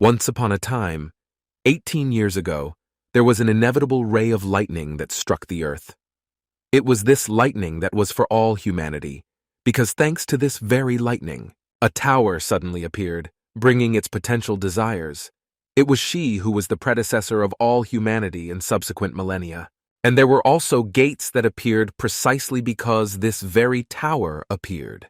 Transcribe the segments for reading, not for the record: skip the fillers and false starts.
Once upon a time, 18 years ago, there was an inevitable ray of lightning that struck the earth. It was this lightning that was for all humanity, because thanks to this very lightning, a tower suddenly appeared, bringing its potential desires. It was she who was the predecessor of all humanity in subsequent millennia. And there were also gates that appeared precisely because this very tower appeared.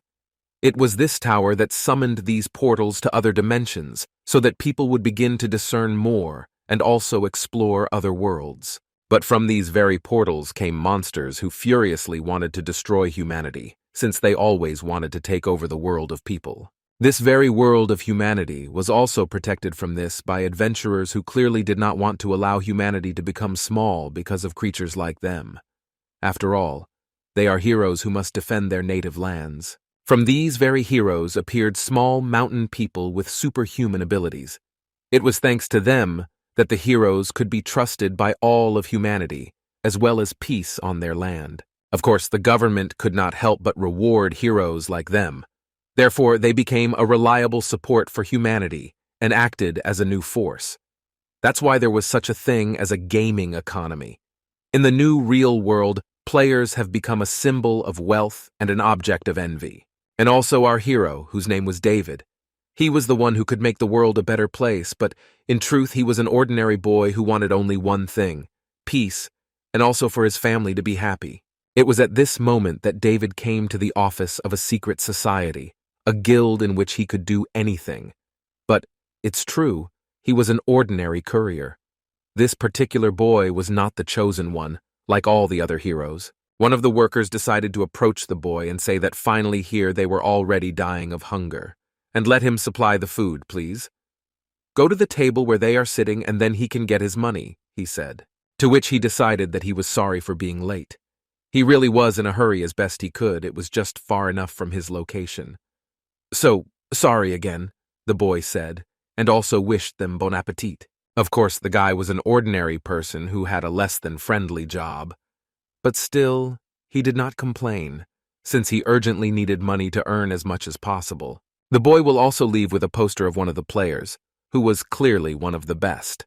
It was this tower that summoned these portals to other dimensions, so that people would begin to discern more and also explore other worlds. But from these very portals came monsters who furiously wanted to destroy humanity, since they always wanted to take over the world of people. This very world of humanity was also protected from this by adventurers who clearly did not want to allow humanity to become small because of creatures like them. After all, they are heroes who must defend their native lands. From these very heroes appeared small mountain people with superhuman abilities. It was thanks to them that the heroes could be trusted by all of humanity, as well as peace on their land. Of course, the government could not help but reward heroes like them. Therefore, they became a reliable support for humanity and acted as a new force. That's why there was such a thing as a gaming economy. In the new real world, players have become a symbol of wealth and an object of envy. And also our hero, whose name was David. He was the one who could make the world a better place, but in truth he was an ordinary boy who wanted only one thing: peace, and also for his family to be happy. It was at this moment that David came to the office of a secret society, a guild in which he could do anything. But, it's true, he was an ordinary courier. This particular boy was not the chosen one, like all the other heroes. One of the workers decided to approach the boy and say that finally here they were already dying of hunger. And let him supply the food, please. Go to the table where they are sitting and then he can get his money, he said. To which he decided that he was sorry for being late. He really was in a hurry as best he could, it was just far enough from his location. So, sorry again, the boy said, and also wished them bon appetit. Of course, the guy was an ordinary person who had a less than friendly job. But still, he did not complain, since he urgently needed money to earn as much as possible. The boy will also leave with a poster of one of the players, who was clearly one of the best.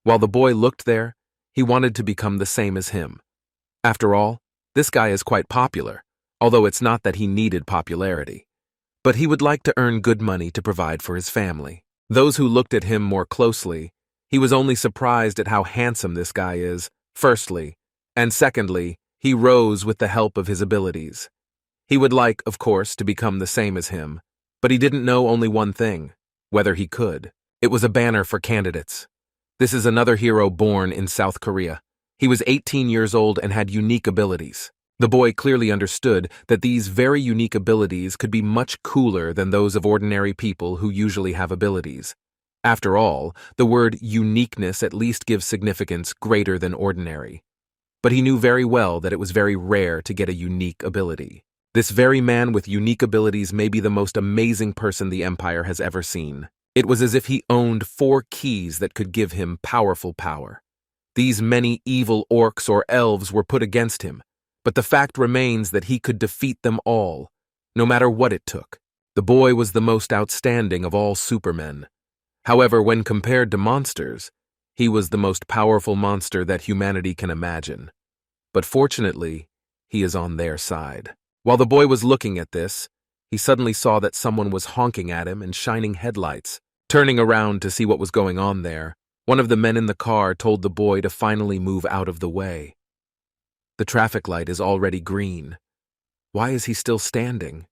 While the boy looked there, he wanted to become the same as him. After all, this guy is quite popular, although it's not that he needed popularity. But he would like to earn good money to provide for his family. Those who looked at him more closely, he was only surprised at how handsome this guy is, firstly, and secondly, he rose with the help of his abilities. He would like, of course, to become the same as him, but he didn't know only one thing: whether he could. It was a banner for candidates. This is another hero born in South Korea. He was 18 years old and had unique abilities. The boy clearly understood that these very unique abilities could be much cooler than those of ordinary people who usually have abilities. After all, the word uniqueness at least gives significance greater than ordinary. But he knew very well that it was very rare to get a unique ability. This very man with unique abilities may be the most amazing person the Empire has ever seen. It was as if he owned 4 keys that could give him powerful power. These many evil orcs or elves were put against him, but the fact remains that he could defeat them all, no matter what it took. The boy was the most outstanding of all supermen. However, when compared to monsters, he was the most powerful monster that humanity can imagine. But fortunately, he is on their side. While the boy was looking at this, he suddenly saw that someone was honking at him and shining headlights. Turning around to see what was going on there, one of the men in the car told the boy to finally move out of the way. The traffic light is already green. Why is he still standing?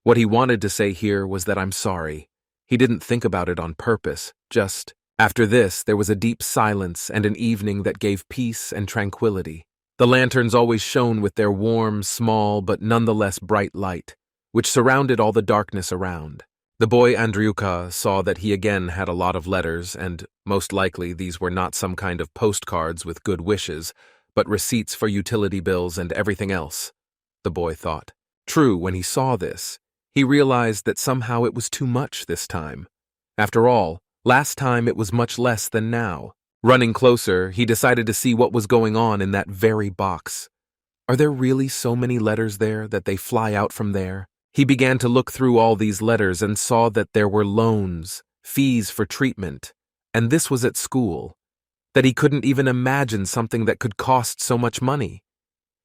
What he wanted to say here was that I'm sorry. He didn't think about it on purpose, just... After this, there was a deep silence and an evening that gave peace and tranquility. The lanterns always shone with their warm, small, but nonetheless bright light, which surrounded all the darkness around. The boy Andriuka saw that he again had a lot of letters, and most likely these were not some kind of postcards with good wishes, but receipts for utility bills and everything else, the boy thought. True, when he saw this, he realized that somehow it was too much this time. After all, last time it was much less than now. Running closer, he decided to see what was going on in that very box. Are there really so many letters there that they fly out from there? He began to look through all these letters and saw that there were loans, fees for treatment, and this was at school, that he couldn't even imagine something that could cost so much money.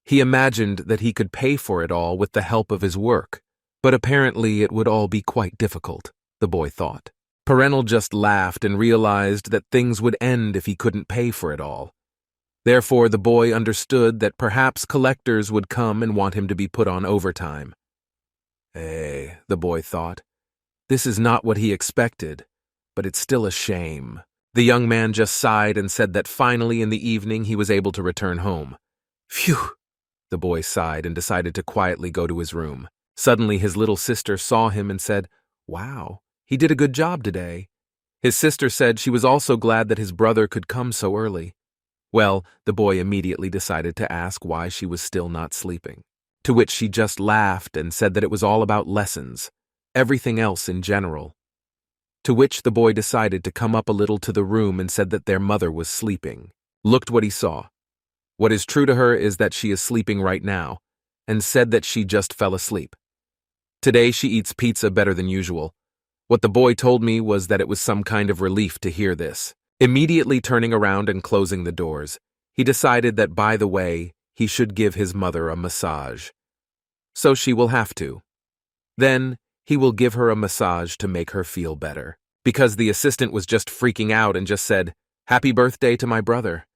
He imagined that he could pay for it all with the help of his work, but apparently it would all be quite difficult, the boy thought. Parental just laughed and realized that things would end if he couldn't pay for it all. Therefore, the boy understood that perhaps collectors would come and want him to be put on overtime. The boy thought, this is not what he expected, but it's still a shame. The young man just sighed and said that finally in the evening he was able to return home. Phew! The boy sighed and decided to quietly go to his room. Suddenly his little sister saw him and said, "Wow, he did a good job today." His sister said she was also glad that his brother could come so early. Well, the boy immediately decided to ask why she was still not sleeping, to which she just laughed and said that it was all about lessons, everything else in general. To which the boy decided to come up a little to the room and said that their mother was sleeping. Looked what he saw. What is true to her is that she is sleeping right now, and said that she just fell asleep. Today she eats pizza better than usual. What the boy told me was that it was some kind of relief to hear this. Immediately turning around and closing the doors, he decided that, by the way, he should give his mother a massage. So she will have to. Then, he will give her a massage to make her feel better. Because the assistant was just freaking out and just said, "Happy birthday to my brother.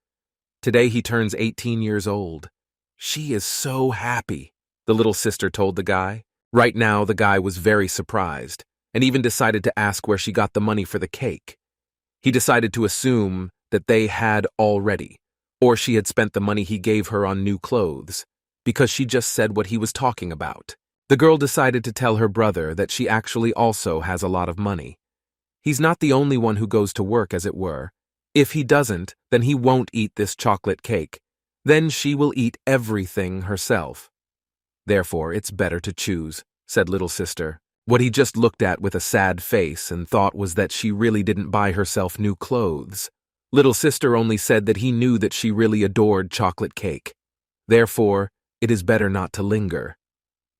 Today he turns 18 years old. She is so happy," the little sister told the guy. Right now, the guy was very surprised, and even decided to ask where she got the money for the cake. He decided to assume that they had already, or she had spent the money he gave her on new clothes, because she just said what he was talking about. The girl decided to tell her brother that she actually also has a lot of money. He's not the only one who goes to work, as it were. If he doesn't, then he won't eat this chocolate cake. Then she will eat everything herself. Therefore, it's better to choose, said little sister. What he just looked at with a sad face and thought was that she really didn't buy herself new clothes. Little sister only said that he knew that she really adored chocolate cake. Therefore, it is better not to linger.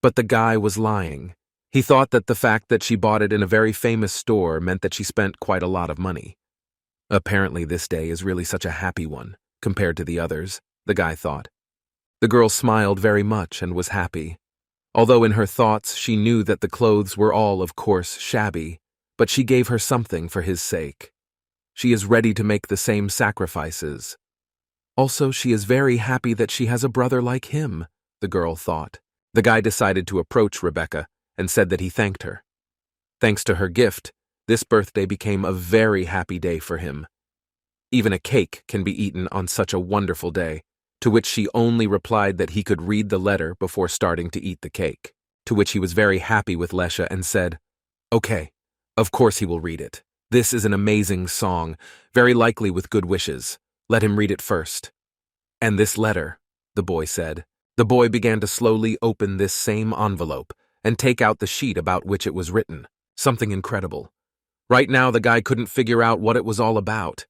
But the guy was lying. He thought that the fact that she bought it in a very famous store meant that she spent quite a lot of money. Apparently this day is really such a happy one, compared to the others, the guy thought. The girl smiled very much and was happy. Although in her thoughts she knew that the clothes were all, of course, shabby, but she gave her something for his sake. She is ready to make the same sacrifices. Also, she is very happy that she has a brother like him, the girl thought. The guy decided to approach Rebecca and said that he thanked her. Thanks to her gift, this birthday became a very happy day for him. Even a cake can be eaten on such a wonderful day, to which she only replied that he could read the letter before starting to eat the cake, to which he was very happy with Lesha and said, "Okay, of course he will read it. This is an amazing song, very likely with good wishes. Let him read it first." "And this letter," the boy said. The boy began to slowly open this same envelope and take out the sheet about which it was written. Something incredible. Right now the guy couldn't figure out what it was all about.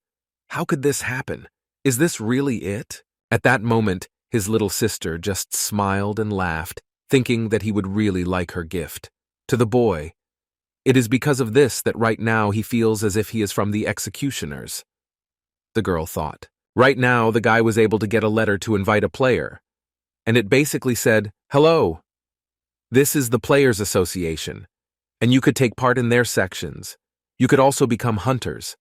How could this happen? Is this really it? At that moment, his little sister just smiled and laughed, thinking that he would really like her gift. To the boy, it is because of this that right now he feels as if he is from the executioners. The girl thought. Right now, the guy was able to get a letter to invite a player, and it basically said, "Hello. This is the Players Association, and you could take part in their sections. You could also become hunters."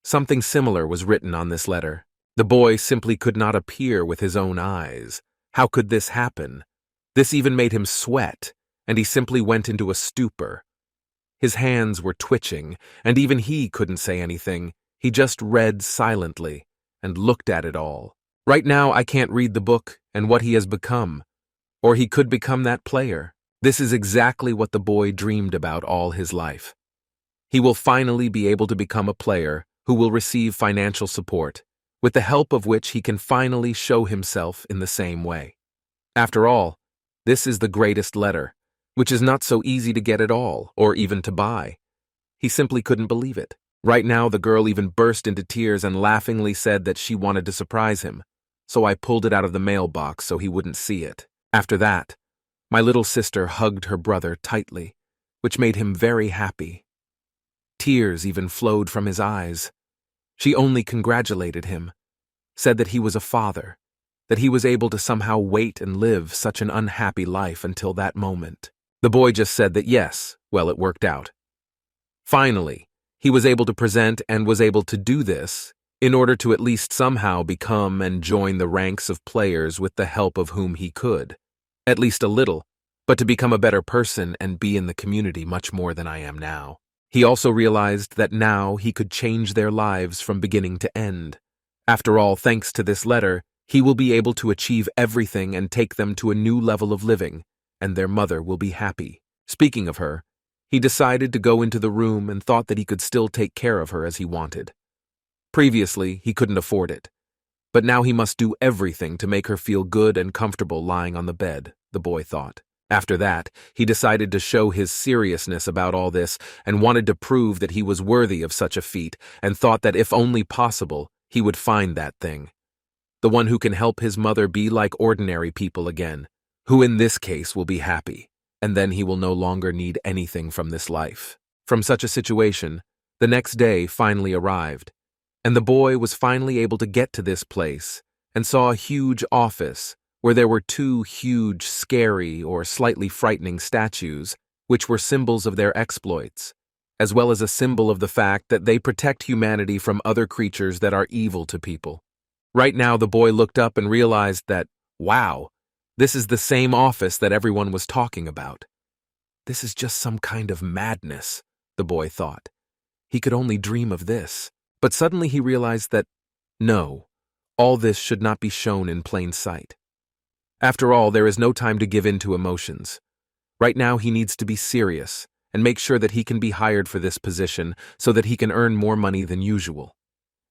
Something similar was written on this letter. The boy simply could not appear with his own eyes. How could this happen? This even made him sweat, and he simply went into a stupor. His hands were twitching, and even he couldn't say anything. He just read silently and looked at it all. Right now, I can't read the book and what he has become, or he could become that player. This is exactly what the boy dreamed about all his life. He will finally be able to become a player who will receive financial support, with the help of which he can finally show himself in the same way. After all, this is the greatest letter, which is not so easy to get at all, or even to buy. He simply couldn't believe it. Right now, the girl even burst into tears and laughingly said that she wanted to surprise him, so I pulled it out of the mailbox so he wouldn't see it. After that, my little sister hugged her brother tightly, which made him very happy. Tears even flowed from his eyes. She only congratulated him, said that he was a father, that he was able to somehow wait and live such an unhappy life until that moment. The boy just said that yes, well, it worked out. Finally, he was able to present and was able to do this in order to at least somehow become and join the ranks of players with the help of whom he could. At least a little, but to become a better person and be in the community much more than I am now. He also realized that now he could change their lives from beginning to end. After all, thanks to this letter, he will be able to achieve everything and take them to a new level of living, and their mother will be happy. Speaking of her, he decided to go into the room and thought that he could still take care of her as he wanted. Previously, he couldn't afford it, but now he must do everything to make her feel good and comfortable lying on the bed, the boy thought. After that, he decided to show his seriousness about all this and wanted to prove that he was worthy of such a feat and thought that if only possible, he would find that thing. The one who can help his mother be like ordinary people again, who in this case will be happy, and then he will no longer need anything from this life. From such a situation, the next day finally arrived, and the boy was finally able to get to this place and saw a huge office where there were two huge, scary, or slightly frightening statues, which were symbols of their exploits, as well as a symbol of the fact that they protect humanity from other creatures that are evil to people. Right now, the boy looked up and realized that, wow, this is the same office that everyone was talking about. This is just some kind of madness, the boy thought. He could only dream of this. But suddenly he realized that, no, all this should not be shown in plain sight. After all, there is no time to give in to emotions. Right now he needs to be serious and make sure that he can be hired for this position so that he can earn more money than usual.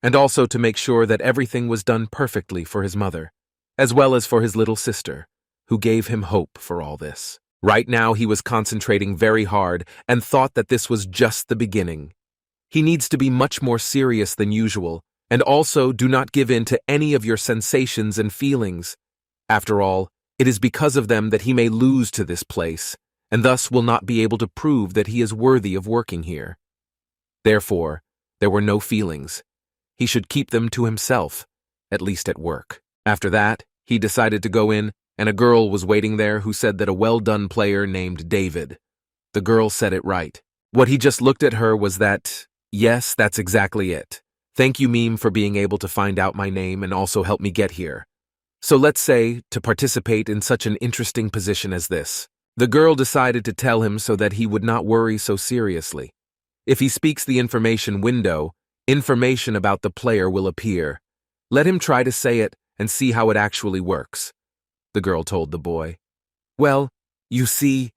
And also to make sure that everything was done perfectly for his mother, as well as for his little sister, who gave him hope for all this. Right now he was concentrating very hard and thought that this was just the beginning. He needs to be much more serious than usual, and also do not give in to any of your sensations and feelings. After all, it is because of them that he may lose to this place, and thus will not be able to prove that he is worthy of working here. Therefore, there were no feelings. He should keep them to himself, at least at work. After that, he decided to go in, and a girl was waiting there who said that a well-done player named David. The girl said it right. What he just looked at her was that, yes, that's exactly it. Thank you, Meme, for being able to find out my name and also help me get here. So let's say, to participate in such an interesting position as this. The girl decided to tell him so that he would not worry so seriously. If he speaks the information window, information about the player will appear. Let him try to say it and see how it actually works, the girl told the boy. Well, you see,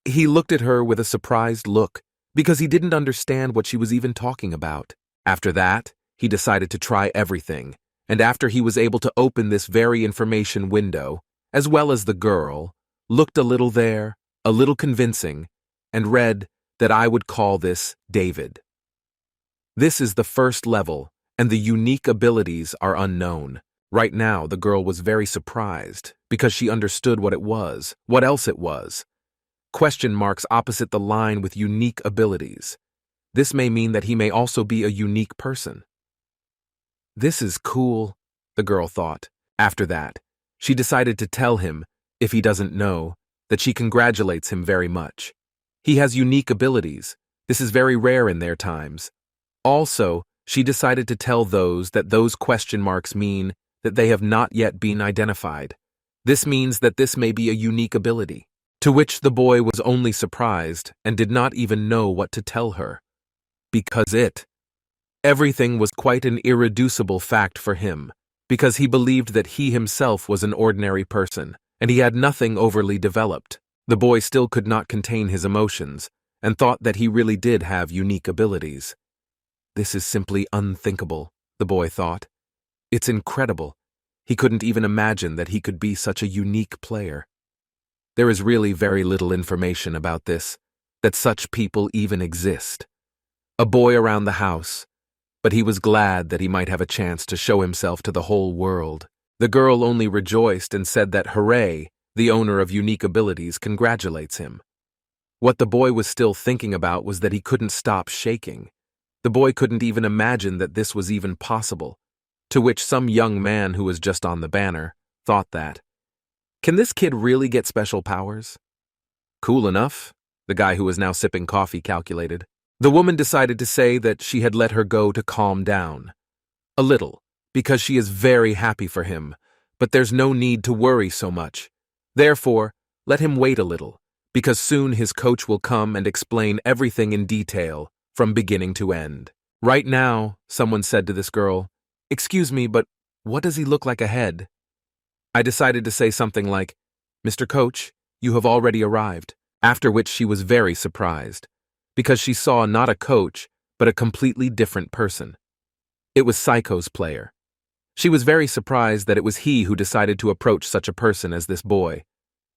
he looked at her with a surprised look because he didn't understand what she was even talking about. After that, he decided to try everything. And after he was able to open this very information window, as well as the girl, looked a little there, a little convincing, and read that I would call this David. This is the first level, and the unique abilities are unknown. Right now, the girl was very surprised, because she understood what it was, what else it was. Question marks opposite the line with unique abilities. This may mean that he may also be a unique person. This is cool, the girl thought. After that, she decided to tell him, if he doesn't know, that she congratulates him very much. He has unique abilities. This is very rare in their times. Also, she decided to tell those that those question marks mean that they have not yet been identified. This means that this may be a unique ability, to which the boy was only surprised and did not even know what to tell her. Because everything was quite an irreducible fact for him, because he believed that he himself was an ordinary person, and he had nothing overly developed. The boy still could not contain his emotions, and thought that he really did have unique abilities. This is simply unthinkable, the boy thought. It's incredible. He couldn't even imagine that he could be such a unique player. There is really very little information about this, that such people even exist. A boy around the house, but he was glad that he might have a chance to show himself to the whole world. The girl only rejoiced and said that Hooray, the owner of unique abilities, congratulates him. What the boy was still thinking about was that he couldn't stop shaking. The boy couldn't even imagine that this was even possible, to which some young man who was just on the banner thought that, can this kid really get special powers? Cool enough, the guy who was now sipping coffee calculated. The woman decided to say that she had let her go to calm down. A little, because she is very happy for him, but there's no need to worry so much. Therefore, let him wait a little, because soon his coach will come and explain everything in detail, from beginning to end. Right now, someone said to this girl, "Excuse me, but what does he look like ahead?" I decided to say something like, "Mr. Coach, you have already arrived," after which she was very surprised, because she saw not a coach, but a completely different person. It was Psycho's player. She was very surprised that it was he who decided to approach such a person as this boy.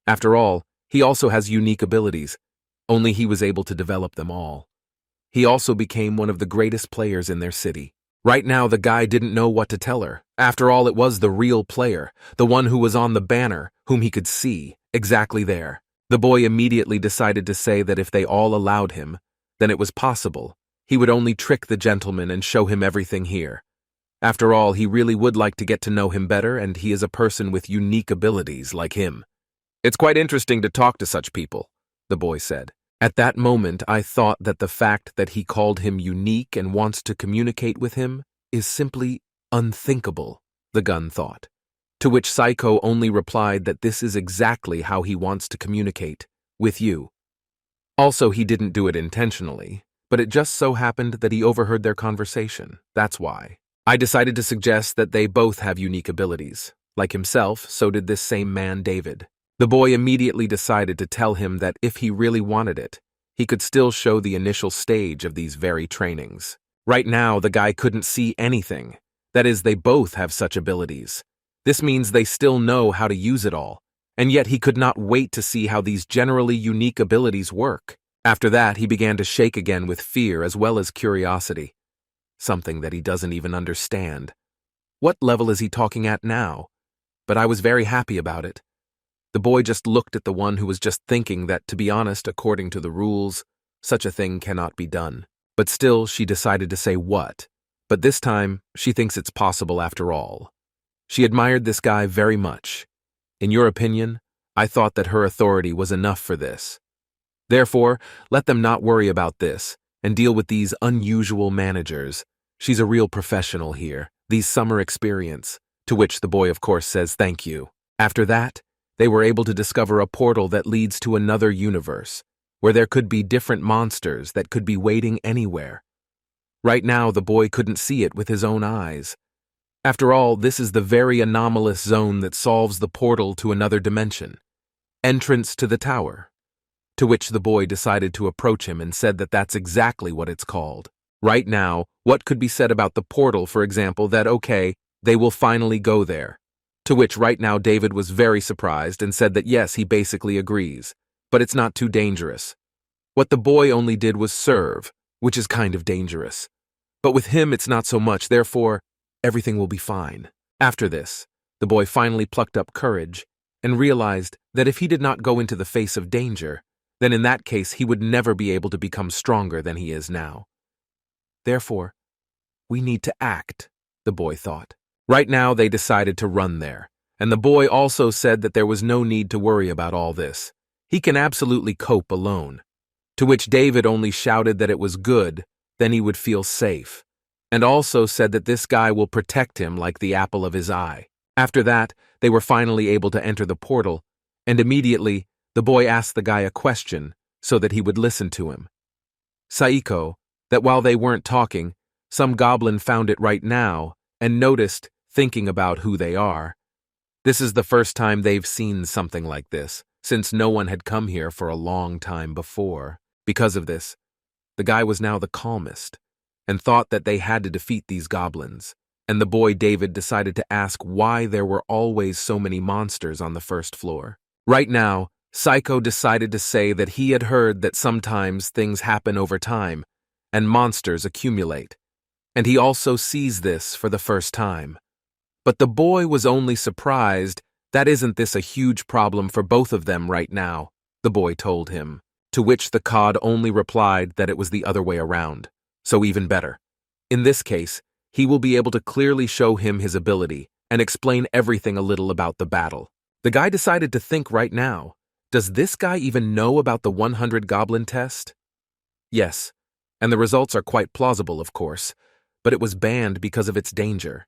After all, he also has unique abilities, only he was able to develop them all. He also became one of the greatest players in their city. Right now, the guy didn't know what to tell her. After all, it was the real player, the one who was on the banner, whom he could see, exactly there. The boy immediately decided to say that if they all allowed him, then it was possible. He would only trick the gentleman and show him everything here. After all, he really would like to get to know him better, and he is a person with unique abilities like him. "It's quite interesting to talk to such people," the boy said. At that moment, I thought that the fact that he called him unique and wants to communicate with him is simply unthinkable, the gun thought. To which Psycho only replied that this is exactly how he wants to communicate, with you. Also, he didn't do it intentionally, but it just so happened that he overheard their conversation, that's why. I decided to suggest that they both have unique abilities. Like himself, so did this same man, David. The boy immediately decided to tell him that if he really wanted it, he could still show the initial stage of these very trainings. Right now, the guy couldn't see anything. That is, they both have such abilities. This means they still know how to use it all, and yet he could not wait to see how these generally unique abilities work. After that, he began to shake again with fear as well as curiosity. Something that he doesn't even understand. What level is he talking at now? But I was very happy about it. The boy just looked at the one who was just thinking that, to be honest, according to the rules, such a thing cannot be done. But still, she decided to say what. But this time, she thinks it's possible after all. She admired this guy very much. In your opinion, I thought that her authority was enough for this. Therefore, let them not worry about this, and deal with these unusual managers. She's a real professional here, these summer experience, to which the boy of course says thank you. After that, they were able to discover a portal that leads to another universe, where there could be different monsters that could be waiting anywhere. Right now, the boy couldn't see it with his own eyes. After all, this is the very anomalous zone that solves the portal to another dimension. Entrance to the tower. To which the boy decided to approach him and said that that's exactly what it's called. Right now, what could be said about the portal, for example, that okay, they will finally go there. To which right now David was very surprised and said that yes, he basically agrees, but it's not too dangerous. What the boy only did was serve, which is kind of dangerous. But with him it's not so much, therefore, everything will be fine. After this, the boy finally plucked up courage and realized that if he did not go into the face of danger, then in that case he would never be able to become stronger than he is now. Therefore, we need to act, the boy thought. Right now they decided to run there, and the boy also said that there was no need to worry about all this. He can absolutely cope alone. To which David only shouted that it was good, then he would feel safe, and also said that this guy will protect him like the apple of his eye. After that, they were finally able to enter the portal, and immediately the boy asked the guy a question so that he would listen to him. Saiko, that while they weren't talking, some goblin found it right now and noticed, thinking about who they are. This is the first time they've seen something like this, since no one had come here for a long time before. Because of this, the guy was now the calmest, and thought that they had to defeat these goblins, and the boy David decided to ask why there were always so many monsters on the first floor. Right now, Psycho decided to say that he had heard that sometimes things happen over time, and monsters accumulate, and he also sees this for the first time. But the boy was only surprised that isn't this a huge problem for both of them right now, the boy told him, to which the cod only replied that it was the other way around. so even better. In this case, he will be able to clearly show him his ability and explain everything a little about the battle. The guy decided to think right now, does this guy even know about the 100 goblin test? Yes, and the results are quite plausible, of course, but it was banned because of its danger.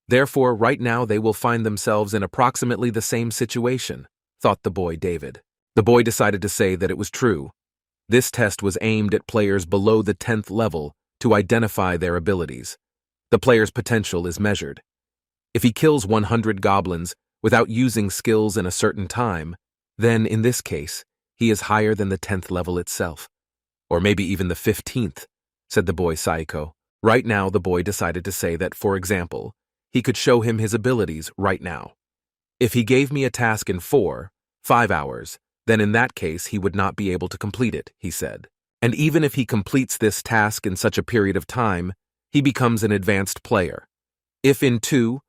Therefore, right now they will find themselves in approximately the same situation, thought the boy David. The boy decided to say that it was true. This test was aimed at players below the 10th level to identify their abilities. The player's potential is measured. If he kills 100 goblins without using skills in a certain time, then in this case, he is higher than the 10th level itself. Or maybe even the 15th, said the boy Saiko. Right now the boy decided to say that, for example, he could show him his abilities right now. If he gave me a task in 5 hours, then in that case he would not be able to complete it, he said. And even if he completes this task in such a period of time, he becomes an advanced player. If in 2-3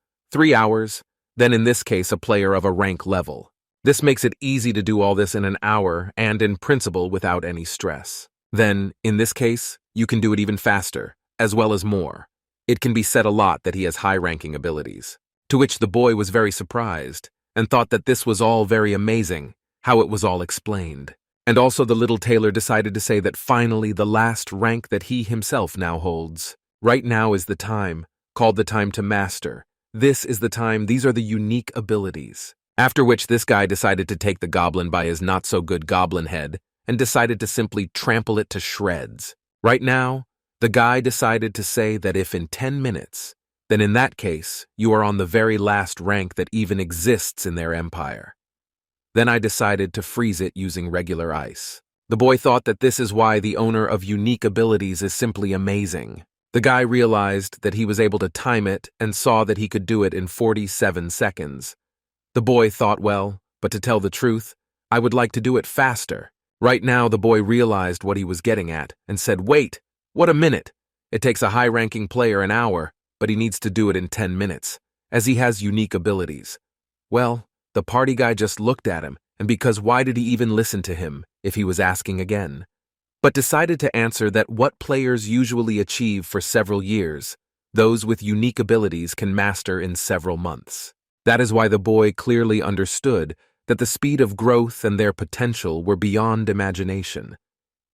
hours, then in this case a player of a rank level. This makes it easy to do all this in an hour and in principle without any stress. Then, in this case, you can do it even faster, as well as more. It can be said a lot that he has high-ranking abilities. To which the boy was very surprised, and thought that this was all very amazing, how it was all explained. And also the little tailor decided to say that finally the last rank that he himself now holds. Right now is the time, called the time to master. This is the time, these are the unique abilities. After which this guy decided to take the goblin by his not-so-good goblin head and decided to simply trample it to shreds. Right now, the guy decided to say that if in 10 minutes, then in that case, you are on the very last rank that even exists in their empire. Then I decided to freeze it using regular ice. The boy thought that this is why the owner of unique abilities is simply amazing. The guy realized that he was able to time it and saw that he could do it in 47 seconds. The boy thought, well, but to tell the truth, I would like to do it faster. Right now the boy realized what he was getting at and said, wait, what a minute. It takes a high-ranking player an hour, but he needs to do it in 10 minutes, as he has unique abilities. Well, the party guy just looked at him, and because why did he even listen to him if he was asking again? But decided to answer that what players usually achieve for several years, those with unique abilities can master in several months. That is why the boy clearly understood that the speed of growth and their potential were beyond imagination.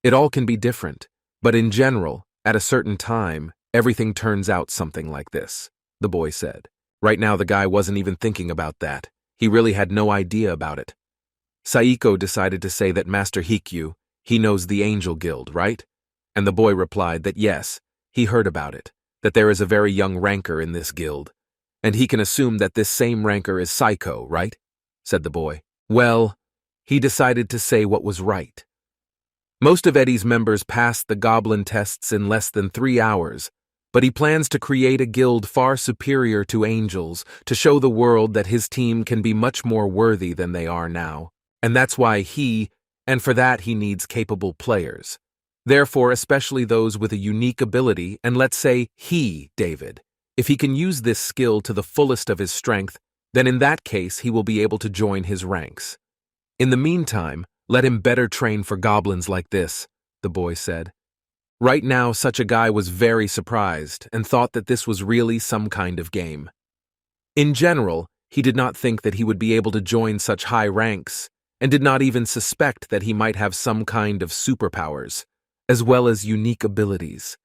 It all can be different, but in general, at a certain time, everything turns out something like this, the boy said. Right now the guy wasn't even thinking about that. He really had no idea about it. Saiko decided to say that Master Hikyu, he knows the Angel Guild, right? And the boy replied that yes, he heard about it, that there is a very young ranker in this guild. And he can assume that this same ranker is Saiko, right? Said the boy. Well, he decided to say what was right. Most of Eddie's members passed the goblin tests in less than 3 hours, but he plans to create a guild far superior to angels to show the world that his team can be much more worthy than they are now. And that's why and for that he needs capable players. Therefore, especially those with a unique ability, and let's say David. If he can use this skill to the fullest of his strength, then in that case he will be able to join his ranks. In the meantime, let him better train for goblins like this, the boy said. Right now, such a guy was very surprised and thought that this was really some kind of game. In general, he did not think that he would be able to join such high ranks, and did not even suspect that he might have some kind of superpowers, as well as unique abilities.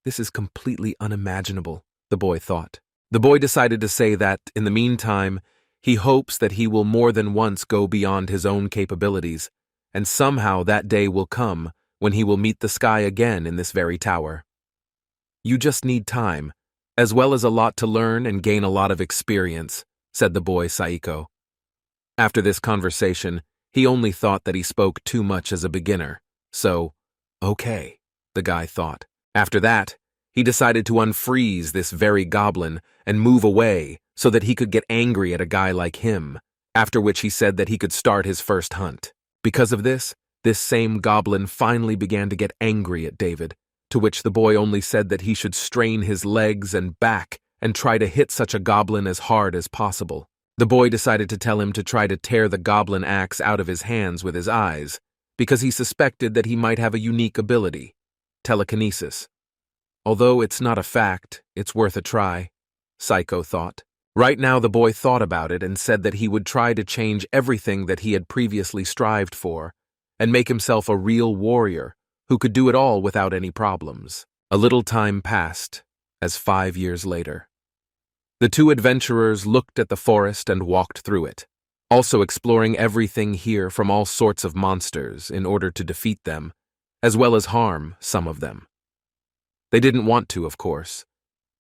This is completely unimaginable, the boy thought. The boy decided to say that, in the meantime, he hopes that he will more than once go beyond his own capabilities, and somehow that day will come when he will meet the sky again in this very tower. You just need time, as well as a lot to learn and gain a lot of experience, said the boy Saiko. After this conversation, he only thought that he spoke too much as a beginner, so, okay, the guy thought. After that, he decided to unfreeze this very goblin and move away so that he could get angry at a guy like him, after which he said that he could start his first hunt. Because of this same goblin finally began to get angry at David, to which the boy only said that he should strain his legs and back and try to hit such a goblin as hard as possible. The boy decided to tell him to try to tear the goblin axe out of his hands with his eyes, because he suspected that he might have a unique ability, telekinesis. Although it's not a fact, it's worth a try, Psycho thought. Right now the boy thought about it and said that he would try to change everything that he had previously strived for, and make himself a real warrior who could do it all without any problems. A little time passed, as 5 years later. The two adventurers looked at the forest and walked through it, also exploring everything here from all sorts of monsters in order to defeat them, as well as harm some of them. They didn't want to, of course,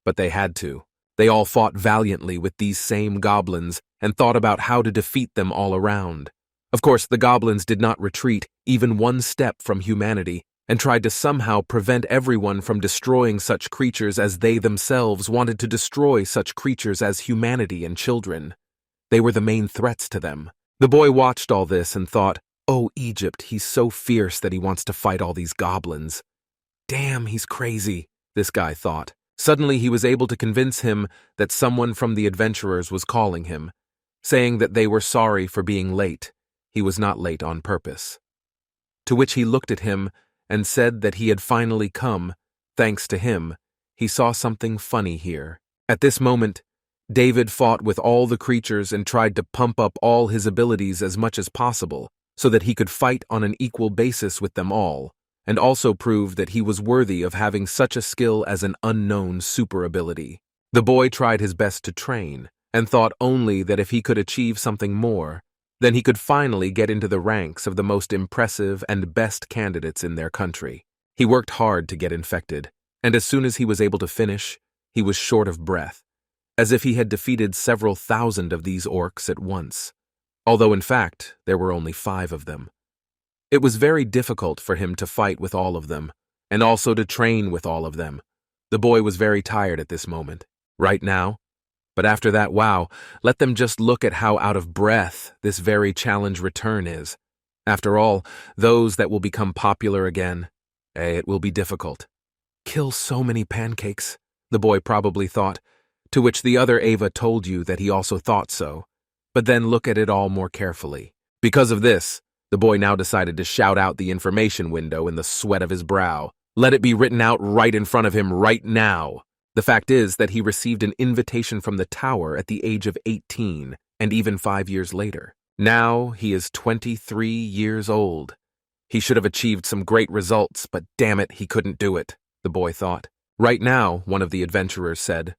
but they had to. They all fought valiantly with these same goblins and thought about how to defeat them all around. Of course, the goblins did not retreat even one step from humanity and tried to somehow prevent everyone from destroying such creatures as they themselves wanted to destroy such creatures as humanity and children. They were the main threats to them. The boy watched all this and thought, "Oh, Egypt, he's so fierce that he wants to fight all these goblins. Damn, he's crazy," this guy thought. Suddenly he was able to convince him that someone from the adventurers was calling him, saying that they were sorry for being late. He was not late on purpose. To which he looked at him and said that he had finally come. Thanks to him, he saw something funny here. At this moment, David fought with all the creatures and tried to pump up all his abilities as much as possible so that he could fight on an equal basis with them all, and also prove that he was worthy of having such a skill as an unknown super ability. The boy tried his best to train, and thought only that if he could achieve something more, then he could finally get into the ranks of the most impressive and best candidates in their country. He worked hard to get infected, and as soon as he was able to finish, he was short of breath, as if he had defeated several thousand of these orcs at once, although in fact there were only 5 of them. It was very difficult for him to fight with all of them, and also to train with all of them. The boy was very tired at this moment, right now. But after that, wow, let them just look at how out of breath this very challenge return is. After all, those that will become popular again, it will be difficult. Kill so many pancakes, the boy probably thought, to which the other Ava told you that he also thought so. But then look at it all more carefully. Because of this, the boy now decided to shout out the information window in the sweat of his brow. Let it be written out right in front of him right now. The fact is that he received an invitation from the tower at the age of 18, and even 5 years later. Now he is 23 years old. He should have achieved some great results, but damn it, he couldn't do it, the boy thought. Right now, one of the adventurers said.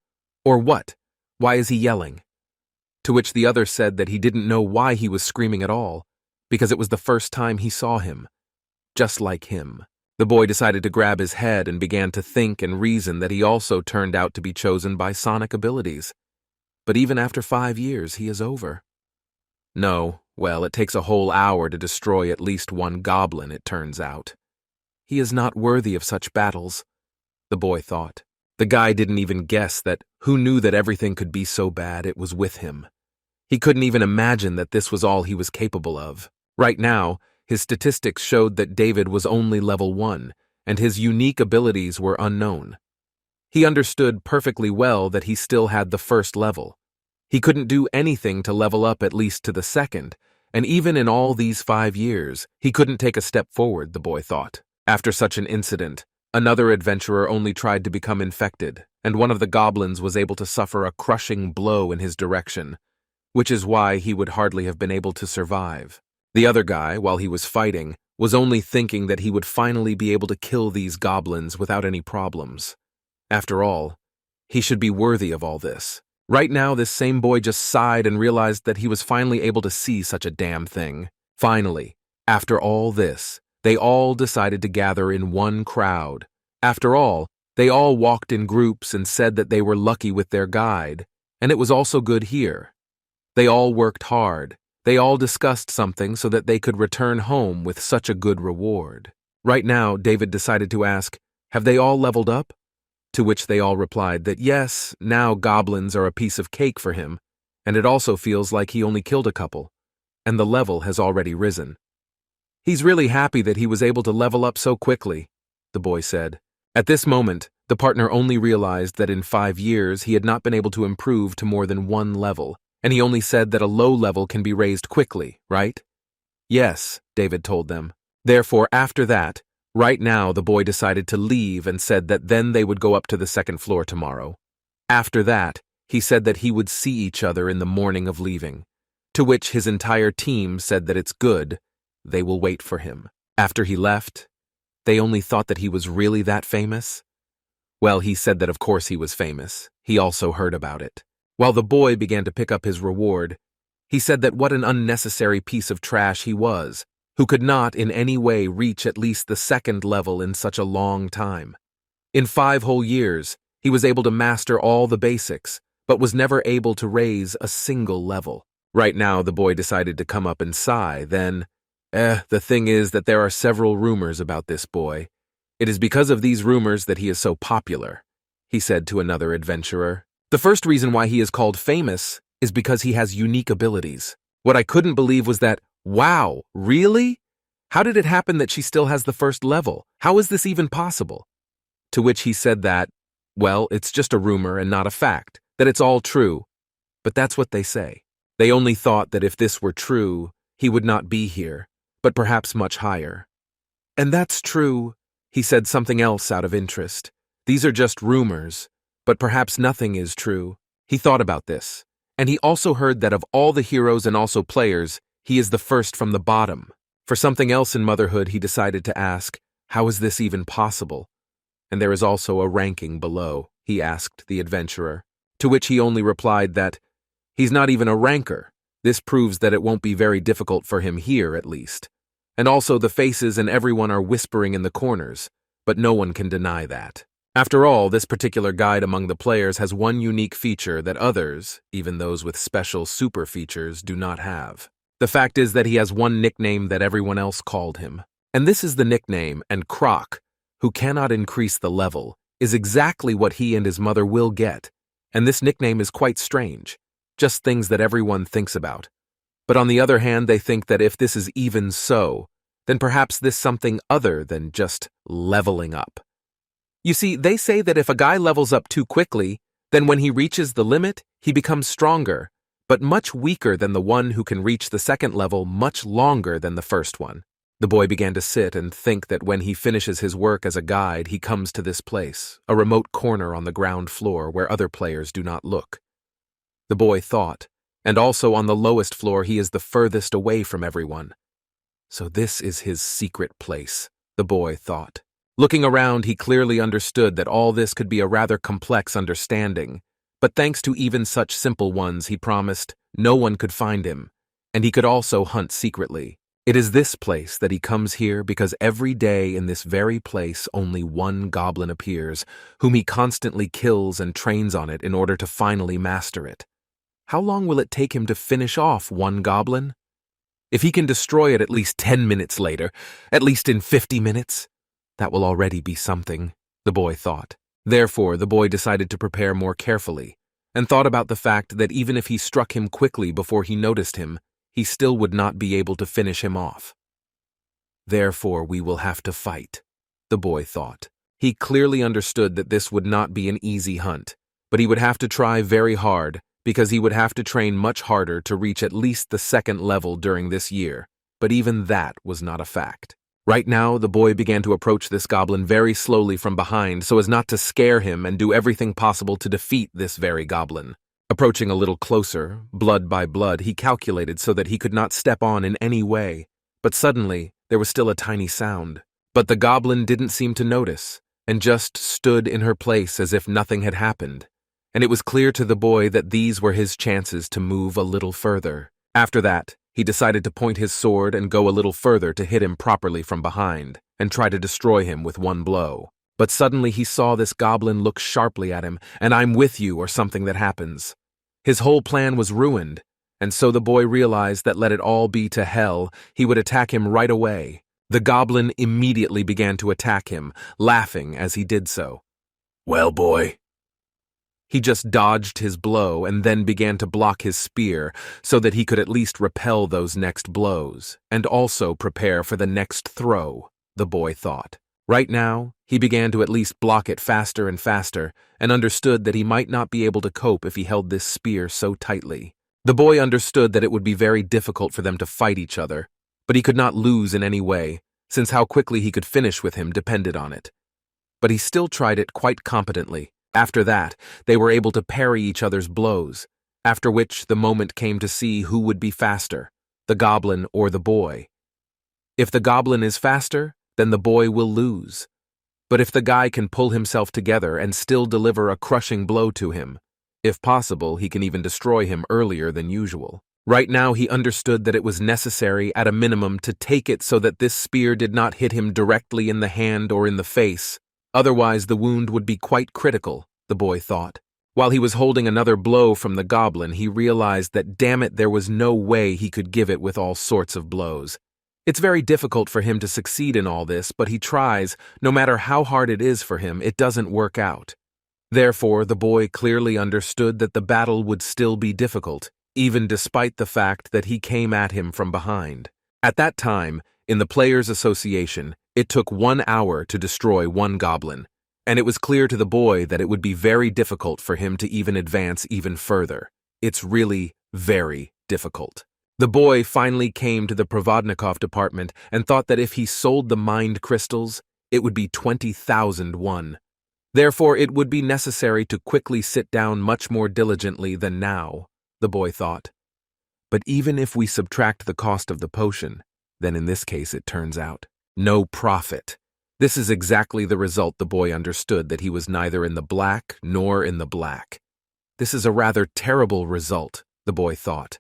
Or what? Why is he yelling? To which the other said that he didn't know why he was screaming at all, because it was the first time he saw him. Just like him. The boy decided to grab his head and began to think and reason that he also turned out to be chosen by sonic abilities. But even after 5 years, he is over. No, well, it takes a whole hour to destroy at least one goblin, it turns out. He is not worthy of such battles, the boy thought. The guy didn't even guess that who knew that everything could be so bad it was with him. He couldn't even imagine that this was all he was capable of. Right now, his statistics showed that David was only level 1, and his unique abilities were unknown. He understood perfectly well that he still had the first level. He couldn't do anything to level up at least to the second, and even in all these 5 years, he couldn't take a step forward, the boy thought. After such an incident, another adventurer only tried to become infected, and one of the goblins was able to suffer a crushing blow in his direction, which is why he would hardly have been able to survive. The other guy, while he was fighting, was only thinking that he would finally be able to kill these goblins without any problems. After all, he should be worthy of all this. Right now, this same boy just sighed and realized that he was finally able to see such a damn thing. Finally, after all this, they all decided to gather in one crowd. After all, they all walked in groups and said that they were lucky with their guide, and it was also good here. They all worked hard. They all discussed something so that they could return home with such a good reward. Right now, David decided to ask, have they all leveled up? To which they all replied that yes, now goblins are a piece of cake for him, and it also feels like he only killed a couple, and the level has already risen. He's really happy that he was able to level up so quickly, the boy said. At this moment, the partner only realized that in 5 years he had not been able to improve to more than 1 level, and he only said that a low level can be raised quickly, right? Yes, David told them. Therefore, after that, Right now, the boy decided to leave and said that then they would go up to the second floor tomorrow. After that, he said that he would see each other in the morning of leaving, to which his entire team said that it's good, they will wait for him. After he left, they only thought that he was really that famous. Well, he said that of course he was famous. He also heard about it. While the boy began to pick up his reward, he said that what an unnecessary piece of trash he was, who could not in any way reach at least the second level in such a long time. In 5 whole years, he was able to master all the basics, but was never able to raise a single level. Right now, the boy decided to come up and sigh, then, the thing is that there are several rumors about this boy. It is because of these rumors that he is so popular, he said to another adventurer. The first reason why he is called famous is because he has unique abilities. What I couldn't believe was that, wow, really? How did it happen that she still has the first level? How is this even possible? To which he said that, well, it's just a rumor and not a fact, that it's all true. But that's what they say. They only thought that if this were true, he would not be here, but perhaps much higher. And that's true. He said something else out of interest. These are just rumors, but perhaps nothing is true. He thought about this, and he also heard that of all the heroes and also players, he is the first from the bottom. For something else in motherhood, he decided to ask, how is this even possible? And there is also a ranking below, he asked the adventurer, to which he only replied that, he's not even a ranker. This proves that it won't be very difficult for him here, at least. And also the faces and everyone are whispering in the corners, but no one can deny that. After all, this particular guide among the players has one unique feature that others, even those with special super features, do not have. The fact is that he has one nickname that everyone else called him. And this is the nickname, and Croc, who cannot increase the level, is exactly what he and his mother will get. And this nickname is quite strange, just things that everyone thinks about. But on the other hand, they think that if this is even so, then perhaps this something other than just leveling up. You see, they say that if a guy levels up too quickly, then when he reaches the limit, he becomes stronger, but much weaker than the one who can reach the second level much longer than the first one. The boy began to sit and think that when he finishes his work as a guide, he comes to this place, a remote corner on the ground floor where other players do not look. The boy thought, and also on the lowest floor he is the furthest away from everyone. So this is his secret place, the boy thought. Looking around, he clearly understood that all this could be a rather complex understanding, but thanks to even such simple ones, he promised no one could find him, and he could also hunt secretly. It is this place that he comes here because every day in this very place only one goblin appears, whom he constantly kills and trains on it in order to finally master it. How long will it take him to finish off one goblin? If he can destroy it at least 10 minutes later, at least in 50 minutes, that will already be something, the boy thought. Therefore, the boy decided to prepare more carefully, and thought about the fact that even if he struck him quickly before he noticed him, he still would not be able to finish him off. Therefore, we will have to fight, the boy thought. He clearly understood that this would not be an easy hunt, but he would have to try very hard, because he would have to train much harder to reach at least the second level during this year, but even that was not a fact. Right now, the boy began to approach this goblin very slowly from behind so as not to scare him and do everything possible to defeat this very goblin. Approaching a little closer, blood by blood, he calculated so that he could not step on in any way, but suddenly there was still a tiny sound. But the goblin didn't seem to notice, and just stood in her place as if nothing had happened. And it was clear to the boy that these were his chances to move a little further. After that, he decided to point his sword and go a little further to hit him properly from behind, and try to destroy him with one blow. But suddenly he saw this goblin look sharply at him, and "I'm with you" or something that happens. His whole plan was ruined, and so the boy realized that let it all be to hell, he would attack him right away. The goblin immediately began to attack him, laughing as he did so. "Well, boy." He just dodged his blow and then began to block his spear so that he could at least repel those next blows, and also prepare for the next throw, the boy thought. Right now, he began to at least block it faster and faster, and understood that he might not be able to cope if he held this spear so tightly. The boy understood that it would be very difficult for them to fight each other, but he could not lose in any way, since how quickly he could finish with him depended on it. But he still tried it quite competently. After that, they were able to parry each other's blows, after which the moment came to see who would be faster, the goblin or the boy. If the goblin is faster, then the boy will lose. But if the guy can pull himself together and still deliver a crushing blow to him, if possible, he can even destroy him earlier than usual. Right now, he understood that it was necessary, at a minimum, to take it so that this spear did not hit him directly in the hand or in the face. Otherwise, the wound would be quite critical, the boy thought. While he was holding another blow from the goblin, he realized that, damn it, there was no way he could give it with all sorts of blows. It's very difficult for him to succeed in all this, but he tries. No matter how hard it is for him, it doesn't work out. Therefore, the boy clearly understood that the battle would still be difficult, even despite the fact that he came at him from behind. At that time, in the Players' Association, it took 1 hour to destroy one goblin, and it was clear to the boy that it would be very difficult for him to even advance even further. It's really very difficult. The boy finally came to the Provodnikov department and thought that if he sold the mind crystals, it would be 20,001. Therefore, it would be necessary to quickly sit down much more diligently than now, the boy thought. But even if we subtract the cost of the potion, then in this case it turns out no profit. This is exactly the result. The boy understood that he was neither in the black nor in the black. This is a rather terrible result, the boy thought.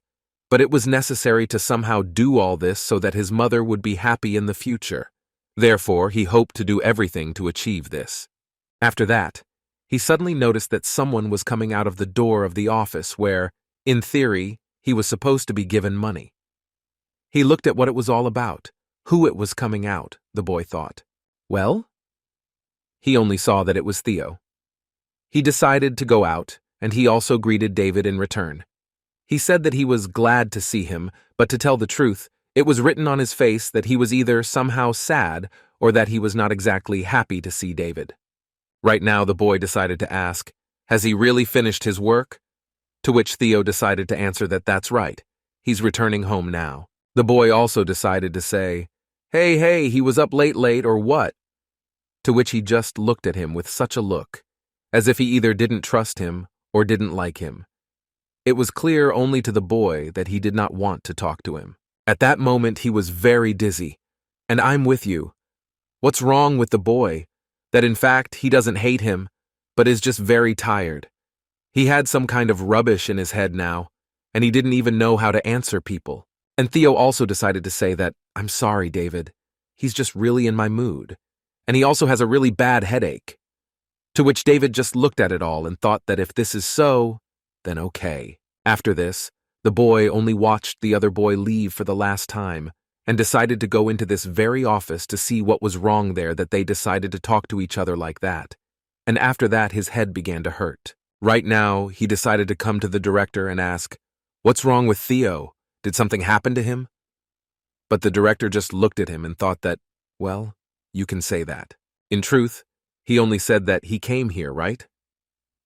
But it was necessary to somehow do all this so that his mother would be happy in the future. Therefore, he hoped to do everything to achieve this. After that, he suddenly noticed that someone was coming out of the door of the office where, in theory, he was supposed to be given money. He looked at what it was all about, who it was coming out, the boy thought. Well? He only saw that it was Theo. He decided to go out, and he also greeted David in return. He said that he was glad to see him, but to tell the truth, it was written on his face that he was either somehow sad or that he was not exactly happy to see David. Right now, the boy decided to ask, has he really finished his work? To which Theo decided to answer that that's right. He's returning home now. The boy also decided to say, hey, he was up late or what? To which he just looked at him with such a look, as if he either didn't trust him or didn't like him. It was clear only to the boy that he did not want to talk to him. At that moment, he was very dizzy. And I'm with you. What's wrong with the boy? That in fact, he doesn't hate him, but is just very tired. He had some kind of rubbish in his head now, and he didn't even know how to answer people. And Theo also decided to say that, I'm sorry, David. He's just really in my mood. And he also has a really bad headache. To which David just looked at it all and thought that if this is so, then okay. After this, the boy only watched the other boy leave for the last time and decided to go into this very office to see what was wrong there that they decided to talk to each other like that. And after that, his head began to hurt. Right now, he decided to come to the director and ask, what's wrong with Theo? Did something happen to him? But the director just looked at him and thought that, well, you can say that. In truth, he only said that he came here, right?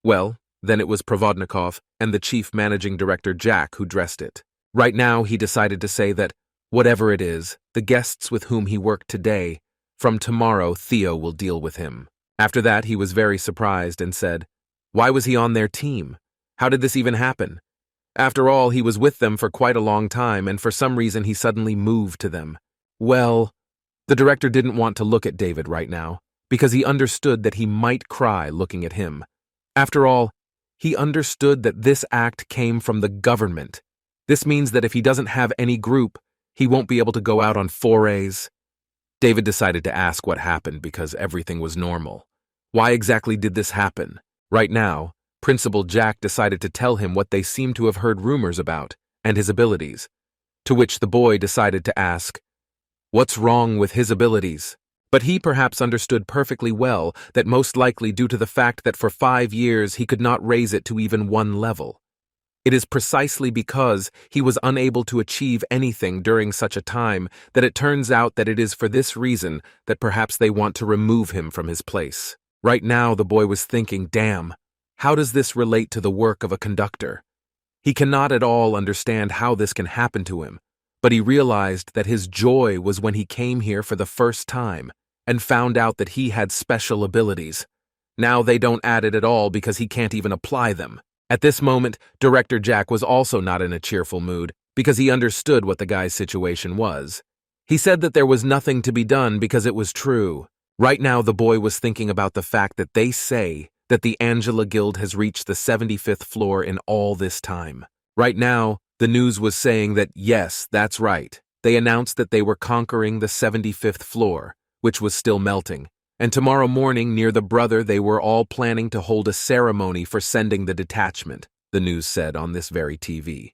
Well, then it was Provodnikov and the chief managing director Jack who dressed it. Right now, he decided to say that, whatever it is, the guests with whom he worked today, from tomorrow Theo will deal with him. After that, he was very surprised and said, why was he on their team? How did this even happen? After all, he was with them for quite a long time, and for some reason he suddenly moved to them. Well, the director didn't want to look at David right now, because he understood that he might cry looking at him. After all, he understood that this act came from the government. This means that if he doesn't have any group, he won't be able to go out on forays. David decided to ask what happened because everything was normal. Why exactly did this happen? Right now, Principal Jack decided to tell him what they seemed to have heard rumors about, and his abilities. To which the boy decided to ask, what's wrong with his abilities? But he perhaps understood perfectly well that most likely due to the fact that for 5 years he could not raise it to even 1 level. It is precisely because he was unable to achieve anything during such a time that it turns out that it is for this reason that perhaps they want to remove him from his place. Right now the boy was thinking, damn, how does this relate to the work of a conductor? He cannot at all understand how this can happen to him, But he realized that his joy was when he came here for the first time and found out that he had special abilities. Now they don't add it at all because he can't even apply them. At this moment, Director Jack was also not in a cheerful mood because he understood what the guy's situation was. He said that there was nothing to be done because it was true. Right now, the boy was thinking about the fact that they say that the Angela Guild has reached the 75th floor in all this time. Right now, the news was saying that yes, that's right. They announced that they were conquering the 75th floor, which was still melting. And tomorrow morning, near the Brother, they were all planning to hold a ceremony for sending the detachment, the news said on this very TV.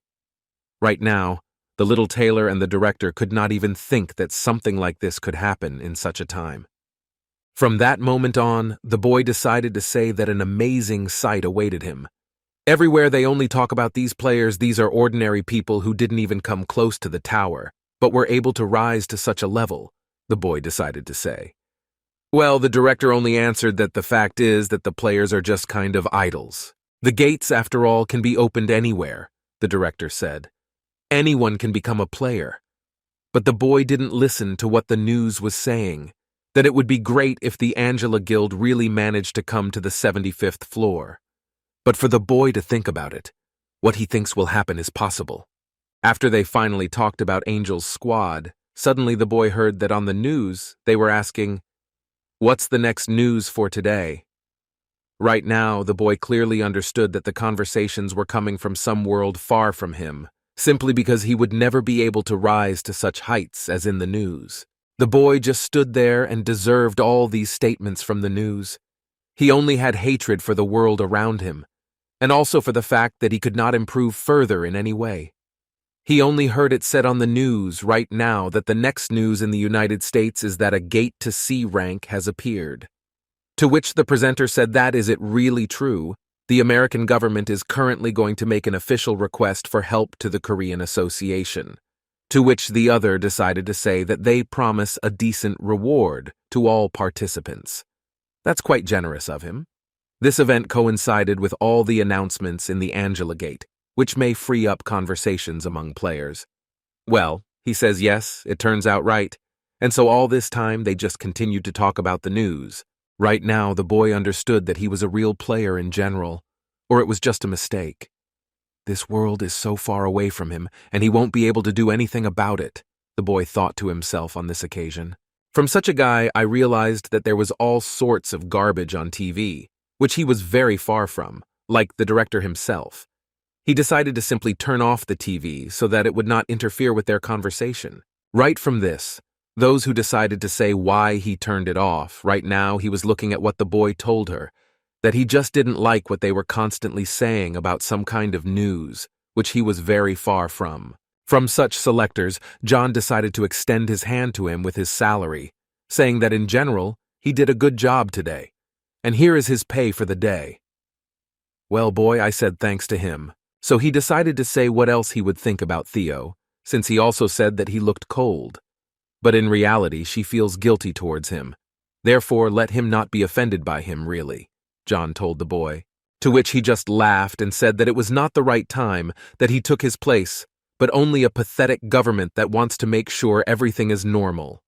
Right now, the little tailor and the director could not even think that something like this could happen in such a time. From that moment on, the boy decided to say that an amazing sight awaited him. Everywhere they only talk about these players, these are ordinary people who didn't even come close to the tower, but were able to rise to such a level, the boy decided to say. Well, the director only answered that the fact is that the players are just kind of idols. The gates, after all, can be opened anywhere, the director said. Anyone can become a player. But the boy didn't listen to what the news was saying, that it would be great if the Angela Guild really managed to come to the 75th floor. But for the boy to think about it, what he thinks will happen is possible. After they finally talked about Angel's squad, suddenly the boy heard that on the news they were asking, "What's the next news for today?" Right now, the boy clearly understood that the conversations were coming from some world far from him, simply because he would never be able to rise to such heights as in the news. The boy just stood there and deserved all these statements from the news. He only had hatred for the world around him, and also for the fact that he could not improve further in any way. He only heard it said on the news right now that the next news in the United States is that a gate to C rank has appeared. To which the presenter said that is it really true? The American government is currently going to make an official request for help to the Korean Association. To which the other decided to say that they promise a decent reward to all participants. That's quite generous of him. This event coincided with all the announcements in the Angela Gate, which may free up conversations among players. Well, he says yes, it turns out right, and so all this time they just continued to talk about the news. Right now, the boy understood that he was a real player in general, or it was just a mistake. This world is so far away from him, and he won't be able to do anything about it, the boy thought to himself on this occasion. From such a guy, I realized that there was all sorts of garbage on TV, which he was very far from, like the director himself. He decided to simply turn off the TV so that it would not interfere with their conversation. Right from this, those who decided to say why he turned it off, right now he was looking at what the boy told her, that he just didn't like what they were constantly saying about some kind of news, which he was very far from. From such selectors, John decided to extend his hand to him with his salary, saying that in general, he did a good job today, and here is his pay for the day. Well, boy, I said thanks to him, so he decided to say what else he would think about Theo, since he also said that he looked cold. But in reality, she feels guilty towards him. Therefore, let him not be offended by him, really, John told the boy, to which he just laughed and said that it was not the right time, that he took his place, but only a pathetic government that wants to make sure everything is normal.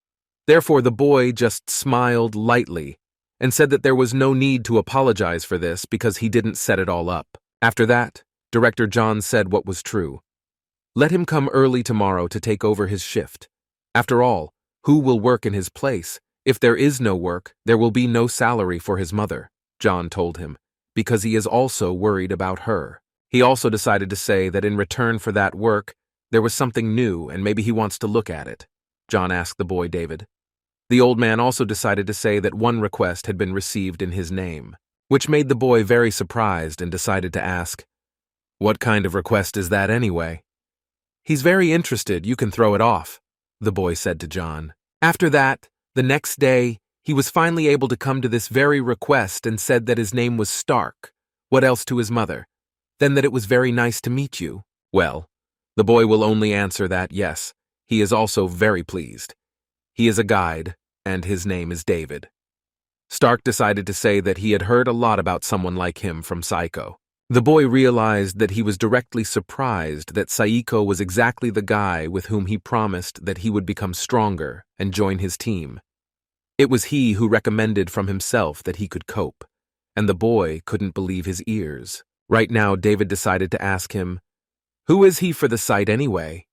Therefore, the boy just smiled lightly and said that there was no need to apologize for this because he didn't set it all up. After that, Director John said what was true. Let him come early tomorrow to take over his shift. After all, who will work in his place? If there is no work, there will be no salary for his mother, John told him, because he is also worried about her. He also decided to say that in return for that work, there was something new and maybe he wants to look at it, John asked the boy David. The old man also decided to say that one request had been received in his name, which made the boy very surprised and decided to ask, "What kind of request is that anyway?" "He's very interested, you can throw it off," the boy said to John. After that, the next day, he was finally able to come to this very request and said that his name was Stark. What else to his mother? Then that it was very nice to meet you. Well, the boy will only answer that yes, he is also very pleased. He is a guide, and his name is David. Stark decided to say that he had heard a lot about someone like him from Psycho. The boy realized that he was directly surprised that Saiko was exactly the guy with whom he promised that he would become stronger and join his team. It was he who recommended from himself that he could cope, and the boy couldn't believe his ears. Right now, David decided to ask him, "Who is he for the sight anyway?"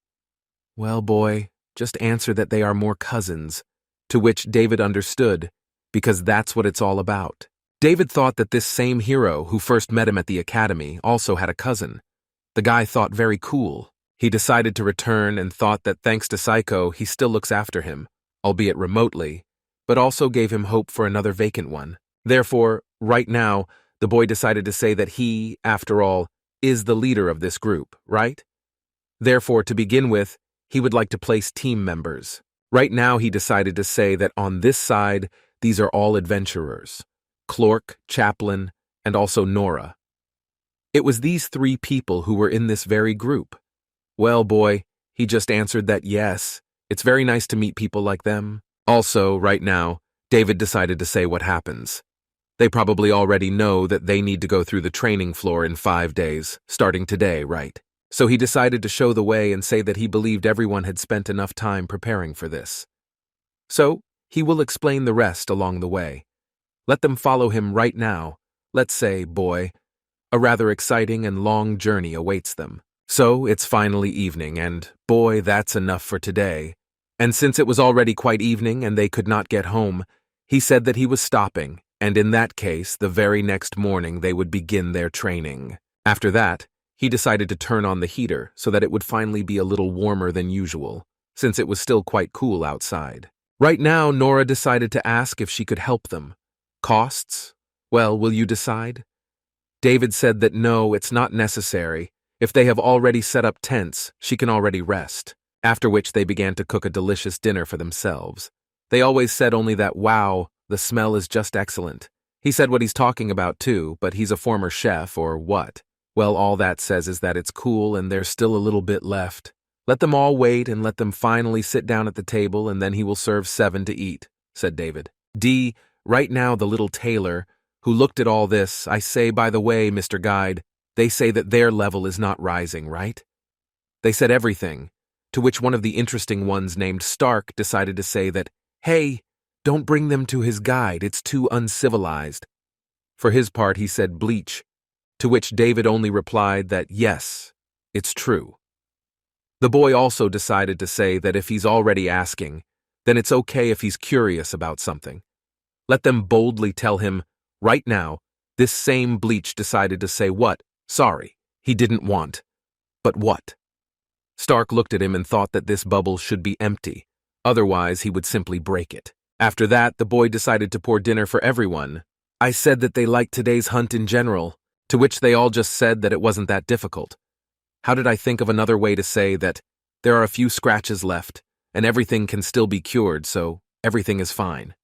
"Well, boy, just answer that they are more cousins," to which David understood, because that's what it's all about. David thought that this same hero who first met him at the academy also had a cousin. The guy thought very cool. He decided to return and thought that thanks to Saiko, he still looks after him, albeit remotely, but also gave him hope for another vacant one. Therefore, right now, the boy decided to say that he, after all, is the leader of this group, right? Therefore, to begin with, he would like to place team members. Right now, he decided to say that on this side, these are all adventurers. Clork, Chaplin, and also Nora. It was these three people who were in this very group. Well, boy, he just answered that yes, it's very nice to meet people like them. Also, right now, David decided to say what happens. They probably already know that they need to go through the training floor in 5 days, starting today, right? So he decided to show the way and say that he believed everyone had spent enough time preparing for this. So, he will explain the rest along the way. Let them follow him right now. Let's say, boy, a rather exciting and long journey awaits them. So, it's finally evening, and boy, that's enough for today. And since it was already quite evening and they could not get home, he said that he was stopping, and in that case, the very next morning they would begin their training. After that, he decided to turn on the heater so that it would finally be a little warmer than usual, since it was still quite cool outside. Right now, Nora decided to ask if she could help them. Costs? Well, will you decide? David said that no, it's not necessary. If they have already set up tents, she can already rest. After which they began to cook a delicious dinner for themselves. They always said only that, wow, the smell is just excellent. He said what he's talking about too, but he's a former chef or what? Well, all that says is that it's cool and there's still a little bit left. Let them all wait and let them finally sit down at the table and then he will serve 7 to eat, said David. Right now the little tailor, who looked at all this, I say, by the way, Mr. Guide, they say that their level is not rising, right? They said everything, to which one of the interesting ones named Stark decided to say that, hey, don't bring them to his guide, it's too uncivilized. For his part, he said bleach, to which David only replied that yes, it's true. The boy also decided to say that if he's already asking, then it's okay if he's curious about something. Let them boldly tell him, right now, this same bleach decided to say what, sorry, he didn't want. But what? Stark looked at him and thought that this bubble should be empty, otherwise he would simply break it. After that, the boy decided to pour dinner for everyone. I said that they liked today's hunt in general, to which they all just said that it wasn't that difficult. How did I think of another way to say that there are a few scratches left, and everything can still be cured, so everything is fine?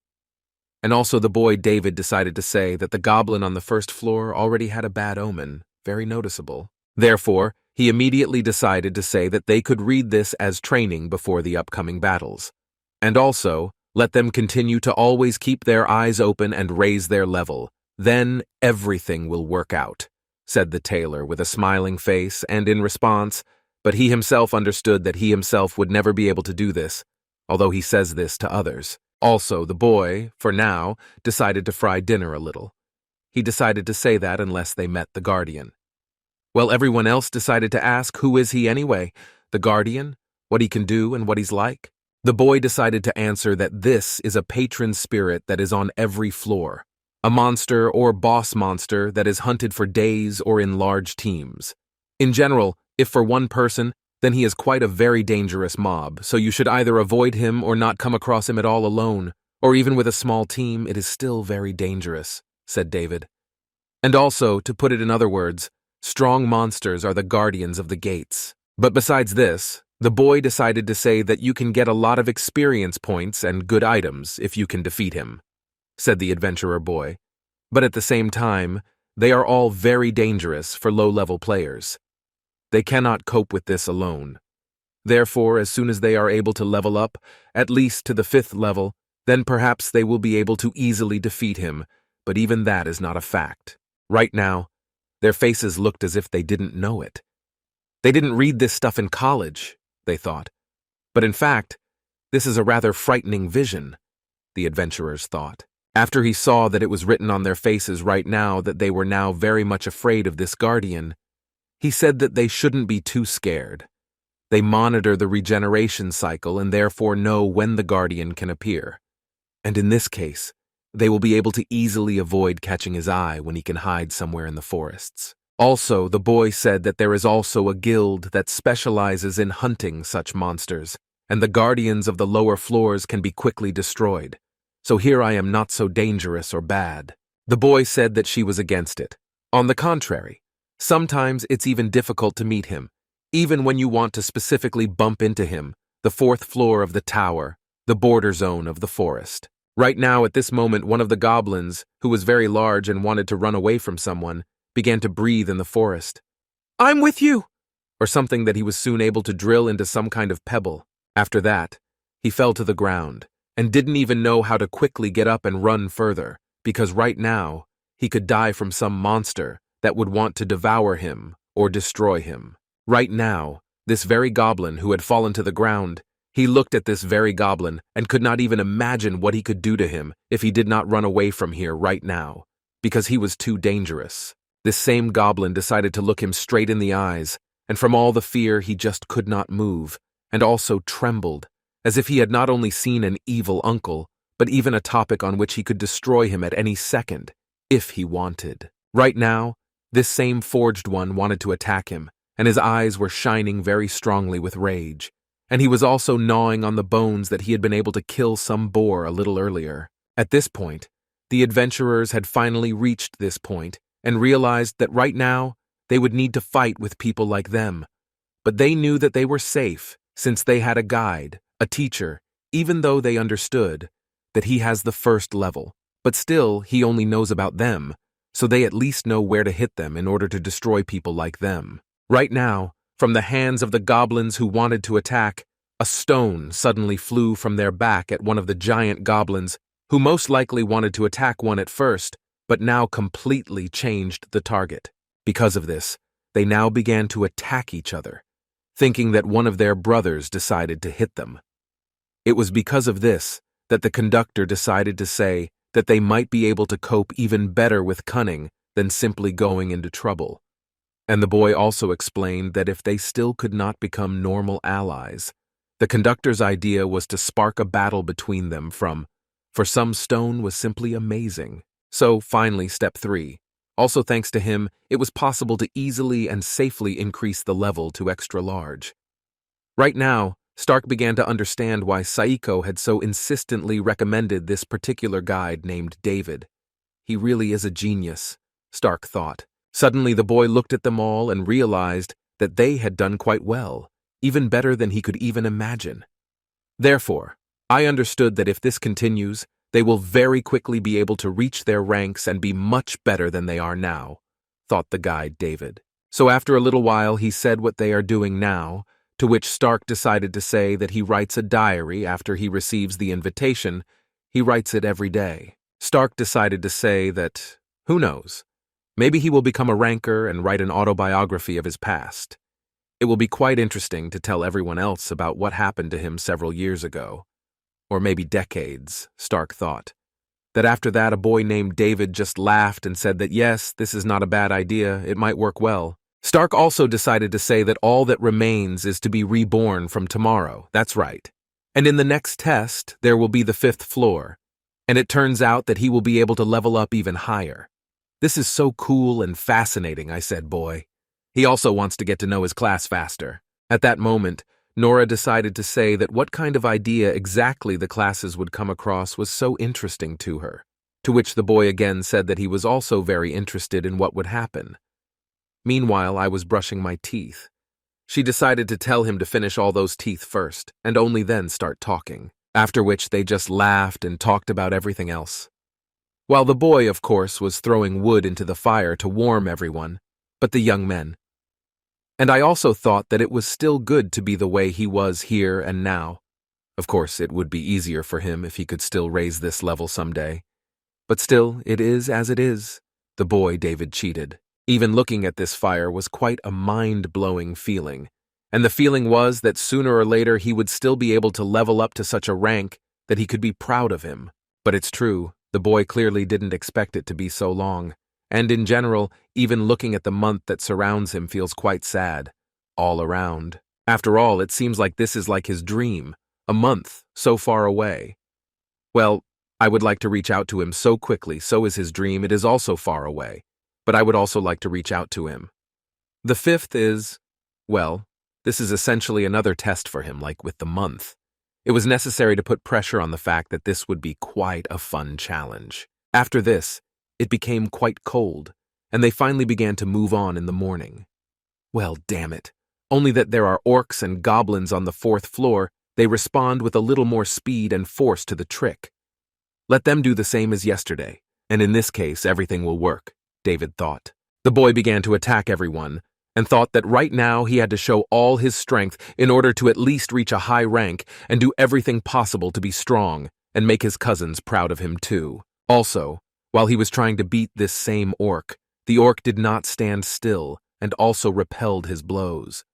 And also the boy David decided to say that the goblin on the first floor already had a bad omen, very noticeable. Therefore, he immediately decided to say that they could read this as training before the upcoming battles. And also, let them continue to always keep their eyes open and raise their level. Then everything will work out, said the tailor with a smiling face, and in response, but he himself understood that he himself would never be able to do this, although he says this to others. Also, the boy, for now, decided to fry dinner a little. He decided to say that unless they met the guardian. Well, everyone else decided to ask who is he anyway, the guardian, what he can do and what he's like. The boy decided to answer that this is a patron spirit that is on every floor, a monster or boss monster that is hunted for days or in large teams. In general, if for one person, then he is quite a very dangerous mob, so you should either avoid him or not come across him at all alone, or even with a small team, it is still very dangerous, said David. And also, to put it in other words, strong monsters are the guardians of the gates. But besides this, the boy decided to say that you can get a lot of experience points and good items if you can defeat him, said the adventurer boy. But at the same time, they are all very dangerous for low-level players. They cannot cope with this alone. Therefore, as soon as they are able to level up, at least to the 5th level, then perhaps they will be able to easily defeat him, but even that is not a fact. Right now, Their faces looked as if they didn't know it. They didn't read this stuff in college, they thought. But in fact, this is a rather frightening vision, the adventurers thought. After he saw that it was written on their faces right now that they were now very much afraid of this guardian, he said that they shouldn't be too scared. They monitor the regeneration cycle and therefore know when the guardian can appear. And in this case, they will be able to easily avoid catching his eye when he can hide somewhere in the forests. Also, the boy said that there is also a guild that specializes in hunting such monsters, and the guardians of the lower floors can be quickly destroyed. So here I am not so dangerous or bad. The boy said that she was against it. On the contrary, sometimes it's even difficult to meet him, even when you want to specifically bump into him, the fourth floor of the tower, the border zone of the forest. Right now, at this moment, one of the goblins, who was very large and wanted to run away from someone, began to breathe in the forest. "I'm with you!" or something that he was soon able to drill into some kind of pebble. After that, he fell to the ground and didn't even know how to quickly get up and run further, because right now, he could die from some monster that would want to devour him or destroy him. Right now, this very goblin who had fallen to the ground, he looked at this very goblin and could not even imagine what he could do to him if he did not run away from here right now, because he was too dangerous. This same goblin decided to look him straight in the eyes, and from all the fear he just could not move, and also trembled, as if he had not only seen an evil uncle, but even a topic on which he could destroy him at any second, if he wanted. Right now, this same forged one wanted to attack him, and his eyes were shining very strongly with rage, and he was also gnawing on the bones that he had been able to kill some boar a little earlier. At this point, the adventurers had finally reached this point, and realized that right now they would need to fight with people like them. But they knew that they were safe, since they had a guide, a teacher, even though they understood that he has the first level. But still, he only knows about them, so they at least know where to hit them in order to destroy people like them. Right now, from the hands of the goblins who wanted to attack, a stone suddenly flew from their back at one of the giant goblins, who most likely wanted to attack one at first, but now completely changed the target. Because of this, they now began to attack each other, thinking that one of their brothers decided to hit them. It was because of this that the conductor decided to say that they might be able to cope even better with cunning than simply going into trouble. And the boy also explained that if they still could not become normal allies, the conductor's idea was to spark a battle between them for some stone was simply amazing. So, finally, step 3. Also thanks to him, it was possible to easily and safely increase the level to extra large. Right now, Stark began to understand why Saiko had so insistently recommended this particular guide named David. He really is a genius, Stark thought. Suddenly the boy looked at them all and realized that they had done quite well, even better than he could even imagine. Therefore, I understood that if this continues, they will very quickly be able to reach their ranks and be much better than they are now, thought the guide David. So after a little while he said what they are doing now, to which Stark decided to say that he writes a diary after he receives the invitation. He writes it every day. Stark decided to say that, who knows, maybe he will become a ranker and write an autobiography of his past. It will be quite interesting to tell everyone else about what happened to him several years ago. Or maybe decades, Stark thought. That after that a boy named David just laughed and said that yes, this is not a bad idea, it might work well. Stark also decided to say that all that remains is to be reborn from tomorrow, that's right. And in the next test, there will be the 5th floor. And it turns out that he will be able to level up even higher. This is so cool and fascinating, I said, boy. He also wants to get to know his class faster. At that moment, Nora decided to say that what kind of idea exactly the classes would come across was so interesting to her, to which the boy again said that he was also very interested in what would happen. Meanwhile, I was brushing my teeth. She decided to tell him to finish all those teeth first, and only then start talking, after which they just laughed and talked about everything else. While the boy, of course, was throwing wood into the fire to warm everyone, but the young men. And I also thought that it was still good to be the way he was here and now. Of course, it would be easier for him if he could still raise this level someday. But still, it is as it is. The boy David cheated. Even looking at this fire was quite a mind-blowing feeling, and the feeling was that sooner or later he would still be able to level up to such a rank that he could be proud of him. But it's true, the boy clearly didn't expect it to be so long, and in general, even looking at the month that surrounds him feels quite sad, all around. After all, it seems like this is like his dream, a month so far away. Well, I would like to reach out to him so quickly, so is his dream, it is also far away, but I would also like to reach out to him. The fifth is, well, this is essentially another test for him, like with the month. It was necessary to put pressure on the fact that this would be quite a fun challenge. After this, it became quite cold, and they finally began to move on in the morning. Well, damn it. Only that there are orcs and goblins on the 4th floor, they respond with a little more speed and force to the trick. Let them do the same as yesterday, and in this case everything will work, David thought. The boy began to attack everyone, and thought that right now he had to show all his strength in order to at least reach a high rank and do everything possible to be strong and make his cousins proud of him too. Also, while he was trying to beat this same orc, the orc did not stand still and also repelled his blows.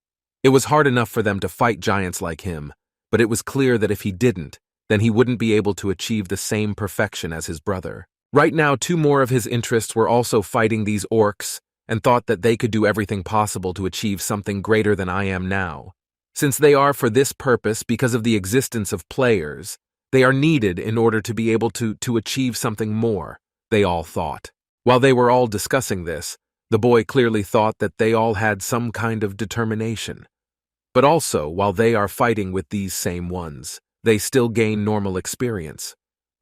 It was hard enough for them to fight giants like him, but it was clear that if he didn't, then he wouldn't be able to achieve the same perfection as his brother. Right now, 2 more of his interests were also fighting these orcs, and thought that they could do everything possible to achieve something greater than I am now. Since they are for this purpose because of the existence of players, they are needed in order to be able to achieve something more, they all thought. While they were all discussing this, the boy clearly thought that they all had some kind of determination. But also, while they are fighting with these same ones, they still gain normal experience.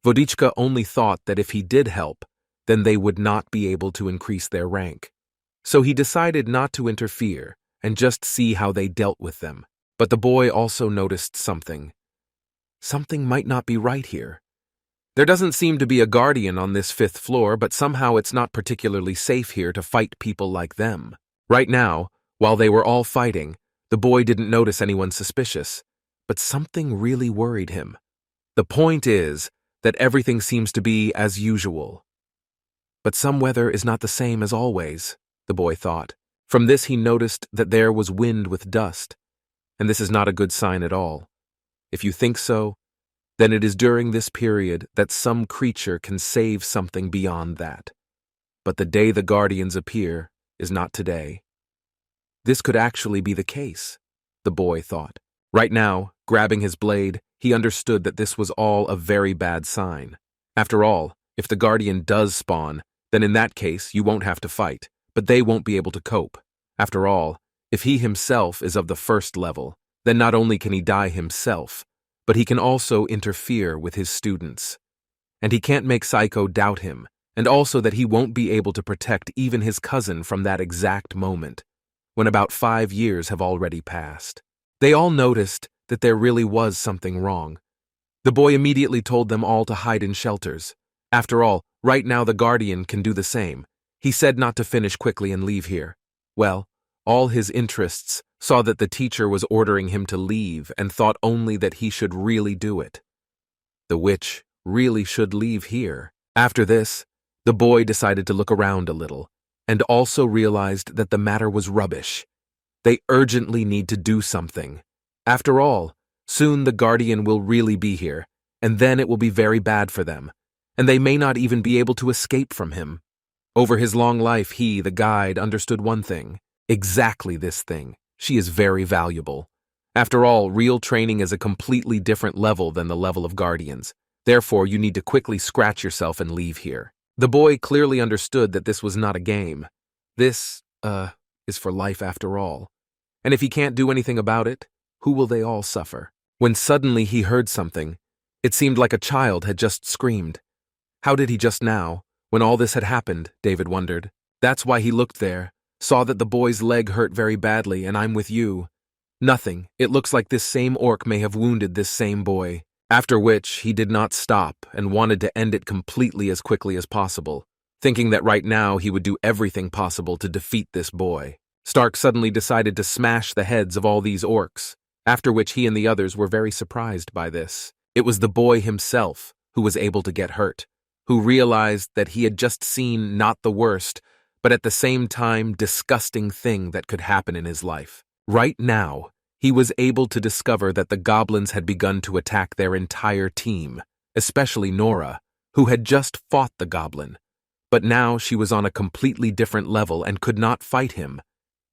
Vodichka only thought that if he did help, then they would not be able to increase their rank. So he decided not to interfere and just see how they dealt with them. But the boy also noticed something. Something might not be right here. There doesn't seem to be a guardian on this 5th floor, but somehow it's not particularly safe here to fight people like them. Right now, while they were all fighting, the boy didn't notice anyone suspicious, but something really worried him. The point is that everything seems to be as usual. But some weather is not the same as always, the boy thought. From this he noticed that there was wind with dust, and this is not a good sign at all. If you think so, then it is during this period that some creature can save something beyond that. But the day the guardians appear is not today. This could actually be the case, the boy thought. Right now, grabbing his blade, he understood that this was all a very bad sign. After all, if the guardian does spawn, then in that case you won't have to fight, but they won't be able to cope. After all, if he himself is of the 1st level, then not only can he die himself, but he can also interfere with his students. And he can't make Psycho doubt him, and also that he won't be able to protect even his cousin from that exact moment, when about 5 years have already passed. They all noticed that there really was something wrong. The boy immediately told them all to hide in shelters. After all, right now the guardian can do the same. He said not to finish quickly and leave here. Well, all his interests saw that the teacher was ordering him to leave and thought only that he should really do it. The witch really should leave here. After this, the boy decided to look around a little, and also realized that the matter was rubbish. They urgently need to do something. After all, soon the guardian will really be here, and then it will be very bad for them, and they may not even be able to escape from him. Over his long life, he, the guide, understood one thing. Exactly this thing. She is very valuable. After all, real training is a completely different level than the level of guardians. Therefore, you need to quickly scratch yourself and leave here. The boy clearly understood that this was not a game. This, is for life after all. And if he can't do anything about it, who will they all suffer? When suddenly he heard something, it seemed like a child had just screamed. How did he just now, when all this had happened, David wondered. That's why he looked there, saw that the boy's leg hurt very badly, and I'm with you. Nothing, it looks like this same orc may have wounded this same boy. After which, he did not stop and wanted to end it completely as quickly as possible, thinking that right now he would do everything possible to defeat this boy. Stark suddenly decided to smash the heads of all these orcs, after which he and the others were very surprised by this. It was the boy himself who was able to get hurt, who realized that he had just seen not the worst, but at the same time disgusting thing that could happen in his life. Right now, he was able to discover that the goblins had begun to attack their entire team, especially Nora, who had just fought the goblin. But now she was on a completely different level and could not fight him.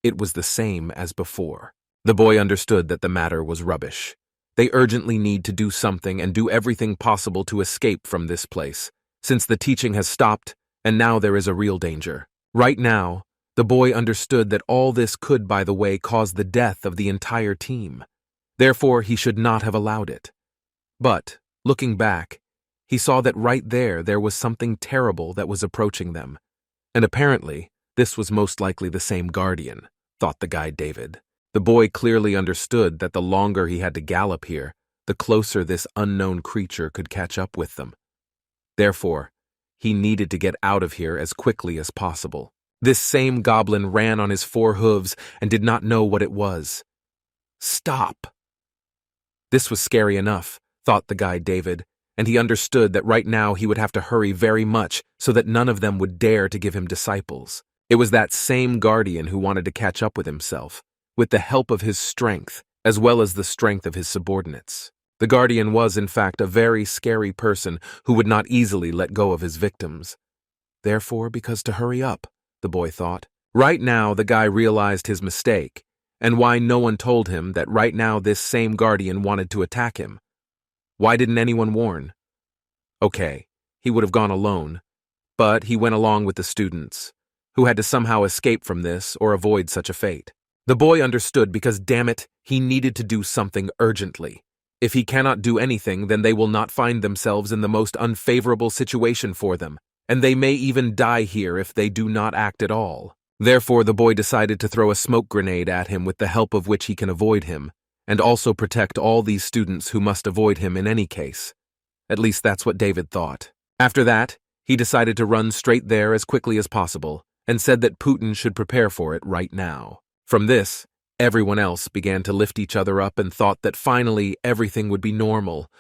It was the same as before. The boy understood that the matter was rubbish. They urgently need to do something and do everything possible to escape from this place, since the teaching has stopped and now there is a real danger. Right now, the boy understood that all this could, by the way, cause the death of the entire team. Therefore, he should not have allowed it. But, looking back, he saw that right there was something terrible that was approaching them. And apparently, this was most likely the same guardian, thought the guide David. The boy clearly understood that the longer he had to gallop here, the closer this unknown creature could catch up with them. Therefore, he needed to get out of here as quickly as possible. This same goblin ran on his 4 hooves and did not know what it was. Stop! This was scary enough, thought the guide David, and he understood that right now he would have to hurry very much so that none of them would dare to give him disciples. It was that same guardian who wanted to catch up with himself, with the help of his strength, as well as the strength of his subordinates. The guardian was, in fact, a very scary person who would not easily let go of his victims. Therefore, because to hurry up, the boy thought. Right now, the guy realized his mistake, and why no one told him that right now this same guardian wanted to attack him. Why didn't anyone warn? Okay, he would have gone alone, but he went along with the students, who had to somehow escape from this or avoid such a fate. The boy understood because, damn it, he needed to do something urgently. If he cannot do anything, then they will not find themselves in the most unfavorable situation for them, and they may even die here if they do not act at all. Therefore, the boy decided to throw a smoke grenade at him with the help of which he can avoid him, and also protect all these students who must avoid him in any case. At least that's what David thought. After that, he decided to run straight there as quickly as possible, and said that Putin should prepare for it right now. From this, everyone else began to lift each other up and thought that finally everything would be normal,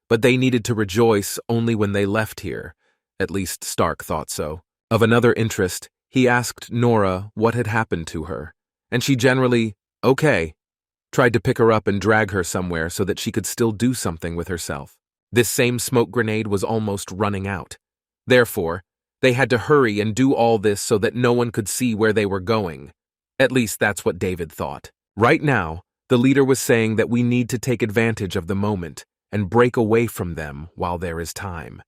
but they needed to rejoice only when they left here. At least Stark thought so. Of another interest, he asked Nora what had happened to her, and she generally, okay, tried to pick her up and drag her somewhere so that she could still do something with herself. This same smoke grenade was almost running out. Therefore, they had to hurry and do all this so that no one could see where they were going. At least that's what David thought. Right now, the leader was saying that we need to take advantage of the moment and break away from them while there is time.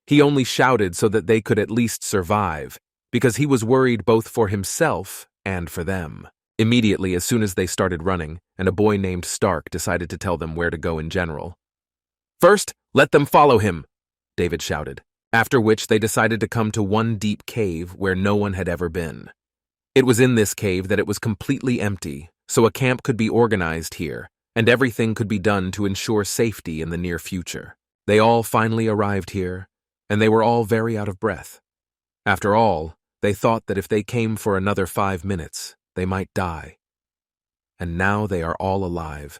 He only shouted so that they could at least survive, because he was worried both for himself and for them. Immediately, as soon as they started running, and a boy named Stark decided to tell them where to go in general. First, let them follow him, David shouted, after which they decided to come to one deep cave where no one had ever been. It was in this cave that it was completely empty, so a camp could be organized here, and everything could be done to ensure safety in the near future. They all finally arrived here, and they were all very out of breath. After all, they thought that if they came for another 5 minutes, they might die. And now they are all alive,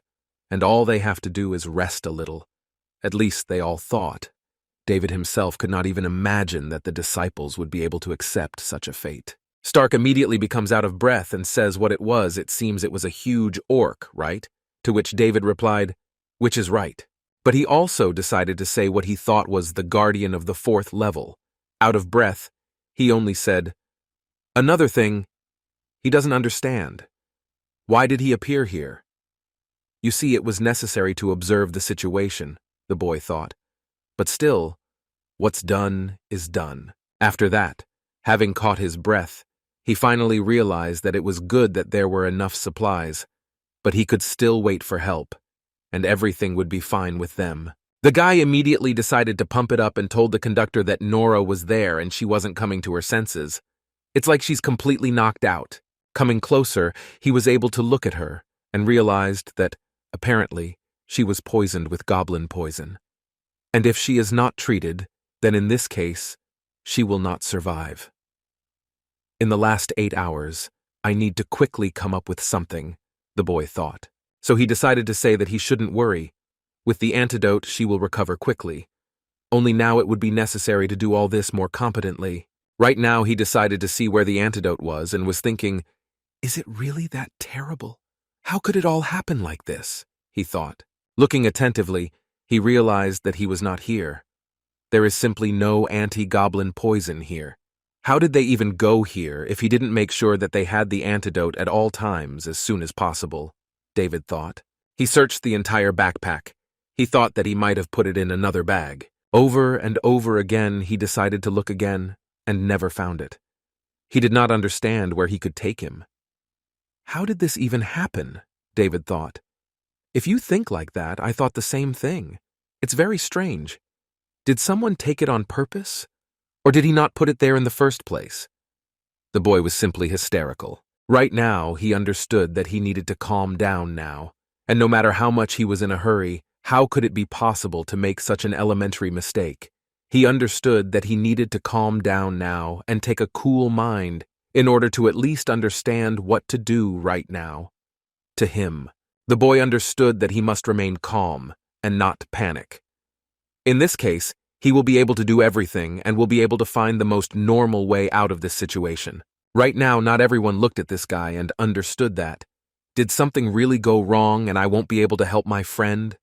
and all they have to do is rest a little. At least they all thought. David himself could not even imagine that the disciples would be able to accept such a fate. Stark immediately becomes out of breath and says what it was. It seems it was a huge orc, right? To which David replied, which is right. But he also decided to say what he thought was the guardian of the 4th level. Out of breath, he only said, another thing, he doesn't understand. Why did he appear here? You see, it was necessary to observe the situation, the boy thought. But still, what's done is done. After that, having caught his breath, he finally realized that it was good that there were enough supplies, but he could still wait for help, and everything would be fine with them. The guy immediately decided to pump it up and told the conductor that Nora was there and she wasn't coming to her senses. It's like she's completely knocked out. Coming closer, he was able to look at her and realized that, apparently, she was poisoned with goblin poison. And if she is not treated, then in this case, she will not survive. In the last 8 hours, I need to quickly come up with something, the boy thought. So he decided to say that he shouldn't worry. With the antidote, she will recover quickly. Only now it would be necessary to do all this more competently. Right now he decided to see where the antidote was and was thinking, "Is it really that terrible? How could it all happen like this?" he thought. Looking attentively, he realized that he was not here. There is simply no anti-goblin poison here. How did they even go here if he didn't make sure that they had the antidote at all times as soon as possible? David thought. He searched the entire backpack. He thought that he might have put it in another bag. Over and over again he decided to look again and never found it. He did not understand where he could take him. How did this even happen? David thought. If you think like that, I thought the same thing. It's very strange. Did someone take it on purpose? Or did he not put it there in the first place? The boy was simply hysterical. Right now, he understood that he needed to calm down now, and no matter how much he was in a hurry, how could it be possible to make such an elementary mistake? He understood that he needed to calm down now and take a cool mind in order to at least understand what to do right now. To him, the boy understood that he must remain calm and not panic. In this case, he will be able to do everything and will be able to find the most normal way out of this situation. Right now, not everyone looked at this guy and understood that. Did something really go wrong and I won't be able to help my friend?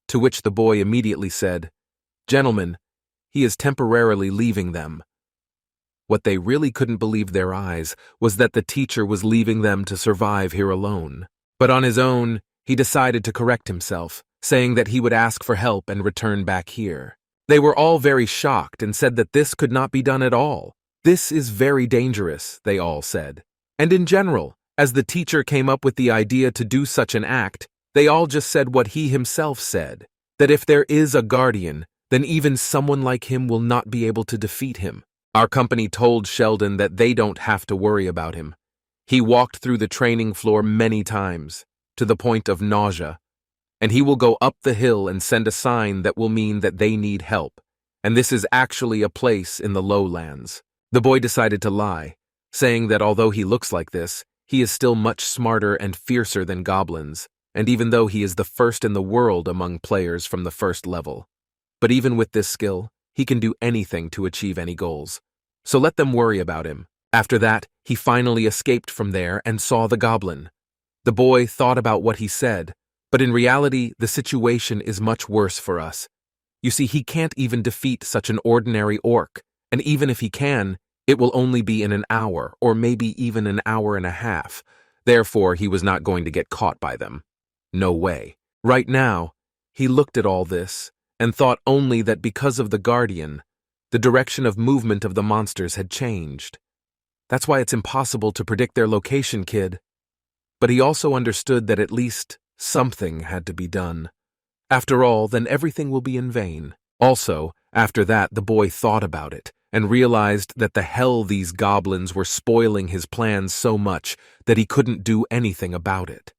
To which the boy immediately said, "Gentlemen, he is temporarily leaving them." What they really couldn't believe their eyes was that the teacher was leaving them to survive here alone. But on his own, he decided to correct himself, saying that he would ask for help and return back here. They were all very shocked and said that this could not be done at all. "This is very dangerous," they all said. And in general, as the teacher came up with the idea to do such an act, they all just said what he himself said, that if there is a guardian, then even someone like him will not be able to defeat him. Our company told Sheldon that they don't have to worry about him. He walked through the training floor many times, to the point of nausea, and he will go up the hill and send a sign that will mean that they need help, and this is actually a place in the lowlands. The boy decided to lie, saying that although he looks like this, he is still much smarter and fiercer than goblins, and even though he is the first in the world among players from the first level. But even with this skill, he can do anything to achieve any goals. So let them worry about him. After that, he finally escaped from there and saw the goblin. The boy thought about what he said, but in reality, the situation is much worse for us. You see, he can't even defeat such an ordinary orc, and even if he can, it will only be in an hour, or maybe even an hour and a half. Therefore, he was not going to get caught by them. No way. Right now, he looked at all this and thought only that because of the Guardian, the direction of movement of the monsters had changed. That's why it's impossible to predict their location, kid. But he also understood that at least something had to be done. After all, then everything will be in vain. Also, after that, the boy thought about it and realized that the hell these goblins were spoiling his plans so much that he couldn't do anything about it.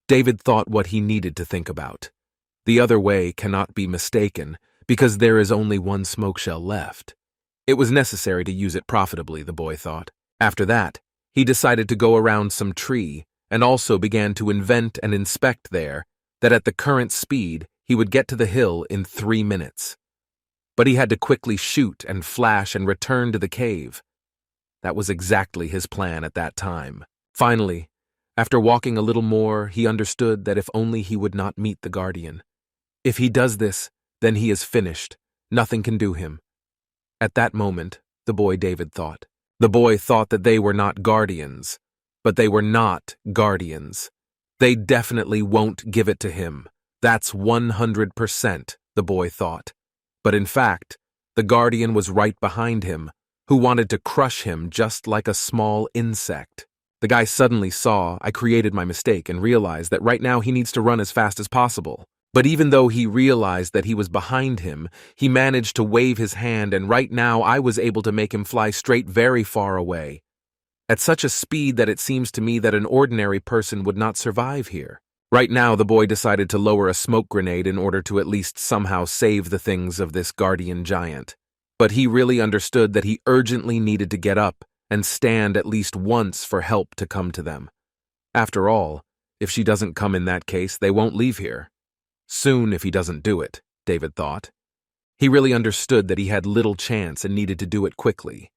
David thought what he needed to think about. The other way cannot be mistaken, because there is only one smoke shell left. It was necessary to use it profitably, the boy thought. After that, he decided to go around some tree and also began to invent and inspect there that at the current speed he would get to the hill in 3 minutes. But he had to quickly shoot and flash and return to the cave. That was exactly his plan at that time. Finally, after walking a little more, he understood that if only he would not meet the Guardian. If he does this, then he is finished. Nothing can do him. At that moment, the boy David thought. The boy thought that they were not guardians, but they were not guardians. They definitely won't give it to him. That's 100%, the boy thought. But in fact, the Guardian was right behind him, who wanted to crush him just like a small insect. The guy suddenly saw I created my mistake and realized that right now he needs to run as fast as possible. But even though he realized that he was behind him, he managed to wave his hand, and right now I was able to make him fly straight very far away, at such a speed that it seems to me that an ordinary person would not survive here. Right now the boy decided to lower a smoke grenade in order to at least somehow save the things of this guardian giant. But he really understood that he urgently needed to get up and stand at least once for help to come to them. After all, if she doesn't come in that case, they won't leave here. Soon if he doesn't do it, David thought. He really understood that he had little chance and needed to do it quickly.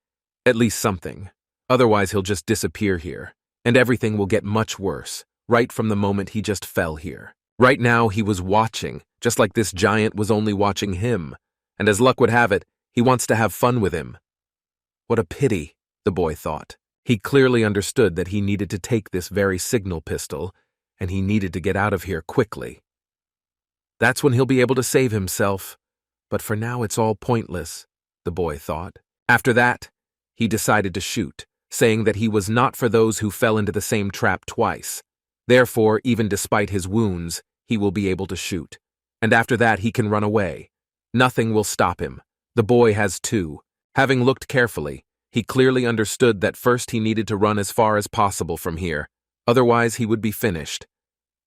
At least something. Otherwise he'll just disappear here, and everything will get much worse, right from the moment he just fell here. Right now he was watching, just like this giant was only watching him, and as luck would have it, he wants to have fun with him. What a pity, the boy thought. He clearly understood that he needed to take this very signal pistol, and he needed to get out of here quickly. That's when he'll be able to save himself, but for now it's all pointless, the boy thought. After that, he decided to shoot, saying that he was not for those who fell into the same trap twice. Therefore, even despite his wounds, he will be able to shoot. And after that, he can run away. Nothing will stop him. The boy has two. Having looked carefully, he clearly understood that first he needed to run as far as possible from here, otherwise he would be finished.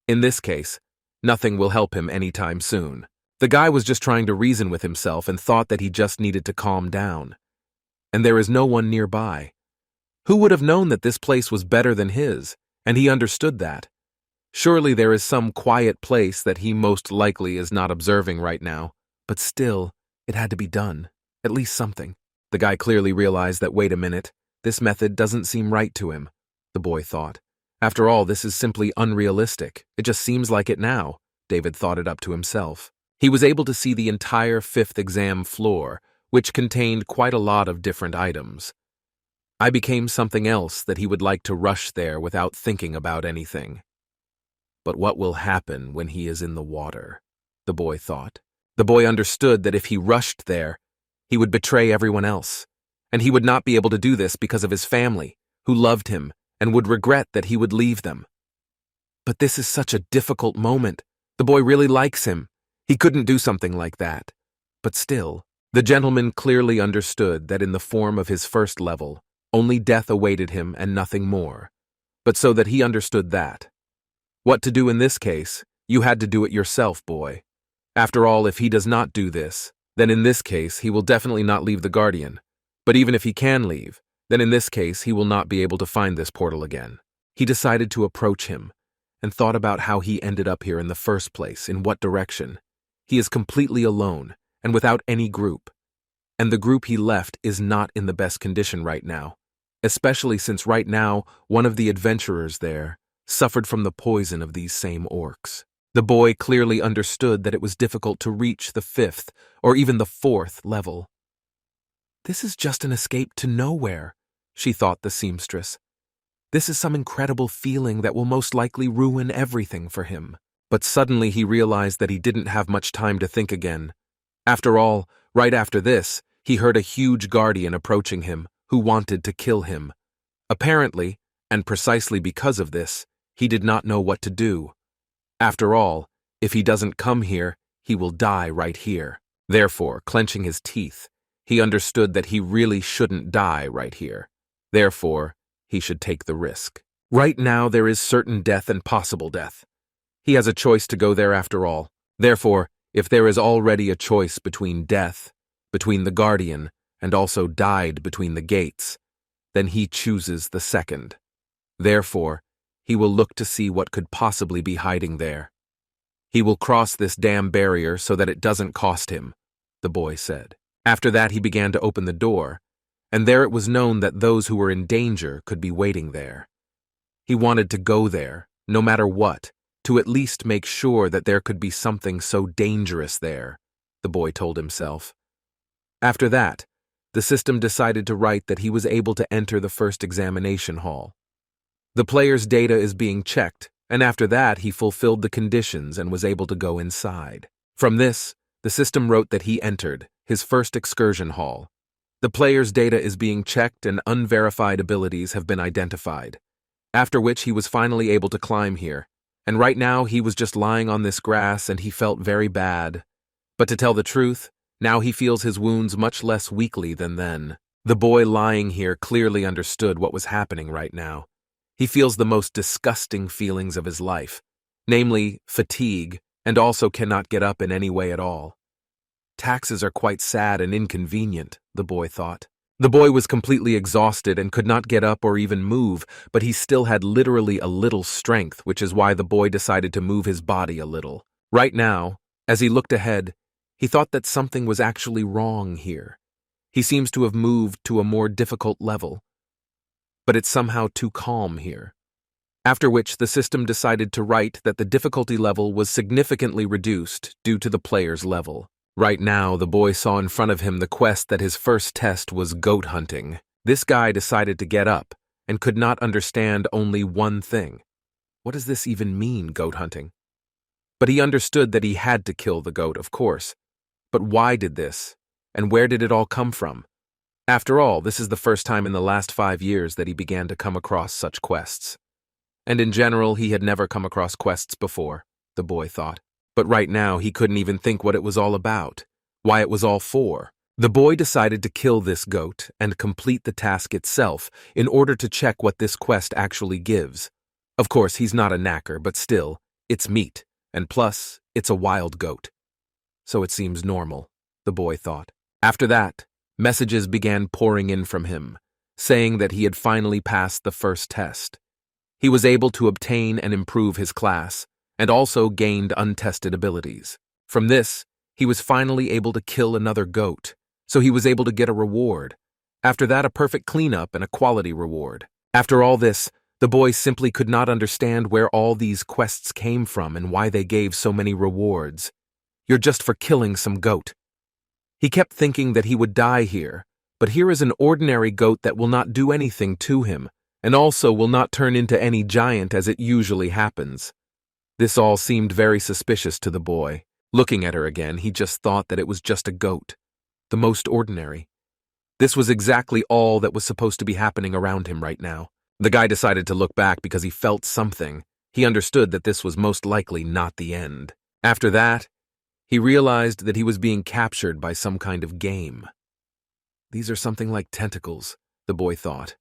In this case, nothing will help him anytime soon. The guy was just trying to reason with himself and thought that he just needed to calm down. And there is no one nearby. Who would have known that this place was better than his, and he understood that? Surely there is some quiet place that he most likely is not observing right now, but still, it had to be done. At least something. The guy clearly realized that, wait a minute, this method doesn't seem right to him, the boy thought. After all, this is simply unrealistic. It just seems like it now, David thought it up to himself. He was able to see the entire fifth exam floor, which contained quite a lot of different items. I became something else that he would like to rush there without thinking about anything. But what will happen when he is in the water? The boy thought. The boy understood that if he rushed there, he would betray everyone else, and he would not be able to do this because of his family, who loved him and would regret that he would leave them. But this is such a difficult moment. The boy really likes him. He couldn't do something like that. But still, the gentleman clearly understood that in the form of his first level, only death awaited him and nothing more. But so that he understood that. What to do in this case, you had to do it yourself, boy. After all, if he does not do this, then in this case he will definitely not leave the Guardian. But even if he can leave, then in this case he will not be able to find this portal again. He decided to approach him, and thought about how he ended up here in the first place, in what direction. He is completely alone, and without any group. And the group he left is not in the best condition right now, especially since right now one of the adventurers there suffered from the poison of these same orcs. The boy clearly understood that it was difficult to reach the fifth or even the fourth level. This is just an escape to nowhere, she thought, the seamstress. This is some incredible feeling that will most likely ruin everything for him. But suddenly he realized that he didn't have much time to think again. After all, right after this, he heard a huge guardian approaching him who wanted to kill him. Apparently, and precisely because of this, he did not know what to do. After all, if he doesn't come here, he will die right here. Therefore, clenching his teeth, he understood that he really shouldn't die right here. Therefore, he should take the risk. Right now there is certain death and possible death. He has a choice to go there after all. Therefore, if there is already a choice between death, between the Guardian, and also died between the gates, then he chooses the second. Therefore, he will look to see what could possibly be hiding there. He will cross this damn barrier so that it doesn't cost him, the boy said. After that he began to open the door, and there it was known that those who were in danger could be waiting there. He wanted to go there, no matter what, to at least make sure that there could be something so dangerous there, the boy told himself. After that, the system decided to write that he was able to enter the first examination hall. The player's data is being checked, and after that he fulfilled the conditions and was able to go inside. From this, the system wrote that he entered his first excursion hall. The player's data is being checked and unverified abilities have been identified, after which he was finally able to climb here. And right now he was just lying on this grass and he felt very bad. But to tell the truth, now he feels his wounds much less weakly than then. The boy lying here clearly understood what was happening right now. He feels the most disgusting feelings of his life, namely fatigue, and also cannot get up in any way at all. Taxes are quite sad and inconvenient, the boy thought. The boy was completely exhausted and could not get up or even move, but he still had literally a little strength, which is why the boy decided to move his body a little. Right now, as he looked ahead, he thought that something was actually wrong here. He seems to have moved to a more difficult level. But it's somehow too calm here. After which the system decided to write that the difficulty level was significantly reduced due to the player's level. Right now, the boy saw in front of him the quest that his first test was goat hunting. This guy decided to get up and could not understand only one thing. What does this even mean, goat hunting? But he understood that he had to kill the goat, of course. But why did this? And where did it all come from? After all, this is the first time in the last 5 years that he began to come across such quests. And in general, he had never come across quests before, the boy thought. But right now, he couldn't even think what it was all about, why it was all for. The boy decided to kill this goat and complete the task itself in order to check what this quest actually gives. Of course, he's not a knacker, but still, it's meat, and plus, it's a wild goat. So it seems normal, the boy thought. After that, messages began pouring in from him, saying that he had finally passed the first test. He was able to obtain and improve his class, and also gained untested abilities. From this, he was finally able to kill another goat, so he was able to get a reward. After that, a perfect cleanup and a quality reward. After all this, the boy simply could not understand where all these quests came from and why they gave so many rewards. You're just for killing some goat. He kept thinking that he would die here, but here is an ordinary goat that will not do anything to him, and also will not turn into any giant as it usually happens. This all seemed very suspicious to the boy. Looking at her again, he just thought that it was just a goat. The most ordinary. This was exactly all that was supposed to be happening around him right now. The guy decided to look back because he felt something. He understood that this was most likely not the end. After that, he realized that he was being captured by some kind of game. These are something like tentacles, the boy thought.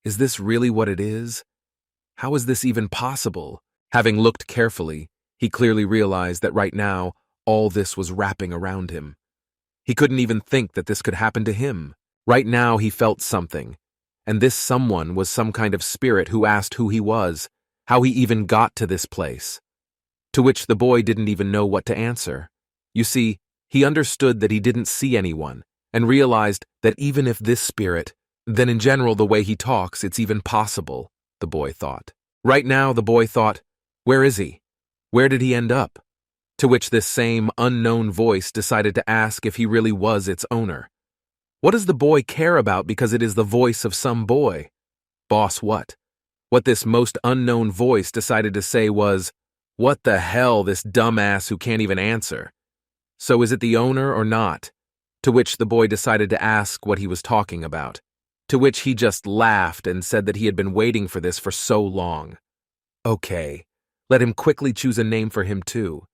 Is this really what it is? How is this even possible? Having looked carefully, he clearly realized that right now, all this was wrapping around him. He couldn't even think that this could happen to him. Right now, he felt something, and this someone was some kind of spirit who asked who he was, how he even got to this place. To which the boy didn't even know what to answer. You see, he understood that he didn't see anyone, and realized that even if this spirit, then in general the way he talks, it's even possible, the boy thought. Right now, the boy thought, where is he? Where did he end up? To which this same unknown voice decided to ask if he really was its owner. What does the boy care about because it is the voice of some boy? Boss what? What this most unknown voice decided to say was, what the hell, this dumbass who can't even answer? So is it the owner or not? To which the boy decided to ask what he was talking about. To which he just laughed and said that he had been waiting for this for so long. Okay, let him quickly choose a name for him too.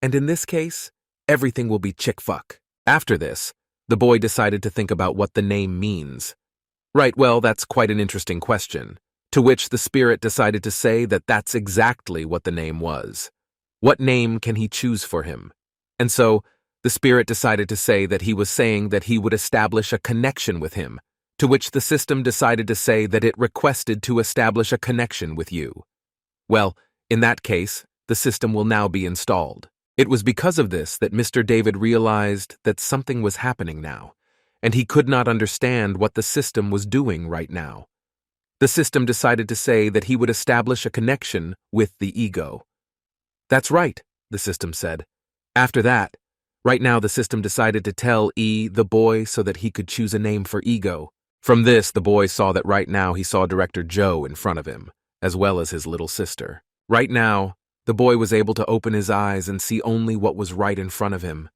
And in this case, everything will be chick fuck. After this, the boy decided to think about what the name means. Right, well, that's quite an interesting question. To which the spirit decided to say that that's exactly what the name was. What name can he choose for him? And so, the spirit decided to say that he was saying that he would establish a connection with him, to which the system decided to say that it requested to establish a connection with you. Well, in that case, the system will now be installed. It was because of this that Mr. David realized that something was happening now, and he could not understand what the system was doing right now. The system decided to say that he would establish a connection with the ego. That's right, the system said. After that, right now the system decided to tell the boy so that he could choose a name for ego. From this, the boy saw that right now he saw Director Joe in front of him, as well as his little sister. Right now, the boy was able to open his eyes and see only what was right in front of him.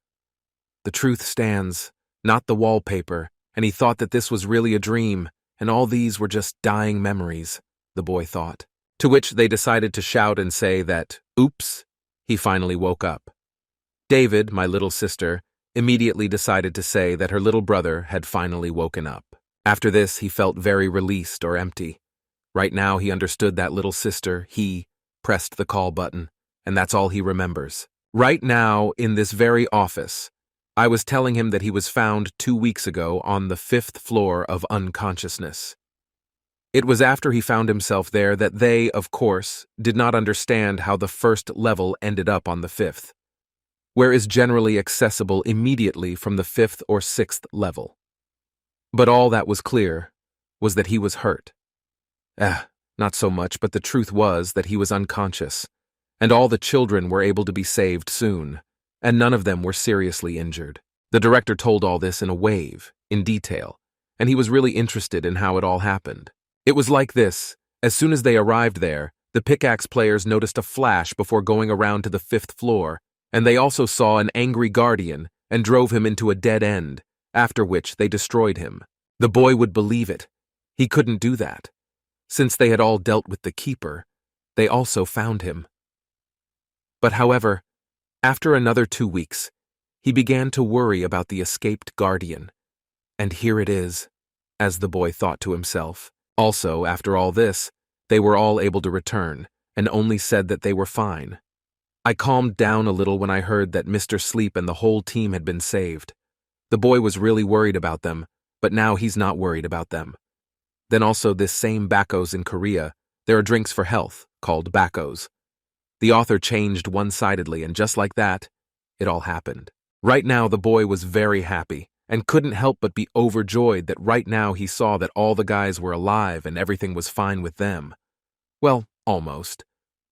The truth stands, not the wallpaper, and he thought that this was really a dream, and all these were just dying memories, the boy thought. To which they decided to shout and say that, oops, he finally woke up. David, my little sister, immediately decided to say that her little brother had finally woken up. After this, he felt very released or empty. Right now, he understood that little sister, he, pressed the call button, and that's all he remembers. Right now, in this very office, I was telling him that he was found 2 weeks ago on the 5th floor of unconsciousness. It was after he found himself there that they, of course, did not understand how the first level ended up on the 5th, where is generally accessible immediately from the 5th or 6th level. But all that was clear was that he was hurt. Not so much, but the truth was that he was unconscious, and all the children were able to be saved soon, and none of them were seriously injured. The director told all this in a wave, in detail, and he was really interested in how it all happened. It was like this: as soon as they arrived there, the pickaxe players noticed a flash before going around to the 5th floor, and they also saw an angry guardian and drove him into a dead end, after which they destroyed him. The boy would believe it. He couldn't do that. Since they had all dealt with the keeper, they also found him. But however, after another 2 weeks, he began to worry about the escaped guardian. And here it is, as the boy thought to himself. Also, after all this, they were all able to return, and only said that they were fine. I calmed down a little when I heard that Mr. Sleep and the whole team had been saved. The boy was really worried about them, but now he's not worried about them. Then also this same backos in Korea, there are drinks for health, called backos. The author changed one-sidedly, and just like that, it all happened. Right now the boy was very happy, and couldn't help but be overjoyed that right now he saw that all the guys were alive and everything was fine with them. Well, almost.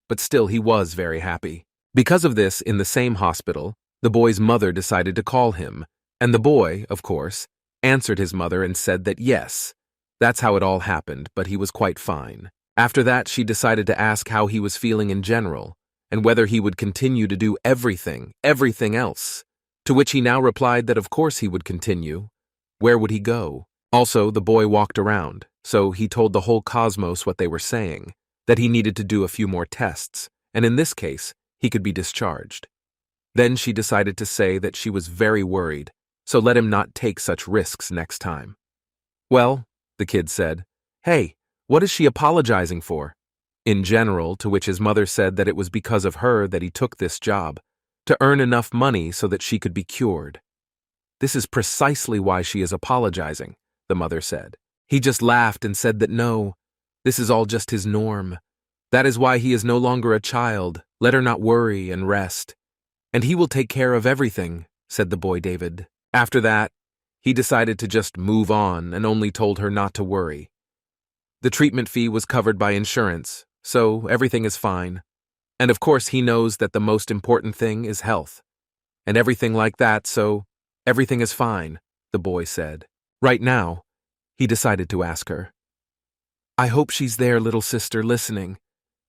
But still he was very happy. Because of this, in the same hospital, the boy's mother decided to call him, and the boy, of course, answered his mother and said that yes, that's how it all happened, but he was quite fine. After that, she decided to ask how he was feeling in general, and whether he would continue to do everything else. To which he now replied that of course he would continue. Where would he go? Also, the boy walked around, so he told the whole cosmos what they were saying, that he needed to do a few more tests, and in this case, he could be discharged. Then she decided to say that she was very worried, so let him not take such risks next time. Well, the kid said, "Hey, what is she apologizing for?" In general, to which his mother said that it was because of her that he took this job, to earn enough money so that she could be cured. "This is precisely why she is apologizing," the mother said. He just laughed and said that no, this is all just his norm. That is why he is no longer a child. Let her not worry and rest. "And he will take care of everything," said the boy David. After that, he decided to just move on and only told her not to worry. The treatment fee was covered by insurance, so everything is fine. And of course he knows that the most important thing is health. And everything like that, so everything is fine, the boy said. Right now, he decided to ask her. "I hope she's there, little sister, listening.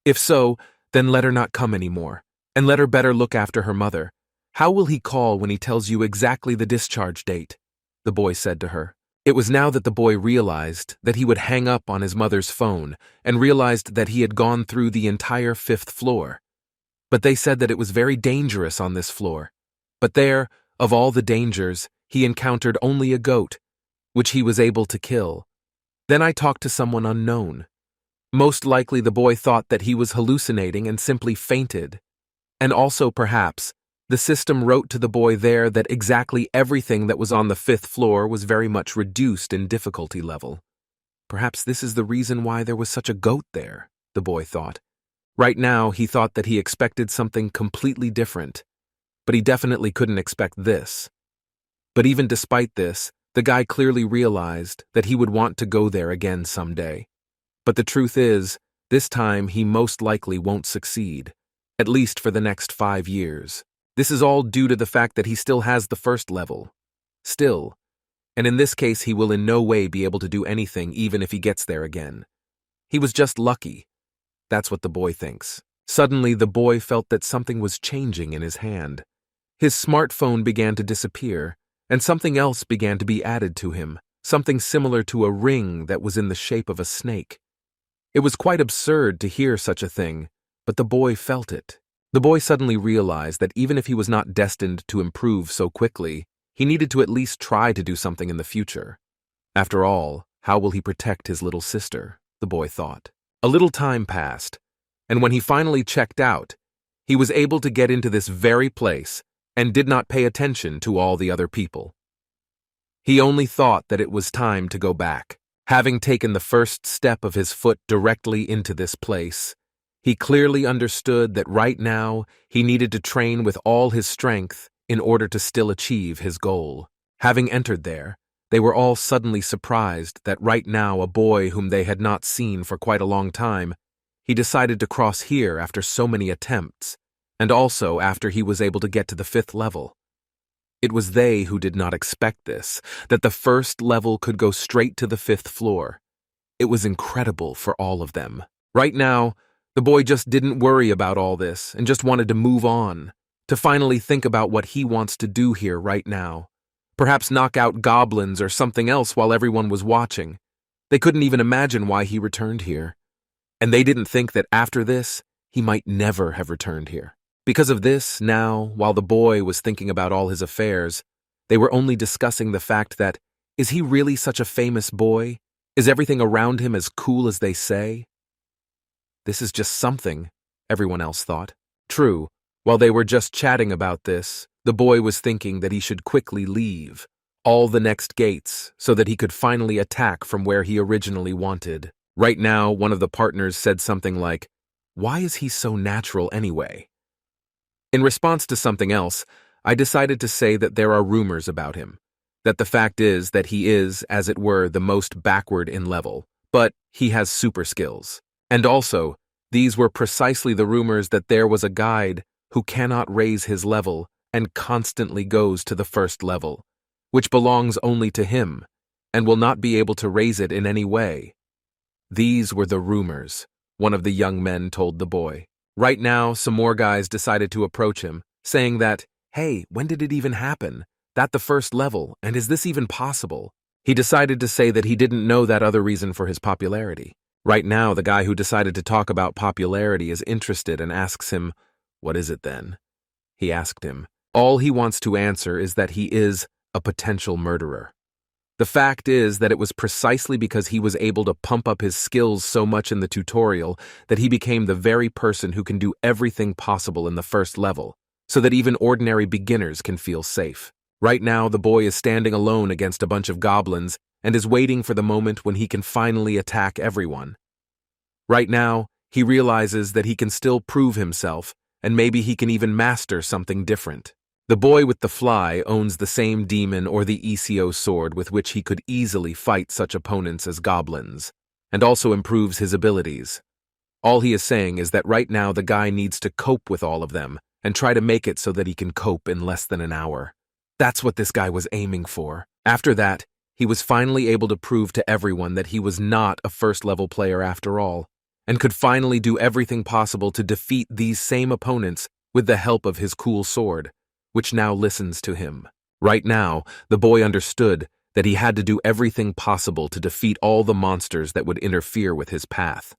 If so, then let her not come anymore, and let her better look after her mother. How will he call when he tells you exactly the discharge date?" the boy said to her. It was now that the boy realized that he would hang up on his mother's phone and realized that he had gone through the entire 5th floor. But they said that it was very dangerous on this floor. But there, of all the dangers, he encountered only a goat, which he was able to kill. Then I talked to someone unknown. Most likely the boy thought that he was hallucinating and simply fainted. And also, perhaps, the system wrote to the boy there that exactly everything that was on the 5th floor was very much reduced in difficulty level. Perhaps this is the reason why there was such a goat there, the boy thought. Right now, he thought that he expected something completely different, but he definitely couldn't expect this. But even despite this, the guy clearly realized that he would want to go there again someday. But the truth is, this time he most likely won't succeed, at least for the next 5 years. This is all due to the fact that he still has the 1st level. Still. And in this case he will in no way be able to do anything even if he gets there again. He was just lucky. That's what the boy thinks. Suddenly the boy felt that something was changing in his hand. His smartphone began to disappear, and something else began to be added to him, something similar to a ring that was in the shape of a snake. It was quite absurd to hear such a thing, but the boy felt it. The boy suddenly realized that even if he was not destined to improve so quickly, he needed to at least try to do something in the future. After all, how will he protect his little sister, the boy thought. A little time passed, and when he finally checked out, he was able to get into this very place and did not pay attention to all the other people. He only thought that it was time to go back. Having taken the first step of his foot directly into this place, he clearly understood that right now he needed to train with all his strength in order to still achieve his goal. Having entered there, They were all suddenly surprised that right now a boy whom they had not seen for quite a long time, he decided to cross here after so many attempts, and also after he was able to get to the 5th level. It was they who did not expect this, that the 1st level could go straight to the 5th floor. It was incredible for all of them. Right now, the boy just didn't worry about all this and just wanted to move on, to finally think about what he wants to do here right now. Perhaps knock out goblins or something else while everyone was watching. They couldn't even imagine why he returned here. And they didn't think that after this, he might never have returned here. Because of this, now, while the boy was thinking about all his affairs, they were only discussing the fact that, is he really such a famous boy? Is everything around him as cool as they say? This is just something, everyone else thought. True, while they were just chatting about this, the boy was thinking that he should quickly leave all the next gates so that he could finally attack from where he originally wanted. Right now, one of the partners said something like, "Why is he so natural anyway?" In response to something else, I decided to say that there are rumors about him, that the fact is that he is, as it were, the most backward in level, but he has super skills. And also, these were precisely the rumors that there was a guide who cannot raise his level and constantly goes to the 1st level, which belongs only to him, and will not be able to raise it in any way. These were the rumors, one of the young men told the boy. Right now, some more guys decided to approach him, saying that, "Hey, when did it even happen? That the 1st level, and is this even possible?" He decided to say that he didn't know that other reason for his popularity. Right now, the guy who decided to talk about popularity is interested and asks him, "What is it then?" He asked him. All he wants to answer is that he is a potential murderer. The fact is that it was precisely because he was able to pump up his skills so much in the tutorial that he became the very person who can do everything possible in the 1st level, so that even ordinary beginners can feel safe. Right now, the boy is standing alone against a bunch of goblins and is waiting for the moment when he can finally attack everyone. Right now, he realizes that he can still prove himself, and maybe he can even master something different. The boy with the fly owns the same demon or the ECO sword with which he could easily fight such opponents as goblins, and also improves his abilities. All he is saying is that right now the guy needs to cope with all of them and try to make it so that he can cope in less than an hour. That's what this guy was aiming for. After that, he was finally able to prove to everyone that he was not a 1st level player after all, and could finally do everything possible to defeat these same opponents with the help of his cool sword, which now listens to him. Right now, the boy understood that he had to do everything possible to defeat all the monsters that would interfere with his path.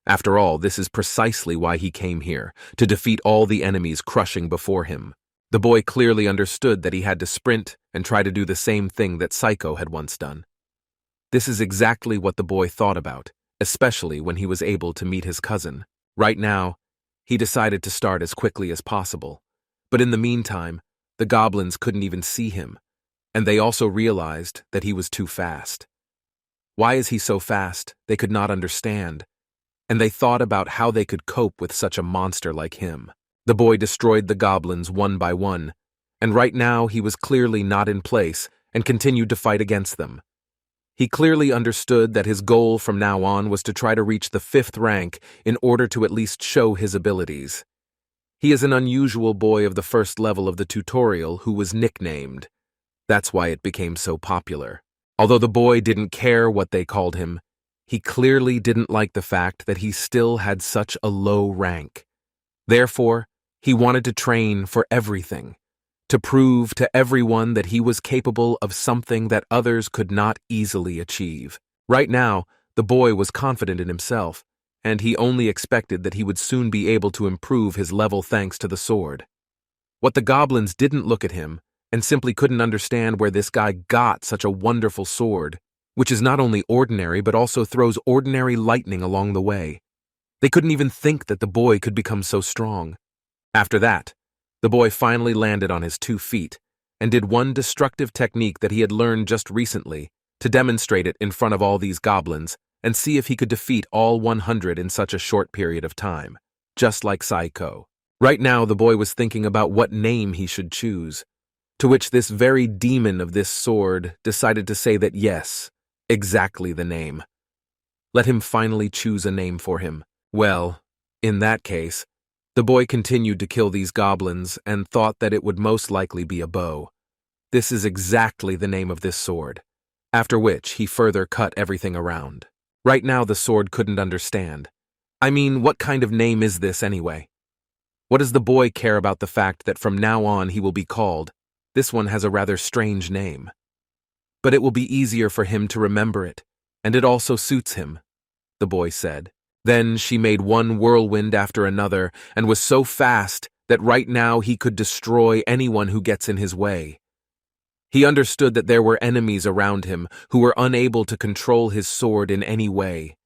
After all, this is precisely why he came here, to defeat all the enemies crushing before him. The boy clearly understood that he had to sprint and try to do the same thing that Psycho had once done. This is exactly what the boy thought about, especially when he was able to meet his cousin. Right now, he decided to start as quickly as possible. But in the meantime, the goblins couldn't even see him, and they also realized that he was too fast. Why is he so fast? They could not understand, and they thought about how they could cope with such a monster like him. The boy destroyed the goblins one by one, and right now he was clearly not in place and continued to fight against them. He clearly understood that his goal from now on was to try to reach the 5th rank in order to at least show his abilities. He is an unusual boy of the 1st level of the tutorial who was nicknamed. That's why it became so popular. Although the boy didn't care what they called him, he clearly didn't like the fact that he still had such a low rank. Therefore, he wanted to train for everything, to prove to everyone that he was capable of something that others could not easily achieve. Right now, the boy was confident in himself, and he only expected that he would soon be able to improve his level thanks to the sword. What the goblins didn't look at him, and simply couldn't understand where this guy got such a wonderful sword, which is not only ordinary but also throws ordinary lightning along the way. They couldn't even think that the boy could become so strong. After that, the boy finally landed on his 2 feet and did one destructive technique that he had learned just recently to demonstrate it in front of all these goblins and see if he could defeat all 100 in such a short period of time, just like Psycho. Right now, the boy was thinking about what name he should choose. To To which this very demon of this sword decided to say that yes, exactly the name. Let him finally choose a name for him. Well, in that case, the boy continued to kill these goblins and thought that it would most likely be a bow. This is exactly the name of this sword. After which, he further cut everything around. Right now, the sword couldn't understand. I mean, what kind of name is this anyway? What does the boy care about the fact that from now on he will be called? This one has a rather strange name. But it will be easier for him to remember it, and it also suits him, the boy said. Then she made one whirlwind after another and was so fast that right now he could destroy anyone who gets in his way. He understood that there were enemies around him who were unable to control his sword in any way.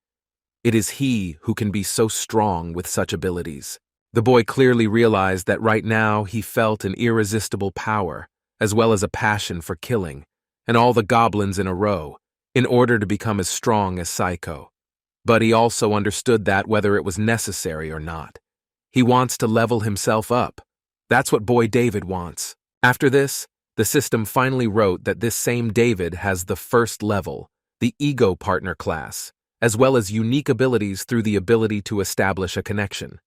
It is he who can be so strong with such abilities. The boy clearly realized that right now he felt an irresistible power, as well as a passion for killing, and all the goblins in a row, in order to become as strong as Psycho. But he also understood that whether it was necessary or not. He wants to level himself up. That's what boy David wants. After this, the system finally wrote that this same David has the first level, the ego partner class, as well as unique abilities through the ability to establish a connection.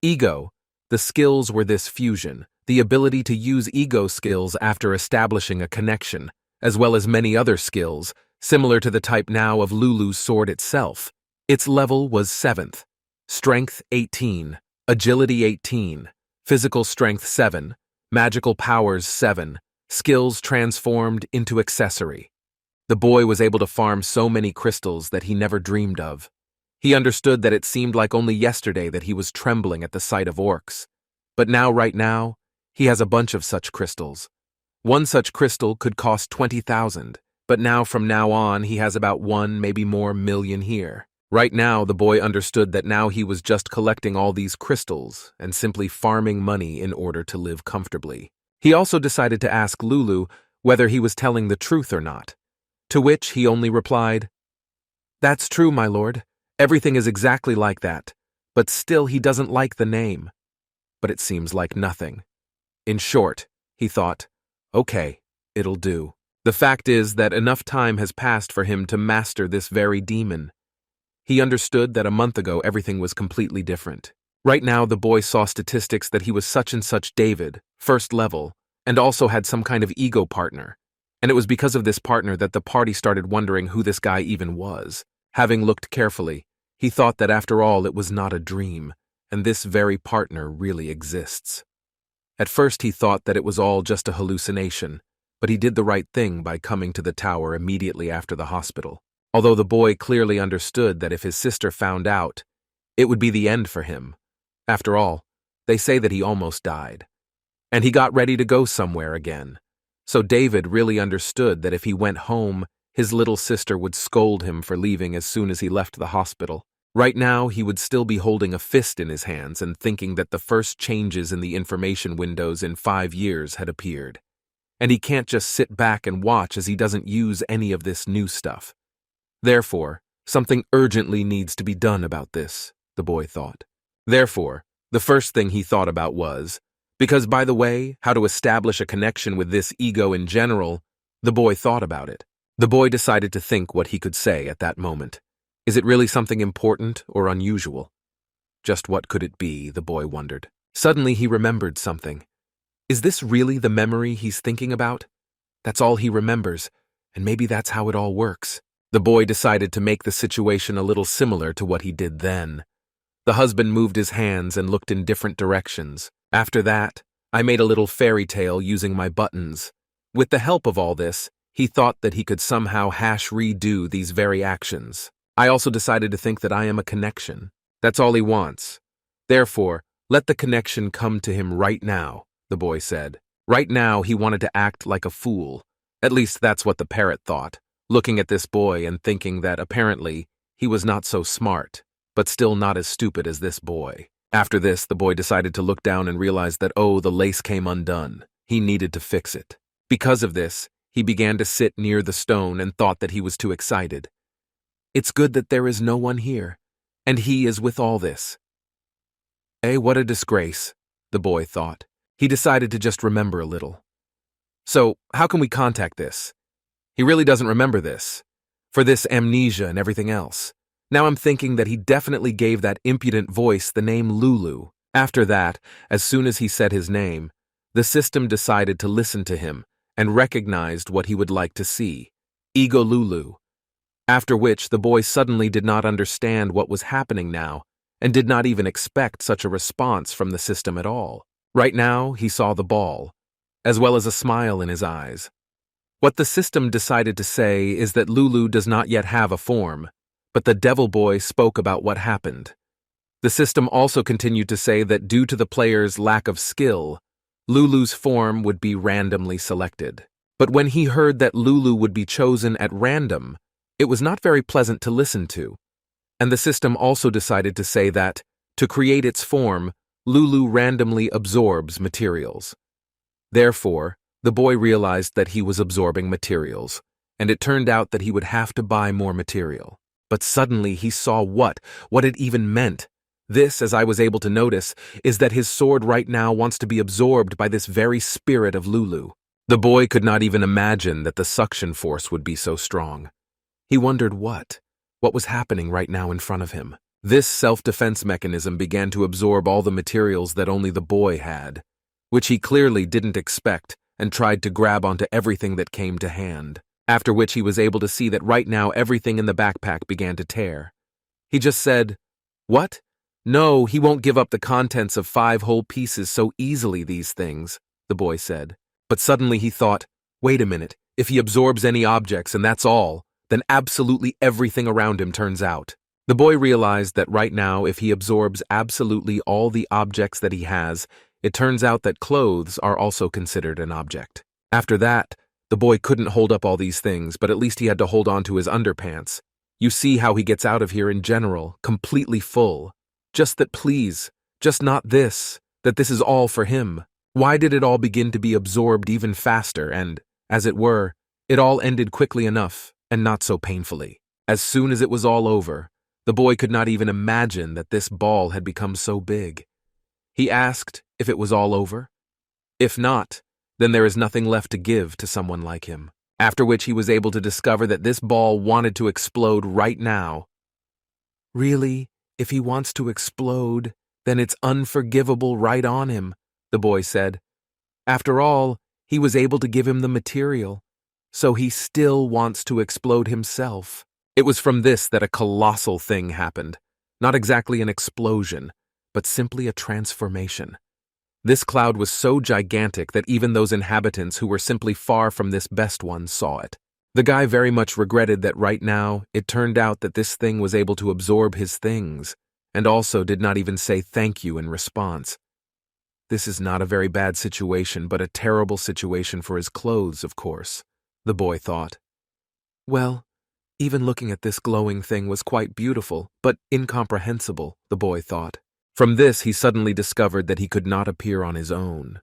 Ego, the skills were this fusion, the ability to use ego skills after establishing a connection, as well as many other skills, similar to the type now of Lulu's sword itself. Its level was 7th, strength 18, agility 18, physical strength 7, magical powers 7, skills transformed into accessory. The boy was able to farm so many crystals that he never dreamed of. He understood that it seemed like only yesterday that he was trembling at the sight of orcs. But right now, he has a bunch of such crystals. One such crystal could cost 20,000, but from now on he has about 1, maybe more million here. Right now, the boy understood that now he was just collecting all these crystals and simply farming money in order to live comfortably. He also decided to ask Lulu whether he was telling the truth or not, to which he only replied, "That's true, my lord. Everything is exactly like that, but still he doesn't like the name." But it seems like nothing. In short, he thought, okay, it'll do. The fact is that enough time has passed for him to master this very demon. He understood that a month ago everything was completely different. Right now the boy saw statistics that he was such and such David, first level, and also had some kind of ego partner. And it was because of this partner that the party started wondering who this guy even was. Having looked carefully, he thought that after all it was not a dream, and this very partner really exists. At first he thought that it was all just a hallucination, but he did the right thing by coming to the tower immediately after the hospital. Although the boy clearly understood that if his sister found out, it would be the end for him. After all, they say that he almost died. And he got ready to go somewhere again. So David really understood that if he went home, his little sister would scold him for leaving as soon as he left the hospital. Right now, he would still be holding a fist in his hands and thinking that the first changes in the information windows in 5 years had appeared. And he can't just sit back and watch as he doesn't use any of this new stuff. Therefore, something urgently needs to be done about this, the boy thought. Therefore, the first thing he thought about was, because by the way, how to establish a connection with this ego in general, the boy thought about it. The boy decided to think what he could say at that moment. Is it really something important or unusual? Just what could it be, the boy wondered. Suddenly he remembered something. Is this really the memory he's thinking about? That's all he remembers, and maybe that's how it all works. The boy decided to make the situation a little similar to what he did then. The husband moved his hands and looked in different directions. After that, I made a little fairy tale using my buttons. With the help of all this, he thought that he could somehow redo these very actions. I also decided to think that I am a connection. That's all he wants. Therefore, let the connection come to him right now, the boy said. Right now, he wanted to act like a fool. At least that's what the parrot thought, looking at this boy and thinking that apparently he was not so smart, but still not as stupid as this boy. After this, the boy decided to look down and realize that, oh, the lace came undone. He needed to fix it. Because of this, he began to sit near the stone and thought that he was too excited. It's good that there is no one here, and he is with all this. What a disgrace, the boy thought. He decided to just remember a little. So, how can we contact this? He really doesn't remember this. For this amnesia and everything else. Now I'm thinking that he definitely gave that impudent voice the name Lulu. After that, as soon as he said his name, the system decided to listen to him and recognized what he would like to see. Ego Lulu. After which the boy suddenly did not understand what was happening now and did not even expect such a response from the system at all. Right now, he saw the ball, as well as a smile in his eyes. What the system decided to say is that Lulu does not yet have a form, but the devil boy spoke about what happened. The system also continued to say that due to the player's lack of skill, Lulu's form would be randomly selected. But when he heard that Lulu would be chosen at random, it was not very pleasant to listen to. And the system also decided to say that, to create its form, Lulu randomly absorbs materials. Therefore, the boy realized that he was absorbing materials, and it turned out that he would have to buy more material. But suddenly he saw what it even meant. This, as I was able to notice, is that his sword right now wants to be absorbed by this very spirit of Lulu. The boy could not even imagine that the suction force would be so strong. He wondered what was happening right now in front of him. This self-defense mechanism began to absorb all the materials that only the boy had, which he clearly didn't expect, and tried to grab onto everything that came to hand, after which he was able to see that right now everything in the backpack began to tear. He just said, "What? No, he won't give up the contents of 5 whole pieces so easily, these things," the boy said. But suddenly he thought, wait a minute, if he absorbs any objects and that's all, then absolutely everything around him turns out. The boy realized that right now if he absorbs absolutely all the objects that he has, it turns out that clothes are also considered an object. After that, the boy couldn't hold up all these things, but at least he had to hold on to his underpants. You see how he gets out of here in general, completely full. Just that please, just not this, that this is all for him. Why did it all begin to be absorbed even faster and, as it were, it all ended quickly enough and not so painfully. As soon as it was all over, the boy could not even imagine that this ball had become so big. He asked if it was all over. If not, then there is nothing left to give to someone like him. After which he was able to discover that this ball wanted to explode right now. Really, if he wants to explode, then it's unforgivable right on him, the boy said. After all, he was able to give him the material, so he still wants to explode himself. It was from this that a colossal thing happened. Not exactly an explosion, but simply a transformation. This cloud was so gigantic that even those inhabitants who were simply far from this best one saw it. The guy very much regretted that right now it turned out that this thing was able to absorb his things, and also did not even say thank you in response. This is not a very bad situation, but a terrible situation for his clothes, of course, the boy thought. Well, even looking at this glowing thing was quite beautiful, but incomprehensible, the boy thought. From this, he suddenly discovered that he could not appear on his own.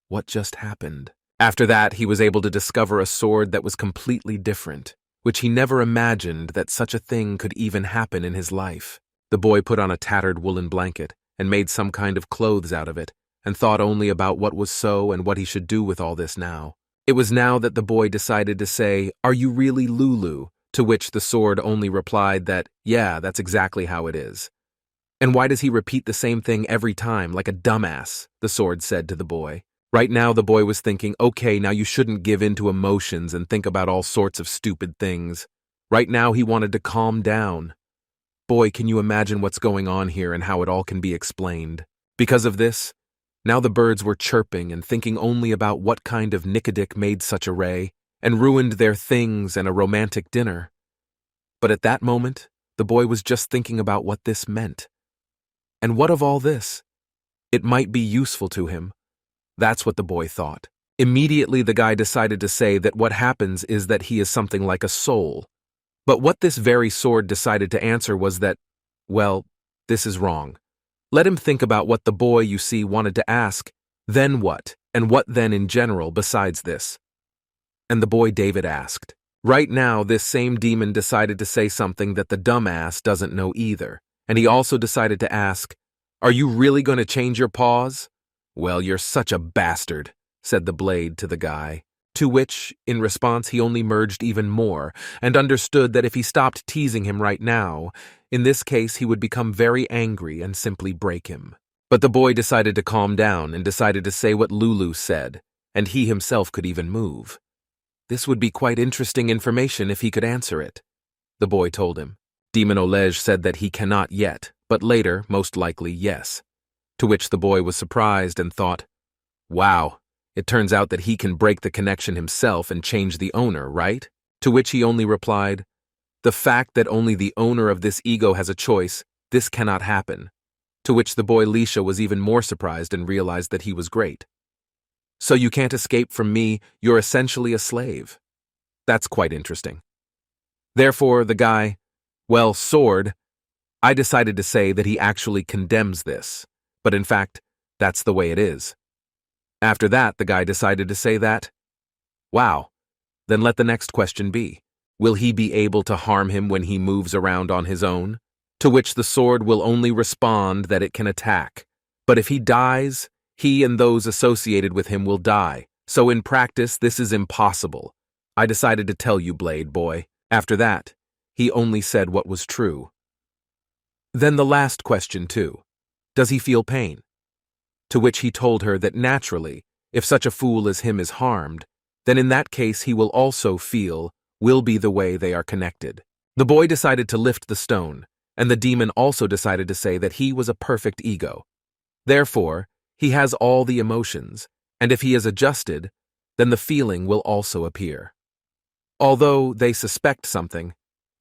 What just happened? After that, he was able to discover a sword that was completely different, which he never imagined that such a thing could even happen in his life. The boy put on a tattered woolen blanket and made some kind of clothes out of it, and thought only about what was so and what he should do with all this now. It was now that the boy decided to say, "Are you really Lulu?" To which the sword only replied that, "Yeah, that's exactly how it is." "And why does he repeat the same thing every time, like a dumbass?" the sword said to the boy. Right now the boy was thinking, okay, now you shouldn't give in to emotions and think about all sorts of stupid things. Right now he wanted to calm down. Boy, can you imagine what's going on here and how it all can be explained? Because of this, now the birds were chirping and thinking only about what kind of nickadick made such array and ruined their things and a romantic dinner. But at that moment, the boy was just thinking about what this meant. And what of all this? It might be useful to him. That's what the boy thought. Immediately the guy decided to say that what happens is that he is something like a soul. But what this very sword decided to answer was that, well, this is wrong. Let him think about what the boy, you see, wanted to ask. Then what? And what then in general besides this? And the boy David asked. Right now, this same demon decided to say something that the dumbass doesn't know either. And he also decided to ask, "Are you really going to change your paws?" "Well, you're such a bastard," said the blade to the guy. To which, in response, he only merged even more, and understood that if he stopped teasing him right now, in this case he would become very angry and simply break him. But the boy decided to calm down and decided to say what Lulu said, and he himself could even move. This would be quite interesting information if he could answer it, the boy told him. Demon Olej said that he cannot yet, but later, most likely, yes. To which the boy was surprised and thought, wow, it turns out that he can break the connection himself and change the owner, right? To which he only replied, the fact that only the owner of this ego has a choice, this cannot happen. To which the boy Lisha was even more surprised and realized that he was great. So you can't escape from me, you're essentially a slave. That's quite interesting. Therefore, the guy, well, Sword, I decided to say that he actually condemns this, but in fact, that's the way it is. After that, the guy decided to say that, wow, then let the next question be, will he be able to harm him when he moves around on his own? To which the sword will only respond that it can attack. But if he dies, he and those associated with him will die. So in practice, this is impossible. I decided to tell you, Blade Boy. After that, he only said what was true. Then the last question too. Does he feel pain? To which he told her that naturally, if such a fool as him is harmed, then in that case he will also feel, will be the way they are connected. The boy decided to lift the stone, and the demon also decided to say that he was a perfect ego. Therefore, he has all the emotions, and if he is adjusted, then the feeling will also appear. Although they suspect something,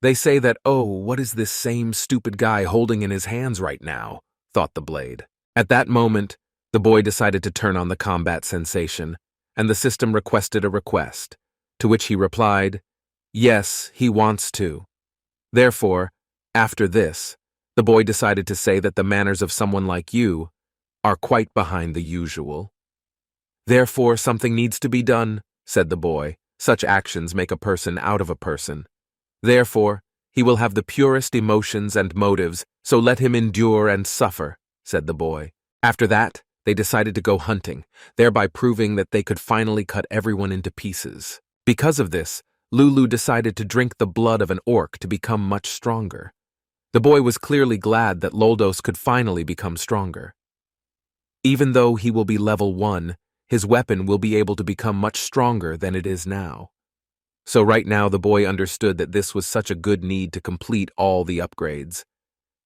they say that, oh, what is this same stupid guy holding in his hands right now, thought the blade. At that moment, the boy decided to turn on the combat sensation, and the system requested a request, to which he replied, yes, he wants to. Therefore, after this, the boy decided to say that the manners of someone like you are quite behind the usual. Therefore, something needs to be done, said the boy. Such actions make a person out of a person. Therefore, he will have the purest emotions and motives, so let him endure and suffer, said the boy. After that, they decided to go hunting, thereby proving that they could finally cut everyone into pieces. Because of this, Lulu decided to drink the blood of an orc to become much stronger. The boy was clearly glad that Loldos could finally become stronger. Even though he will be level 1, his weapon will be able to become much stronger than it is now. So right now the boy understood that this was such a good need to complete all the upgrades.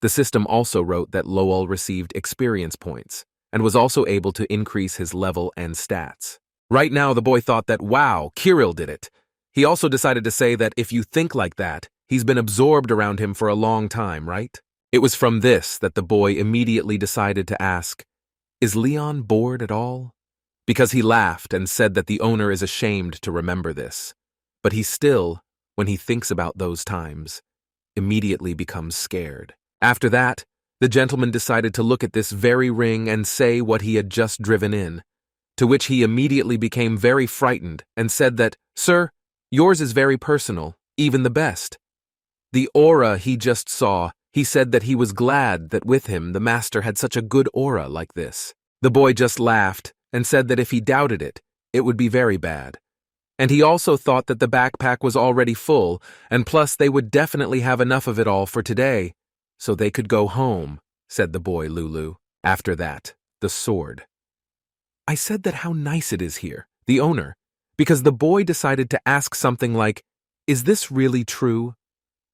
The system also wrote that Lowell received experience points, and was also able to increase his level and stats. Right now the boy thought that, wow, Kirill did it. He also decided to say that if you think like that, he's been absorbed around him for a long time, right? It was from this that the boy immediately decided to ask, is Leon bored at all? Because he laughed and said that the owner is ashamed to remember this. But he still, when he thinks about those times, immediately becomes scared. After that, the gentleman decided to look at this very ring and say what he had just driven in, to which he immediately became very frightened and said that, sir, yours is very personal, even the best. The aura he just saw, he said that he was glad that with him the master had such a good aura like this. The boy just laughed and said that if he doubted it, it would be very bad. And he also thought that the backpack was already full, and plus they would definitely have enough of it all for today, so they could go home, said the boy Lulu. After that, the sword. I said that how nice it is here, the owner, because the boy decided to ask something like, is this really true?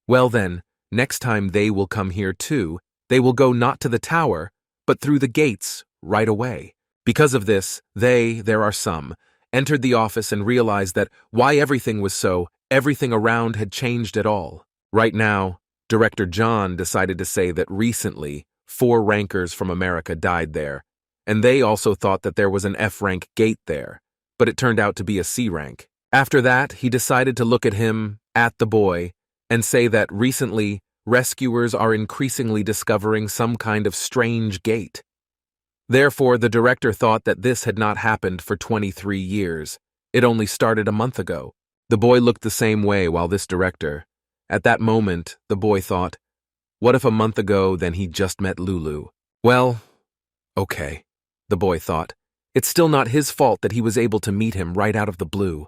Well then, next time they will come here too, they will go not to the tower, but through the gates right away. Because of this, there are some, entered the office and realized that why everything was so, everything around had changed at all. Right now, Director John decided to say that recently, 4 rankers from America died there, and they also thought that there was an F-rank gate there, but it turned out to be a C rank. After that, he decided to look at him, at the boy, and say that recently, rescuers are increasingly discovering some kind of strange gate. Therefore, the director thought that this had not happened for 23 years. It only started a month ago. The boy looked the same way while this director. At that moment, the boy thought, what if a month ago then he just met Lulu? Well, okay, the boy thought. It's still not his fault that he was able to meet him right out of the blue.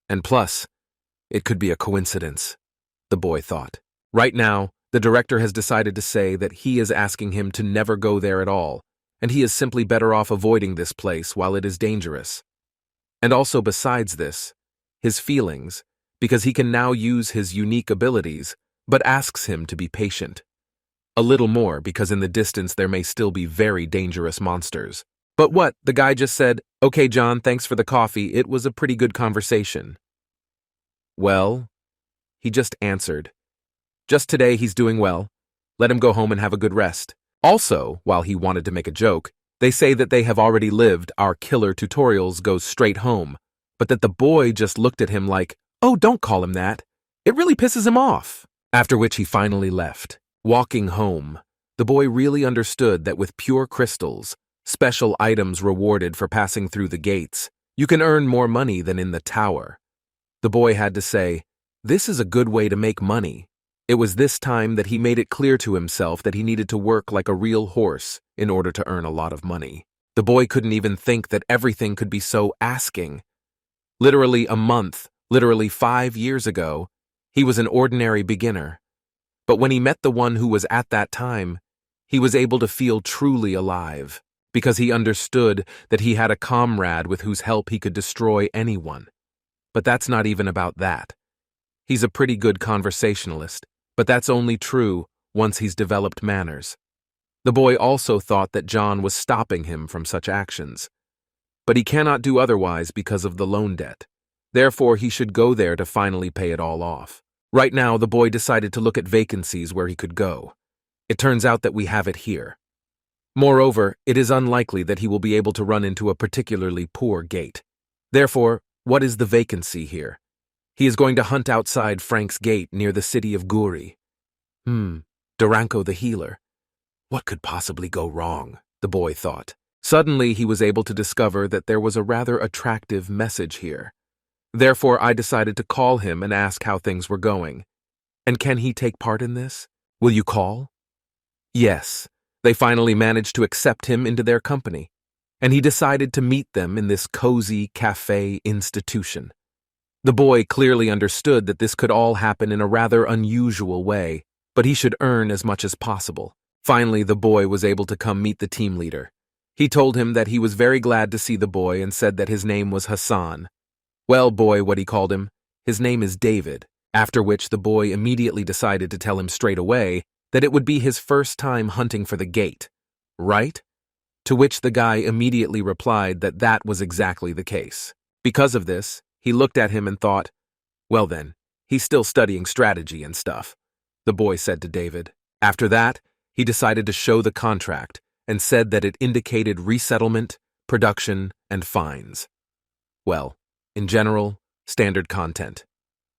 And plus, it could be a coincidence, the boy thought. Right now, the director has decided to say that he is asking him to never go there at all, and he is simply better off avoiding this place while it is dangerous. And also besides this, his feelings, because he can now use his unique abilities, but asks him to be patient. A little more because in the distance there may still be very dangerous monsters. But what? The guy just said, "Okay, John, thanks for the coffee. It was a pretty good conversation." Well, he just answered. Just today he's doing well. Let him go home and have a good rest. Also, while he wanted to make a joke, they say that they have already lived our killer tutorials goes straight home, but that the boy just looked at him like, "Oh, don't call him that. It really pisses him off." After which he finally left. Walking home, the boy really understood that with pure crystals, special items rewarded for passing through the gates, you can earn more money than in the tower. The boy had to say, "This is a good way to make money." It was this time that he made it clear to himself that he needed to work like a real horse in order to earn a lot of money. The boy couldn't even think that everything could be so asking. Literally a month, literally 5 years ago, he was an ordinary beginner. But when he met the one who was at that time, he was able to feel truly alive, because he understood that he had a comrade with whose help he could destroy anyone. But that's not even about that. He's a pretty good conversationalist, but that's only true once he's developed manners. The boy also thought that John was stopping him from such actions. But he cannot do otherwise because of the loan debt. Therefore, he should go there to finally pay it all off. Right now, the boy decided to look at vacancies where he could go. It turns out that we have it here. Moreover, it is unlikely that he will be able to run into a particularly poor gate. Therefore, what is the vacancy here? He is going to hunt outside Frank's gate near the city of Guri. Duranko the healer. What could possibly go wrong? The boy thought. Suddenly, he was able to discover that there was a rather attractive message here. Therefore, I decided to call him and ask how things were going. And can he take part in this? Will you call? Yes, they finally managed to accept him into their company, and he decided to meet them in this cozy cafe institution. The boy clearly understood that this could all happen in a rather unusual way, but he should earn as much as possible. Finally, the boy was able to come meet the team leader. He told him that he was very glad to see the boy and said that his name was Hassan. Well, boy, what he called him, his name is David, after which the boy immediately decided to tell him straight away that it would be his first time hunting for the gate, right? To which the guy immediately replied that that was exactly the case. Because of this, he looked at him and thought, well then, he's still studying strategy and stuff, the boy said to David. After that, he decided to show the contract and said that it indicated resettlement, production, and fines. Well, in general, standard content.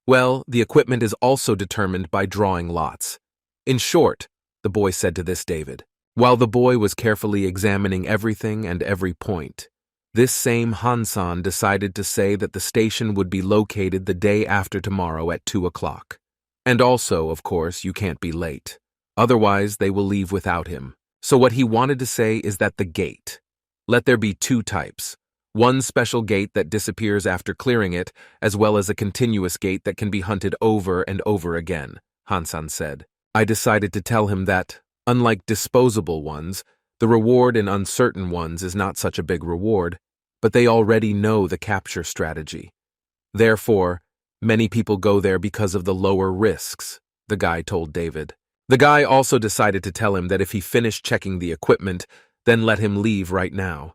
Well, the equipment is also determined by drawing lots. In short, the boy said to this David. While the boy was carefully examining everything and every point, this same Hansan decided to say that the station would be located the day after tomorrow at 2 o'clock. And also, of course, you can't be late. Otherwise, they will leave without him. So what he wanted to say is that the gate. Let there be 2 types. One special gate that disappears after clearing it, as well as a continuous gate that can be hunted over and over again, Hansan said. I decided to tell him that, unlike disposable ones, the reward in uncertain ones is not such a big reward, but they already know the capture strategy. Therefore, many people go there because of the lower risks, the guy told David. The guy also decided to tell him that if he finished checking the equipment, then let him leave right now.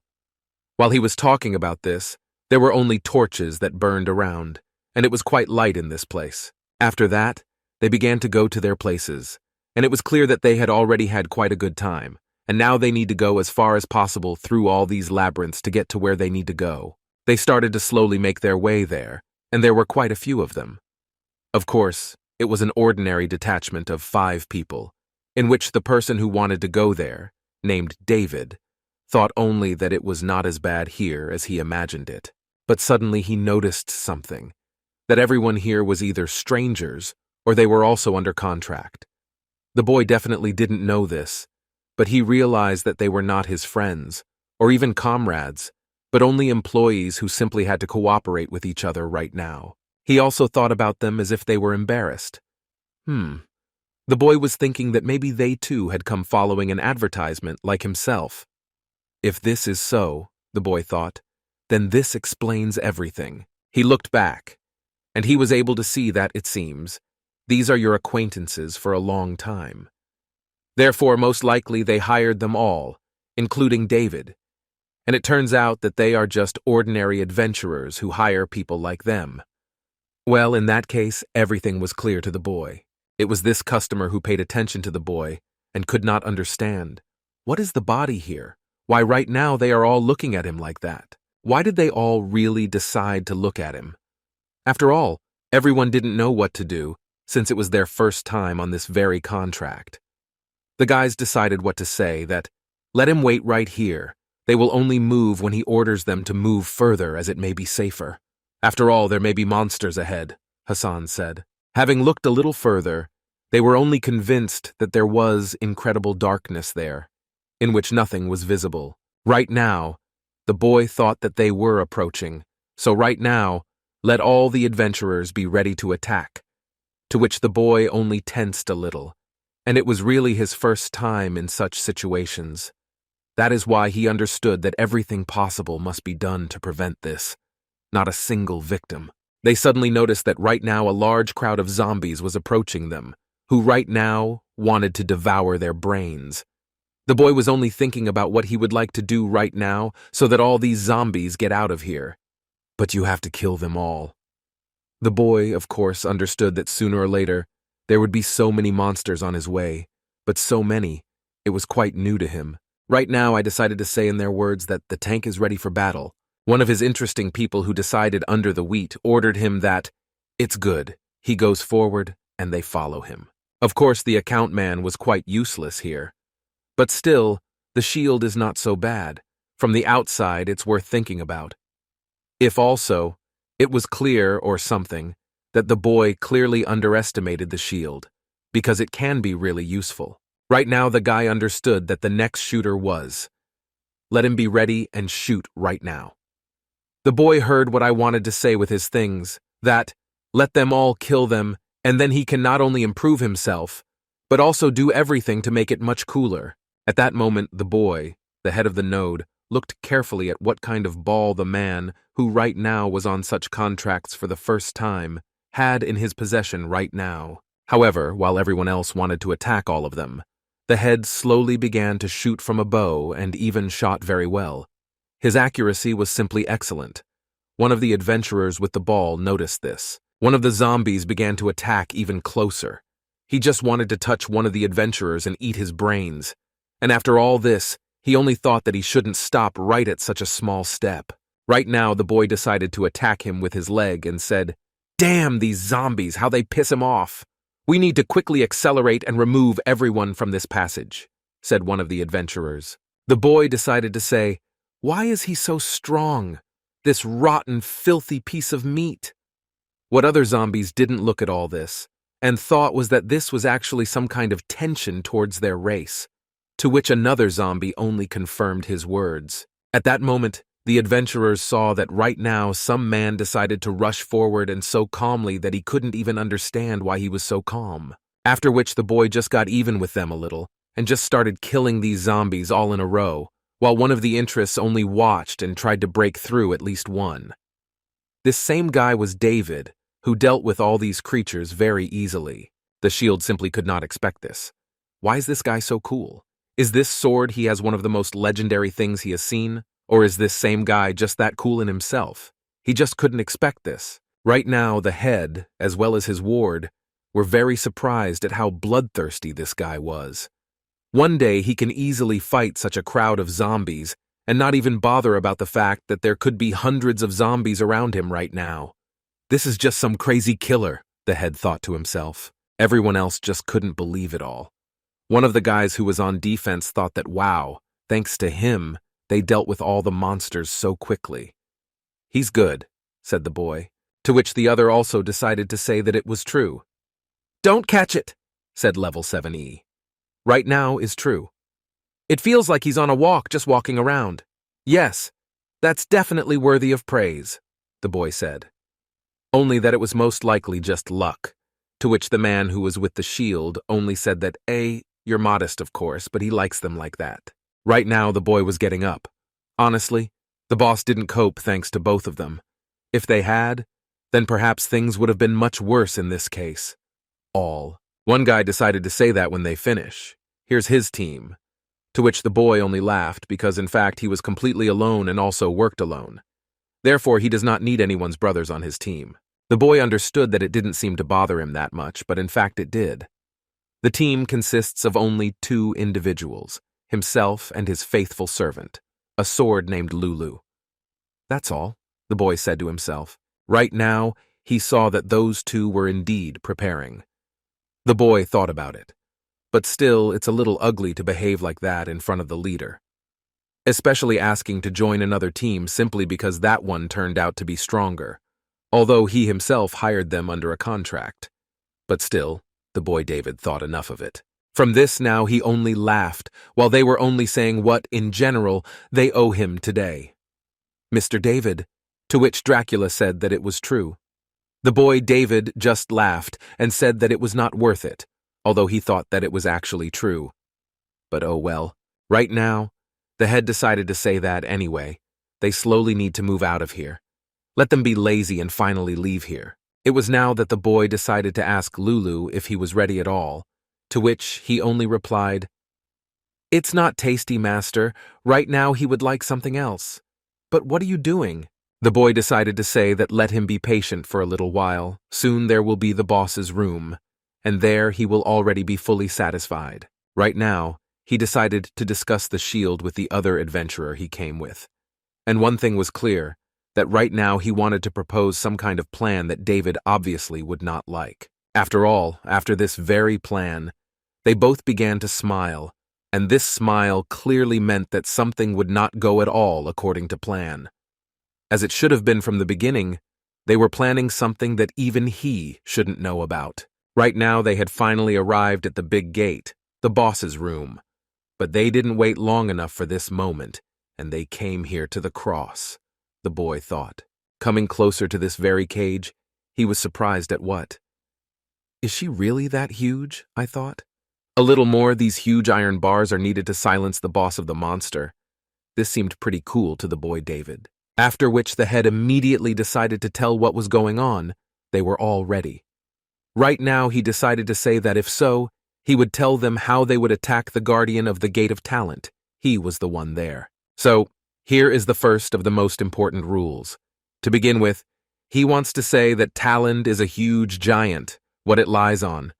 While he was talking about this, there were only torches that burned around, and it was quite light in this place. After that, they began to go to their places, and it was clear that they had already had quite a good time, and now they need to go as far as possible through all these labyrinths to get to where they need to go. They started to slowly make their way there, and there were quite a few of them. Of course, it was an ordinary detachment of 5 people, in which the person who wanted to go there, named David, thought only that it was not as bad here as he imagined it. But suddenly he noticed something, that everyone here was either strangers or they were also under contract. The boy definitely didn't know this, but he realized that they were not his friends, or even comrades, but only employees who simply had to cooperate with each other right now. He also thought about them as if they were embarrassed. The boy was thinking that maybe they too had come following an advertisement like himself. If this is so, the boy thought, then this explains everything. He looked back, and he was able to see that, it seems, these are your acquaintances for a long time. Therefore, most likely they hired them all, including David, and it turns out that they are just ordinary adventurers who hire people like them. Well, in that case, everything was clear to the boy. It was this customer who paid attention to the boy and could not understand. What is the body here? Why, right now they are all looking at him like that. Why did they all really decide to look at him? After all, everyone didn't know what to do, since it was their first time on this very contract. The guys decided what to say, that, let him wait right here. They will only move when he orders them to move further, as it may be safer. After all, there may be monsters ahead, Hassan said. Having looked a little further, they were only convinced that there was incredible darkness there, in which nothing was visible. Right now, the boy thought that they were approaching, so right now, let all the adventurers be ready to attack, to which the boy only tensed a little, and it was really his first time in such situations. That is why he understood that everything possible must be done to prevent this. Not a single victim. They suddenly noticed that right now a large crowd of zombies was approaching them, who right now wanted to devour their brains. The boy was only thinking about what he would like to do right now so that all these zombies get out of here. But you have to kill them all. The boy, of course, understood that sooner or later there would be so many monsters on his way, but so many, it was quite new to him. Right now I decided to say in their words that the tank is ready for battle. One of his interesting people who decided under the wheat ordered him that, it's good, he goes forward and they follow him. Of course, the account man was quite useless here. But still, the shield is not so bad. From the outside, it's worth thinking about. If also, it was clear, or something, that the boy clearly underestimated the shield, because it can be really useful. Right now, the guy understood that the next shooter was. Let him be ready and shoot right now. The boy heard what I wanted to say with his things, that, let them all kill them, and then he can not only improve himself, but also do everything to make it much cooler. At that moment, the boy, the head of the node, looked carefully at what kind of ball the man, who right now was on such contracts for the first time, had in his possession right now. However, while everyone else wanted to attack all of them, the head slowly began to shoot from a bow and even shot very well. His accuracy was simply excellent. One of the adventurers with the ball noticed this. One of the zombies began to attack even closer. He just wanted to touch one of the adventurers and eat his brains. And after all this, he only thought that he shouldn't stop right at such a small step. Right now, the boy decided to attack him with his leg and said, "Damn these zombies, how they piss him off. We need to quickly accelerate and remove everyone from this passage," said one of the adventurers. The boy decided to say, "Why is he so strong? This rotten, filthy piece of meat." What other zombies didn't look at all this, and thought was that this was actually some kind of tension towards their race, to which another zombie only confirmed his words. At that moment, the adventurers saw that right now some man decided to rush forward and so calmly that he couldn't even understand why he was so calm. After which the boy just got even with them a little, and just started killing these zombies all in a row, while one of the interests only watched and tried to break through at least one. This same guy was David, who dealt with all these creatures very easily. The shield simply could not expect this. Why is this guy so cool? Is this sword he has one of the most legendary things he has seen? Or is this same guy just that cool in himself? He just couldn't expect this. Right now, the head, as well as his ward, were very surprised at how bloodthirsty this guy was. One day he can easily fight such a crowd of zombies and not even bother about the fact that there could be hundreds of zombies around him right now. This is just some crazy killer, the head thought to himself. Everyone else just couldn't believe it all. One of the guys who was on defense thought that, wow, thanks to him, they dealt with all the monsters so quickly. "He's good," said the boy, to which the other also decided to say that it was true. "Don't catch it," said Level 7E. Right now is true. It feels like he's on a walk just walking around. Yes, that's definitely worthy of praise, the boy said. only that it was most likely just luck, to which the man who was with the shield only said that, you're modest, of course, but he likes them like that. Right now, the boy was getting up. Honestly, the boss didn't cope thanks to both of them. If they had, then perhaps things would have been much worse in this case. All. One guy decided to say that when they finish. Here's his team. To which the boy only laughed because in fact he was completely alone and also worked alone. Therefore, he does not need anyone's brothers on his team. The boy understood that it didn't seem to bother him that much, but in fact it did. The team consists of only 2 individuals, himself and his faithful servant, a sword named Lulu. That's all, the boy said to himself. Right now, he saw that those 2 were indeed preparing. The boy thought about it. But still, it's a little ugly to behave like that in front of the leader. Especially asking to join another team simply because that one turned out to be stronger, although he himself hired them under a contract. But still, the boy David thought enough of it. From this now he only laughed, while they were only saying what, in general, they owe him today. Mr. David, to which Dracula said that it was true. The boy David just laughed and said that it was not worth it, although he thought that it was actually true. But oh well, right now, the head decided to say that anyway. They slowly need to move out of here. Let them be lazy and finally leave here. It was now that the boy decided to ask Lulu if he was ready at all, to which he only replied, "It's not tasty, master. Right now he would like something else. But what are you doing?" The boy decided to say that let him be patient for a little while. Soon there will be the boss's room, and there he will already be fully satisfied. Right now, he decided to discuss the shield with the other adventurer he came with. And one thing was clear, that right now he wanted to propose some kind of plan that David obviously would not like. After all, after this very plan, they both began to smile, and this smile clearly meant that something would not go at all according to plan. As it should have been from the beginning, they were planning something that even he shouldn't know about. Right now they had finally arrived at the big gate, the boss's room. But they didn't wait long enough for this moment, and they came here to the cross, the boy thought. Coming closer to this very cage, he was surprised at what? Is she really that huge? I thought. A little more, these huge iron bars are needed to silence the boss of the monster. This seemed pretty cool to the boy David. After which the head immediately decided to tell what was going on. They were all ready. Right now he decided to say that if so, he would tell them how they would attack the guardian of the Gate of Talent. He was the one there. So, here is the first of the most important rules. To begin with, he wants to say that Talend is a huge giant, what it lies on.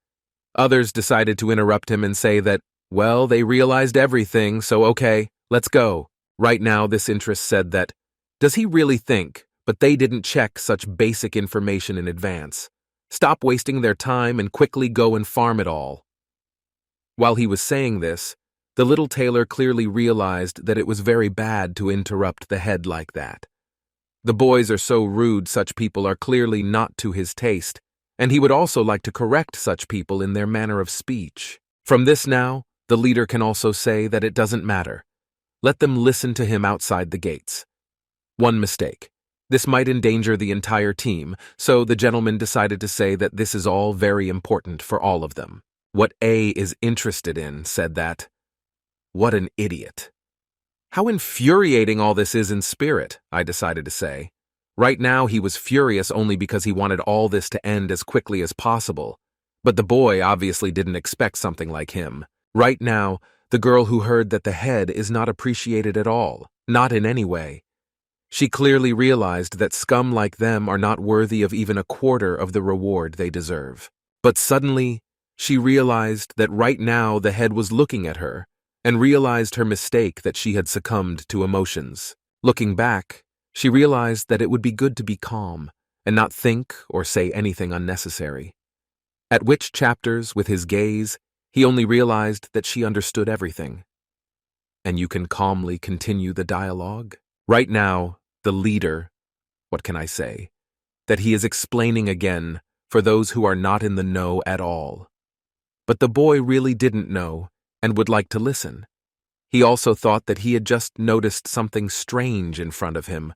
Others decided to interrupt him and say that, well, they realized everything, so okay, let's go. Right now this interest said that, does he really think, but they didn't check such basic information in advance. Stop wasting their time and quickly go and farm it all. While he was saying this, the little tailor clearly realized that it was very bad to interrupt the head like that. The boys are so rude, such people are clearly not to his taste, and he would also like to correct such people in their manner of speech. From this now, the leader can also say that it doesn't matter. Let them listen to him outside the gates. One mistake. This might endanger the entire team, so the gentleman decided to say that this is all very important for all of them. What A is interested in said that. What an idiot. How infuriating all this is in spirit, I decided to say. Right now he was furious only because he wanted all this to end as quickly as possible. But the boy obviously didn't expect something like him. Right now, the girl who heard that the head is not appreciated at all, not in any way. She clearly realized that scum like them are not worthy of even a quarter of the reward they deserve. But suddenly, she realized that right now the head was looking at her, and realized her mistake that she had succumbed to emotions. Looking back, she realized that it would be good to be calm, and not think or say anything unnecessary. At which chapters, with his gaze, he only realized that she understood everything. And you can calmly continue the dialogue? Right now, the leader, what can I say, that he is explaining again for those who are not in the know at all. But the boy really didn't know and would like to listen. He also thought that he had just noticed something strange in front of him,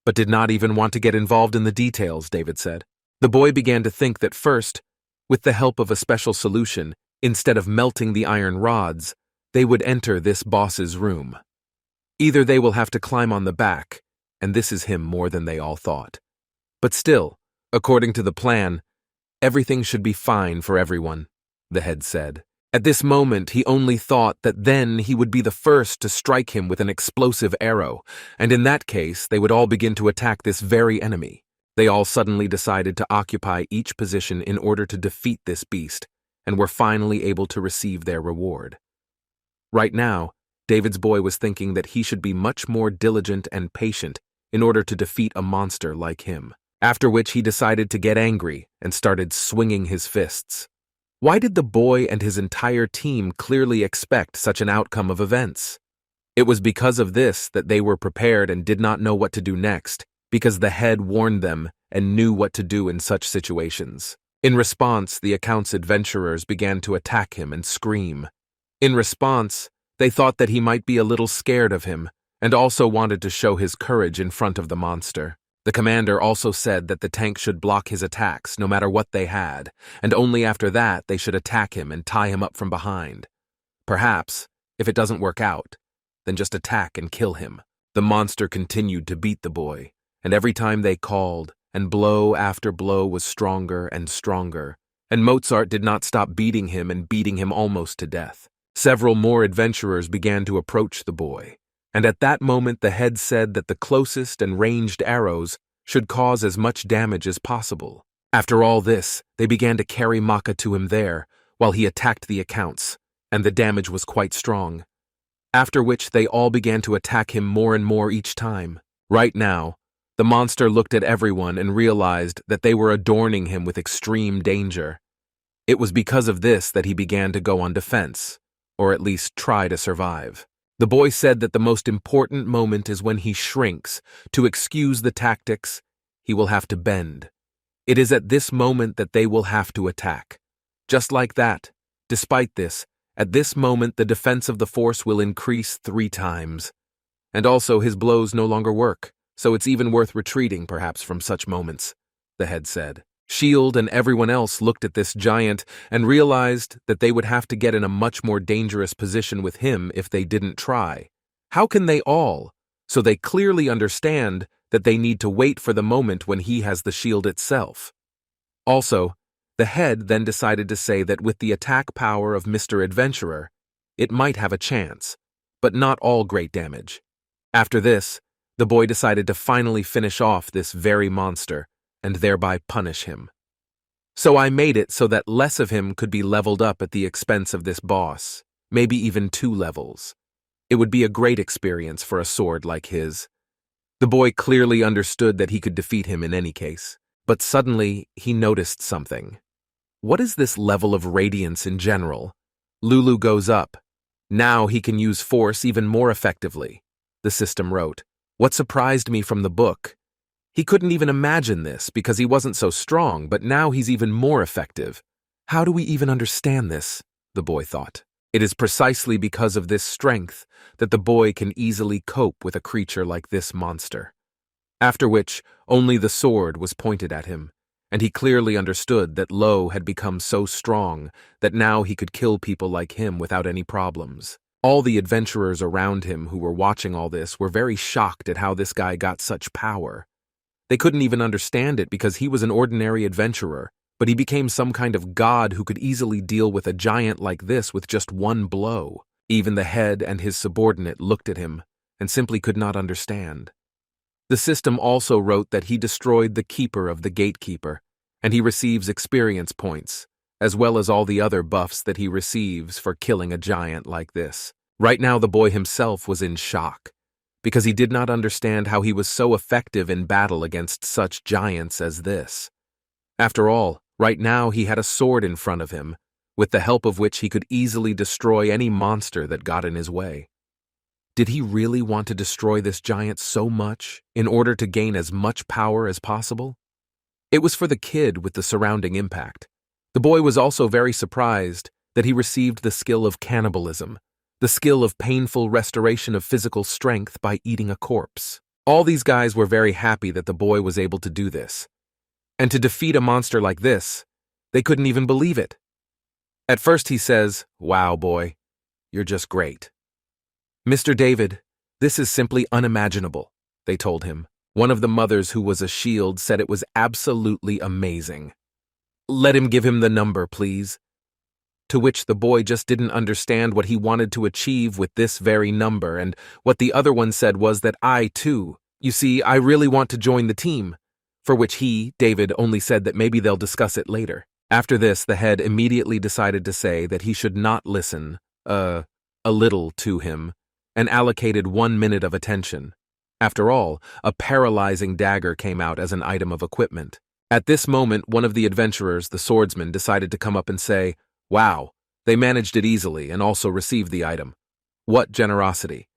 but did not even want to get involved in the details, David said. The boy began to think that first, with the help of a special solution, instead of melting the iron rods, they would enter this boss's room. Either they will have to climb on the back, and this is him more than they all thought. But still, according to the plan, everything should be fine for everyone, the head said. At this moment, he only thought that then he would be the first to strike him with an explosive arrow, and in that case, they would all begin to attack this very enemy. They all suddenly decided to occupy each position in order to defeat this beast, and were finally able to receive their reward. Right now, David's boy was thinking that he should be much more diligent and patient in order to defeat a monster like him, after which he decided to get angry and started swinging his fists. Why did the boy and his entire team clearly expect such an outcome of events? It was because of this that they were prepared and did not know what to do next, because the head warned them and knew what to do in such situations. In response, the account's adventurers began to attack him and scream. In response, they thought that he might be a little scared of him, and also wanted to show his courage in front of the monster. The commander also said that the tank should block his attacks no matter what they had, and only after that they should attack him and tie him up from behind. Perhaps, if it doesn't work out, then just attack and kill him. The monster continued to beat the boy, and every time they called, and blow after blow was stronger and stronger, and Mozart did not stop beating him and beating him almost to death. Several more adventurers began to approach the boy, and at that moment the head said that the closest and ranged arrows should cause as much damage as possible. After all this, they began to carry Maka to him there, while he attacked the accounts, and the damage was quite strong. After which they all began to attack him more and more each time. Right now, the monster looked at everyone and realized that they were adorning him with extreme danger. It was because of this that he began to go on defense, or at least try to survive. The boy said that the most important moment is when he shrinks. To excuse the tactics, he will have to bend. It is at this moment that they will have to attack. Just like that, despite this, at this moment the defense of the force will increase 3 times. And also his blows no longer work, so it's even worth retreating perhaps from such moments, the head said. Shield and everyone else looked at this giant and realized that they would have to get in a much more dangerous position with him if they didn't try. How can they all? So they clearly understand that they need to wait for the moment when he has the shield itself. Also, the head then decided to say that with the attack power of Mr. Adventurer, it might have a chance, but not all great damage. After this, the boy decided to finally finish off this very monster, and thereby punish him. So I made it so that less of him could be leveled up at the expense of this boss, maybe even 2 levels. It would be a great experience for a sword like his. The boy clearly understood that he could defeat him in any case, but suddenly he noticed something. What is this level of radiance in general? Lulu goes up. Now he can use force even more effectively, the system wrote. What surprised me from the book, he couldn't even imagine this because he wasn't so strong, but now he's even more effective. How do we even understand this? The boy thought. It is precisely because of this strength that the boy can easily cope with a creature like this monster. After which, only the sword was pointed at him, and he clearly understood that Lo had become so strong that now he could kill people like him without any problems. All the adventurers around him who were watching all this were very shocked at how this guy got such power. They couldn't even understand it because he was an ordinary adventurer, but he became some kind of god who could easily deal with a giant like this with just 1 blow. Even the head and his subordinate looked at him and simply could not understand. The system also wrote that he destroyed the keeper of the gatekeeper, and he receives experience points, as well as all the other buffs that he receives for killing a giant like this. Right now the boy himself was in shock, because he did not understand how he was so effective in battle against such giants as this. After all, right now he had a sword in front of him, with the help of which he could easily destroy any monster that got in his way. Did he really want to destroy this giant so much in order to gain as much power as possible? It was for the kid with the surrounding impact. The boy was also very surprised that he received the skill of cannibalism, the skill of painful restoration of physical strength by eating a corpse. All these guys were very happy that the boy was able to do this. And to defeat a monster like this, they couldn't even believe it. At first he says, "Wow, boy, you're just great." "Mr. David, this is simply unimaginable," they told him. One of the mothers who was a shield said it was absolutely amazing. "Let him give him the number, please." To which the boy just didn't understand what he wanted to achieve with this very number, and what the other one said was that I, too, you see, I really want to join the team, for which he, David, only said that maybe they'll discuss it later. After this, the head immediately decided to say that he should not listen, a little to him, and allocated 1 minute of attention. After all, a paralyzing dagger came out as an item of equipment. At this moment, one of the adventurers, the swordsman, decided to come up and say, "Wow, they managed it easily and also received the item. What generosity."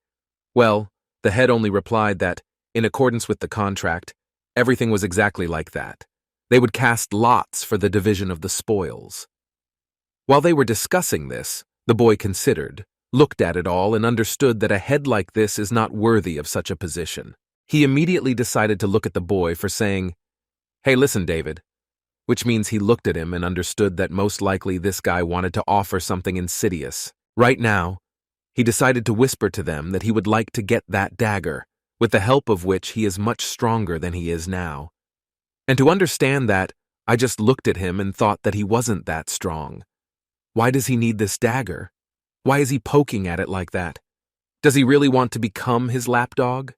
Well, the head only replied that, in accordance with the contract, everything was exactly like that. They would cast lots for the division of the spoils. While they were discussing this, the boy considered, looked at it all, and understood that a head like this is not worthy of such a position. He immediately decided to look at the boy for saying, "Hey, listen, David," which means he looked at him and understood that most likely this guy wanted to offer something insidious. Right now, he decided to whisper to them that he would like to get that dagger, with the help of which he is much stronger than he is now. And to understand that, I just looked at him and thought that he wasn't that strong. Why does he need this dagger? Why is he poking at it like that? Does he really want to become his lapdog?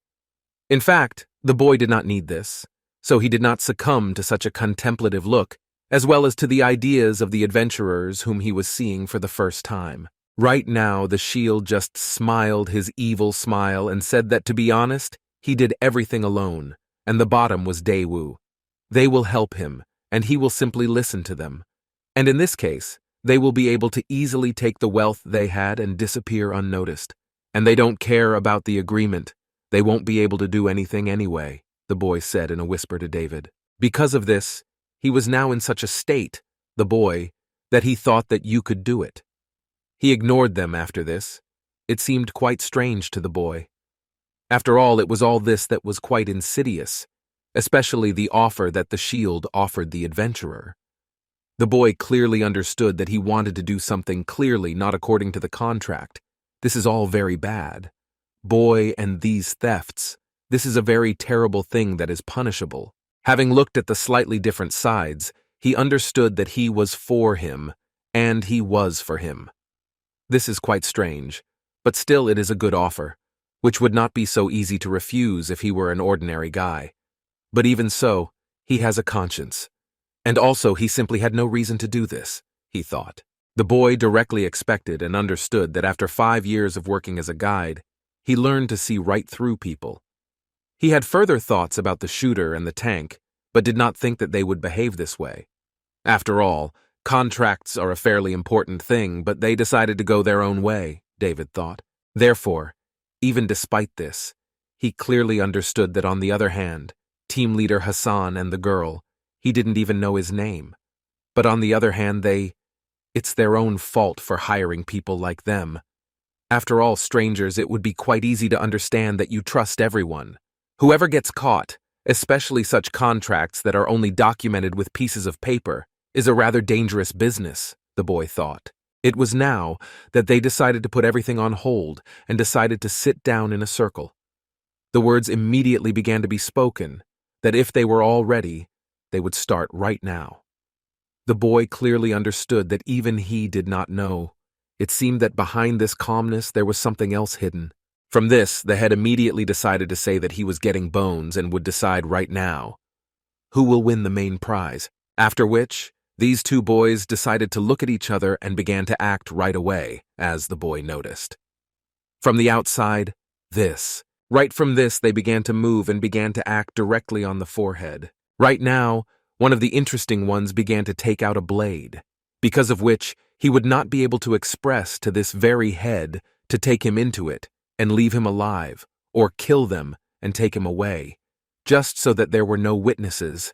In fact, the boy did not need this, so he did not succumb to such a contemplative look, as well as to the ideas of the adventurers whom he was seeing for the first time. Right now, the shield just smiled his evil smile and said that, to be honest, he did everything alone, and the bottom was Daewoo. They will help him, and he will simply listen to them. And in this case, they will be able to easily take the wealth they had and disappear unnoticed. And they don't care about the agreement. They won't be able to do anything anyway, the boy said in a whisper to David. Because of this, he was now in such a state, the boy, that he thought that you could do it. He ignored them after this. It seemed quite strange to the boy. After all, it was all this that was quite insidious, especially the offer that the shield offered the adventurer. The boy clearly understood that he wanted to do something clearly not according to the contract. This is all very bad. Boy, and these thefts. This is a very terrible thing that is punishable. Having looked at the slightly different sides, he understood that he was for him, and he was for him. This is quite strange, but still it is a good offer, which would not be so easy to refuse if he were an ordinary guy. But even so, he has a conscience. And also, he simply had no reason to do this, he thought. The boy directly expected and understood that after 5 years of working as a guide, he learned to see right through people. He had further thoughts about the shooter and the tank, but did not think that they would behave this way. After all, contracts are a fairly important thing, but they decided to go their own way, David thought. Therefore, even despite this, he clearly understood that on the other hand, team leader Hassan and the girl, he didn't even know his name. But on the other hand, it's their own fault for hiring people like them. After all, strangers, it would be quite easy to understand that you trust everyone. Whoever gets caught, especially such contracts that are only documented with pieces of paper, is a rather dangerous business, the boy thought. It was now that they decided to put everything on hold and decided to sit down in a circle. The words immediately began to be spoken, that if they were all ready, they would start right now. The boy clearly understood that even he did not know. It seemed that behind this calmness there was something else hidden. From this, the head immediately decided to say that he was getting bones and would decide right now who will win the main prize, after which these two boys decided to look at each other and began to act right away, as the boy noticed. From the outside, right from this they began to move and began to act directly on the forehead. Right now, one of the interesting ones began to take out a blade, because of which he would not be able to express to this very head to take him into it and leave him alive, or kill them and take him away, just so that there were no witnesses.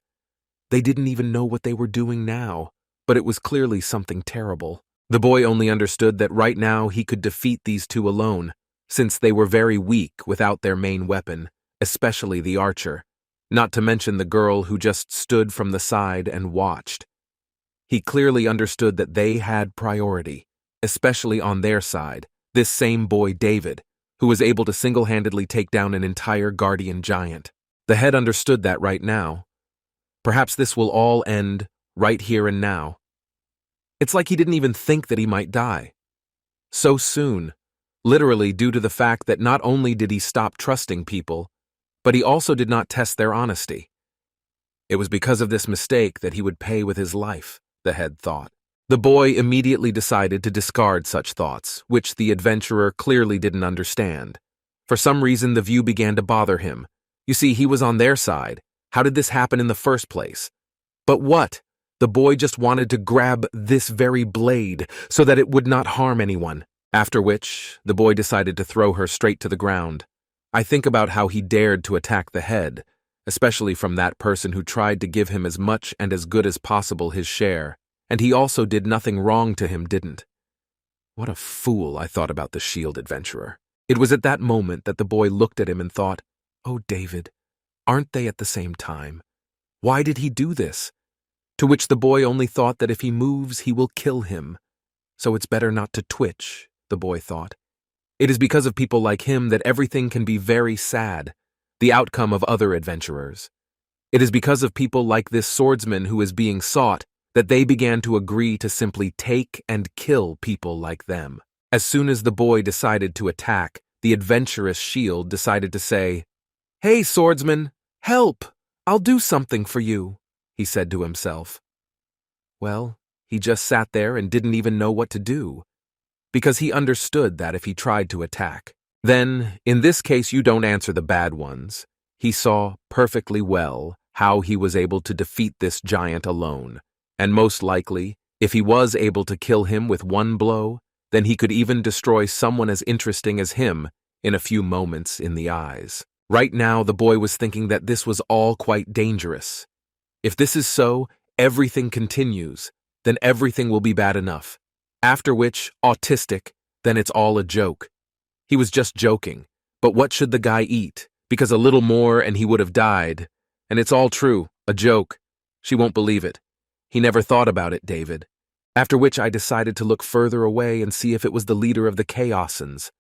They didn't even know what they were doing now, but it was clearly something terrible. The boy only understood that right now he could defeat these two alone, since they were very weak without their main weapon, especially the archer. not to mention the girl who just stood from the side and watched. He clearly understood that they had priority, especially on their side, this same boy David, who was able to single-handedly take down an entire guardian giant. The head understood that right now. Perhaps this will all end right here and now. It's like he didn't even think that he might die. So soon, literally due to the fact that not only did he stop trusting people, but he also did not test their honesty. It was because of this mistake that he would pay with his life, the head thought. The boy immediately decided to discard such thoughts, which the adventurer clearly didn't understand. For some reason, the view began to bother him. You see, he was on their side. How did this happen in the first place? But what? The boy just wanted to grab this very blade so that it would not harm anyone. After which, the boy decided to throw her straight to the ground. I think about how he dared to attack the head, especially from that person who tried to give him as much and as good as possible his share. And he also did nothing wrong to him, didn't? What a fool, I thought about the shield adventurer. It was at that moment that the boy looked at him and thought, "Oh, David, aren't they at the same time? Why did he do this?" To which the boy only thought that if he moves, he will kill him. So it's better not to twitch, the boy thought. It is because of people like him that everything can be very sad, the outcome of other adventurers. It is because of people like this swordsman who is being sought that they began to agree to simply take and kill people like them. As soon as the boy decided to attack, the adventurous shield decided to say, "Hey, swordsman, help! I'll do something for you," he said to himself. Well, he just sat there and didn't even know what to do, because he understood that if he tried to attack, then, in this case, you don't answer the bad ones. He saw perfectly well how he was able to defeat this giant alone. And most likely, if he was able to kill him with one blow, then he could even destroy someone as interesting as him in a few moments in the eyes. Right now, the boy was thinking that this was all quite dangerous. If this is so, everything continues, then everything will be bad enough. After which, autistic, then it's all a joke. He was just joking, but what should the guy eat? Because a little more and he would have died. And it's all true, a joke. She won't believe it. He never thought about it, David. After which I decided to look further away and see if it was the leader of the Chaosans.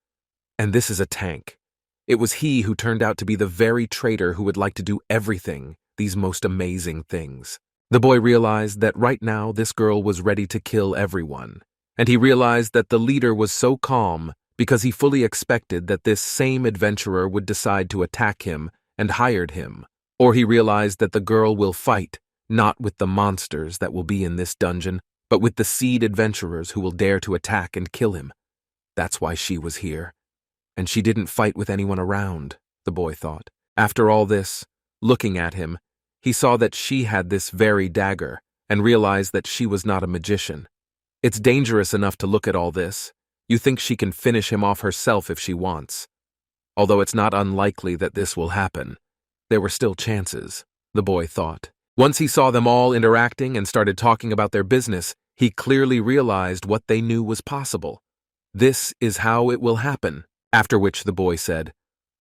And this is a tank. It was he who turned out to be the very traitor who would like to do everything, these most amazing things. The boy realized that right now this girl was ready to kill everyone. And he realized that the leader was so calm because he fully expected that this same adventurer would decide to attack him and hired him. Or he realized that the girl will fight, not with the monsters that will be in this dungeon, but with the seed adventurers who will dare to attack and kill him. That's why she was here. And she didn't fight with anyone around, the boy thought. After all this, looking at him, he saw that she had this very dagger and realized that she was not a magician. It's dangerous enough to look at all this. You think she can finish him off herself if she wants. Although it's not unlikely that this will happen. There were still chances, the boy thought. Once he saw them all interacting and started talking about their business, he clearly realized what they knew was possible. This is how it will happen. After which the boy said,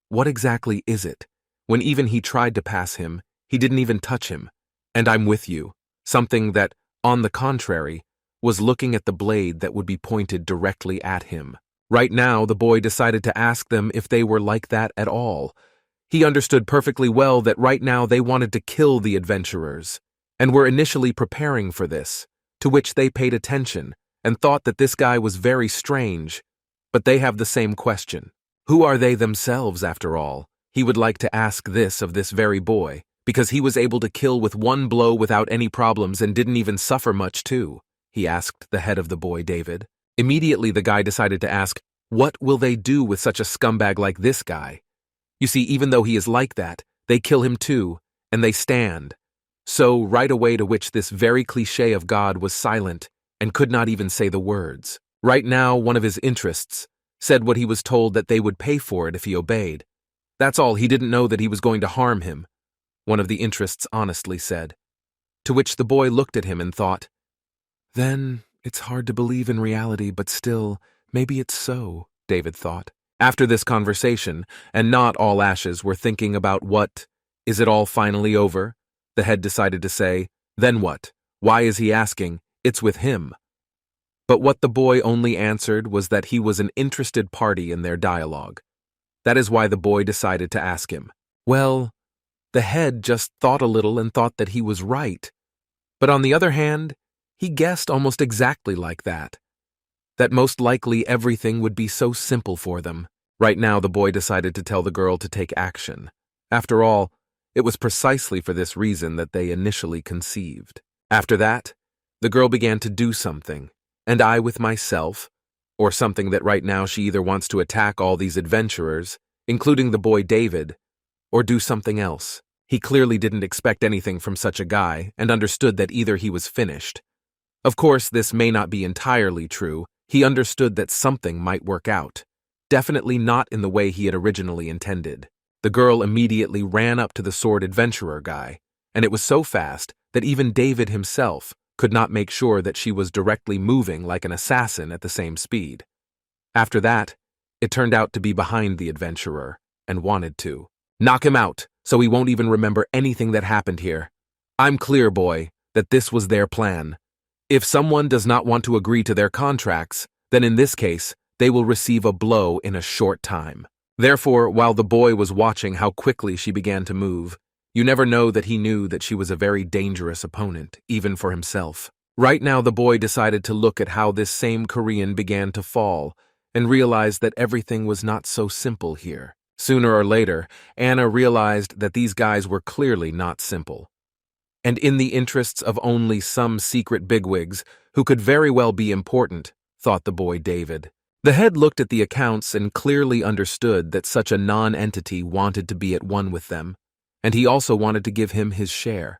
"What exactly is it?" When even he tried to pass him, he didn't even touch him. "And I'm with you." Something that, on the contrary, was looking at the blade that would be pointed directly at him. Right now, the boy decided to ask them if they were like that at all. He understood perfectly well that right now they wanted to kill the adventurers, and were initially preparing for this, to which they paid attention, and thought that this guy was very strange. But they have the same question. Who are they themselves, after all? He would like to ask this of this very boy, because he was able to kill with one blow without any problems and didn't even suffer much too, he asked the head of the boy, David. Immediately the guy decided to ask, what will they do with such a scumbag like this guy? You see, even though he is like that, they kill him too, and they stand. So right away, to which this very cliché of God was silent and could not even say the words. Right now, one of his interests said what he was told that they would pay for it if he obeyed. That's all, he didn't know that he was going to harm him, one of the interests honestly said. To which the boy looked at him and thought, then it's hard to believe in reality, but still, maybe it's so, David thought. After this conversation, and not all ashes were thinking about what, Is it all finally over? The head decided to say. Then what? Why is he asking? It's with him. But what the boy only answered was that he was an interested party in their dialogue. That is why the boy decided to ask him. Well, the head just thought a little and thought that he was right. But on the other hand, he guessed almost exactly like that. That most likely everything would be so simple for them. Right now, the boy decided to tell the girl to take action. After all, it was precisely for this reason that they initially conceived. After that, the girl began to do something, and I with myself, or something that right now she either wants to attack all these adventurers, including the boy David, or do something else. He clearly didn't expect anything from such a guy and understood that either he was finished. Of course, this may not be entirely true. He understood that something might work out. Definitely not in the way he had originally intended. The girl immediately ran up to the sword adventurer guy, and it was so fast that even David himself could not make sure that she was directly moving like an assassin at the same speed. After that, it turned out to be behind the adventurer, and wanted to knock him out so he won't even remember anything that happened here. I'm clear, boy, that this was their plan. If someone does not want to agree to their contracts, then in this case, they will receive a blow in a short time. Therefore, while the boy was watching how quickly she began to move, you never know that he knew that she was a very dangerous opponent, even for himself. Right now, the boy decided to look at how this same Korean began to fall, and realized that everything was not so simple here. Sooner or later, Anna realized that these guys were clearly not simple. And in the interests of only some secret bigwigs, who could very well be important, thought the boy David. The head looked at the accounts and clearly understood that such a non-entity wanted to be at one with them, and he also wanted to give him his share.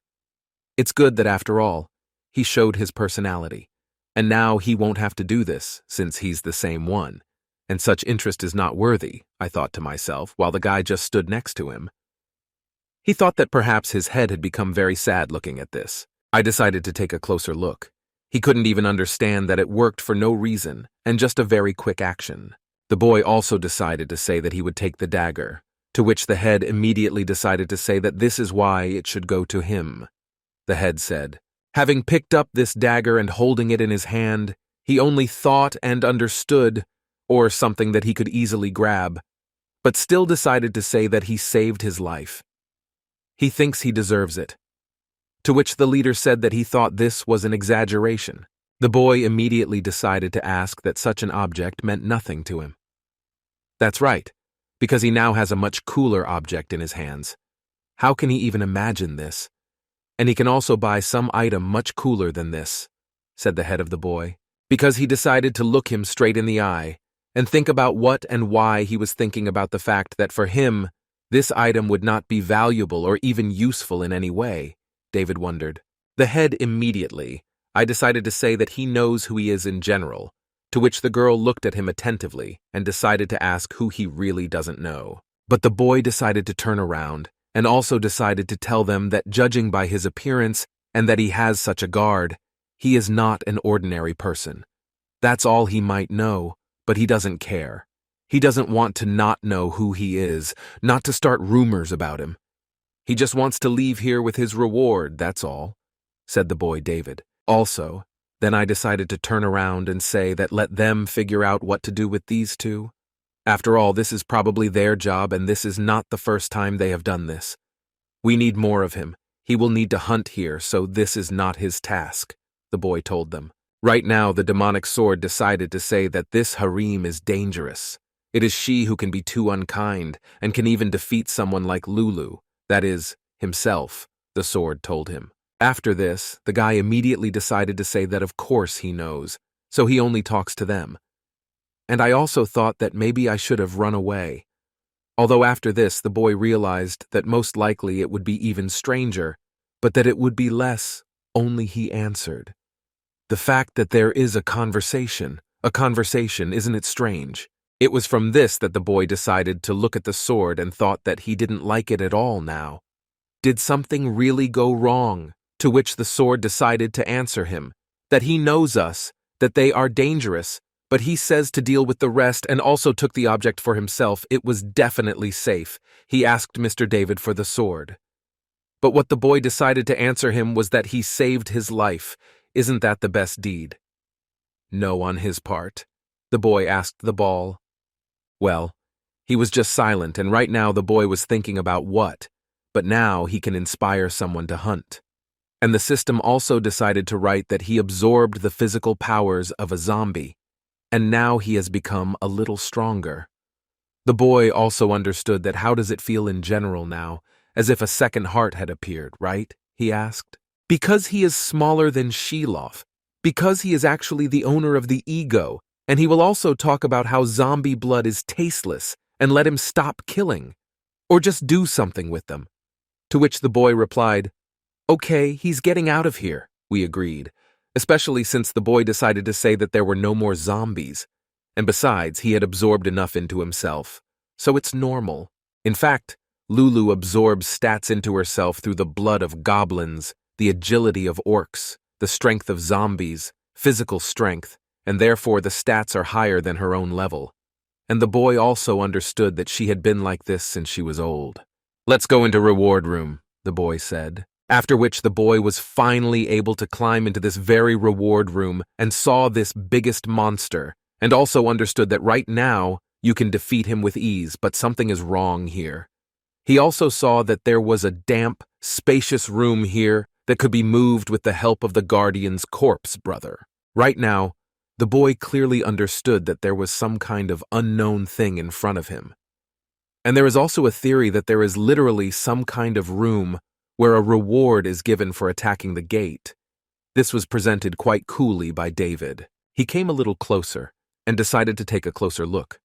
It's good that after all, he showed his personality, and now he won't have to do this since he's the same one, and such interest is not worthy, I thought to myself, while the guy just stood next to him. He thought that perhaps his head had become very sad looking at this. I decided to take a closer look. He couldn't even understand that it worked for no reason, and just a very quick action. The boy also decided to say that he would take the dagger, to which the head immediately decided to say that this is why it should go to him. The head said, having picked up this dagger and holding it in his hand, he only thought and understood, or something that he could easily grab, but still decided to say that he saved his life. He thinks he deserves it. To which the leader said that he thought this was an exaggeration. The boy immediately decided to ask that such an object meant nothing to him. That's right, because he now has a much cooler object in his hands. How can he even imagine this? And he can also buy some item much cooler than this, said the head of the boy, because he decided to look him straight in the eye and think about what and why he was thinking about the fact that for him, this item would not be valuable or even useful in any way. David wondered. The head immediately. I decided to say that he knows who he is in general, to which the girl looked at him attentively and decided to ask who he really doesn't know. But the boy decided to turn around and also decided to tell them that judging by his appearance and that he has such a guard, he is not an ordinary person. That's all he might know, but he doesn't care. He doesn't want to not know who he is, not to start rumors about him. He just wants to leave here with his reward, that's all, said the boy David. Also, then I decided to turn around and say that let them figure out what to do with these two. After all, this is probably their job, and this is not the first time they have done this. We need more of him. He will need to hunt here, so this is not his task, the boy told them. Right now, the demonic sword decided to say that this harem is dangerous. It is she who can be too unkind and can even defeat someone like Lulu, that is, himself, the sword told him. After this, the guy immediately decided to say that of course he knows, so he only talks to them. And I also thought that maybe I should have run away. Although after this, the boy realized that most likely it would be even stranger, but that it would be less, only he answered. The fact that there is a conversation, isn't it strange? It was from this that the boy decided to look at the sword and thought that he didn't like it at all now. Did something really go wrong? To which the sword decided to answer him, that he knows us, that they are dangerous, but he says to deal with the rest and also took the object for himself. It was definitely safe. He asked Mr. David for the sword. But what the boy decided to answer him was that he saved his life. Isn't that the best deed? No on his part. The boy asked the ball. Well, he was just silent, and right now the boy was thinking about what, but now he can inspire someone to hunt. And the system also decided to write that he absorbed the physical powers of a zombie, and now he has become a little stronger. The boy also understood that how does it feel in general now, as if a second heart had appeared, right? He asked. Because he is smaller than Sheloff, because he is actually the owner of the ego, and he will also talk about how zombie blood is tasteless and let him stop killing, or just do something with them. To which the boy replied, "Okay, he's getting out of here," we agreed, especially since the boy decided to say that there were no more zombies, and besides, he had absorbed enough into himself, so it's normal. In fact, Lulu absorbs stats into herself through the blood of goblins, the agility of orcs, the strength of zombies, physical strength, and therefore the stats are higher than her own level. And the boy also understood that she had been like this since she was old. "Let's go into reward room," the boy said. After which the boy was finally able to climb into this very reward room and saw this biggest monster, and also understood that right now you can defeat him with ease, but something is wrong here. He also saw that there was a damp, spacious room here that could be moved with the help of the Guardian's corpse brother. Right now, the boy clearly understood that there was some kind of unknown thing in front of him. And there is also a theory that there is literally some kind of room where a reward is given for attacking the gate. This was presented quite coolly by David. He came a little closer and decided to take a closer look.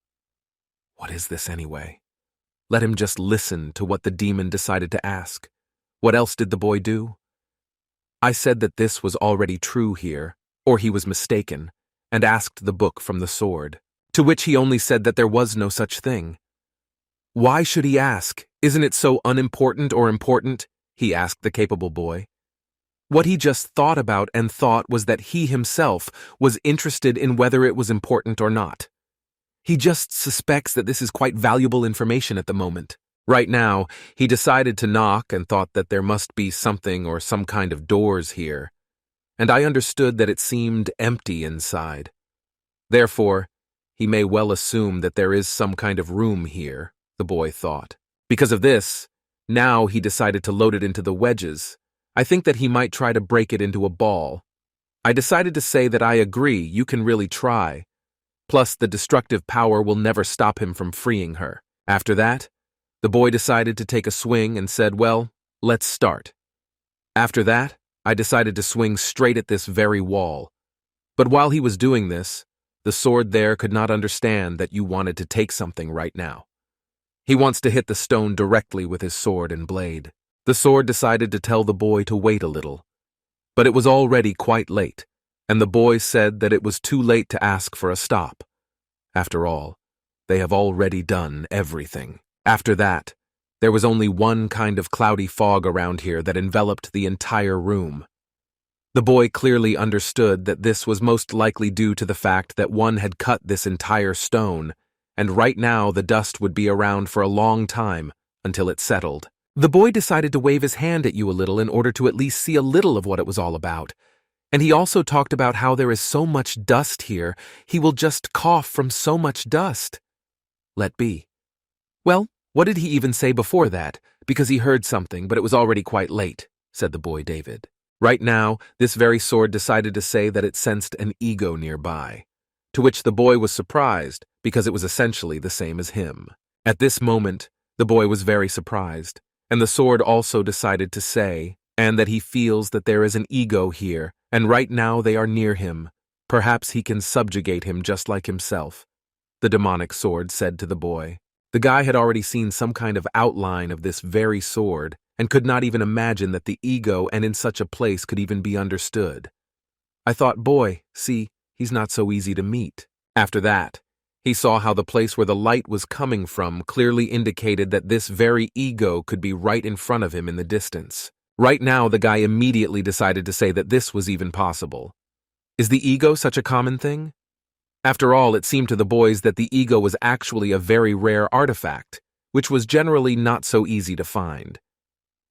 What is this anyway? Let him just listen to what the demon decided to ask. What else did the boy do? I said that this was already true here, or he was mistaken, and asked the book from the sword, to which he only said that there was no such thing. Why should he ask? Isn't it so unimportant or important? He asked the capable boy. What he just thought about and thought was that he himself was interested in whether it was important or not. He just suspects that this is quite valuable information at the moment. Right now, he decided to knock and thought that there must be something or some kind of doors here, and I understood that it seemed empty inside. Therefore, he may well assume that there is some kind of room here, the boy thought. Because of this, now he decided to load it into the wedges. I think that he might try to break it into a ball. I decided to say that I agree, you can really try. Plus, the destructive power will never stop him from freeing her. After that, the boy decided to take a swing and said, well, let's start. After that, I decided to swing straight at this very wall. But while he was doing this, the sword there could not understand that you wanted to take something right now. He wants to hit the stone directly with his sword and blade. The sword decided to tell the boy to wait a little. But it was already quite late, and the boy said that it was too late to ask for a stop. After all, they have already done everything. After that, there was only one kind of cloudy fog around here that enveloped the entire room. The boy clearly understood that this was most likely due to the fact that one had cut this entire stone, and right now the dust would be around for a long time until it settled. The boy decided to wave his hand at you a little in order to at least see a little of what it was all about. And he also talked about how there is so much dust here, he will just cough from so much dust. Let be. Well, what did he even say before that? Because he heard something, but it was already quite late, said the boy David. Right now, this very sword decided to say that it sensed an ego nearby, to which the boy was surprised because it was essentially the same as him. At this moment, the boy was very surprised, and the sword also decided to say, and that he feels that there is an ego here, and right now they are near him. Perhaps he can subjugate him just like himself, the demonic sword said to the boy. The guy had already seen some kind of outline of this very sword, and could not even imagine that the ego and in such a place could even be understood. I thought, boy, see, he's not so easy to meet. After that, he saw how the place where the light was coming from clearly indicated that this very ego could be right in front of him in the distance. Right now, the guy immediately decided to say that this was even possible. Is the ego such a common thing? After all, it seemed to the boys that the ego was actually a very rare artifact, which was generally not so easy to find.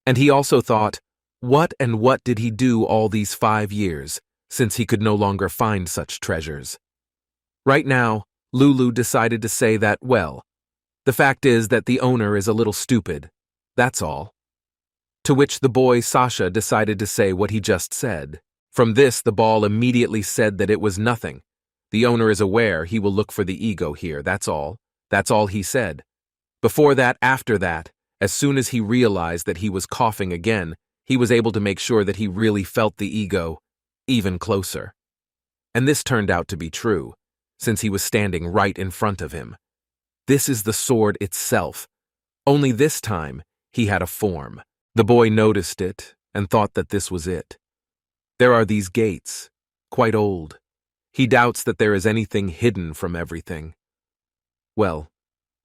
And he also thought, what and what did he do all these 5 years, since he could no longer find such treasures? Right now, Lulu decided to say that, well, the fact is that the owner is a little stupid, that's all. To which the boy Sasha decided to say what he just said. From this, the ball immediately said that it was nothing. The owner is aware he will look for the ego here, that's all. That's all he said. Before that, after that, as soon as he realized that he was coughing again, he was able to make sure that he really felt the ego even closer. And this turned out to be true, since he was standing right in front of him. This is the sword itself. Only this time, he had a form. The boy noticed it and thought that this was it. There are these gates, quite old. He doubts that there is anything hidden from everything. Well,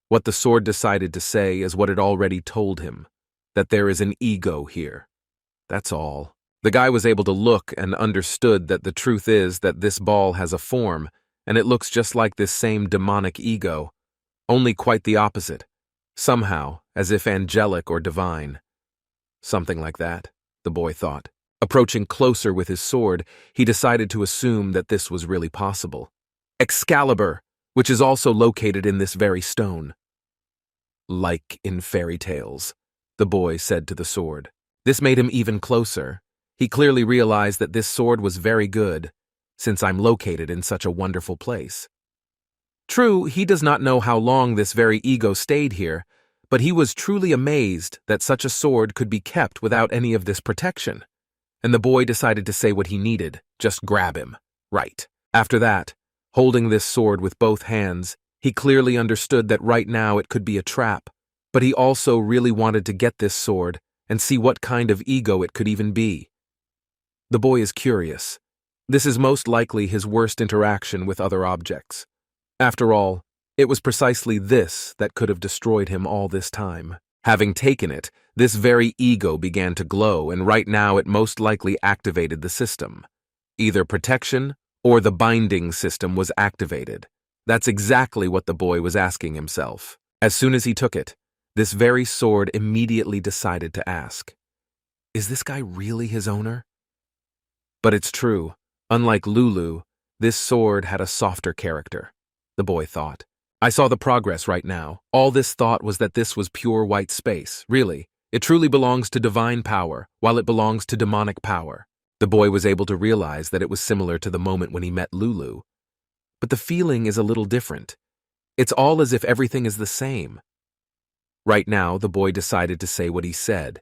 what the sword decided to say is what it already told him, that there is an ego here. That's all. The guy was able to look and understood that the truth is that this ball has a form, and it looks just like this same demonic ego, only quite the opposite, somehow as if angelic or divine. Something like that, the boy thought. Approaching closer with his sword, he decided to assume that this was really possible. Excalibur, which is also located in this very stone. Like in fairy tales, the boy said to the sword. This made him even closer. He clearly realized that this sword was very good, since I'm located in such a wonderful place. True, he does not know how long this very ego stayed here, but he was truly amazed that such a sword could be kept without any of this protection. And the boy decided to say what he needed, just grab him. Right. After that, holding this sword with both hands, he clearly understood that right now it could be a trap, but he also really wanted to get this sword and see what kind of ego it could even be. The boy is curious. This is most likely his worst interaction with other objects. After all, it was precisely this that could have destroyed him all this time. Having taken it, this very ego began to glow, and right now it most likely activated the system. Either protection or the binding system was activated. That's exactly what the boy was asking himself. As soon as he took it, this very sword immediately decided to ask, is this guy really his owner? But it's true, unlike Lulu, this sword had a softer character, the boy thought. I saw the progress right now. All this thought was that this was pure white space. Really, it truly belongs to divine power, while it belongs to demonic power. The boy was able to realize that it was similar to the moment when he met Lulu. But the feeling is a little different. It's all as if everything is the same. Right now, the boy decided to say what he said.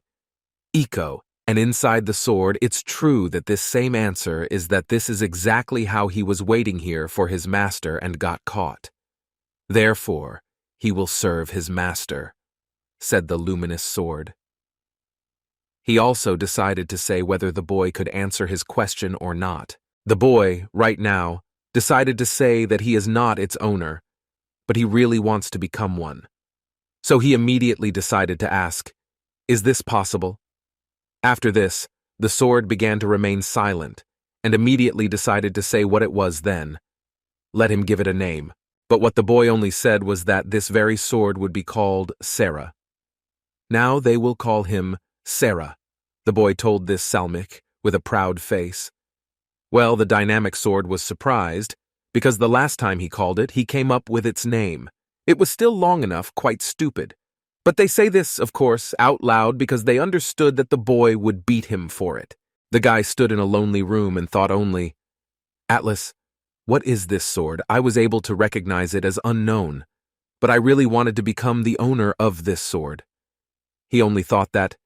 Eco, and inside the sword, it's true that this same answer is that this is exactly how he was waiting here for his master and got caught. Therefore, he will serve his master, said the luminous sword. He also decided to say whether the boy could answer his question or not. The boy, right now, decided to say that he is not its owner, but he really wants to become one. So he immediately decided to ask, is this possible? After this, the sword began to remain silent, and immediately decided to say what it was then. Let him give it a name. But what the boy only said was that this very sword would be called Sarah. Now they will call him Sarah, the boy told this Salmik with a proud face. Well, the dynamic sword was surprised, because the last time he called it, he came up with its name. It was still long enough, quite stupid. But they say this, of course, out loud because they understood that the boy would beat him for it. The guy stood in a lonely room and thought only, Atlas, what is this sword? I was able to recognize it as unknown, but I really wanted to become the owner of this sword. He only thought that,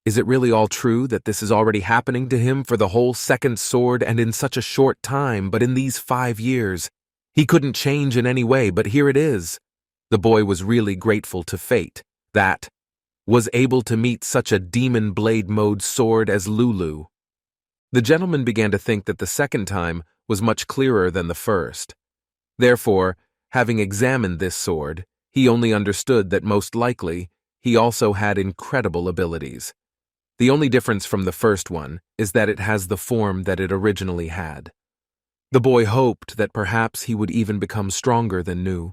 is it really all true that this is already happening to him for the whole second sword and in such a short time, but in these 5 years? He couldn't change in any way, but here it is. The boy was really grateful to fate, that was able to meet such a demon blade mode sword as Lulu. The gentleman began to think that the second time was much clearer than the first. Therefore, having examined this sword, he only understood that most likely he also had incredible abilities. The only difference from the first one is that it has the form that it originally had. The boy hoped that perhaps he would even become stronger than Nu,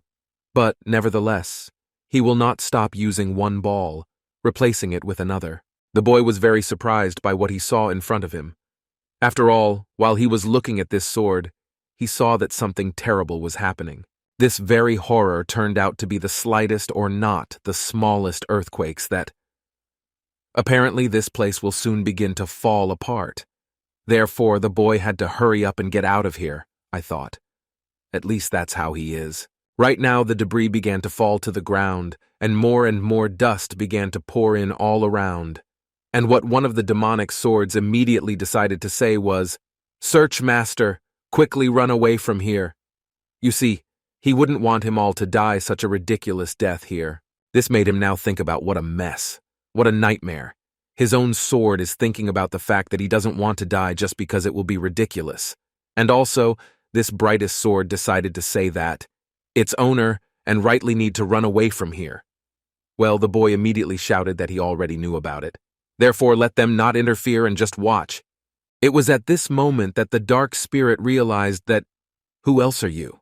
but nevertheless, he will not stop using one ball, replacing it with another. The boy was very surprised by what he saw in front of him. After all, while he was looking at this sword, he saw that something terrible was happening. This very horror turned out to be the slightest or not the smallest earthquakes that... Apparently this place will soon begin to fall apart. Therefore, the boy had to hurry up and get out of here, I thought. At least that's how he is. Right now, the debris began to fall to the ground, and more dust began to pour in all around. And what one of the demonic swords immediately decided to say was, "Search, master, quickly run away from here." You see, he wouldn't want him all to die such a ridiculous death here. This made him now think about what a mess, what a nightmare. His own sword is thinking about the fact that he doesn't want to die just because it will be ridiculous. And also, this brightest sword decided to say that its owner and rightly need to run away from here. Well, the boy immediately shouted that he already knew about it. Therefore, let them not interfere and just watch. It was at this moment that the dark spirit realized that, "Who else are you?"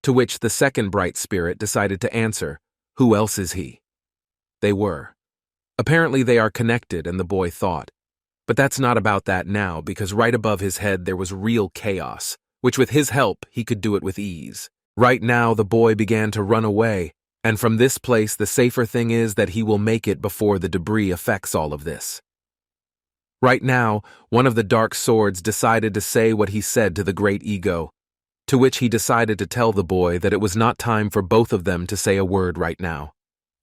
To which the second bright spirit decided to answer, "Who else is he?" They were. Apparently they are connected, and the boy thought. But that's not about that now, because right above his head there was real chaos, which with his help he could do it with ease. Right now the boy began to run away, and from this place the safer thing is that he will make it before the debris affects all of this. Right now, one of the dark swords decided to say what he said to the great ego, to which he decided to tell the boy that it was not time for both of them to say a word right now.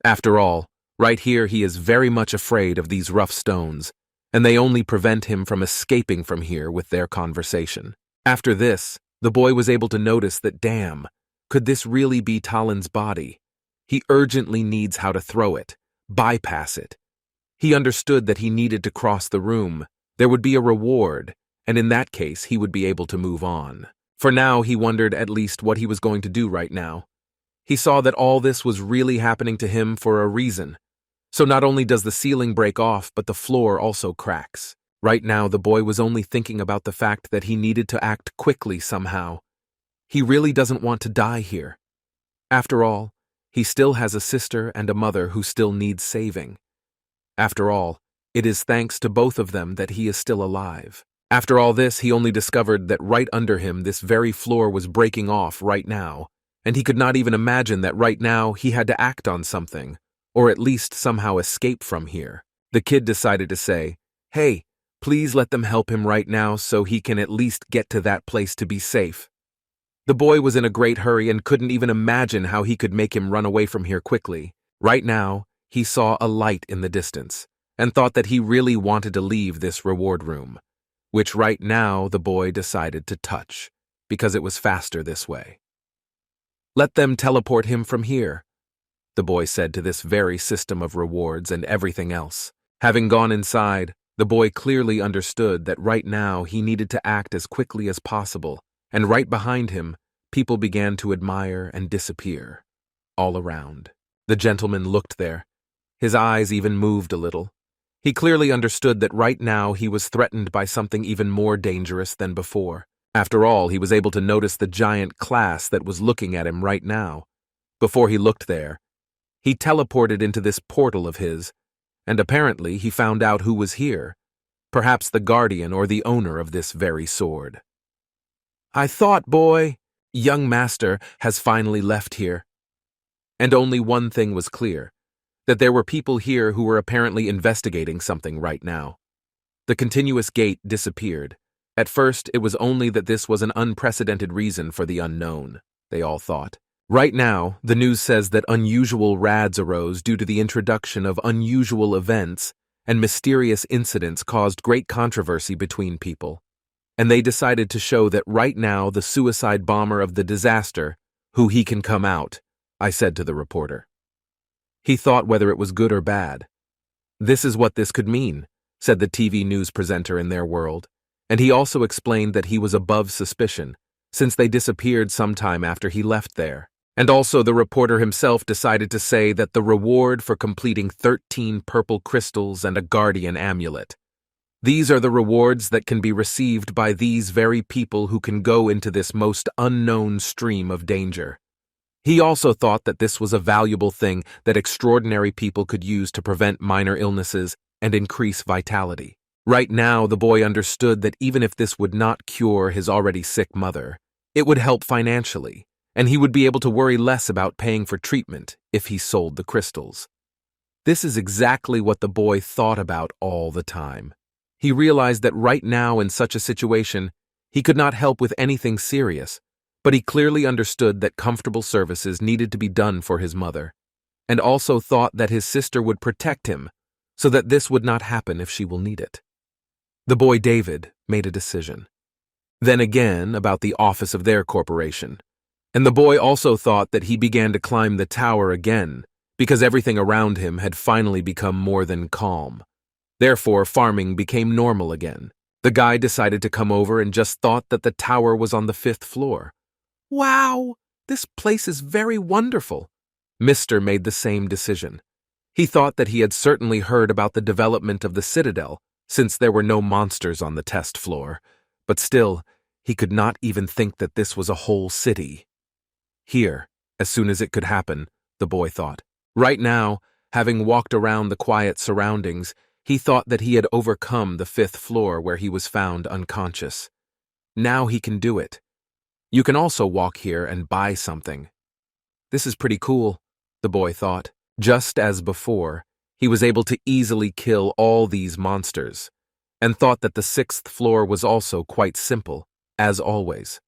After all, right here he is very much afraid of these rough stones, and they only prevent him from escaping from here with their conversation. After this, the boy was able to notice that, damn, could this really be Talon's body? He urgently needs how to throw it, bypass it. He understood that he needed to cross the room. There would be a reward, and in that case he would be able to move on. For now, he wondered at least what he was going to do right now. He saw that all this was really happening to him for a reason. So not only does the ceiling break off, but the floor also cracks. Right now, the boy was only thinking about the fact that he needed to act quickly somehow. He really doesn't want to die here. After all, he still has a sister and a mother who still need saving. After all, it is thanks to both of them that he is still alive. After all this, he only discovered that right under him this very floor was breaking off right now, and he could not even imagine that right now he had to act on something, or at least somehow escape from here. The kid decided to say, "Hey, please let them help him right now so he can at least get to that place to be safe." The boy was in a great hurry and couldn't even imagine how he could make him run away from here quickly. Right now, he saw a light in the distance, and thought that he really wanted to leave this reward room, which right now the boy decided to touch, because it was faster this way. "Let them teleport him from here," the boy said to this very system of rewards and everything else. Having gone inside, the boy clearly understood that right now he needed to act as quickly as possible, and right behind him, people began to admire and disappear, all around. The gentleman looked there. His eyes even moved a little. He clearly understood that right now he was threatened by something even more dangerous than before. After all, he was able to notice the giant class that was looking at him right now. Before he looked there, he teleported into this portal of his, and apparently he found out who was here, perhaps the guardian or the owner of this very sword. "I thought, boy, young master has finally left here." And only one thing was clear, that there were people here who were apparently investigating something right now. The continuous gate disappeared. At first, it was only that this was an unprecedented reason for the unknown, they all thought. Right now, the news says that unusual rads arose due to the introduction of unusual events, and mysterious incidents caused great controversy between people. And they decided to show that right now the suicide bomber of the disaster, who he can come out, I said to the reporter. He thought whether it was good or bad. "This is what this could mean," said the TV news presenter in their world, and he also explained that he was above suspicion, since they disappeared sometime after he left there. And also the reporter himself decided to say that the reward for completing 13 purple crystals and a guardian amulet. These are the rewards that can be received by these very people who can go into this most unknown stream of danger. He also thought that this was a valuable thing that extraordinary people could use to prevent minor illnesses and increase vitality. Right now, the boy understood that even if this would not cure his already sick mother, it would help financially, and he would be able to worry less about paying for treatment if he sold the crystals. This is exactly what the boy thought about all the time. He realized that right now in such a situation, he could not help with anything serious, but he clearly understood that comfortable services needed to be done for his mother, and also thought that his sister would protect him so that this would not happen if she will need it. The boy David made a decision. Then again about the office of their corporation, and the boy also thought that he began to climb the tower again because everything around him had finally become more than calm. Therefore, farming became normal again. The guy decided to come over and just thought that the tower was on the 5th floor. Wow, this place is very wonderful. Mr. made the same decision. He thought that he had certainly heard about the development of the citadel, since there were no monsters on the test floor, but still, he could not even think that this was a whole city. Here, as soon as it could happen, the boy thought. Right now, having walked around the quiet surroundings, he thought that he had overcome the 5th floor where he was found unconscious. Now he can do it. You can also walk here and buy something. This is pretty cool, the boy thought. Just as before, he was able to easily kill all these monsters, and thought that the 6th floor was also quite simple, as always.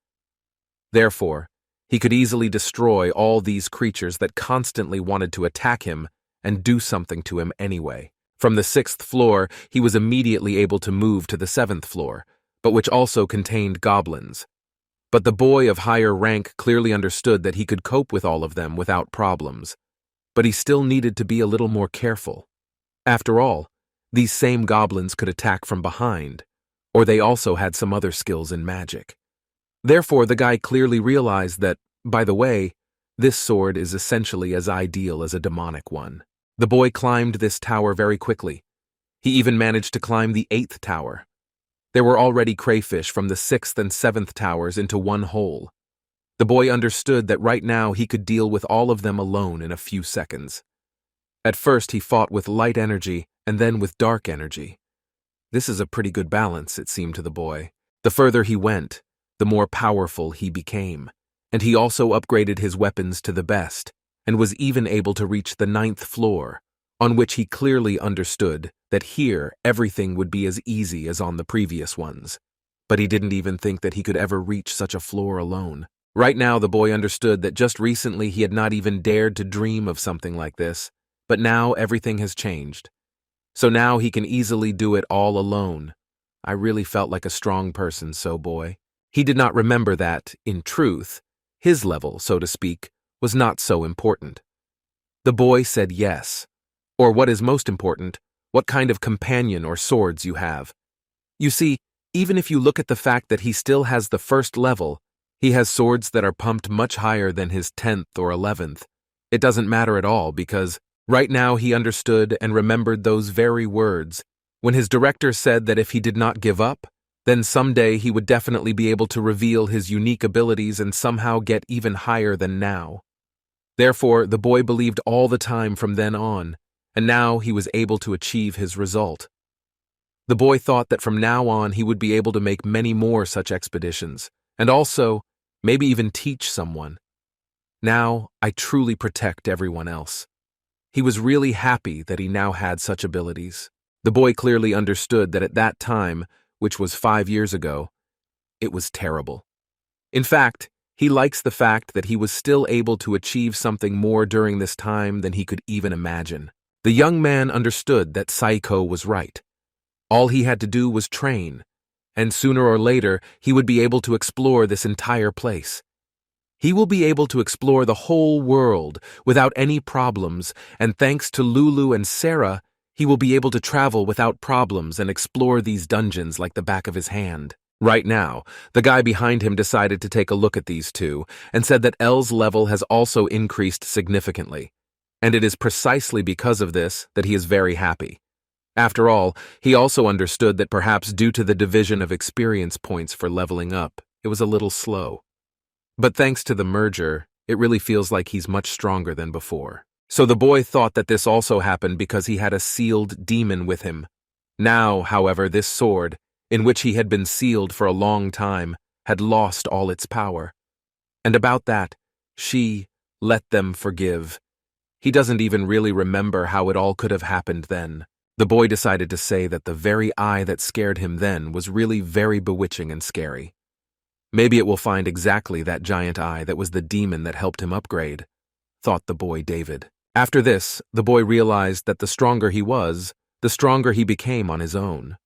Therefore, he could easily destroy all these creatures that constantly wanted to attack him and do something to him anyway. From the 6th floor, he was immediately able to move to the 7th floor, but which also contained goblins. But the boy of higher rank clearly understood that he could cope with all of them without problems, but he still needed to be a little more careful. After all, these same goblins could attack from behind, or they also had some other skills in magic. Therefore, the guy clearly realized that, by the way, this sword is essentially as ideal as a demonic one. The boy climbed this tower very quickly. He even managed to climb the 8th tower. There were already crayfish from the 6th and 7th towers into one hole. The boy understood that right now he could deal with all of them alone in a few seconds. At first he fought with light energy and then with dark energy. This is a pretty good balance, it seemed to the boy. The further he went, the more powerful he became, and he also upgraded his weapons to the best, and was even able to reach the 9th floor, on which he clearly understood that here everything would be as easy as on the previous ones. But he didn't even think that he could ever reach such a floor alone. Right now the boy understood that just recently he had not even dared to dream of something like this, but now everything has changed. So now he can easily do it all alone. I really felt like a strong person, so boy. He did not remember that, in truth, his level, so to speak, was not so important. The boy said yes. Or what is most important, what kind of companion or swords you have. You see, even if you look at the fact that he still has the 1st level, he has swords that are pumped much higher than his 10th or 11th. It doesn't matter at all because right now he understood and remembered those very words when his director said that if he did not give up, then someday he would definitely be able to reveal his unique abilities and somehow get even higher than now. Therefore, the boy believed all the time from then on, and now he was able to achieve his result. The boy thought that from now on he would be able to make many more such expeditions, and also, maybe even teach someone. Now, I truly protect everyone else. He was really happy that he now had such abilities. The boy clearly understood that at that time, which was 5 years ago, it was terrible. In fact, he likes the fact that he was still able to achieve something more during this time than he could even imagine. The young man understood that Saiko was right. All he had to do was train, and sooner or later he would be able to explore this entire place. He will be able to explore the whole world without any problems, and thanks to Lulu and Sarah, he will be able to travel without problems and explore these dungeons like the back of his hand. Right now, the guy behind him decided to take a look at these two and said that L's level has also increased significantly, and it is precisely because of this that he is very happy. After all, he also understood that perhaps due to the division of experience points for leveling up, it was a little slow. But thanks to the merger, it really feels like he's much stronger than before. So the boy thought that this also happened because he had a sealed demon with him. Now, however, this sword, in which he had been sealed for a long time, had lost all its power. And about that, she let them forgive. He doesn't even really remember how it all could have happened then. The boy decided to say that the very eye that scared him then was really very bewitching and scary. Maybe it will find exactly that giant eye that was the demon that helped him upgrade, thought the boy David. After this, the boy realized that the stronger he was, the stronger he became on his own.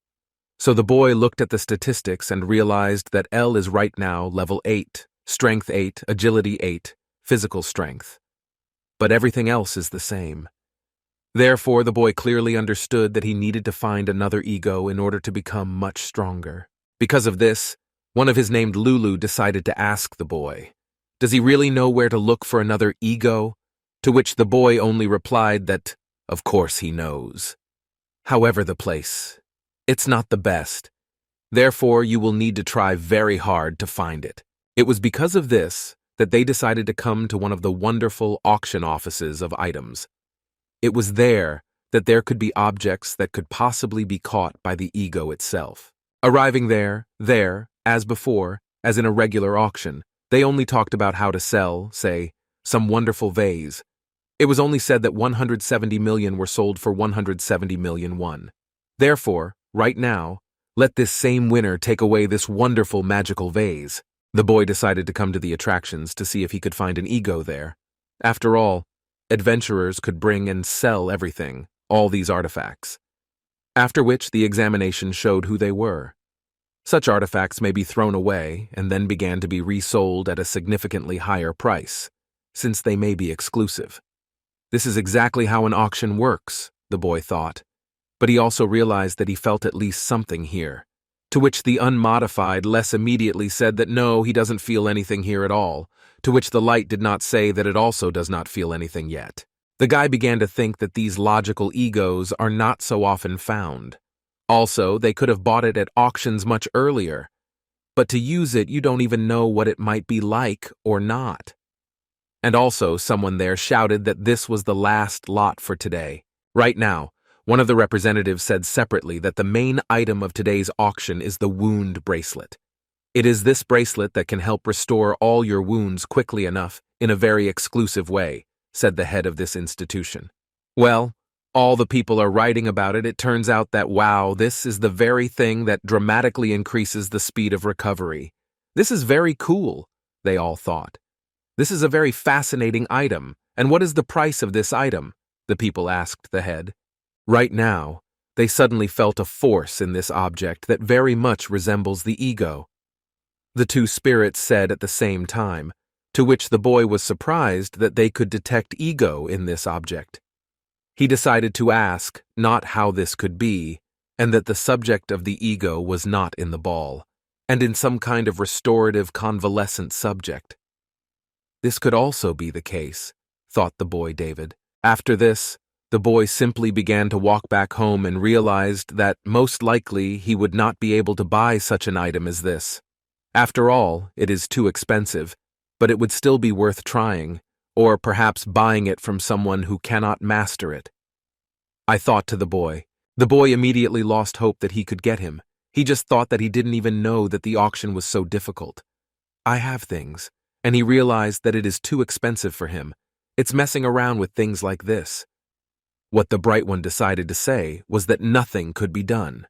So the boy looked at the statistics and realized that L is right now level 8, strength 8, agility 8, physical strength. But everything else is the same. Therefore, the boy clearly understood that he needed to find another ego in order to become much stronger. Because of this, one of his named Lulu decided to ask the boy, "Does he really know where to look for another ego?" To which the boy only replied that, of course he knows. However, the place, it's not the best. Therefore, you will need to try very hard to find it. It was because of this that they decided to come to one of the wonderful auction offices of items. It was there that there could be objects that could possibly be caught by the ego itself. Arriving there, as before, as in a regular auction, they only talked about how to sell, say, some wonderful vase. It was only said that 170 million were sold for 170 million won. Therefore, right now, let this same winner take away this wonderful magical vase. The boy decided to come to the attractions to see if he could find an ego there. After all, adventurers could bring and sell everything, all these artifacts. After which the examination showed who they were. Such artifacts may be thrown away and then began to be resold at a significantly higher price, since they may be exclusive. This is exactly how an auction works, the boy thought, but he also realized that he felt at least something here, to which the unmodified less immediately said that no, he doesn't feel anything here at all, to which the light did not say that it also does not feel anything yet. The guy began to think that these logical egos are not so often found. Also, they could have bought it at auctions much earlier, but to use it you don't even know what it might be like or not. And also, someone there shouted that this was the last lot for today. Right now, one of the representatives said separately that the main item of today's auction is the wound bracelet. It is this bracelet that can help restore all your wounds quickly enough in a very exclusive way, said the head of this institution. Well, all the people are writing about it. It turns out that, wow, this is the very thing that dramatically increases the speed of recovery. This is very cool, they all thought. This is a very fascinating item, and what is the price of this item? The people asked the head. Right now, they suddenly felt a force in this object that very much resembles the ego. The two spirits said at the same time, to which the boy was surprised that they could detect ego in this object. He decided to ask not how this could be, and that the subject of the ego was not in the ball, and in some kind of restorative convalescent subject. This could also be the case, thought the boy David. After this, the boy simply began to walk back home and realized that most likely he would not be able to buy such an item as this. After all, it is too expensive, but it would still be worth trying, or perhaps buying it from someone who cannot master it. I thought to the boy. The boy immediately lost hope that he could get him. He just thought that he didn't even know that the auction was so difficult. I have things, and he realized that it is too expensive for him. It's messing around with things like this. What the Bright One decided to say was that nothing could be done.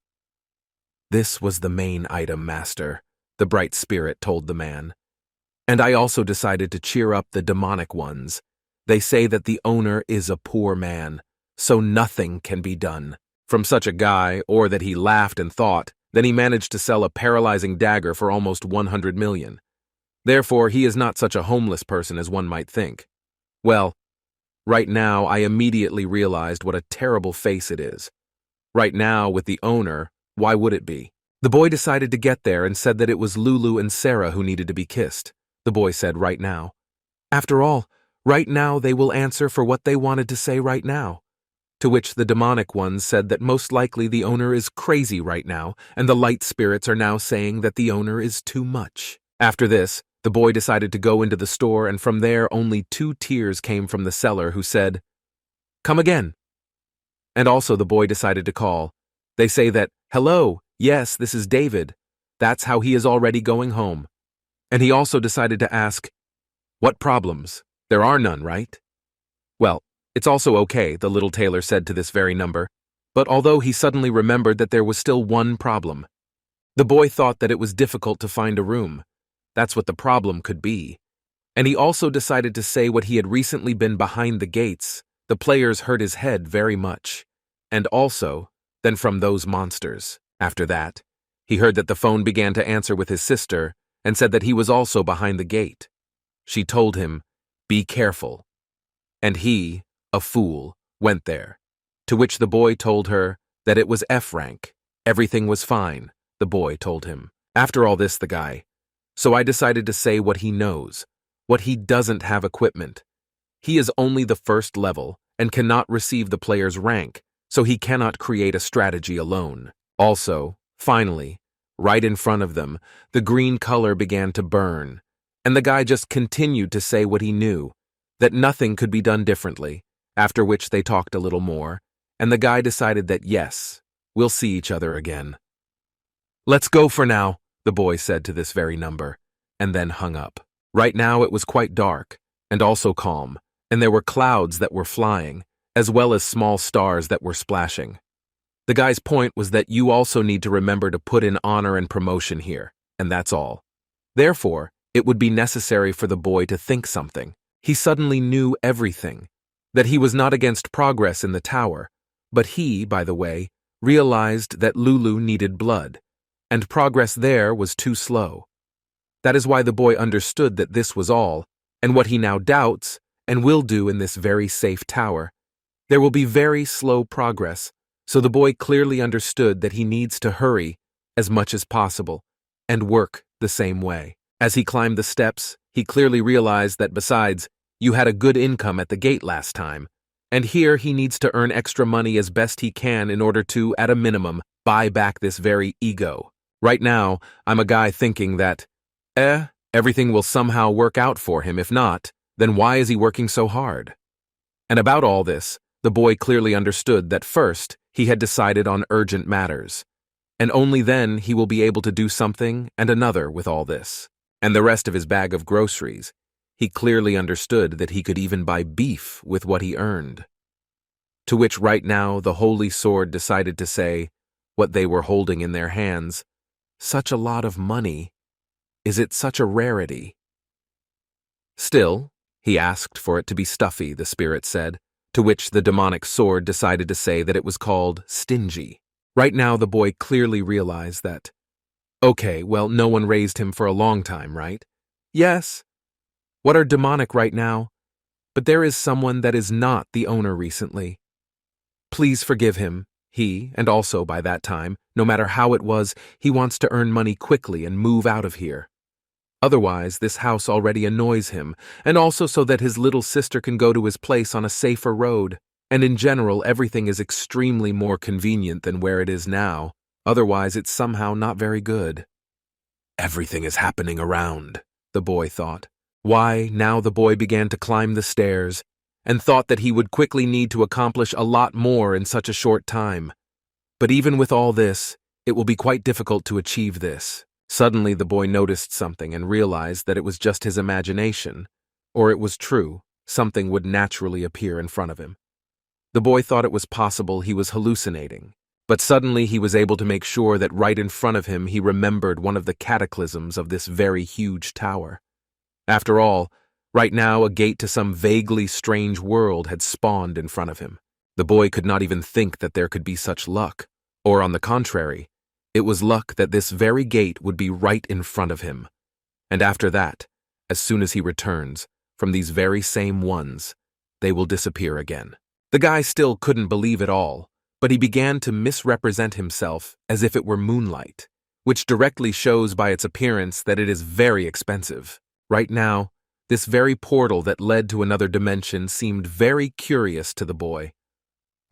This was the main item, Master, the Bright Spirit told the man. And I also decided to cheer up the demonic ones. They say that the owner is a poor man, so nothing can be done. From such a guy, or that he laughed and thought, then he managed to sell a paralyzing dagger for almost 100 million. Therefore, he is not such a homeless person as one might think. Well, right now I immediately realized what a terrible face it is. Right now, with the owner, why would it be? The boy decided to get there and said that it was Lulu and Sarah who needed to be kissed. The boy said right now. After all, right now they will answer for what they wanted to say right now. To which the demonic ones said that most likely the owner is crazy right now, and the light spirits are now saying that the owner is too much. After this, the boy decided to go into the store, and from there only 2 tears came from the seller, who said, Come again. And also the boy decided to call. They say that, hello, yes, this is David. That's how he is already going home. And he also decided to ask, what problems? There are none, right? Well, it's also okay, the little tailor said to this very number. But although he suddenly remembered that there was still one problem. The boy thought that it was difficult to find a room. That's what the problem could be. And he also decided to say what he had recently been behind the gates. The players hurt his head very much. And also, then from those monsters. After that, he heard that the phone began to answer with his sister and said that he was also behind the gate. She told him, be careful. And he, a fool, went there. To which the boy told her that it was F rank. Everything was fine, the boy told him. After all this, the guy. So I decided to say what he knows, what he doesn't have equipment. He is only the first level and cannot receive the player's rank, so he cannot create a strategy alone. Also, finally, right in front of them, the green color began to burn, and the guy just continued to say what he knew, that nothing could be done differently, after which they talked a little more, and the guy decided that yes, we'll see each other again. Let's go for now, the boy said to this very number, and then hung up. Right now it was quite dark, and also calm, and there were clouds that were flying, as well as small stars that were splashing. The guy's point was that you also need to remember to put in honor and promotion here, and that's all. Therefore, it would be necessary for the boy to think something. He suddenly knew everything, that he was not against progress in the tower, but he, by the way, realized that Lulu needed blood, and progress there was too slow. That is why the boy understood that this was all, and what he now doubts, and will do in this very safe tower. There will be very slow progress, so the boy clearly understood that he needs to hurry as much as possible, and work the same way. As he climbed the steps, he clearly realized that besides, you had a good income at the gate last time, and here he needs to earn extra money as best he can in order to, at a minimum, buy back this very ego. Right now, I'm a guy thinking that, everything will somehow work out for him. If not, then why is he working so hard? And about all this, the boy clearly understood that first, he had decided on urgent matters, and only then he will be able to do something and another with all this. And the rest of his bag of groceries, he clearly understood that he could even buy beef with what he earned. To which right now the holy sword decided to say, what they were holding in their hands, such a lot of money. Is it such a rarity? Still, he asked for it to be stuffy, the spirit said, to which the demonic sword decided to say that it was called stingy. Right now the boy clearly realized that, okay, well, no one raised him for a long time, right? Yes. What are demonic right now? But there is someone that is not the owner recently. Please forgive him. He, and also by that time, no matter how it was, he wants to earn money quickly and move out of here. Otherwise, this house already annoys him, and also so that his little sister can go to his place on a safer road. And in general, everything is extremely more convenient than where it is now. Otherwise, it's somehow not very good. Everything is happening around, the boy thought. Why, now the boy began to climb the stairs, and thought that he would quickly need to accomplish a lot more in such a short time. But even with all this, it will be quite difficult to achieve this. Suddenly the boy noticed something and realized that it was just his imagination, or it was true, something would naturally appear in front of him. The boy thought it was possible he was hallucinating, but suddenly he was able to make sure that right in front of him he remembered one of the cataclysms of this very huge tower. After all, right now a gate to some vaguely strange world had spawned in front of him. The boy could not even think that there could be such luck, or on the contrary, it was luck that this very gate would be right in front of him. And after that, as soon as he returns, from these very same ones, they will disappear again. The guy still couldn't believe it all, but he began to misrepresent himself as if it were moonlight, which directly shows by its appearance that it is very expensive. Right now, this very portal that led to another dimension seemed very curious to the boy.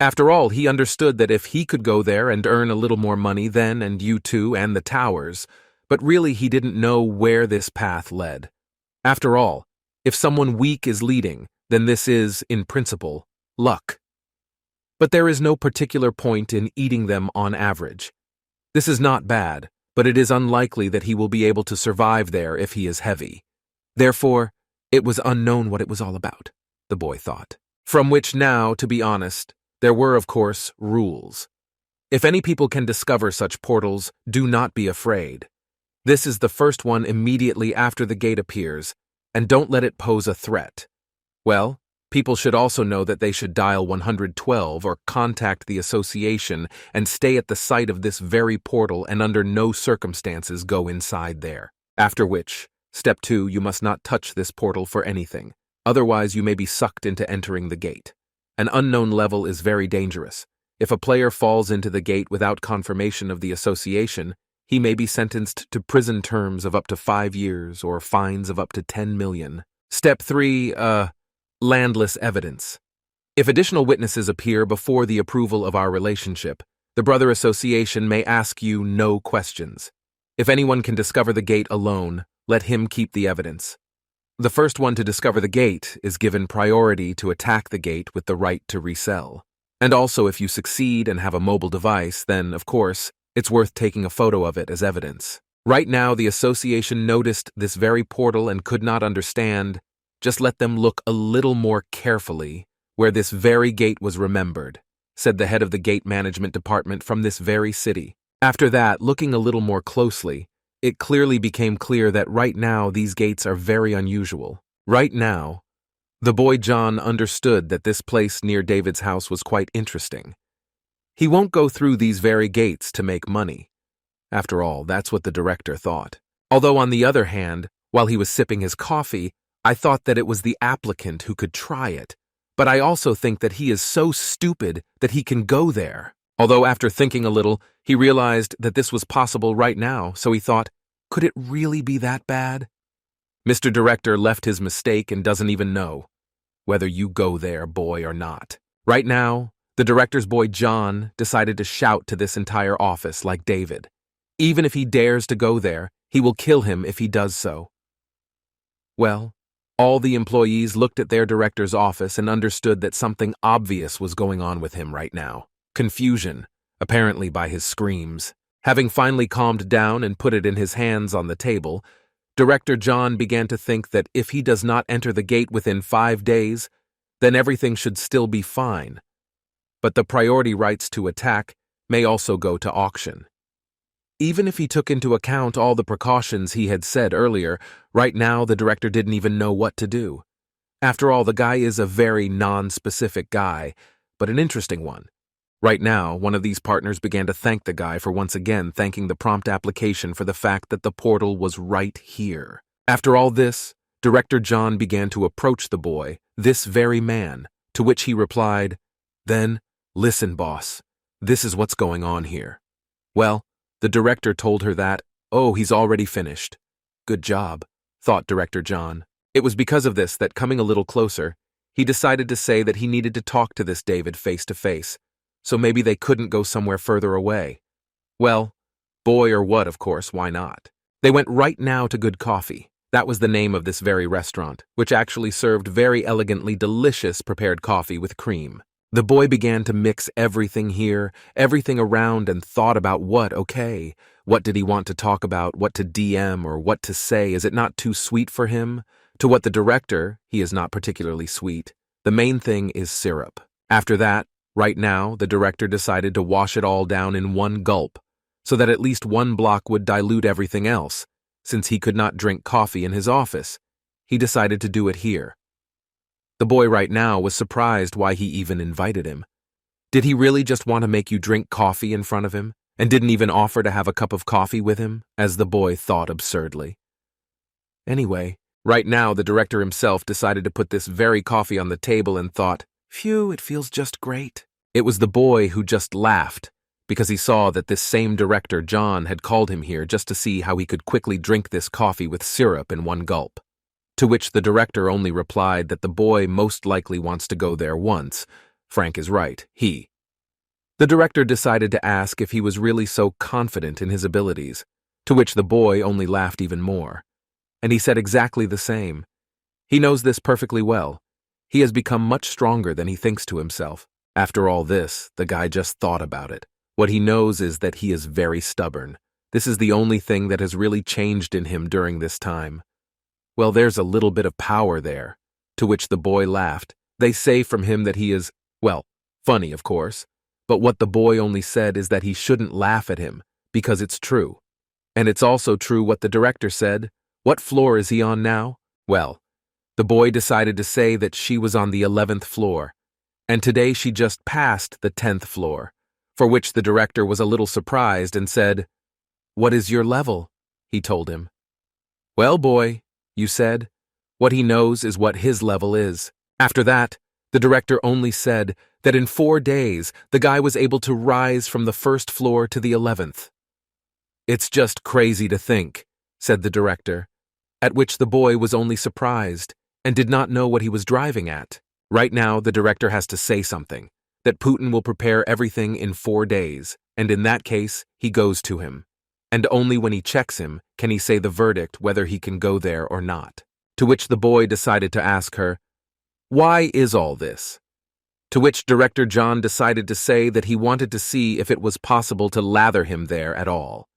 After all, he understood that if he could go there and earn a little more money then and you too and the towers, but really he didn't know where this path led. After all, if someone weak is leading, then this is, in principle, luck. But there is no particular point in eating them on average. This is not bad, but it is unlikely that he will be able to survive there if he is heavy. Therefore, it was unknown what it was all about, the boy thought. From which now, to be honest, there were, of course, rules. If any people can discover such portals, do not be afraid. This is the first one immediately after the gate appears, and don't let it pose a threat. Well, people should also know that they should dial 112 or contact the association and stay at the site of this very portal and under no circumstances go inside there. After which, step 2, you must not touch this portal for anything. Otherwise, you may be sucked into entering the gate. An unknown level is very dangerous. If a player falls into the gate without confirmation of the association, he may be sentenced to prison terms of up to 5 years or fines of up to 10 million. Step 3, landless evidence. If additional witnesses appear before the approval of our relationship, the Brother Association may ask you no questions. If anyone can discover the gate alone, let him keep the evidence. The first one to discover the gate is given priority to attack the gate with the right to resell. And also, if you succeed and have a mobile device, then, of course, it's worth taking a photo of it as evidence. Right now, the association noticed this very portal and could not understand. Just let them look a little more carefully where this very gate was remembered, said the head of the gate management department from this very city. After that, looking a little more closely, it clearly became clear that right now these gates are very unusual. Right now, the boy John understood that this place near David's house was quite interesting. He won't go through these very gates to make money. After all, that's what the director thought. Although on the other hand, while he was sipping his coffee, I thought that it was the applicant who could try it. But I also think that he is so stupid that he can go there. Although after thinking a little, he realized that this was possible right now, so he thought, could it really be that bad? Mr. Director left his mistake and doesn't even know whether you go there, boy, or not. Right now, the director's boy John decided to shout to this entire office like David. Even if he dares to go there, he will kill him if he does so. Well, all the employees looked at their director's office and understood that something obvious was going on with him right now. Confusion, apparently by his screams. Having finally calmed down and put it in his hands on the table, Director John began to think that if he does not enter the gate within 5 days, then everything should still be fine. But the priority rights to attack may also go to auction. Even if he took into account all the precautions he had said earlier, right now the director didn't even know what to do. After all, the guy is a very non-specific guy, but an interesting one. Right now, one of these partners began to thank the guy for once again thanking the prompt application for the fact that the portal was right here. After all this, Director John began to approach the boy, this very man, to which he replied, "Then, listen, boss, this is what's going on here." Well, the director told her that, "Oh, he's already finished." Good job, thought Director John. It was because of this that, coming a little closer, he decided to say that he needed to talk to this David face to face. So maybe they couldn't go somewhere further away. Well, boy or what, of course, why not? They went right now to Good Coffee. That was the name of this very restaurant, which actually served very elegantly delicious prepared coffee with cream. The boy began to mix everything here, everything around, and thought about what did he want to talk about, what to DM or what to say. Is it not too sweet for him? To what the director, he is not particularly sweet. The main thing is syrup. After that, right now, the director decided to wash it all down in one gulp, so that at least one block would dilute everything else. Since he could not drink coffee in his office, he decided to do it here. The boy right now was surprised why he even invited him. Did he really just want to make you drink coffee in front of him, and didn't even offer to have a cup of coffee with him, as the boy thought absurdly? Anyway, right now the director himself decided to put this very coffee on the table and thought, "Phew, it feels just great." It was the boy who just laughed, because he saw that this same director, John, had called him here just to see how he could quickly drink this coffee with syrup in one gulp. To which the director only replied that the boy most likely wants to go there once. Frank is right, The director decided to ask if he was really so confident in his abilities, to which the boy only laughed even more. And he said exactly the same. He knows this perfectly well. He has become much stronger than he thinks to himself. After all this, the guy just thought about it. What he knows is that he is very stubborn. This is the only thing that has really changed in him during this time. Well, there's a little bit of power there. To which the boy laughed. They say from him that he is, well, funny, of course. But what the boy only said is that he shouldn't laugh at him, because it's true. And it's also true what the director said. What floor is he on now? Well, the boy decided to say that she was on the 11th floor, and today she just passed the 10th floor, for which the director was a little surprised and said, "What is your level?" he told him. "Well, boy," you said, what he knows is what his level is. After that, the director only said that in 4 days the guy was able to rise from the 1st floor to the 11th. "It's just crazy to think," said the director, at which the boy was only surprised and did not know what he was driving at. Right now, the director has to say something, that Putin will prepare everything in 4 days, and in that case, he goes to him. And only when he checks him can he say the verdict whether he can go there or not. To which the boy decided to ask her, "Why is all this?" To which Director John decided to say that he wanted to see if it was possible to lather him there at all.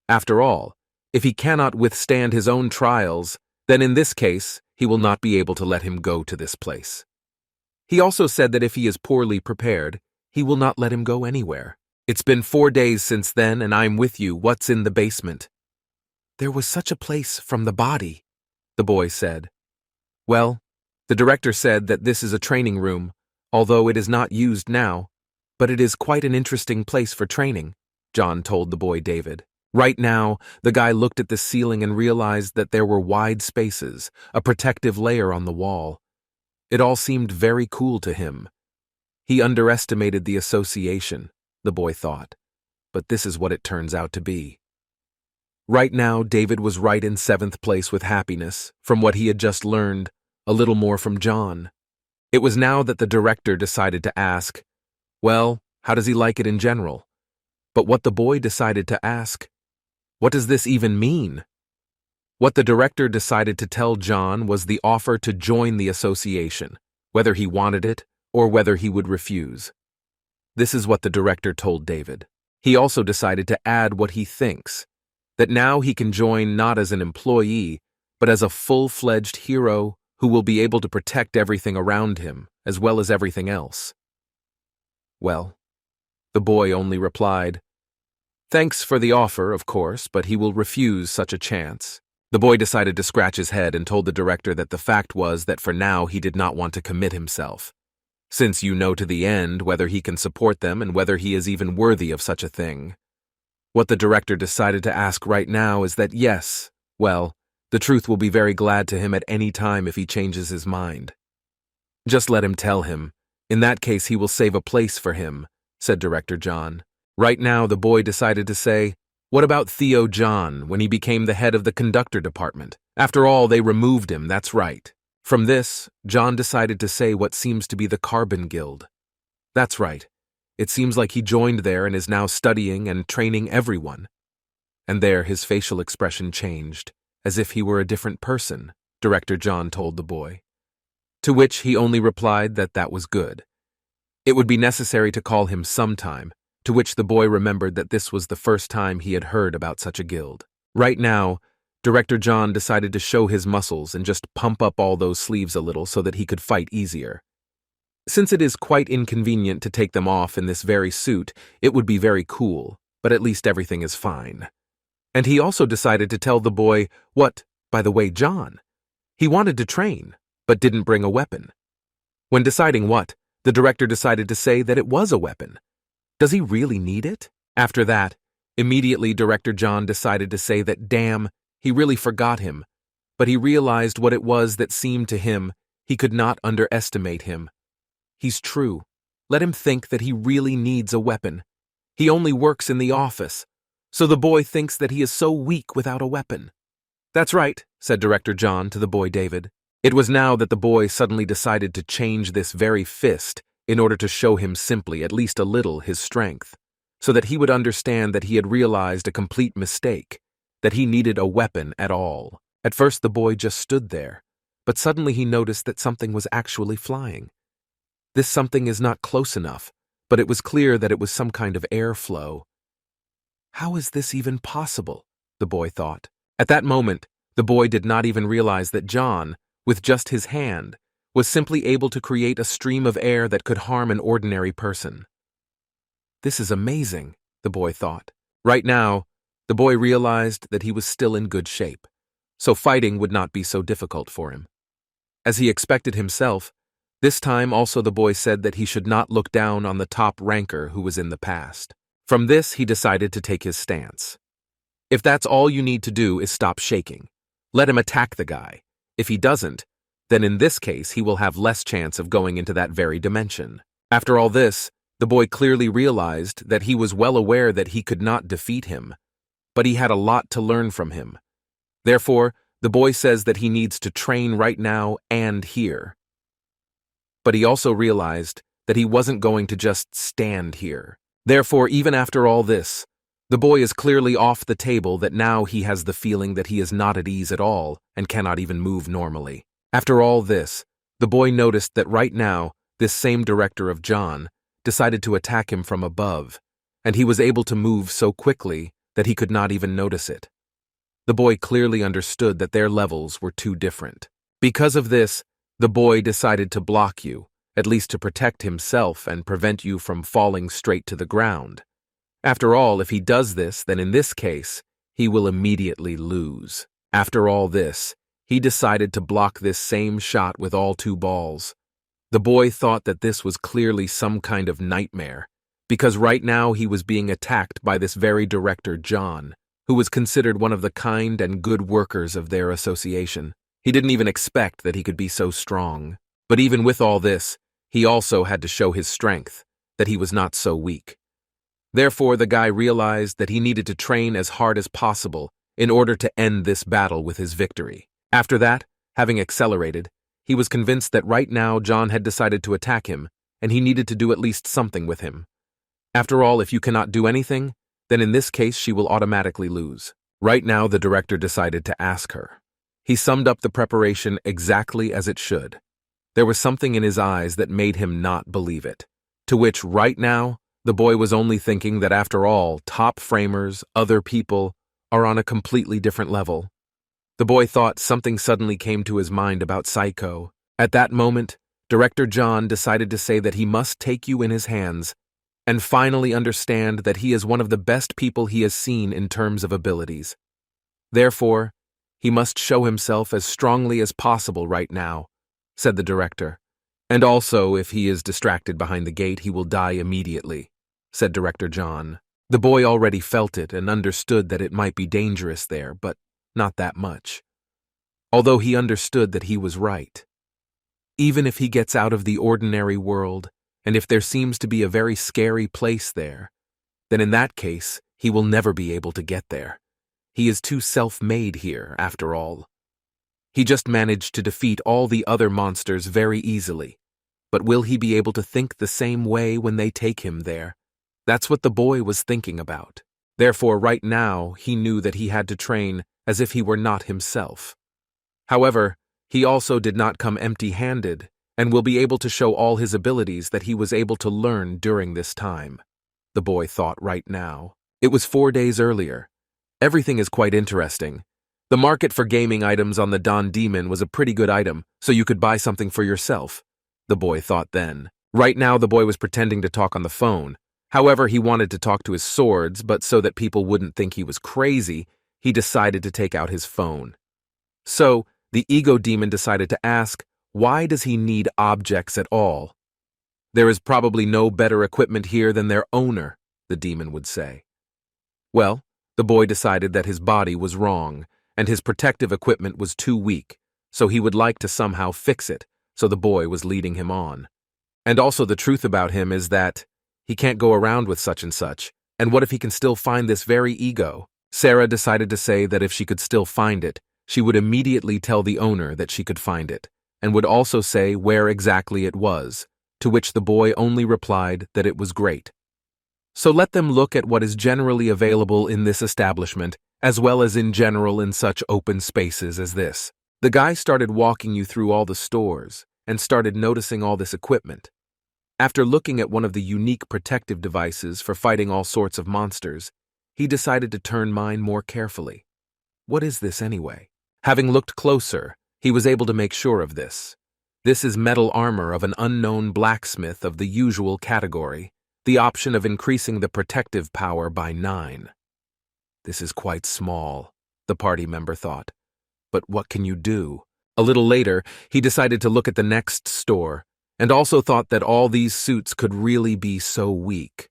After all, if he cannot withstand his own trials, then in this case, he will not be able to let him go to this place. He also said that if he is poorly prepared, he will not let him go anywhere. "It's been 4 days since then, and I'm with you. What's in the basement?" "There was such a place from the body," the boy said. "Well, the director said that this is a training room, although it is not used now, but it is quite an interesting place for training," John told the boy David. Right now, the guy looked at the ceiling and realized that there were wide spaces, a protective layer on the wall. It all seemed very cool to him. He underestimated the association, the boy thought, but this is what it turns out to be. Right now, David was right in 7th place with happiness, from what he had just learned, a little more from John. It was now that the director decided to ask, well, how does he like it in general? But what the boy decided to ask, what does this even mean? What the director decided to tell John was the offer to join the association, whether he wanted it or whether he would refuse. This is what the director told David. He also decided to add what he thinks, that now he can join not as an employee, but as a full-fledged hero who will be able to protect everything around him, as well as everything else. Well, the boy only replied, "Thanks for the offer, of course, but he will refuse such a chance." The boy decided to scratch his head and told the director that the fact was that for now he did not want to commit himself, since you know to the end whether he can support them and whether he is even worthy of such a thing. What the director decided to ask right now is that yes, well, the truth will be very glad to him at any time if he changes his mind. "Just let him tell him. In that case he will save a place for him," said Director John. Right now, the boy decided to say, what about Theo John when he became the head of the conductor department? After all, they removed him, that's right. From this, John decided to say what seems to be the Carbon Guild. That's right. It seems like he joined there and is now studying and training everyone. And there his facial expression changed, as if he were a different person, Director John told the boy. To which he only replied that that was good. It would be necessary to call him sometime, to which the boy remembered that this was the first time he had heard about such a guild. Right now, Director John decided to show his muscles and just pump up all those sleeves a little so that he could fight easier. Since it is quite inconvenient to take them off in this very suit, it would be very cool, but at least everything is fine. And he also decided to tell the boy what, by the way, John. He wanted to train, but didn't bring a weapon. When deciding what, the director decided to say that it was a weapon. Does he really need it? After that, immediately Director John decided to say that damn, he really forgot him, but he realized what it was that seemed to him he could not underestimate him. He's true. Let him think that he really needs a weapon. He only works in the office, so the boy thinks that he is so weak without a weapon. That's right, said Director John to the boy David. It was now that the boy suddenly decided to change this very fist in order to show him simply, at least a little, his strength, so that he would understand that he had realized a complete mistake, that he needed a weapon at all. At first the boy just stood there, but suddenly he noticed that something was actually flying. This something is not close enough, but it was clear that it was some kind of airflow. How is this even possible? The boy thought. At that moment, the boy did not even realize that John, with just his hand, was simply able to create a stream of air that could harm an ordinary person. This is amazing, the boy thought. Right now, the boy realized that he was still in good shape, so fighting would not be so difficult for him. As he expected himself, this time also the boy said that he should not look down on the top ranker who was in the past. From this, he decided to take his stance. If that's all you need to do is stop shaking, let him attack the guy. If he doesn't, then in this case he will have less chance of going into that very dimension. After all this, the boy clearly realized that he was well aware that he could not defeat him, but he had a lot to learn from him. Therefore, the boy says that he needs to train right now and here. But he also realized that he wasn't going to just stand here. Therefore, even after all this, the boy is clearly off the table that now he has the feeling that he is not at ease at all and cannot even move normally. After all this, the boy noticed that right now, this same director of John decided to attack him from above, and he was able to move so quickly that he could not even notice it. The boy clearly understood that their levels were too different. Because of this, the boy decided to block you, at least to protect himself and prevent you from falling straight to the ground. After all, if he does this, then in this case, he will immediately lose. After all this, he decided to block this same shot with all two balls. The boy thought that this was clearly some kind of nightmare, because right now he was being attacked by this very director John, who was considered one of the kind and good workers of their association. He didn't even expect that he could be so strong. But even with all this, he also had to show his strength, that he was not so weak. Therefore, the guy realized that he needed to train as hard as possible in order to end this battle with his victory. After that, having accelerated, he was convinced that right now John had decided to attack him, and he needed to do at least something with him. After all, if you cannot do anything, then in this case she will automatically lose. Right now the director decided to ask her. He summed up the preparation exactly as it should. There was something in his eyes that made him not believe it, to which right now the boy was only thinking that after all, top framers, other people, are on a completely different level. The boy thought something suddenly came to his mind about Psycho. At that moment, Director John decided to say that he must take you in his hands and finally understand that he is one of the best people he has seen in terms of abilities. Therefore, he must show himself as strongly as possible right now, said the director. And also, if he is distracted behind the gate, he will die immediately, said Director John. The boy already felt it and understood that it might be dangerous there, but not that much. Although he understood that he was right. Even if he gets out of the ordinary world, and if there seems to be a very scary place there, then in that case, he will never be able to get there. He is too self-made here, after all. He just managed to defeat all the other monsters very easily, but will he be able to think the same way when they take him there? That's what the boy was thinking about. Therefore, right now, he knew that he had to train as if he were not himself. However, he also did not come empty-handed and will be able to show all his abilities that he was able to learn during this time. The boy thought right now. It was 4 days earlier. Everything is quite interesting. The market for gaming items on the Don Demon was a pretty good item, so you could buy something for yourself, the boy thought then. Right now the boy was pretending to talk on the phone. However, he wanted to talk to his swords, but so that people wouldn't think he was crazy, he decided to take out his phone. So, the ego demon decided to ask, why does he need objects at all? There is probably no better equipment here than their owner, the demon would say. Well, the boy decided that his body was wrong, and his protective equipment was too weak, so he would like to somehow fix it, so the boy was leading him on. And also the truth about him is that he can't go around with such and such, and what if he can still find this very ego? Sarah decided to say that if she could still find it, she would immediately tell the owner that she could find it, and would also say where exactly it was, to which the boy only replied that it was great. So let them look at what is generally available in this establishment, as well as in general in such open spaces as this. The guy started walking you through all the stores, and started noticing all this equipment. After looking at one of the unique protective devices for fighting all sorts of monsters, he decided to turn mine more carefully. What is this anyway? Having looked closer, he was able to make sure of this. This is metal armor of an unknown blacksmith of the usual category, the option of increasing the protective power by 9. This is quite small, the party member thought. But what can you do? A little later, he decided to look at the next store, and also thought that all these suits could really be so weak.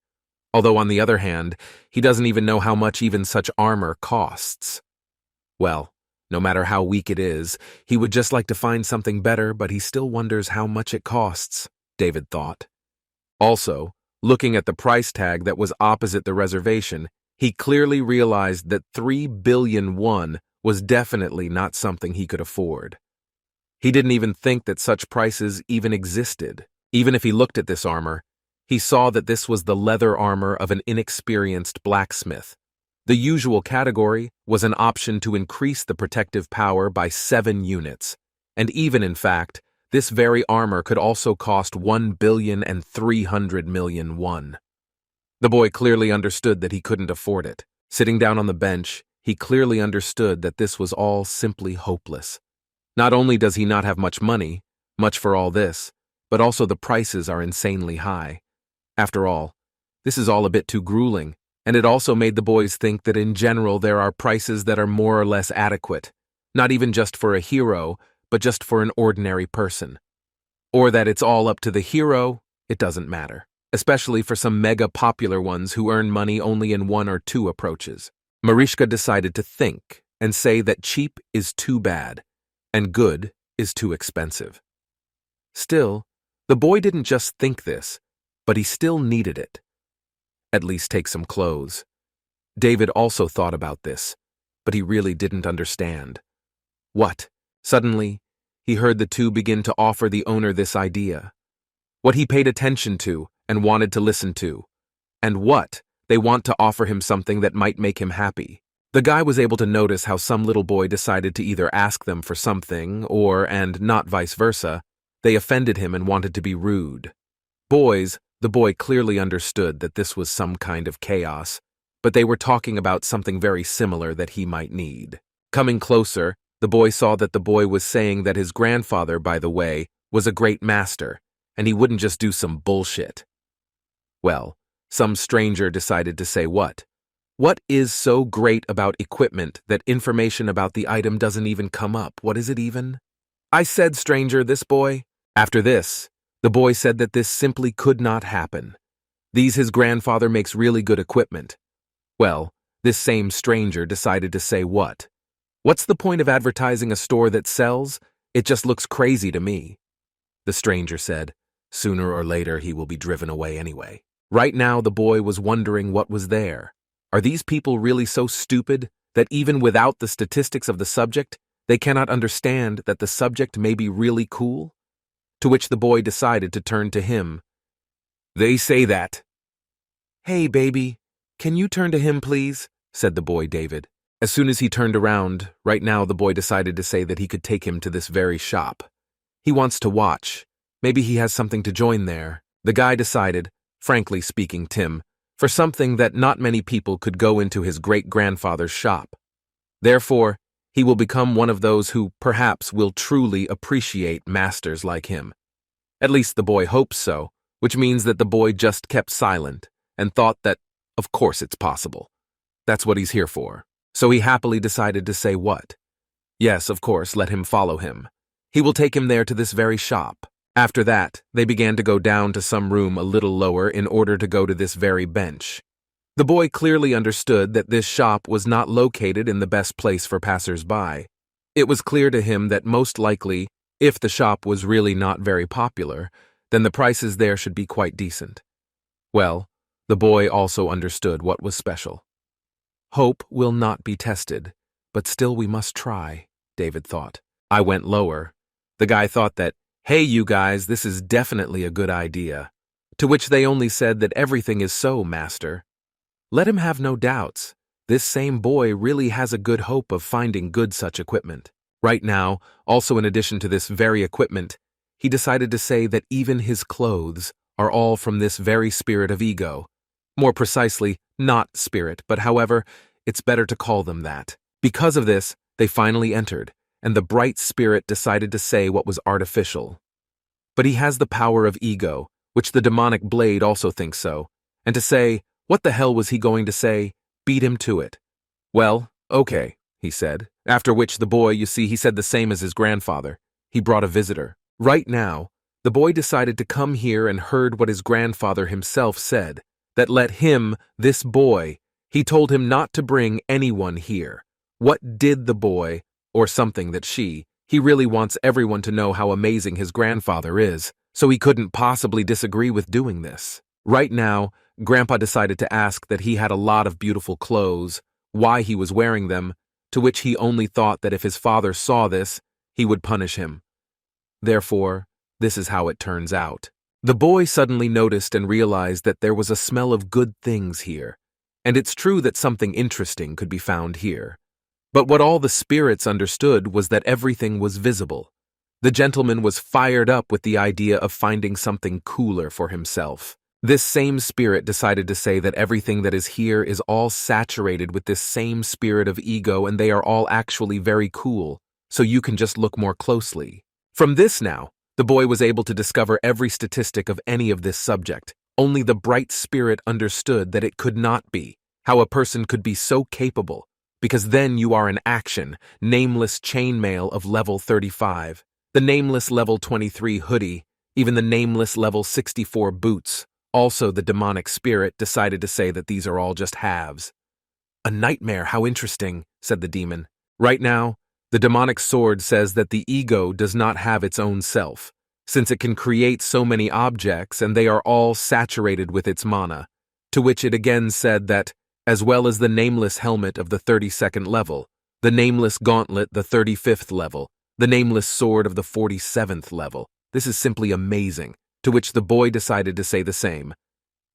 Although on the other hand, he doesn't even know how much even such armor costs. Well, no matter how weak it is, he would just like to find something better, but he still wonders how much it costs, David thought. Also, looking at the price tag that was opposite the reservation, he clearly realized that 3 billion won was definitely not something he could afford. He didn't even think that such prices even existed. Even if he looked at this armor, he saw that this was the leather armor of an inexperienced blacksmith. The usual category was an option to increase the protective power by 7 units, and even in fact, this very armor could also cost 1,300,000,000 won. The boy clearly understood that he couldn't afford it. Sitting down on the bench, he clearly understood that this was all simply hopeless. Not only does he not have much money, much for all this, but also the prices are insanely high. After all, this is all a bit too grueling, and it also made the boys think that in general there are prices that are more or less adequate, not even just for a hero, but just for an ordinary person. Or that it's all up to the hero, it doesn't matter, especially for some mega popular ones who earn money only in 1 or 2 approaches. Mariska decided to think and say that cheap is too bad, and good is too expensive. Still, the boy didn't just think this, but he still needed it. At least take some clothes. David also thought about this, but he really didn't understand. What? Suddenly, he heard the two begin to offer the owner this idea. What he paid attention to and wanted to listen to. And what? They want to offer him something that might make him happy. The guy was able to notice how some little boy decided to either ask them for something or, and not vice versa, they offended him and wanted to be rude. Boys, the boy clearly understood that this was some kind of chaos, but they were talking about something very similar that he might need. Coming closer, the boy saw that the boy was saying that his grandfather, by the way, was a great master, and he wouldn't just do some bullshit. Well, some stranger decided to say what? What is so great about equipment that information about the item doesn't even come up? What is it even? I said, stranger, this boy. After this, the boy said that this simply could not happen. His grandfather makes really good equipment. Well, this same stranger decided to say what? What's the point of advertising a store that sells? It just looks crazy to me. The stranger said, sooner or later he will be driven away anyway. Right now the boy was wondering what was there. Are these people really so stupid that even without the statistics of the subject, they cannot understand that the subject may be really cool? To which the boy decided to turn to him. They say that. Hey, baby, can you turn to him, please? Said the boy David. As soon as he turned around, right now the boy decided to say that he could take him to this very shop. He wants to watch. Maybe he has something to join there. The guy decided, frankly speaking, Tim, for something that not many people could go into his great-grandfather's shop. Therefore, he will become one of those who perhaps will truly appreciate masters like him. At least the boy hopes so, which means that the boy just kept silent and thought that, of course it's possible. That's what he's here for. So he happily decided to say what? Yes, of course, let him follow him. He will take him there to this very shop. After that, they began to go down to some room a little lower in order to go to this very bench. The boy clearly understood that this shop was not located in the best place for passers-by. It was clear to him that most likely, if the shop was really not very popular, then the prices there should be quite decent. Well, the boy also understood what was special. Hope will not be tested, but still we must try, David thought. I went lower. The guy thought that, hey, you guys, this is definitely a good idea. To which they only said that everything is so, master. Let him have no doubts. This same boy really has a good hope of finding good such equipment. Right now, also in addition to this very equipment, he decided to say that even his clothes are all from this very spirit of ego. More precisely, not spirit, but however, it's better to call them that. Because of this, they finally entered, and the bright spirit decided to say what was artificial. But he has the power of ego, which the demonic blade also thinks so, and to say, what the hell was he going to say? Beat him to it. Well, okay, he said, after which the boy, you see, he said the same as his grandfather. He brought a visitor. Right now, the boy decided to come here and heard what his grandfather himself said, that let him, this boy, he told him not to bring anyone here. What did the boy, or something that he really wants everyone to know how amazing his grandfather is, so he couldn't possibly disagree with doing this. Right now, Grandpa decided to ask that he had a lot of beautiful clothes, why he was wearing them, to which he only thought that if his father saw this, he would punish him. Therefore, this is how it turns out. The boy suddenly noticed and realized that there was a smell of good things here, and it's true that something interesting could be found here. But what all the spirits understood was that everything was visible. The gentleman was fired up with the idea of finding something cooler for himself. This same spirit decided to say that everything that is here is all saturated with this same spirit of ego, and they are all actually very cool, so you can just look more closely. From this now, the boy was able to discover every statistic of any of this subject. Only the bright spirit understood that it could not be, how a person could be so capable, because then you are an action, nameless chainmail of level 35, the nameless level 23 hoodie, even the nameless level 64 boots. Also, the demonic spirit decided to say that these are all just halves. A nightmare, how interesting, said the demon. Right now, the demonic sword says that the ego does not have its own self, since it can create so many objects and they are all saturated with its mana, to which it again said that, as well as the nameless helmet of the 32nd level, the nameless gauntlet the 35th level, the nameless sword of the 47th level. This is simply amazing. To which the boy decided to say the same.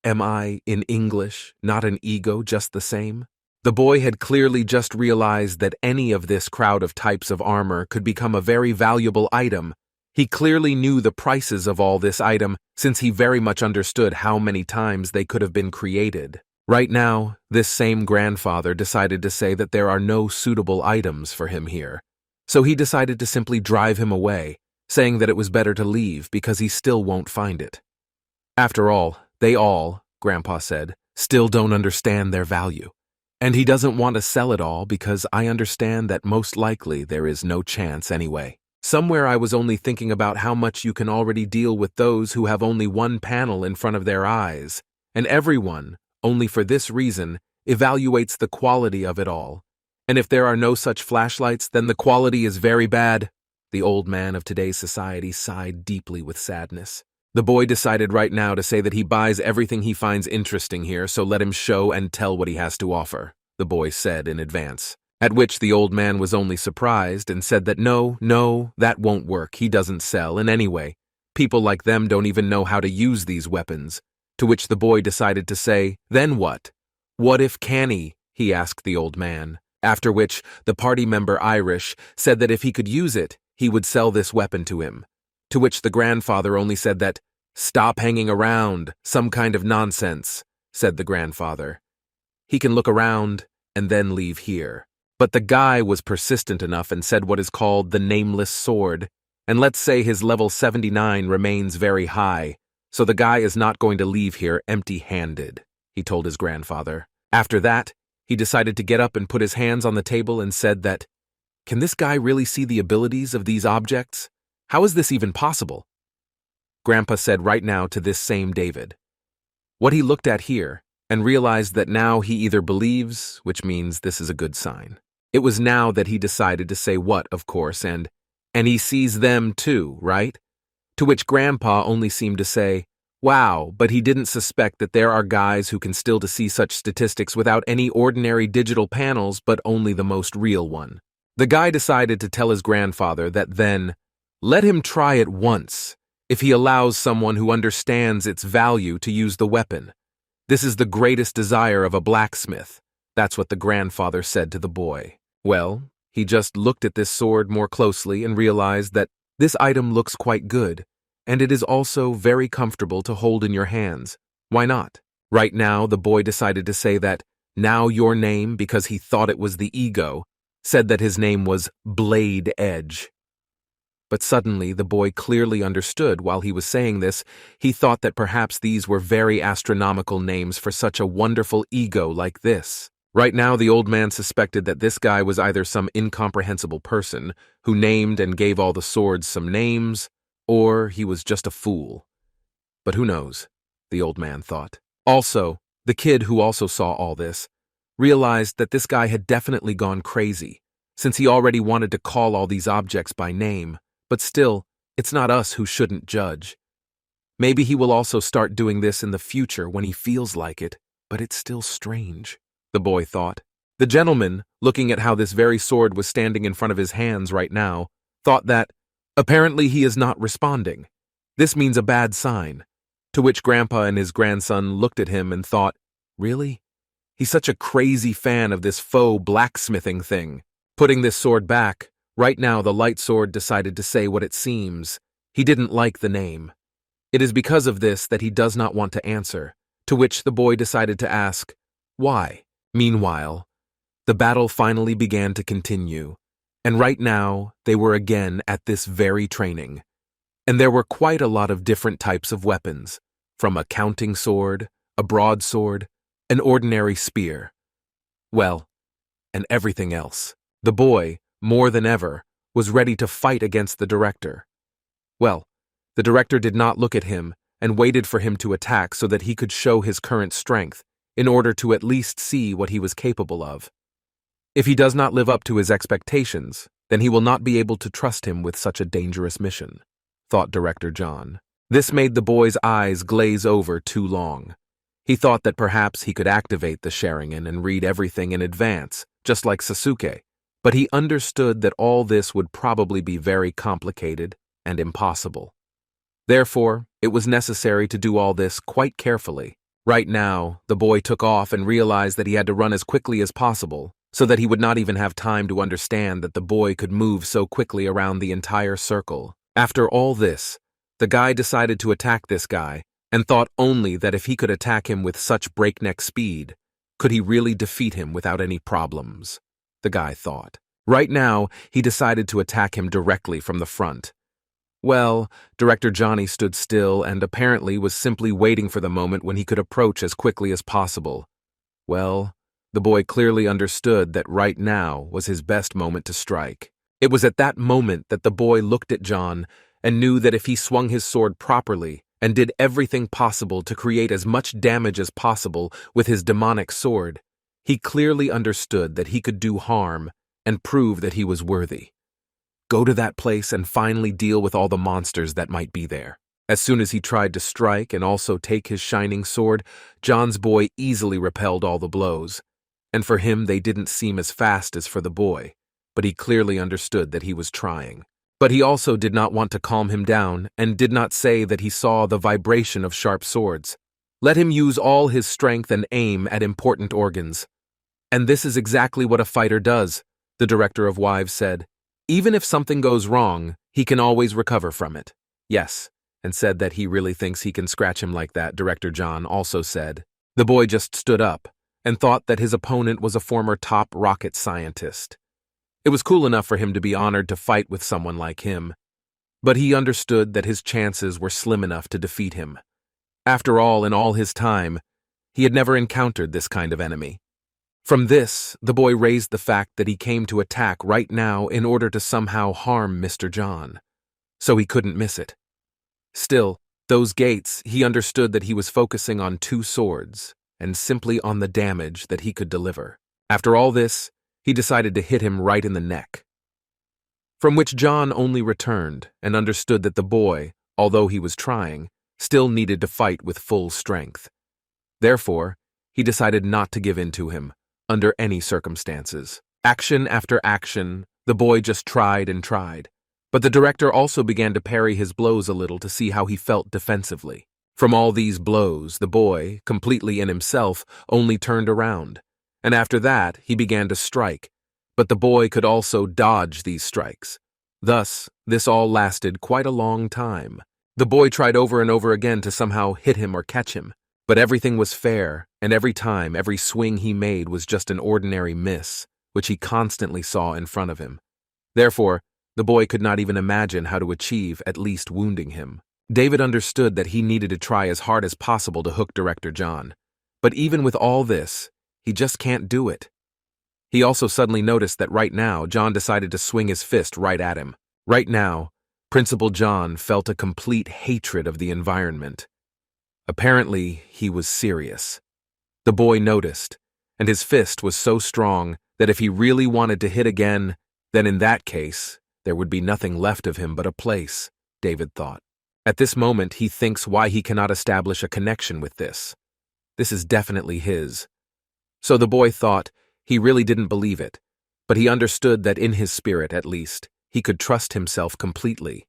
Am I, in English, not an ego just the same? The boy had clearly just realized that any of this crowd of types of armor could become a very valuable item. He clearly knew the prices of all this item, since he very much understood how many times they could have been created. Right now, this same grandfather decided to say that there are no suitable items for him here. So he decided to simply drive him away, saying that it was better to leave because he still won't find it. After all, they all, Grandpa said, still don't understand their value. And he doesn't want to sell it all because I understand that most likely there is no chance anyway. Somewhere I was only thinking about how much you can already deal with those who have only one panel in front of their eyes, and everyone, only for this reason, evaluates the quality of it all. And if there are no such flashlights, then the quality is very bad. The old man of today's society sighed deeply with sadness. The boy decided right now to say that he buys everything he finds interesting here, so let him show and tell what he has to offer, the boy said in advance. At which the old man was only surprised and said that no, that won't work, he doesn't sell, and anyway, people like them don't even know how to use these weapons. To which the boy decided to say, then what? What if canny? He asked the old man. After which, the party member Irish said that if he could use it, he would sell this weapon to him. To which the grandfather only said that, stop hanging around, some kind of nonsense, said the grandfather. He can look around and then leave here. But the guy was persistent enough and said what is called the nameless sword, and let's say his level 79 remains very high, so the guy is not going to leave here empty-handed, he told his grandfather. After that, he decided to get up and put his hands on the table and said that, can this guy really see the abilities of these objects? How is this even possible? Grandpa said right now to this same David. What he looked at here, and realized that now he either believes, which means this is a good sign. It was now that he decided to say what, of course, and he sees them too, right? To which Grandpa only seemed to say, wow, but he didn't suspect that there are guys who can still to see such statistics without any ordinary digital panels but only the most real one. The guy decided to tell his grandfather that then, let him try it once, if he allows someone who understands its value to use the weapon. This is the greatest desire of a blacksmith. That's what the grandfather said to the boy. Well, he just looked at this sword more closely and realized that this item looks quite good, and it is also very comfortable to hold in your hands. Why not? Right now, the boy decided to say that, now your name, because he thought it was the ego, said that his name was Blade Edge. But suddenly, the boy clearly understood while he was saying this, he thought that perhaps these were very astronomical names for such a wonderful ego like this. Right now, the old man suspected that this guy was either some incomprehensible person who named and gave all the swords some names, or he was just a fool. But who knows, the old man thought. Also, the kid who also saw all this realized that this guy had definitely gone crazy, since he already wanted to call all these objects by name, but still, it's not us who shouldn't judge. Maybe he will also start doing this in the future when he feels like it, but it's still strange, the boy thought. The gentleman, looking at how this very sword was standing in front of his hands right now, thought that, apparently he is not responding. This means a bad sign. To which Grandpa and his grandson looked at him and thought, really? He's such a crazy fan of this faux blacksmithing thing. Putting this sword back, right now the light sword decided to say what it seems. He didn't like the name. It is because of this that he does not want to answer, to which the boy decided to ask, why? Meanwhile, the battle finally began to continue, and right now they were again at this very training. And there were quite a lot of different types of weapons, from a counting sword, a broadsword, an ordinary spear. Well, and everything else. The boy, more than ever, was ready to fight against the director. Well, the director did not look at him and waited for him to attack so that he could show his current strength, in order to at least see what he was capable of. If he does not live up to his expectations, then he will not be able to trust him with such a dangerous mission, thought Director John. This made the boy's eyes glaze over too long. He thought that perhaps he could activate the Sharingan and read everything in advance, just like Sasuke, but he understood that all this would probably be very complicated and impossible. Therefore, it was necessary to do all this quite carefully. Right now, the boy took off and realized that he had to run as quickly as possible, so that he would not even have time to understand that the boy could move so quickly around the entire circle. After all this, the guy decided to attack this guy, and thought only that if he could attack him with such breakneck speed, could he really defeat him without any problems, the guy thought. Right now, he decided to attack him directly from the front. Well, Director Johnny stood still and apparently was simply waiting for the moment when he could approach as quickly as possible. Well, the boy clearly understood that right now was his best moment to strike. It was at that moment that the boy looked at John and knew that if he swung his sword properly and did everything possible to create as much damage as possible with his demonic sword, he clearly understood that he could do harm and prove that he was worthy. Go to that place and finally deal with all the monsters that might be there. As soon as he tried to strike and also take his shining sword, John's boy easily repelled all the blows. And for him, they didn't seem as fast as for the boy, but he clearly understood that he was trying. But he also did not want to calm him down and did not say that he saw the vibration of sharp swords. Let him use all his strength and aim at important organs. And this is exactly what a fighter does, the director of Wives said. Even if something goes wrong, he can always recover from it. Yes, and said that he really thinks he can scratch him like that, Director John also said. The boy just stood up and thought that his opponent was a former top rocket scientist. It was cool enough for him to be honored to fight with someone like him, but he understood that his chances were slim enough to defeat him. After all, in all his time, he had never encountered this kind of enemy. From this, the boy raised the fact that he came to attack right now in order to somehow harm Mr. John, so he couldn't miss it. Still, those gates, he understood that he was focusing on 2 swords, and simply on the damage that he could deliver. After all this, he decided to hit him right in the neck. From which John only returned and understood that the boy, although he was trying, still needed to fight with full strength. Therefore, he decided not to give in to him, under any circumstances. Action after action, the boy just tried and tried. But the director also began to parry his blows a little to see how he felt defensively. From all these blows, the boy, completely in himself, only turned around. And after that, he began to strike. But the boy could also dodge these strikes. Thus, this all lasted quite a long time. The boy tried over and over again to somehow hit him or catch him, but everything was fair, and every time, every swing he made was just an ordinary miss, which he constantly saw in front of him. Therefore, the boy could not even imagine how to achieve at least wounding him. David understood that he needed to try as hard as possible to hook Director John. But even with all this, he just can't do it. He also suddenly noticed that right now, John decided to swing his fist right at him. Right now, Principal John felt a complete hatred of the environment. Apparently, he was serious. The boy noticed, and his fist was so strong that if he really wanted to hit again, then in that case, there would be nothing left of him but a place, David thought. At this moment, he thinks why he cannot establish a connection with this. This is definitely his. So the boy thought he really didn't believe it, but he understood that in his spirit, at least, he could trust himself completely.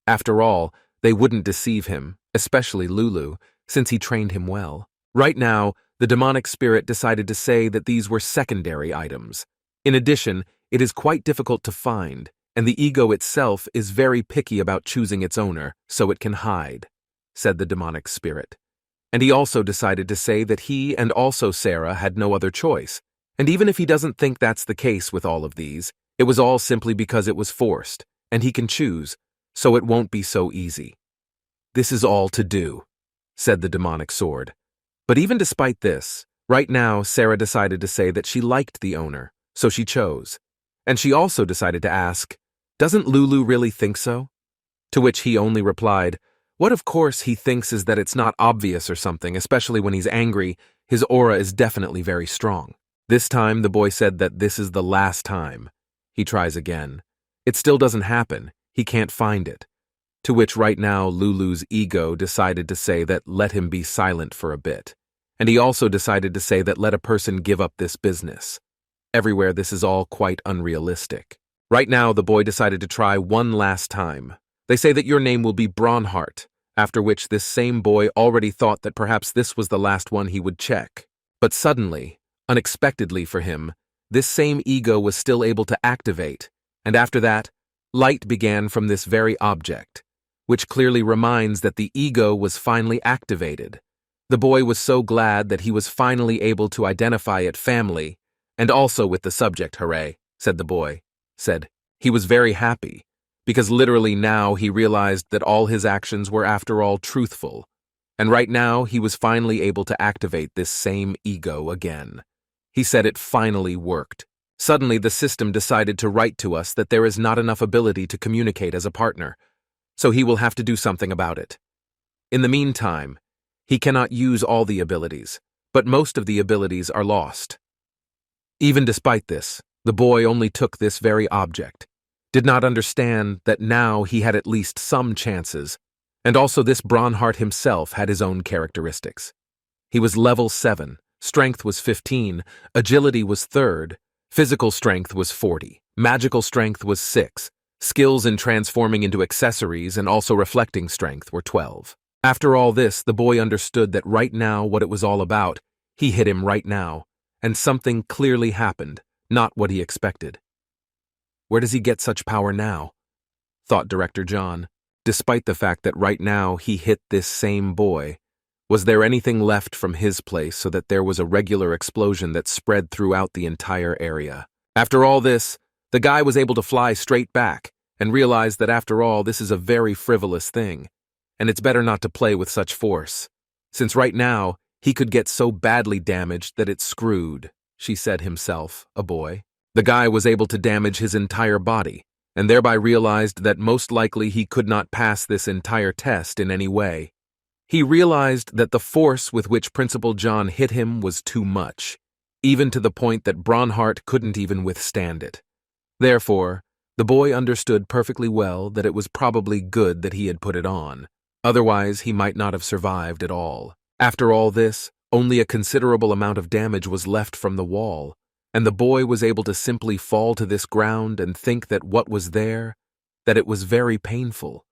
After all, they wouldn't deceive him, especially Lulu, since he trained him well. Right now, the demonic spirit decided to say that these were secondary items. In addition, it is quite difficult to find, and the ego itself is very picky about choosing its owner, so it can hide, said the demonic spirit. And he also decided to say that he and also Sarah had no other choice. And even if he doesn't think that's the case with all of these, it was all simply because it was forced, and he can choose, so it won't be so easy. This is all to do, said the demonic sword. But even despite this, right now Sarah decided to say that she liked the owner, so she chose. And she also decided to ask, "Doesn't Lulu really think so?" To which he only replied, "What of course he thinks is that it's not obvious or something, especially when he's angry. His aura is definitely very strong." This time the boy said that this is the last time. He tries again. It still doesn't happen. He can't find it. To which right now Lulu's ego decided to say that let him be silent for a bit. And he also decided to say that let a person give up this business. Everywhere this is all quite unrealistic. Right now the boy decided to try one last time. They say that your name will be Braunhart, after which this same boy already thought that perhaps this was the last one he would check. But suddenly, unexpectedly for him, this same ego was still able to activate, and after that, light began from this very object, which clearly reminds that the ego was finally activated. The boy was so glad that he was finally able to identify it family, and also with the subject, hooray, said the boy. He was very happy, because literally now he realized that all his actions were after all truthful, and right now he was finally able to activate this same ego again. He said it finally worked. Suddenly the system decided to write to us that there is not enough ability to communicate as a partner, so he will have to do something about it. In the meantime, he cannot use all the abilities, but most of the abilities are lost. Even despite this, the boy only took this very object, did not understand that now he had at least some chances, and also this Braunhart himself had his own characteristics. He was level 7, strength was 15, agility was 3rd, physical strength was 40, magical strength was 6, skills in transforming into accessories and also reflecting strength were 12. After all this, the boy understood that right now what it was all about, he hit him right now, and something clearly happened, not what he expected. Where does he get such power now? Thought Director John, despite the fact that right now he hit this same boy. Was there anything left from his place so that there was a regular explosion that spread throughout the entire area? After all this, the guy was able to fly straight back and realized that after all this is a very frivolous thing, and it's better not to play with such force, since right now he could get so badly damaged that it's screwed, she said himself, a boy. The guy was able to damage his entire body, and thereby realized that most likely he could not pass this entire test in any way. He realized that the force with which Principal John hit him was too much, even to the point that Braunhart couldn't even withstand it. Therefore, the boy understood perfectly well that it was probably good that he had put it on. Otherwise, he might not have survived at all. After all this, only a considerable amount of damage was left from the wall, and the boy was able to simply fall to this ground and think that what was there, that it was very painful.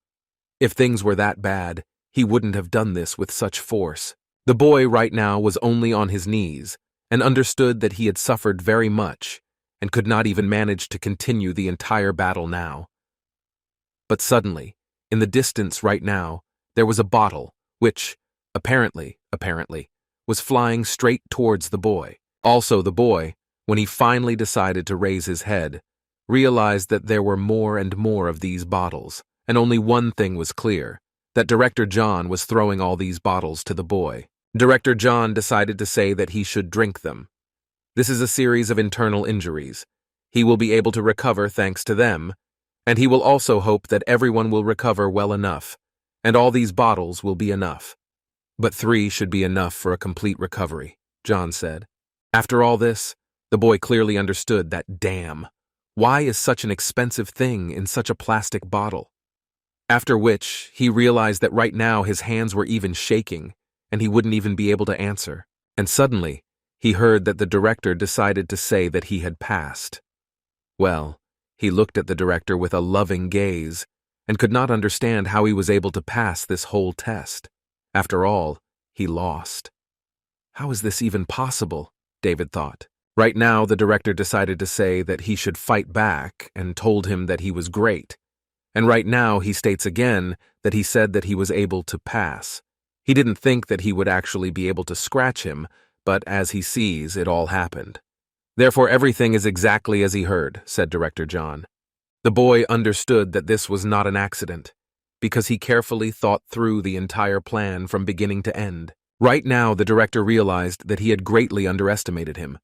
If things were that bad, he wouldn't have done this with such force. The boy right now was only on his knees and understood that he had suffered very much and could not even manage to continue the entire battle now. But suddenly, in the distance right now, there was a bottle, which, apparently, was flying straight towards the boy. Also, the boy, when he finally decided to raise his head, realized that there were more and more of these bottles, and only one thing was clear, that Director John was throwing all these bottles to the boy. Director John decided to say that he should drink them. This is a series of internal injuries. He will be able to recover thanks to them, and he will also hope that everyone will recover well enough, and all these bottles will be enough. But 3 should be enough for a complete recovery, John said. After all this, the boy clearly understood that, damn, why is such an expensive thing in such a plastic bottle? After which, he realized that right now his hands were even shaking, and he wouldn't even be able to answer. And suddenly, he heard that the director decided to say that he had passed. Well, he looked at the director with a loving gaze, and could not understand how he was able to pass this whole test. After all, he lost. How is this even possible? David thought. Right now, the director decided to say that he should fight back and told him that he was great. And right now, he states again that he said that he was able to pass. He didn't think that he would actually be able to scratch him, but as he sees, it all happened. Therefore, everything is exactly as he heard, said Director John. The boy understood that this was not an accident, because he carefully thought through the entire plan from beginning to end. Right now, the director realized that he had greatly underestimated him.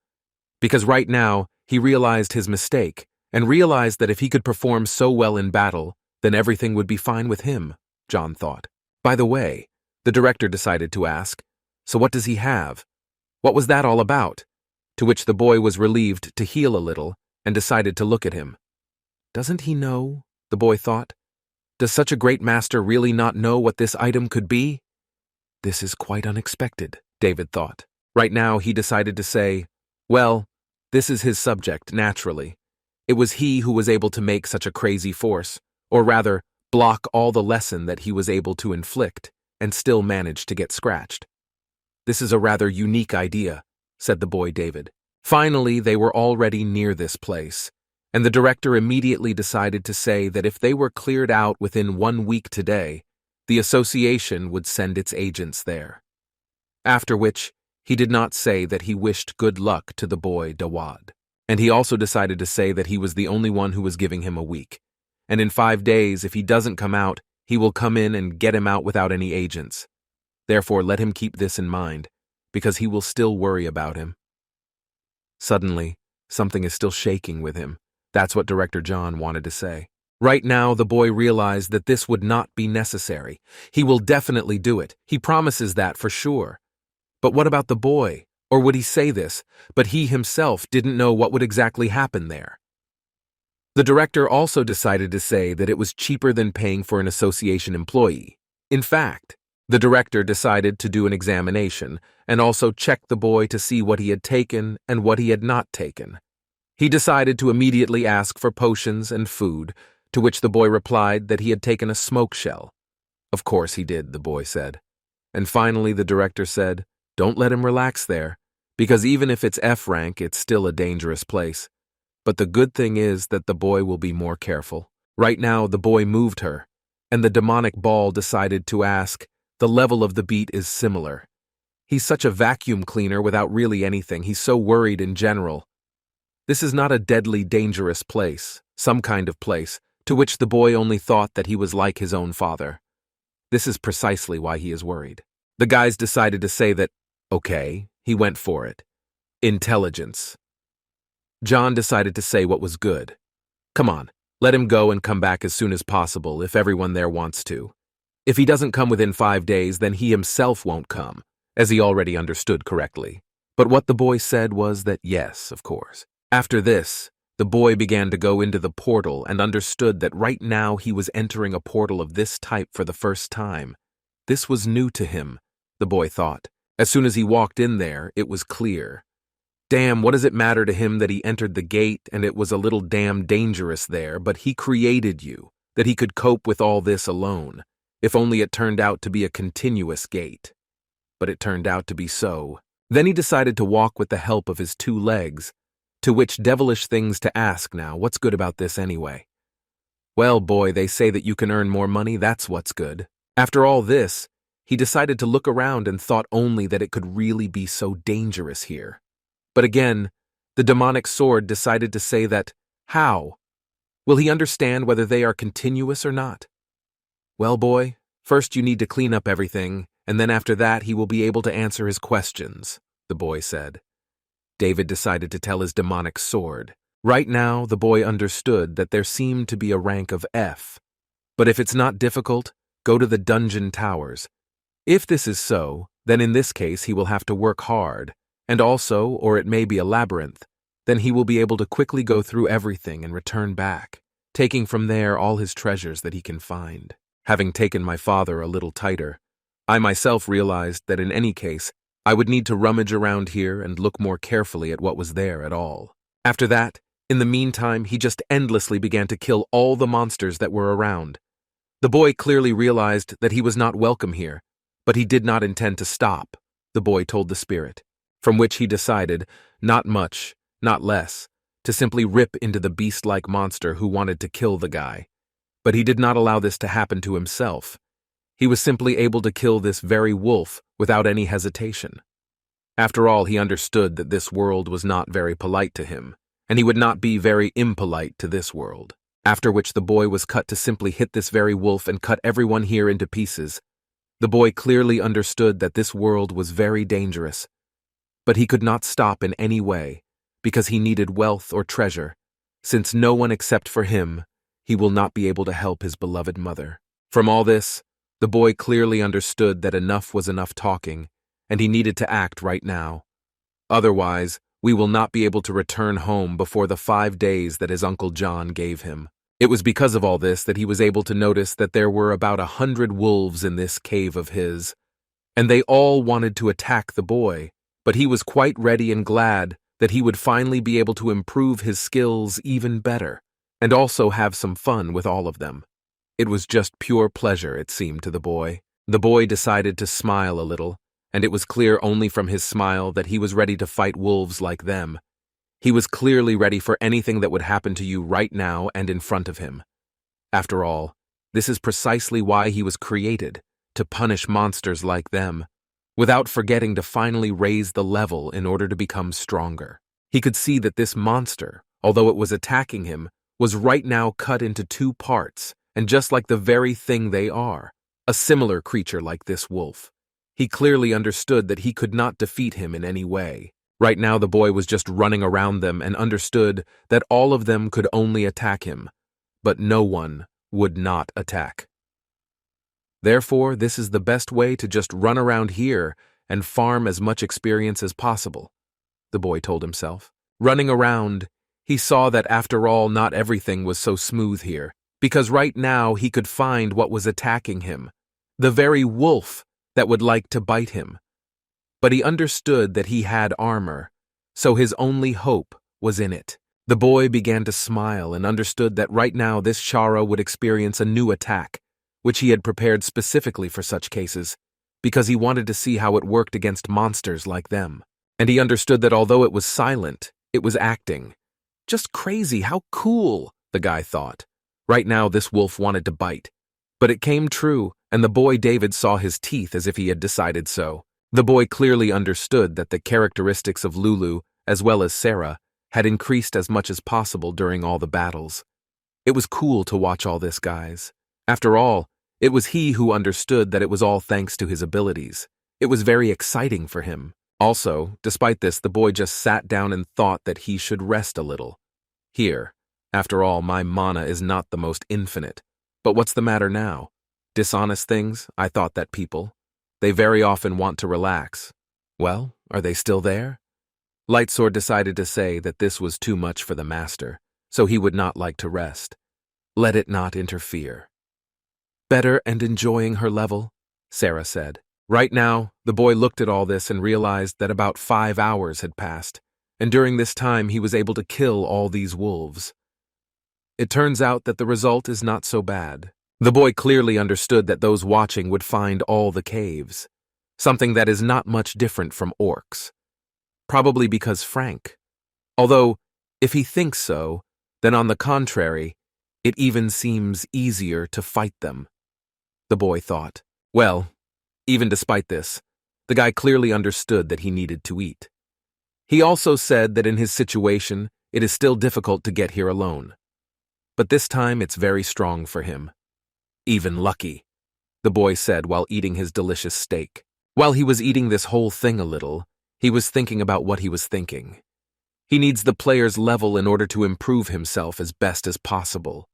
Because right now, he realized his mistake, and realized that if he could perform so well in battle, then everything would be fine with him, John thought. By the way, the director decided to ask, so what does he have? What was that all about? To which the boy was relieved to heal a little, and decided to look at him. Doesn't he know? The boy thought. Does such a great master really not know what this item could be? This is quite unexpected, David thought. Right now he decided to say, well, this is his subject, naturally. It was he who was able to make such a crazy force, or rather, block all the lesson that he was able to inflict, and still manage to get scratched. This is a rather unique idea, said the boy David. Finally, they were already near this place, and the director immediately decided to say that if they were cleared out within 1 week today, the association would send its agents there. After which, he did not say that he wished good luck to the boy Dawad. And he also decided to say that he was the only one who was giving him a week. And in 5 days, if he doesn't come out, he will come in and get him out without any agents. Therefore, let him keep this in mind, because he will still worry about him. Suddenly, something is still shaking with him. That's what Director John wanted to say. Right now, the boy realized that this would not be necessary. He will definitely do it. He promises that for sure. But what about the boy? Or would he say this, but he himself didn't know what would exactly happen there? The director also decided to say that it was cheaper than paying for an association employee. In fact, the director decided to do an examination and also check the boy to see what he had taken and what he had not taken. He decided to immediately ask for potions and food, to which the boy replied that he had taken a smoke shell. Of course he did, the boy said. And finally the director said, don't let him relax there, because even if it's F rank, it's still a dangerous place. But the good thing is that the boy will be more careful. Right now, the boy moved her, and the demonic ball decided to ask, the level of the beat is similar. He's such a vacuum cleaner without really anything. He's so worried in general. This is not a deadly, dangerous place, some kind of place, to which the boy only thought that he was like his own father. This is precisely why he is worried. The guys decided to say that, okay, he went for it. Intelligence. John decided to say what was good. Come on, let him go and come back as soon as possible if everyone there wants to. If he doesn't come within 5 days, then he himself won't come, as he already understood correctly. But what the boy said was that yes, of course. After this, the boy began to go into the portal and understood that right now he was entering a portal of this type for the first time. This was new to him, the boy thought. As soon as he walked in there, it was clear. Damn, what does it matter to him that he entered the gate and it was a little damn dangerous there, but he created you, that he could cope with all this alone, if only it turned out to be a continuous gate. But it turned out to be so. Then he decided to walk with the help of his 2 legs, to which devilish things to ask now, what's good about this anyway? Well, boy, they say that you can earn more money, that's what's good. After all this, he decided to look around and thought only that it could really be so dangerous here. But again, the demonic sword decided to say that, how? Will he understand whether they are continuous or not? Well, boy, first you need to clean up everything, and then after that he will be able to answer his questions, the boy said. David decided to tell his demonic sword. Right now, the boy understood that there seemed to be a rank of F. But if it's not difficult, go to the dungeon towers. If this is so, then in this case he will have to work hard, and also, or it may be a labyrinth, then he will be able to quickly go through everything and return back, taking from there all his treasures that he can find. Having taken my father a little tighter, I myself realized that in any case, I would need to rummage around here and look more carefully at what was there at all. After that, in the meantime, he just endlessly began to kill all the monsters that were around. The boy clearly realized that he was not welcome here, but he did not intend to stop, the boy told the spirit, from which he decided, not much, not less, to simply rip into the beast-like monster who wanted to kill the guy. But he did not allow this to happen to himself. He was simply able to kill this very wolf without any hesitation. After all, he understood that this world was not very polite to him, and he would not be very impolite to this world. After which the boy was cut to simply hit this very wolf and cut everyone here into pieces. The boy clearly understood that this world was very dangerous, but he could not stop in any way, because he needed wealth or treasure. Since no one except for him, he will not be able to help his beloved mother. From all this, the boy clearly understood that enough was enough talking, and he needed to act right now. Otherwise, we will not be able to return home before the 5 days that his Uncle John gave him. It was because of all this that he was able to notice that there were about 100 wolves in this cave of his, and they all wanted to attack the boy, but he was quite ready and glad that he would finally be able to improve his skills even better, and also have some fun with all of them. It was just pure pleasure, it seemed to the boy. The boy decided to smile a little, and it was clear only from his smile that he was ready to fight wolves like them. He was clearly ready for anything that would happen to you right now and in front of him. After all, this is precisely why he was created, to punish monsters like them, without forgetting to finally raise the level in order to become stronger. He could see that this monster, although it was attacking him, was right now cut into 2 parts, and just like the very thing they are, a similar creature like this wolf. He clearly understood that he could not defeat him in any way. Right now the boy was just running around them and understood that all of them could only attack him, but no one would not attack. Therefore, this is the best way to just run around here and farm as much experience as possible, the boy told himself. Running around, he saw that after all not everything was so smooth here, because right now he could find what was attacking him, the very wolf that would like to bite him. But he understood that he had armor, so his only hope was in it. The boy began to smile and understood that right now this Chara would experience a new attack, which he had prepared specifically for such cases, because he wanted to see how it worked against monsters like them. And he understood that although it was silent, it was acting. Just crazy, how cool, the guy thought. Right now this wolf wanted to bite. But it came true, and the boy David saw his teeth as if he had decided so. The boy clearly understood that the characteristics of Lulu, as well as Sarah, had increased as much as possible during all the battles. It was cool to watch all this, guys. After all, it was he who understood that it was all thanks to his abilities. It was very exciting for him. Also, despite this, the boy just sat down and thought that he should rest a little. Here, after all, my mana is not the most infinite. But what's the matter now? Dishonest things, I thought that people. They very often want to relax. Well, are they still there? Lightsword decided to say that this was too much for the master, so he would not like to rest. Let it not interfere. Better and enjoying her level, Sarah said. Right now, the boy looked at all this and realized that about 5 hours had passed, and during this time he was able to kill all these wolves. It turns out that the result is not so bad. The boy clearly understood that those watching would find all the caves, something that is not much different from orcs. Probably because Frank. Although, if he thinks so, then on the contrary, it even seems easier to fight them. the boy thought. Well, even despite this, the guy clearly understood that he needed to eat. He also said that in his situation, it is still difficult to get here alone. But this time it's very strong for him. Even lucky, the boy said while eating his delicious steak. While he was eating this whole thing a little, he was thinking about what he was thinking. He needs the player's level in order to improve himself as best as possible.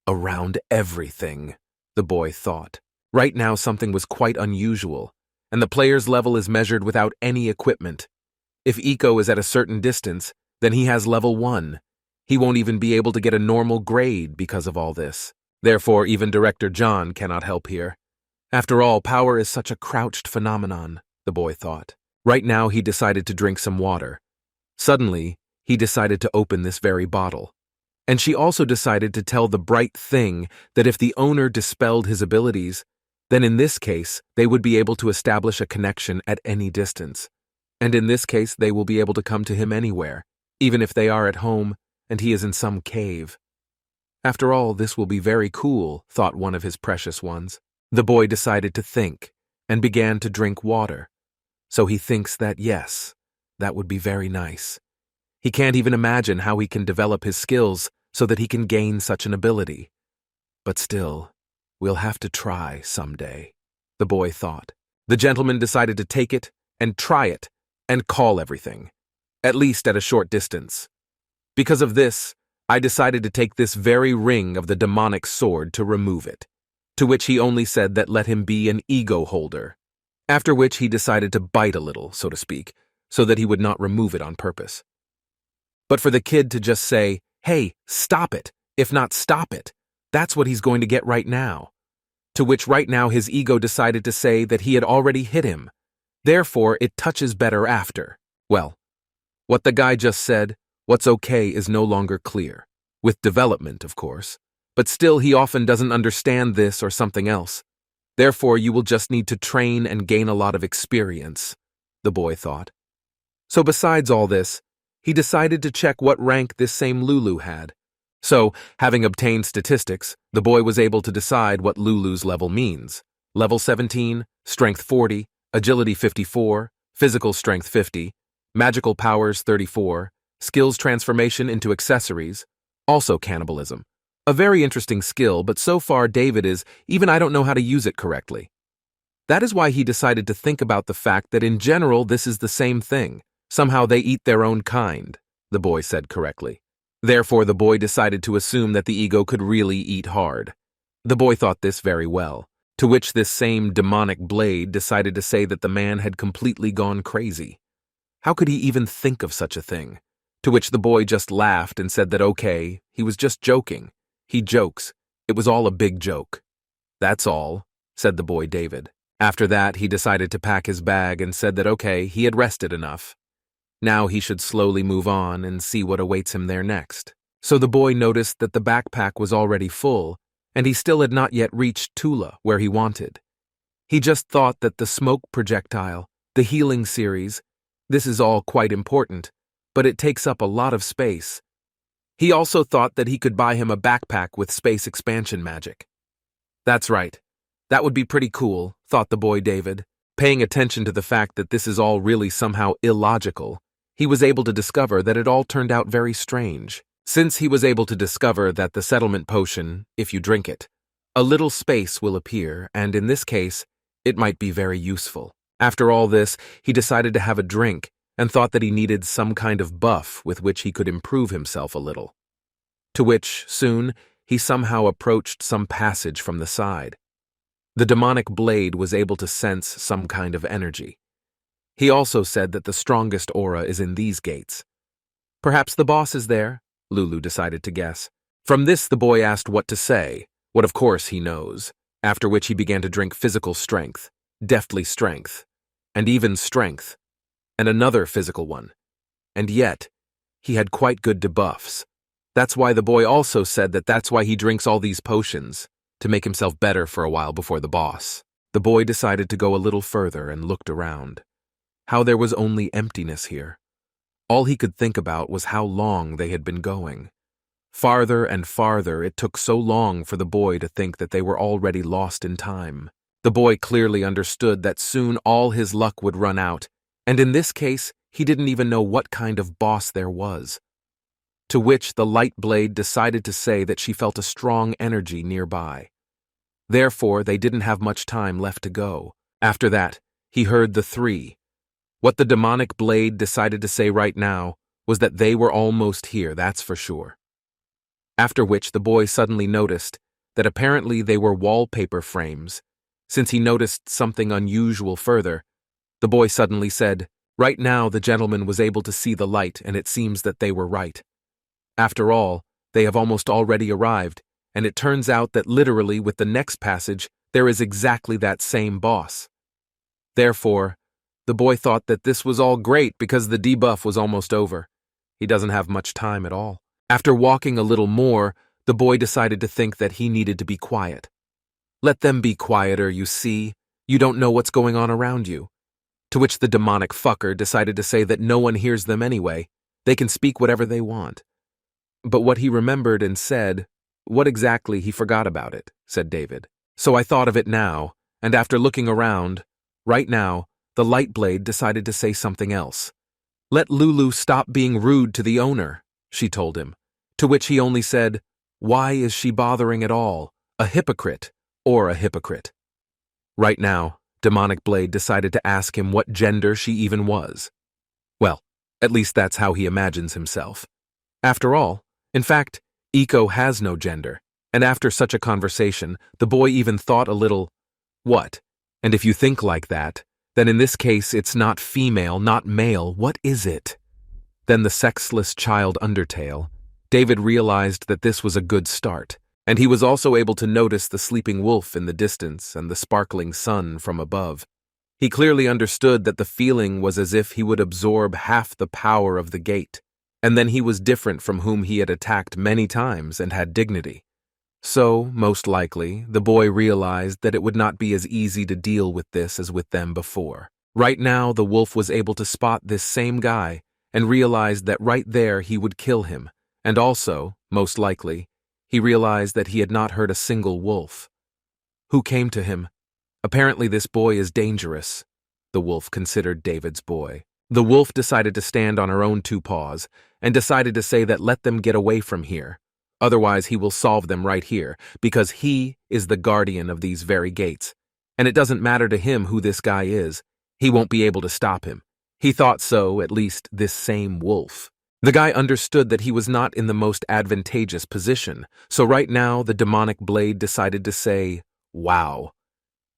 Around everything, the boy thought. Right now something was quite unusual, and the player's level is measured without any equipment. If Eco is at a certain distance, then he has level 1. He won't even be able to get a normal grade because of all this. Therefore, even Director John cannot help here. After all, power is such a crouched phenomenon, the boy thought. Right now he decided to drink some water. Suddenly, he decided to open this very bottle. And she also decided to tell the bright thing that if the owner dispelled his abilities, then in this case, they would be able to establish a connection at any distance. And in this case, they will be able to come to him anywhere, even if they are at home and he is in some cave. After all, this will be very cool, thought one of his precious ones. The boy decided to think and began to drink water. So he thinks that yes, that would be very nice. He can't even imagine how he can develop his skills so that he can gain such an ability. But still, we'll have to try someday, the boy thought. The gentleman decided to take it and try it and call everything, at least at a short distance. Because of this, I decided to take this very ring of the demonic sword to remove it, to which he only said that let him be an ego holder, after which he decided to bite a little, so to speak, so that he would not remove it on purpose. But for the kid to just say, hey, stop it, if not stop it, that's what he's going to get right now. To which right now his ego decided to say that he had already hit him. Therefore, it touches better after. Well, what the guy just said, what's okay is no longer clear. With development, of course. But still, he often doesn't understand this or something else. Therefore, you will just need to train and gain a lot of experience, the boy thought. So besides all this, he decided to check what rank this same Lulu had. So, having obtained statistics, the boy was able to decide what Lulu's level means. Level 17, Strength 40, Agility 54, Physical Strength 50, Magical Powers 34, Skills Transformation into Accessories, also Cannibalism. A very interesting skill, but so far David is, even I don't know how to use it correctly. That is why he decided to think about the fact that in general this is the same thing. Somehow they eat their own kind, the boy said correctly. Therefore the boy decided to assume that the ego could really eat hard. The boy thought this very well, to which this same demonic blade decided to say that the man had completely gone crazy. How could he even think of such a thing? To which the boy just laughed and said that okay, he was just joking. He jokes. It was all a big joke. That's all, said the boy David. After that, he decided to pack his bag and said that okay, he had rested enough. Now he should slowly move on and see what awaits him there next. So the boy noticed that the backpack was already full, and he still had not yet reached Tula, where he wanted. He just thought that the smoke projectile, the healing series, this is all quite important, but it takes up a lot of space. He also thought that he could buy him a backpack with space expansion magic. That's right. That would be pretty cool, thought the boy David. Paying attention to the fact that this is all really somehow illogical, he was able to discover that it all turned out very strange. Since he was able to discover that the settlement potion, if you drink it, a little space will appear, and in this case, it might be very useful. After all this, he decided to have a drink and thought that he needed some kind of buff with which he could improve himself a little. To which, soon, he somehow approached some passage from the side. The demonic blade was able to sense some kind of energy. He also said that the strongest aura is in these gates. Perhaps the boss is there, Lulu decided to guess. From this the boy asked what to say, what of course he knows, after which he began to drink physical strength, deftly strength, and even strength, and another physical one. And yet, he had quite good debuffs. That's why the boy also said that that's why he drinks all these potions, to make himself better for a while before the boss. The boy decided to go a little further and looked around. How there was only emptiness here. All he could think about was how long they had been going. Farther and farther, it took so long for the boy to think that they were already lost in time. The boy clearly understood that soon all his luck would run out, and in this case, he didn't even know what kind of boss there was. To which the light blade decided to say that she felt a strong energy nearby. Therefore, they didn't have much time left to go. After that, he heard the three. What the demonic blade decided to say right now was that they were almost here, that's for sure. After which the boy suddenly noticed that apparently they were wallpaper frames. Since he noticed something unusual further, the boy suddenly said, "Right now the gentleman was able to see the light, and it seems that they were right. After all, they have almost already arrived, and it turns out that literally with the next passage, there is exactly that same boss." Therefore, the boy thought that this was all great because the debuff was almost over. He doesn't have much time at all. After walking a little more, the boy decided to think that he needed to be quiet. Let them be quieter, you see. You don't know what's going on around you. To which the demonic fucker decided to say that no one hears them anyway. They can speak whatever they want. But what he remembered and said, what exactly he forgot about it, said David. So I thought of it now, and after looking around, right now, the light blade decided to say something else. "Let Lulu stop being rude to the owner," she told him. To which he only said, "Why is she bothering at all? A hypocrite, or a hypocrite." Right now, Demonic Blade decided to ask him what gender she even was. Well, at least that's how he imagines himself. After all, in fact, Eco has no gender, and after such a conversation, the boy even thought a little, what? And if you think like that, then in this case it's not female, not male, what is it? Then the sexless child undertale. David realized that this was a good start, and he was also able to notice the sleeping wolf in the distance and the sparkling sun from above. He clearly understood that the feeling was as if he would absorb half the power of the gate, and then he was different from whom he had attacked many times and had dignity. So, most likely, the boy realized that it would not be as easy to deal with this as with them before. Right now, the wolf was able to spot this same guy and realized that right there he would kill him, and also, most likely, he realized that he had not hurt a single wolf. Who came to him? Apparently this boy is dangerous. The wolf considered David's boy. The wolf decided to stand on her own two paws and decided to say that let them get away from here. Otherwise he will solve them right here, because he is the guardian of these very gates. And it doesn't matter to him who this guy is. He won't be able to stop him. He thought so, at least this same wolf. The guy understood that he was not in the most advantageous position, so right now the demonic blade decided to say, "Wow."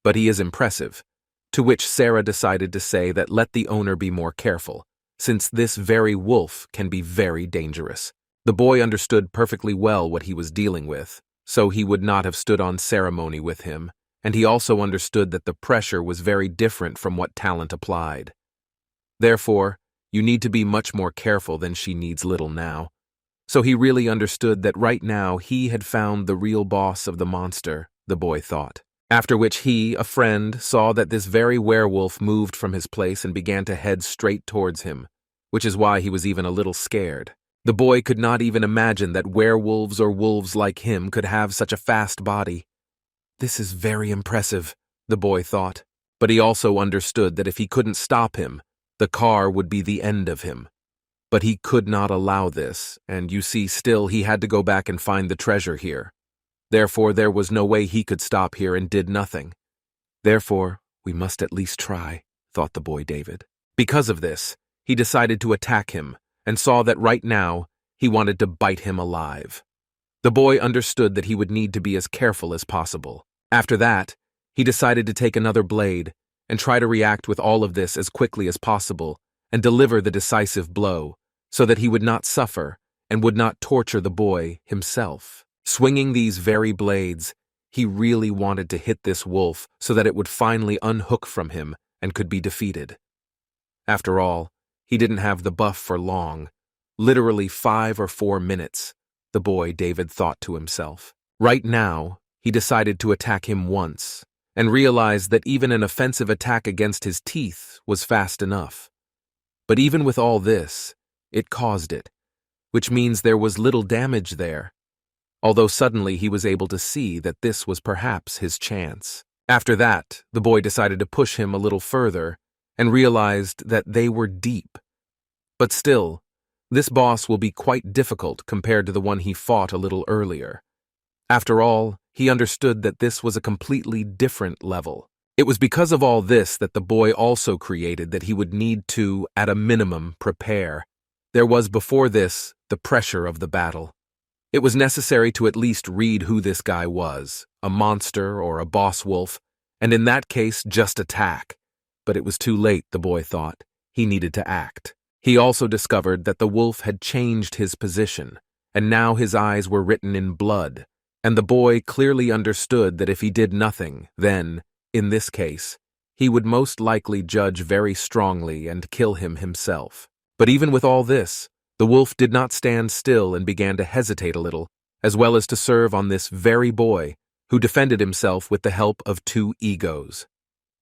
But he is impressive. To which Sarah decided to say that let the owner be more careful, since this very wolf can be very dangerous. The boy understood perfectly well what he was dealing with, so he would not have stood on ceremony with him, and he also understood that the pressure was very different from what talent applied. Therefore, you need to be much more careful than she needs little now. So he really understood that right now he had found the real boss of the monster, the boy thought. After which he, a friend, saw that this very werewolf moved from his place and began to head straight towards him, which is why he was even a little scared. The boy could not even imagine that werewolves or wolves like him could have such a fast body. This is very impressive, the boy thought, but he also understood that if he couldn't stop him, the car would be the end of him. But he could not allow this, and you see still he had to go back and find the treasure here. Therefore there was no way he could stop here and did nothing. Therefore, we must at least try, thought the boy David. Because of this, he decided to attack him, and saw that right now he wanted to bite him alive. The boy understood that he would need to be as careful as possible. After that, he decided to take another blade and try to react with all of this as quickly as possible and deliver the decisive blow so that he would not suffer and would not torture the boy himself. Swinging these very blades, he really wanted to hit this wolf so that it would finally unhook from him and could be defeated. After all, he didn't have the buff for long, literally 5 or 4 minutes, the boy David thought to himself. Right now, he decided to attack him once, and realized that even an offensive attack against his teeth was fast enough. But even with all this, it caused it. which means there was little damage there, although suddenly he was able to see that this was perhaps his chance. After that, the boy decided to push him a little further and realized that they were deep. But still, this boss will be quite difficult compared to the one he fought a little earlier. After all, he understood that this was a completely different level. It was because of all this that the boy also created that he would need to, at a minimum, prepare. There was before this the pressure of the battle. It was necessary to at least read who this guy was, a monster or a boss wolf, and in that case just attack. But it was too late, the boy thought. He needed to act. He also discovered that the wolf had changed his position, and now his eyes were written in blood, and the boy clearly understood that if he did nothing, then, in this case, he would most likely judge very strongly and kill him himself. But even with all this, the wolf did not stand still and began to hesitate a little, as well as to serve on this very boy, who defended himself with the help of 2 egos.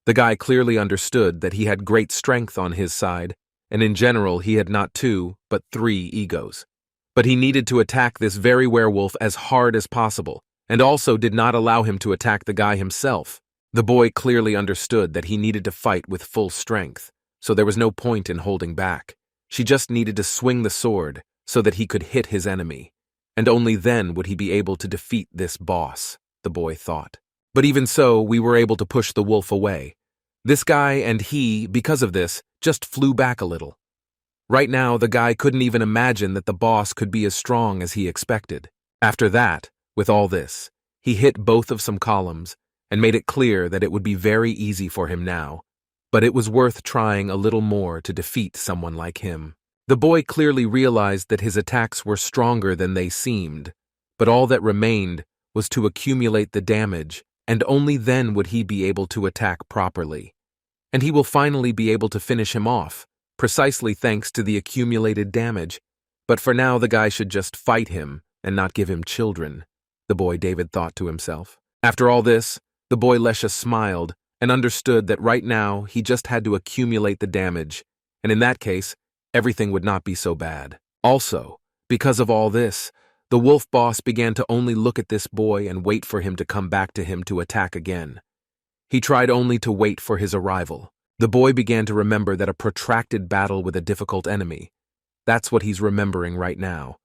The guy clearly understood that he had great strength on his side, and in general he had not 2, but 3 egos. But he needed to attack this very werewolf as hard as possible, and also did not allow him to attack the guy himself. The boy clearly understood that he needed to fight with full strength, so there was no point in holding back. She just needed to swing the sword so that he could hit his enemy, and only then would he be able to defeat this boss, the boy thought. But even so, we were able to push the wolf away. This guy and he, because of this, just flew back a little. Right now, the guy couldn't even imagine that the boss could be as strong as he expected. After that, with all this, he hit both of some columns and made it clear that it would be very easy for him now. But it was worth trying a little more to defeat someone like him. The boy clearly realized that his attacks were stronger than they seemed, but all that remained was to accumulate the damage, and only then would he be able to attack properly. And he will finally be able to finish him off, precisely thanks to the accumulated damage. But for now the guy should just fight him and not give him children, the boy David thought to himself. After all this, the boy Lesha smiled and understood that right now he just had to accumulate the damage, and in that case, everything would not be so bad. Also, because of all this, the wolf boss began to only look at this boy and wait for him to come back to him to attack again. He tried only to wait for his arrival. The boy began to remember that a protracted battle with a difficult enemy. That's what he's remembering right now.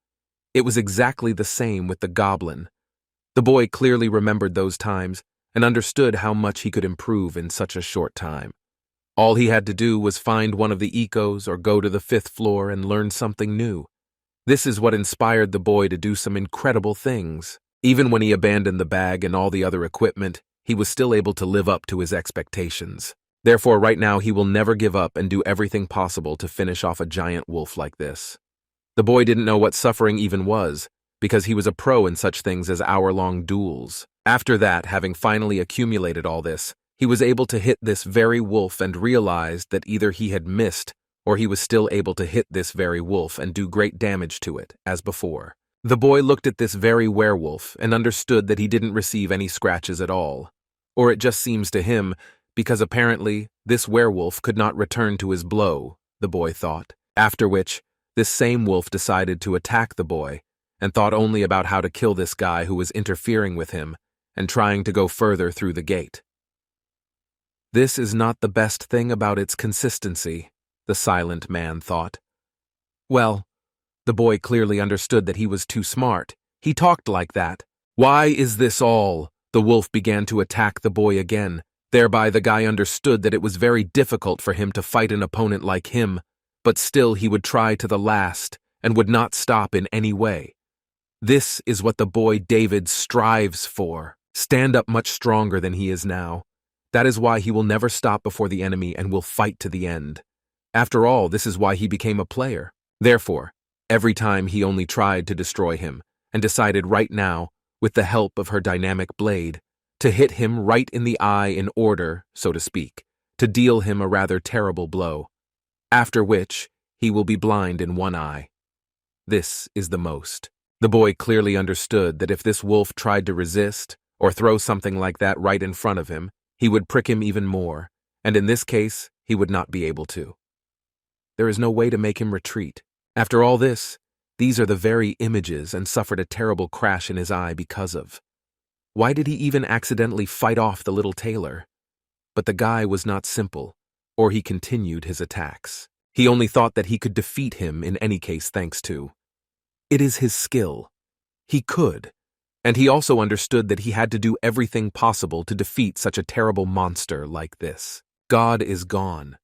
It was exactly the same with the goblin. The boy clearly remembered those times and understood how much he could improve in such a short time. All he had to do was find one of the ecos or go to the 5th floor and learn something new. This is what inspired the boy to do some incredible things. Even when he abandoned the bag and all the other equipment, he was still able to live up to his expectations. Therefore, right now he will never give up and do everything possible to finish off a giant wolf like this. The boy didn't know what suffering even was, because he was a pro in such things as hour-long duels. After that, having finally accumulated all this, he was able to hit this very wolf and realized that either he had missed or he was still able to hit this very wolf and do great damage to it, as before. The boy looked at this very werewolf and understood that he didn't receive any scratches at all. Or it just seems to him, because apparently this werewolf could not return to his blow, the boy thought. After which, this same wolf decided to attack the boy and thought only about how to kill this guy who was interfering with him and trying to go further through the gate. This is not the best thing about its consistency, the silent man thought. Well, the boy clearly understood that he was too smart. He talked like that. Why is this all? The wolf began to attack the boy again. Thereby the guy understood that it was very difficult for him to fight an opponent like him, but still he would try to the last and would not stop in any way. This is what the boy David strives for. Stand up much stronger than he is now. That is why he will never stop before the enemy and will fight to the end. After all, this is why he became a player. Therefore, every time he only tried to destroy him and decided right now, with the help of her dynamic blade, to hit him right in the eye in order, so to speak, to deal him a rather terrible blow, after which he will be blind in one eye. This is the most. The boy clearly understood that if this wolf tried to resist or throw something like that right in front of him, he would prick him even more, and in this case, he would not be able to. There is no way to make him retreat. After all this, These are the very images and suffered a terrible crash in his eye because of. Why did he even accidentally fight off the little tailor? But the guy was not simple, or he continued his attacks. He only thought that he could defeat him in any case thanks to. It is his skill. He could. And he also understood that he had to do everything possible to defeat such a terrible monster like this. God is gone.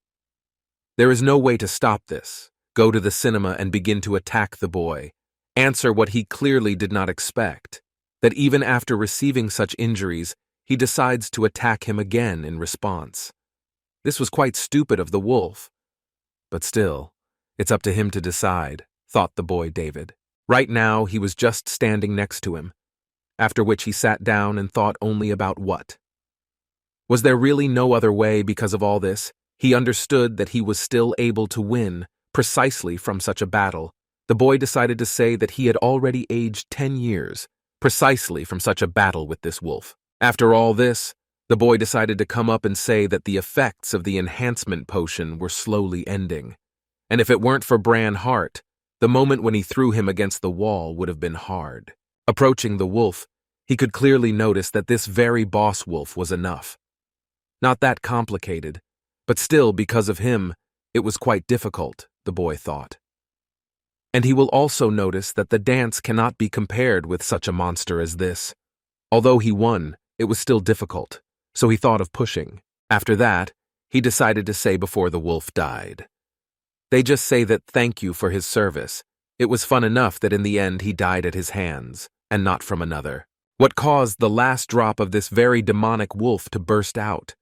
There is no way to stop this. Go to the cinema and begin to attack the boy. Answer what he clearly did not expect. That even after receiving such injuries, he decides to attack him again in response. This was quite stupid of the wolf. But still, it's up to him to decide, thought the boy David. Right now, he was just standing next to him, after which he sat down and thought only about what. Was there really no other way because of all this? He understood that he was still able to win, precisely from such a battle. The boy decided to say that he had already aged 10 years, precisely from such a battle with this wolf. After all this, the boy decided to come up and say that the effects of the enhancement potion were slowly ending. And if it weren't for Bran Hart, the moment when he threw him against the wall would have been hard. Approaching the wolf, he could clearly notice that this very boss wolf was enough. Not that complicated, but still, because of him, it was quite difficult, the boy thought. And he will also notice that the dance cannot be compared with such a monster as this. Although he won, it was still difficult, so he thought of pushing. After that, he decided to say before the wolf died. They just say that thank you for his service. It was fun enough that in the end he died at his hands, and not from another. What caused the last drop of this very demonic wolf to burst out?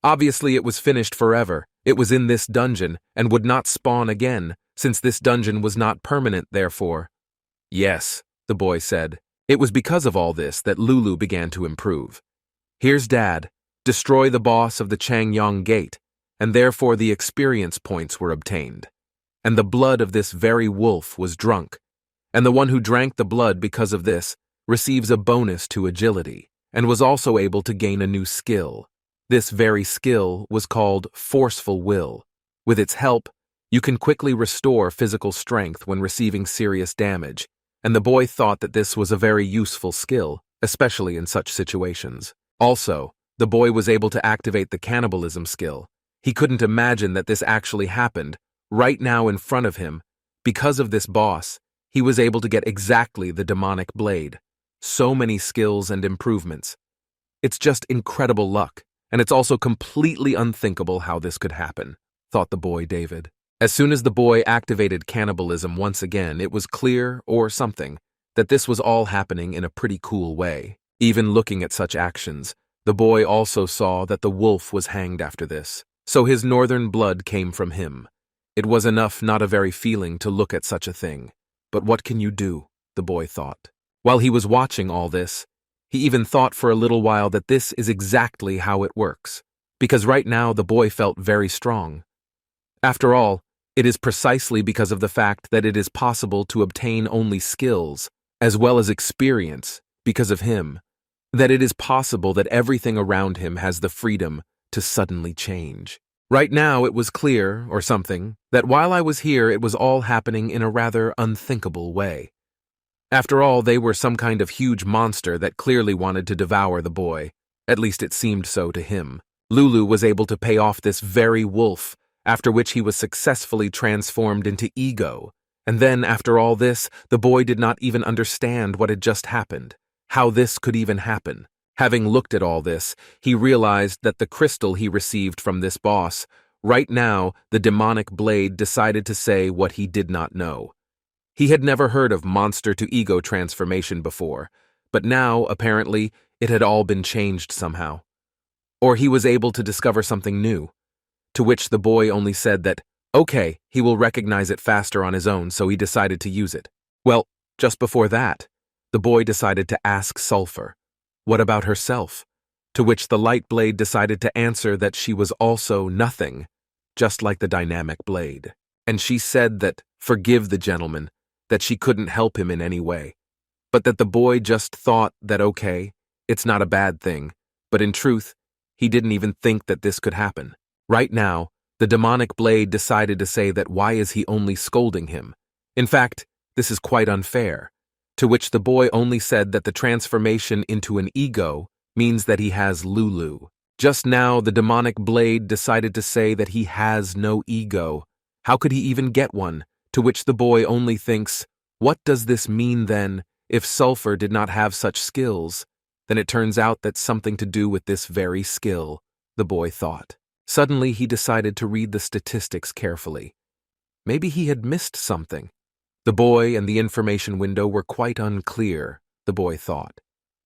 Obviously it was finished forever. It was in this dungeon, and would not spawn again, since this dungeon was not permanent therefore. Yes, the boy said. It was because of all this that Lulu began to improve. Here's Dad. Destroy the boss of the Changyong Gate, and therefore the experience points were obtained. And the blood of this very wolf was drunk, and the one who drank the blood because of this receives a bonus to agility, and was also able to gain a new skill. This very skill was called Forceful Will. With its help, you can quickly restore physical strength when receiving serious damage, and the boy thought that this was a very useful skill, especially in such situations. Also, the boy was able to activate the cannibalism skill. He couldn't imagine that this actually happened, right now in front of him. Because of this boss, he was able to get exactly the demonic blade. So many skills and improvements. It's just incredible luck. And it's also completely unthinkable how this could happen, thought the boy David. As soon as the boy activated cannibalism once again, it was clear, or something, that this was all happening in a pretty cool way. Even looking at such actions, the boy also saw that the wolf was hanged after this, so his northern blood came from him. It was enough, not a very feeling, to look at such a thing. But what can you do, the boy thought. While he was watching all this, he even thought for a little while that this is exactly how it works, because right now the boy felt very strong. After all, it is precisely because of the fact that it is possible to obtain only skills, as well as experience, because of him, that it is possible that everything around him has the freedom to suddenly change. Right now it was clear, or something, that while I was here it was all happening in a rather unthinkable way. After all, they were some kind of huge monster that clearly wanted to devour the boy. At least it seemed so to him. Lulu was able to pay off this very wolf, after which he was successfully transformed into ego. And then, after all this, the boy did not even understand what had just happened, how this could even happen. Having looked at all this, he realized that the crystal he received from this boss, right now, the demonic blade decided to say what he did not know. He had never heard of monster-to-ego transformation before, but now, apparently, it had all been changed somehow. Or he was able to discover something new, to which the boy only said that, okay, he will recognize it faster on his own, so he decided to use it. Well, just before that, the boy decided to ask Sulfur, what about herself? To which the light blade decided to answer that she was also nothing, just like the dynamic blade. And she said that, forgive the gentleman, that she couldn't help him in any way, but that the boy just thought that okay, it's not a bad thing, but in truth, he didn't even think that this could happen. Right now, the demonic blade decided to say that why is he only scolding him? In fact, This is quite unfair. To which the boy only said that the transformation into an ego means that he has Lulu. Just now, the demonic blade decided to say that he has no ego. How could he even get one? To which the boy only thinks, what does this mean then? If Sulfur did not have such skills, then it turns out that's something to do with this very skill, the boy thought. Suddenly, he decided to read the statistics carefully. Maybe he had missed something. The boy and the information window were quite unclear, the boy thought.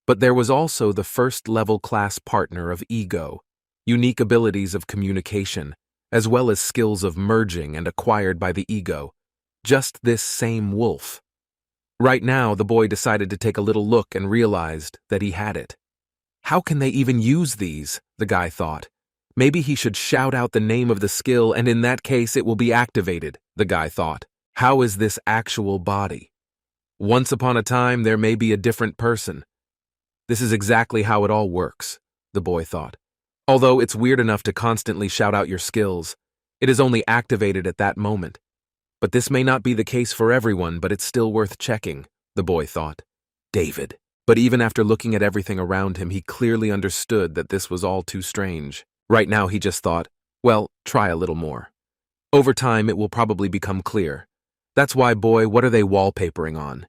But there was also the first-level class partner of ego, unique abilities of communication, as well as skills of merging and acquired by the ego. Just this same wolf. Right now, the boy decided to take a little look and realized that he had it. How can they even use these? The guy thought. Maybe he should shout out the name of the skill, and in that case it will be activated, the guy thought. How is this actual body? Once upon a time, there may be a different person. This is exactly how it all works, the boy thought. Although it's weird enough to constantly shout out your skills, it is only activated at that moment. But this may not be the case for everyone, but it's still worth checking, the boy thought. David. But even after looking at everything around him, he clearly understood that this was all too strange. Right now, he just thought, well, try a little more. Over time, it will probably become clear. That's why, boy, what are they wallpapering on?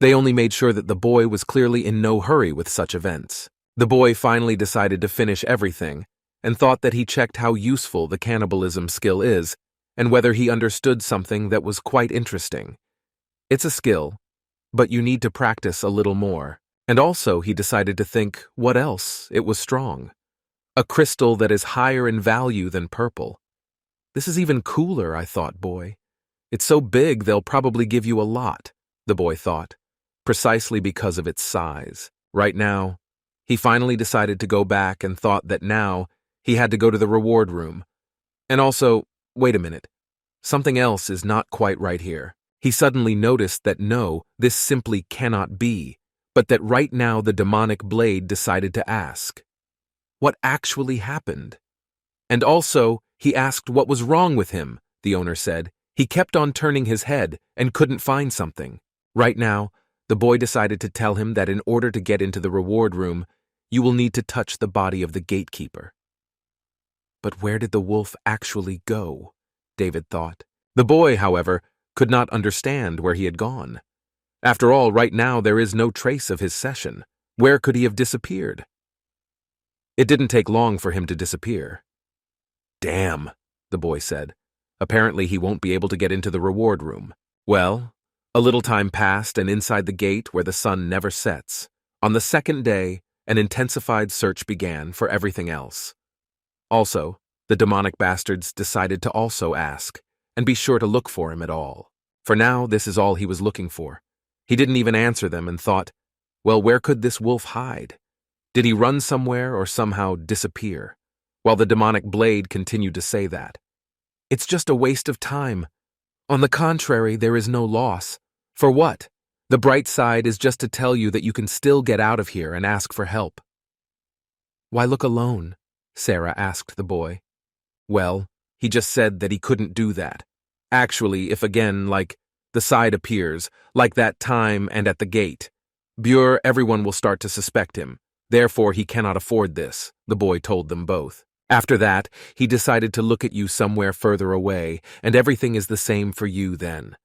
They only made sure that the boy was clearly in no hurry with such events. The boy finally decided to finish everything and thought that he checked how useful the cannibalism skill is and whether he understood something that was quite interesting. It's a skill, but you need to practice a little more. And also, he decided to think, what else? It was strong. A crystal that is higher in value than purple. This is even cooler, I thought, boy. It's so big they'll probably give you a lot, the boy thought, precisely because of its size. Right now, he finally decided to go back and thought that now he had to go to the reward room. And also, wait a minute, something else is not quite right here. He suddenly noticed that no, this simply cannot be, but that right now the demonic blade decided to ask. What actually happened? And also, he asked what was wrong with him, the owner said. He kept on turning his head and couldn't find something. Right now, the boy decided to tell him that in order to get into the reward room, you will need to touch the body of the gatekeeper. But where did the wolf actually go? David thought. The boy, however, could not understand where he had gone. After all, right now there is no trace of his session. Where could he have disappeared? It didn't take long for him to disappear. Damn, the boy said. Apparently he won't be able to get into the reward room. Well, a little time passed, and inside the gate where the sun never sets, on the second day, an intensified search began for everything else. Also, the demonic bastards decided to also ask, and be sure to look for him at all. For now, this is all he was looking for. He didn't even answer them and thought, well, where could this wolf hide? Did he run somewhere or somehow disappear? While the demonic blade continued to say that. It's just a waste of time. On the contrary, there is no loss. For what? The bright side is just to tell you that you can still get out of here and ask for help. Why look alone? Sarah asked the boy. Well, he just said that he couldn't do that. Actually, if again, like, the side appears, like that time and at the gate, everyone will start to suspect him. Therefore, he cannot afford this, the boy told them both. After that, he decided to look at you somewhere further away, and everything is the same for you then.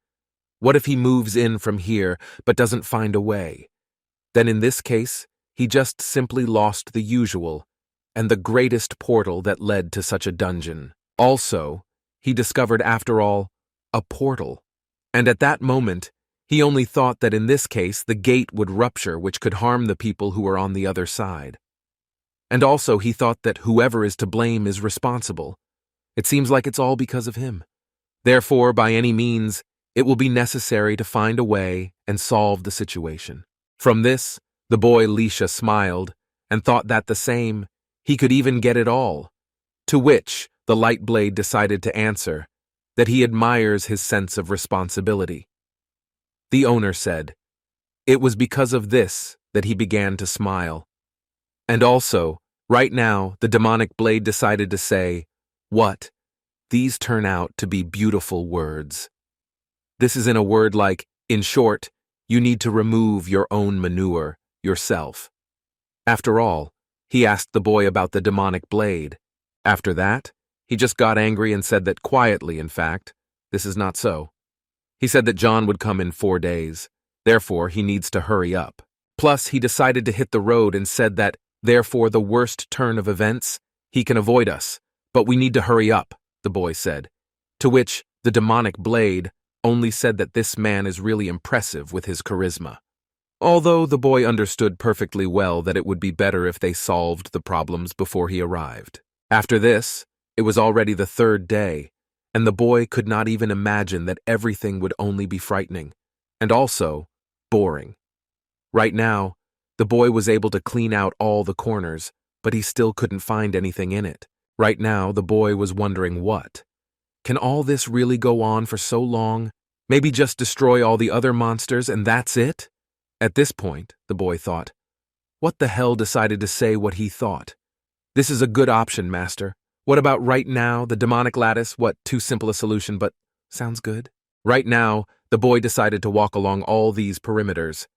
What if he moves in from here but doesn't find a way? Then in this case, he just simply lost the usual, and the greatest portal that led to such a dungeon. Also, he discovered, after all, a portal. And at that moment, he only thought that in this case the gate would rupture, which could harm the people who are on the other side. And also he thought that whoever is to blame is responsible. It seems like it's all because of him. Therefore, by any means, it will be necessary to find a way and solve the situation. From this, the boy Lisha smiled and thought that the same, he could even get it all. To which the light blade decided to answer that he admires his sense of responsibility. The owner said, it was because of this that he began to smile. And also, right now, the demonic blade decided to say, what? These turn out to be beautiful words. This is in a word like In short, you need to remove your own manure yourself. After all, he asked the boy about the demonic blade. After that, he just got angry and said that quietly, in fact, this is not so. He said that John would come in 4 days. Therefore, he needs to hurry up. Plus, he decided to hit the road and said that, therefore, the worst turn of events, he can avoid us. But we need to hurry up, the boy said. To which, the demonic blade only said that this man is really impressive with his charisma. Although the boy understood perfectly well that it would be better if they solved the problems before he arrived. After this, it was already the 3rd day, and the boy could not even imagine that everything would only be frightening, and also boring. Right now, the boy was able to clean out all the corners, but he still couldn't find anything in it. Right now, the boy was wondering what. Can all this really go on for so long? Maybe just destroy all the other monsters and that's it? At this point, the boy thought, what the hell decided to say what he thought? This is a good option, master. What about right now, the demonic lattice? What, too simple a solution, but sounds good. Right now, the boy decided to walk along all these perimeters.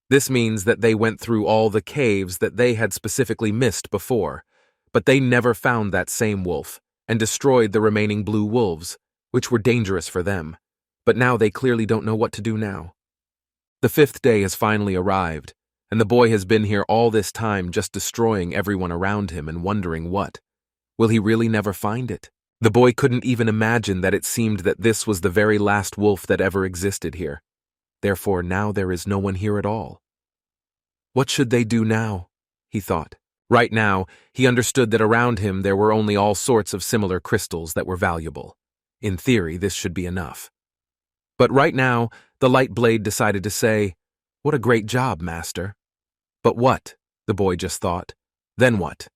This means that they went through all the caves that they had specifically missed before, but they never found that same wolf and destroyed the remaining blue wolves, which were dangerous for them. But now they clearly don't know what to do now. The 5th day has finally arrived, and the boy has been here all this time just destroying everyone around him and wondering what. Will he really never find it? The boy couldn't even imagine that it seemed that this was the very last wolf that ever existed here. Therefore, now there is no one here at all. What should they do now? He thought. Right now, he understood that around him there were only all sorts of similar crystals that were valuable. In theory, this should be enough. But right now, the light blade decided to say, "What a great job, master." But what? The boy just thought. Then what?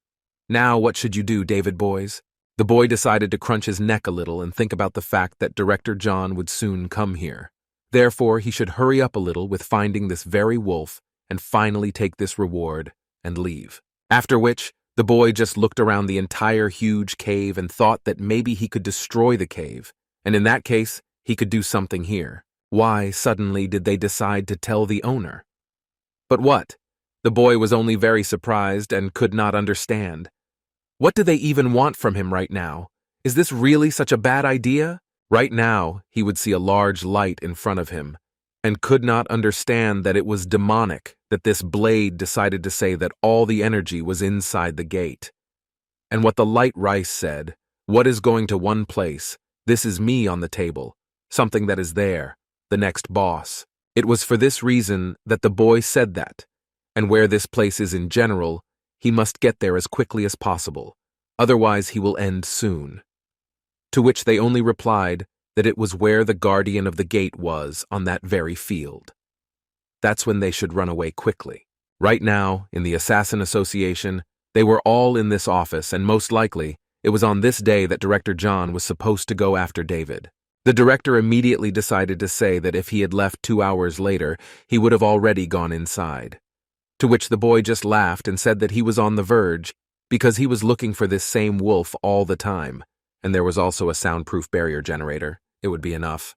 Now what should you do, David boys? The boy decided to crunch his neck a little and think about the fact that Director John would soon come here. Therefore, he should hurry up a little with finding this very wolf and finally take this reward and leave. After which, the boy just looked around the entire huge cave and thought that maybe he could destroy the cave, and in that case, he could do something here. Why, suddenly, did they decide to tell the owner? But what? The boy was only very surprised and could not understand. What do they even want from him right now? Is this really such a bad idea? Right now, he would see a large light in front of him, and could not understand that it was demonic that this blade decided to say that all the energy was inside the gate. And what the light rice said, what is going to one place, this is me on the table, something that is there, the next boss. It was for this reason that the boy said that, and where this place is in general, he must get there as quickly as possible, otherwise he will end soon. To which they only replied that it was where the guardian of the gate was on that very field. That's when they should run away quickly. Right now, in the Assassin Association, they were all in this office, and most likely, it was on this day that Director John was supposed to go after David. The director immediately decided to say that if he had left 2 hours later, he would have already gone inside. To which the boy just laughed and said that he was on the verge because he was looking for this same wolf all the time, and there was also a soundproof barrier generator. It would be enough.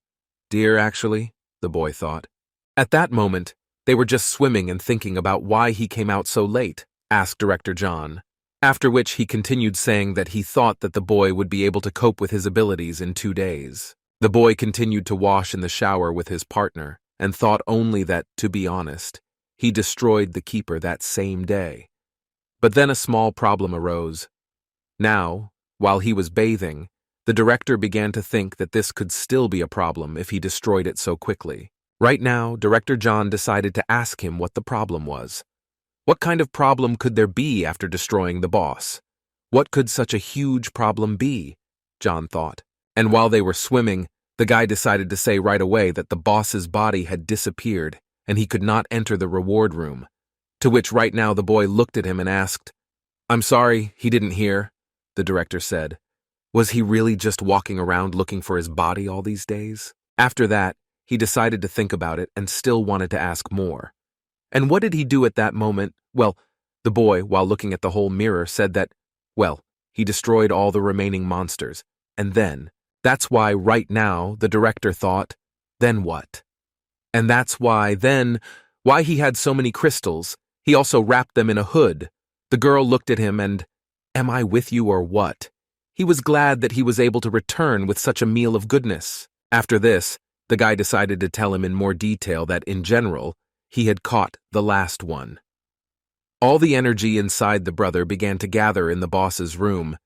Dear, actually, the boy thought. At that moment, they were just swimming and thinking about why he came out so late, asked Director John, after which he continued saying that he thought that the boy would be able to cope with his abilities in 2 days. The boy continued to wash in the shower with his partner and thought only that, to be honest, he destroyed the keeper that same day. But then a small problem arose. Now, while he was bathing, the director began to think that this could still be a problem if he destroyed it so quickly. Right now, Director John decided to ask him what the problem was. What kind of problem could there be after destroying the boss? What could such a huge problem be? John thought. And while they were swimming, the guy decided to say right away that the boss's body had disappeared and he could not enter the reward room. To which right now the boy looked at him and asked, "I'm sorry, he didn't hear," the director said. Was he really just walking around looking for his body all these days? After that, he decided to think about it and still wanted to ask more. And what did he do at that moment? Well, the boy, while looking at the whole mirror, said that, well, he destroyed all the remaining monsters. And then, that's why right now the director thought, then what? And that's why he had so many crystals. He also wrapped them in a hood. The girl looked at him and, "Am I with you or what?" He was glad that he was able to return with such a meal of goodness. After this, the guy decided to tell him in more detail that, in general, he had caught the last one. All the energy inside the brother began to gather in the boss's room,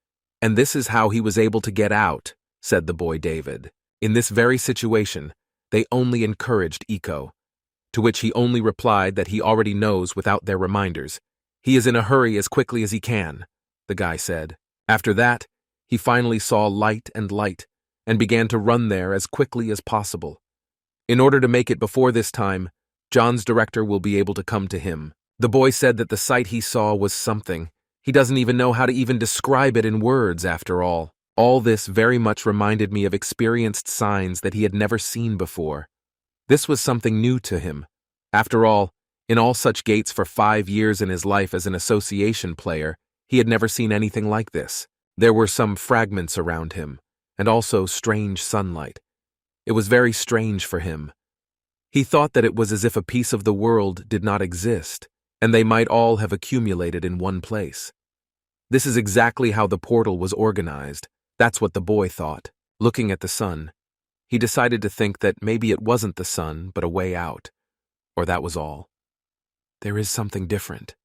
and this is how he was able to get out, said the boy David. In this very situation, they only encouraged Iko, to which he only replied that he already knows without their reminders. He is in a hurry as quickly as he can, the guy said. After that, he finally saw light and began to run there as quickly as possible. In order to make it before this time, John's director will be able to come to him. The boy said that the sight he saw was something. He doesn't even know how to even describe it in words after all. All this very much reminded me of experienced signs that he had never seen before. This was something new to him. After all, in all such gates for 5 years in his life as an association player, he had never seen anything like this. There were some fragments around him, and also strange sunlight. It was very strange for him. He thought that it was as if a piece of the world did not exist, and they might all have accumulated in one place. This is exactly how the portal was organized. That's what the boy thought. Looking at the sun, he decided to think that maybe it wasn't the sun, but a way out. Or that was all. There is something different.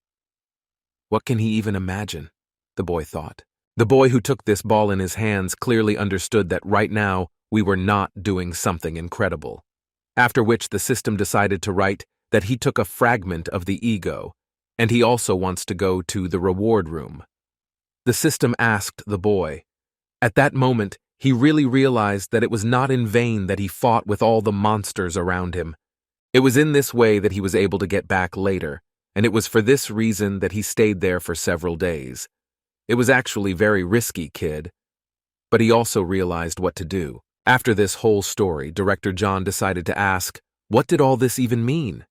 What can he even imagine? The boy thought. The boy who took this ball in his hands clearly understood that right now we were not doing something incredible. After which the system decided to write that he took a fragment of the ego, and he also wants to go to the reward room. The system asked the boy. At that moment, he really realized that it was not in vain that he fought with all the monsters around him. It was in this way that he was able to get back later, and it was for this reason that he stayed there for several days. It was actually very risky, kid. But he also realized what to do. After this whole story, Director John decided to ask, what did all this even mean?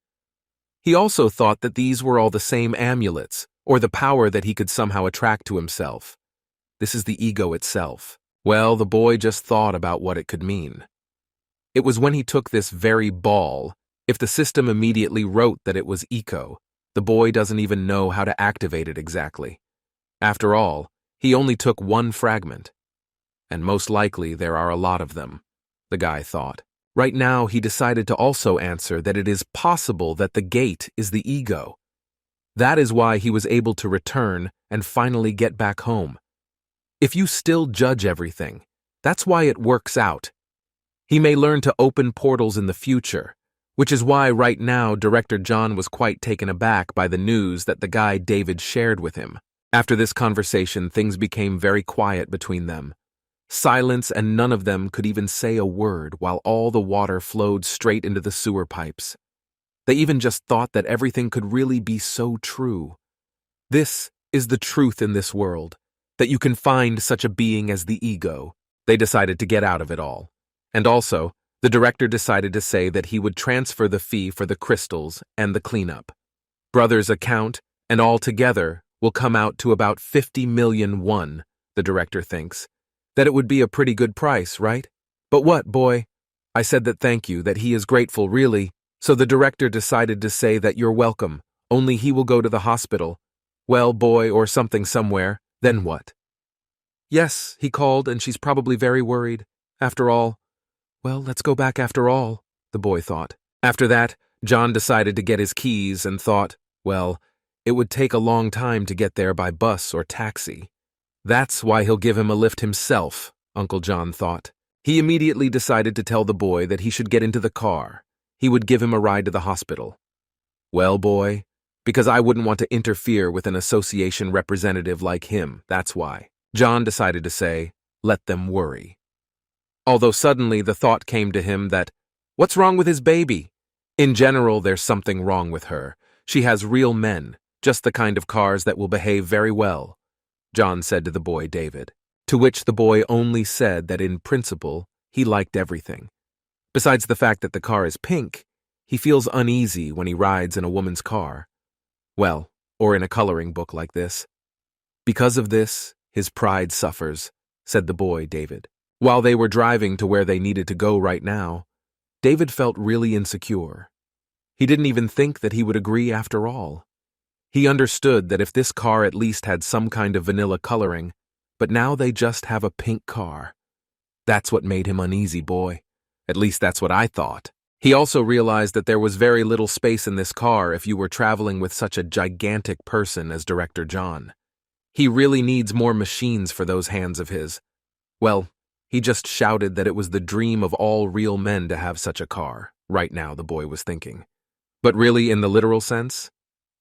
He also thought that these were all the same amulets, or the power that he could somehow attract to himself. This is the ego itself. Well, the boy just thought about what it could mean. It was when he took this very ball. If the system immediately wrote that it was eco, the boy doesn't even know how to activate it exactly. After all, he only took one fragment. And most likely there are a lot of them, the guy thought. Right now, he decided to also answer that it is possible that the gate is the ego. That is why he was able to return and finally get back home. If you still judge everything, that's why it works out. He may learn to open portals in the future, which is why right now Director John was quite taken aback by the news that the guy David shared with him. After this conversation, things became very quiet between them. Silence, and none of them could even say a word while all the water flowed straight into the sewer pipes. They even just thought that everything could really be so true. This is the truth in this world, that you can find such a being as the ego. They decided to get out of it all. And also, the director decided to say that he would transfer the fee for the crystals and the cleanup. Brother's account, and all together, will come out to about 50 million won, the director thinks. That it would be a pretty good price, right? But what, boy? I said that thank you, that he is grateful, really. So the director decided to say that you're welcome, only he will go to the hospital. Well, boy, or something somewhere. Then what? Yes, he called, and she's probably very worried. After all, well, let's go back after all, the boy thought. After that, John decided to get his keys and thought, well, it would take a long time to get there by bus or taxi. That's why he'll give him a lift himself, Uncle John thought. He immediately decided to tell the boy that he should get into the car. He would give him a ride to the hospital. Well, boy, because I wouldn't want to interfere with an association representative like him, that's why. John decided to say, let them worry. Although suddenly the thought came to him that, what's wrong with his baby? In general, there's something wrong with her. She has real men, just the kind of cars that will behave very well, John said to the boy David, to which the boy only said that in principle he liked everything. Besides the fact that the car is pink, he feels uneasy when he rides in a woman's car. Well, or in a coloring book like this. Because of this, his pride suffers, said the boy David. While they were driving to where they needed to go right now, David felt really insecure. He didn't even think that he would agree after all. He understood that if this car at least had some kind of vanilla coloring, but now they just have a pink car. That's what made him uneasy, boy. At least that's what I thought. He also realized that there was very little space in this car if you were traveling with such a gigantic person as Director John. He really needs more machines for those hands of his. Well, he just shouted that it was the dream of all real men to have such a car, right now, the boy was thinking. But really, in the literal sense?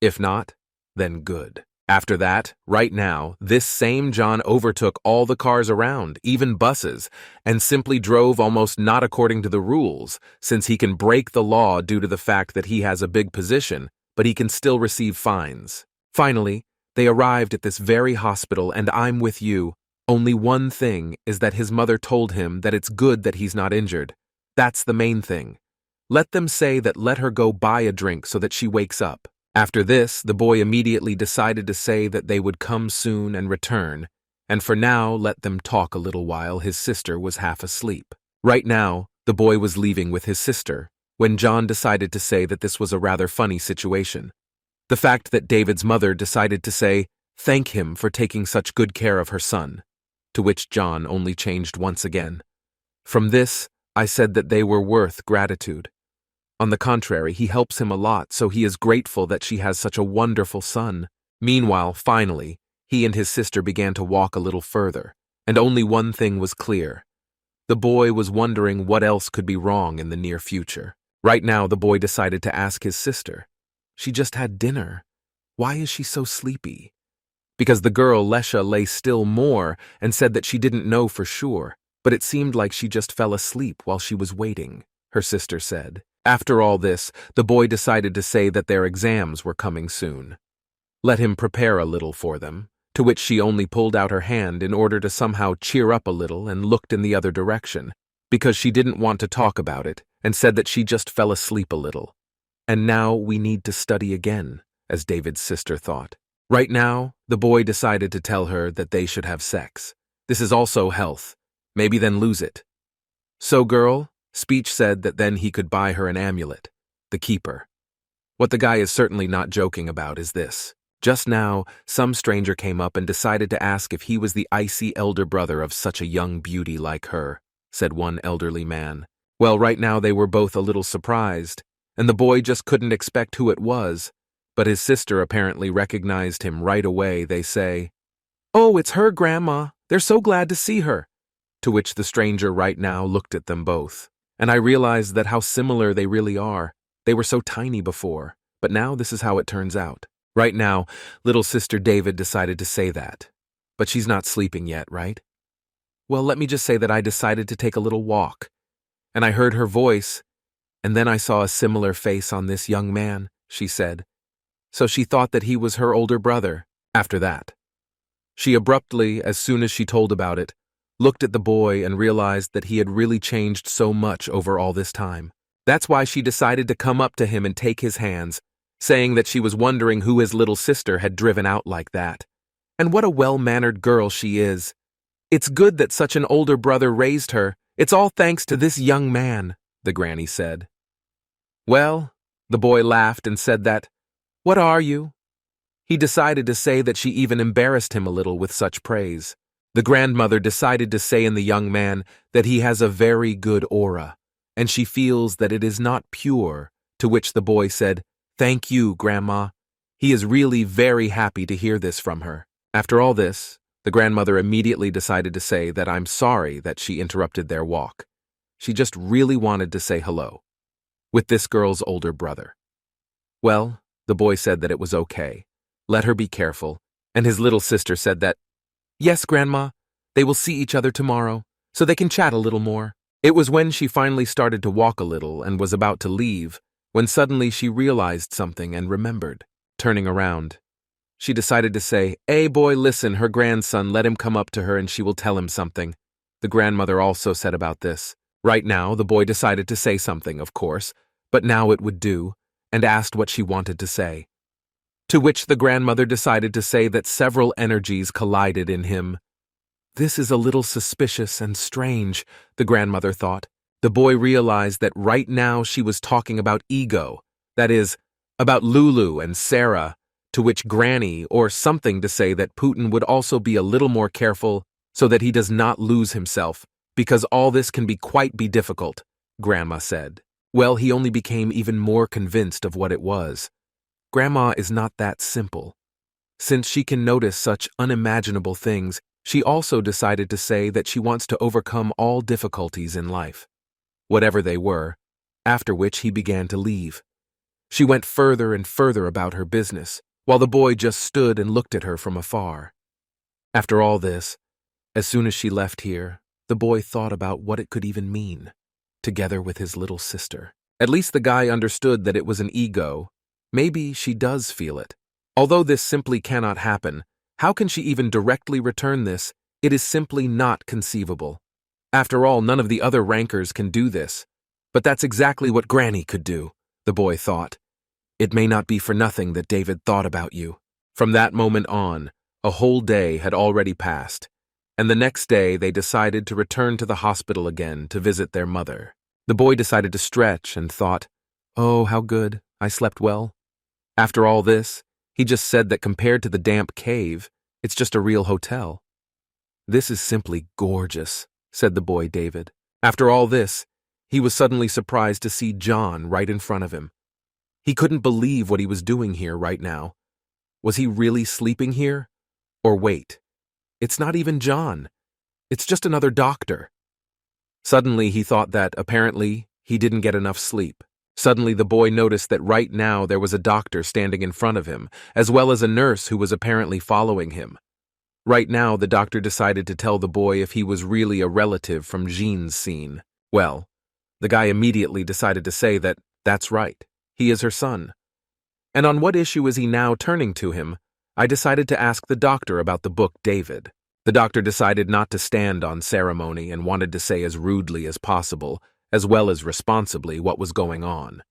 If not, then good. After that, right now, this same John overtook all the cars around, even buses, and simply drove almost not according to the rules, since he can break the law due to the fact that he has a big position, but he can still receive fines. Finally, they arrived at this very hospital, and I'm with you. Only one thing is that his mother told him that it's good that he's not injured. That's the main thing. Let them say that let her go buy a drink so that she wakes up. After this, the boy immediately decided to say that they would come soon and return, and for now let them talk a little while his sister was half asleep. Right now, the boy was leaving with his sister, when John decided to say that this was a rather funny situation. The fact that David's mother decided to say, thank him for taking such good care of her son, to which John only changed once again. From this, I said that they were worth gratitude. On the contrary, he helps him a lot, so he is grateful that she has such a wonderful son. Meanwhile, finally, he and his sister began to walk a little further, and only one thing was clear. The boy was wondering what else could be wrong in the near future. Right now, the boy decided to ask his sister. She just had dinner. Why is she so sleepy? Because the girl, Lesha, lay still more and said that she didn't know for sure, but it seemed like she just fell asleep while she was waiting, her sister said. After all this, the boy decided to say that their exams were coming soon. Let him prepare a little for them, to which she only pulled out her hand in order to somehow cheer up a little and looked in the other direction, because she didn't want to talk about it, and said that she just fell asleep a little. And now we need to study again, as David's sister thought. Right now, the boy decided to tell her that they should have sex. This is also health. Maybe then lose it. So, girl, Speech said that then he could buy her an amulet, the keeper. What the guy is certainly not joking about is this. Just now, some stranger came up and decided to ask if he was the icy elder brother of such a young beauty like her, said one elderly man. Well, right now they were both a little surprised, and the boy just couldn't expect who it was, but his sister apparently recognized him right away. They say, "Oh, it's her, Grandma. They're so glad to see her." To which the stranger right now looked at them both. And I realized that how similar they really are. They were so tiny before, but now this is how it turns out. Right now, little sister David decided to say that. But she's not sleeping yet, right? Well, let me just say that I decided to take a little walk. And I heard her voice, and then I saw a similar face on this young man, she said. So she thought that he was her older brother. After that, she abruptly, as soon as she told about it, looked at the boy and realized that he had really changed so much over all this time. That's why she decided to come up to him and take his hands, saying that she was wondering who his little sister had driven out like that. And what a well-mannered girl she is. It's good that such an older brother raised her. It's all thanks to this young man, the granny said. Well, the boy laughed and said that, what are you? He decided to say that she even embarrassed him a little with such praise. The grandmother decided to say in the young man that he has a very good aura, and she feels that it is not pure, to which the boy said, "Thank you, Grandma." He is really very happy to hear this from her. After all this, the grandmother immediately decided to say that I'm sorry that she interrupted their walk. She just really wanted to say hello. With this girl's older brother. Well, the boy said that it was okay. Let her be careful, and his little sister said that, "Yes, Grandma, they will see each other tomorrow, so they can chat a little more." It was when she finally started to walk a little and was about to leave, when suddenly she realized something and remembered. Turning around, she decided to say, "Hey, boy, listen, her grandson, let him come up to her and she will tell him something." The grandmother also said about this. Right now, the boy decided to say something, of course, but now it would do, and asked what she wanted to say. To which the grandmother decided to say that several energies collided in him. This is a little suspicious and strange, the grandmother thought. The boy realized that right now she was talking about ego, that is, about Lulu and Sarah, to which Granny or something to say that Putin would also be a little more careful so that he does not lose himself, because all this can be difficult, Grandma said. Well, he only became even more convinced of what it was. Grandma is not that simple. Since she can notice such unimaginable things, she also decided to say that she wants to overcome all difficulties in life, whatever they were, after which he began to leave. She went further and further about her business, while the boy just stood and looked at her from afar. After all this, as soon as she left here, the boy thought about what it could even mean, together with his little sister. At least the guy understood that it was an ego. Maybe she does feel it. Although this simply cannot happen, how can she even directly return this? It is simply not conceivable. After all, none of the other rankers can do this. But that's exactly what Granny could do, the boy thought. It may not be for nothing that David thought about you. From that moment on, a whole day had already passed, and the next day they decided to return to the hospital again to visit their mother. The boy decided to stretch and thought, "Oh, how good, I slept well." After all this, he just said that compared to the damp cave, it's just a real hotel. "This is simply gorgeous," said the boy David. After all this, he was suddenly surprised to see John right in front of him. He couldn't believe what he was doing here right now. Was he really sleeping here? Or wait, it's not even John. It's just another doctor. Suddenly he thought that, apparently, he didn't get enough sleep. Suddenly the boy noticed that right now there was a doctor standing in front of him, as well as a nurse who was apparently following him. Right now the doctor decided to tell the boy if he was really a relative from Jean's scene. Well, the guy immediately decided to say that that's right. He is her son. And on what issue is he now turning to him? I decided to ask the doctor about the book David. The doctor decided not to stand on ceremony and wanted to say as rudely as possible, as well as responsibly, what was going on.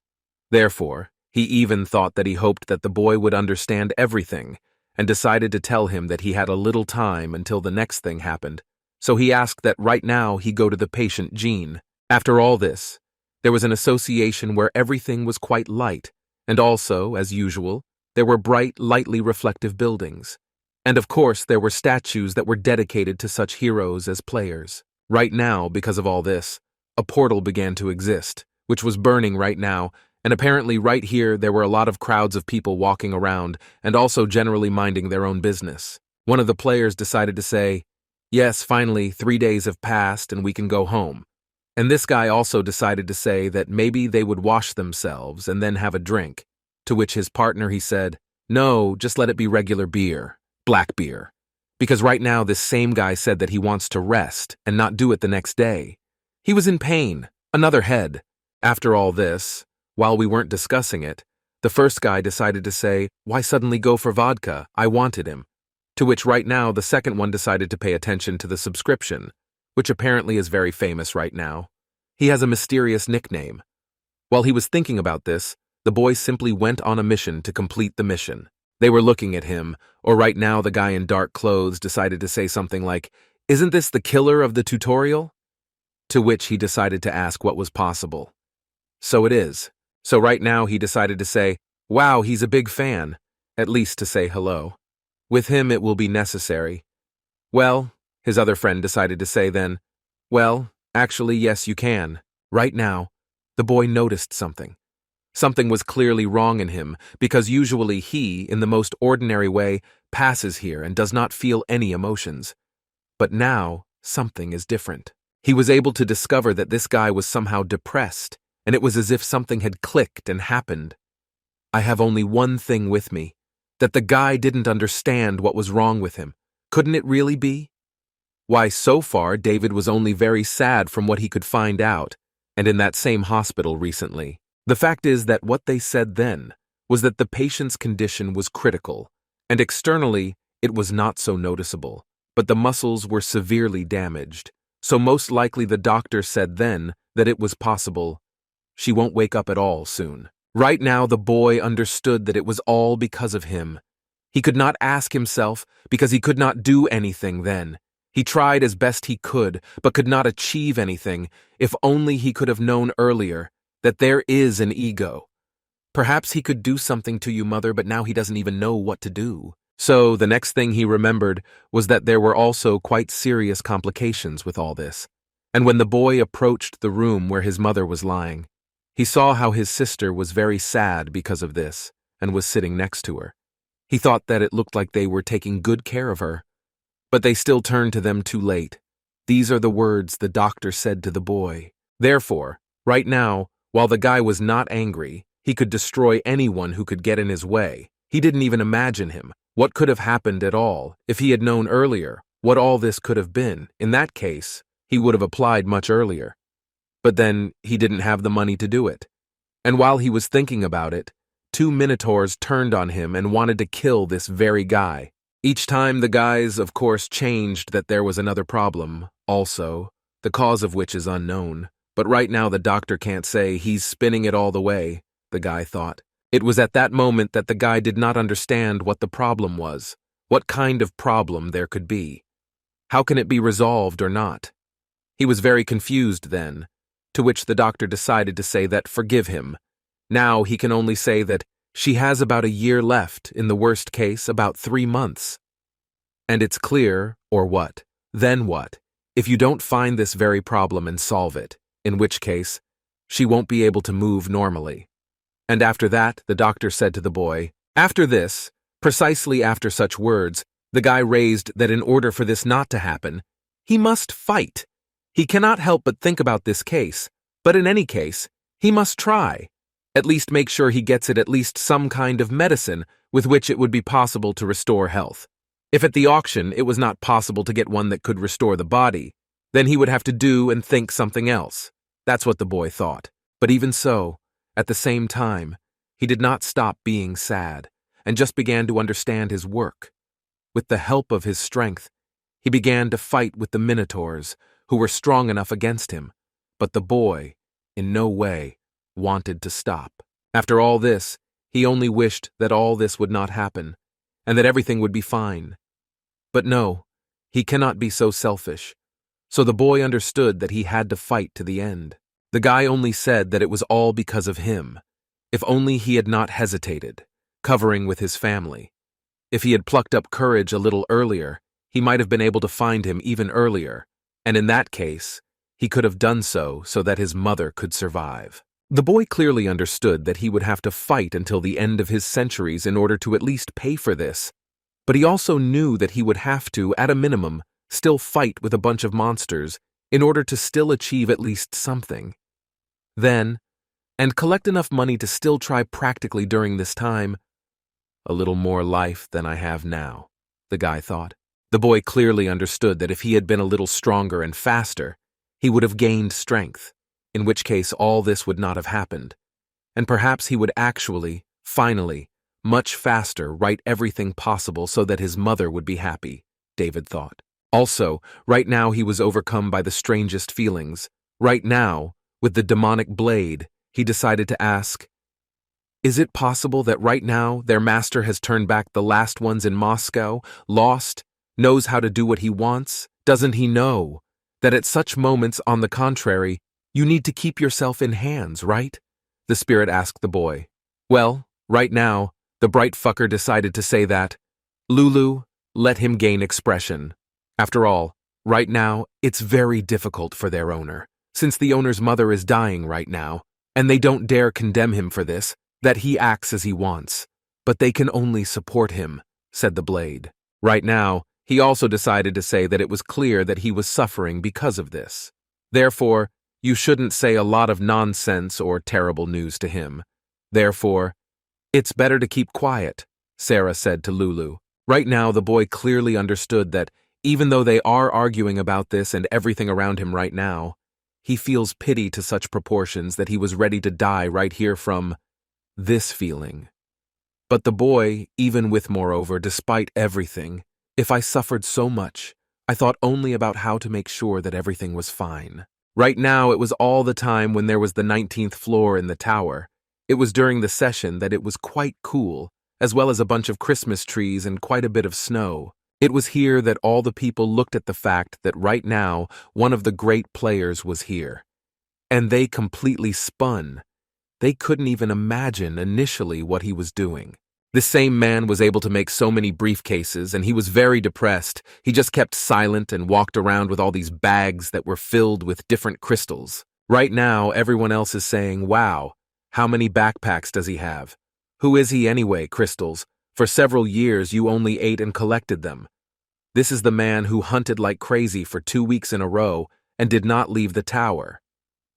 Therefore, he even thought that he hoped that the boy would understand everything, and decided to tell him that he had a little time until the next thing happened, so he asked that right now he go to the patient Jean. After all this, there was an association where everything was quite light, and also, as usual, there were bright, lightly reflective buildings. And of course, there were statues that were dedicated to such heroes as players. Right now, because of all this, a portal began to exist, which was burning right now, and apparently right here there were a lot of crowds of people walking around and also generally minding their own business. One of the players decided to say, "Yes, finally, 3 days have passed and we can go home." And this guy also decided to say that maybe they would wash themselves and then have a drink, to which his partner he said, "No, just let it be regular beer, black beer." Because right now this same guy said that he wants to rest and not do it the next day. He was in pain, another head. After all this, while we weren't discussing it, the first guy decided to say, "Why suddenly go for vodka? I wanted him." To which right now the second one decided to pay attention to the subscription, which apparently is very famous right now. He has a mysterious nickname. While he was thinking about this, the boy simply went on a mission to complete the mission. They were looking at him, or right now the guy in dark clothes decided to say something like, "Isn't this the killer of the tutorial?" To which he decided to ask what was possible. So it is. So right now he decided to say, "Wow, he's a big fan," at least to say hello. With him it will be necessary. Well, his other friend decided to say then, "Well, actually, yes, you can." Right now, the boy noticed something. Something was clearly wrong in him, because usually he, in the most ordinary way, passes here and does not feel any emotions. But now, something is different. He was able to discover that this guy was somehow depressed, and it was as if something had clicked and happened. I have only one thing with me, that the guy didn't understand what was wrong with him. Couldn't it really be? Why, so far, David was only very sad from what he could find out, and in that same hospital recently. The fact is that what they said then was that the patient's condition was critical, and externally it was not so noticeable, but the muscles were severely damaged, so most likely the doctor said then that it was possible she won't wake up at all soon. Right now the boy understood that it was all because of him. He could not ask himself because he could not do anything then. He tried as best he could, but could not achieve anything. If only he could have known earlier that there is an ego. Perhaps he could do something to you, Mother, but now he doesn't even know what to do. So the next thing he remembered was that there were also quite serious complications with all this. And when the boy approached the room where his mother was lying, he saw how his sister was very sad because of this and was sitting next to her. He thought that it looked like they were taking good care of her. But they still turned to them too late. These are the words the doctor said to the boy. Therefore, right now, while the guy was not angry, he could destroy anyone who could get in his way. He didn't even imagine him. What could have happened at all if he had known earlier what all this could have been? In that case, he would have applied much earlier. But then he didn't have the money to do it. And while he was thinking about it, 2 minotaurs turned on him and wanted to kill this very guy. Each time the guys, of course, changed that there was another problem, also, the cause of which is unknown. But right now the doctor can't say. He's spinning it all the way, the guy thought. It was at that moment that the guy did not understand what the problem was, what kind of problem there could be. How can it be resolved or not? He was very confused then, to which the doctor decided to say that forgive him. Now he can only say that she has about a year left, in the worst case, about 3 months. And it's clear, or what? Then what? If you don't find this very problem and solve it, in which case, she won't be able to move normally. And after that, the doctor said to the boy, after this, precisely after such words, the guy raised that in order for this not to happen, he must fight. He cannot help but think about this case, but in any case, he must try. At least make sure he gets it at least some kind of medicine with which it would be possible to restore health. If at the auction it was not possible to get one that could restore the body, then he would have to do and think something else. That's what the boy thought. But even so, at the same time, he did not stop being sad and just began to understand his work. With the help of his strength, he began to fight with the minotaurs who were strong enough against him, but the boy, in no way, wanted to stop. After all this, he only wished that all this would not happen, and that everything would be fine. But no, he cannot be so selfish. So the boy understood that he had to fight to the end. The guy only said that it was all because of him. If only he had not hesitated, covering with his family. If he had plucked up courage a little earlier, he might have been able to find him even earlier, and in that case, he could have done so that his mother could survive. The boy clearly understood that he would have to fight until the end of his centuries in order to at least pay for this, but he also knew that he would have to, at a minimum, still fight with a bunch of monsters in order to still achieve at least something. Then, and collect enough money to still try practically during this time, a little more life than I have now, the guy thought. The boy clearly understood that if he had been a little stronger and faster, he would have gained strength, in which case all this would not have happened, and perhaps he would actually, finally, much faster write everything possible so that his mother would be happy, David thought. Also, right now he was overcome by the strangest feelings. Right now, with the demonic blade, he decided to ask, is it possible that right now their master has turned back the last ones in Moscow, lost, knows how to do what he wants? Doesn't he know that at such moments, on the contrary, you need to keep yourself in hands, right? The spirit asked the boy. Well, right now, the bright fucker decided to say that, Lulu, let him gain expression. After all, right now, it's very difficult for their owner, since the owner's mother is dying right now, and they don't dare condemn him for this, that he acts as he wants. But they can only support him, said the blade. Right now, he also decided to say that it was clear that he was suffering because of this. Therefore, you shouldn't say a lot of nonsense or terrible news to him. Therefore, it's better to keep quiet, Sarah said to Lulu. Right now, the boy clearly understood that even though they are arguing about this and everything around him right now, he feels pity to such proportions that he was ready to die right here from this feeling. But the boy, even with moreover, despite everything, if I suffered so much, I thought only about how to make sure that everything was fine. Right now, it was all the time when there was the 19th floor in the tower. It was during the session that it was quite cool, as well as a bunch of Christmas trees and quite a bit of snow. It was here that all the people looked at the fact that right now one of the great players was here. And they completely spun. They couldn't even imagine initially what he was doing. This same man was able to make so many briefcases, and he was very depressed. He just kept silent and walked around with all these bags that were filled with different crystals. Right now, everyone else is saying, wow, how many backpacks does he have? Who is he anyway, Crystals? For several years you only ate and collected them. This is the man who hunted like crazy for 2 weeks in a row and did not leave the tower.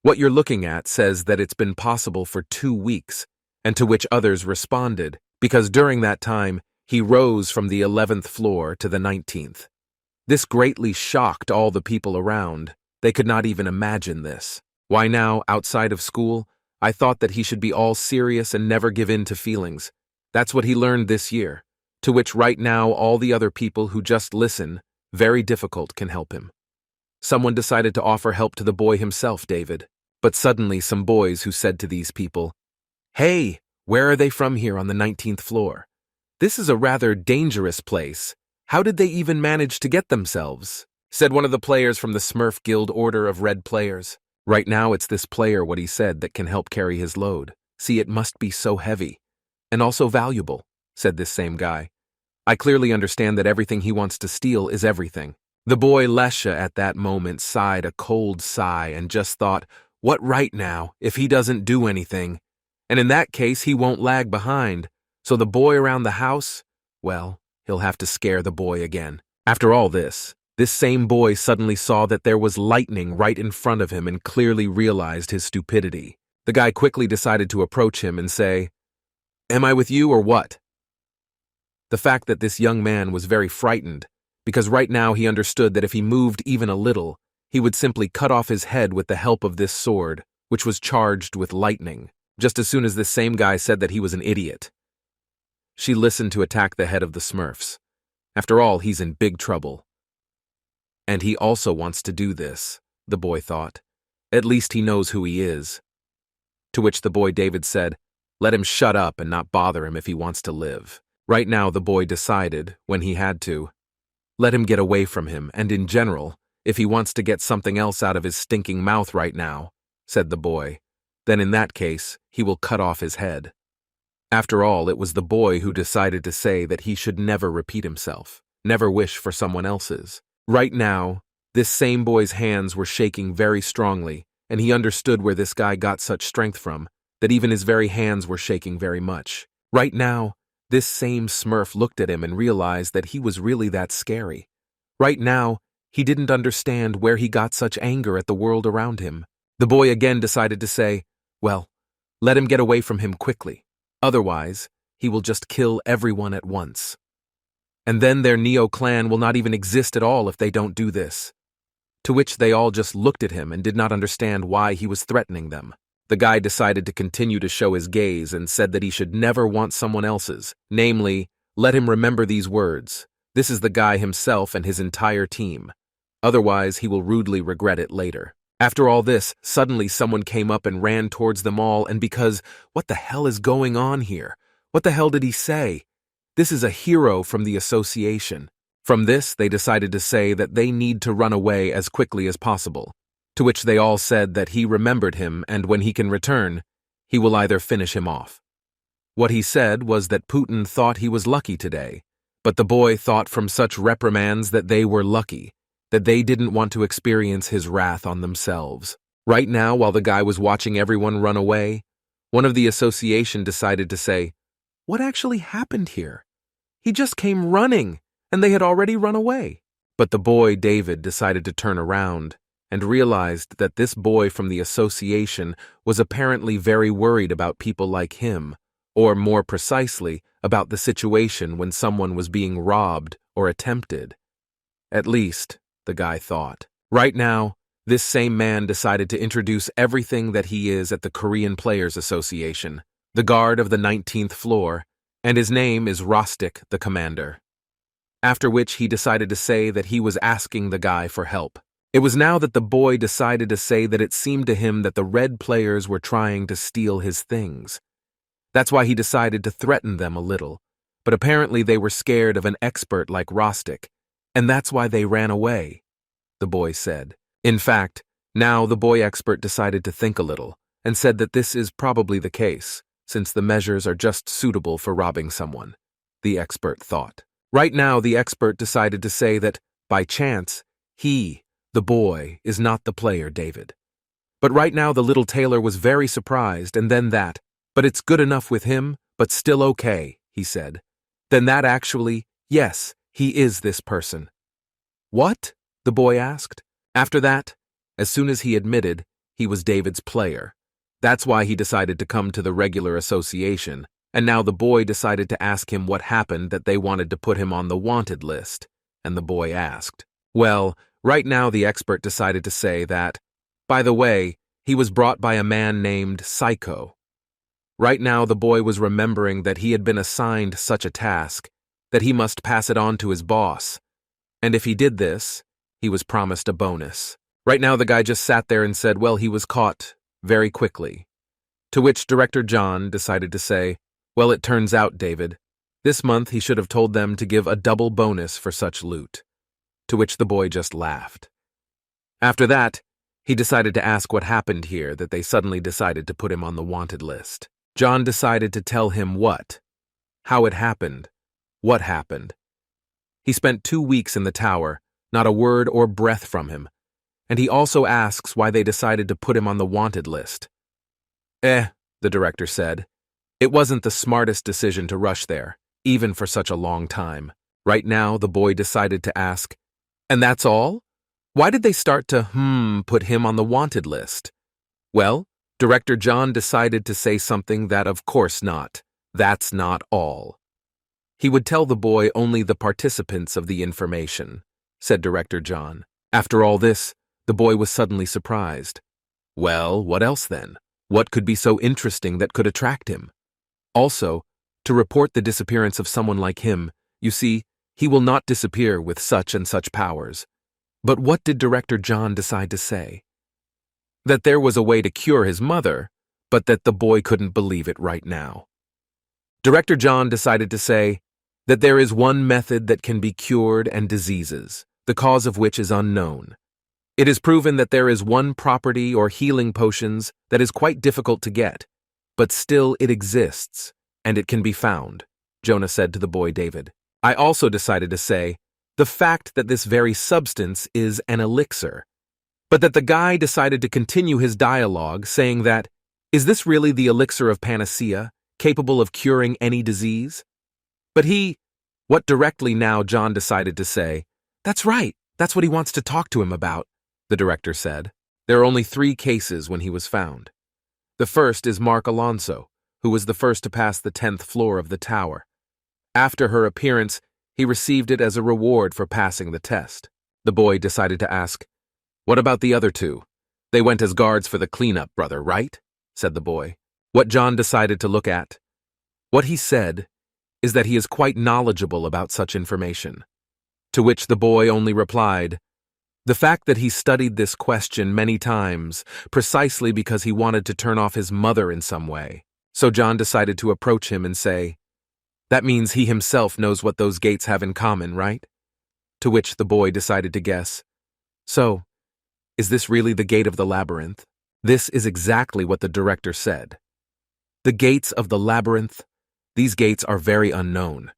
What you're looking at says that it's been possible for 2 weeks, and to which others responded, because during that time he rose from the 11th floor to the 19th. This greatly shocked all the people around. They could not even imagine this. Why now, outside of school, I thought that he should be all serious and never give in to feelings. That's what he learned this year. To which right now all the other people who just listen, very difficult, can help him. Someone decided to offer help to the boy himself, David. But suddenly some boys who said to these people, "Hey, where are they from here on the 19th floor? This is a rather dangerous place. How did they even manage to get themselves?" said one of the players from the Smurf Guild Order of Red Players. Right now it's this player, what he said, that can help carry his load. See, it must be so heavy. And also valuable, said this same guy. I clearly understand that everything he wants to steal is everything. The boy Lesha at that moment sighed a cold sigh and just thought, what right now, if he doesn't do anything? And in that case, he won't lag behind. So the boy around the house, well, he'll have to scare the boy again. After all this same boy suddenly saw that there was lightning right in front of him and clearly realized his stupidity. The guy quickly decided to approach him and say, "Am I with you or what?" The fact that this young man was very frightened, because right now he understood that if he moved even a little, he would simply cut off his head with the help of this sword, which was charged with lightning, just as soon as this same guy said that he was an idiot. She listened to attack the head of the Smurfs. After all, he's in big trouble. And he also wants to do this, the boy thought. At least he knows who he is. To which the boy David said, let him shut up and not bother him if he wants to live. Right now the boy decided, when he had to, let him get away from him, and in general, if he wants to get something else out of his stinking mouth right now, said the boy, then in that case, he will cut off his head. After all, it was the boy who decided to say that he should never repeat himself, never wish for someone else's. Right now, this same boy's hands were shaking very strongly, and he understood where this guy got such strength from, that even his very hands were shaking very much. Right now, this same Smurf looked at him and realized that he was really that scary. Right now, he didn't understand where he got such anger at the world around him. The boy again decided to say, well, let him get away from him quickly. Otherwise, he will just kill everyone at once. And then their Neo clan will not even exist at all if they don't do this. To which they all just looked at him and did not understand why he was threatening them. The guy decided to continue to show his gaze and said that he should never want someone else's, namely, let him remember these words. This is the guy himself and his entire team. Otherwise, he will rudely regret it later. After all this, suddenly someone came up and ran towards them all, and because, what the hell is going on here? What the hell did he say? This is a hero from the association. From this, they decided to say that they need to run away as quickly as possible. To which they all said that he remembered him, and when he can return, he will either finish him off. What he said was that Putin thought he was lucky today, but the boy thought from such reprimands that they were lucky, that they didn't want to experience his wrath on themselves. Right now, while the guy was watching everyone run away, one of the association decided to say, what actually happened here? He just came running, and they had already run away. But the boy, David, decided to turn around and realized that this boy from the association was apparently very worried about people like him, or more precisely, about the situation when someone was being robbed or attempted. At least, the guy thought. Right now, this same man decided to introduce everything that he is at the Korean Players Association, the guard of the 19th floor, and his name is Rostic the Commander. After which he decided to say that he was asking the guy for help. It was now that the boy decided to say that it seemed to him that the red players were trying to steal his things. That's why he decided to threaten them a little, but apparently they were scared of an expert like Rostic, and that's why they ran away, the boy said. In fact, now the boy expert decided to think a little and said that this is probably the case, since the measures are just suitable for robbing someone, the expert thought. Right now, the expert decided to say that, by chance, he, the boy, is not the player, David. But right now the little tailor was very surprised, and then that, but it's good enough with him, but still okay, he said. Then that actually, yes, he is this person. What? The boy asked. After that, as soon as he admitted, he was David's player. That's why he decided to come to the regular association, and now the boy decided to ask him what happened that they wanted to put him on the wanted list, and the boy asked. Well, right now the expert decided to say that, by the way, he was brought by a man named Psycho. Right now the boy was remembering that he had been assigned such a task, that he must pass it on to his boss, and if he did this, he was promised a bonus. Right now the guy just sat there and said, well, he was caught very quickly. To which Director John decided to say, well, it turns out, David, this month he should have told them to give a double bonus for such loot. To which the boy just laughed. After that, he decided to ask what happened here that they suddenly decided to put him on the wanted list. John decided to tell him what, how it happened, what happened. He spent 2 weeks in the tower, not a word or breath from him, and he also asks why they decided to put him on the wanted list. The director said. It wasn't the smartest decision to rush there, even for such a long time. Right now, the boy decided to ask, and that's all? Why did they start to, put him on the wanted list? Well, Director John decided to say something that of course not. That's not all. He would tell the boy only the participants of the information, said Director John. After all this, the boy was suddenly surprised. Well, what else then? What could be so interesting that could attract him? Also, to report the disappearance of someone like him, you see, he will not disappear with such and such powers. But what did Director John decide to say? That there was a way to cure his mother, but that the boy couldn't believe it right now. Director John decided to say that there is one method that can be cured and diseases, the cause of which is unknown. It is proven that there is one property or healing potions that is quite difficult to get, but still it exists, and it can be found, Jonah said to the boy David. I also decided to say the fact that this very substance is an elixir, but that the guy decided to continue his dialogue saying that, is this really the elixir of panacea, capable of curing any disease? But what directly now John decided to say, that's right, that's what he wants to talk to him about, the director said. There are only 3 cases when he was found. The first is Mark Alonso, who was the first to pass the 10th floor of the tower. After her appearance, he received it as a reward for passing the test. The boy decided to ask, what about the other 2? They went as guards for the cleanup, brother, right? Said the boy. What John decided to look at. What he said is that he is quite knowledgeable about such information. To which the boy only replied, the fact that he studied this question many times, precisely because he wanted to turn off his mother in some way. So John decided to approach him and say, that means he himself knows what those gates have in common, right? To which the boy decided to guess, so, is this really the gate of the labyrinth? This is exactly what the director said. The gates of the labyrinth, these gates are very unknown,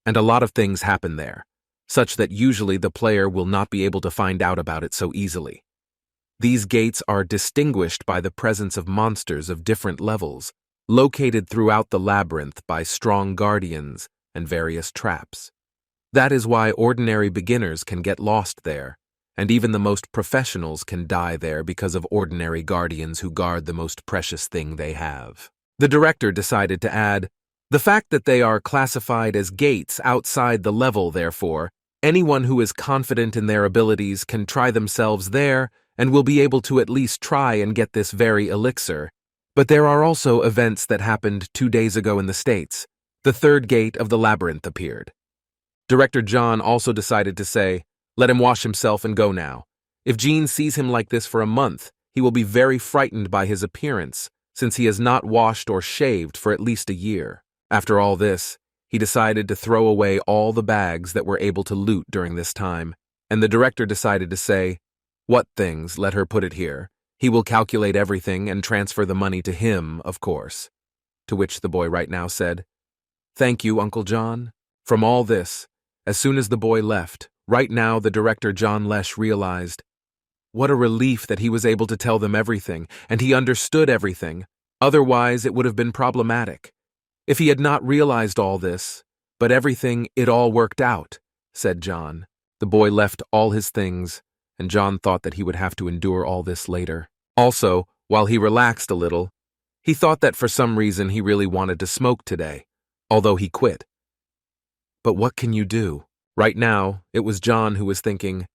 and a lot of things happen there, such that usually the player will not be able to find out about it so easily. These gates are distinguished by the presence of monsters of different levels, located throughout the labyrinth by strong guardians and various traps. That is why ordinary beginners can get lost there, and even the most professionals can die there because of ordinary guardians who guard the most precious thing they have. The director decided to add, the fact that they are classified as gates outside the level, therefore, anyone who is confident in their abilities can try themselves there and will be able to at least try and get this very elixir. But there are also events that happened 2 days ago in the States. The 3rd gate of the labyrinth appeared. Director John also decided to say, let him wash himself and go now. If Jean sees him like this for a month, he will be very frightened by his appearance, since he has not washed or shaved for at least a year. After all this, he decided to throw away all the bags that were able to loot during this time, and the director decided to say, "What things? Let her put it here. He will calculate everything and transfer the money to him, of course." To which the boy right now said, "Thank you, Uncle John." From all this, as soon as the boy left, right now the director John Lesh realized what a relief that he was able to tell them everything, and he understood everything. Otherwise, it would have been problematic. If he had not realized all this, but everything, it all worked out, said John. The boy left all his things, and John thought that he would have to endure all this later. Also, while he relaxed a little, he thought that for some reason he really wanted to smoke today, although he quit. But what can you do? Right now, it was John who was thinking,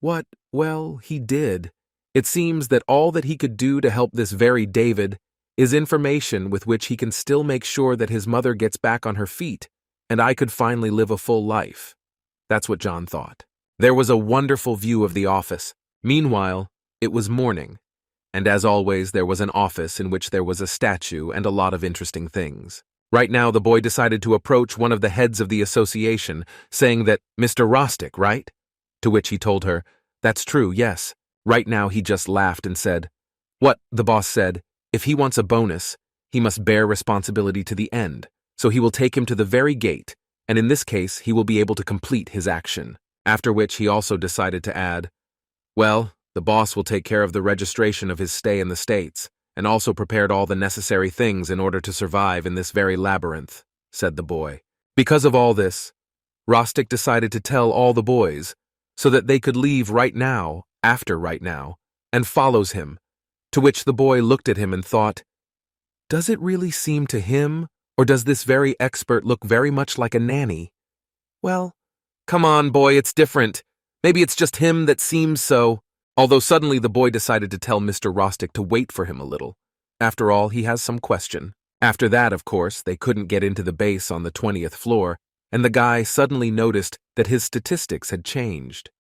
what? Well, he did. It seems that all that he could do to help this very David is information with which he can still make sure that his mother gets back on her feet, and I could finally live a full life. That's what John thought. There was a wonderful view of the office. Meanwhile, it was morning, and as always, there was an office in which there was a statue and a lot of interesting things. Right now, the boy decided to approach one of the heads of the association, saying that, "Mr. Rostick, right?" To which he told her, "That's true, yes." Right now, he just laughed and said, "What?" The boss said, "If he wants a bonus, he must bear responsibility to the end, so he will take him to the very gate, and in this case, he will be able to complete his action." After which he also decided to add, "Well, the boss will take care of the registration of his stay in the States, and also prepared all the necessary things in order to survive in this very labyrinth," said the boy. Because of all this, Rostick decided to tell all the boys, so that they could leave right now, after right now, and follows him, to which the boy looked at him and thought, does it really seem to him, or does this very expert look very much like a nanny? Well, come on, boy, it's different. Maybe it's just him that seems so. Although suddenly the boy decided to tell Mr. Rostick to wait for him a little. After all, he has some question. After that, of course, they couldn't get into the base on the 20th floor, and the guy suddenly noticed that his statistics had changed.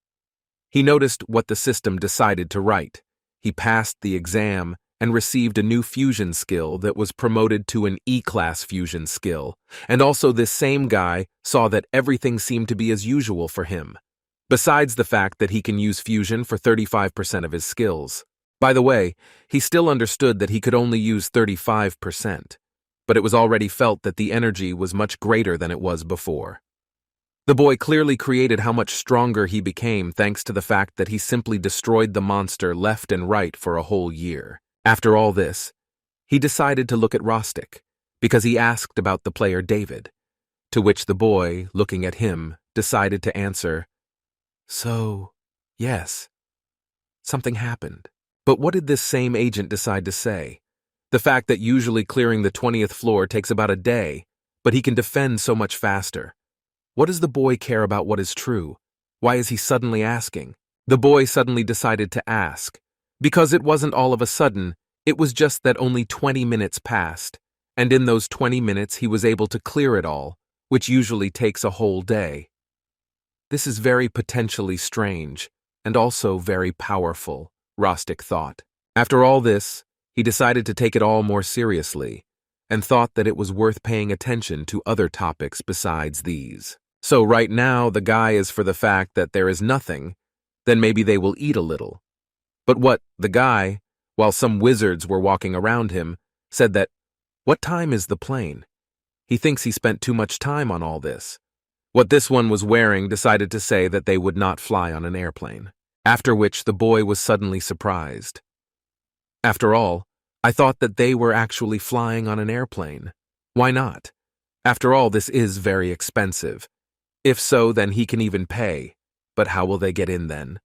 He noticed what the system decided to write. He passed the exam and received a new fusion skill that was promoted to an E-class fusion skill, and also this same guy saw that everything seemed to be as usual for him, besides the fact that he can use fusion for 35% of his skills. By the way, he still understood that he could only use 35%, but it was already felt that the energy was much greater than it was before. The boy clearly created how much stronger he became thanks to the fact that he simply destroyed the monster left and right for a whole year. After all this, he decided to look at Rostick, because he asked about the player David, to which the boy, looking at him, decided to answer, "So, yes, something happened." But what did this same agent decide to say? The fact that usually clearing the 20th floor takes about a day, but he can defend so much faster. What does the boy care about what is true? Why is he suddenly asking? The boy suddenly decided to ask. Because it wasn't all of a sudden, it was just that only 20 minutes passed, and in those 20 minutes he was able to clear it all, which usually takes a whole day. This is very potentially strange, and also very powerful, Rostick thought. After all this, he decided to take it all more seriously, and thought that it was worth paying attention to other topics besides these. So right now the guy is for the fact that there is nothing, then maybe they will eat a little. But what, the guy, while some wizards were walking around him, said that, what time is the plane? He thinks he spent too much time on all this. What this one was wearing decided to say that they would not fly on an airplane. After which the boy was suddenly surprised. After all, I thought that they were actually flying on an airplane. Why not? After all, this is very expensive. If so, then he can even pay. But how will they get in then?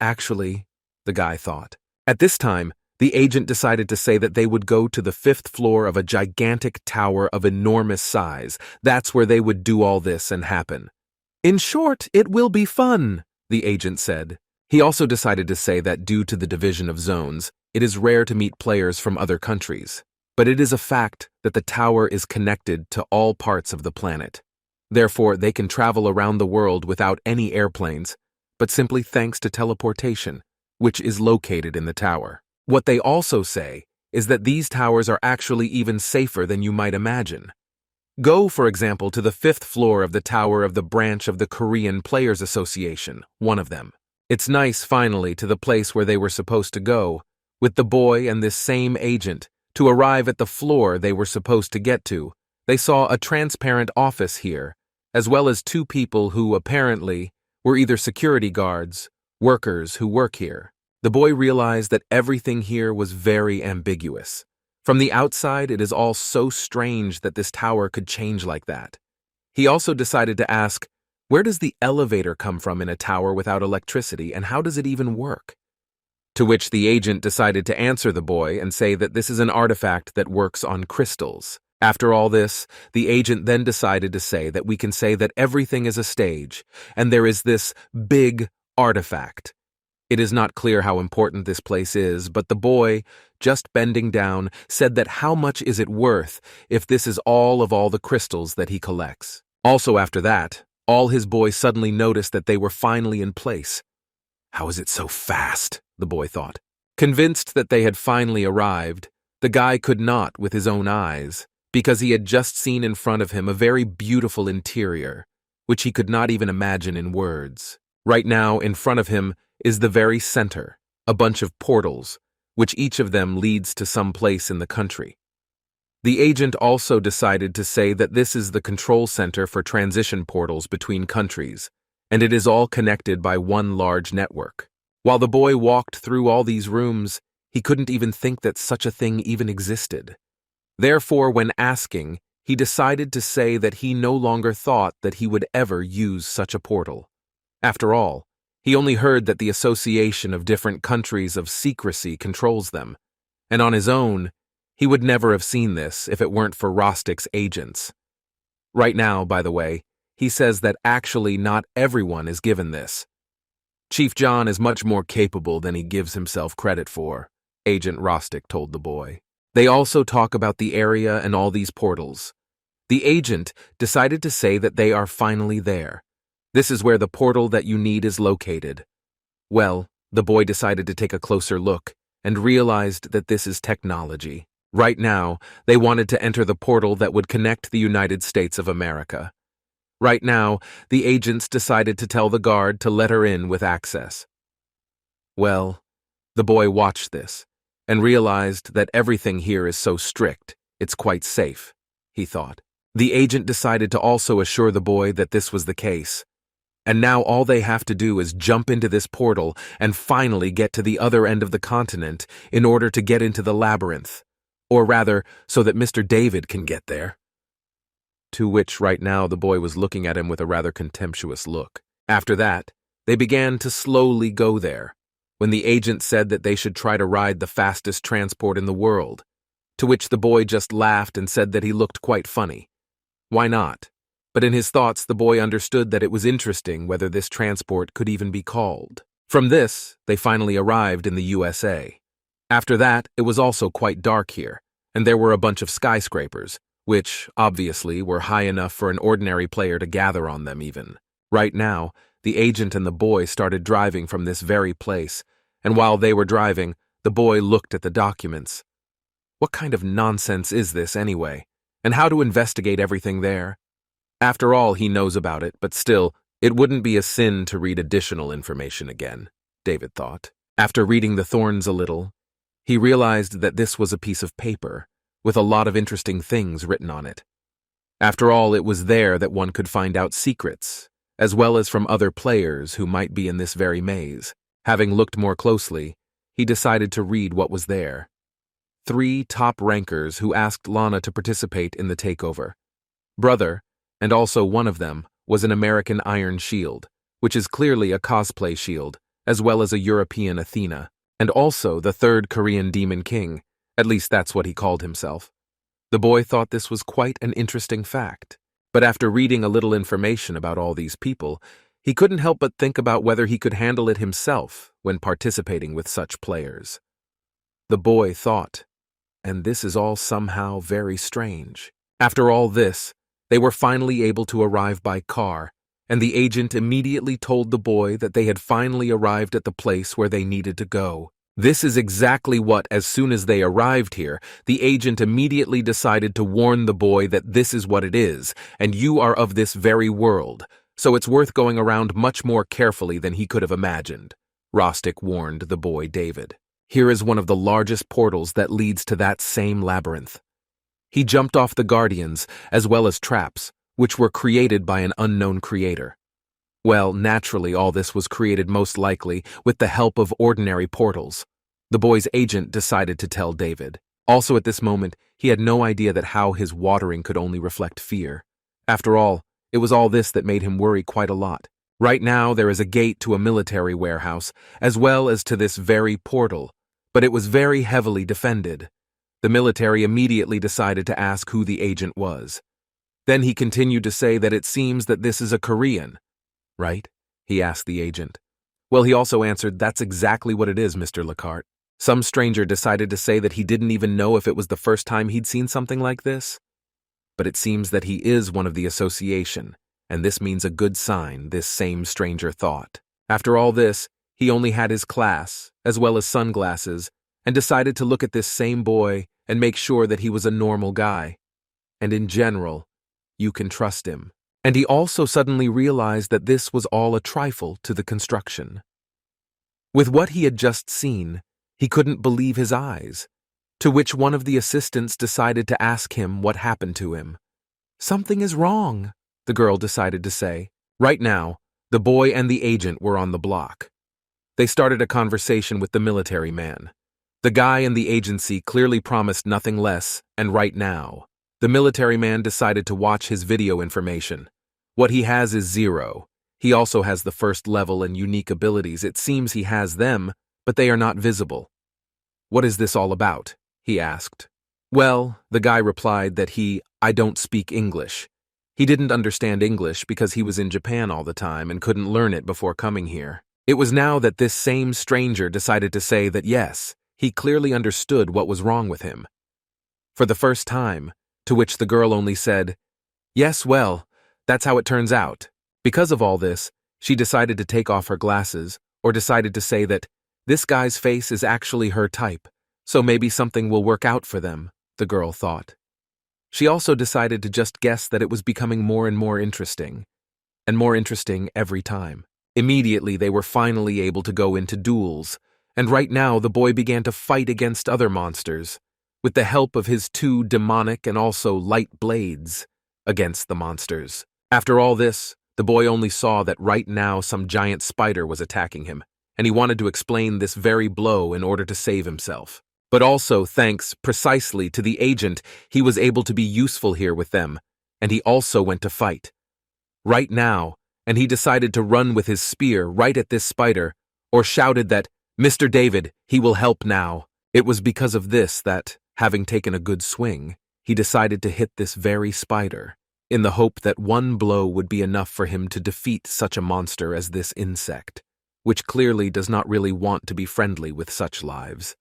Actually, the guy thought. At this time, the agent decided to say that they would go to the 5th floor of a gigantic tower of enormous size. That's where they would do all this and happen. In short, it will be fun, the agent said. He also decided to say that due to the division of zones, it is rare to meet players from other countries. But it is a fact that the tower is connected to all parts of the planet. Therefore, they can travel around the world without any airplanes, but simply thanks to teleportation, which is located in the tower. What they also say is that these towers are actually even safer than you might imagine. Go, for example, to the 5th floor of the tower of the branch of the Korean Players Association, one of them. It's nice, finally, to the place where they were supposed to go, with the boy and this same agent. To arrive at the floor they were supposed to get to, they saw a transparent office here, as well as 2 people who, apparently, were either security guards, workers who work here. The boy realized that everything here was very ambiguous. From the outside, it is all so strange that this tower could change like that. He also decided to ask, where does the elevator come from in a tower without electricity, and how does it even work? To which the agent decided to answer the boy and say that this is an artifact that works on crystals. After all this, the agent then decided to say that we can say that everything is a stage, and there is this big artifact. It is not clear how important this place is, but the boy, just bending down, said that how much is it worth if this is all the crystals that he collects. Also after that, all his boys suddenly noticed that they were finally in place. How is it so fast? The boy thought. Convinced that they had finally arrived, the guy could not with his own eyes, because he had just seen in front of him a very beautiful interior, which he could not even imagine in words. Right now, in front of him, is the very center, a bunch of portals, which each of them leads to some place in the country. The agent also decided to say that this is the control center for transition portals between countries, and it is all connected by one large network. While the boy walked through all these rooms, he couldn't even think that such a thing even existed. Therefore, when asking, he decided to say that he no longer thought that he would ever use such a portal. After all, he only heard that the association of different countries of secrecy controls them, and on his own, he would never have seen this if it weren't for Rostic's agents. Right now, by the way, he says that actually not everyone is given this. Chief John is much more capable than he gives himself credit for, Agent Rostic told the boy. They also talk about the area and all these portals. The agent decided to say that they are finally there. This is where the portal that you need is located. Well, the boy decided to take a closer look and realized that this is technology. Right now, they wanted to enter the portal that would connect the United States of America. Right now, the agents decided to tell the guard to let her in with access. Well, the boy watched this and realized that everything here is so strict, it's quite safe, he thought. The agent decided to also assure the boy that this was the case. And now all they have to do is jump into this portal and finally get to the other end of the continent in order to get into the labyrinth. Or rather, so that Mr. David can get there. To which right now the boy was looking at him with a rather contemptuous look. After that, they began to slowly go there, when the agent said that they should try to ride the fastest transport in the world, to which the boy just laughed and said that he looked quite funny. Why not? But in his thoughts, the boy understood that it was interesting whether this transport could even be called. From this, they finally arrived in the USA. After that, it was also quite dark here, and there were a bunch of skyscrapers, which, obviously, were high enough for an ordinary player to gather on them even. Right now, the agent and the boy started driving from this very place, and while they were driving, the boy looked at the documents. What kind of nonsense is this anyway? And how to investigate everything there? After all, he knows about it, but still, it wouldn't be a sin to read additional information again, David thought. After reading the thorns a little, he realized that this was a piece of paper, with a lot of interesting things written on it. After all, it was there that one could find out secrets, as well as from other players who might be in this very maze. Having looked more closely, he decided to read what was there. 3 top rankers who asked Lana to participate in the takeover. Brother, and also one of them, was an American iron shield, which is clearly a cosplay shield, as well as a European Athena, and also the 3rd Korean Demon King, at least that's what he called himself. The boy thought this was quite an interesting fact, but after reading a little information about all these people, he couldn't help but think about whether he could handle it himself when participating with such players. The boy thought, and this is all somehow very strange. After all this, they were finally able to arrive by car, and the agent immediately told the boy that they had finally arrived at the place where they needed to go. This is exactly what, as soon as they arrived here, the agent immediately decided to warn the boy that this is what it is, and you are of this very world, so it's worth going around much more carefully than he could have imagined. Rostic warned the boy David. Here is one of the largest portals that leads to that same labyrinth. He jumped off the guardians, as well as traps, which were created by an unknown creator. Well, naturally, all this was created most likely with the help of ordinary portals. The boy's agent decided to tell David. Also at this moment, he had no idea that how his watering could only reflect fear. After all, it was all this that made him worry quite a lot. Right now, there is a gate to a military warehouse, as well as to this very portal, but it was very heavily defended. The military immediately decided to ask who the agent was. Then he continued to say that it seems that this is a Korean. Right? He asked the agent. Well, he also answered, that's exactly what it is, Mr. Lockhart. Some stranger decided to say that he didn't even know if it was the first time he'd seen something like this. But it seems that he is one of the association, and this means a good sign, this same stranger thought. After all this, he only had his class, as well as sunglasses, and decided to look at this same boy and make sure that he was a normal guy. And in general, you can trust him. And he also suddenly realized that this was all a trifle to the construction. With what he had just seen, he couldn't believe his eyes, to which one of the assistants decided to ask him what happened to him. Something is wrong, the girl decided to say. Right now, the boy and the agent were on the block. They started a conversation with the military man. The guy in the agency clearly promised nothing less, and right now, the military man decided to watch his video information. What he has is 0. He also has the first level and unique abilities. It seems he has them, but they are not visible. What is this all about? He asked. Well, the guy replied that I don't speak English. He didn't understand English because he was in Japan all the time and couldn't learn it before coming here. It was now that this same stranger decided to say that yes, he clearly understood what was wrong with him. For the first time, to which the girl only said, yes, well, that's how it turns out. Because of all this, she decided to take off her glasses, or decided to say that this guy's face is actually her type, so maybe something will work out for them, the girl thought. She also decided to just guess that it was becoming more and more interesting every time. Immediately, they were finally able to go into duels, and right now the boy began to fight against other monsters, with the help of his 2 demonic and also light blades, against the monsters. After all this, the boy only saw that right now some giant spider was attacking him, and he wanted to explain this very blow in order to save himself. But also, thanks precisely to the agent, he was able to be useful here with them, and he also went to fight. Right now, and he decided to run with his spear right at this spider, or shouted that, Mr. David, he will help now. It was because of this that, having taken a good swing, he decided to hit this very spider, in the hope that one blow would be enough for him to defeat such a monster as this insect, which clearly does not really want to be friendly with such lives.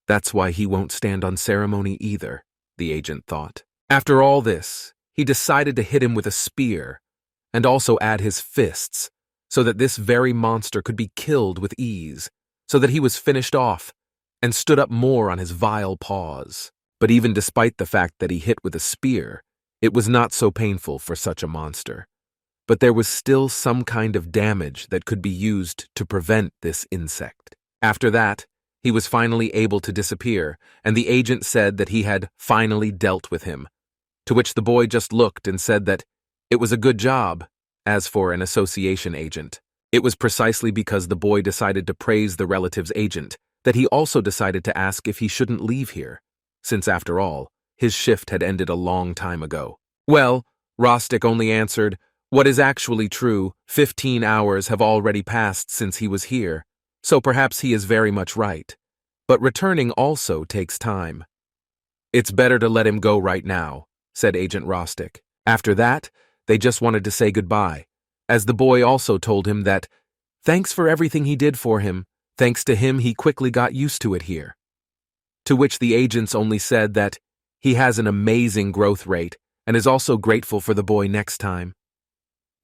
That's why he won't stand on ceremony either, the agent thought. After all this, he decided to hit him with a spear, and also add his fists, so that this very monster could be killed with ease, so that he was finished off, and stood up more on his vile paws. But even despite the fact that he hit with a spear, it was not so painful for such a monster. But there was still some kind of damage that could be used to prevent this insect. After that, he was finally able to disappear, and the agent said that he had finally dealt with him, to which the boy just looked and said that it was a good job. As for an association agent, it was precisely because the boy decided to praise the relative's agent that he also decided to ask if he shouldn't leave here, since after all, his shift had ended a long time ago. Well, Rostic only answered, what is actually true, 15 hours have already passed since he was here, so perhaps he is very much right. But returning also takes time. It's better to let him go right now, said Agent Rostic. After that, they just wanted to say goodbye, as the boy also told him that, thanks for everything he did for him, thanks to him he quickly got used to it here. To which the agents only said that he has an amazing growth rate and is also grateful for the boy next time.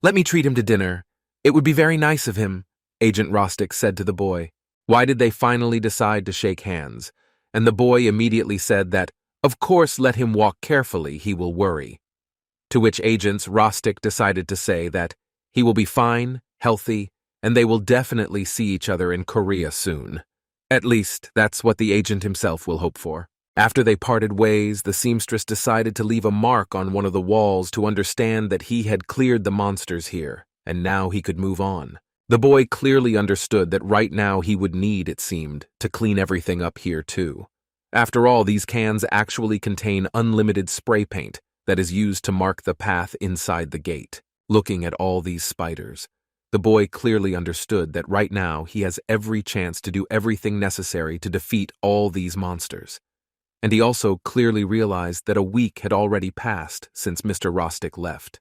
Let me treat him to dinner. It would be very nice of him, Agent Rostic said to the boy. Why did they finally decide to shake hands? And the boy immediately said that, of course, let him walk carefully, he will worry. To which agents Rostic decided to say that he will be fine, healthy, and they will definitely see each other in Korea soon. At least, that's what the agent himself will hope for. After they parted ways, the seamstress decided to leave a mark on one of the walls to understand that he had cleared the monsters here, and now he could move on. The boy clearly understood that right now he would need, it seemed, to clean everything up here too. After all, these cans actually contain unlimited spray paint that is used to mark the path inside the gate. Looking at all these spiders, the boy clearly understood that right now he has every chance to do everything necessary to defeat all these monsters. And he also clearly realized that a week had already passed since Mr. Rostic left.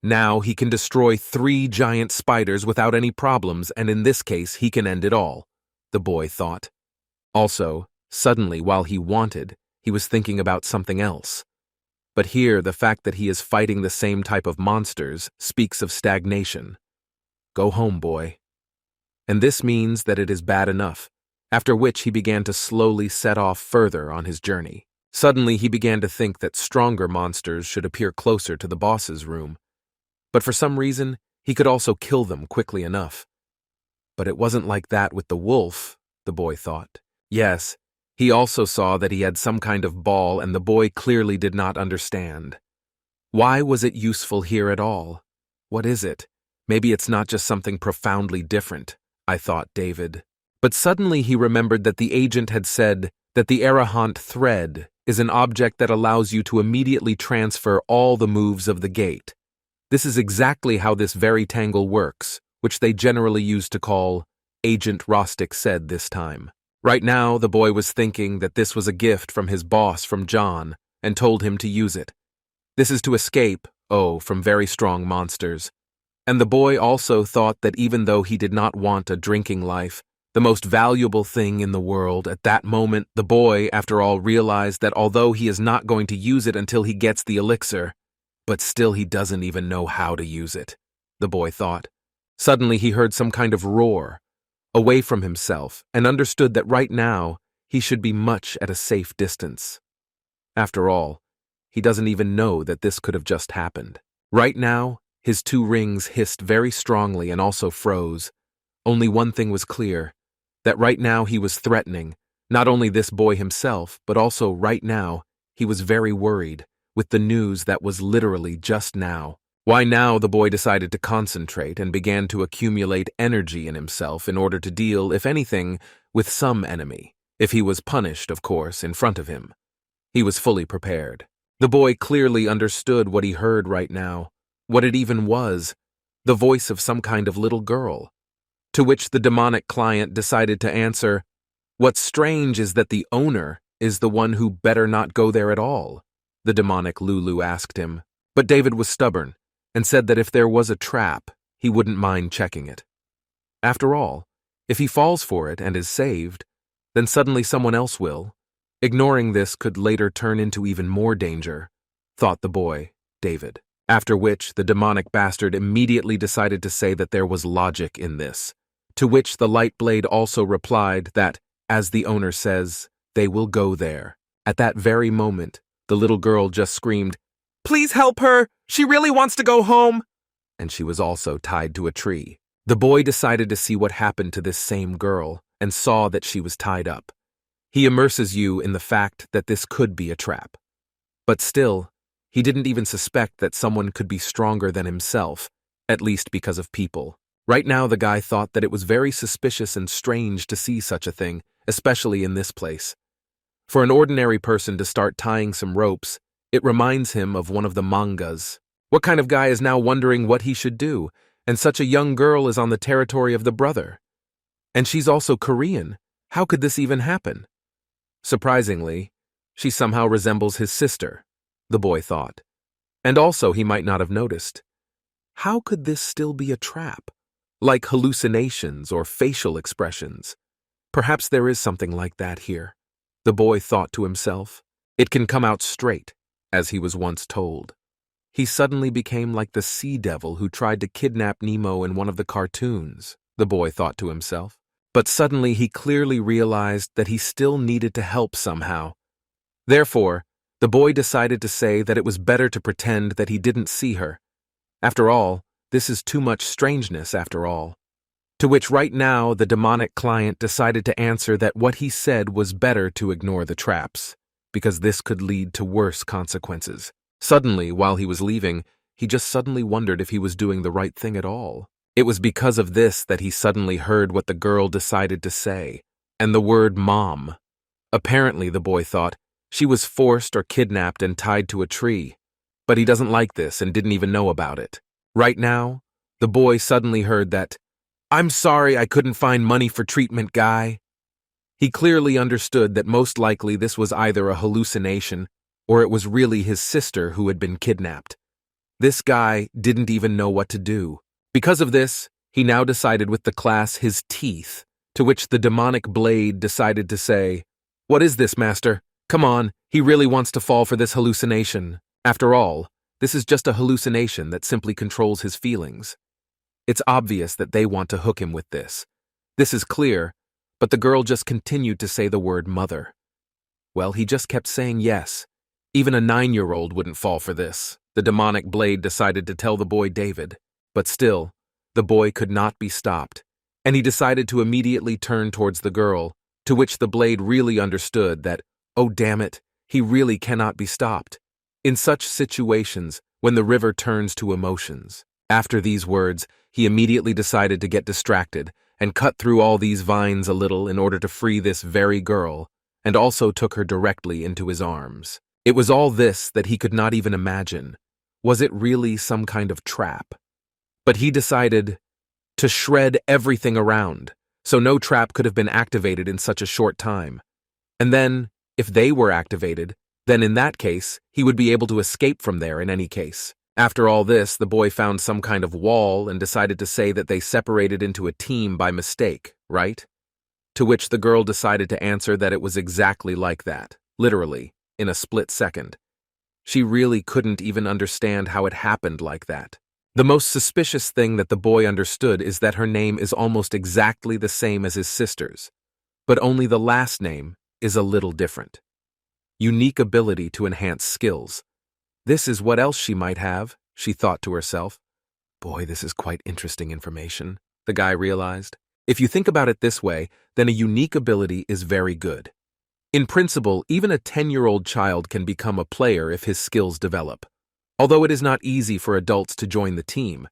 Now he can destroy 3 giant spiders without any problems, and in this case he can end it all, the boy thought. Also, suddenly while he was thinking about something else. But here the fact that he is fighting the same type of monsters speaks of stagnation. Go home, boy. And this means that it is bad enough, after which he began to slowly set off further on his journey. Suddenly he began to think that stronger monsters should appear closer to the boss's room. But for some reason, he could also kill them quickly enough. But it wasn't like that with the wolf, the boy thought. Yes, he also saw that he had some kind of ball, and the boy clearly did not understand. Why was it useful here at all? What is it? Maybe it's not just something profoundly different, I thought David. But suddenly he remembered that the agent had said that the Arahant thread is an object that allows you to immediately transfer all the moves of the gate. This is exactly how this very tangle works, which they generally used to call Agent Rostic said this time. Right now, the boy was thinking that this was a gift from his boss from John and told him to use it. This is to escape, from very strong monsters. And the boy also thought that even though he did not want a drinking life, the most valuable thing in the world, at that moment, the boy, after all, realized that although he is not going to use it until he gets the elixir, but still he doesn't even know how to use it, the boy thought. Suddenly he heard some kind of roar, away from himself, and understood that right now he should be much at a safe distance. After all, he doesn't even know that this could have just happened. Right now, his 2 rings hissed very strongly and also froze. Only one thing was clear, that right now he was threatening, not only this boy himself, but also right now he was very worried, with the news that was literally just now. Why now the boy decided to concentrate and began to accumulate energy in himself in order to deal, if anything, with some enemy, if he was punished, of course, in front of him. He was fully prepared. The boy clearly understood what he heard right now, what it even was, the voice of some kind of little girl. To which the demonic client decided to answer, "What's strange is that the owner is the one who better not go there at all," the demonic Lulu asked him. But David was stubborn and said that if there was a trap, he wouldn't mind checking it. After all, if he falls for it and is saved, then suddenly someone else will. Ignoring this could later turn into even more danger, thought the boy, David. After which, the demonic bastard immediately decided to say that there was logic in this. To which the light blade also replied that, as the owner says, they will go there. At that very moment, the little girl just screamed, "Please help her! She really wants to go home!" And she was also tied to a tree. The boy decided to see what happened to this same girl and saw that she was tied up. He immerses you in the fact that this could be a trap. But still, he didn't even suspect that someone could be stronger than himself, at least because of people. Right now the guy thought that it was very suspicious and strange to see such a thing, especially in this place. For an ordinary person to start tying some ropes, it reminds him of one of the mangas. What kind of guy is now wondering what he should do, and such a young girl is on the territory of the brother? And she's also Korean. How could this even happen? Surprisingly, she somehow resembles his sister, the boy thought. And also he might not have noticed. How could this still be a trap? Like hallucinations or facial expressions. Perhaps there is something like that here, the boy thought to himself. It can come out straight, as he was once told. He suddenly became like the sea devil who tried to kidnap Nemo in one of the cartoons, the boy thought to himself. But suddenly he clearly realized that he still needed to help somehow. Therefore, the boy decided to say that it was better to pretend that he didn't see her. After all, this is too much strangeness after all. To which right now the demonic client decided to answer that what he said was better to ignore the traps, because this could lead to worse consequences. Suddenly, while he was leaving, he just suddenly wondered if he was doing the right thing at all. It was because of this that he suddenly heard what the girl decided to say, and the word mom. Apparently, the boy thought, she was forced or kidnapped and tied to a tree. But he doesn't like this and didn't even know about it. Right now, the boy suddenly heard that, "I'm sorry I couldn't find money for treatment, guy." He clearly understood that most likely this was either a hallucination or it was really his sister who had been kidnapped. This guy didn't even know what to do. Because of this, he now decided with the class his teeth, to which the demonic blade decided to say, "What is this, master? Come on, he really wants to fall for this hallucination. After all, this is just a hallucination that simply controls his feelings." It's obvious that they want to hook him with this. This is clear, but the girl just continued to say the word mother. Well, he just kept saying yes. Even a 9-year-old wouldn't fall for this. The demonic blade decided to tell the boy David. But still, the boy could not be stopped, and he decided to immediately turn towards the girl, to which the blade really understood that, oh damn it, he really cannot be stopped. In such situations, when the river turns to emotions. After these words, he immediately decided to get distracted and cut through all these vines a little in order to free this very girl, and also took her directly into his arms. It was all this that he could not even imagine. Was it really some kind of trap? But he decided to shred everything around, so no trap could have been activated in such a short time. And then, if they were activated, then in that case, he would be able to escape from there in any case. After all this, the boy found some kind of wall and decided to say that they separated into a team by mistake, right? To which the girl decided to answer that it was exactly like that, literally, in a split second. She really couldn't even understand how it happened like that. The most suspicious thing that the boy understood is that her name is almost exactly the same as his sister's, but only the last name is a little different. Unique ability to enhance skills. This is what else she might have, she thought to herself. Boy, this is quite interesting information, the guy realized. If you think about it this way, then a unique ability is very good. In principle, even a 10-year-old child can become a player if his skills develop. Although it is not easy for adults to join the team.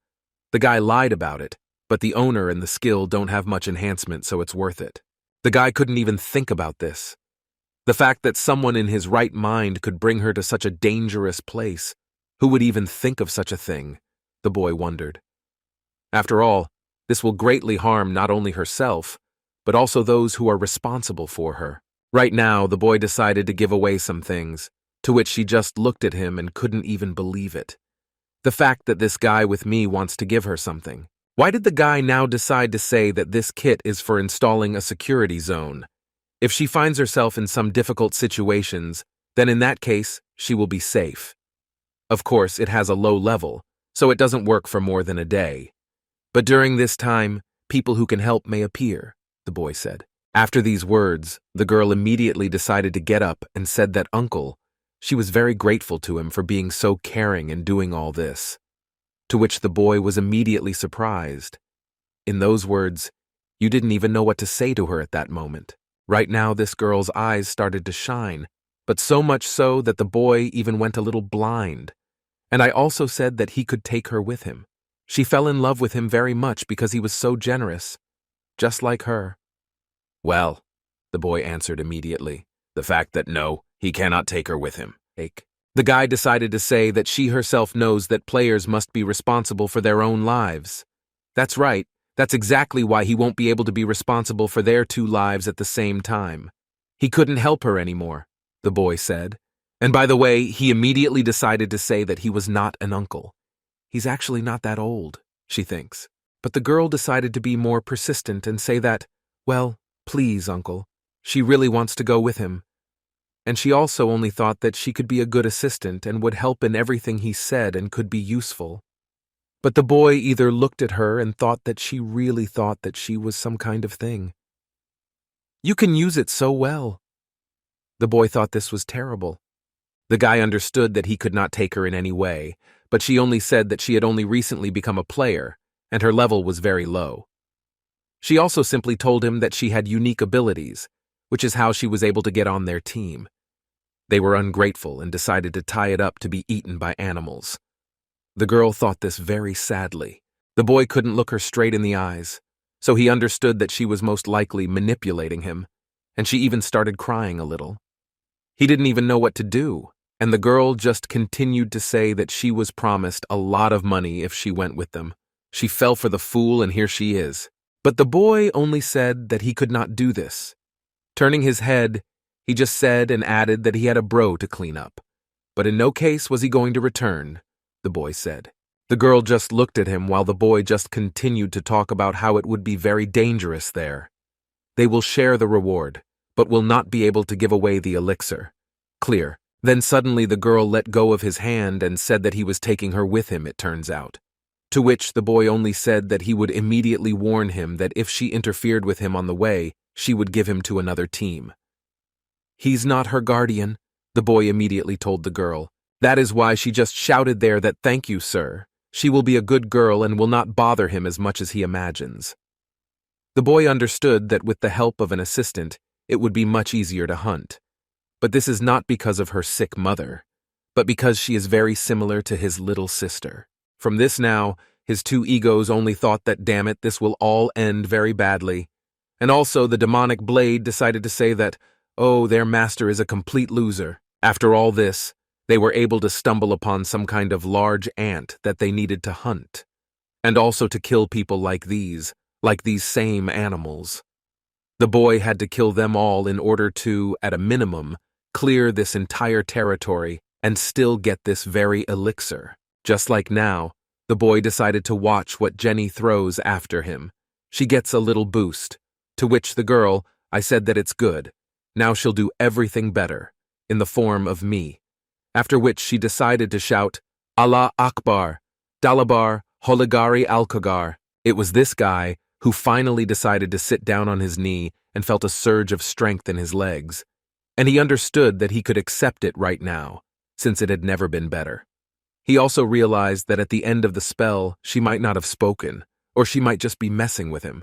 The guy lied about it, but the owner and the skill don't have much enhancement, so it's worth it. The guy couldn't even think about this. The fact that someone in his right mind could bring her to such a dangerous place. Who would even think of such a thing? The boy wondered. After all, this will greatly harm not only herself, but also those who are responsible for her. Right now, the boy decided to give away some things, to which she just looked at him and couldn't even believe it. The fact that this guy with me wants to give her something. Why did the guy now decide to say that this kit is for installing a security zone? If she finds herself in some difficult situations, then in that case, she will be safe. Of course, it has a low level, so it doesn't work for more than a day. But during this time, people who can help may appear, the boy said. After these words, the girl immediately decided to get up and said that uncle, she was very grateful to him for being so caring and doing all this. To which the boy was immediately surprised. In those words, you didn't even know what to say to her at that moment. Right now, this girl's eyes started to shine, but so much so that the boy even went a little blind. And I also said that he could take her with him. She fell in love with him very much because he was so generous, just like her. Well, the boy answered immediately, the fact that no, he cannot take her with him. The guy decided to say that she herself knows that players must be responsible for their own lives. That's right. That's exactly why he won't be able to be responsible for their 2 lives at the same time. He couldn't help her anymore, the boy said. And by the way, he immediately decided to say that he was not an uncle. He's actually not that old, she thinks. But the girl decided to be more persistent and say that, well, please, uncle, she really wants to go with him. And she also only thought that she could be a good assistant and would help in everything he said and could be useful. But the boy either looked at her and thought that she really thought that she was some kind of thing, You can use it so well." The boy thought this was terrible. The guy understood that he could not take her in any way, but she only said that she had only recently become a player, and her level was very low. She also simply told him that she had unique abilities, which is how she was able to get on their team. They were ungrateful and decided to tie it up to be eaten by animals. The girl thought this very sadly. The boy couldn't look her straight in the eyes, so he understood that she was most likely manipulating him, and she even started crying a little. He didn't even know what to do, and the girl just continued to say that she was promised a lot of money if she went with them. She fell for the fool, and here she is. But the boy only said that he could not do this. Turning his head, he just said and added that he had a bro to clean up. But in no case was he going to return, the boy said. The girl just looked at him while the boy just continued to talk about how it would be very dangerous there. They will share the reward, but will not be able to give away the elixir. Clear. Then suddenly the girl let go of his hand and said that he was taking her with him, it turns out. To which the boy only said that he would immediately warn him that if she interfered with him on the way, she would give him to another team. "He's not her guardian," the boy immediately told the girl. "That is why she just shouted there that 'Thank you, sir.' She will be a good girl and will not bother him as much as he imagines." The boy understood that with the help of an assistant, it would be much easier to hunt. But this is not because of her sick mother, but because she is very similar to his little sister. From this now, his two egos only thought that, damn it, this will all end very badly. And also the demonic blade decided to say that, oh, their master is a complete loser. After all this, they were able to stumble upon some kind of large ant that they needed to hunt, and also to kill people like these same animals. The boy had to kill them all in order to, at a minimum, clear this entire territory and still get this very elixir. Just like now, the boy decided to watch what Jenny throws after him. She gets a little boost, to which the girl, I said that it's good. Now she'll do everything better, in the form of me. After which she decided to shout, "Allah Akbar, Dalabar, Holigari Alkagar." It was this guy who finally decided to sit down on his knee and felt a surge of strength in his legs. And he understood that he could accept it right now, since it had never been better. He also realized that at the end of the spell, she might not have spoken, or she might just be messing with him.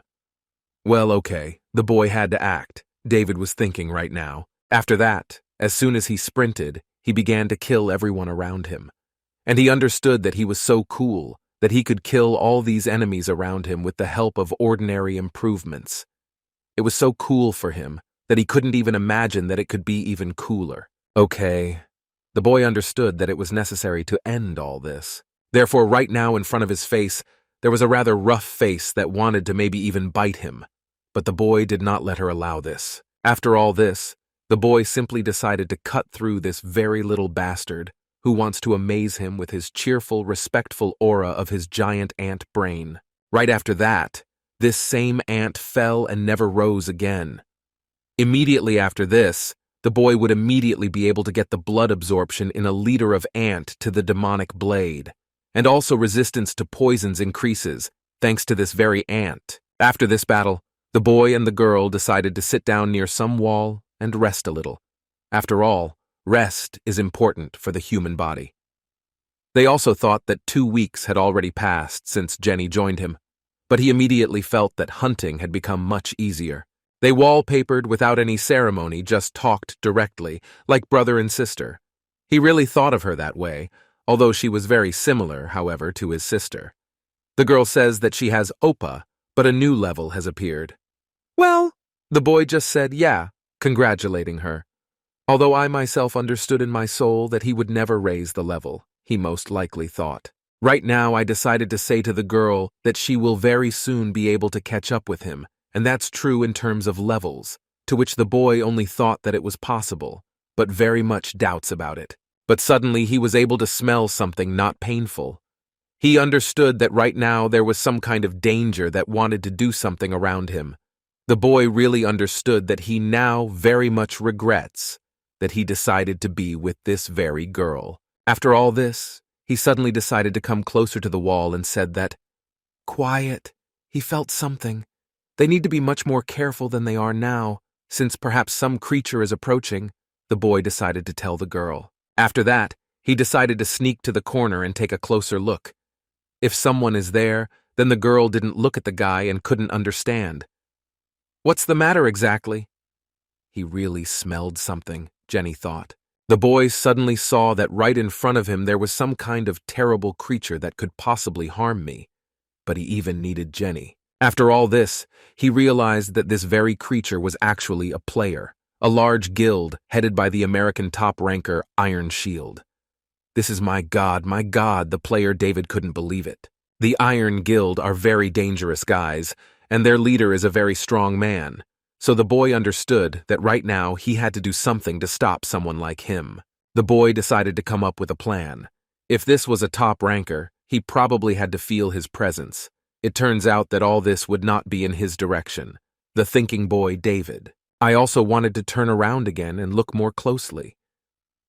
Well, okay, the boy had to act, David was thinking right now. After that, as soon as he sprinted, he began to kill everyone around him. And he understood that he was so cool that he could kill all these enemies around him with the help of ordinary improvements. It was so cool for him that he couldn't even imagine that it could be even cooler. Okay. The boy understood that it was necessary to end all this. Therefore, right now in front of his face, there was a rather rough face that wanted to maybe even bite him. But the boy did not let her allow this. After all this, the boy simply decided to cut through this very little bastard who wants to amaze him with his cheerful, respectful aura of his giant ant brain. Right after that, this same ant fell and never rose again. Immediately after this, the boy would immediately be able to get the blood absorption in a liter of ant to the demonic blade, and also resistance to poisons increases, thanks to this very ant. After this battle, the boy and the girl decided to sit down near some wall and rest a little. After all, rest is important for the human body. They also thought that 2 weeks had already passed since Jenny joined him, but he immediately felt that hunting had become much easier. They wallpapered without any ceremony, just talked directly, like brother and sister. He really thought of her that way, although she was very similar, however, to his sister. The girl says that she has Opa, but a new level has appeared. Well, the boy just said yeah, congratulating her. Although I myself understood in my soul that he would never raise the level, he most likely thought. Right now I decided to say to the girl that she will very soon be able to catch up with him, and that's true in terms of levels, to which the boy only thought that it was possible, but very much doubts about it. But suddenly he was able to smell something not painful. He understood that right now there was some kind of danger that wanted to do something around him. The boy really understood that he now very much regrets that he decided to be with this very girl. After all this, he suddenly decided to come closer to the wall and said that, "Quiet." He felt something. They need to be much more careful than they are now, Since perhaps some creature is approaching, the boy decided to tell the girl. After that, he decided to sneak to the corner and take a closer look. If someone is there, then the girl didn't look at the guy and couldn't understand. What's the matter exactly? He really smelled something, Jenny thought. The boy suddenly saw that right in front of him there was some kind of terrible creature that could possibly harm me. But he even needed Jenny. After all this, he realized that this very creature was actually a player, a large guild headed by the American top ranker Iron Shield. This is my God, the player David couldn't believe it. The Iron Guild are very dangerous guys, and their leader is a very strong man. So the boy understood that right now he had to do something to stop someone like him. The boy decided to come up with a plan. If this was a top ranker, he probably had to feel his presence. It turns out that all this would not be in his direction. The thinking boy, David. I also wanted to turn around again and look more closely.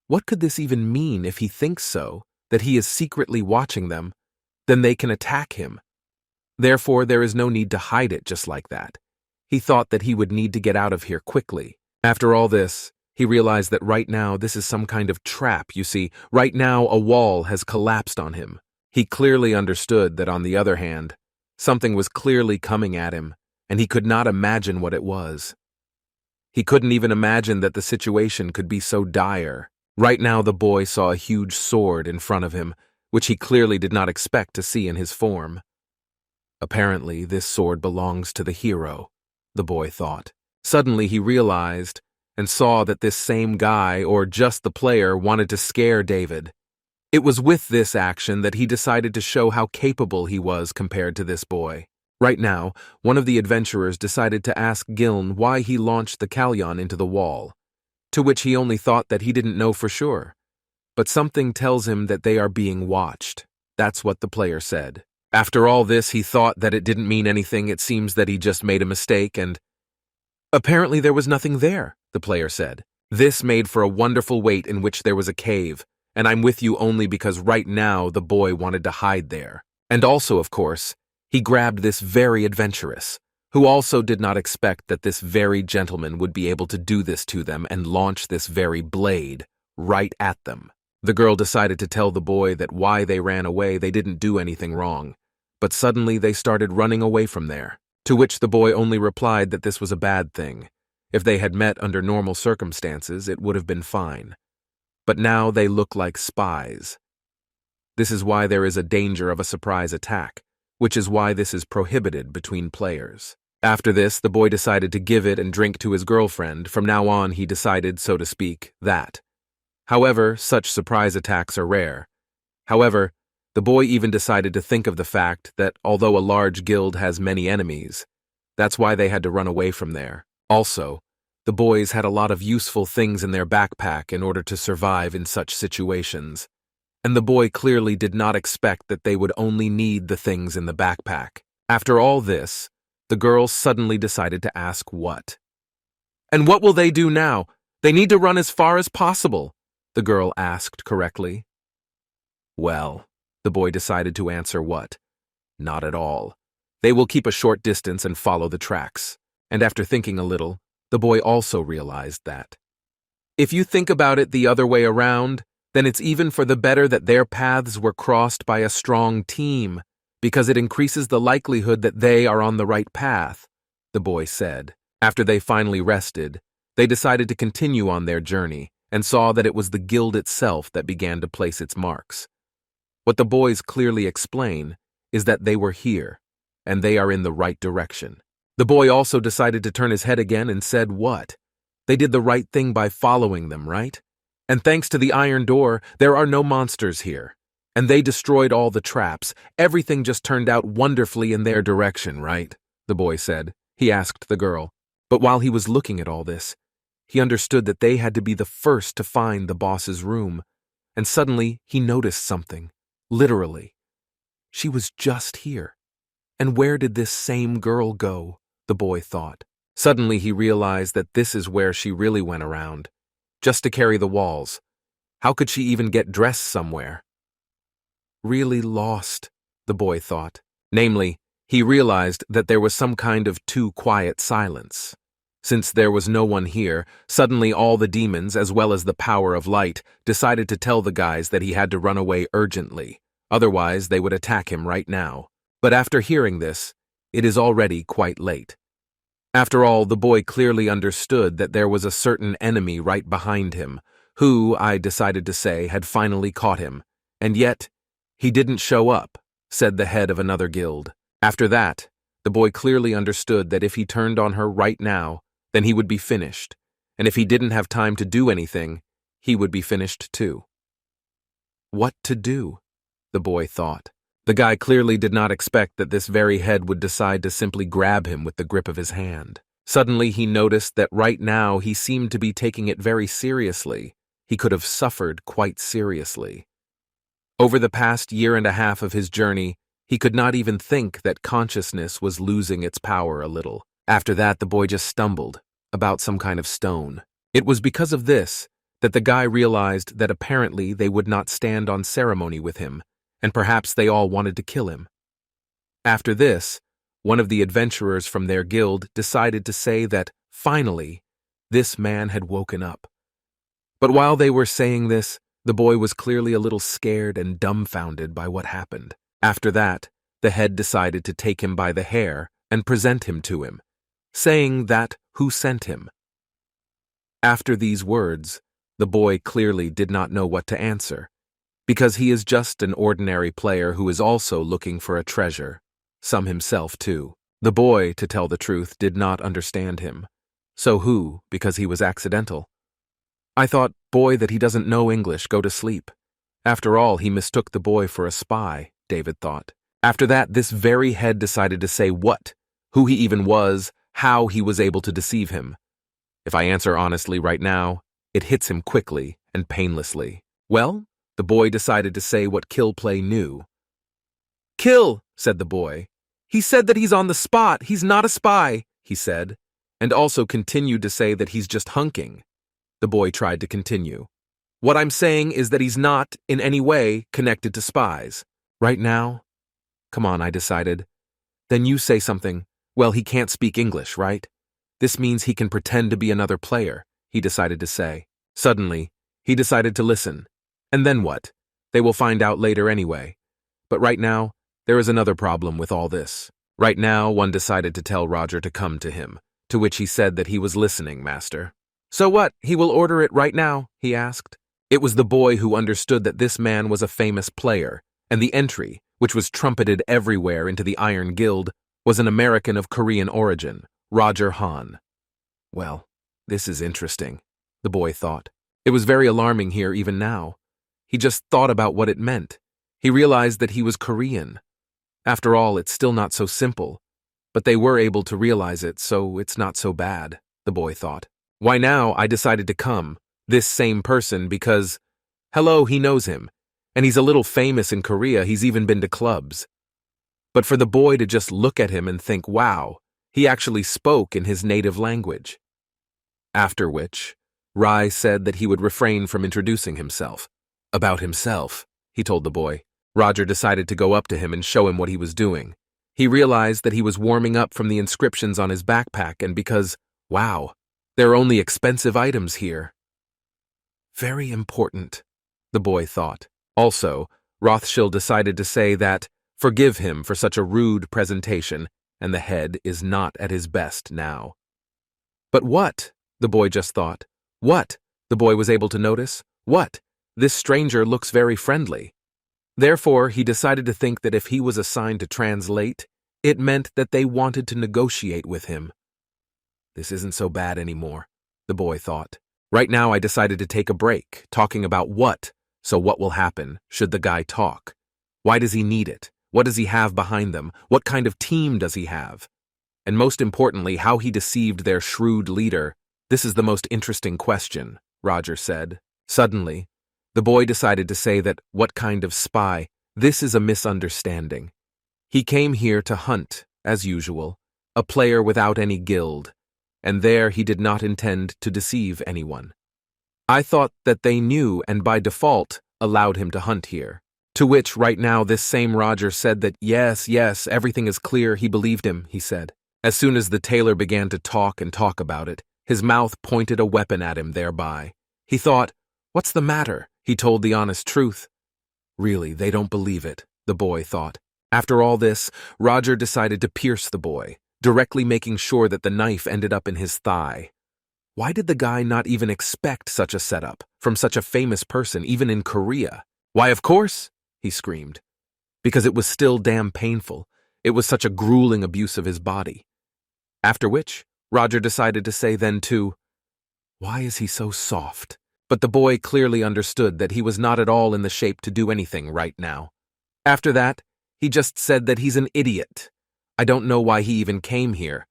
What could this even mean if he thinks so, that he is secretly watching them? Then they can attack him. Therefore, there is no need to hide it just like that. He thought that he would need to get out of here quickly. After all this, he realized that right now this is some kind of trap, you see. Right now a wall has collapsed on him. He clearly understood that on the other hand, something was clearly coming at him, and he could not imagine what it was. He couldn't even imagine that the situation could be so dire. Right now the boy saw a huge sword in front of him, which he clearly did not expect to see in his form. Apparently, this sword belongs to the hero, the boy thought. Suddenly he realized and saw that this same guy, or just the player, wanted to scare David. It was with this action that he decided to show how capable he was compared to this boy. Right now, one of the adventurers decided to ask Giln why he launched the Kalyan into the wall, to which he only thought that he didn't know for sure. But something tells him that they are being watched. That's what the player said. After all this, he thought that it didn't mean anything. It seems that he just made a mistake and... Apparently there was nothing there, the player said. This made for a wonderful wait in which there was a cave, and I'm with you only because right now the boy wanted to hide there. And also, of course, he grabbed this very adventurous, who also did not expect that this very gentleman would be able to do this to them and launch this very blade right at them. The girl decided to tell the boy that why they ran away, they didn't do anything wrong. But suddenly they started running away from there, to which the boy only replied that this was a bad thing. If they had met under normal circumstances, it would have been fine. But now they look like spies. This is why there is a danger of a surprise attack, which is why this is prohibited between players. After this, the boy decided to give it and drink to his girlfriend. From now on, he decided, so to speak, that. However, such surprise attacks are rare. However, the boy even decided to think of the fact that although a large guild has many enemies, that's why they had to run away from there. Also, the boys had a lot of useful things in their backpack in order to survive in such situations. And the boy clearly did not expect that they would only need the things in the backpack. After all this, the girl suddenly decided to ask what. And what will they do now? They need to run as far as possible, the girl asked correctly. Well, the boy decided to answer what? Not at all. They will keep a short distance and follow the tracks. And after thinking a little, the boy also realized that. If you think about it the other way around, then it's even for the better that their paths were crossed by a strong team, because it increases the likelihood that they are on the right path, the boy said. After they finally rested, they decided to continue on their journey and saw that it was the guild itself that began to place its marks. What the boys clearly explain is that they were here, and they are in the right direction. The boy also decided to turn his head again and said what? They did the right thing by following them, right? And thanks to the iron door, there are no monsters here. And they destroyed all the traps. Everything just turned out wonderfully in their direction, right? The boy said. He asked the girl. But while he was looking at all this, he understood that they had to be the first to find the boss's room. And suddenly he noticed something. Literally. She was just here. And where did this same girl go? The boy thought. Suddenly he realized that this is where she really went around. Just to carry the walls. How could she even get dressed somewhere? Really lost, the boy thought. Namely, he realized that there was some kind of too quiet silence. Since there was no one here, suddenly all the demons, as well as the power of light, decided to tell the guys that he had to run away urgently. Otherwise, they would attack him right now. But after hearing this, it is already quite late. After all, the boy clearly understood that there was a certain enemy right behind him, who, I decided to say, had finally caught him. And yet, he didn't show up, said the head of another guild. After that, the boy clearly understood that if he turned on her right now, then he would be finished, and if he didn't have time to do anything, he would be finished too. What to do? The boy thought. The guy clearly did not expect that this very head would decide to simply grab him with the grip of his hand. Suddenly he noticed that right now he seemed to be taking it very seriously. He could have suffered quite seriously. Over the past year and a half of his journey, he could not even think that consciousness was losing its power a little. After that, the boy just stumbled about some kind of stone. It was because of this that the guy realized that apparently they would not stand on ceremony with him, and perhaps they all wanted to kill him. After this, one of the adventurers from their guild decided to say that, finally, this man had woken up. But while they were saying this, the boy was clearly a little scared and dumbfounded by what happened. After that, the head decided to take him by the hair and present him to him, saying that who sent him. After these words, the boy clearly did not know what to answer, because he is just an ordinary player who is also looking for a treasure, some himself too. The boy, to tell the truth, did not understand him. So who, because he was accidental? I thought, boy, that he doesn't know English, go to sleep. After all, he mistook the boy for a spy, David thought. After that, this very head decided to say what, who he even was, how he was able to deceive him. If I answer honestly right now, it hits him quickly and painlessly. Well, the boy decided to say what Killplay knew. Kill, said the boy. He said that he's on the spot. He's not a spy, he said, and also continued to say that he's just hunking. The boy tried to continue. What I'm saying is that he's not, in any way, connected to spies. Right now? Come on, I decided. Then you say something. Well, he can't speak English, right? This means he can pretend to be another player, he decided to say. Suddenly, he decided to listen. And then what? They will find out later anyway. But right now, there is another problem with all this. Right now, one decided to tell Roger to come to him, to which he said that he was listening, master. So what, he will order it right now, he asked. It was the boy who understood that this man was a famous player, and the entry, which was trumpeted everywhere into the Iron Guild, was an American of Korean origin, Roger Han. Well, this is interesting, the boy thought. It was very alarming here even now. He just thought about what it meant. He realized that he was Korean. After all, it's still not so simple. But they were able to realize it, so it's not so bad, the boy thought. Why now I decided to come, this same person, because, hello, he knows him, and he's a little famous in Korea, he's even been to clubs. But for the boy to just look at him and think, wow, he actually spoke in his native language. After which, Rai said that he would refrain from introducing himself. About himself, he told the boy. Roger decided to go up to him and show him what he was doing. He realized that he was warming up from the inscriptions on his backpack, and because, wow, there are only expensive items here. Very important, the boy thought. Also, Rothschild decided to say that, forgive him for such a rude presentation, and the head is not at his best now. But what? The boy just thought. What? The boy was able to notice. What? This stranger looks very friendly. Therefore, he decided to think that if he was assigned to translate, it meant that they wanted to negotiate with him. This isn't so bad anymore, the boy thought. Right now I decided to take a break, talking about what, so what will happen should the guy talk? Why does he need it? What does he have behind them? What kind of team does he have? And most importantly, how he deceived their shrewd leader. This is the most interesting question, Roger said. Suddenly, the boy decided to say that, what kind of spy? This is a misunderstanding. He came here to hunt, as usual, a player without any guild, and there he did not intend to deceive anyone. I thought that they knew and by default allowed him to hunt here. To which right now this same Roger said that yes, everything is clear, he believed him, he said. As soon as the tailor began to talk and talk about it, his mouth pointed a weapon at him thereby. He thought, "What's the matter?" He told the honest truth. Really, they don't believe it, the boy thought. After all this, Roger decided to pierce the boy, directly making sure that the knife ended up in his thigh. Why did the guy not even expect such a setup from such a famous person, even in Korea? "Why, of course," he screamed. Because it was still damn painful. It was such a grueling abuse of his body. After which, Roger decided to say then too, "Why is he so soft?" But the boy clearly understood that he was not at all in the shape to do anything right now. After that, he just said that he's an idiot. I don't know why he even came here,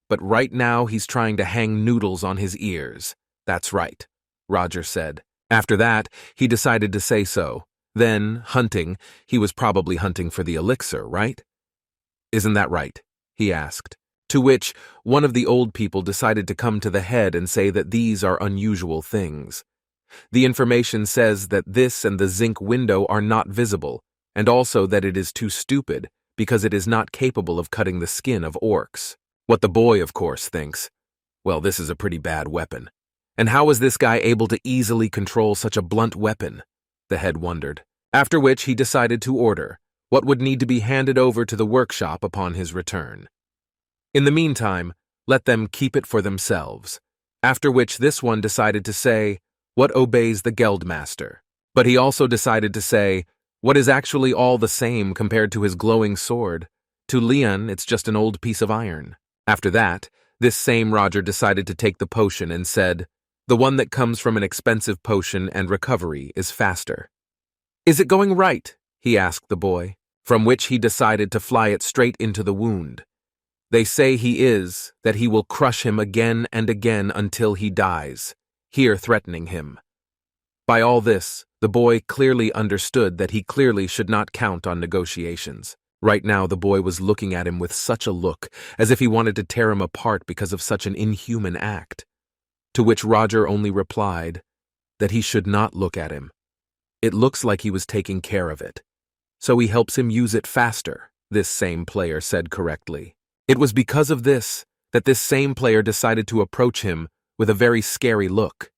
but right now he's trying to hang noodles on his ears. That's right, Roger said. After that, he decided to say so. Then, hunting, he was probably hunting for the elixir, right? "Isn't that right?" he asked. To which, one of the old people decided to come to the head and say that these are unusual things. The information says that this and the zinc window are not visible, and also that it is too stupid because it is not capable of cutting the skin of orcs. What the boy, of course, thinks, well, this is a pretty bad weapon. And how was this guy able to easily control such a blunt weapon? The head wondered. After which he decided to order what would need to be handed over to the workshop upon his return. In the meantime, let them keep it for themselves. After which this one decided to say, what obeys the Geldmaster? But he also decided to say, what is actually all the same compared to his glowing sword? To Leon, it's just an old piece of iron. After that, this same Roger decided to take the potion and said, the one that comes from an expensive potion and recovery is faster. Is it going right? He asked the boy, from which he decided to fly it straight into the wound. They say he is, that he will crush him again and again until he dies, here threatening him. By all this, the boy clearly understood that he clearly should not count on negotiations. Right now the boy was looking at him with such a look, as if he wanted to tear him apart because of such an inhuman act. To which Roger only replied that he should not look at him. It looks like he was taking care of it. So he helps him use it faster, this same player said correctly. It was because of this that this same player decided to approach him with a very scary look.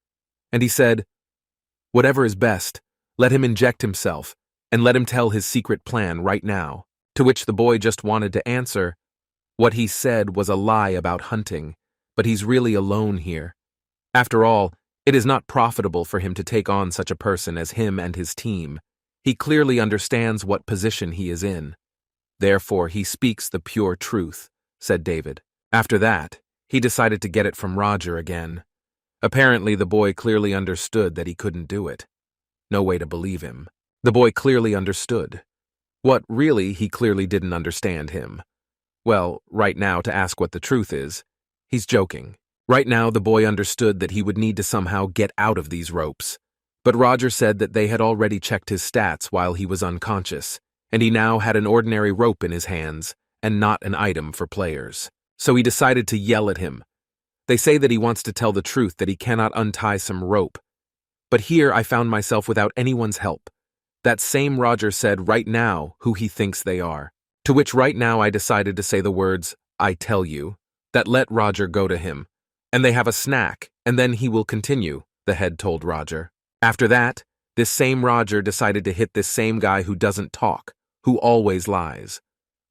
And he said, whatever is best, let him inject himself and let him tell his secret plan right now. To which the boy just wanted to answer, what he said was a lie about hunting, but he's really alone here. After all, it is not profitable for him to take on such a person as him and his team. He clearly understands what position he is in. Therefore, he speaks the pure truth, said David. After that, he decided to get it from Roger again. Apparently, the boy clearly understood that he couldn't do it. No way to believe him. The boy clearly understood. What really, he clearly didn't understand him. Well, right now, to ask what the truth is, he's joking. Right now, the boy understood that he would need to somehow get out of these ropes. But Roger said that they had already checked his stats while he was unconscious, and he now had an ordinary rope in his hands, and not an item for players. So he decided to yell at him. They say that he wants to tell the truth that he cannot untie some rope. But here I found myself without anyone's help. That same Roger said right now who he thinks they are. To which right now I decided to say the words, I tell you, that let Roger go to him. And they have a snack, and then he will continue, the head told Roger. After that, this same Roger decided to hit this same guy who doesn't talk, who always lies.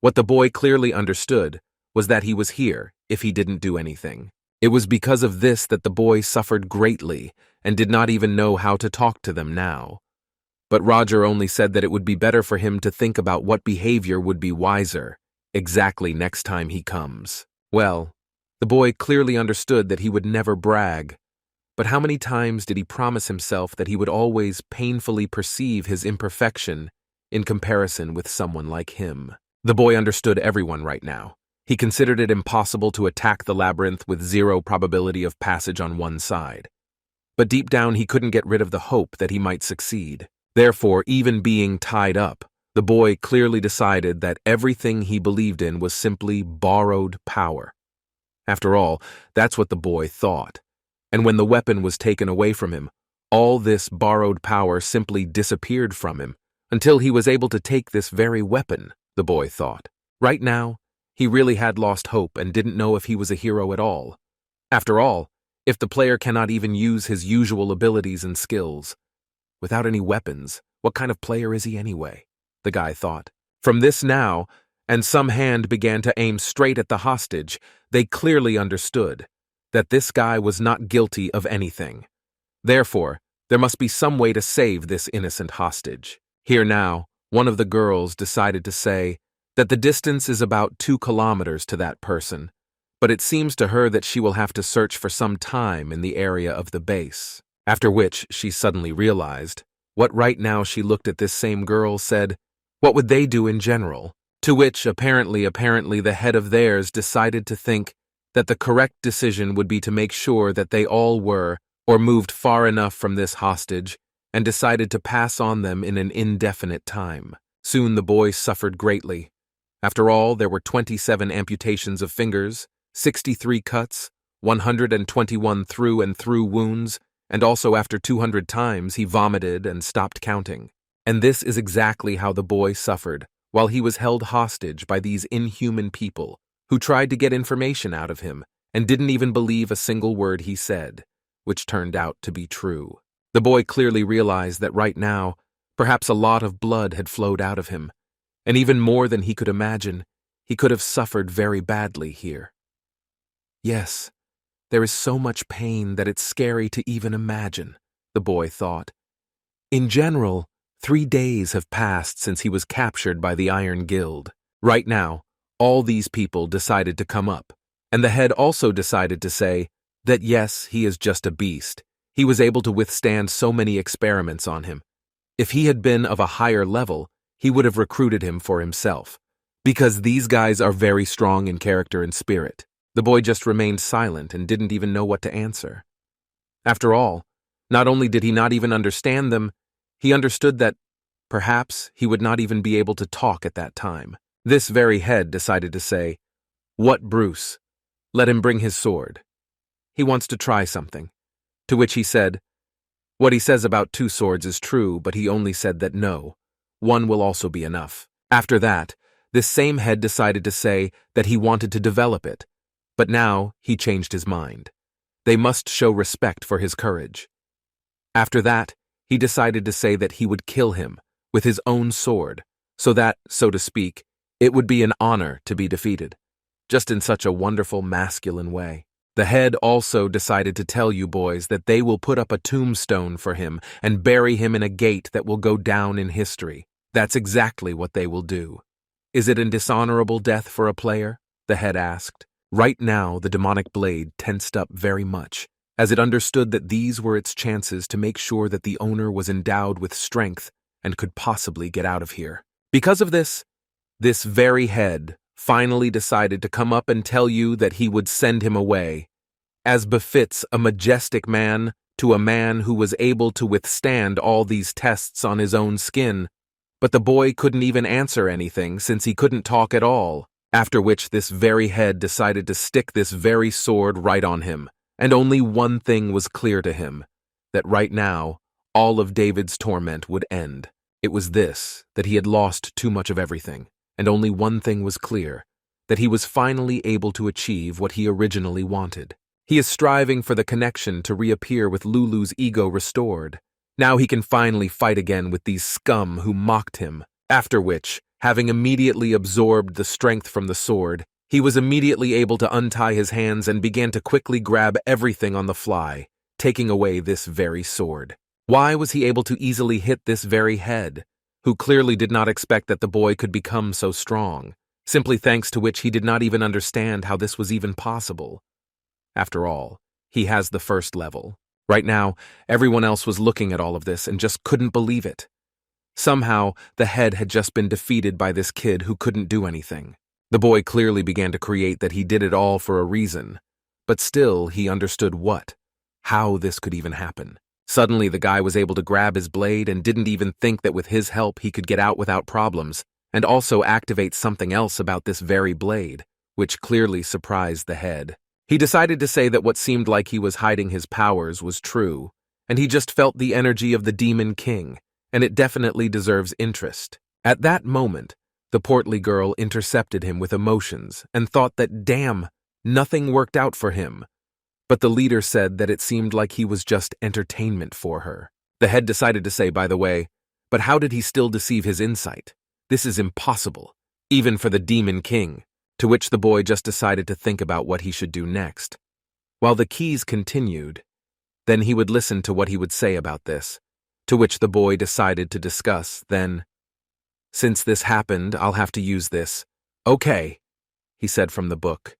What the boy clearly understood was that he was here if he didn't do anything. It was because of this that the boy suffered greatly and did not even know how to talk to them now. But Roger only said that it would be better for him to think about what behavior would be wiser, exactly next time he comes. Well, the boy clearly understood that he would never brag. But how many times did he promise himself that he would always painfully perceive his imperfection in comparison with someone like him? The boy understood everyone right now. He considered it impossible to attack the labyrinth with zero probability of passage on one side. But deep down he couldn't get rid of the hope that he might succeed. Therefore, even being tied up, the boy clearly decided that everything he believed in was simply borrowed power. After all, that's what the boy thought. And when the weapon was taken away from him, all this borrowed power simply disappeared from him until he was able to take this very weapon, the boy thought. Right now, He really had lost hope and didn't know if he was a hero at all. After all, if the player cannot even use his usual abilities and skills, without any weapons, what kind of player is he anyway? The guy thought. From this now, and some hand began to aim straight at the hostage, they clearly understood that this guy was not guilty of anything. Therefore, there must be some way to save this innocent hostage. Here now, one of the girls decided to say that the distance is about 2 kilometers to that person, but it seems to her that she will have to search for some time in the area of the base. After which, she suddenly realized what right now she looked at this same girl said, what would they do in general? To which, apparently the head of theirs decided to think that the correct decision would be to make sure that they all were, or moved far enough from this hostage, and decided to pass on them in an indefinite time. Soon the boy suffered greatly. After all, there were 27 amputations of fingers, 63 cuts, 121 through and through wounds, and also after 200 times he vomited and stopped counting. And this is exactly how the boy suffered while he was held hostage by these inhuman people who tried to get information out of him and didn't even believe a single word he said, which turned out to be true. The boy clearly realized that right now, perhaps a lot of blood had flowed out of him, and even more than he could imagine, he could have suffered very badly here. Yes, there is so much pain that it's scary to even imagine, the boy thought. In general, 3 days have passed since he was captured by the Iron Guild. Right now, all these people decided to come up, and the head also decided to say that yes, he is just a beast. He was able to withstand so many experiments on him. If he had been of a higher level, he would have recruited him for himself, because these guys are very strong in character and spirit. The boy just remained silent and didn't even know what to answer. After all, not only did he not even understand them, he understood that perhaps he would not even be able to talk at that time. This very head decided to say, "What, Bruce? Let him bring his sword. He wants to try something." To which he said, "What he says about 2 swords is true, but he only said that no, 1 will also be enough." After that, this same head decided to say that he wanted to develop it, but now he changed his mind. They must show respect for his courage. After that, he decided to say that he would kill him with his own sword, so that, so to speak, it would be an honor to be defeated, just in such a wonderful masculine way. The head also decided to tell you boys that they will put up a tombstone for him and bury him in a gate that will go down in history. That's exactly what they will do. Is it a dishonorable death for a player? The head asked. Right now, the demonic blade tensed up very much, as it understood that these were its chances to make sure that the owner was endowed with strength and could possibly get out of here. Because of this very head finally decided to come up and tell you that he would send him away, as befits a majestic man to a man who was able to withstand all these tests on his own skin. But the boy couldn't even answer anything since he couldn't talk at all, after which this very head decided to stick this very sword right on him. And only one thing was clear to him, that right now, all of David's torment would end. It was this, that he had lost too much of everything, and only one thing was clear, that he was finally able to achieve what he originally wanted. He is striving for the connection to reappear with Lulu's ego restored. Now he can finally fight again with these scum who mocked him, after which, having immediately absorbed the strength from the sword, he was immediately able to untie his hands and began to quickly grab everything on the fly, taking away this very sword. Why was he able to easily hit this very head, who clearly did not expect that the boy could become so strong, simply thanks to which he did not even understand how this was even possible? After all, he has the 1st level. Right now, everyone else was looking at all of this and just couldn't believe it. Somehow, the head had just been defeated by this kid who couldn't do anything. The boy clearly began to create that he did it all for a reason, but still he understood how this could even happen. Suddenly the guy was able to grab his blade and didn't even think that with his help he could get out without problems, and also activate something else about this very blade, which clearly surprised the head. He decided to say that what seemed like he was hiding his powers was true, and he just felt the energy of the Demon King, and it definitely deserves interest. At that moment, The portly girl intercepted him with emotions and thought that, damn, nothing worked out for him. But the leader said that it seemed like he was just entertainment for her. The head decided to say, by the way, but how did he still deceive his insight? This is impossible, even for the Demon King, to which the boy just decided to think about what he should do next. While the keys continued, then he would listen to what he would say about this, to which the boy decided to discuss, then, since this happened, I'll have to use this. Okay, he said from the book.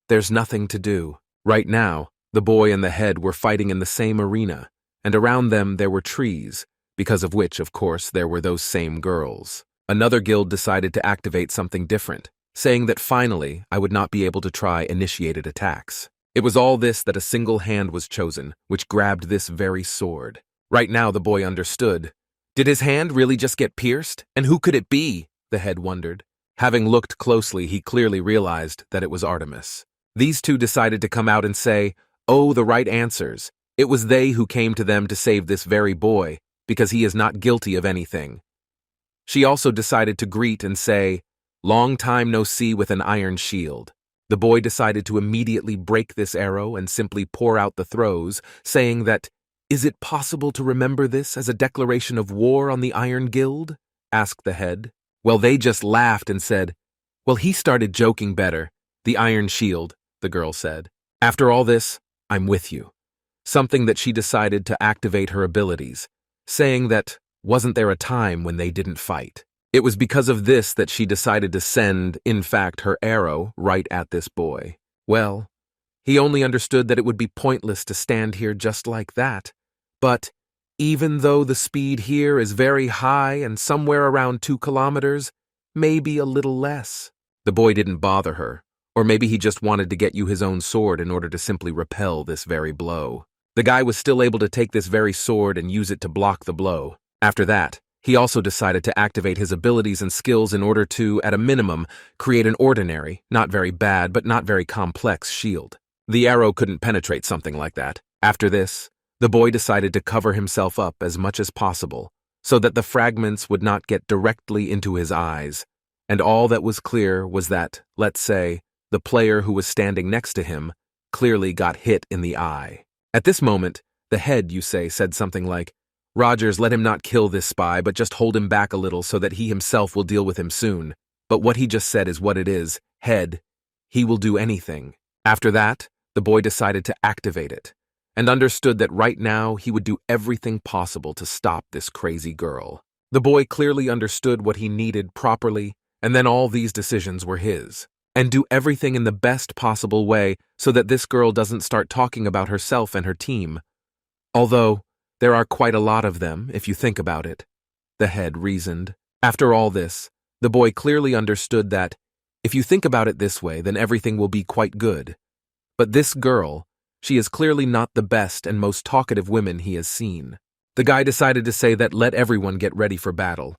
There's nothing to do. Right now, the boy and the head were fighting in the same arena, and around them there were trees, because of which, of course, there were those same girls. Another guild decided to activate something different, saying that finally I would not be able to try initiated attacks. It was all this that a single hand was chosen, which grabbed this very sword. Right now the boy understood. Did his hand really just get pierced? And who could it be? The head wondered. Having looked closely, he clearly realized that it was Artemis. These two decided to come out and say, oh, the right answers. It was they who came to them to save this very boy, because he is not guilty of anything. She also decided to greet and say, long time no see with an iron shield. The boy decided to immediately break this arrow and simply pour out the throws, saying that, is it possible to remember this as a declaration of war on the Iron Guild? Asked the head. Well, they just laughed and said, well, he started joking better. The iron shield, the girl said. After all this, I'm with you. Something that she decided to activate her abilities, saying that, wasn't there a time when they didn't fight? It was because of this that she decided to send, in fact, her arrow right at this boy. Well, he only understood that it would be pointless to stand here just like that. But even though the speed here is very high and somewhere around 2 kilometers, maybe a little less. The boy didn't bother her, or maybe he just wanted to get you his own sword in order to simply repel this very blow. The guy was still able to take this very sword and use it to block the blow. After that, he also decided to activate his abilities and skills in order to, at a minimum, create an ordinary, not very bad but not very complex shield. The arrow couldn't penetrate something like that. After this, the boy decided to cover himself up as much as possible so that the fragments would not get directly into his eyes, and all that was clear was that, let's say, the player who was standing next to him clearly got hit in the eye. At this moment, the head, you say, said something like, Rogers, let him not kill this spy, but just hold him back a little so that he himself will deal with him soon. But what he just said is what it is. Head, he will do anything. After that, the boy decided to activate it, and understood that right now he would do everything possible to stop this crazy girl. The boy clearly understood what he needed properly, and then all these decisions were his. And do everything in the best possible way so that this girl doesn't start talking about herself and her team. Although, there are quite a lot of them, if you think about it, the head reasoned. After all this, the boy clearly understood that, if you think about it this way, then everything will be quite good. But this girl, she is clearly not the best and most talkative woman he has seen. The guy decided to say that let everyone get ready for battle.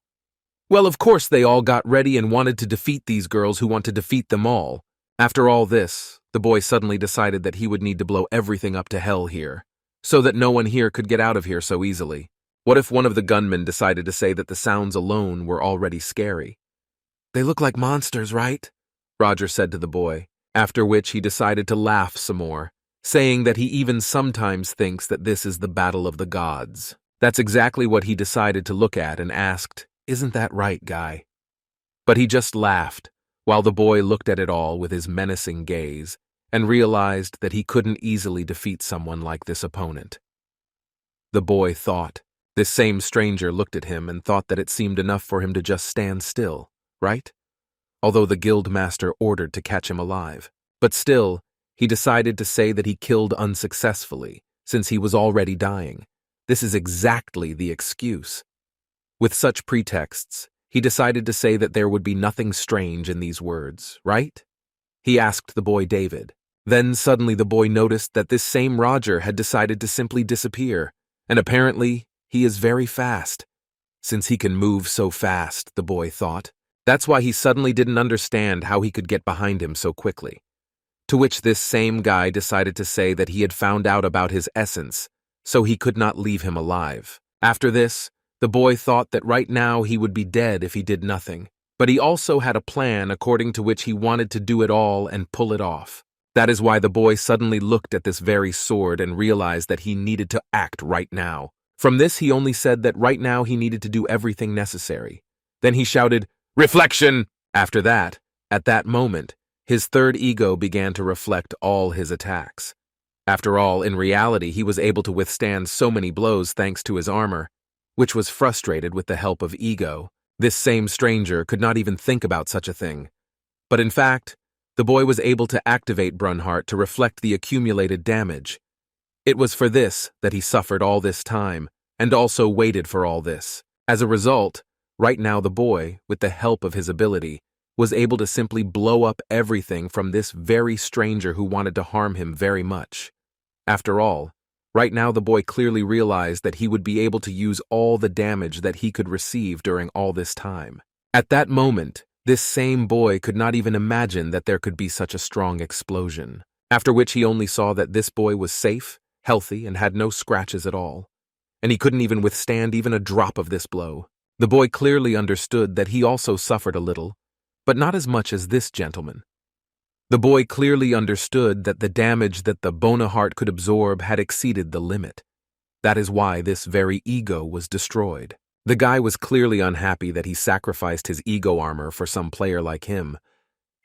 Well, of course they all got ready and wanted to defeat these girls who want to defeat them all. After all this, the boy suddenly decided that he would need to blow everything up to hell here, so that no one here could get out of here so easily. What if one of the gunmen decided to say that the sounds alone were already scary? They look like monsters, right? Roger said to the boy, after which he decided to laugh some more, saying that he even sometimes thinks that this is the battle of the gods. That's exactly what he decided to look at and asked, isn't that right, guy? But he just laughed, while the boy looked at it all with his menacing gaze, and realized that he couldn't easily defeat someone like this opponent. The boy thought. This same stranger looked at him and thought that it seemed enough for him to just stand still, right? Although the guild master ordered to catch him alive. But still, he decided to say that he killed unsuccessfully, since he was already dying. This is exactly the excuse. With such pretexts, he decided to say that there would be nothing strange in these words, right? He asked the boy David. Then suddenly the boy noticed that this same Roger had decided to simply disappear, and apparently he is very fast. Since he can move so fast, the boy thought. That's why he suddenly didn't understand how he could get behind him so quickly. To which this same guy decided to say that he had found out about his essence, so he could not leave him alive. After this, the boy thought that right now he would be dead if he did nothing. But he also had a plan according to which he wanted to do it all and pull it off. That is why the boy suddenly looked at this very sword and realized that he needed to act right now. From this, he only said that right now he needed to do everything necessary. Then he shouted, "Reflection!" After that, at that moment, his third ego began to reflect all his attacks. After all, in reality, he was able to withstand so many blows thanks to his armor, which was frustrated with the help of ego. This same stranger could not even think about such a thing. But in fact, the boy was able to activate Brunhart to reflect the accumulated damage. It was for this that he suffered all this time, and also waited for all this. As a result, right now the boy, with the help of his ability, was able to simply blow up everything from this very stranger who wanted to harm him very much. After all, right now the boy clearly realized that he would be able to use all the damage that he could receive during all this time. At that moment, this same boy could not even imagine that there could be such a strong explosion, after which he only saw that this boy was safe, healthy, and had no scratches at all. And he couldn't even withstand even a drop of this blow. The boy clearly understood that he also suffered a little, but not as much as this gentleman. The boy clearly understood that the damage that the Bonahart could absorb had exceeded the limit. That is why this very ego was destroyed. The guy was clearly unhappy that he sacrificed his ego armor for some player like him,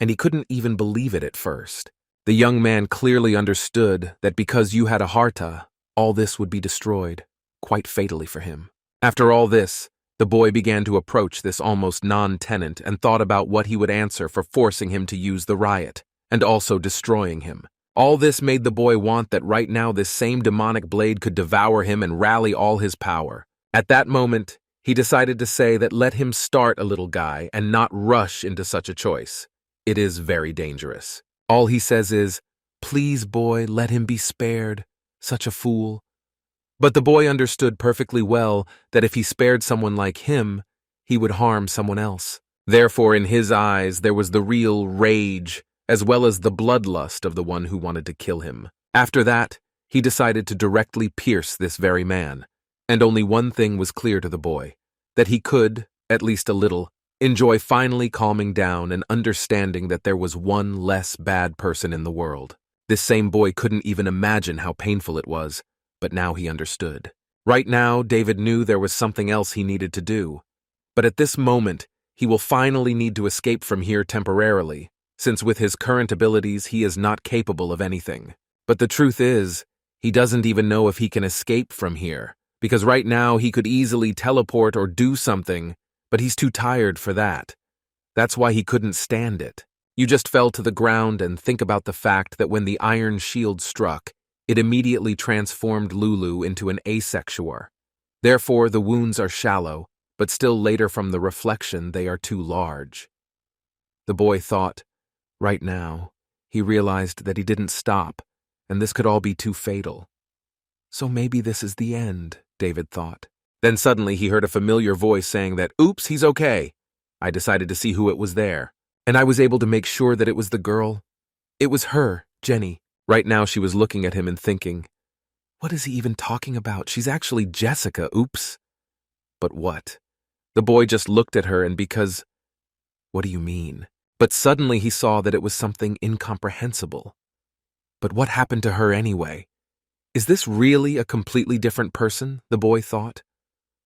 and he couldn't even believe it at first. The young man clearly understood that because you had a Harta, all this would be destroyed, quite fatally for him. After all this, the boy began to approach this almost non-tenant and thought about what he would answer for forcing him to use the riot, and also destroying him. All this made the boy want that right now this same demonic blade could devour him and rally all his power. At that moment, he decided to say that let him start a little guy and not rush into such a choice. It is very dangerous. All he says is, "Please, boy, let him be spared. Such a fool." But the boy understood perfectly well that if he spared someone like him, he would harm someone else. Therefore, in his eyes, there was the real rage, as well as the bloodlust of the one who wanted to kill him. After that, he decided to directly pierce this very man. And only one thing was clear to the boy, that he could, at least a little, enjoy finally calming down and understanding that there was one less bad person in the world. This same boy couldn't even imagine how painful it was, but now he understood. Right now, David knew there was something else he needed to do. But at this moment, he will finally need to escape from here temporarily, since with his current abilities he is not capable of anything. But the truth is, he doesn't even know if he can escape from here, because right now he could easily teleport or do something, but he's too tired for that. That's why he couldn't stand it. You just fell to the ground and think about the fact that when the iron shield struck, it immediately transformed Lulu into an asexuar. Therefore, the wounds are shallow, but still later from the reflection they are too large. The boy thought, right now, he realized that he didn't stop, and this could all be too fatal. So maybe this is the end, David thought. Then suddenly he heard a familiar voice saying that, "Oops, he's okay." I decided to see who it was there, and I was able to make sure that it was the girl. It was her, Jenny. Right now she was looking at him and thinking, what is he even talking about? She's actually Jessica, oops. But what? The boy just looked at her and because, what do you mean? But suddenly he saw that it was something incomprehensible. But what happened to her anyway? Is this really a completely different person, the boy thought?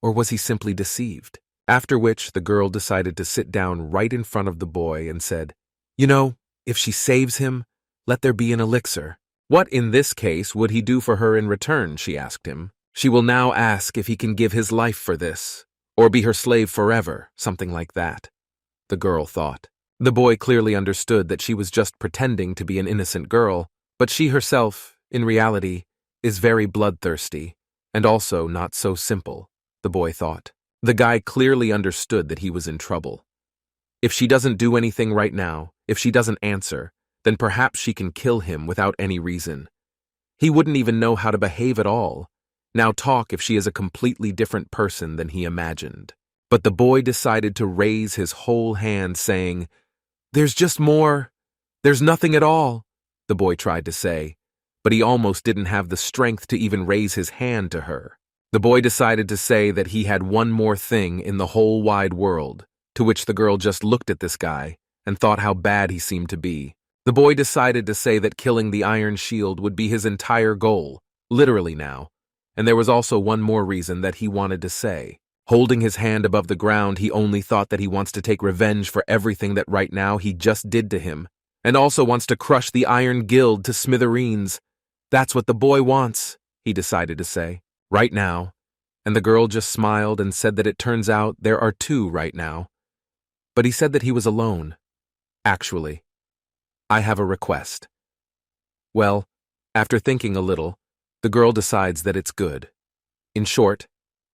Or was he simply deceived? After which the girl decided to sit down right in front of the boy and said, "You know, if she saves him, let there be an elixir." What in this case would he do for her in return, she asked him. She will now ask if he can give his life for this, or be her slave forever, something like that, the girl thought. The boy clearly understood that she was just pretending to be an innocent girl, but she herself, in reality, is very bloodthirsty, and also not so simple, the boy thought. The guy clearly understood that he was in trouble. If she doesn't do anything right now, if she doesn't answer, then perhaps she can kill him without any reason. He wouldn't even know how to behave at all. Now talk if she is a completely different person than he imagined. But the boy decided to raise his whole hand saying, "There's just more. There's nothing at all," the boy tried to say, but he almost didn't have the strength to even raise his hand to her. The boy decided to say that he had one more thing in the whole wide world, to which the girl just looked at this guy and thought how bad he seemed to be. The boy decided to say that killing the Iron Shield would be his entire goal, literally now, and there was also one more reason that he wanted to say. Holding his hand above the ground, he only thought that he wants to take revenge for everything that right now he just did to him, and also wants to crush the Iron Guild to smithereens. That's what the boy wants, he decided to say, right now, and the girl just smiled and said that it turns out there are two right now. But he said that he was alone. Actually, I have a request. Well, after thinking a little, the girl decides that it's good. In short,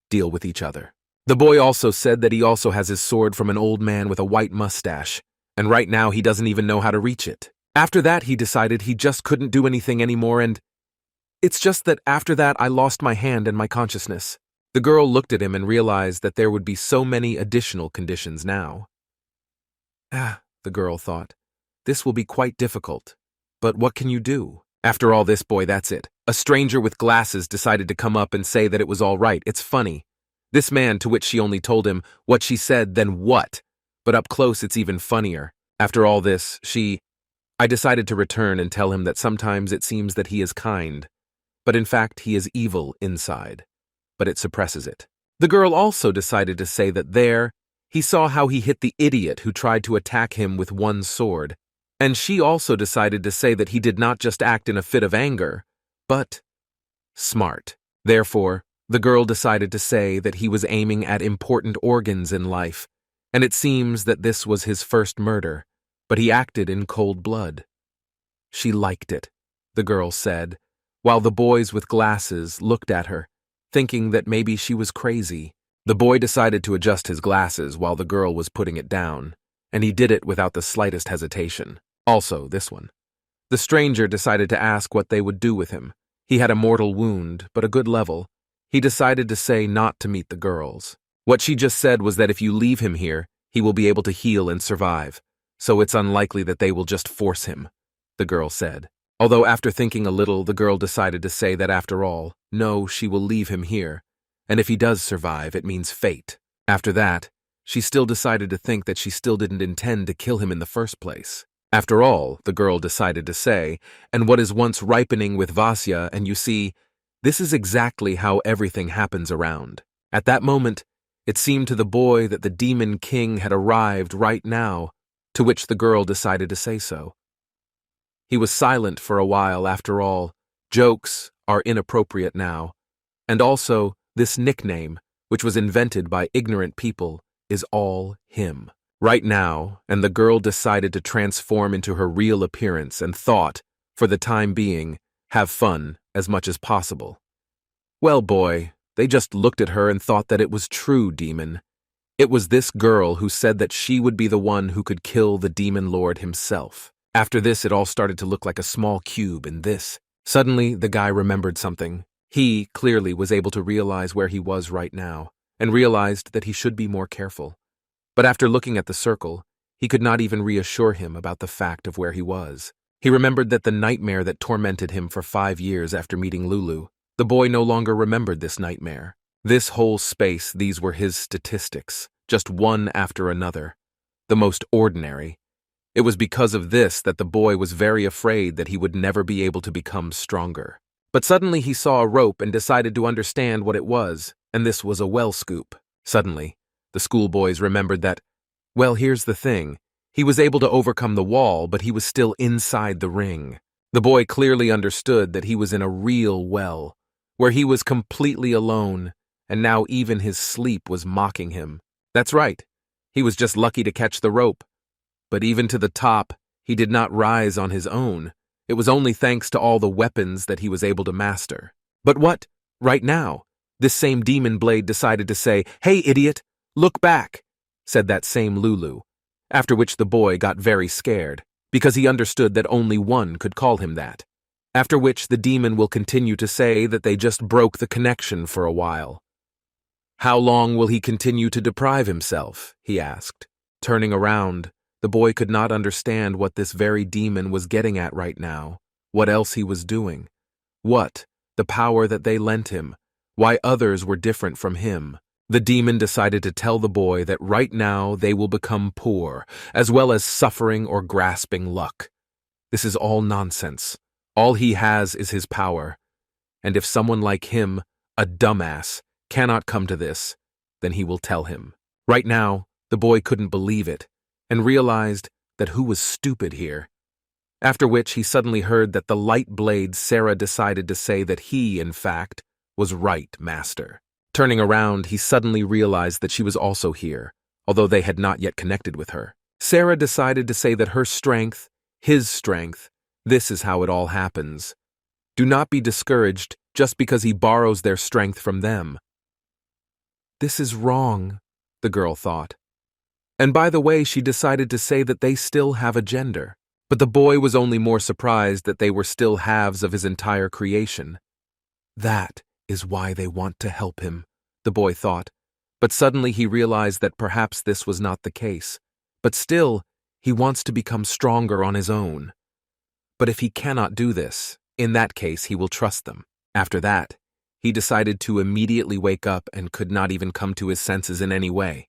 deal with each other. The boy also said that he also has his sword from an old man with a white mustache, and right now he doesn't even know how to reach it. After that, he decided he just couldn't do anything anymore, and it's just that after that I lost my hand and my consciousness. The girl looked at him and realized that there would be so many additional conditions now. The girl thought, this will be quite difficult. But what can you do? After all this, boy, that's it. A stranger with glasses decided to come up and say that it was all right. It's funny. This man, to which she only told him what she said, then what? But up close, it's even funnier. After all this, I decided to return and tell him that sometimes it seems that he is kind, but in fact he is evil inside, but it suppresses it. The girl also decided to say that there, he saw how he hit the idiot who tried to attack him with one sword, and she also decided to say that he did not just act in a fit of anger, but smart. Therefore, the girl decided to say that he was aiming at important organs in life, and it seems that this was his first murder, but he acted in cold blood. She liked it, the girl said, while the boys with glasses looked at her, thinking that maybe she was crazy. The boy decided to adjust his glasses while the girl was putting it down, and he did it without the slightest hesitation. Also, this one. The stranger decided to ask what they would do with him. He had a mortal wound, but a good level. He decided to say not to meet the girls. What she just said was that if you leave him here, he will be able to heal and survive, so it's unlikely that they will just force him, the girl said. Although after thinking a little, the girl decided to say that after all, no, she will leave him here, and if he does survive, it means fate. After that, she still decided to think that she still didn't intend to kill him in the first place. After all, the girl decided to say, and what is once ripening with Vasya, and you see, this is exactly how everything happens around. At that moment, it seemed to the boy that the Demon King had arrived right now, to which the girl decided to say so. He was silent for a while. After all, jokes are inappropriate now, and also, this nickname, which was invented by ignorant people, is all him. Right now, and the girl decided to transform into her real appearance and thought, for the time being, have fun as much as possible. Well, boy, they just looked at her and thought that it was true, demon. It was this girl who said that she would be the one who could kill the demon lord himself. After this, it all started to look like a small cube in this. Suddenly, the guy remembered something. He, clearly, was able to realize where he was right now, and realized that he should be more careful. But after looking at the circle, he could not even reassure him about the fact of where he was. He remembered that the nightmare that tormented him for 5 years after meeting Lulu, the boy no longer remembered this nightmare. This whole space, these were his statistics, just one after another. The most ordinary. It was because of this that the boy was very afraid that he would never be able to become stronger. But suddenly he saw a rope and decided to understand what it was, and this was a well scoop. Suddenly, the schoolboys remembered that, well, here's the thing. He was able to overcome the wall, but he was still inside the ring. The boy clearly understood that he was in a real well, where he was completely alone, and now even his sleep was mocking him. That's right. He was just lucky to catch the rope. But even to the top, he did not rise on his own. It was only thanks to all the weapons that he was able to master. But what? Right now, this same demon blade decided to say, "Hey, idiot, look back," said that same Lulu, after which the boy got very scared, because he understood that only one could call him that. After which the demon will continue to say that they just broke the connection for a while. How long will he continue to deprive himself? He asked. Turning around, the boy could not understand what this very demon was getting at right now, what else he was doing. What, the power that they lent him, why others were different from him. The demon decided to tell the boy that right now they will become poor, as well as suffering or grasping luck. This is all nonsense. All he has is his power. And if someone like him, a dumbass, cannot come to this, then he will tell him. Right now, the boy couldn't believe it, and realized that who was stupid here. After which he suddenly heard that the light blade Sarah decided to say that he, in fact, was right, master. Turning around, he suddenly realized that she was also here, although they had not yet connected with her. Sarah decided to say that her strength, his strength, this is how it all happens. Do not be discouraged just because he borrows their strength from them. This is wrong, the girl thought. And by the way, she decided to say that they still have a gender. But the boy was only more surprised that they were still halves of his entire creation. That is why they want to help him, the boy thought. But suddenly he realized that perhaps this was not the case. But still, he wants to become stronger on his own. But if he cannot do this, in that case he will trust them. After that, he decided to immediately wake up and could not even come to his senses in any way.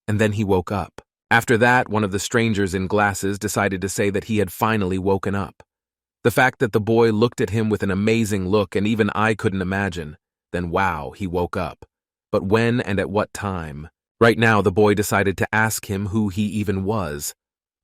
And then he woke up. After that, one of the strangers in glasses decided to say that he had finally woken up. The fact that the boy looked at him with an amazing look and even I couldn't imagine, then wow, he woke up. But when and at what time? Right now, the boy decided to ask him who he even was.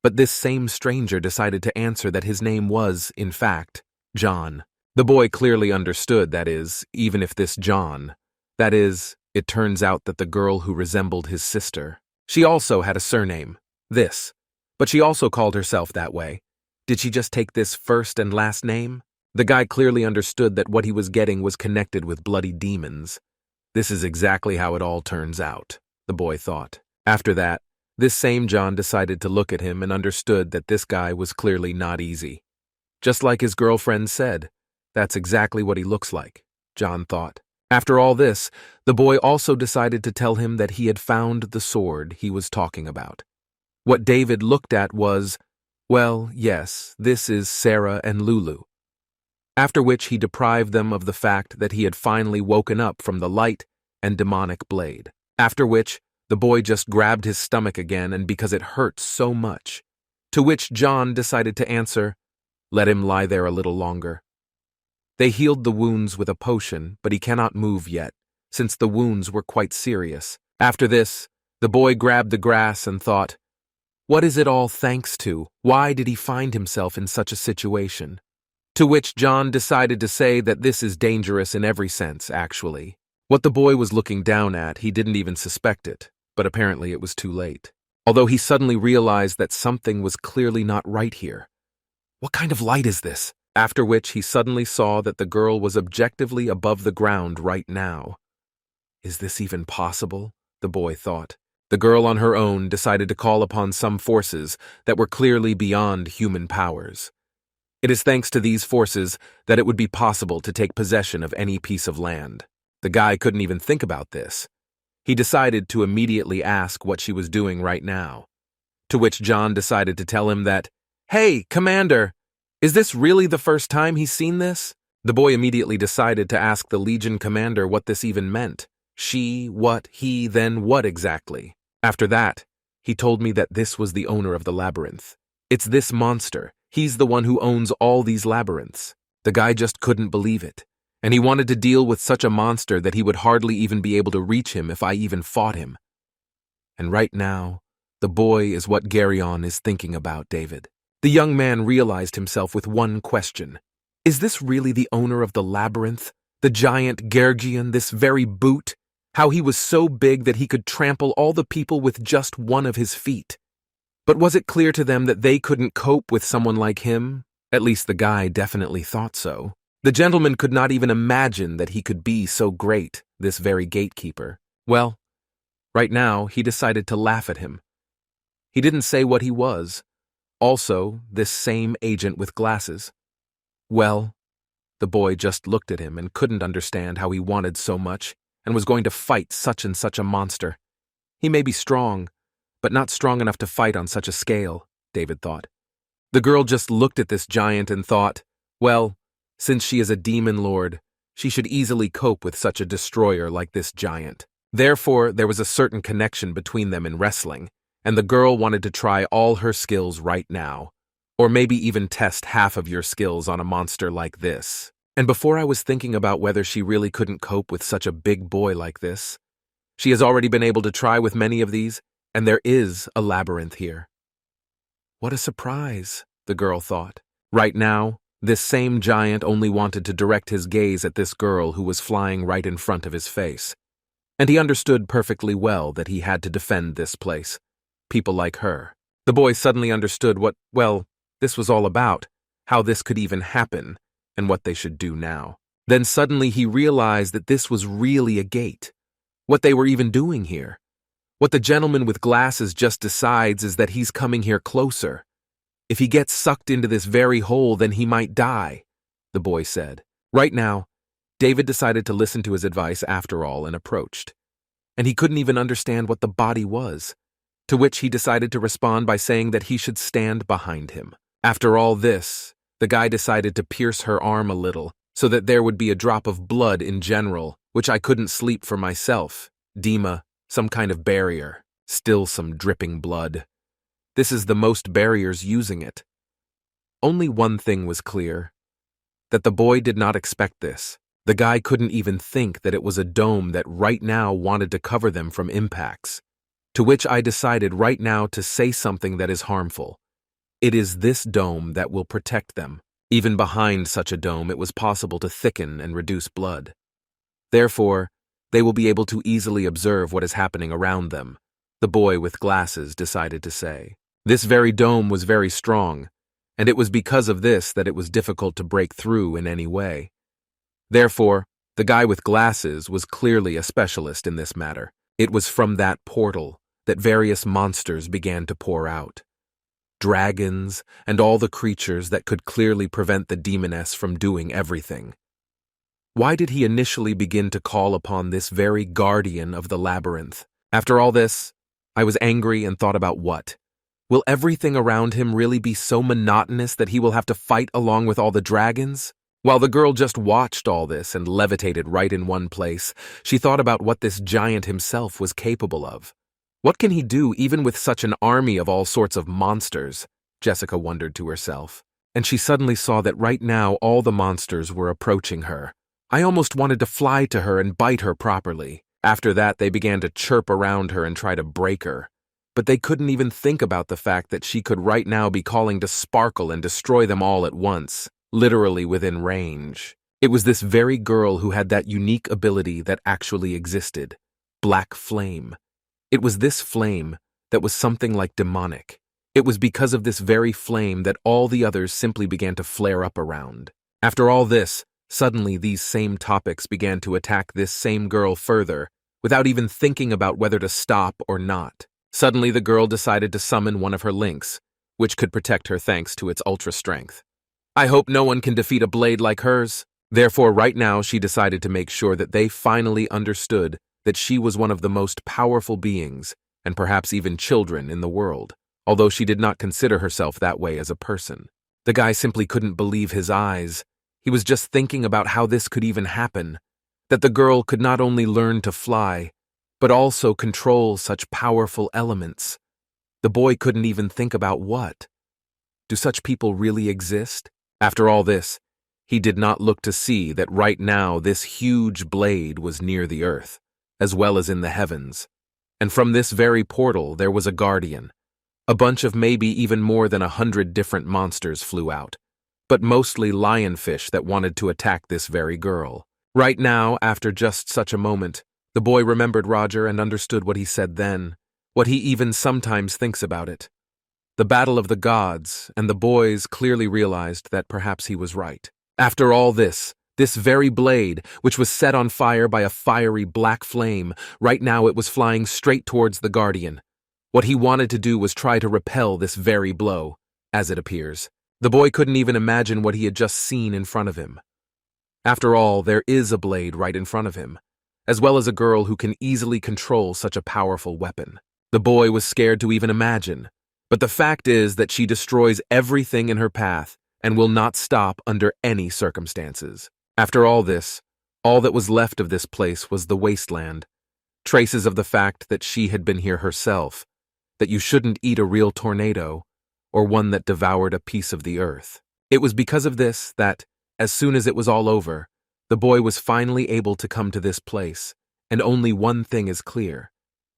But this same stranger decided to answer that his name was, in fact, John. The boy clearly understood, that is, even if this John, that is, it turns out that the girl who resembled his sister. She also had a surname, this, but she also called herself that way. Did she just take this first and last name? The guy clearly understood that what he was getting was connected with bloody demons. This is exactly how it all turns out, the boy thought. After that, this same John decided to look at him and understood that this guy was clearly not easy. Just like his girlfriend said, that's exactly what he looks like, John thought. After all this, the boy also decided to tell him that he had found the sword he was talking about. What David looked at was, well, yes, this is Sarah and Lulu. After which he deprived them of the fact that he had finally woken up from the light and demonic blade. After which, the boy just grabbed his stomach again and because it hurt so much. To which John decided to answer, let him lie there a little longer. They healed the wounds with a potion, but he cannot move yet, since the wounds were quite serious. After this, the boy grabbed the grass and thought, what is it all thanks to? Why did he find himself in such a situation? To which John decided to say that this is dangerous in every sense, actually. What the boy was looking down at, he didn't even suspect it, but apparently it was too late. Although he suddenly realized that something was clearly not right here. What kind of light is this? After which he suddenly saw that the girl was objectively above the ground right now. Is this even possible? The boy thought. The girl on her own decided to call upon some forces that were clearly beyond human powers. It is thanks to these forces that it would be possible to take possession of any piece of land. The guy couldn't even think about this. He decided to immediately ask what she was doing right now. To which John decided to tell him that, hey, Commander! Is this really the first time he's seen this? The boy immediately decided to ask the Legion commander what this even meant. She, what, he, then what exactly? After that, he told me that this was the owner of the labyrinth. It's this monster. He's the one who owns all these labyrinths. The guy just couldn't believe it. And he wanted to deal with such a monster that he would hardly even be able to reach him if I even fought him. And right now, the boy is what Garyon is thinking about, David. The young man realized himself with one question. Is this really the owner of the labyrinth? The giant Gergion, this very boot? How he was so big that he could trample all the people with just one of his feet. But was it clear to them that they couldn't cope with someone like him? At least the guy definitely thought so. The gentleman could not even imagine that he could be so great, this very gatekeeper. Well, right now he decided to laugh at him. He didn't say what he was. Also, this same agent with glasses. Well, the boy just looked at him and couldn't understand how he wanted so much and was going to fight such and such a monster. He may be strong, but not strong enough to fight on such a scale, David thought. The girl just looked at this giant and thought, well, since she is a demon lord, she should easily cope with such a destroyer like this giant. Therefore, there was a certain connection between them in wrestling, and the girl wanted to try all her skills right now, or maybe even test half of your skills on a monster like this. And before I was thinking about whether she really couldn't cope with such a big boy like this, she has already been able to try with many of these, and there is a labyrinth here. What a surprise, the girl thought. Right now, this same giant only wanted to direct his gaze at this girl who was flying right in front of his face. And he understood perfectly well that he had to defend this place. People like her. The boy suddenly understood what, well, this was all about, how this could even happen, and what they should do now. Then suddenly he realized that this was really a gate. What they were even doing here. What the gentleman with glasses just decides is that he's coming here closer. If he gets sucked into this very hole, then he might die, the boy said. Right now, David decided to listen to his advice after all and approached. And he couldn't even understand what the body was, to which he decided to respond by saying that he should stand behind him. After all this, the guy decided to pierce her arm a little, so that there would be a drop of blood in general, which I couldn't sleep for myself. Edema, some kind of barrier, still some dripping blood. This is the most barriers using it. Only one thing was clear, that the boy did not expect this. The guy couldn't even think that it was a dome that right now wanted to cover them from impacts. To which I decided right now to say something that is harmful. It is this dome that will protect them. Even behind such a dome, it was possible to thicken and reduce blood. Therefore, they will be able to easily observe what is happening around them, the boy with glasses decided to say. This very dome was very strong, and it was because of this that it was difficult to break through in any way. Therefore, the guy with glasses was clearly a specialist in this matter. It was from that portal that various monsters began to pour out. Dragons and all the creatures that could clearly prevent the demoness from doing everything. Why did he initially begin to call upon this very guardian of the labyrinth? After all this, I was angry and thought about what? Will everything around him really be so monotonous that he will have to fight along with all the dragons? While the girl just watched all this and levitated right in one place, she thought about what this giant himself was capable of. What can he do even with such an army of all sorts of monsters? Jessica wondered to herself. And she suddenly saw that right now all the monsters were approaching her. I almost wanted to fly to her and bite her properly. After that, they began to chirp around her and try to break her. But they couldn't even think about the fact that she could right now be calling to Sparkle and destroy them all at once. Literally within range. It was this very girl who had that unique ability that actually existed. Black flame. It was this flame that was something like demonic. It was because of this very flame that all the others simply began to flare up around. After all this, suddenly these same topics began to attack this same girl further, without even thinking about whether to stop or not. Suddenly the girl decided to summon one of her links, which could protect her thanks to its ultra strength. I hope no one can defeat a blade like hers. Therefore, right now she decided to make sure that they finally understood that she was one of the most powerful beings, and perhaps even children in the world, although she did not consider herself that way as a person. The guy simply couldn't believe his eyes. He was just thinking about how this could even happen, that the girl could not only learn to fly, but also control such powerful elements. The boy couldn't even think about what. Do such people really exist? After all this, he did not look to see that right now this huge blade was near the earth, as well as in the heavens. And from this very portal there was a guardian. A bunch of maybe even more than 100 different monsters flew out, but mostly lionfish that wanted to attack this very girl. Right now, after just such a moment, the boy remembered Roger and understood what he said then, what he even sometimes thinks about it. The battle of the gods, and the boys clearly realized that perhaps he was right. After all this very blade, which was set on fire by a fiery black flame, right now it was flying straight towards the guardian. What he wanted to do was try to repel this very blow, as it appears. The boy couldn't even imagine what he had just seen in front of him. After all, there is a blade right in front of him, as well as a girl who can easily control such a powerful weapon. The boy was scared to even imagine. But the fact is that she destroys everything in her path and will not stop under any circumstances. After all this, all that was left of this place was the wasteland, traces of the fact that she had been here herself, that you shouldn't eat a real tornado, or one that devoured a piece of the earth. It was because of this that, as soon as it was all over, the boy was finally able to come to this place, and only one thing is clear,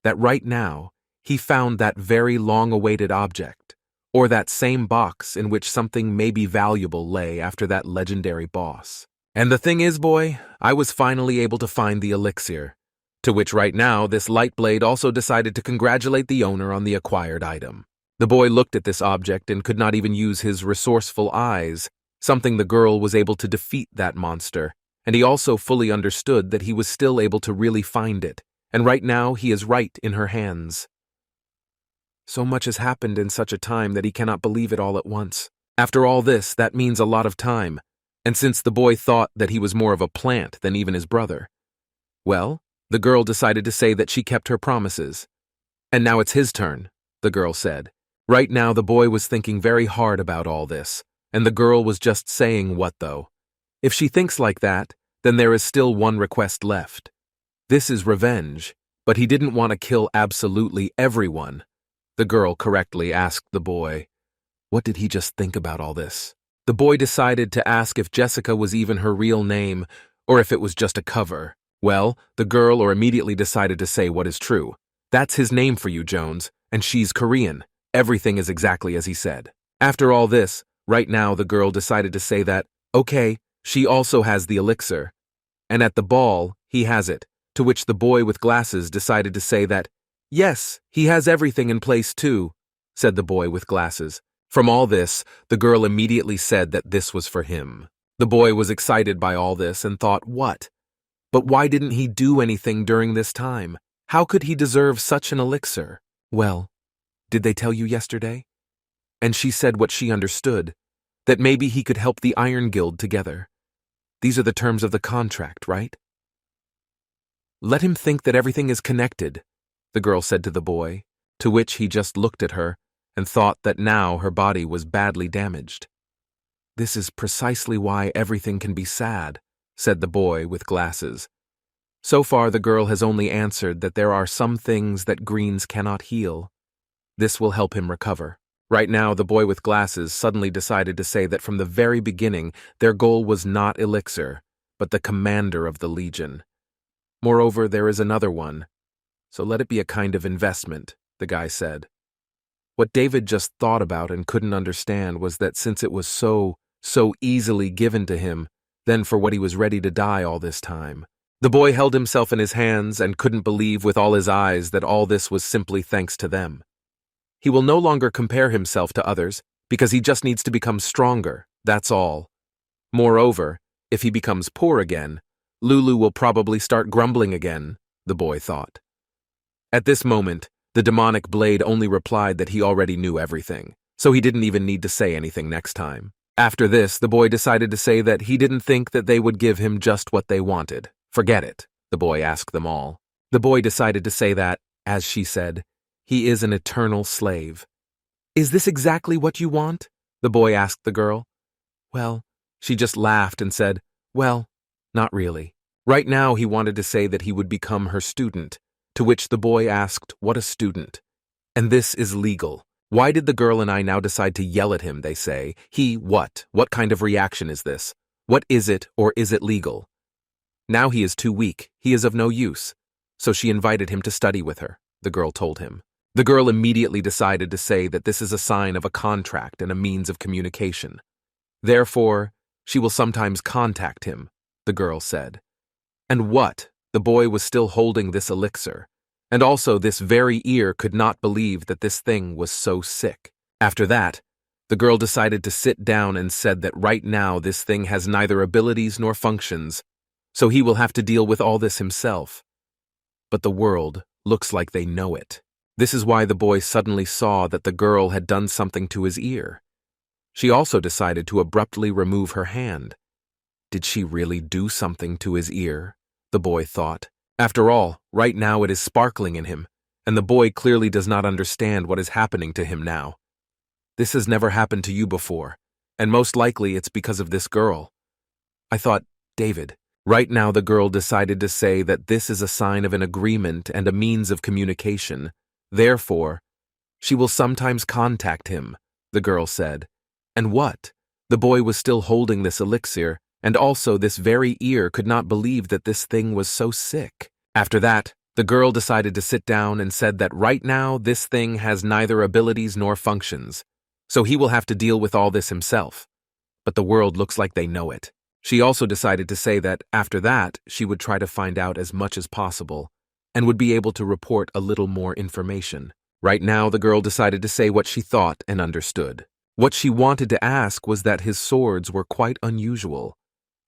that right now, he found that very long-awaited object, or that same box in which something maybe valuable lay after that legendary boss. And the thing is, boy, I was finally able to find the elixir, to which right now this light blade also decided to congratulate the owner on the acquired item. The boy looked at this object and could not even use his resourceful eyes, something the girl was able to defeat that monster, and he also fully understood that he was still able to really find it, and right now he is right in her hands. So much has happened in such a time that he cannot believe it all at once. After all this, that means a lot of time, and since the boy thought that he was more of a plant than even his brother, well, the girl decided to say that she kept her promises. And now it's his turn, the girl said. Right now the boy was thinking very hard about all this, and the girl was just saying what though? If she thinks like that, then there is still one request left. This is revenge, but he didn't want to kill absolutely everyone. The girl correctly asked the boy, what did he just think about all this? The boy decided to ask if Jessica was even her real name, or if it was just a cover. Well, the girl immediately decided to say what is true. That's his name for you, Jones, and she's Korean. Everything is exactly as he said. After all this, right now the girl decided to say that, okay, she also has the elixir. And at the ball, he has it, to which the boy with glasses decided to say that, yes, he has everything in place too, said the boy with glasses. From all this, the girl immediately said that this was for him. The boy was excited by all this and thought, what? But why didn't he do anything during this time? How could he deserve such an elixir? Well, did they tell you yesterday? And she said what she understood, that maybe he could help the Iron Guild together. These are the terms of the contract, right? Let him think that everything is connected, the girl said to the boy, to which he just looked at her and thought that now her body was badly damaged. This is precisely why everything can be sad, said the boy with glasses. So far the girl has only answered that there are some things that greens cannot heal. This will help him recover. Right now the boy with glasses suddenly decided to say that from the very beginning their goal was not elixir, but the commander of the Legion. Moreover, there is another one, so let it be a kind of investment, the guy said. What David just thought about and couldn't understand was that since it was so easily given to him, then for what he was ready to die all this time. The boy held himself in his hands and couldn't believe with all his eyes that all this was simply thanks to them. He will no longer compare himself to others because he just needs to become stronger, that's all. Moreover, if he becomes poor again, Lulu will probably start grumbling again, the boy thought. At this moment, the demonic blade only replied that he already knew everything, so he didn't even need to say anything next time. After this, the boy decided to say that he didn't think that they would give him just what they wanted. Forget it, the boy asked them all. The boy decided to say that, as she said, he is an eternal slave. Is this exactly what you want? The boy asked the girl. Well, she just laughed and said, well, not really. Right now he wanted to say that he would become her student, to which the boy asked, what a student? And this is legal. Why did the girl and I now decide to yell at him, they say? He, what? What kind of reaction is this? What is it, or is it legal? Now he is too weak, he is of no use. So she invited him to study with her, the girl told him. The girl immediately decided to say that this is a sign of a contract and a means of communication. Therefore, she will sometimes contact him, the girl said. And what? The boy was still holding this elixir. And also this very ear could not believe that this thing was so sick. After that, the girl decided to sit down and said that right now this thing has neither abilities nor functions, so he will have to deal with all this himself. But the world looks like they know it. This is why the boy suddenly saw that the girl had done something to his ear. She also decided to abruptly remove her hand. Did she really do something to his ear? The boy thought. After all, right now it is sparkling in him, and the boy clearly does not understand what is happening to him now. This has never happened to you before, and most likely it's because of this girl. I thought, David, Right now the girl decided to say that this is a sign of an agreement and a means of communication. Therefore, she will sometimes contact him, the girl said. And what? The boy was still holding this elixir, and also this very ear could not believe that this thing was so sick. After that, the girl decided to sit down and said that right now this thing has neither abilities nor functions, so he will have to deal with all this himself. But the world looks like they know it. She also decided to say that after that she would try to find out as much as possible and would be able to report a little more information. Right now the girl decided to say what she thought and understood. What she wanted to ask was that his swords were quite unusual.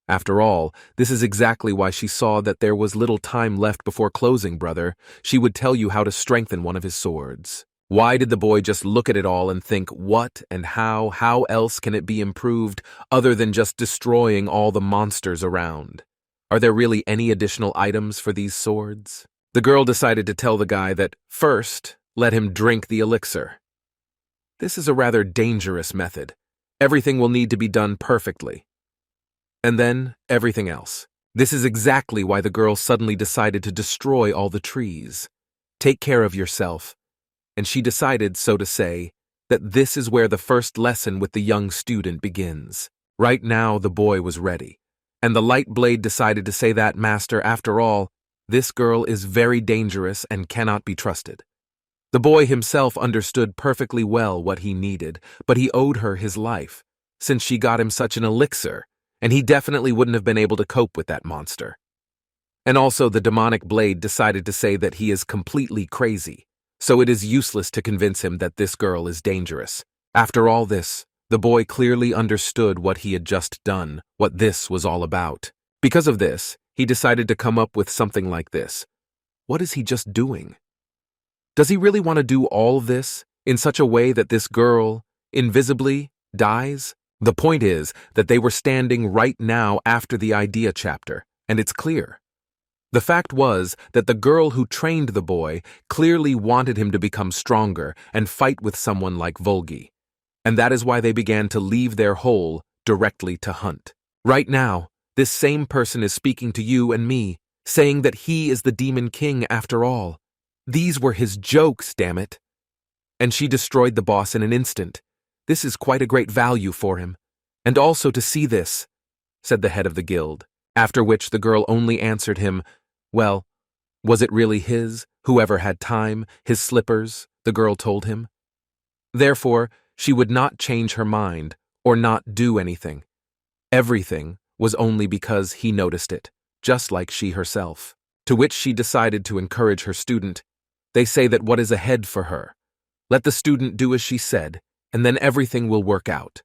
After all, this is exactly why she saw that there was little time left before closing, brother. She would tell you how to strengthen one of his swords. Why did the boy just look at it all and think, what and how else can it be improved other than just destroying all the monsters around? Are there really any additional items for these swords? The girl decided to tell the guy that, first, let him drink the elixir. This is a rather dangerous method. Everything will need to be done perfectly. And then, everything else. This is exactly why the girl suddenly decided to destroy all the trees. Take care of yourself. And she decided, so to say, that this is where the first lesson with the young student begins. Right now, the boy was ready. And the light blade decided to say that, Master, after all, this girl is very dangerous and cannot be trusted. The boy himself understood perfectly well what he needed, but he owed her his life, since she got him such an elixir, and he definitely wouldn't have been able to cope with that monster. And also the demonic blade decided to say that he is completely crazy, so it is useless to convince him that this girl is dangerous. After all this, the boy clearly understood what he had just done, what this was all about. Because of this, he decided to come up with something like this. What is he just doing? Does he really want to do all of this in such a way that this girl, invisibly, dies? The point is that they were standing right now after the idea chapter, and it's clear. The fact was that the girl who trained the boy clearly wanted him to become stronger and fight with someone like Volgi, and that is why they began to leave their hole directly to hunt. Right now, this same person is speaking to you and me, saying that he is the Demon King after all. These were his jokes, damn it. And she destroyed the boss in an instant. This is quite a great value for him. And also to see this, said the head of the guild, after which the girl only answered him, well, was it really his, whoever had time, his slippers, the girl told him. Therefore, she would not change her mind or not do anything. Everything was only because he noticed it, just like she herself. To which she decided to encourage her student. They say that what is ahead for her. Let the student do as she said, and then everything will work out.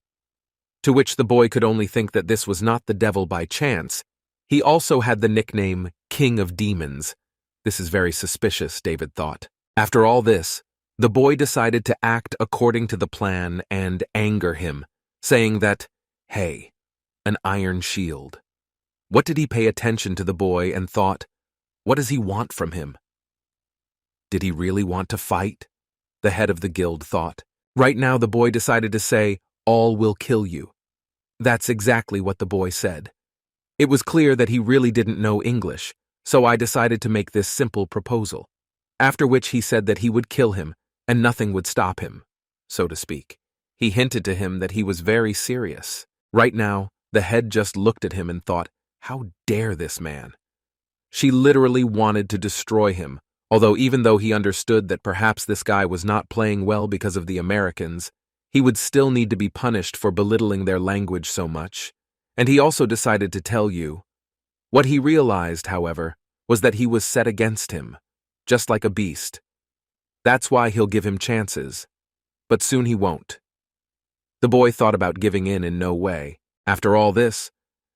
To which the boy could only think that this was not the devil by chance. He also had the nickname King of Demons. This is very suspicious, David thought. After all this, the boy decided to act according to the plan and anger him, saying that, hey, an iron shield. What did he pay attention to the boy and thought, what does he want from him? Did he really want to fight? The head of the guild thought. Right now the boy decided to say, all will kill you. That's exactly what the boy said. It was clear that he really didn't know English, so I decided to make this simple proposal. After which he said that he would kill him, and nothing would stop him, so to speak. He hinted to him that he was very serious. Right now, the head just looked at him and thought, how dare this man? She literally wanted to destroy him, although even though he understood that perhaps this guy was not playing well because of the Americans, he would still need to be punished for belittling their language so much. And he also decided to tell you. What he realized, however, was that he was set against him, just like a beast. That's why he'll give him chances, but soon he won't. The boy thought about giving in no way. After all this,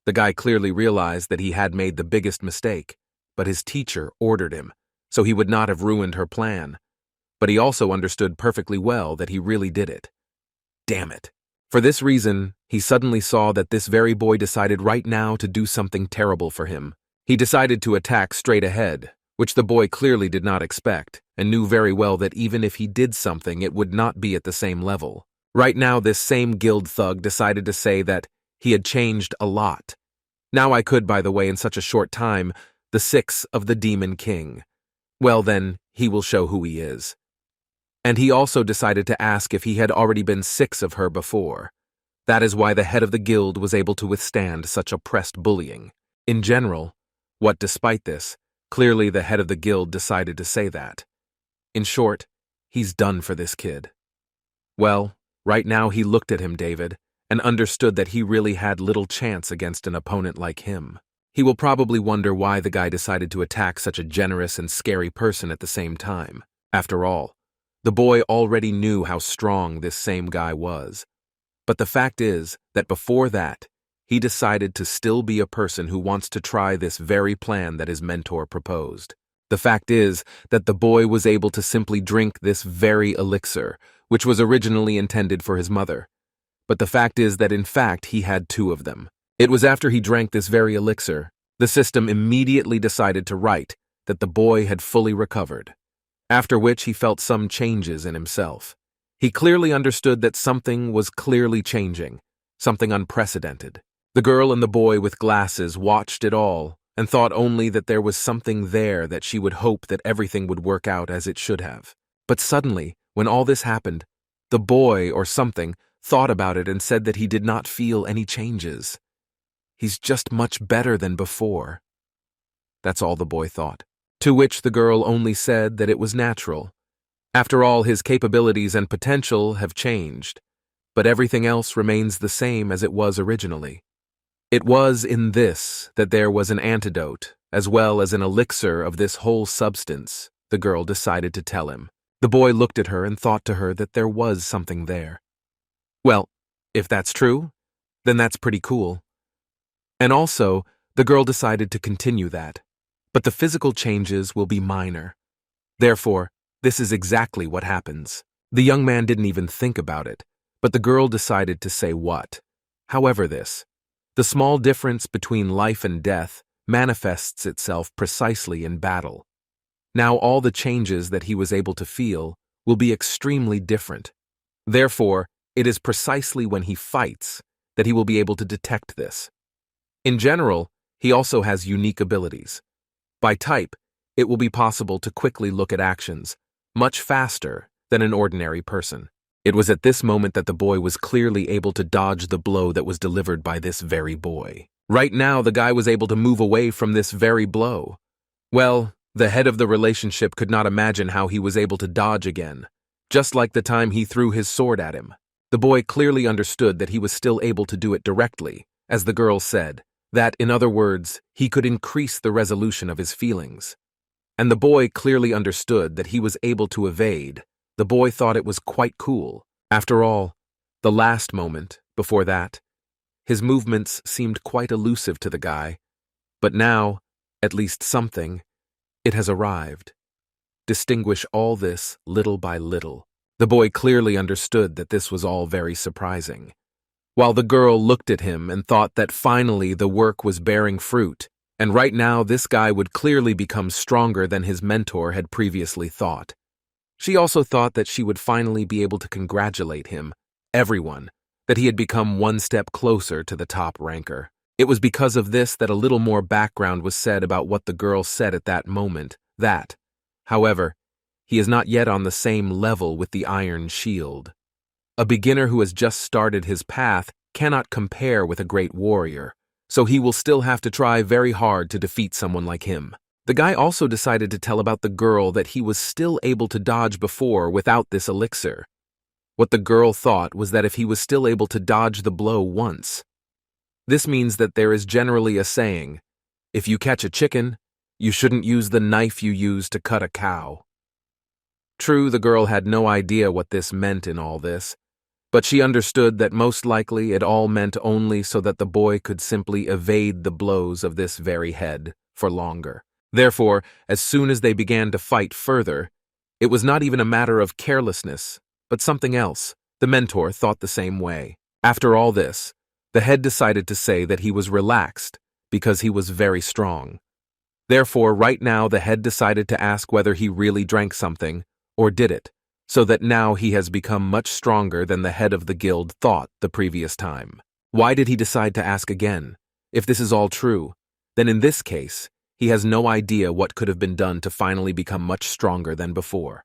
the guy clearly realized that he had made the biggest mistake, but his teacher ordered him, so he would not have ruined her plan. But he also understood perfectly well that he really did it. Damn it. For this reason, he suddenly saw that this very boy decided right now to do something terrible for him. He decided to attack straight ahead, which the boy clearly did not expect, and knew very well that even if he did something, it would not be at the same level. Right now, this same guild thug decided to say that he had changed a lot. Now I could, by the way, in such a short time, the 6 of the Demon King. Well then, he will show who he is. And he also decided to ask if he had already been 6 of her before. That is why the head of the guild was able to withstand such oppressed bullying. In general, despite this, clearly the head of the guild decided to say that. In short, he's done for this kid. Well, right now he looked at him, David, and understood that he really had little chance against an opponent like him. He will probably wonder why the guy decided to attack such a generous and scary person at the same time. After all, the boy already knew how strong this same guy was. But the fact is that before that, he decided to still be a person who wants to try this very plan that his mentor proposed. The fact is that the boy was able to simply drink this very elixir, which was originally intended for his mother. But the fact is that in fact he had 2 of them. It was after he drank this very elixir, the system immediately decided to write that the boy had fully recovered, after which he felt some changes in himself. He clearly understood that something was clearly changing, something unprecedented. The girl and the boy with glasses watched it all and thought only that there was something there that she would hope that everything would work out as it should have. But suddenly, when all this happened, the boy or something thought about it and said that he did not feel any changes. He's just much better than before. That's all the boy thought. To which the girl only said that it was natural. After all, his capabilities and potential have changed, but everything else remains the same as it was originally. It was in this that there was an antidote, as well as an elixir of this whole substance, the girl decided to tell him. The boy looked at her and thought to her that there was something there. Well, if that's true, then that's pretty cool. And also, the girl decided to continue that. But the physical changes will be minor. Therefore, this is exactly what happens. The young man didn't even think about it, but the girl decided to say what. However, the small difference between life and death manifests itself precisely in battle. Now all the changes that he was able to feel will be extremely different. Therefore, it is precisely when he fights that he will be able to detect this. In general, he also has unique abilities. By type, it will be possible to quickly look at actions, much faster than an ordinary person. It was at this moment that the boy was clearly able to dodge the blow that was delivered by this very boy. Right now, the guy was able to move away from this very blow. Well, the head of the relationship could not imagine how he was able to dodge again, just like the time he threw his sword at him. The boy clearly understood that he was still able to do it directly, as the girl said, that, in other words, he could increase the resolution of his feelings. And the boy clearly understood that he was able to evade. The boy thought it was quite cool. After all, the last moment, before that, his movements seemed quite elusive to the guy. But now, at least something, it has arrived. Distinguish all this little by little. The boy clearly understood that this was all very surprising. While the girl looked at him and thought that finally the work was bearing fruit, and right now this guy would clearly become stronger than his mentor had previously thought. She also thought that she would finally be able to congratulate him, everyone, that he had become one step closer to the top ranker. It was because of this that a little more background was said about what the girl said at that moment, that, however, he is not yet on the same level with the Iron Shield. A beginner who has just started his path cannot compare with a great warrior, so he will still have to try very hard to defeat someone like him. The guy also decided to tell about the girl that he was still able to dodge before without this elixir. What the girl thought was that if he was still able to dodge the blow once. This means that there is generally a saying, if you catch a chicken, you shouldn't use the knife you use to cut a cow. True, the girl had no idea what this meant in all this, but she understood that most likely it all meant only so that the boy could simply evade the blows of this very head for longer. Therefore, as soon as they began to fight further, it was not even a matter of carelessness, but something else. The mentor thought the same way. After all this, the head decided to say that he was relaxed because he was very strong. Therefore, right now the head decided to ask whether he really drank something, or did it, so that now he has become much stronger than the head of the guild thought the previous time. Why did he decide to ask again? If this is all true, then in this case, he has no idea what could have been done to finally become much stronger than before.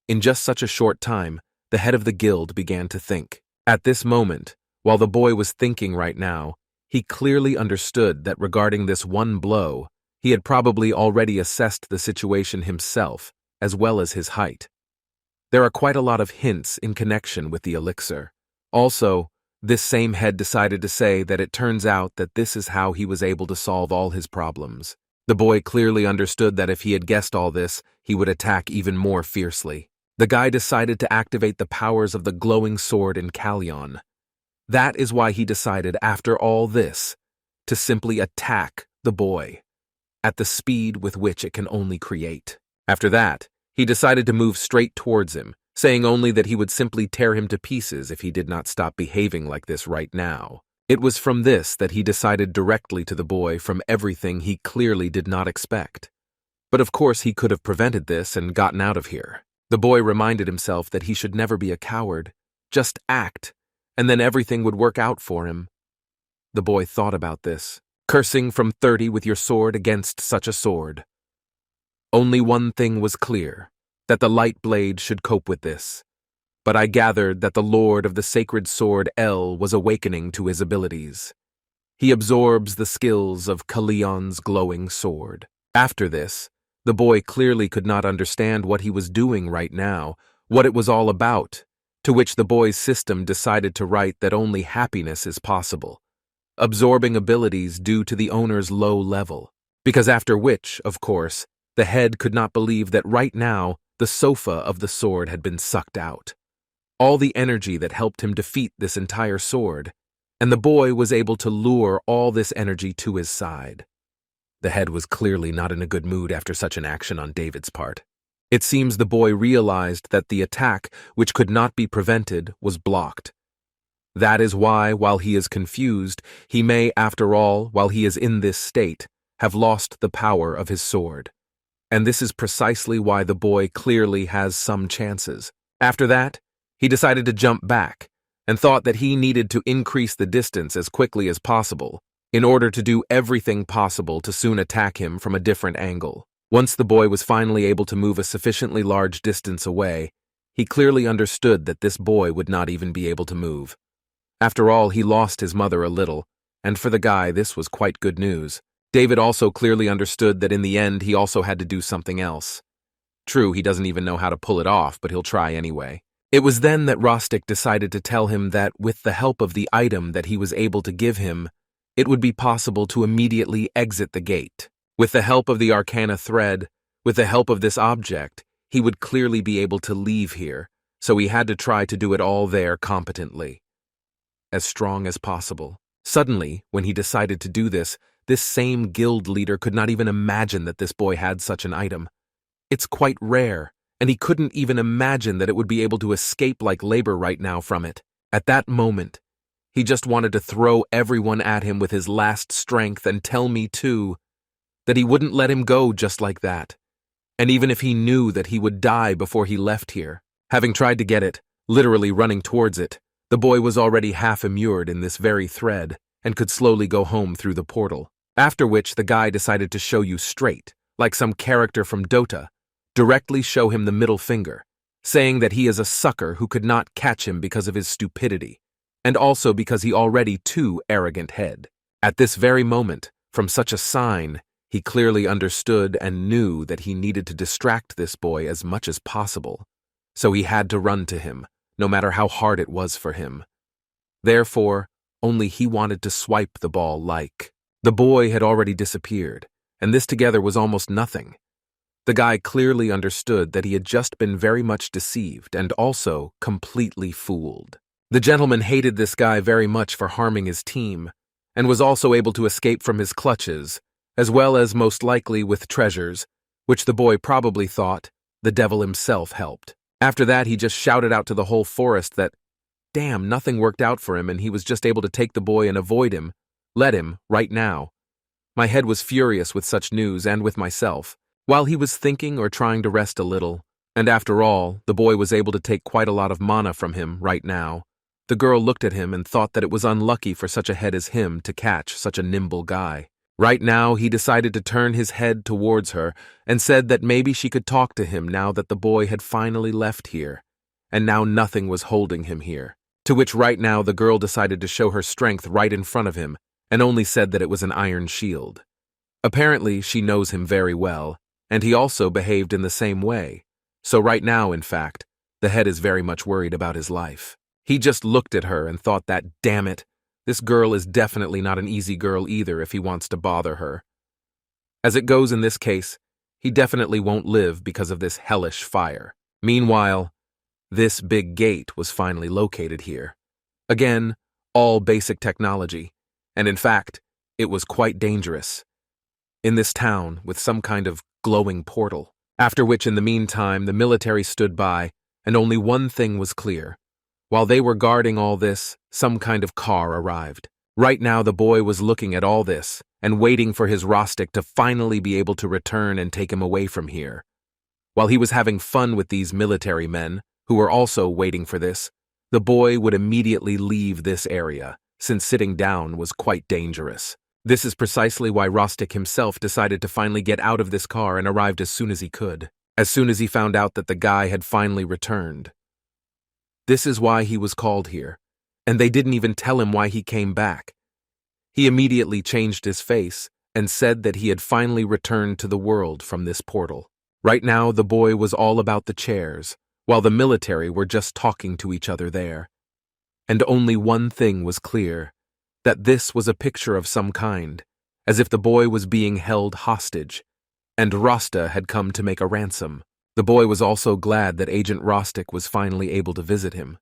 In just such a short time, the head of the guild began to think. At this moment, while the boy was thinking right now, he clearly understood that regarding this one blow, he had probably already assessed the situation himself, as well as his height. There are quite a lot of hints in connection with the elixir. Also, this same head decided to say that it turns out that this is how he was able to solve all his problems. The boy clearly understood that if he had guessed all this, he would attack even more fiercely. The guy decided to activate the powers of the glowing sword in Kalyon. That is why he decided, after all this, to simply attack the boy at the speed with which it can only create. After that, he decided to move straight towards him, saying only that he would simply tear him to pieces if he did not stop behaving like this right now. It was from this that he decided directly to the boy from everything he clearly did not expect. But of course he could have prevented this and gotten out of here. The boy reminded himself that he should never be a coward, just act, and then everything would work out for him. The boy thought about this, cursing from 30 with your sword against such a sword. Only one thing was clear, that the light blade should cope with this. But I gathered that the Lord of the Sacred Sword El was awakening to his abilities. He absorbs the skills of Kalyon's glowing sword. After this, the boy clearly could not understand what he was doing right now, what it was all about, to which the boy's system decided to write that only happiness is possible, absorbing abilities due to the owner's low level. Because after which, of course, the head could not believe that right now the sofa of the sword had been sucked out. All the energy that helped him defeat this entire sword, and the boy was able to lure all this energy to his side. The head was clearly not in a good mood after such an action on David's part. It seems the boy realized that the attack, which could not be prevented, was blocked. That is why, while he is confused, he may, after all, while he is in this state, have lost the power of his sword. And this is precisely why the boy clearly has some chances. After that, he decided to jump back, and thought that he needed to increase the distance as quickly as possible, in order to do everything possible to soon attack him from a different angle. Once the boy was finally able to move a sufficiently large distance away, he clearly understood that this boy would not even be able to move. After all, he lost his mother a little, and for the guy this was quite good news. David also clearly understood that in the end he also had to do something else. True, he doesn't even know how to pull it off, but he'll try anyway. It was then that Rostic decided to tell him that with the help of the item that he was able to give him, it would be possible to immediately exit the gate. With the help of the Arcana thread, with the help of this object, he would clearly be able to leave here, so he had to try to do it all there competently. As strong as possible. Suddenly, when he decided to do this same guild leader could not even imagine that this boy had such an item. It's quite rare, and he couldn't even imagine that it would be able to escape like labor right now from it. At that moment, he just wanted to throw everyone at him with his last strength and tell me, too, that he wouldn't let him go just like that. And even if he knew that he would die before he left here, having tried to get it, literally running towards it, the boy was already half immured in this very thread and could slowly go home through the portal. After which the guy decided to show you straight, like some character from Dota, directly show him the middle finger, saying that he is a sucker who could not catch him because of his stupidity, and also because he already too arrogant head. At this very moment, from such a sign, he clearly understood and knew that he needed to distract this boy as much as possible, so he had to run to him, no matter how hard it was for him. Therefore, only he wanted to swipe the ball like. The boy had already disappeared, and this together was almost nothing. The guy clearly understood that he had just been very much deceived and also completely fooled. The gentleman hated this guy very much for harming his team, and was also able to escape from his clutches, as well as most likely with treasures, which the boy probably thought the devil himself helped. After that, he just shouted out to the whole forest that, damn, nothing worked out for him and he was just able to take the boy and avoid him. Let him, right now. My head was furious with such news and with myself, while he was thinking or trying to rest a little, and after all, the boy was able to take quite a lot of mana from him right now. The girl looked at him and thought that it was unlucky for such a head as him to catch such a nimble guy. Right now, he decided to turn his head towards her and said that maybe she could talk to him now that the boy had finally left here, and now nothing was holding him here. To which right now the girl decided to show her strength right in front of him and only said that it was an iron shield. Apparently, she knows him very well, and he also behaved in the same way. So right now, in fact, the head is very much worried about his life. He just looked at her and thought that, damn it, this girl is definitely not an easy girl either if he wants to bother her. As it goes in this case, he definitely won't live because of this hellish fire. Meanwhile, this big gate was finally located here. Again, all basic technology, and in fact, it was quite dangerous. In this town with some kind of glowing portal, after which in the meantime the military stood by, and only one thing was clear. While they were guarding all this, some kind of car arrived. Right now the boy was looking at all this and waiting for his Rostic to finally be able to return and take him away from here. While he was having fun with these military men, who were also waiting for this, the boy would immediately leave this area, since sitting down was quite dangerous. This is precisely why Rostic himself decided to finally get out of this car and arrived as soon as he could, as soon as he found out that the guy had finally returned. This is why he was called here, and they didn't even tell him why he came back. He immediately changed his face and said that he had finally returned to the world from this portal. Right now, the boy was all about the chairs, while the military were just talking to each other there. And only one thing was clear, that this was a picture of some kind, as if the boy was being held hostage, and Rasta had come to make a ransom. The boy was also glad that Agent Rostic was finally able to visit him.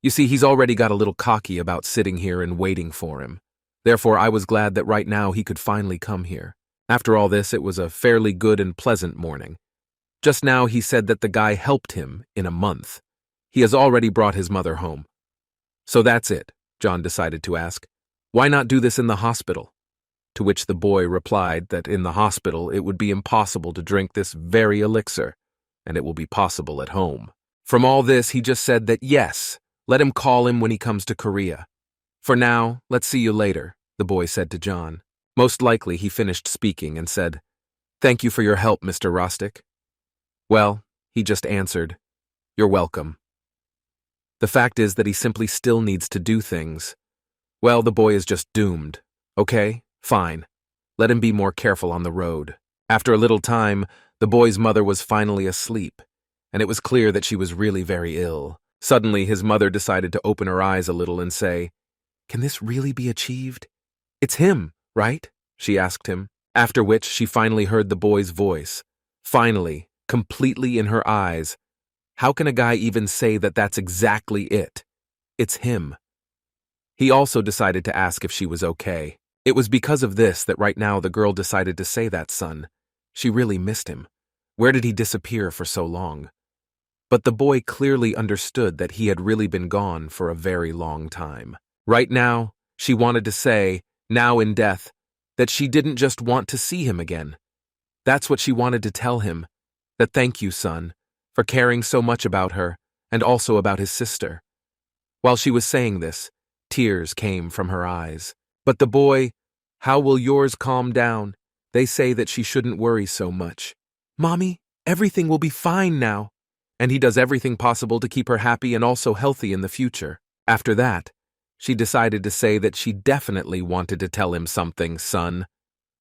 You see, he's already got a little cocky about sitting here and waiting for him. Therefore, I was glad that right now he could finally come here. After all this, it was a fairly good and pleasant morning. Just now he said that the guy helped him in a month. He has already brought his mother home. So that's it, John decided to ask. Why not do this in the hospital? To which the boy replied that in the hospital it would be impossible to drink this very elixir, and it will be possible at home. From all this, he just said that yes, let him call him when he comes to Korea. For now, let's see you later, the boy said to John. Most likely he finished speaking and said, Thank you for your help, Mr. Rostic. Well, he just answered, You're welcome. The fact is that he simply still needs to do things. Well, the boy is just doomed. Okay, fine. Let him be more careful on the road. After a little time, the boy's mother was finally asleep, and it was clear that she was really very ill. Suddenly, his mother decided to open her eyes a little and say, Can this really be achieved? It's him, right? She asked him, after which she finally heard the boy's voice. Finally, completely in her eyes. How can a guy even say that that's exactly it? It's him. He also decided to ask if she was okay. It was because of this that right now the girl decided to say that, son. She really missed him. Where did he disappear for so long? But the boy clearly understood that he had really been gone for a very long time. Right now, she wanted to say, now in death, that she didn't just want to see him again. That's what she wanted to tell him, that thank you, son, for caring so much about her and also about his sister. While she was saying this, tears came from her eyes. But the boy, how will yours calm down? They say that she shouldn't worry so much. Mommy, everything will be fine now. And he does everything possible to keep her happy and also healthy in the future. After that, she decided to say that she definitely wanted to tell him something, son,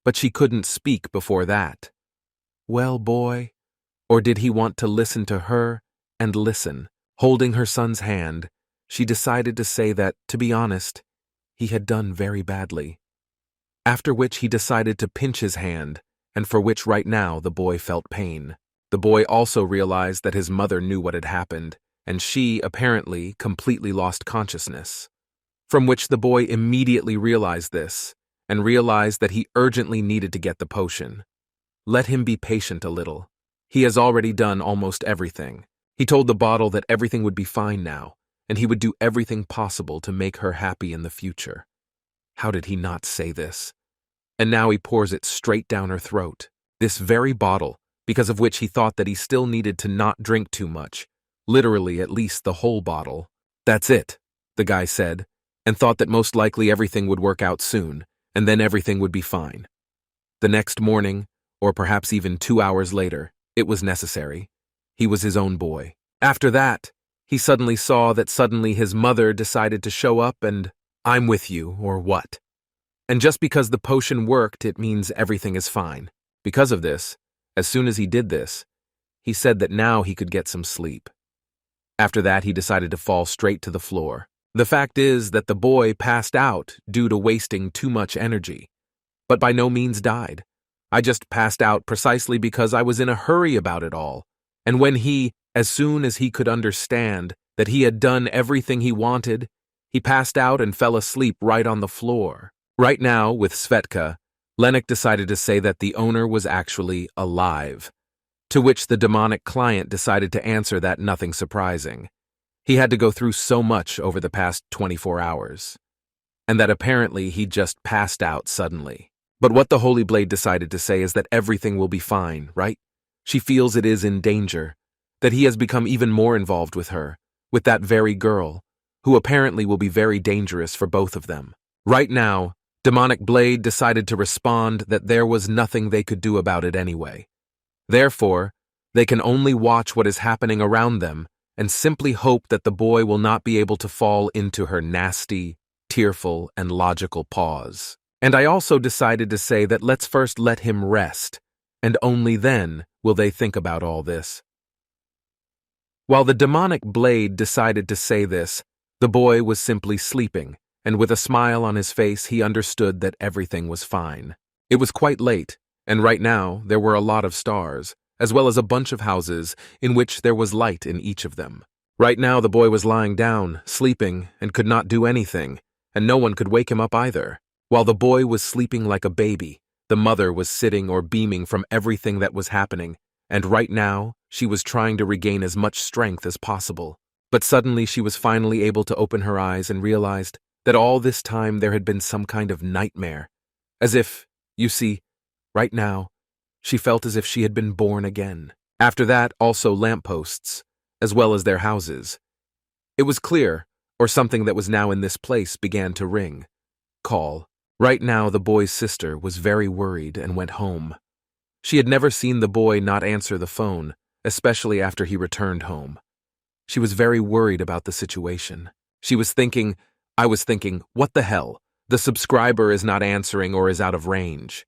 but she couldn't speak before that. Well, boy, or did he want to listen to her and listen? Holding her son's hand, she decided to say that, to be honest, he had done very badly. After which he decided to pinch his hand, and for which right now the boy felt pain. The boy also realized that his mother knew what had happened, and she, apparently, completely lost consciousness. From which the boy immediately realized this, and realized that he urgently needed to get the potion. Let him be patient a little. He has already done almost everything. He told the bottle that everything would be fine now, and he would do everything possible to make her happy in the future. How did he not say this? And now he pours it straight down her throat. This very bottle, because of which he thought that he still needed to not drink too much. Literally at least the whole bottle. That's it. the guy said, and thought that most likely everything would work out soon, and then everything would be fine. The next morning, or perhaps even 2 hours later, it was necessary. He was his own boy. After that, he suddenly saw that his mother decided to show up and, "I'm with you," or what? And just because the potion worked, it means everything is fine. Because of this, as soon as he did this, he said that now he could get some sleep. After that, he decided to fall straight to the floor. The fact is that the boy passed out due to wasting too much energy, but by no means died. I just passed out precisely because I was in a hurry about it all. And when as soon as he could understand that he had done everything he wanted, he passed out and fell asleep right on the floor. Right now, with Svetka, Lenik decided to say that the owner was actually alive, to which the demonic client decided to answer that nothing surprising. He had to go through so much over the past 24 hours, and that apparently he just passed out suddenly. But what the Holy Blade decided to say is that everything will be fine, right? She feels it is in danger, that he has become even more involved with her, with that very girl, who apparently will be very dangerous for both of them. Right now, Demonic Blade decided to respond that there was nothing they could do about it anyway. Therefore, they can only watch what is happening around them and simply hope that the boy will not be able to fall into her nasty, tearful, and logical paws. And I also decided to say that let's first let him rest, and only then will they think about all this. While the Demonic Blade decided to say this, the boy was simply sleeping, and with a smile on his face he understood that everything was fine. It was quite late, and right now there were a lot of stars, as well as a bunch of houses in which there was light in each of them. Right now the boy was lying down, sleeping, and could not do anything, and no one could wake him up either. While the boy was sleeping like a baby, the mother was sitting or beaming from everything that was happening, and right now she was trying to regain as much strength as possible. But suddenly she was finally able to open her eyes and realized that all this time there had been some kind of nightmare. As if, you see, right now, she felt as if she had been born again. After that, also lampposts, as well as their houses. It was clear, or something that was now in this place began to ring. Call. Right now the boy's sister was very worried and went home. She had never seen the boy not answer the phone, especially after he returned home. She was very worried about the situation. I was thinking, what the hell? The subscriber is not answering or is out of range.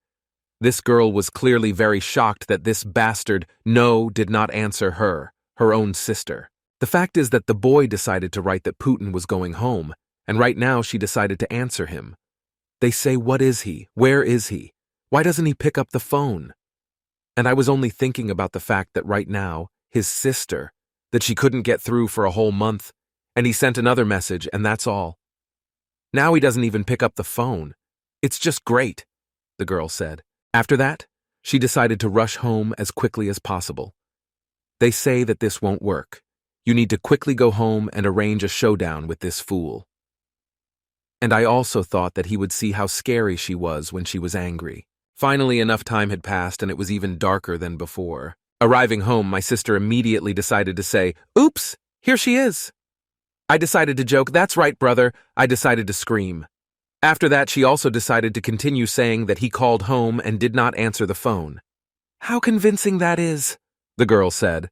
This girl was clearly very shocked that this bastard did not answer her own sister. The fact is that the boy decided to write that Putin was going home, and right now she decided to answer him. They say, what is he? Where is he? Why doesn't he pick up the phone? And I was only thinking about the fact that right now, his sister, that she couldn't get through for a whole month, and he sent another message, and that's all. Now he doesn't even pick up the phone. It's just great, the girl said. After that, she decided to rush home as quickly as possible. They say that this won't work. You need to quickly go home and arrange a showdown with this fool. And I also thought that he would see how scary she was when she was angry. Finally, enough time had passed and it was even darker than before. Arriving home, my sister immediately decided to say, "Oops, here she is." I decided to joke, "That's right, brother." I decided to scream. After that, she also decided to continue saying that he called home and did not answer the phone. "How convincing that is," the girl said.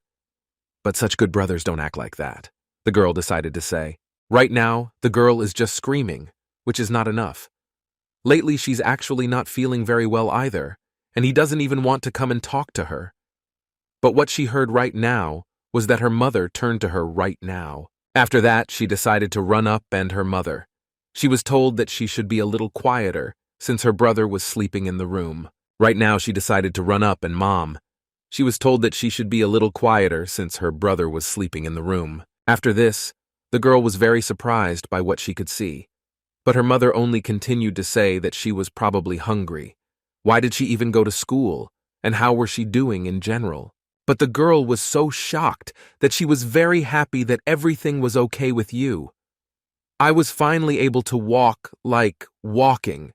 "But such good brothers don't act like that," the girl decided to say. Right now, the girl is just screaming, which is not enough. Lately, she's actually not feeling very well either, and he doesn't even want to come and talk to her. But what she heard right now was that her mother turned to her right now. After that, she decided to run up and her mother. She was told that she should be a little quieter since her brother was sleeping in the room. Right now, she decided to run up and mom. She was told that she should be a little quieter since her brother was sleeping in the room. After this, the girl was very surprised by what she could see. But her mother only continued to say that she was probably hungry. Why did she even go to school? And how were she doing in general? But the girl was so shocked that she was very happy that everything was okay with you. I was finally able to walk like walking.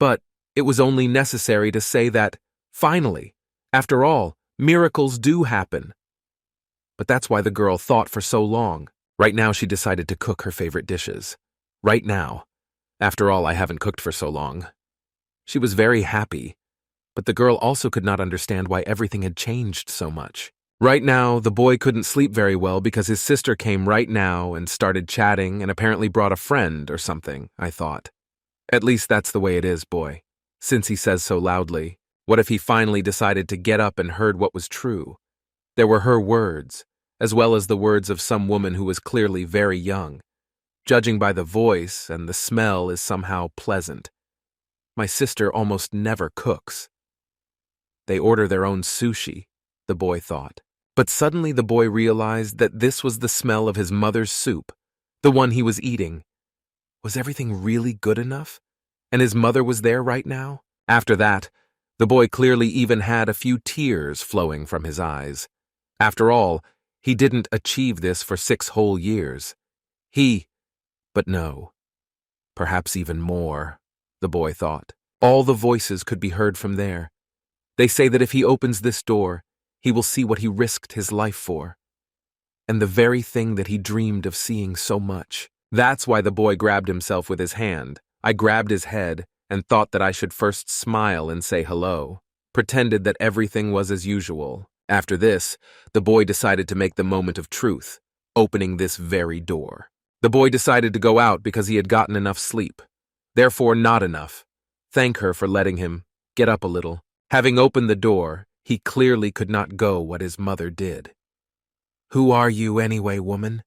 But it was only necessary to say that, finally, after all, miracles do happen. But that's why the girl thought for so long. Right now she decided to cook her favorite dishes. Right now. After all, I haven't cooked for so long. She was very happy, but the girl also could not understand why everything had changed so much. Right now, the boy couldn't sleep very well because his sister came right now and started chatting and apparently brought a friend or something, I thought. At least that's the way it is, boy. Since he says so loudly, what if he finally decided to get up and heard what was true? There were her words, as well as the words of some woman who was clearly very young. Judging by the voice, and the smell is somehow pleasant. My sister almost never cooks. They order their own sushi, the boy thought. But suddenly the boy realized that this was the smell of his mother's soup, the one he was eating. Was everything really good enough? And his mother was there right now? After that, the boy clearly even had a few tears flowing from his eyes. After all, he didn't achieve this for 6 whole years. But no. Perhaps even more, the boy thought. All the voices could be heard from there. They say that if he opens this door, he will see what he risked his life for. And the very thing that he dreamed of seeing so much. That's why the boy grabbed himself with his hand. I grabbed his head and thought that I should first smile and say hello. Pretended that everything was as usual. After this, the boy decided to make the moment of truth, opening this very door. The boy decided to go out because he had gotten enough sleep. Therefore, not enough. Thank her for letting him get up a little. Having opened the door, he clearly could not go what his mother did. Who are you anyway, woman?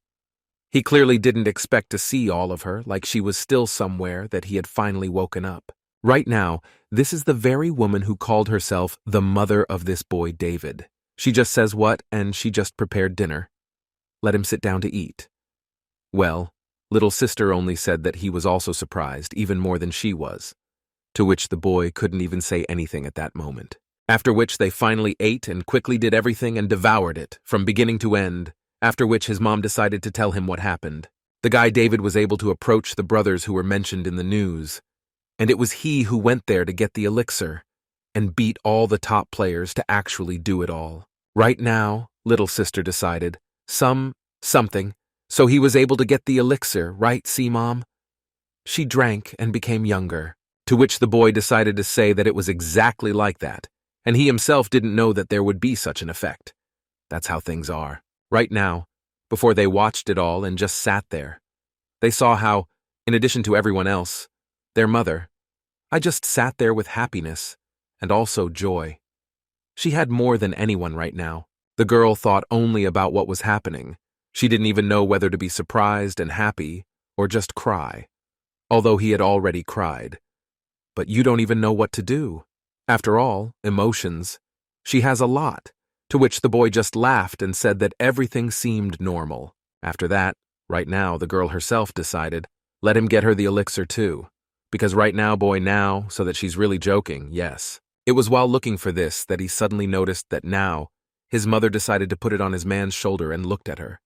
He clearly didn't expect to see all of her, like she was still somewhere that he had finally woken up. Right now, this is the very woman who called herself the mother of this boy David. She just says what, and she just prepared dinner. Let him sit down to eat. Well, little sister only said that he was also surprised, even more than she was. To which the boy couldn't even say anything at that moment. After which they finally ate and quickly did everything and devoured it, from beginning to end, after which his mom decided to tell him what happened. The guy David was able to approach the brothers who were mentioned in the news, and it was he who went there to get the elixir, and beat all the top players to actually do it all. Right now, little sister decided, something, so he was able to get the elixir, right, see, Mom? She drank and became younger, to which the boy decided to say that it was exactly like that, and he himself didn't know that there would be such an effect. That's how things are. Right now, before they watched it all and just sat there, they saw how, in addition to everyone else, their mother, I just sat there with happiness and also joy. She had more than anyone right now. The girl thought only about what was happening. She didn't even know whether to be surprised and happy or just cry, although he had already cried. But you don't even know what to do. After all, emotions. She has a lot, to which the boy just laughed and said that everything seemed normal. After that, right now, the girl herself decided, let him get her the elixir too. Because right now, boy, now, so that she's really joking, yes. It was while looking for this that he suddenly noticed that now, his mother decided to put it on his man's shoulder and looked at her,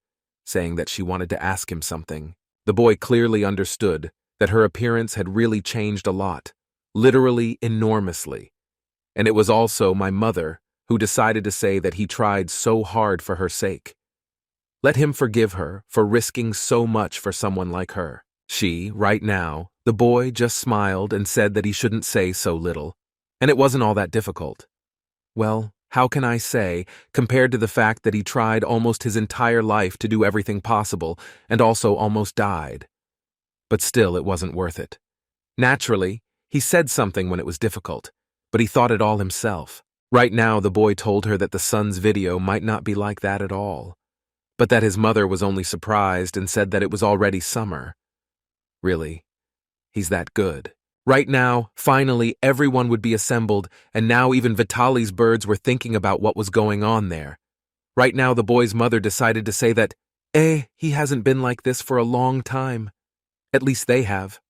saying that she wanted to ask him something. The boy clearly understood that her appearance had really changed a lot, literally enormously. And it was also my mother who decided to say that he tried so hard for her sake. Let him forgive her for risking so much for someone like her. She, right now, the boy just smiled and said that he shouldn't say so little, and it wasn't all that difficult. Well, how can I say, compared to the fact that he tried almost his entire life to do everything possible and also almost died? But still, it wasn't worth it. Naturally, he said something when it was difficult, but he thought it all himself. Right now, the boy told her that the son's video might not be like that at all, but that his mother was only surprised and said that it was already summer. Really, he's that good. Right now, finally, everyone would be assembled, and now even Vitali's birds were thinking about what was going on there. Right now, the boy's mother decided to say that, he hasn't been like this for a long time. At least they have.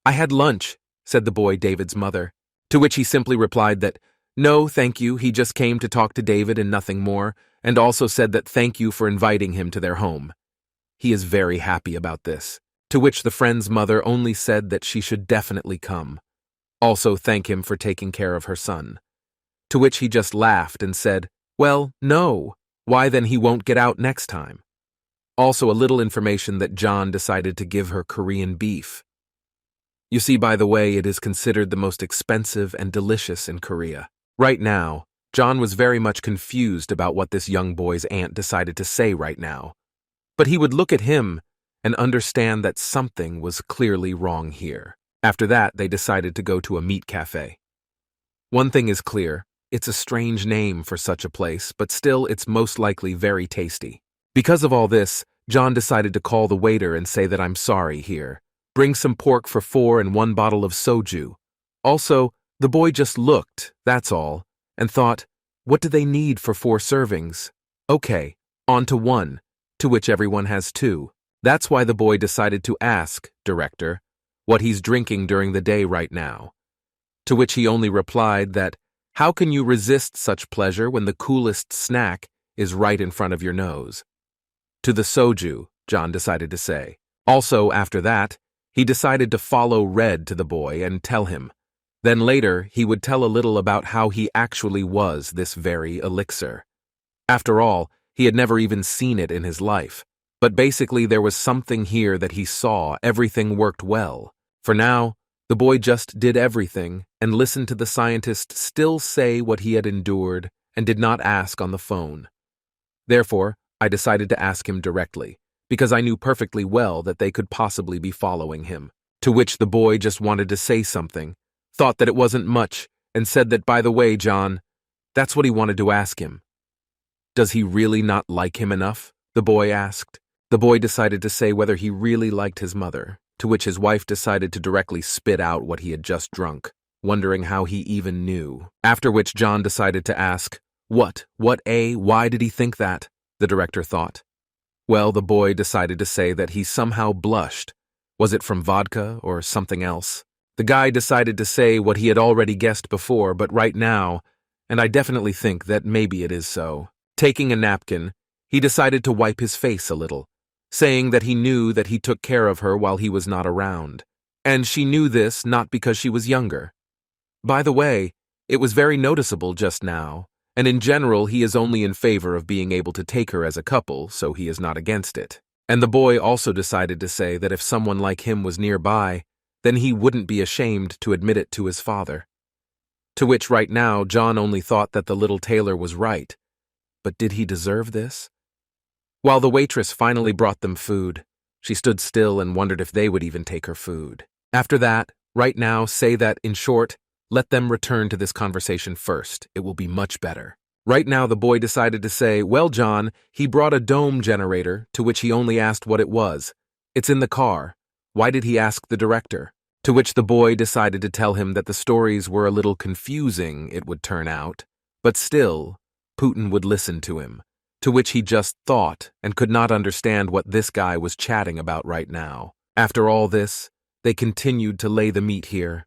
I had lunch, said the boy David's mother, to which he simply replied that, no, thank you, he just came to talk to David and nothing more, and also said that thank you for inviting him to their home. He is very happy about this, to which the friend's mother only said that she should definitely come. Also thank him for taking care of her son. To which he just laughed and said, well, no, why then he won't get out next time. Also, a little information that John decided to give her Korean beef. You see, by the way, it is considered the most expensive and delicious in Korea. Right now, John was very much confused about what this young boy's aunt decided to say right now. But he would look at him and understand that something was clearly wrong here. After that, they decided to go to a meat cafe. One thing is clear, it's a strange name for such a place, but still it's most likely very tasty. Because of all this, John decided to call the waiter and say that I'm sorry here. Bring some pork for 4 and 1 bottle of soju. Also, the boy just looked, that's all, and thought, what do they need for 4 servings? Okay, on to 1, to which everyone has 2. That's why the boy decided to ask, director, what he's drinking during the day right now. To which he only replied that, how can you resist such pleasure when the coolest snack is right in front of your nose? To the soju, John decided to say. Also, after that, he decided to follow Red to the boy and tell him. Then later, he would tell a little about how he actually was this very elixir. After all, he had never even seen it in his life. But basically, there was something here that he saw, everything worked well. For now, the boy just did everything and listened to the scientist still say what he had endured and did not ask on the phone. Therefore, I decided to ask him directly, because I knew perfectly well that they could possibly be following him. To which the boy just wanted to say something, thought that it wasn't much, and said that, by the way, John, that's what he wanted to ask him. Does he really not like him enough? The boy asked. The boy decided to say whether he really liked his mother, to which his wife decided to directly spit out what he had just drunk, wondering how he even knew. After which John decided to ask, why did he think that? The director thought. Well, the boy decided to say that he somehow blushed. Was it from vodka or something else? The guy decided to say what he had already guessed before, but right now, and I definitely think that maybe it is so. Taking a napkin, he decided to wipe his face a little, saying that he knew that he took care of her while he was not around, and she knew this not because she was younger. By the way, it was very noticeable just now, and in general he is only in favor of being able to take her as a couple, so he is not against it. And the boy also decided to say that if someone like him was nearby, then he wouldn't be ashamed to admit it to his father. To which right now John only thought that the little tailor was right. But did he deserve this? While the waitress finally brought them food, she stood still and wondered if they would even take her food. After that, right now, say that, in short, let them return to this conversation first. It will be much better. Right now, the boy decided to say, well, John, he brought a dome generator, to which he only asked what it was. It's in the car. Why did he ask the director? To which the boy decided to tell him that the stories were a little confusing, it would turn out. But still, Putin would listen to him. To which he just thought and could not understand what this guy was chatting about right now. After all this, they continued to lay the meat here.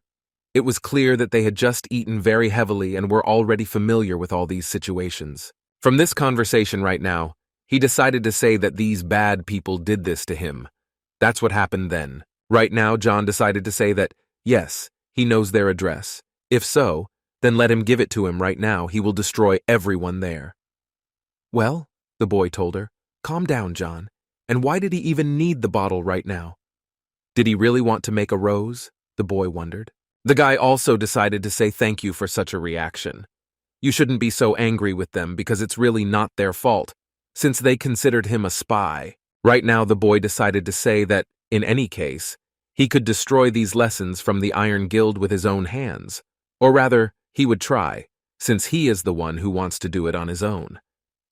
It was clear that they had just eaten very heavily and were already familiar with all these situations. From this conversation right now, he decided to say that these bad people did this to him. That's what happened then. Right now, John decided to say that, yes, he knows their address. If so, then let him give it to him right now. He will destroy everyone there. Well, the boy told her, calm down, John. And why did he even need the bottle right now? Did he really want to make a rose? The boy wondered. The guy also decided to say thank you for such a reaction. You shouldn't be so angry with them because it's really not their fault, since they considered him a spy. Right now, the boy decided to say that, in any case, he could destroy these lessons from the Iron Guild with his own hands. Or rather, he would try, since he is the one who wants to do it on his own.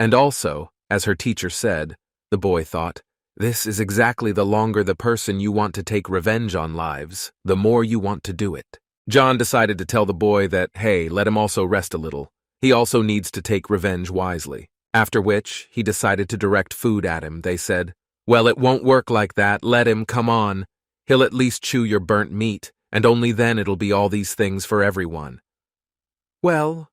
And also, as her teacher said, the boy thought, this is exactly the longer the person you want to take revenge on lives, the more you want to do it. John decided to tell the boy that, hey, let him also rest a little. He also needs to take revenge wisely. After which, he decided to direct food at him. They said, well, it won't work like that. Let him, come on. He'll at least chew your burnt meat, and only then it'll be all these things for everyone. Well,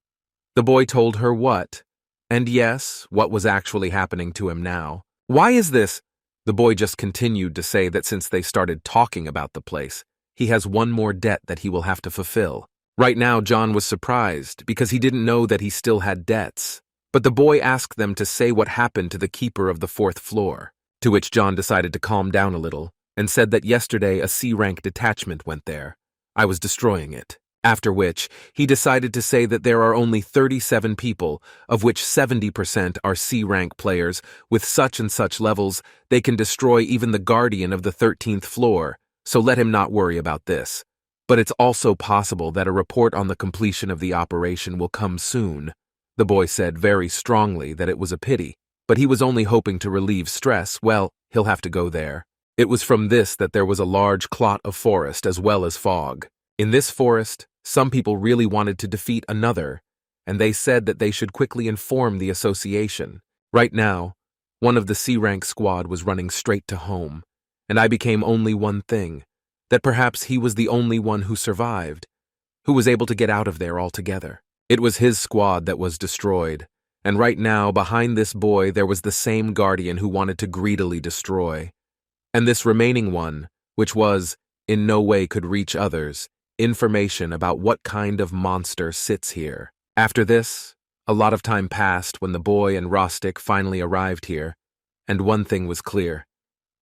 the boy told her what, and yes, what was actually happening to him now. Why is this? The boy just continued to say that since they started talking about the place, he has one more debt that he will have to fulfill. Right now, John was surprised because he didn't know that he still had debts. But the boy asked them to say what happened to the keeper of the 4th floor. To which John decided to calm down a little and said that yesterday a C-rank detachment went there. I was destroying it. After which, he decided to say that there are only 37 people, of which 70% are C-rank players. With such and such levels, they can destroy even the guardian of the 13th floor, so let him not worry about this. But it's also possible that a report on the completion of the operation will come soon. The boy said very strongly that it was a pity, but he was only hoping to relieve stress. Well, he'll have to go there. It was from this that there was a large clot of forest as well as fog. In this forest, some people really wanted to defeat another, and they said that they should quickly inform the association. Right now, one of the C-rank squad was running straight to home, and I became only one thing, that perhaps he was the only one who survived, who was able to get out of there altogether. It was his squad that was destroyed, and right now, behind this boy, there was the same guardian who wanted to greedily destroy. And this remaining one, which was, in no way could reach others, information about what kind of monster sits here. After this, a lot of time passed when the boy and Rostic finally arrived here, and one thing was clear.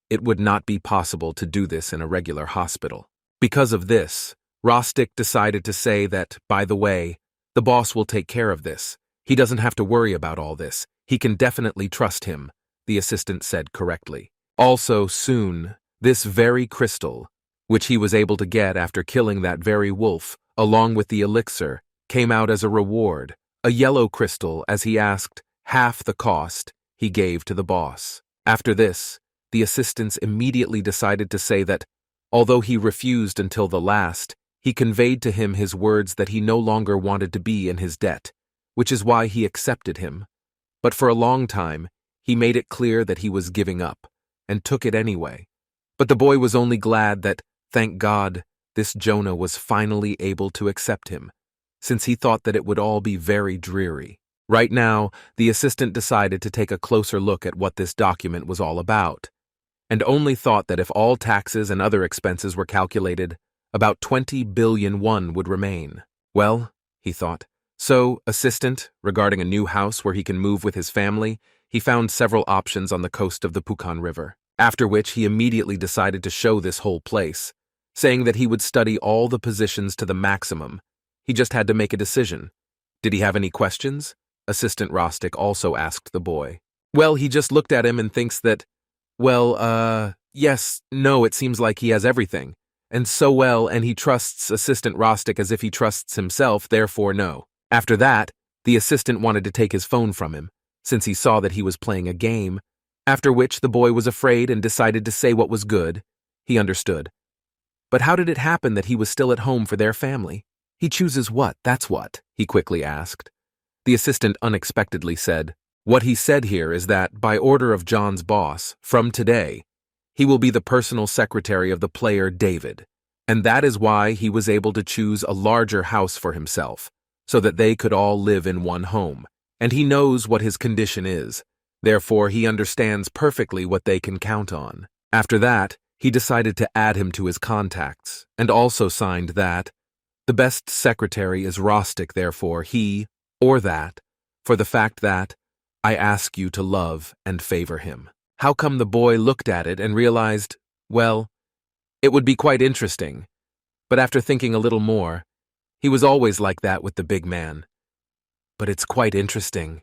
It would not be possible to do this in a regular hospital. Because of this, Rostic decided to say that, by the way, the boss will take care of this. He doesn't have to worry about all this. He can definitely trust him, the assistant said correctly. Also, soon, this very crystal, which he was able to get after killing that very wolf, along with the elixir, came out as a reward, a yellow crystal, as he asked half the cost he gave to the boss. After this, the assistants immediately decided to say that, although he refused until the last, he conveyed to him his words that he no longer wanted to be in his debt, which is why he accepted him. But for a long time, he made it clear that he was giving up, and took it anyway. But the boy was only glad that, thank God, this Jonah was finally able to accept him, since he thought that it would all be very dreary. Right now, the assistant decided to take a closer look at what this document was all about, and only thought that if all taxes and other expenses were calculated, about 20 billion won would remain. Well, he thought, so, assistant, regarding a new house where he can move with his family, he found several options on the coast of the Pukan River, after which he immediately decided to show this whole place, saying that he would study all the positions to the maximum. He just had to make a decision. Did he have any questions? Assistant Rostic also asked the boy. Well, he just looked at him and thinks that, yes, no, it seems like he has everything. And so well, and he trusts Assistant Rostic as if he trusts himself, therefore no. After that, the assistant wanted to take his phone from him, since he saw that he was playing a game, after which the boy was afraid and decided to say what was good. He understood. But how did it happen that he was still at home for their family? He chooses what, that's what, he quickly asked. The assistant unexpectedly said, what he said here is that, by order of John's boss, from today, he will be the personal secretary of the player David, and that is why he was able to choose a larger house for himself, so that they could all live in one home, and he knows what his condition is. Therefore, he understands perfectly what they can count on. After that, he decided to add him to his contacts, and also signed that the best secretary is Rostic, therefore he, or that, for the fact that I ask you to love and favor him. How come the boy looked at it and realized, well, it would be quite interesting, but after thinking a little more, he was always like that with the big man. But it's quite interesting,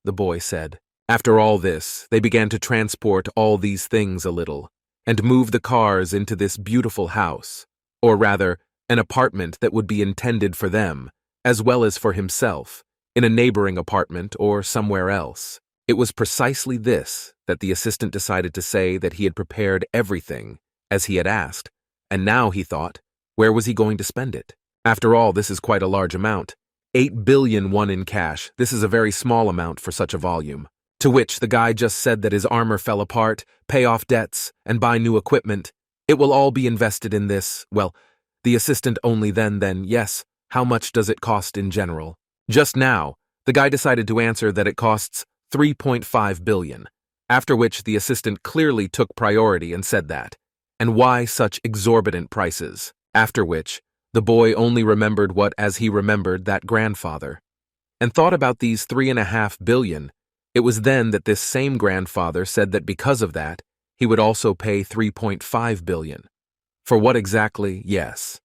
the boy said. After all this, they began to transport all these things a little, and move the cars into this beautiful house, or rather, an apartment that would be intended for them, as well as for himself, in a neighboring apartment or somewhere else. It was precisely this that the assistant decided to say that he had prepared everything, as he had asked, and now he thought, where was he going to spend it? After all, this is quite a large amount. 8 billion won in cash. This is a very small amount for such a volume. To which the guy just said that his armor fell apart, pay off debts, and buy new equipment. It will all be invested in this. Well, the assistant only then, yes, how much does it cost in general? Just now, the guy decided to answer that it costs 3.5 billion, after which the assistant clearly took priority and said that. And why such exorbitant prices? After which, the boy only remembered what as he remembered that grandfather, and thought about these 3.5 billion. It was then that this same grandfather said that because of that, he would also pay 3.5 billion. For what exactly? Yes.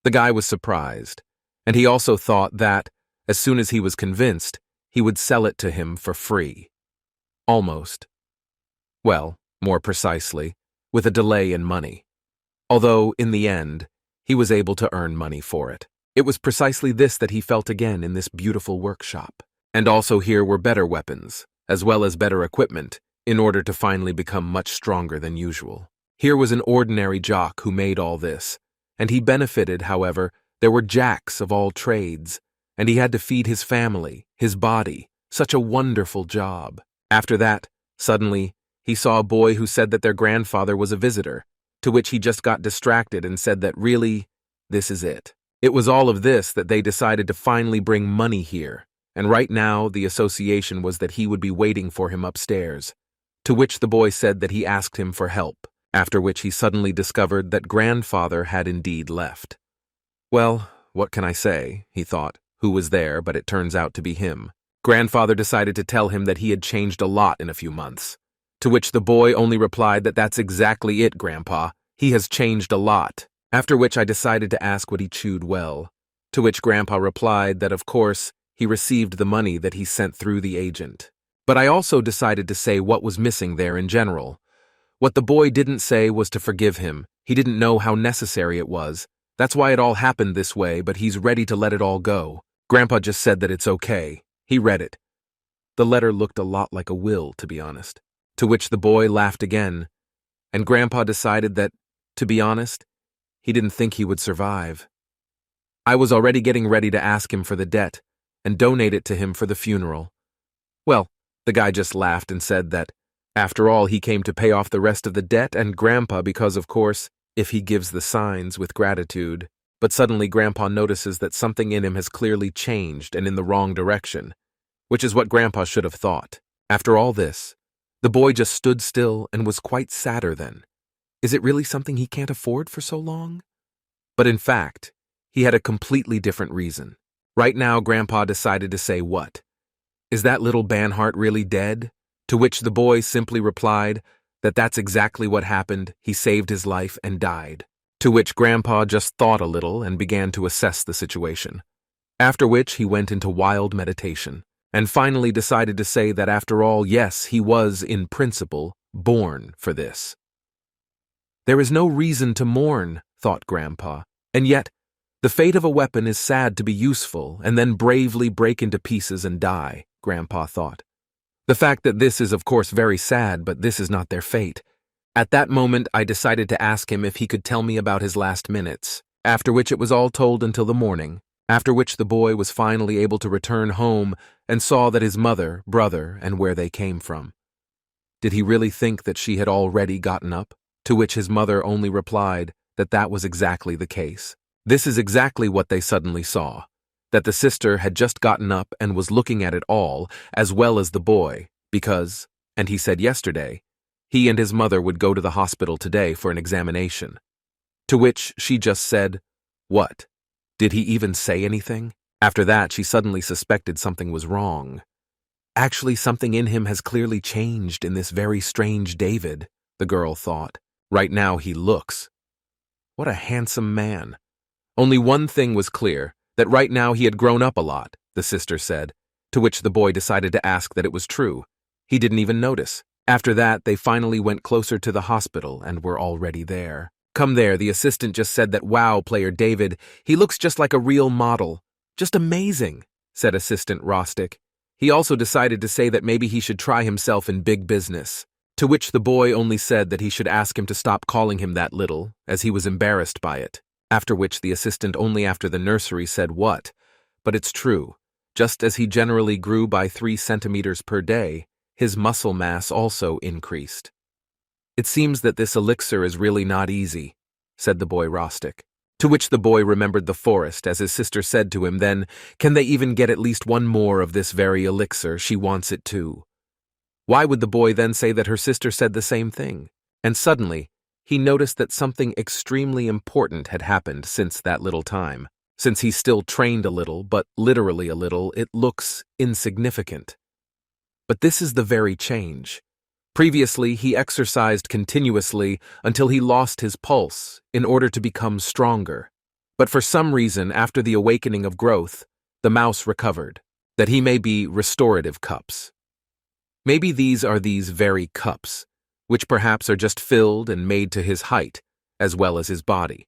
The guy was surprised, and he also thought that, as soon as he was convinced, he would sell it to him for free. Almost. Well, more precisely, with a delay in money. Although, in the end, he was able to earn money for it. It was precisely this that he felt again in this beautiful workshop. And also here were better weapons, as well as better equipment, in order to finally become much stronger than usual. Here was an ordinary jock who made all this, and he benefited, however. There were jacks of all trades, and he had to feed his family, his body. Such a wonderful job. After that, suddenly, he saw a boy who said that their grandfather was a visitor, to which he just got distracted and said that really, this is it. It was all of this that they decided to finally bring money here, and right now the association was that he would be waiting for him upstairs, to which the boy said that he asked him for help, after which he suddenly discovered that grandfather had indeed left. Well, what can I say, he thought, who was there, but it turns out to be him. Grandfather decided to tell him that he had changed a lot in a few months, to which the boy only replied that that's exactly it, Grandpa, he has changed a lot, after which I decided to ask what he chewed well, to which Grandpa replied that of course he received the money that he sent through the agent. But I also decided to say what was missing there in general. What the boy didn't say was to forgive him. He didn't know how necessary it was. That's why it all happened this way, but he's ready to let it all go. Grandpa just said that it's okay. He read it. The letter looked a lot like a will, to be honest. To which the boy laughed again, and Grandpa decided that, to be honest, he didn't think he would survive. I was already getting ready to ask him for the debt and donate it to him for the funeral. Well, the guy just laughed and said that, after all, he came to pay off the rest of the debt and Grandpa because, of course, if he gives the signs with gratitude. But suddenly Grandpa notices that something in him has clearly changed and in the wrong direction, which is what Grandpa should have thought. After all this, the boy just stood still and was quite sadder then. Is it really something he can't afford for so long? But in fact, he had a completely different reason. Right now, Grandpa decided to say what? Is that little Banhart really dead? To which the boy simply replied that that's exactly what happened. He saved his life and died. To which Grandpa just thought a little and began to assess the situation. After which he went into wild meditation, and finally decided to say that after all, yes, he was, in principle, born for this. There is no reason to mourn, thought Grandpa, and yet, the fate of a weapon is sad to be useful and then bravely break into pieces and die, Grandpa thought. The fact that this is of course very sad, but this is not their fate. At that moment I decided to ask him if he could tell me about his last minutes, after which it was all told until the morning, after which the boy was finally able to return home and saw that his mother, brother, and where they came from. Did he really think that she had already gotten up? To which his mother only replied that that was exactly the case. This is exactly what they suddenly saw, that the sister had just gotten up and was looking at it all, as well as the boy, because, and he said yesterday, he and his mother would go to the hospital today for an examination. To which she just said, "What? Did he even say anything?" After that, she suddenly suspected something was wrong. Actually, something in him has clearly changed in this very strange David, the girl thought. Right now he looks. What a handsome man. Only one thing was clear, that right now he had grown up a lot, the sister said, to which the boy decided to ask that it was true. He didn't even notice. After that, they finally went closer to the hospital and were already there. Come there, the assistant just said that, "Wow, player David, he looks just like a real model. Just amazing," said assistant Rostic. He also decided to say that maybe he should try himself in big business, to which the boy only said that he should ask him to stop calling him that little, as he was embarrassed by it. After which the assistant only after the nursery said what, but it's true. Just as he generally grew by 3 centimeters per day, his muscle mass also increased. "It seems that this elixir is really not easy," said the boy Rostic. To which the boy remembered the forest, as his sister said to him then, "Can they even get at least one more of this very elixir? She wants it too." Why would the boy then say that her sister said the same thing? And suddenly, he noticed that something extremely important had happened since that little time. Since he still trained a little, but literally a little, it looks insignificant. But this is the very change. Previously, he exercised continuously until he lost his pulse in order to become stronger. But for some reason, after the awakening of growth, the mouse recovered, that he may be restorative cups. Maybe these are these very cups, which perhaps are just filled and made to his height, as well as his body.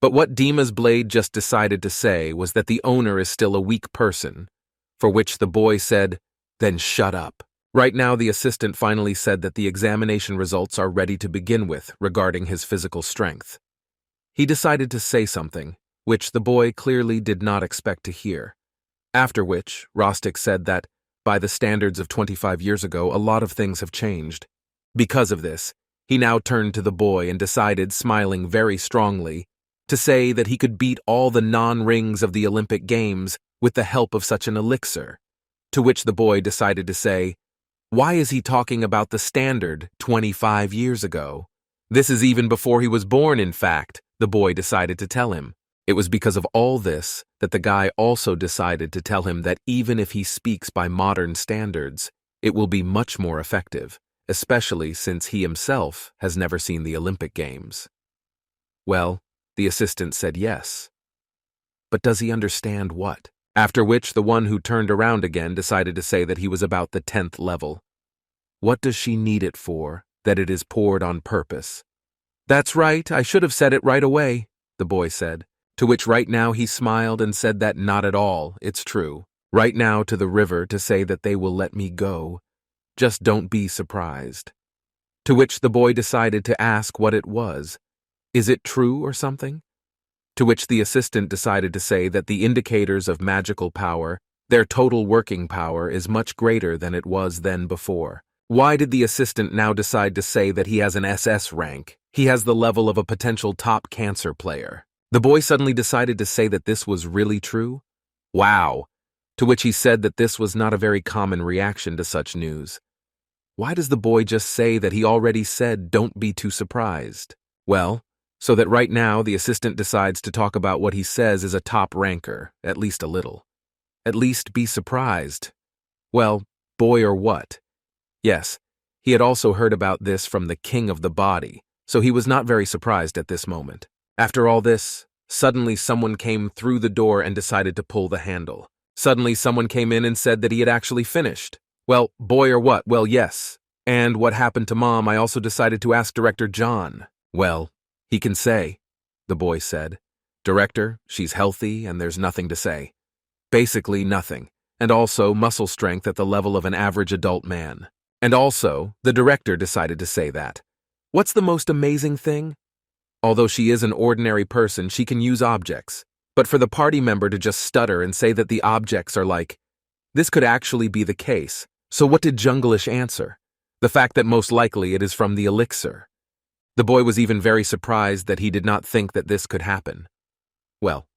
But what Dima's blade just decided to say was that the owner is still a weak person, for which the boy said, "Then shut up." Right now, the assistant finally said that the examination results are ready to begin with regarding his physical strength. He decided to say something, which the boy clearly did not expect to hear. After which, Rostic said that, by the standards of 25 years ago, a lot of things have changed. Because of this, he now turned to the boy and decided, smiling very strongly, to say that he could beat all the non-rings of the Olympic Games with the help of such an elixir. To which the boy decided to say, "Why is he talking about the standard 25 years ago? This is even before he was born, in fact," the boy decided to tell him. It was because of all this that the guy also decided to tell him that even if he speaks by modern standards, it will be much more effective, especially since he himself has never seen the Olympic Games. Well, the assistant said yes. But does he understand what? After which the one who turned around again decided to say that he was about the 10th level. What does she need it for, that it is poured on purpose? "That's right, I should have said it right away," the boy said. To which right now he smiled and said that not at all, it's true. Right now to the river to say that they will let me go. Just don't be surprised. To which the boy decided to ask what it was. Is it true or something? To which the assistant decided to say that the indicators of magical power, their total working power, is much greater than it was then before. Why did the assistant now decide to say that he has an SS rank? He has the level of a potential top cancer player. The boy suddenly decided to say that this was really true? Wow. To which he said that this was not a very common reaction to such news. Why does the boy just say that he already said don't be too surprised? Well, so that right now the assistant decides to talk about what he says is a top ranker, at least a little. At least be surprised. Well, boy or what? Yes, he had also heard about this from the king of the body, so he was not very surprised at this moment. After all this, suddenly someone came through the door and decided to pull the handle. Suddenly someone came in and said that he had actually finished. Well, boy or what? Well, yes. And what happened to Mom, I also decided to ask Director John. Well, he can say, the boy said. Director, she's healthy and there's nothing to say. Basically nothing. And also muscle strength at the level of an average adult man. And also, the director decided to say that. What's the most amazing thing? Although she is an ordinary person, she can use objects. But for the party member to just stutter and say that the objects are like, this could actually be the case. So what did Junglish answer? The fact that most likely it is from the elixir. The boy was even very surprised that he did not think that this could happen. Well,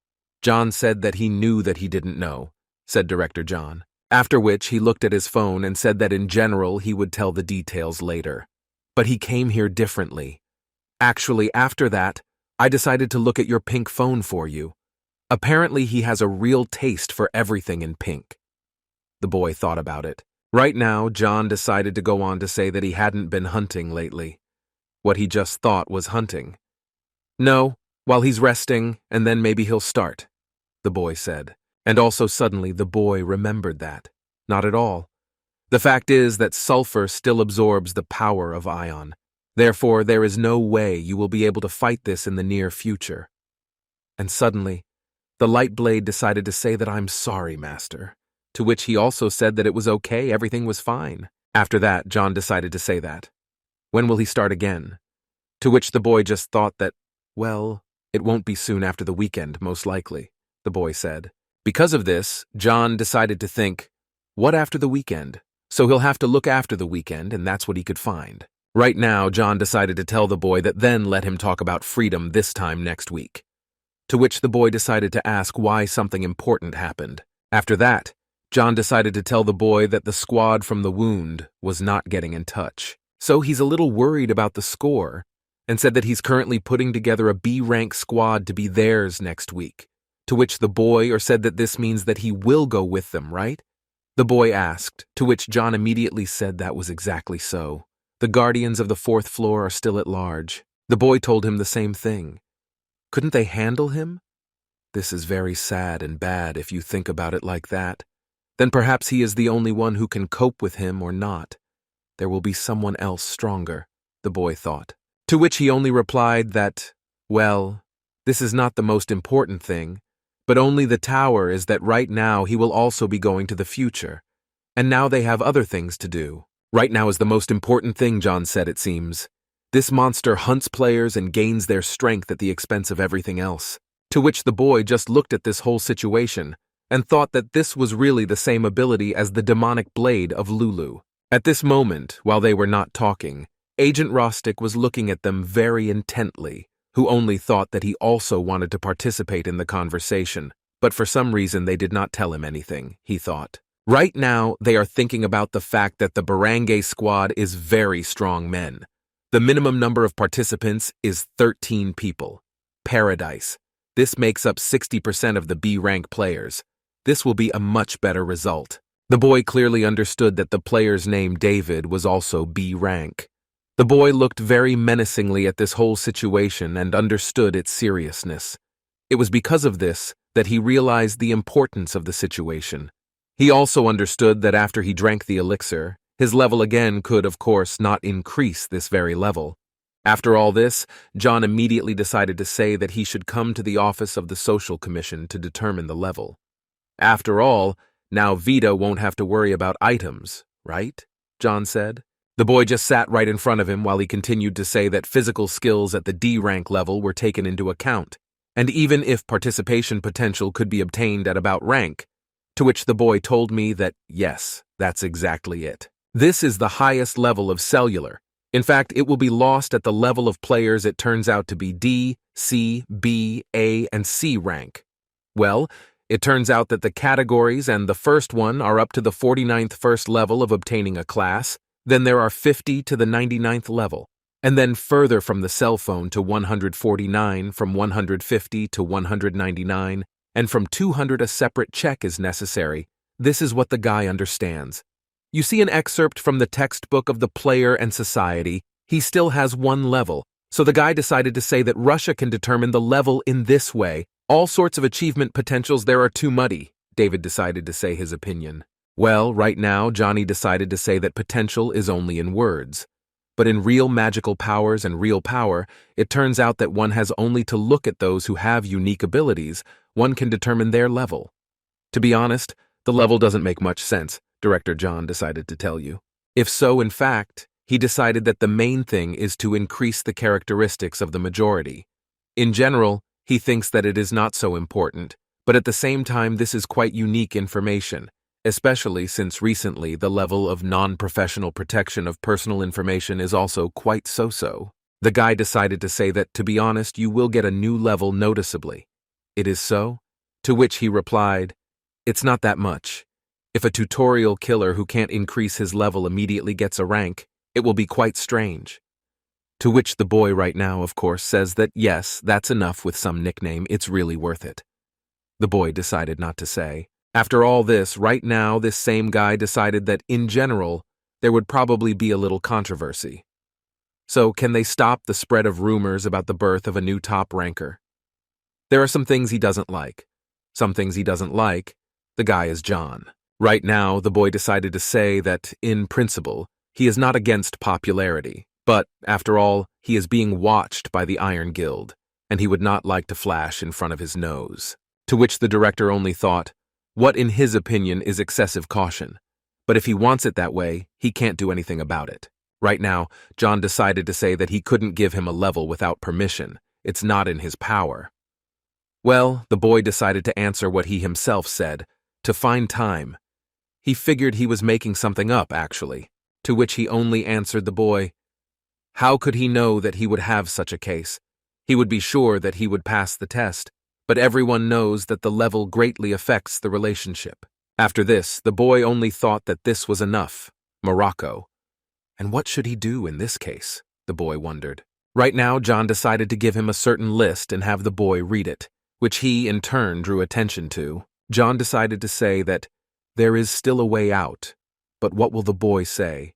John said that he knew that he didn't know, said Director John. After which he looked at his phone and said that in general he would tell the details later. But he came here differently. Actually, after that, I decided to look at your pink phone for you. Apparently he has a real taste for everything in pink. The boy thought about it. Right now, John decided to go on to say that he hadn't been hunting lately. What he just thought was hunting. No, while he's resting, and then maybe he'll start, the boy said. And also suddenly the boy remembered that. Not at all. The fact is that sulfur still absorbs the power of ion. Therefore, there is no way you will be able to fight this in the near future. And suddenly, the light blade decided to say that I'm sorry, Master. To which he also said that it was okay, everything was fine. After that, John decided to say that. When will he start again? To which the boy just thought that, well, it won't be soon after the weekend, most likely, the boy said. Because of this, John decided to think, what after the weekend? So he'll have to look after the weekend, and that's what he could find. Right now, John decided to tell the boy that then let him talk about freedom this time next week. To which the boy decided to ask why something important happened. After that, John decided to tell the boy that the squad from the wound was not getting in touch. So he's a little worried about the score, and said that he's currently putting together a B-rank squad to be theirs next week. To which the boy said that this means that he will go with them, right? The boy asked, to which John immediately said that was exactly so. The guardians of the fourth floor are still at large. The boy told him the same thing. Couldn't they handle him? This is very sad and bad if you think about it like that. Then perhaps he is the only one who can cope with him or not. There will be someone else stronger, the boy thought. To which he only replied that, well, this is not the most important thing, but only the tower is that right now he will also be going to the future. And now they have other things to do. Right now is the most important thing, John said, it seems. This monster hunts players and gains their strength at the expense of everything else. To which the boy just looked at this whole situation and thought that this was really the same ability as the demonic blade of Lulu. At this moment, while they were not talking, Agent Rostic was looking at them very intently, who only thought that he also wanted to participate in the conversation, but for some reason they did not tell him anything, he thought. Right now, they are thinking about the fact that the Barangay squad is very strong men. The minimum number of participants is 13 people. Paradise. This makes up 60% of the B-rank players. This will be a much better result. The boy clearly understood that the player's name David was also B-rank. The boy looked very menacingly at this whole situation and understood its seriousness. It was because of this that he realized the importance of the situation. He also understood that after he drank the elixir, his level again could, of course, not increase this very level. After all this, John immediately decided to say that he should come to the office of the Social Commission to determine the level. After all, now Vita won't have to worry about items, right? John said. The boy just sat right in front of him while he continued to say that physical skills at the D-rank level were taken into account, and even if participation potential could be obtained at about rank, to which the boy told me that, yes, that's exactly it. This is the highest level of cellular. In fact, it will be lost at the level of players it turns out to be D, C, B, A, and C rank. Well, it turns out that the categories and the first one are up to the 49th first level of obtaining a class, then there are 50 to the 99th level, and then further from the cell phone to 149, from 150 to 199, and from 200 a separate check is necessary. This is what the guy understands. You see an excerpt from the textbook of the player and society. He still has one level, so the guy decided to say that Russia can determine the level in this way. All sorts of achievement potentials there are too muddy. David decided to say his opinion. Well, right now, Johnny decided to say that potential is only in words. But in real magical powers and real power, it turns out that one has only to look at those who have unique abilities. One can determine their level. To be honest, the level doesn't make much sense, Director John decided to tell you. If so, in fact, he decided that the main thing is to increase the characteristics of the majority. In general, he thinks that it is not so important, but at the same time this is quite unique information, especially since recently the level of non-professional protection of personal information is also quite so-so. The guy decided to say that, to be honest, you will get a new level noticeably. It is so? To which he replied, it's not that much. If a tutorial killer who can't increase his level immediately gets a rank, it will be quite strange. To which the boy right now, of course, says that yes, that's enough with some nickname, it's really worth it. The boy decided not to say. After all this, right now, this same guy decided that, in general, there would probably be a little controversy. So, can they stop the spread of rumors about the birth of a new top ranker? There are some things he doesn't like. Some things he doesn't like. The guy is John. Right now, the boy decided to say that, in principle, he is not against popularity. But, after all, he is being watched by the Iron Guild, and he would not like to flash in front of his nose. To which the director only thought, what in his opinion is excessive caution. But if he wants it that way, he can't do anything about it. Right now, John decided to say that he couldn't give him a level without permission. It's not in his power. Well, the boy decided to answer what he himself said, to find time. He figured he was making something up, actually. To which he only answered the boy, how could he know that he would have such a case? He would be sure that he would pass the test, but everyone knows that the level greatly affects the relationship. After this, the boy only thought that this was enough. Morocco. And what should he do in this case? The boy wondered. Right now, John decided to give him a certain list and have the boy read it, which he, in turn, drew attention to. John decided to say that there is still a way out, but what will the boy say?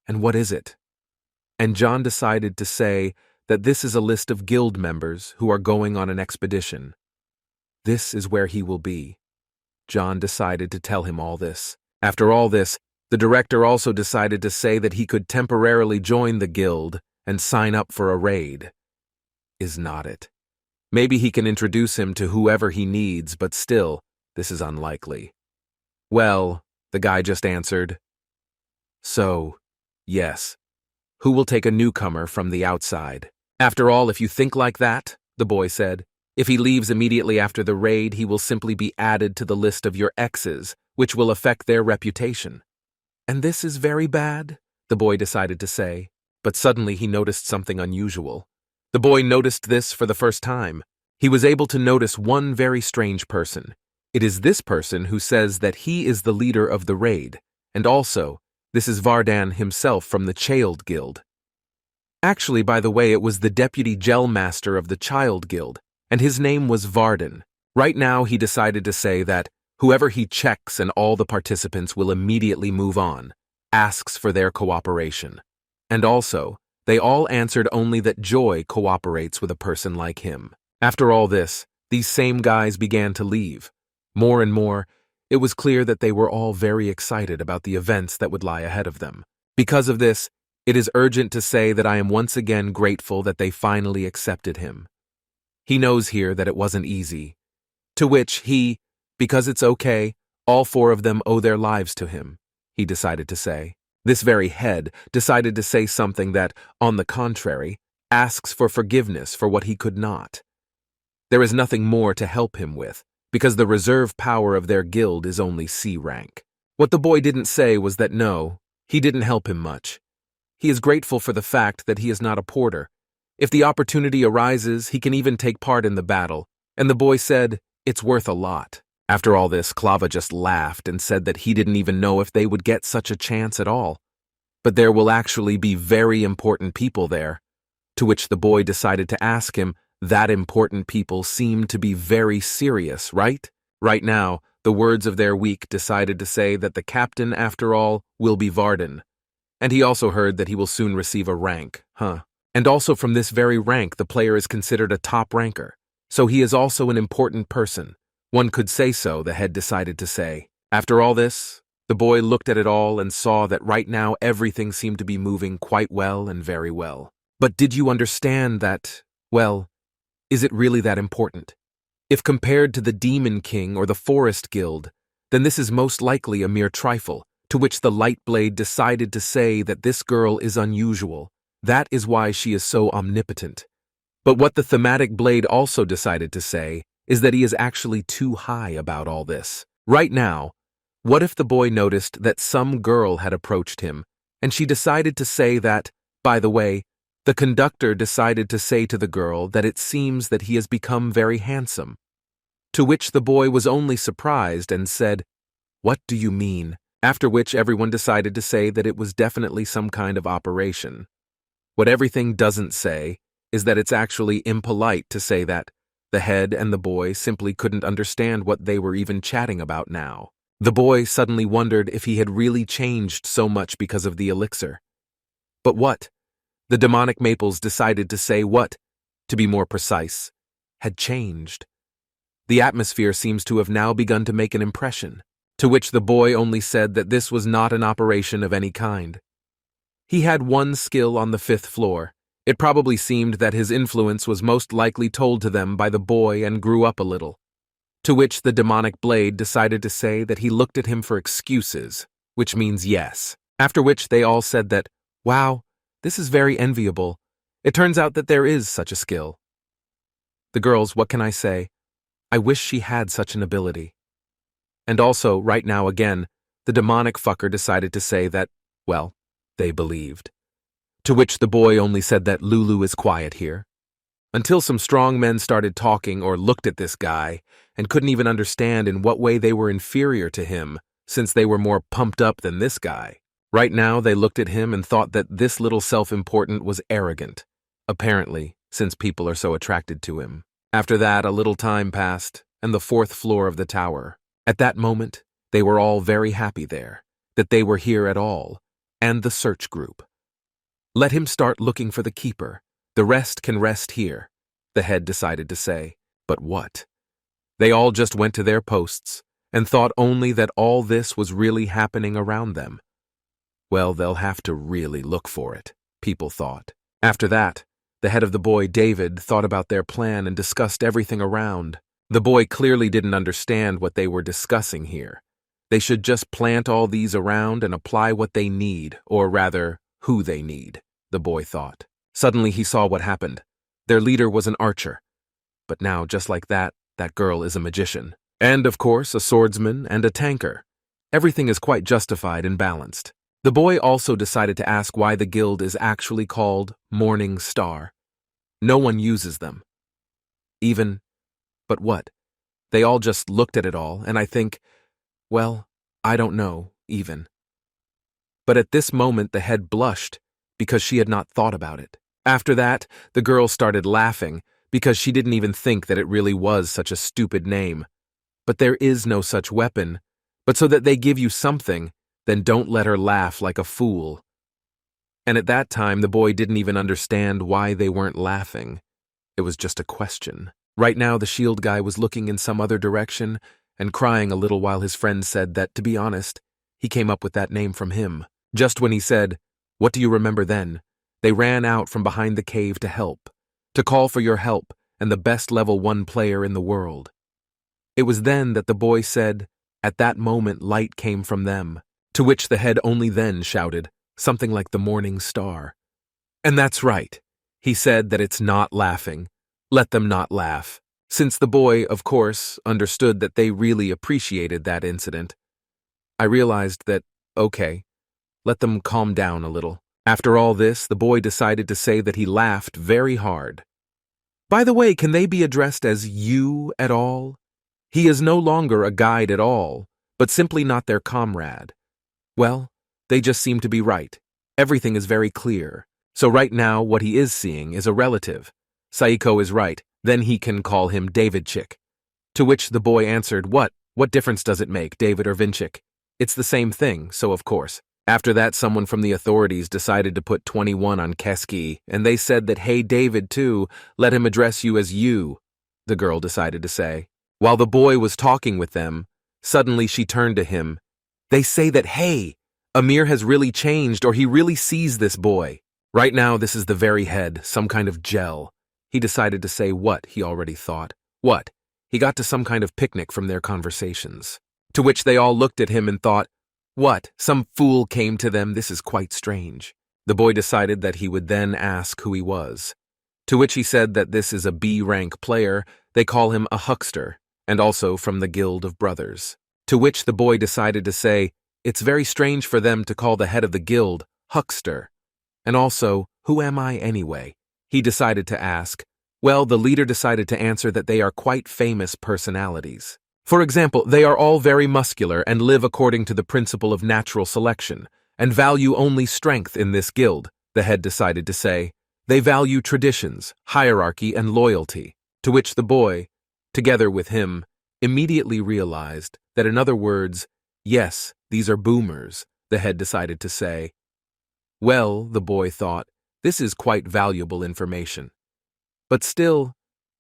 And what is it? and John decided to say that this is a list of guild members who are going on an expedition. This is where he will be. John decided to tell him all this. After all this, the director also decided to say that he could temporarily join the guild and sign up for a raid. Is not it? Maybe he can introduce him to whoever he needs, but still, this is unlikely. Well, the guy just answered. So, yes. Who will take a newcomer from the outside? After all, if you think like that, the boy said, if he leaves immediately after the raid, he will simply be added to the list of your exes, which will affect their reputation. And this is very bad, the boy decided to say, but suddenly he noticed something unusual. The boy noticed this for the first time. He was able to notice one very strange person. It is this person who says that he is the leader of the raid, and also, this is Vardan himself from the Child Guild. Actually, by the way, it was the deputy gel master of the Child Guild, and his name was Vardan. Right now, he decided to say that whoever he checks and all the participants will immediately move on, asks for their cooperation. And also, they all answered only that Joy cooperates with a person like him. After all this, these same guys began to leave. More and more, it was clear that they were all very excited about the events that would lie ahead of them. Because of this, it is urgent to say that I am once again grateful that they finally accepted him. He knows here that it wasn't easy. To which he, because it's okay, all four of them owe their lives to him, he decided to say. This very head decided to say something that, on the contrary, asks for forgiveness for what he could not. There is nothing more to help him with, because the reserve power of their guild is only C rank. What the boy didn't say was that no, he didn't help him much. He is grateful for the fact that he is not a porter. If the opportunity arises, he can even take part in the battle, and the boy said, it's worth a lot. After all this, Clava just laughed and said that he didn't even know if they would get such a chance at all. But there will actually be very important people there. To which the boy decided to ask him, that important people seem to be very serious, right? Right now, the words of their week decided to say that the captain, after all, will be Vardan. And he also heard that he will soon receive a rank, And also from this very rank, the player is considered a top ranker. So he is also an important person. One could say so, the head decided to say. After all this, the boy looked at it all and saw that right now everything seemed to be moving quite well and very well. But did you understand that, well, is it really that important? If compared to the Demon King or the Forest Guild, then this is most likely a mere trifle, to which the Light Blade decided to say that this girl is unusual. That is why she is so omnipotent. But what the Thematic Blade also decided to say is that he is actually too high about all this. Right now, what if the boy noticed that some girl had approached him, and she decided to say that, by the way, the conductor decided to say to the girl that it seems that he has become very handsome. To which the boy was only surprised and said, "What do you mean?" After which everyone decided to say that it was definitely some kind of operation. What everything doesn't say is that it's actually impolite to say that. The head and the boy simply couldn't understand what they were even chatting about now. The boy suddenly wondered if he had really changed so much because of the elixir. But what? The demonic maples decided to say what, to be more precise, had changed. The atmosphere seems to have now begun to make an impression, to which the boy only said that this was not an operation of any kind. He had one skill on the 5th floor. It probably seemed that his influence was most likely told to them by the boy and grew up a little. To which the demonic blade decided to say that he looked at him for excuses, which means yes. After which they all said that, wow, this is very enviable. It turns out that there is such a skill. The girls, what can I say? I wish she had such an ability. And also, right now again, the demonic fucker decided to say that, well, they believed. To which the boy only said that Lulu is quiet here. Until some strong men started talking or looked at this guy and couldn't even understand in what way they were inferior to him, since they were more pumped up than this guy. Right now they looked at him and thought that this little self-important was arrogant, apparently, since people are so attracted to him. After that, a little time passed, and the 4th floor of the tower. At that moment, they were all very happy there, that they were here at all, and the search group. Let him start looking for the keeper. The rest can rest here, the head decided to say. But what? They all just went to their posts and thought only that all this was really happening around them. Well, they'll have to really look for it, people thought. After that, the head of the boy, David, thought about their plan and discussed everything around. The boy clearly didn't understand what they were discussing here. They should just plant all these around and apply what they need, or rather, who they need, the boy thought. Suddenly he saw what happened. Their leader was an archer. But now, just like that girl is a magician. And, of course, a swordsman and a tanker. Everything is quite justified and balanced. The boy also decided to ask why the guild is actually called Morning Star. No one uses them. But what? They all just looked at it all, and I think, well, I don't know, even. But at this moment the head blushed, because she had not thought about it. After that, the girl started laughing, because she didn't even think that it really was such a stupid name. But there is no such weapon. But so that they give you something, then don't let her laugh like a fool. And at that time, the boy didn't even understand why they weren't laughing. It was just a question. Right now, the shield guy was looking in some other direction and crying a little while his friend said that, to be honest, he came up with that name from him. Just when he said, "What do you remember then?" they ran out from behind the cave to help, to call for your help and the best level 1 player in the world. It was then that the boy said, at that moment light came from them, to which the head only then shouted, something like the morning star. And that's right. He said that it's not laughing. Let them not laugh. Since the boy, of course, understood that they really appreciated that incident, I realized that, okay, let them calm down a little. After all this, the boy decided to say that he laughed very hard. By the way, can they be addressed as you at all? He is no longer a guide at all, but simply not their comrade. Well, they just seem to be right. Everything is very clear. So right now, what he is seeing is a relative. Saiko is right, then he can call him David Chick. To which the boy answered, What difference does it make, David or Vinchik? It's the same thing, so of course. After that, someone from the authorities decided to put 21 on Keski, and they said that, hey, David, too, let him address you as you, the girl decided to say. While the boy was talking with them, suddenly she turned to him. They say that, hey, Amir has really changed, or he really sees this boy. Right now, this is the very head, some kind of gel. He decided to say what he already thought. What? He got to some kind of picnic from their conversations. To which they all looked at him and thought, what? Some fool came to them? This is quite strange. The boy decided that he would then ask who he was. To which he said that this is a B-rank player, they call him a huckster, and also from the Guild of Brothers. To which the boy decided to say, it's very strange for them to call the head of the guild huckster. And also, who am I anyway? He decided to ask. Well, the leader decided to answer that they are quite famous personalities. For example, they are all very muscular and live according to the principle of natural selection, and value only strength in this guild, the head decided to say. They value traditions, hierarchy, and loyalty, to which the boy, together with him, immediately realized that, in other words, yes, these are boomers, the head decided to say. Well, the boy thought, this is quite valuable information. But still,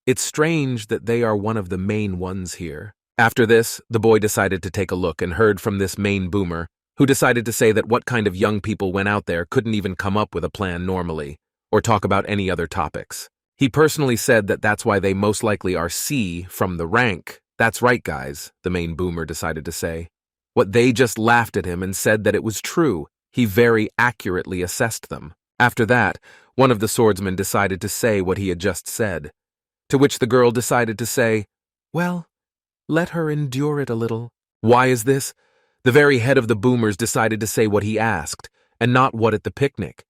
it's strange that they are one of the main ones here. After this, the boy decided to take a look and heard from this main boomer, who decided to say that what kind of young people went out there couldn't even come up with a plan normally, or talk about any other topics. He personally said that that's why they most likely are C from the rank. That's right, guys, the main boomer decided to say. What they just laughed at him and said that it was true. He very accurately assessed them. After that, one of the swordsmen decided to say what he had just said. To which the girl decided to say, well, let her endure it a little. Why is this? The very head of the boomers decided to say what he asked, and not what at the picnic.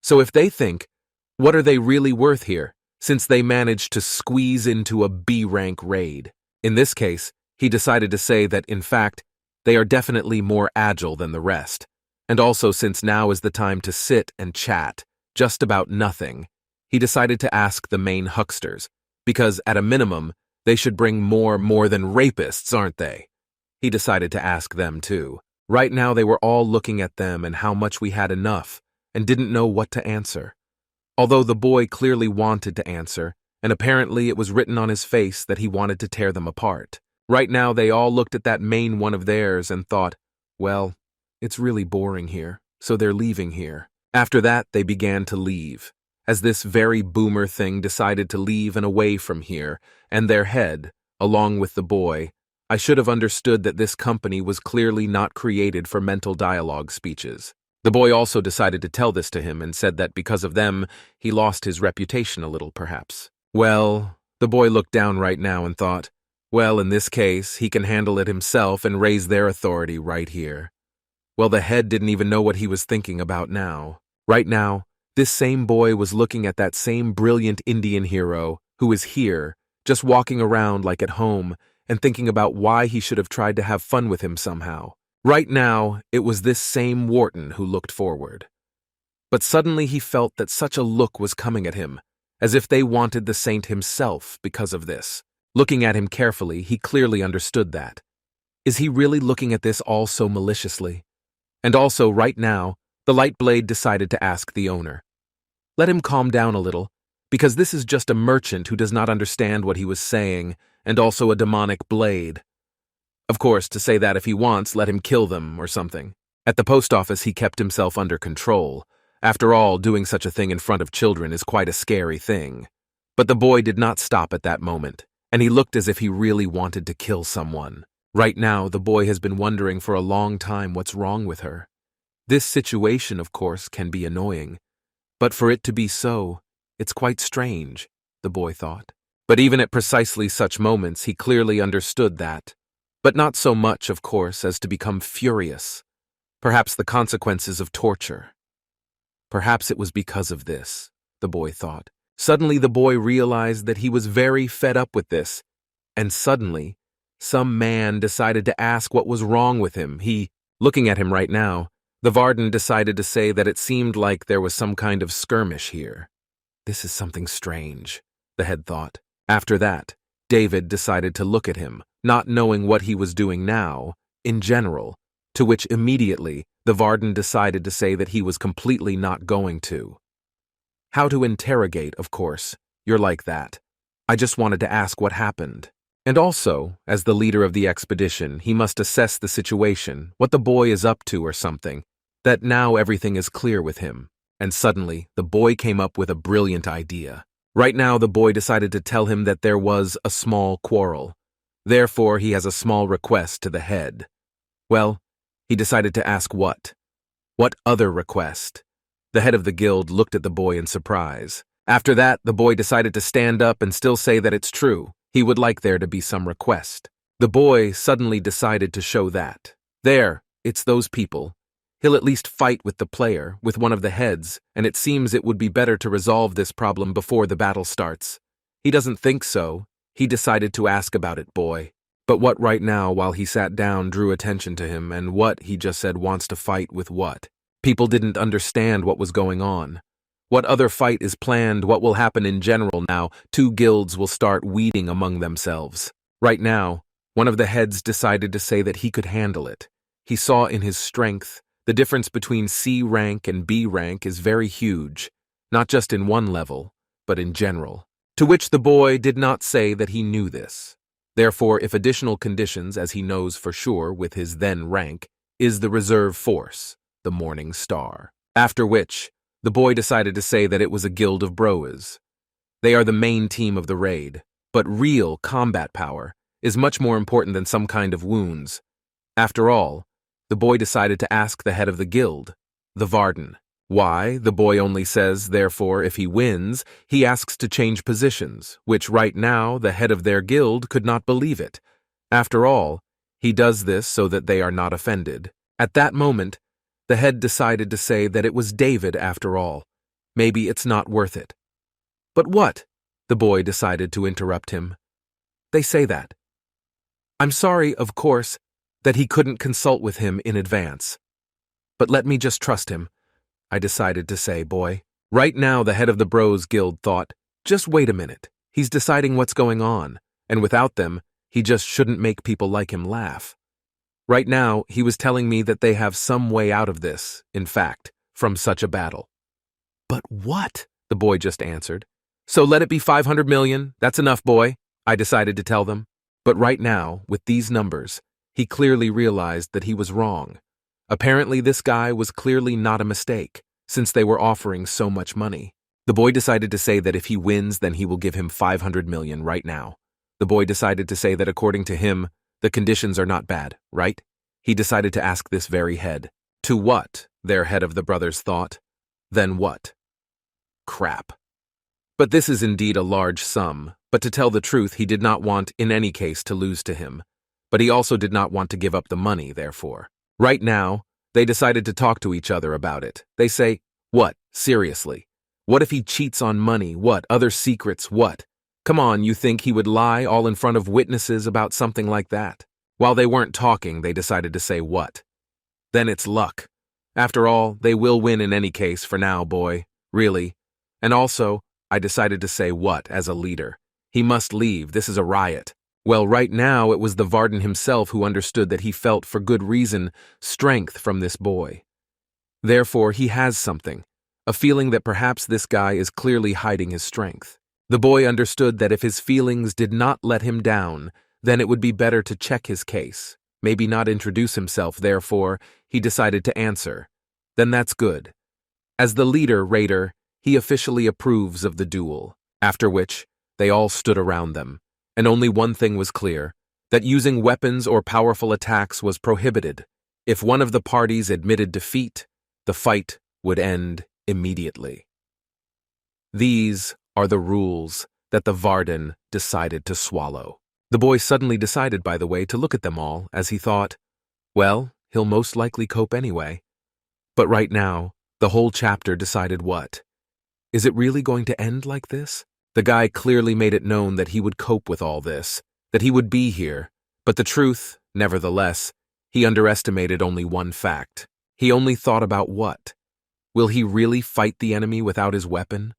So if they think, what are they really worth here, since they managed to squeeze into a B-rank raid? In this case, he decided to say that, in fact, they are definitely more agile than the rest. And also, since now is the time to sit and chat, just about nothing, he decided to ask the main hucksters, because at a minimum, they should bring more than rapists, aren't they? He decided to ask them too. Right now they were all looking at them and how much we had enough, and didn't know what to answer. Although the boy clearly wanted to answer, and apparently it was written on his face that he wanted to tear them apart. Right now they all looked at that main one of theirs and thought, well, it's really boring here, so they're leaving here. After that, they began to leave, as this very boomer thing decided to leave and away from here, and their head, along with the boy. I should have understood that this company was clearly not created for mental dialogue speeches. The boy also decided to tell this to him and said that because of them, he lost his reputation a little, perhaps. Well, the boy looked down right now and thought, well, in this case, he can handle it himself and raise their authority right here. Well, the head didn't even know what he was thinking about now. Right now, this same boy was looking at that same brilliant Indian hero who is here, just walking around like at home and thinking about why he should have tried to have fun with him somehow. Right now, it was this same Wharton who looked forward. But suddenly he felt that such a look was coming at him, as if they wanted the saint himself because of this. Looking at him carefully, he clearly understood that. Is he really looking at this all so maliciously? And also, right now, the light blade decided to ask the owner. Let him calm down a little, because this is just a merchant who does not understand what he was saying, and also a demonic blade. Of course, to say that if he wants, let him kill them or something. At the post office, he kept himself under control. After all, doing such a thing in front of children is quite a scary thing. But the boy did not stop at that moment, and he looked as if he really wanted to kill someone. Right now, the boy has been wondering for a long time what's wrong with her. This situation, of course, can be annoying. But for it to be so, it's quite strange, the boy thought. But even at precisely such moments, he clearly understood that. But not so much, of course, as to become furious. Perhaps the consequences of torture. Perhaps it was because of this, the boy thought. Suddenly the boy realized that he was very fed up with this, and suddenly, some man decided to ask what was wrong with him. Looking at him right now, the Varden decided to say that it seemed like there was some kind of skirmish here. This is something strange, the head thought. After that, David decided to look at him, not knowing what he was doing now, in general, to which immediately the Varden decided to say that he was completely not going to. How to interrogate, of course. You're like that. I just wanted to ask what happened. And also, as the leader of the expedition, he must assess the situation, what the boy is up to or something, that now everything is clear with him. And suddenly, the boy came up with a brilliant idea. Right now, the boy decided to tell him that there was a small quarrel. Therefore, he has a small request to the head. Well, he decided to ask what? What other request? The head of the guild looked at the boy in surprise. After that, the boy decided to stand up and still say that it's true. He would like there to be some request. The boy suddenly decided to show that. There, it's those people. He'll at least fight with the player, with one of the heads, and it seems it would be better to resolve this problem before the battle starts. He doesn't think so. He decided to ask about it, boy. But what right now, while he sat down, drew attention to him, and what, he just said, wants to fight with what? People didn't understand what was going on. What other fight is planned? What will happen in general now? Two guilds will start weeding among themselves. Right now, one of the heads decided to say that he could handle it. He saw in his strength, the difference between C rank and B rank is very huge, not just in one level, but in general. To which the boy did not say that he knew this. Therefore, if additional conditions, as he knows for sure with his then rank, is the reserve force, the Morning Star. After which, the boy decided to say that it was a guild of broas. They are the main team of the raid, but real combat power is much more important than some kind of wounds. After all, the boy decided to ask the head of the guild, the Varden. Why? The boy only says, therefore, if he wins, he asks to change positions, which right now the head of their guild could not believe it. After all, he does this so that they are not offended. At that moment, the head decided to say that it was David after all. Maybe it's not worth it. But what? The boy decided to interrupt him. They say that. I'm sorry, of course, that he couldn't consult with him in advance. But let me just trust him, I decided to say, boy. Right now, the head of the Bros Guild thought, just wait a minute. He's deciding what's going on, and without them, he just shouldn't make people like him laugh. Right now, he was telling me that they have some way out of this, in fact, from such a battle. But what? The boy just answered. So let it be 500 million. That's enough, boy, I decided to tell them. But right now, with these numbers, he clearly realized that he was wrong. Apparently, this guy was clearly not a mistake, since they were offering so much money. The boy decided to say that if he wins, then he will give him 500 million right now. The boy decided to say that according to him, the conditions are not bad, right? He decided to ask this very head. To what? Their head of the brothers thought. Then what? Crap. But this is indeed a large sum, but to tell the truth, he did not want, in any case, to lose to him. But he also did not want to give up the money, therefore. Right now, they decided to talk to each other about it. They say, what? Seriously? What if he cheats on money? What? Other secrets? What? Come on, you think he would lie all in front of witnesses about something like that? While they weren't talking, they decided to say what? Then it's luck. After all, they will win in any case for now, boy. Really. And also, I decided to say what as a leader. He must leave. This is a riot. Well, right now it was the Varden himself who understood that he felt, for good reason, strength from this boy. Therefore, he has something, a feeling that perhaps this guy is clearly hiding his strength. The boy understood that if his feelings did not let him down, then it would be better to check his case, maybe not introduce himself. Therefore, he decided to answer. Then that's good. As the leader, Raider, he officially approves of the duel, after which they all stood around them. And only one thing was clear, that using weapons or powerful attacks was prohibited. If one of the parties admitted defeat, the fight would end immediately. These are the rules that the Varden decided to swallow. The boy suddenly decided, by the way, to look at them all, as he thought, well, he'll most likely cope anyway. But right now, the whole chapter decided what? Is it really going to end like this? The guy clearly made it known that he would cope with all this, that he would be here, but the truth, nevertheless, he underestimated only one fact. He only thought about what? Will he really fight the enemy without his weapon?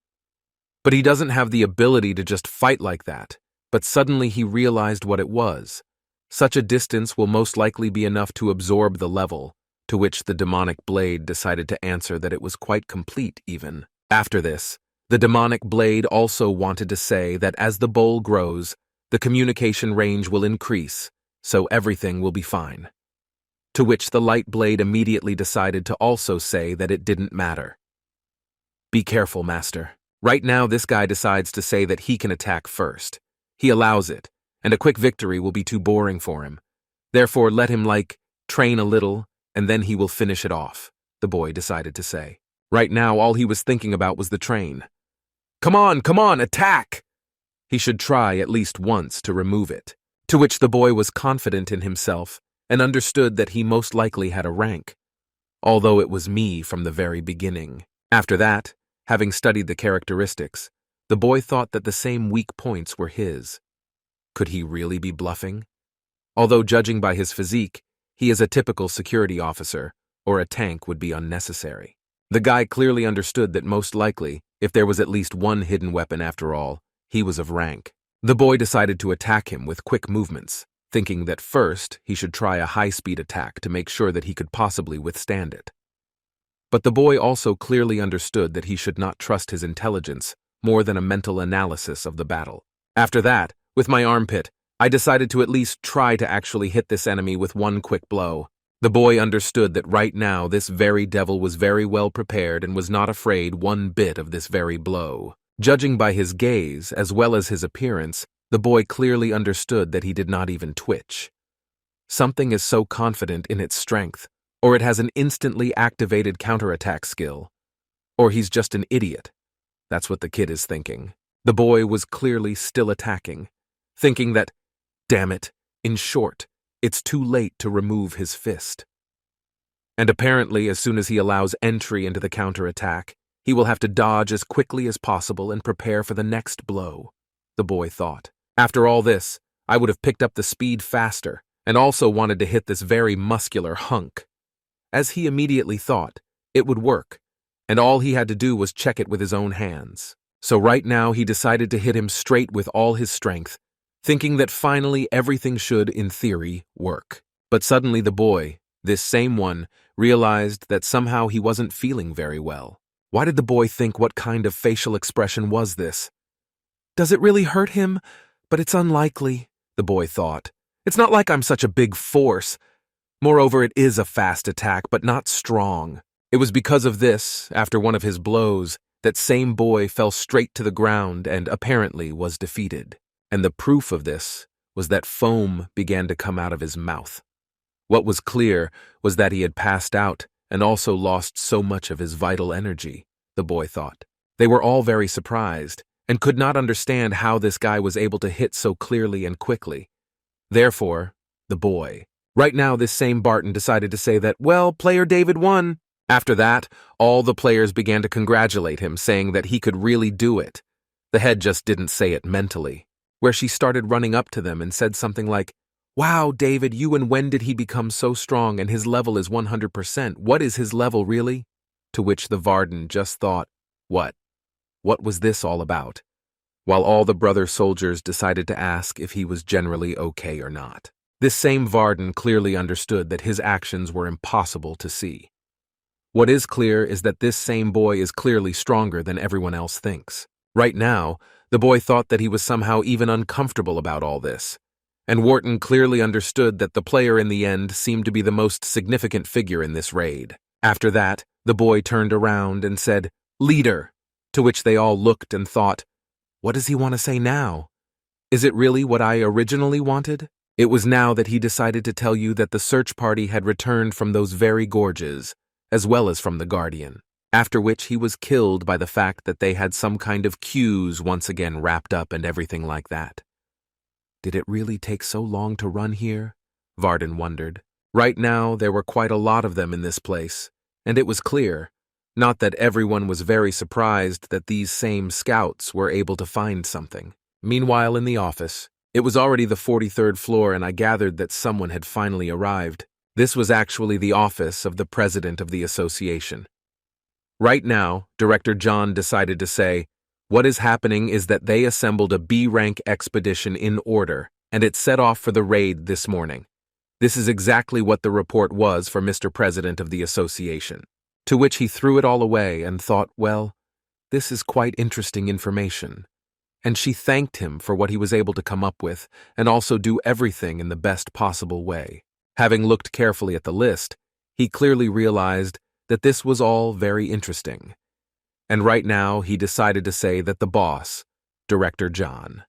But he doesn't have the ability to just fight like that. But suddenly he realized what it was. Such a distance will most likely be enough to absorb the level, to which the demonic blade decided to answer that it was quite complete even. After this, the demonic blade also wanted to say that as the bowl grows, the communication range will increase, so everything will be fine. To which the light blade immediately decided to also say that it didn't matter. Be careful, Master. Right now this guy decides to say that he can attack first. He allows it, and a quick victory will be too boring for him. Therefore let him, train a little, and then he will finish it off, the boy decided to say. Right now all he was thinking about was the train. Come on, attack! He should try at least once to remove it. To which the boy was confident in himself and understood that he most likely had a rank, although it was me from the very beginning. After that, having studied the characteristics, the boy thought that the same weak points were his. Could he really be bluffing? Although judging by his physique, he is a typical security officer, or a tank would be unnecessary. The guy clearly understood that most likely, if there was at least one hidden weapon after all, he was of rank. The boy decided to attack him with quick movements, thinking that first he should try a high-speed attack to make sure that he could possibly withstand it. But the boy also clearly understood that he should not trust his intelligence more than a mental analysis of the battle. After that, with my armpit, I decided to at least try to actually hit this enemy with one quick blow. The boy understood that right now this very devil was very well prepared and was not afraid one bit of this very blow. Judging by his gaze as well as his appearance, the boy clearly understood that he did not even twitch. Something is so confident in its strength, or it has an instantly activated counterattack skill, or he's just an idiot. That's what the kid is thinking. The boy was clearly still attacking, thinking that, damn it, in short, it's too late to remove his fist. And apparently, as soon as he allows entry into the counterattack, he will have to dodge as quickly as possible and prepare for the next blow, the boy thought. After all this, I would have picked up the speed faster, and also wanted to hit this very muscular hunk. As he immediately thought, it would work, and all he had to do was check it with his own hands. So right now he decided to hit him straight with all his strength, thinking that finally everything should, in theory, work. But suddenly the boy, This same one realized that somehow he wasn't feeling very well. Why did the boy think what kind of facial expression was this? Does it really hurt him? But it's unlikely, the boy thought. It's not like I'm such a big force. Moreover, it is a fast attack, but not strong. It was because of this, after one of his blows, that same boy fell straight to the ground and apparently was defeated. And the proof of this was that foam began to come out of his mouth. What was clear was that he had passed out and also lost so much of his vital energy, the boy thought. They were all very surprised and could not understand how this guy was able to hit so clearly and quickly. Therefore, the boy. Right now, this same Barton decided to say that, well, player David won. After that, all the players began to congratulate him, saying that he could really do it. The head just didn't say it mentally, where she started running up to them and said something like, "Wow, David, you and when did he become so strong and his level is 100%? What is his level really?" To which the Varden just thought, what? What was this all about? While all the brother soldiers decided to ask if he was generally okay or not. This same Varden clearly understood that his actions were impossible to see. What is clear is that this same boy is clearly stronger than everyone else thinks. Right now, the boy thought that he was somehow even uncomfortable about all this. And Wharton clearly understood that the player in the end seemed to be the most significant figure in this raid. After that, the boy turned around and said, "Leader," to which they all looked and thought, what does he want to say now? Is it really what I originally wanted? It was now that he decided to tell you that the search party had returned from those very gorges, as well as from the Guardian, after which he was killed by the fact that they had some kind of cues once again wrapped up and everything like that. Did it really take so long to run here? Varden wondered. Right now, there were quite a lot of them in this place, and it was clear, not that everyone was very surprised that these same scouts were able to find something. Meanwhile, in the office, it was already the 43rd floor and I gathered that someone had finally arrived. This was actually the office of the president of the association. Right now, Director John decided to say, what is happening is that they assembled a B-rank expedition in order, and it set off for the raid this morning. This is exactly what the report was for Mr. President of the association. To which he threw it all away and thought, well, this is quite interesting information. And she thanked him for what he was able to come up with and also do everything in the best possible way. Having looked carefully at the list, he clearly realized that this was all very interesting. And right now he decided to say that the boss, Director John.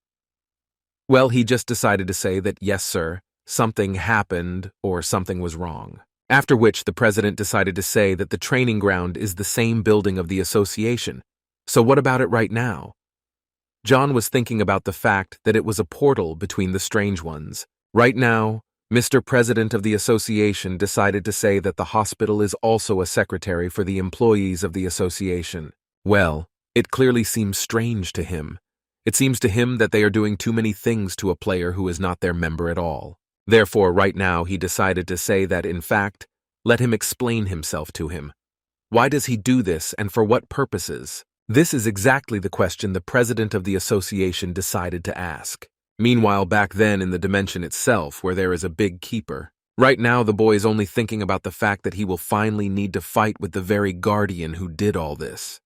Well, he just decided to say that, yes, sir, something happened or something was wrong. After which the president decided to say that the training ground is the same building of the association. So what about it right now? John was thinking about the fact that it was a portal between the strange ones. Right now, Mr. President of the association decided to say that the hospital is also a secretary for the employees of the association. Well, it clearly seems strange to him. It seems to him that they are doing too many things to a player who is not their member at all. Therefore, right now, he decided to say that, in fact, let him explain himself to him. Why does he do this and for what purposes? This is exactly the question the president of the association decided to ask. Meanwhile, back then in the dimension itself, where there is a big keeper, right now the boy is only thinking about the fact that he will finally need to fight with the very guardian who did all this.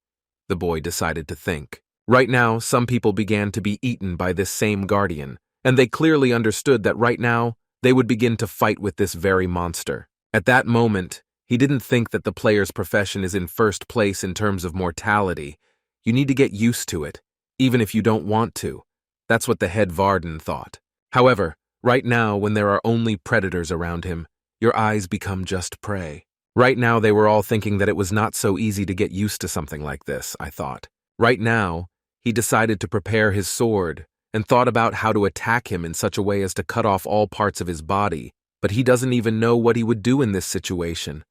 The boy decided to think. Right now, some people began to be eaten by this same guardian, and they clearly understood that right now, they would begin to fight with this very monster. At that moment, he didn't think that the player's profession is in first place in terms of mortality. You need to get used to it, even if you don't want to. That's what the head Varden thought. However, right now, when there are only predators around him, your eyes become just prey. Right now, they were all thinking that it was not so easy to get used to something like this, I thought. Right now, he decided to prepare his sword and thought about how to attack him in such a way as to cut off all parts of his body, but he doesn't even know what he would do in this situation.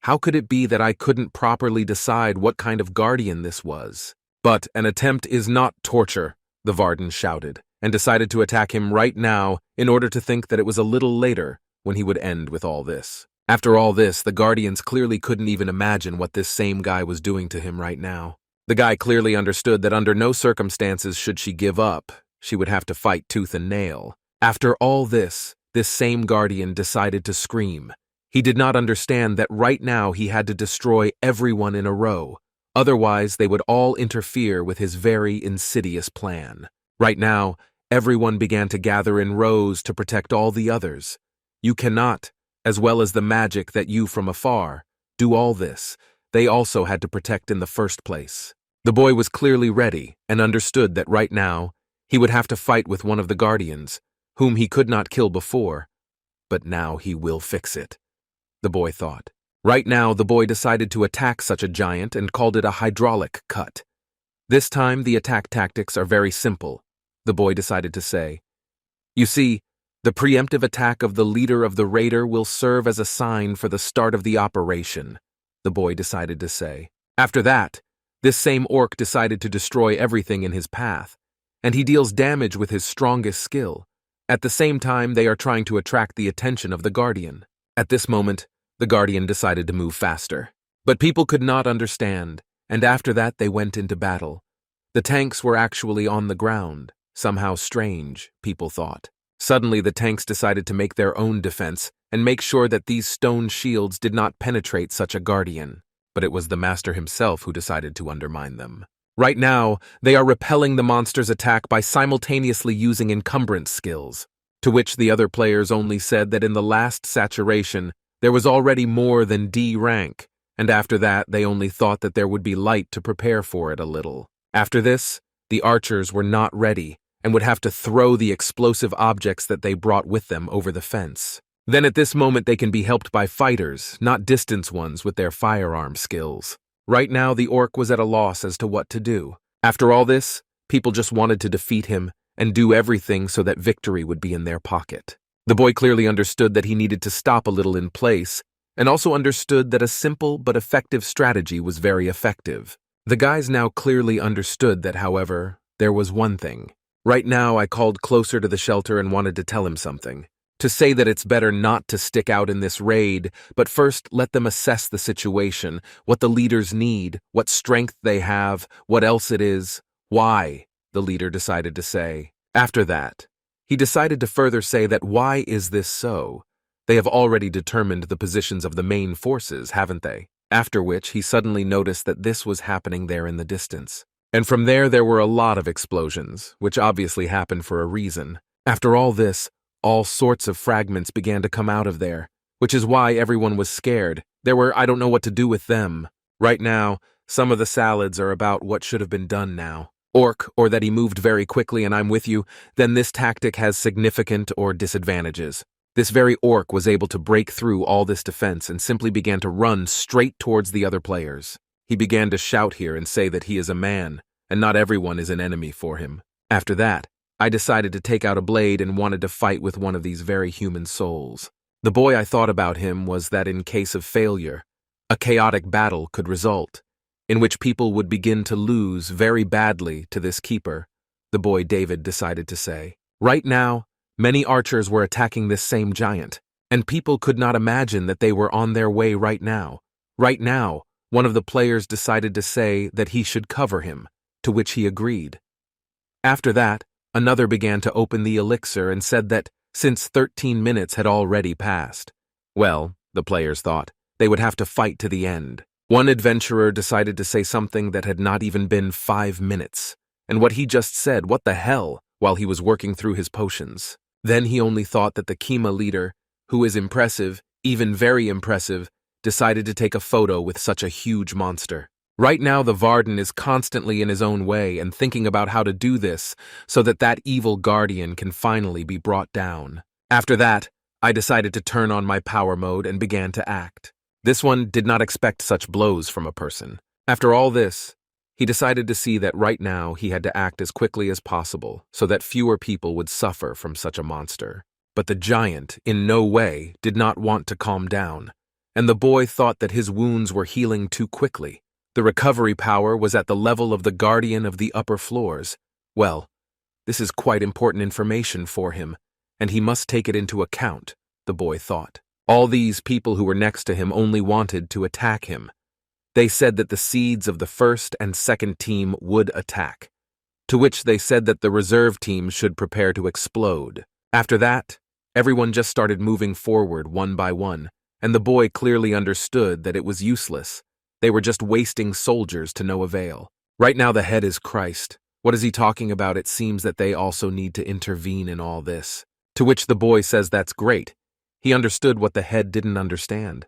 How could it be that I couldn't properly decide what kind of guardian this was? But an attempt is not torture, the Varden shouted, and decided to attack him right now in order to think that it was a little later when he would end with all this. After all this, the Guardians clearly couldn't even imagine what this same guy was doing to him right now. The guy clearly understood that under no circumstances should she give up. She would have to fight tooth and nail. After all this same Guardian decided to scream. He did not understand that right now he had to destroy everyone in a row, otherwise they would all interfere with his very insidious plan. Right now, everyone began to gather in rows to protect all the others. You cannot, as well as the magic that you from afar, do all this. They also had to protect in the first place. The boy was clearly ready and understood that right now he would have to fight with one of the guardians, whom he could not kill before. But now he will fix it, the boy thought. Right now, the boy decided to attack such a giant and called it a hydraulic cut. This time, the attack tactics are very simple, the boy decided to say. You see, the preemptive attack of the leader of the raider will serve as a sign for the start of the operation, the boy decided to say. After that, this same orc decided to destroy everything in his path, and he deals damage with his strongest skill. At the same time, they are trying to attract the attention of the guardian. At this moment, the guardian decided to move faster. But people could not understand, and after that they went into battle. The tanks were actually on the ground, somehow strange, people thought. Suddenly the tanks decided to make their own defense and make sure that these stone shields did not penetrate such a guardian, but it was the master himself who decided to undermine them. Right now, they are repelling the monster's attack by simultaneously using encumbrance skills, to which the other players only said that in the last saturation, there was already more than D rank, and after that they only thought that there would be light to prepare for it a little. After this, the archers were not ready and would have to throw the explosive objects that they brought with them over the fence. Then at this moment they can be helped by fighters, not distance ones with their firearm skills. Right now the orc was at a loss as to what to do. After all this, people just wanted to defeat him and do everything so that victory would be in their pocket. The boy clearly understood that he needed to stop a little in place, and also understood that a simple but effective strategy was very effective. The guys now clearly understood that, however, there was one thing. Right now I called closer to the shelter and wanted to tell him something. To say that it's better not to stick out in this raid, but first let them assess the situation, what the leaders need, what strength they have, what else it is, why, the leader decided to say. After that, he decided to further say that why is this so? They have already determined the positions of the main forces, haven't they? After which he suddenly noticed that this was happening there in the distance. And from there were a lot of explosions, which obviously happened for a reason. After all this, all sorts of fragments began to come out of there, which is why everyone was scared. There were, I don't know what to do with them. Right now, some of the salads are about what should have been done now. Orc, or that he moved very quickly and I'm with you, then this tactic has significant or disadvantages. This very orc was able to break through all this defense and simply began to run straight towards the other players. He began to shout here and say that he is a man, and not everyone is an enemy for him. After that, I decided to take out a blade and wanted to fight with one of these very human souls. The boy I thought about him was that in case of failure, a chaotic battle could result, in which people would begin to lose very badly to this keeper, the boy David decided to say. Right now, many archers were attacking this same giant, and people could not imagine that they were on their way right now. Right now, one of the players decided to say that he should cover him, to which he agreed. After that, another began to open the elixir and said that, since 13 minutes had already passed, well, the players thought, they would have to fight to the end. One adventurer decided to say something that had not even been 5 minutes, and what he just said, what the hell, while he was working through his potions. Then he only thought that the Kima leader, who is impressive, even very impressive, decided to take a photo with such a huge monster. Right now the Varden is constantly in his own way and thinking about how to do this so that that evil guardian can finally be brought down. After that, I decided to turn on my power mode and began to act. This one did not expect such blows from a person. After all this, he decided to see that right now he had to act as quickly as possible so that fewer people would suffer from such a monster. But the giant, in no way, did not want to calm down, and the boy thought that his wounds were healing too quickly. The recovery power was at the level of the guardian of the upper floors. Well, this is quite important information for him, and he must take it into account, the boy thought. All these people who were next to him only wanted to attack him. They said that the seeds of the first and second team would attack, to which they said that the reserve team should prepare to explode. After that, everyone just started moving forward one by one, and the boy clearly understood that it was useless. They were just wasting soldiers to no avail. Right now the head is Christ. What is he talking about? It seems that they also need to intervene in all this. To which the boy says that's great. He understood what the head didn't understand.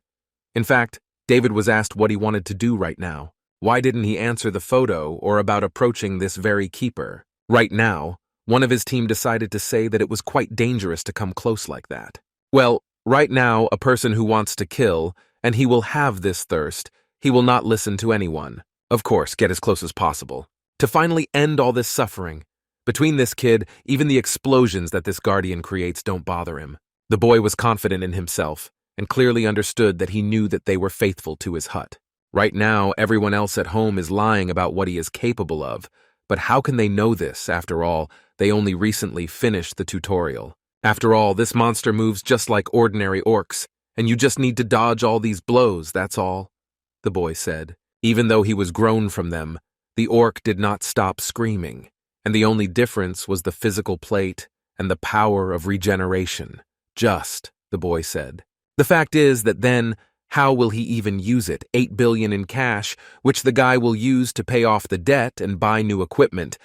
In fact, David was asked what he wanted to do right now. Why didn't he answer the photo or about approaching this very keeper? Right now, one of his team decided to say that it was quite dangerous to come close like that. Well, right now, a person who wants to kill, and he will have this thirst, he will not listen to anyone. Of course, get as close as possible. To finally end all this suffering. Between this kid, even the explosions that this guardian creates don't bother him. The boy was confident in himself, and clearly understood that he knew that they were faithful to his hut. Right now, everyone else at home is lying about what he is capable of, but how can they know this? After all, they only recently finished the tutorial. After all, this monster moves just like ordinary orcs, and you just need to dodge all these blows, that's all, the boy said. Even though he was grown from them, the orc did not stop screaming, and the only difference was the physical plate and the power of regeneration. Just, the boy said. The fact is that then, how will he even use it? 8 billion in cash, which the guy will use to pay off the debt and buy new equipment.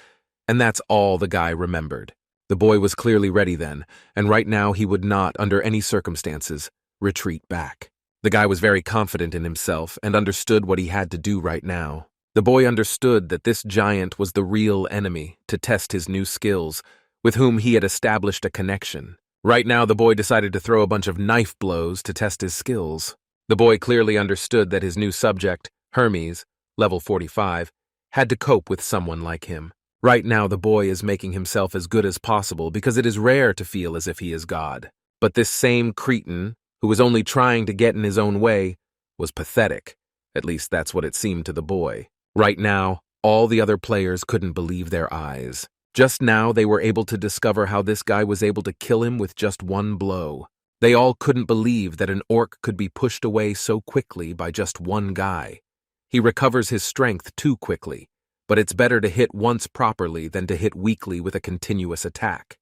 And that's all the guy remembered. The boy was clearly ready then, and right now he would not, under any circumstances, retreat back. The guy was very confident in himself and understood what he had to do right now. The boy understood that this giant was the real enemy to test his new skills, with whom he had established a connection. Right now the boy decided to throw a bunch of knife blows to test his skills. The boy clearly understood that his new subject, Hermes, level 45, had to cope with someone like him. Right now the boy is making himself as good as possible because it is rare to feel as if he is God. But this same cretin, who was only trying to get in his own way, was pathetic. At least that's what it seemed to the boy. Right now, all the other players couldn't believe their eyes. Just now they were able to discover how this guy was able to kill him with just one blow. They all couldn't believe that an orc could be pushed away so quickly by just one guy. He recovers his strength too quickly, but it's better to hit once properly than to hit weakly with a continuous attack.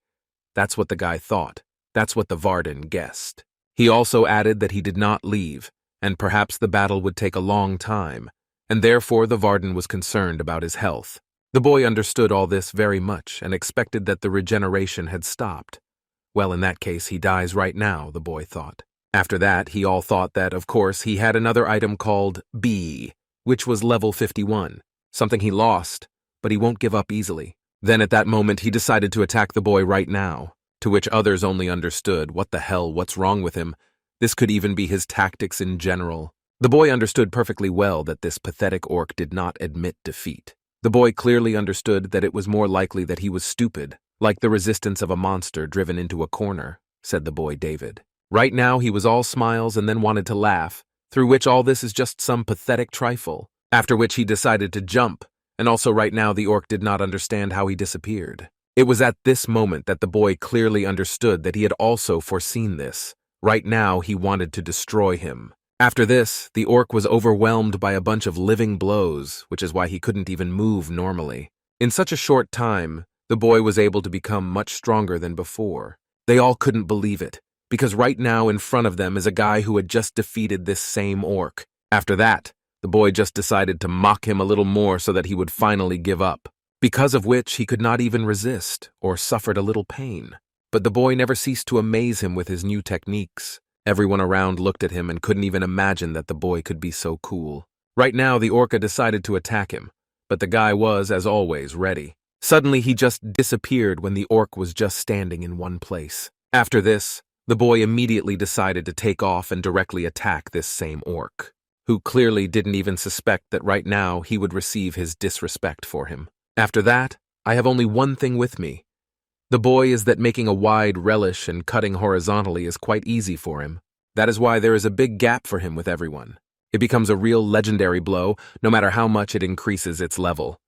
That's what the guy thought. That's what the Varden guessed. He also added that he did not leave, and perhaps the battle would take a long time, and therefore the Varden was concerned about his health. The boy understood all this very much and expected that the regeneration had stopped. Well, in that case, he dies right now, the boy thought. After that, he all thought that, of course, he had another item called B, which was level 51, something he lost, but he won't give up easily. Then at that moment, he decided to attack the boy right now, to which others only understood, what the hell, what's wrong with him? This could even be his tactics in general. The boy understood perfectly well that this pathetic orc did not admit defeat. The boy clearly understood that it was more likely that he was stupid, like the resistance of a monster driven into a corner, said the boy David. Right now he was all smiles and then wanted to laugh, through which all this is just some pathetic trifle, after which he decided to jump, and also right now the orc did not understand how he disappeared. It was at this moment that the boy clearly understood that he had also foreseen this. Right now he wanted to destroy him. After this, the orc was overwhelmed by a bunch of living blows, which is why he couldn't even move normally. In such a short time, the boy was able to become much stronger than before. They all couldn't believe it, because right now in front of them is a guy who had just defeated this same orc. After that, the boy just decided to mock him a little more so that he would finally give up, because of which he could not even resist or suffered a little pain. But the boy never ceased to amaze him with his new techniques. Everyone around looked at him and couldn't even imagine that the boy could be so cool. Right now, the orca decided to attack him, but the guy was, as always, ready. Suddenly, he just disappeared when the orc was just standing in one place. After this, the boy immediately decided to take off and directly attack this same orc, who clearly didn't even suspect that right now he would receive his disrespect for him. After that, I have only one thing with me. The boy is that making a wide relish and cutting horizontally is quite easy for him. That is why there is a big gap for him with everyone. It becomes a real legendary blow, no matter how much it increases its level.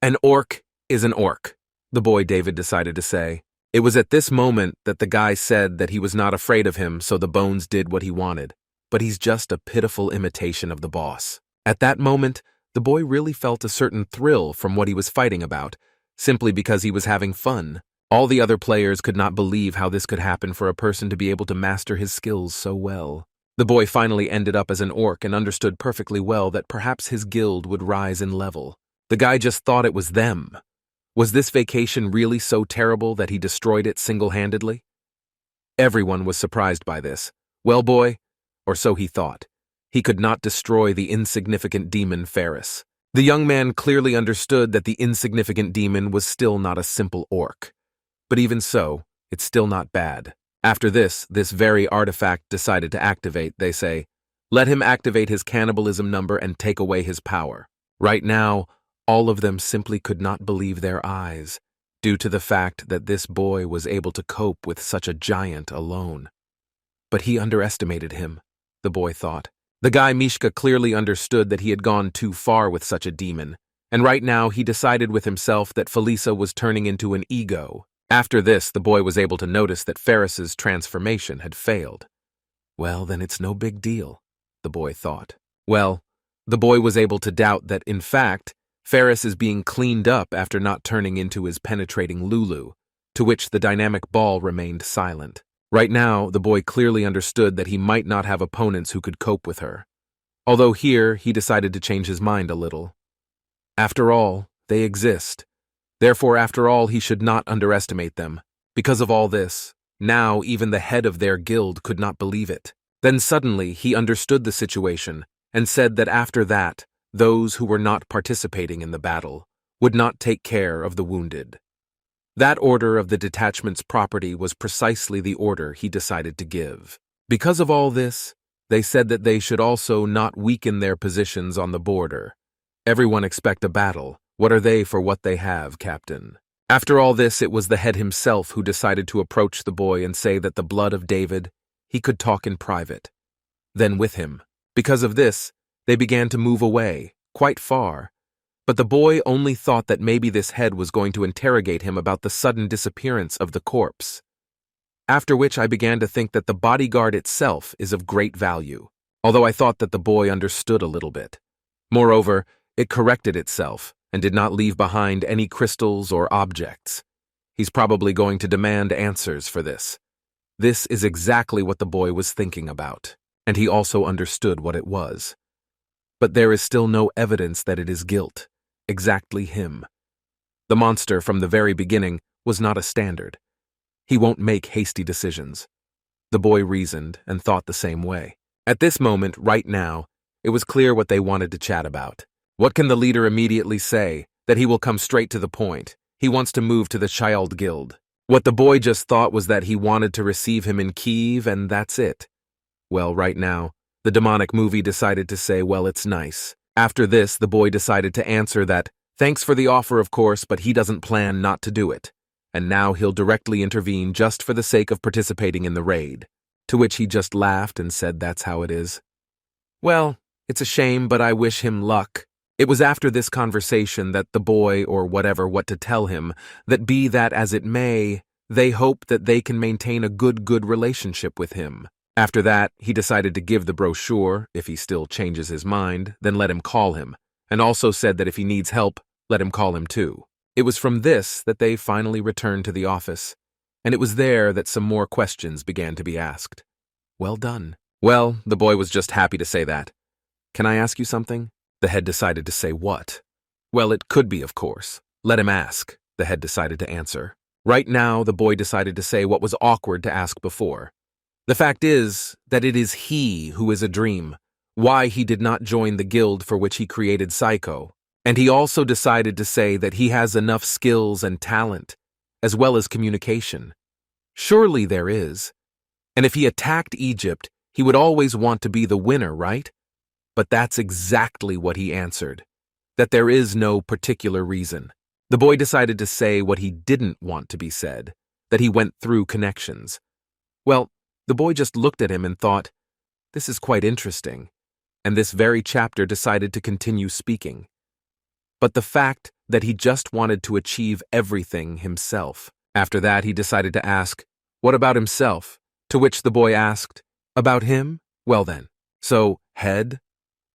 An orc is an orc, the boy David decided to say. It was at this moment that the guy said that he was not afraid of him, so the bones did what he wanted. But he's just a pitiful imitation of the boss. At that moment, the boy really felt a certain thrill from what he was fighting about, simply because he was having fun. All the other players could not believe how this could happen for a person to be able to master his skills so well. The boy finally ended up as an orc and understood perfectly well that perhaps his guild would rise in level. The guy just thought it was them. Was this vacation really so terrible that he destroyed it single-handedly? Everyone was surprised by this. Well, boy, or so he thought, he could not destroy the insignificant demon Ferris. The young man clearly understood that the insignificant demon was still not a simple orc. But even so, it's still not bad. After this very artifact decided to activate, they say. Let him activate his cannibalism number and take away his power. Right now, all of them simply could not believe their eyes, due to the fact that this boy was able to cope with such a giant alone. But he underestimated him, the boy thought. The guy Mishka clearly understood that he had gone too far with such a demon, and right now he decided with himself that Felisa was turning into an ego. After this, the boy was able to notice that Ferris's transformation had failed. Well, then it's no big deal, the boy thought. Well, the boy was able to doubt that, in fact, Ferris is being cleaned up after not turning into his penetrating Lulu, to which the dynamic ball remained silent. Right now, the boy clearly understood that he might not have opponents who could cope with her. Although here, he decided to change his mind a little. After all, they exist. Therefore, after all, he should not underestimate them. Because of all this, now even the head of their guild could not believe it. Then suddenly, he understood the situation and said that after that, those who were not participating in the battle would not take care of the wounded. That order of the detachment's property was precisely the order he decided to give. Because of all this, they said that they should also not weaken their positions on the border. Everyone expect a battle. What are they for what they have, Captain? After all this, it was the head himself who decided to approach the boy and say that the blood of David, he could talk in private. Then with him. Because of this, they began to move away, quite far. But the boy only thought that maybe this head was going to interrogate him about the sudden disappearance of the corpse. After which I began to think that the bodyguard itself is of great value, although I thought that the boy understood a little bit. Moreover, it corrected itself and did not leave behind any crystals or objects. He's probably going to demand answers for this. This is exactly what the boy was thinking about, and he also understood what it was. But there is still no evidence that it is guilt. Exactly him. The monster from the very beginning was not a standard. He won't make hasty decisions. The boy reasoned and thought the same way. At this moment, right now, it was clear what they wanted to chat about. What can the leader immediately say? That he will come straight to the point. He wants to move to the Child Guild. What the boy just thought was that he wanted to receive him in Kiev, and that's it. Well, right now, the demonic movie decided to say, well, it's nice. After this, the boy decided to answer that, thanks for the offer, of course, but he doesn't plan not to do it. And now he'll directly intervene just for the sake of participating in the raid. To which he just laughed and said that's how it is. Well, it's a shame, but I wish him luck. It was after this conversation that the boy, or whatever what to tell him, that be that as it may, they hope that they can maintain a good relationship with him. After that, he decided to give the brochure. If he still changes his mind, then let him call him, and also said that if he needs help, let him call him too. It was from this that they finally returned to the office, and it was there that some more questions began to be asked. Well done. Well, the boy was just happy to say that. Can I ask you something? The head decided to say what? Well, it could be, of course. Let him ask, the head decided to answer. Right now, the boy decided to say what was awkward to ask before. The fact is that it is he who is a dream, why he did not join the guild for which he created Psycho. And he also decided to say that he has enough skills and talent, as well as communication. Surely there is. And if he attacked Egypt, he would always want to be the winner, right? But that's exactly what he answered, that there is no particular reason. The boy decided to say what he didn't want to be said, that he went through connections. Well, the boy just looked at him and thought, this is quite interesting, and this very chapter decided to continue speaking. But the fact that he just wanted to achieve everything himself. After that, he decided to ask, what about himself? To which the boy asked, about him? Well then, so, head?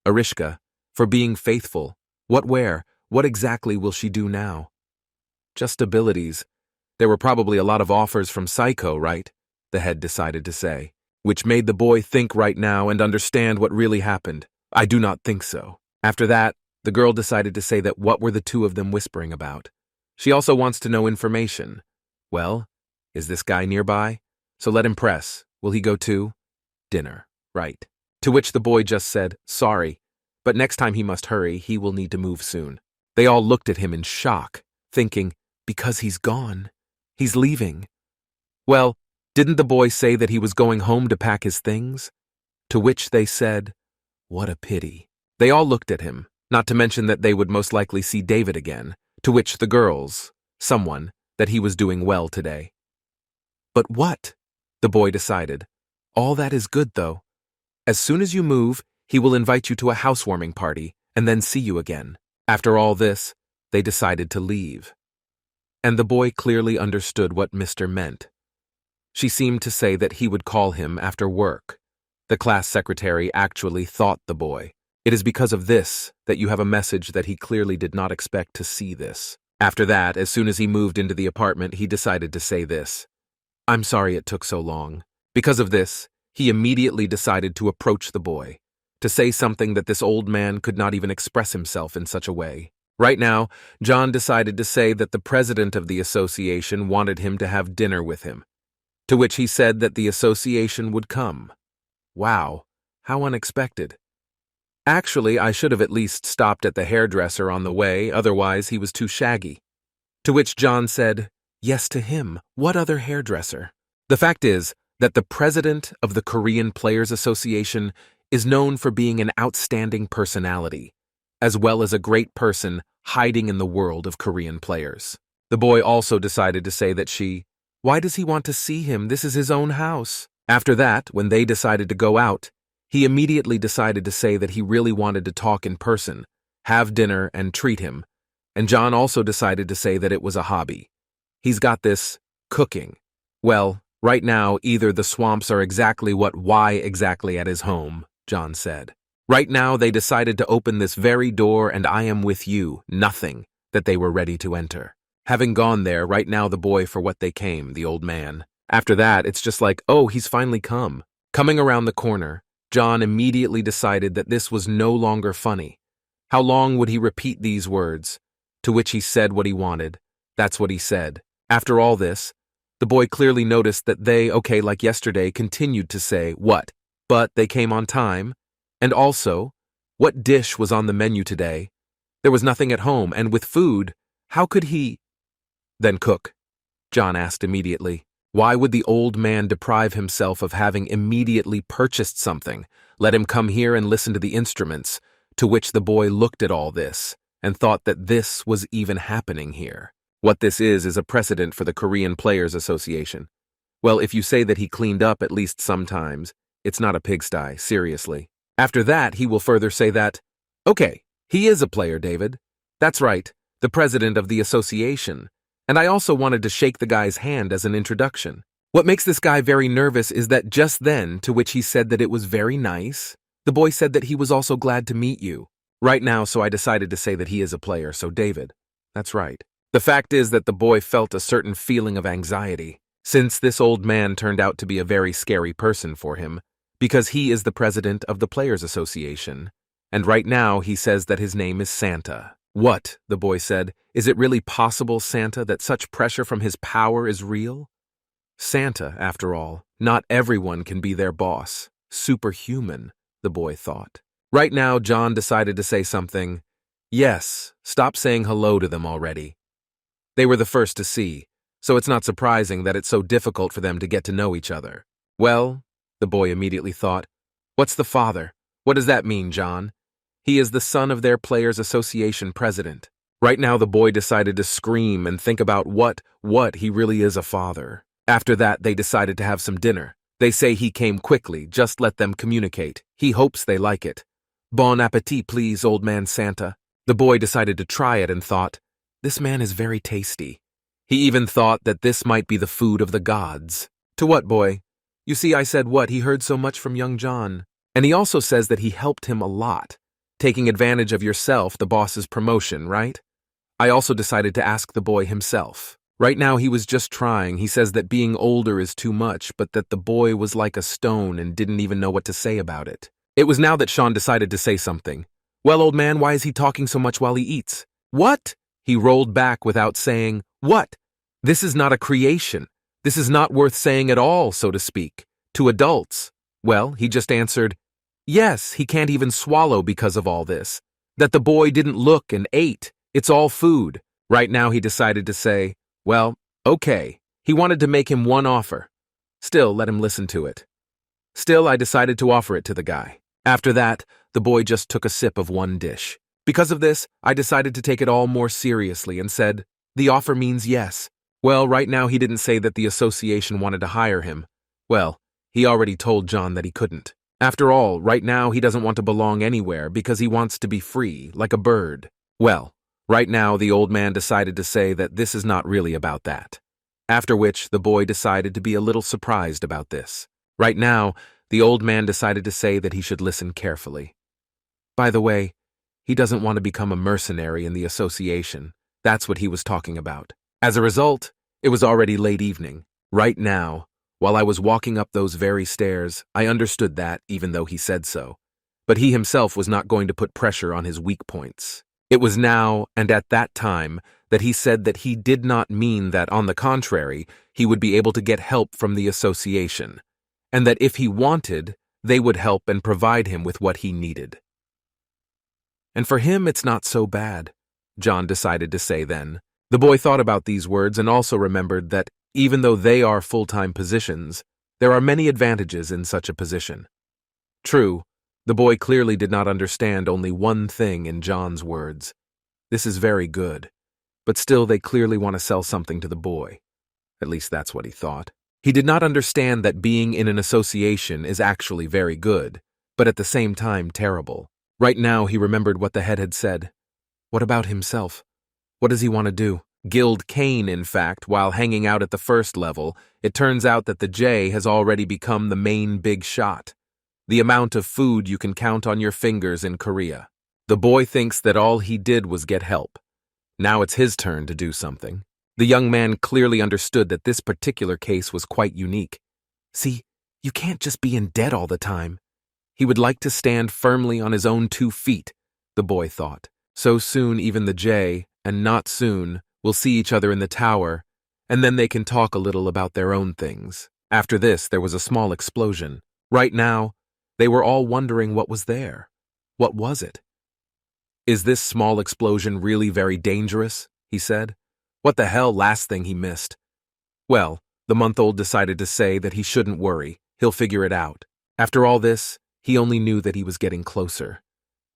Arishka, for being faithful. What exactly will she do now? Just abilities. There were probably a lot of offers from Psycho, right? The head decided to say. which made the boy think right now and understand what really happened. I do not think so. After that, the girl decided to say that what were the two of them whispering about. She also wants to know information. Well, is this guy nearby? So let him press. Will he go too? Dinner, right. To which the boy just said, sorry, but next time he must hurry, he will need to move soon. They all looked at him in shock, thinking, because he's gone. He's leaving. Well, didn't the boy say that he was going home to pack his things? To which they said, what a pity. They all looked at him, not to mention that they would most likely see David again, to which the girls, someone, that he was doing well today. But what? The boy decided. All that is good, though. As soon as you move, he will invite you to a housewarming party and then see you again. After all this, they decided to leave. And the boy clearly understood what Mr. meant. She seemed to say that he would call him after work. The class secretary actually thought the boy. It is because of this that you have a message that he clearly did not expect to see this. After that, as soon as he moved into the apartment, he decided to say this. I'm sorry it took so long. Because of this, he immediately decided to approach the boy, to say something that this old man could not even express himself in such a way. Right now, John decided to say that the president of the association wanted him to have dinner with him, to which he said that the association would come. Wow, how unexpected. Actually, I should have at least stopped at the hairdresser on the way, otherwise he was too shaggy. To which John said, yes to him, what other hairdresser? The fact is that the president of the Korean Players Association is known for being an outstanding personality, as well as a great person hiding in the world of Korean players. The boy also decided to say that why does he want to see him? This is his own house. After that, when they decided to go out, he immediately decided to say that he really wanted to talk in person, have dinner, and treat him. And John also decided to say that it was a hobby. He's got this cooking. Well, right now, either the swamps are exactly why exactly at his home, John said. Right now, they decided to open this very door and I am with you, nothing, that they were ready to enter. Having gone there, right now the boy for what they came, the old man. After that, it's just like, oh, he's finally come. Coming around the corner, John immediately decided that this was no longer funny. How long would he repeat these words? To which he said what he wanted. That's what he said. After all this, the boy clearly noticed that they, okay, like yesterday, continued to say, what? But they came on time. And also, what dish was on the menu today? There was nothing at home, and with food, how could he then cook? John asked immediately. Why would the old man deprive himself of having immediately purchased something? Let him come here and listen to the instruments, to which the boy looked at all this and thought that this was even happening here. What this is a precedent for the Korean Players Association. Well, if you say that he cleaned up at least sometimes, it's not a pigsty, seriously. After that, he will further say that, okay, he is a player, David. That's right, the president of the association. And I also wanted to shake the guy's hand as an introduction. What makes this guy very nervous is that just then, to which he said that it was very nice, the boy said that he was also glad to meet you. Right now, so I decided to say that he is a player, so David. That's right. The fact is that the boy felt a certain feeling of anxiety, since this old man turned out to be a very scary person for him, because he is the president of the Players Association, and right now he says that his name is Santa. What? The boy said. Is it really possible, Santa, that such pressure from his power is real? Santa, after all, not everyone can be their boss. Superhuman, the boy thought. Right now, John decided to say something. Yes, stop saying hello to them already. They were the first to see, so it's not surprising that it's so difficult for them to get to know each other. Well, the boy immediately thought, what's the father? What does that mean, John? He is the son of their Players Association president. Right now the boy decided to scream and think about what he really is a father. After that, they decided to have some dinner. They say he came quickly, just let them communicate. He hopes they like it. Bon appetit, please, old man Santa. The boy decided to try it and thought, this man is very tasty. He even thought that this might be the food of the gods. To what, boy? You see, I said what he heard so much from young John. And he also says that he helped him a lot. Taking advantage of yourself, the boss's promotion, right? I also decided to ask the boy himself. Right now he was just trying. He says that being older is too much, but that the boy was like a stone and didn't even know what to say about it. It was now that Sean decided to say something. Well, old man, why is he talking so much while he eats? What? He rolled back without saying, what? This is not a creation. This is not worth saying at all, so to speak, to adults. Well, he just answered, yes, he can't even swallow because of all this. That the boy didn't look and ate. It's all food. Right now he decided to say, well, okay. He wanted to make him one offer. Still, let him listen to it. Still, I decided to offer it to the guy. After that, the boy just took a sip of one dish. Because of this, I decided to take it all more seriously and said, the offer means yes. Well, right now he didn't say that the association wanted to hire him. Well, he already told John that he couldn't. After all, right now he doesn't want to belong anywhere because he wants to be free, like a bird. Well, right now the old man decided to say that this is not really about that. After which, the boy decided to be a little surprised about this. Right now, the old man decided to say that he should listen carefully. By the way, he doesn't want to become a mercenary in the association. That's what he was talking about. As a result, it was already late evening. Right now, while I was walking up those very stairs, I understood that, even though he said so. But he himself was not going to put pressure on his weak points. It was now, and at that time, that he said that he did not mean that, on the contrary, he would be able to get help from the association, and that if he wanted, they would help and provide him with what he needed. And for him, it's not so bad, John decided to say then. The boy thought about these words and also remembered that, even though they are full-time positions, there are many advantages in such a position. True, the boy clearly did not understand only one thing in John's words. This is very good, but still they clearly want to sell something to the boy. At least that's what he thought. He did not understand that being in an association is actually very good, but at the same time terrible. Right now he remembered what the head had said. What about himself? What does he want to do? Gild Cain, in fact, while hanging out at the first level, it turns out that the J has already become the main big shot. The amount of food you can count on your fingers in Korea. The boy thinks that all he did was get help. Now it's his turn to do something. The young man clearly understood that this particular case was quite unique. See, you can't just be in debt all the time. He would like to stand firmly on his own 2 feet, the boy thought. So soon even the J, and not soon, will see each other in the tower, and then they can talk a little about their own things. After this, there was a small explosion. Right now, they were all wondering what was there. What was it? Is this small explosion really very dangerous? He said. What the hell, last thing he missed. Well, the month-old decided to say that he shouldn't worry. He'll figure it out. After all this, he only knew that he was getting closer.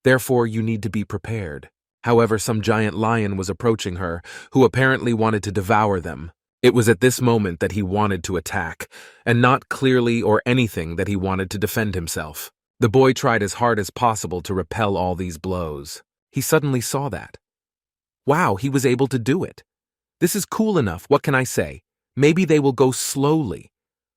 Therefore, you need to be prepared. However, some giant lion was approaching her, who apparently wanted to devour them. It was at this moment that he wanted to attack, and not clearly or anything that he wanted to defend himself. The boy tried as hard as possible to repel all these blows. He suddenly saw that. Wow, he was able to do it. This is cool enough, what can I say? Maybe they will go slowly.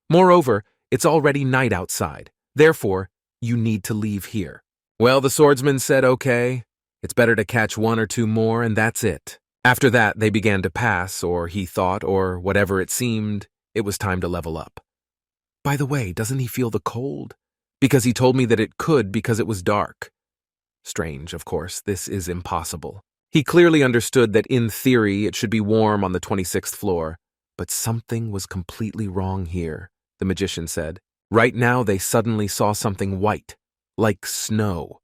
Moreover, it's already night outside. Therefore, you need to leave here. Well, the swordsman said, okay. It's better to catch 1 or 2 more, and that's it. After that, they began to pass, or he thought, or whatever it seemed, it was time to level up. By the way, doesn't he feel the cold? Because he told me that it could because it was dark. Strange, of course, this is impossible. He clearly understood that in theory it should be warm on the 26th floor, but something was completely wrong here, the magician said. Right now they suddenly saw something white, like snow.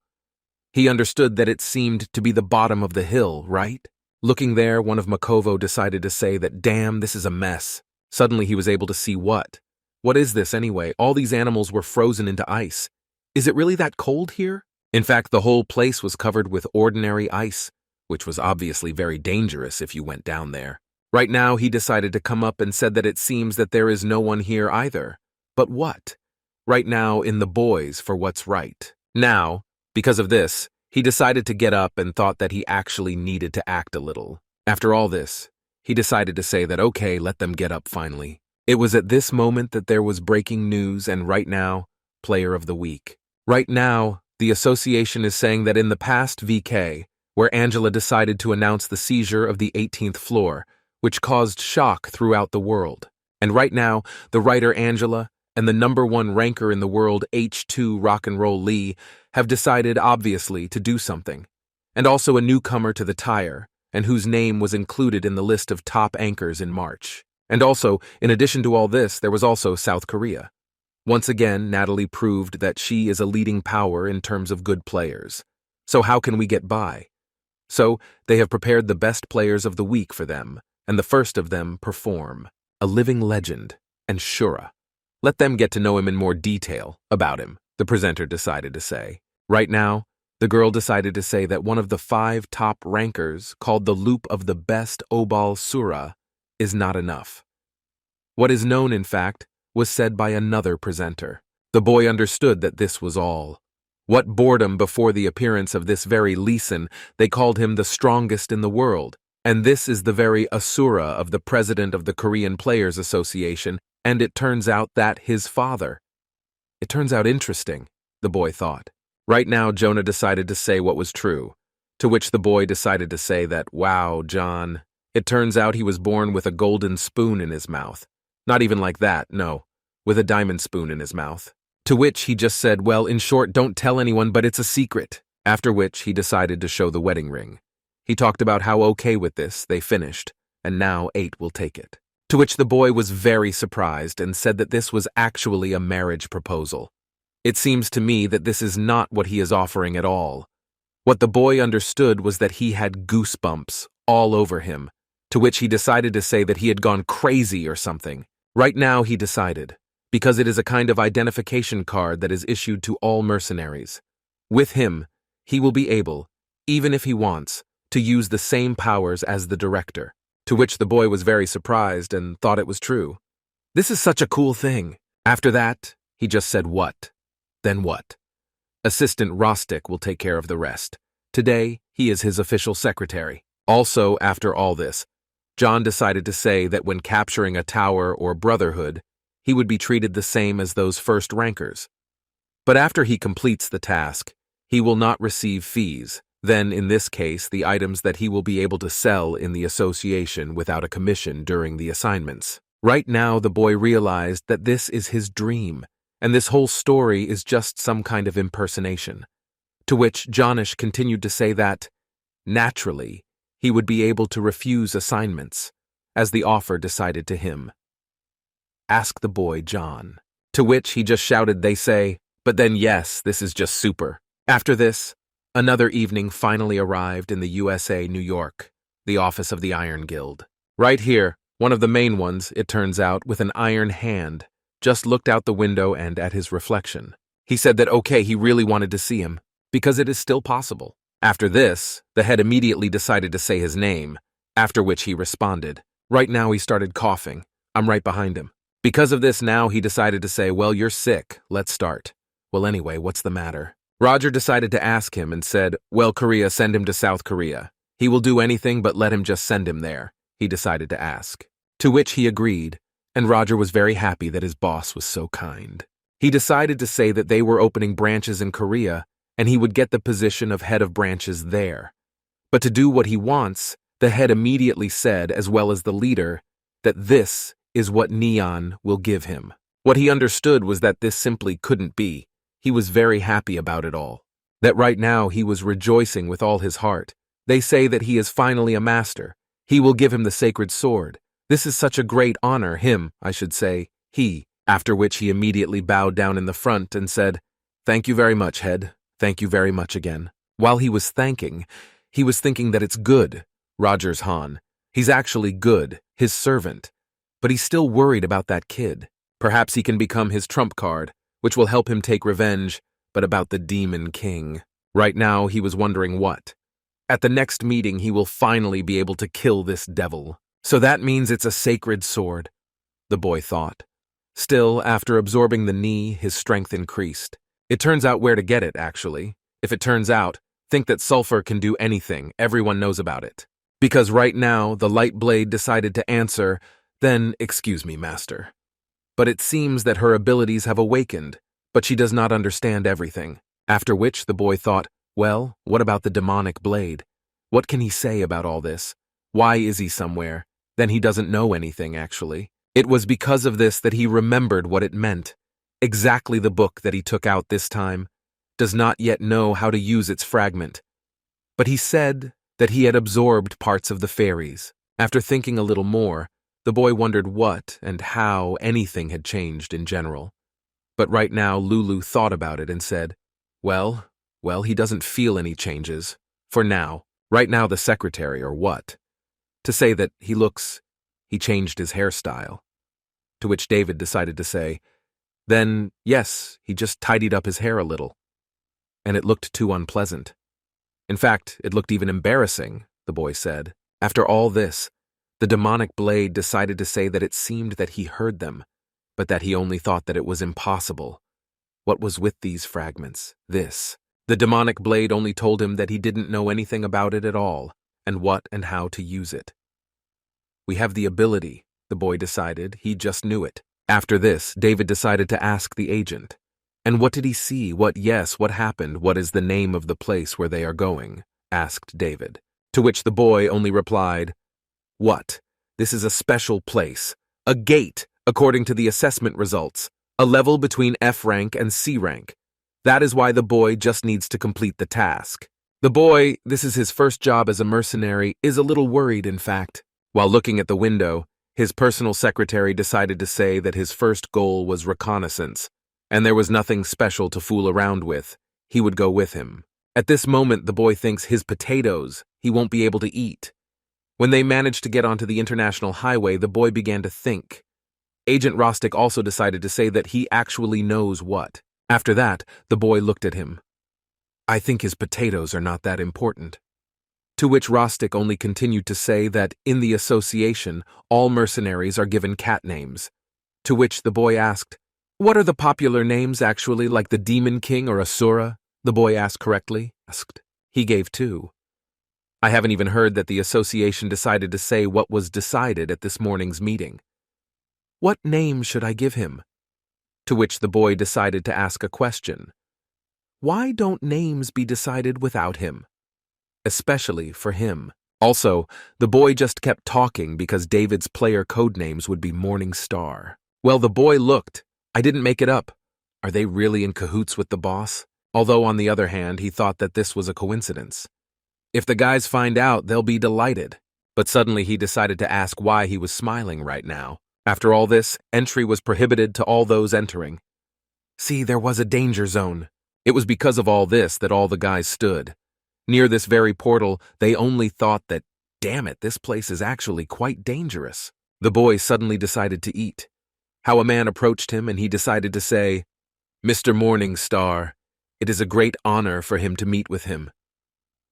He understood that it seemed to be the bottom of the hill, right? Looking there, one of Makovo decided to say that, damn, this is a mess. Suddenly he was able to see what? What is this anyway? All these animals were frozen into ice. Is it really that cold here? In fact, the whole place was covered with ordinary ice, which was obviously very dangerous if you went down there. Right now he decided to come up and said that it seems that there is no one here either. But what? Right now in the boys for what's right. Now, because of this, he decided to get up and thought that he actually needed to act a little. After all this, he decided to say that okay, let them get up finally. It was at this moment that there was breaking news and right now, Player of the Week. Right now, the association is saying that in the past VK, where Angela decided to announce the seizure of the 18th floor, which caused shock throughout the world. And right now, the writer Angela and the #1 ranker in the world H2 Rock and Roll Lee have decided, obviously, to do something. And also a newcomer to the tire, and whose name was included in the list of top anchors in March. And also, in addition to all this, there was also South Korea. Once again, Natalie proved that she is a leading power in terms of good players. So how can we get by? So, they have prepared the best players of the week for them, and the first of them perform. A living legend, and Shura. Let them get to know him in more detail about him, the presenter decided to say. Right now, the girl decided to say that one of the 5 top rankers, called the Loop of the Best Obal Sura, is not enough. What is known, in fact, was said by another presenter. The boy understood that this was all. What boredom before the appearance of this very Leeson, they called him the strongest in the world. And this is the very Asura of the president of the Korean Players Association, and it turns out that his father. It turns out interesting, the boy thought. Right now, Jonah decided to say what was true, to which the boy decided to say that, wow, John, it turns out he was born with a golden spoon in his mouth. Not even like that, no, with a diamond spoon in his mouth. To which he just said, well, in short, don't tell anyone, but it's a secret. After which he decided to show the wedding ring. He talked about how okay with this, they finished, and now 8 will take it. To which the boy was very surprised and said that this was actually a marriage proposal. It seems to me that this is not what he is offering at all. What the boy understood was that he had goosebumps all over him, to which he decided to say that he had gone crazy or something. Right now he decided, because it is a kind of identification card that is issued to all mercenaries. With him, he will be able, even if he wants, to use the same powers as the director, to which the boy was very surprised and thought it was true. This is such a cool thing. After that, he just said what? Then what? Assistant Rostic will take care of the rest. Today, he is his official secretary. Also, after all this, John decided to say that when capturing a tower or brotherhood, he would be treated the same as those first rankers. But after he completes the task, he will not receive fees. Then, in this case, the items that he will be able to sell in the association without a commission during the assignments. Right now, the boy realized that this is his dream, and this whole story is just some kind of impersonation. To which Johnish continued to say that, naturally, he would be able to refuse assignments, as the offer decided to him. Ask the boy, John. To which he just shouted, they say, but then yes, this is just super. After this, another evening finally arrived in the USA, New York, the office of the Iron Guild. Right here, one of the main ones, it turns out, with an iron hand, just looked out the window and at his reflection. He said that okay, he really wanted to see him, because it is still possible. After this, the head immediately decided to say his name, after which he responded. Right now he started coughing. I'm right behind him. Because of this now he decided to say, well, you're sick, let's start. Well anyway, what's the matter? Roger decided to ask him and said, well, Korea, send him to South Korea. He will do anything but let him just send him there, he decided to ask. To which he agreed, and Roger was very happy that his boss was so kind. He decided to say that they were opening branches in Korea, and he would get the position of head of branches there. But to do what he wants, the head immediately said, as well as the leader, that this is what Neon will give him. What he understood was that this simply couldn't be. He was very happy about it all. That right now he was rejoicing with all his heart. They say that he is finally a master. He will give him the sacred sword. This is such a great honor, him, I should say, he. After which he immediately bowed down in the front and said, thank you very much, head. Thank you very much again. While he was thanking, he was thinking that it's good, Roger's Han. He's actually good, his servant. But he's still worried about that kid. Perhaps he can become his trump card, which will help him take revenge, but about the Demon King. Right now, he was wondering what. At the next meeting, he will finally be able to kill this devil. So that means it's a sacred sword, the boy thought. Still, after absorbing the knee, his strength increased. It turns out where to get it, actually. If it turns out, think that Sulfur can do anything, everyone knows about it. Because right now, the light blade decided to answer, then, excuse me, master. But it seems that her abilities have awakened, but she does not understand everything. After which the boy thought, well, what about the demonic blade? What can he say about all this? Why is he somewhere? then he doesn't know anything, actually. It was because of this that he remembered what it meant. Exactly the book that he took out this time. Does not yet know how to use its fragment. But he said that he had absorbed parts of the fairies. After thinking a little more, the boy wondered what and how anything had changed in general. But right now Lulu thought about it and said, well, he doesn't feel any changes. For now. Right now the secretary, or what? To say that he changed his hairstyle. To which David decided to say, then, yes, he just tidied up his hair a little. And it looked too unpleasant. In fact, it looked even embarrassing, the boy said. After all this, the demonic blade decided to say that it seemed that he heard them, but that he only thought that it was impossible. What was with these fragments? This. The demonic blade only told him that he didn't know anything about it at all, and what and how to use it. We have the ability, the boy decided. He just knew it. After this, David decided to ask the agent. And what did he see? What happened? What is the name of the place where they are going? Asked David. To which the boy only replied, what? This is a special place. A gate, according to the assessment results. A level between F rank and C rank. That is why the boy just needs to complete the task. The boy, this is his first job as a mercenary, is a little worried, in fact. While looking at the window, his personal secretary decided to say that his first goal was reconnaissance, and there was nothing special to fool around with. He would go with him. At this moment, the boy thinks his potatoes he won't be able to eat. When they managed to get onto the international highway, the boy began to think. Agent Rostic also decided to say that he actually knows what. After that, the boy looked at him. I think his potatoes are not that important. To which Rostic only continued to say that in the association, all mercenaries are given cat names. To which the boy asked, what are the popular names actually, like the Demon King or Asura? The boy asked correctly. He gave two. I haven't even heard that the association decided to say what was decided at this morning's meeting. What name should I give him? To which the boy decided to ask a question. Why don't names be decided without him? Especially for him. Also, the boy just kept talking because David's player codenames would be Morning Star. Well, the boy looked. I didn't make it up. Are they really in cahoots with the boss? Although, on the other hand, he thought that this was a coincidence. If the guys find out, they'll be delighted. But suddenly he decided to ask why he was smiling right now. After all this, entry was prohibited to all those entering. See, there was a danger zone. It was because of all this that all the guys stood. Near this very portal, they only thought that, damn it, this place is actually quite dangerous. The boy suddenly decided to eat. How a man approached him and he decided to say, Mr. Morning Star, it is a great honor for him to meet with him.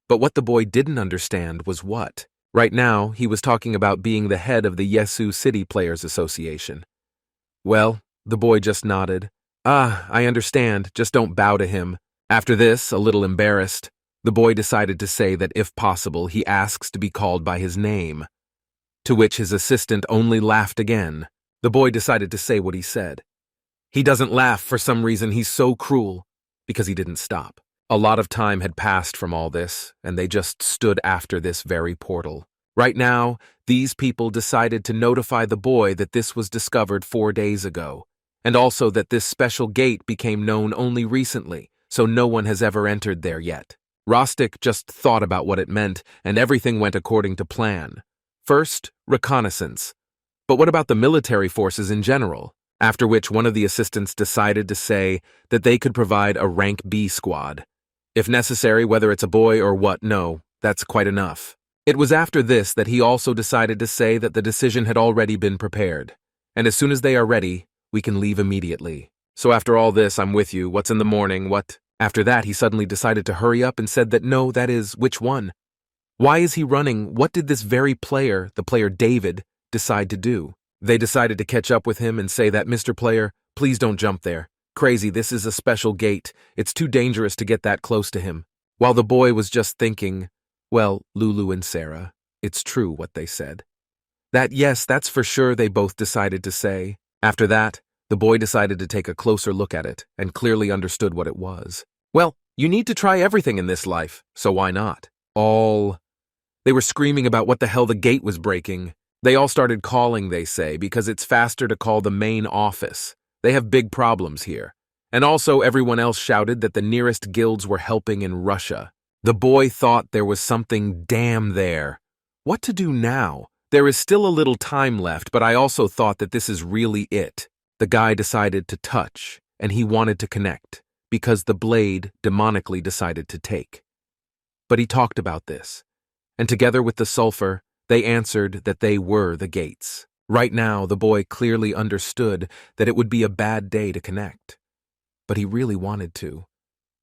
But what the boy didn't understand was what. Right now, he was talking about being the head of the Yesu City Players Association. Well, the boy just nodded. I understand, just don't bow to him. After this, a little embarrassed, the boy decided to say that if possible, he asks to be called by his name. To which his assistant only laughed again. The boy decided to say what he said. He doesn't laugh for some reason, he's so cruel. Because he didn't stop. A lot of time had passed from all this, and they just stood after this very portal. Right now, these people decided to notify the boy that this was discovered 4 days ago, and also that this special gate became known only recently, so no one has ever entered there yet. Rostic just thought about what it meant, and everything went according to plan. First, reconnaissance. But what about the military forces in general? After which one of the assistants decided to say that they could provide a rank B squad. If necessary, whether it's a boy or what, no, that's quite enough. It was after this that he also decided to say that the decision had already been prepared, and as soon as they are ready, we can leave immediately. So after all this, I'm with you, what's in the morning, what? After that, he suddenly decided to hurry up and said that no, that is, which one? Why is he running? What did this very player, the player David, decide to do? They decided to catch up with him and say that, Mr. Player, please don't jump there. Crazy, this is a special gate. It's too dangerous to get that close to him. While the boy was just thinking, well, Lulu and Sarah, it's true what they said. That yes, that's for sure, they both decided to say. After that, the boy decided to take a closer look at it and clearly understood what it was. Well, you need to try everything in this life, so why not? They were screaming about what the hell the gate was breaking. They all started calling, they say, because it's faster to call the main office. They have big problems here. And also everyone else shouted that the nearest guilds were helping in Russia. The boy thought there was something damn there. What to do now? There is still a little time left, but I also thought that this is really it. The guy decided to touch, and he wanted to connect, because the blade demonically decided to take. But he talked about this, and together with the sulfur, they answered that they were the gates. Right now, the boy clearly understood that it would be a bad day to connect. But he really wanted to.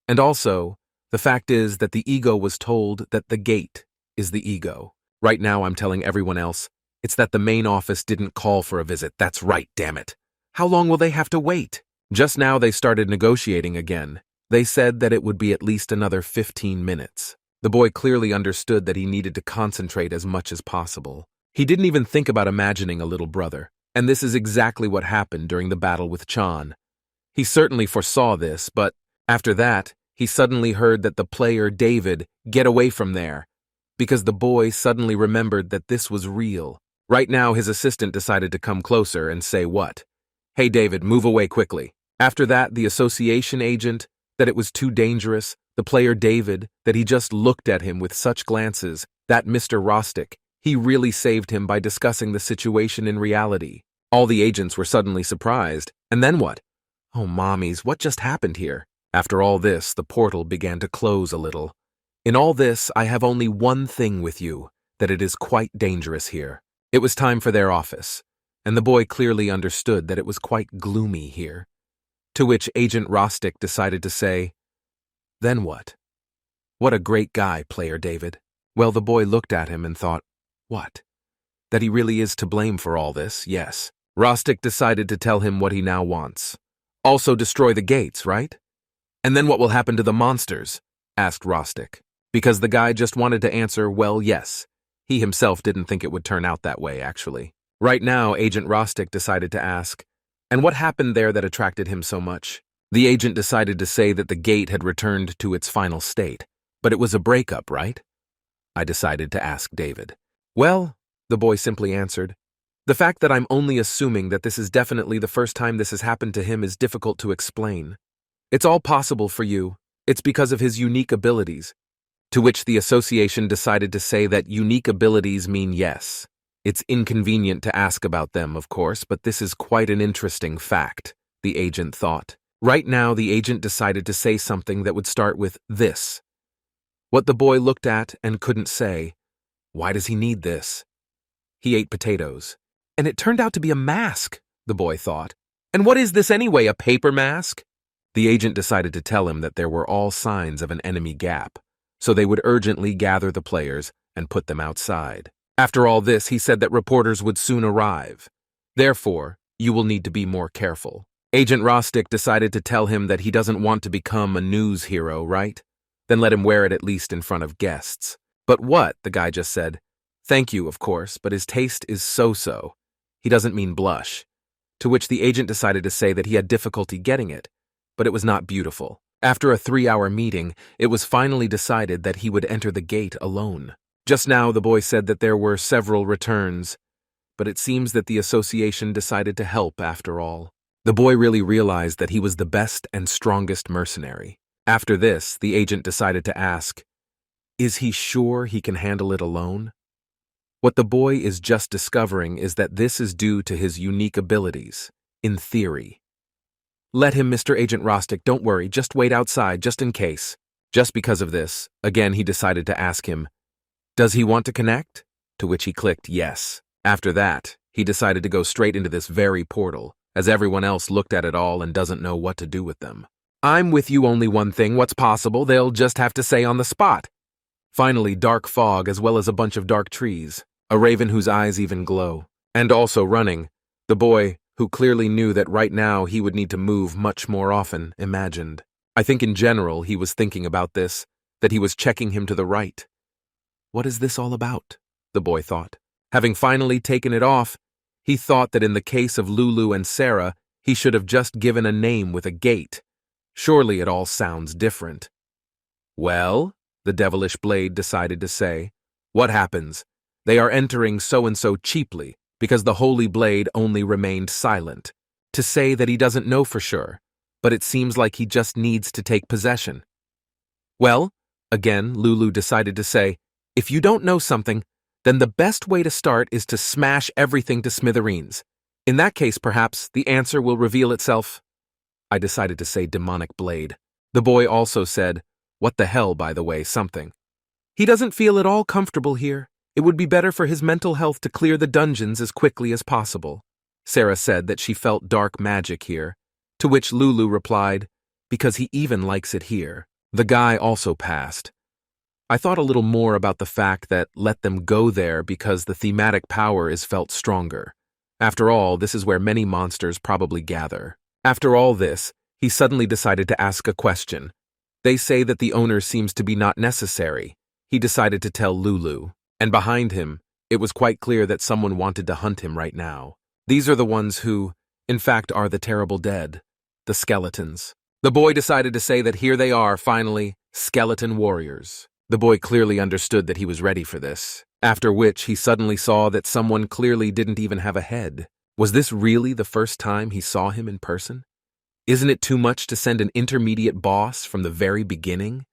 And also, the fact is that the ego was told that the gate is the ego. Right now, I'm telling everyone else, it's that the main office didn't call for a visit. That's right, damn it. How long will they have to wait? Just now they started negotiating again. They said that it would be at least another 15 minutes. The boy clearly understood that he needed to concentrate as much as possible. He didn't even think about imagining a little brother. And this is exactly what happened during the battle with Chan. He certainly foresaw this, but after that, he suddenly heard that the player David get away from there, because the boy suddenly remembered that this was real. Right now, his assistant decided to come closer and say what? Hey David, move away quickly. After that, the association agent, that it was too dangerous, the player David, that he just looked at him with such glances, that Mr. Rostic, he really saved him by discussing the situation in reality. All the agents were suddenly surprised. And then what? Oh, mommies, what just happened here? After all this, the portal began to close a little. In all this, I have only one thing with you, that it is quite dangerous here. It was time for their office, and the boy clearly understood that it was quite gloomy here. To which Agent Rostic decided to say, then what? What a great guy, player David. Well, the boy looked at him and thought, what? That he really is to blame for all this, yes. Rostic decided to tell him what he now wants. Also destroy the gates, right? And then what will happen to the monsters? Asked Rostic. Because the guy just wanted to answer, well, yes. He himself didn't think it would turn out that way, actually. Right now, Agent Rostic decided to ask, and what happened there that attracted him so much? The agent decided to say that the gate had returned to its final state, but it was a breakup, right? I decided to ask David. Well, the boy simply answered, the fact that I'm only assuming that this is definitely the first time this has happened to him is difficult to explain. It's all possible for you. It's because of his unique abilities. To which the association decided to say that unique abilities mean yes. It's inconvenient to ask about them, of course, but this is quite an interesting fact, the agent thought. Right now, the agent decided to say something that would start with this. What the boy looked at and couldn't say. Why does he need this? He ate potatoes. And it turned out to be a mask, the boy thought. And what is this anyway, a paper mask? The agent decided to tell him that there were all signs of an enemy gap, so they would urgently gather the players and put them outside. After all this, he said that reporters would soon arrive. Therefore, you will need to be more careful. Agent Rostic decided to tell him that he doesn't want to become a news hero, right? Then let him wear it at least in front of guests. But what? The guy just said. Thank you, of course, but his taste is so-so. He doesn't mean blush. To which the agent decided to say that he had difficulty getting it, but it was not beautiful. After a 3-hour meeting, it was finally decided that he would enter the gate alone. Just now, the boy said that there were several returns, but it seems that the association decided to help after all. The boy really realized that he was the best and strongest mercenary. After this, the agent decided to ask, is he sure he can handle it alone? What the boy is just discovering is that this is due to his unique abilities, in theory. Let him, Mr. Agent Rostic, don't worry, just wait outside, just in case. Just because of this, again he decided to ask him, does he want to connect? To which he clicked yes. After that, he decided to go straight into this very portal, as everyone else looked at it all and doesn't know what to do with them. I'm with you, only one thing, what's possible, they'll just have to say on the spot. Finally, dark fog as well as a bunch of dark trees, a raven whose eyes even glow, and also running, the boy, who clearly knew that right now he would need to move much more often, imagined. I think in general he was thinking about this, that he was checking him to the right. What is this all about? The boy thought. Having finally taken it off, he thought that in the case of Lulu and Sarah, he should have just given a name with a gate. Surely it all sounds different. Well, the devilish blade decided to say, what happens? They are entering so-and-so cheaply, because the holy blade only remained silent, to say that he doesn't know for sure, but it seems like he just needs to take possession. Well, again, Lulu decided to say, if you don't know something, then the best way to start is to smash everything to smithereens. In that case, perhaps, the answer will reveal itself. I decided to say demonic blade. The boy also said, what the hell, by the way, something. He doesn't feel at all comfortable here. It would be better for his mental health to clear the dungeons as quickly as possible. Sarah said that she felt dark magic here, to which Lulu replied, because he even likes it here. The guy also passed. I thought a little more about the fact that let them go there because the thematic power is felt stronger. After all, this is where many monsters probably gather. After all this, he suddenly decided to ask a question. They say that the owner seems to be not necessary. He decided to tell Lulu. And behind him, it was quite clear that someone wanted to hunt him right now. These are the ones who, in fact, are the terrible dead. The skeletons. The boy decided to say that here they are, finally, skeleton warriors. The boy clearly understood that he was ready for this, after which he suddenly saw that someone clearly didn't even have a head. Was this really the first time he saw him in person? Isn't it too much to send an intermediate boss from the very beginning?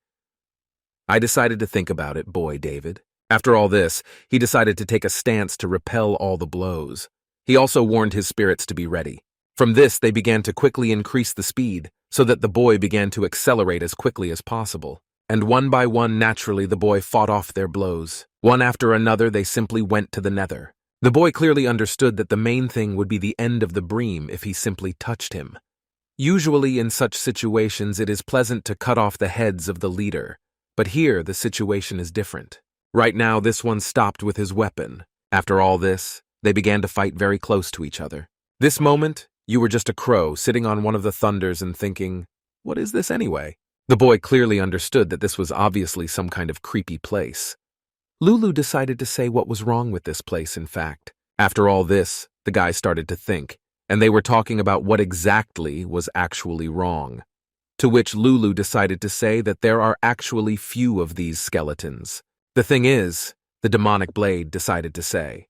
I decided to think about it, boy David. After all this, he decided to take a stance to repel all the blows. He also warned his spirits to be ready. From this, they began to quickly increase the speed, so that the boy began to accelerate as quickly as possible. And one by one, naturally, the boy fought off their blows. One after another, they simply went to the nether. The boy clearly understood that the main thing would be the end of the bream if he simply touched him. Usually in such situations, it is pleasant to cut off the heads of the leader, but here the situation is different. Right now, this one stopped with his weapon. After all this, they began to fight very close to each other. This moment, you were just a crow sitting on one of the thunders and thinking, what is this anyway? The boy clearly understood that this was obviously some kind of creepy place. Lulu decided to say what was wrong with this place, in fact. After all this, the guy started to think, and they were talking about what exactly was actually wrong. To which Lulu decided to say that there are actually few of these skeletons. The thing is, the demonic blade decided to say,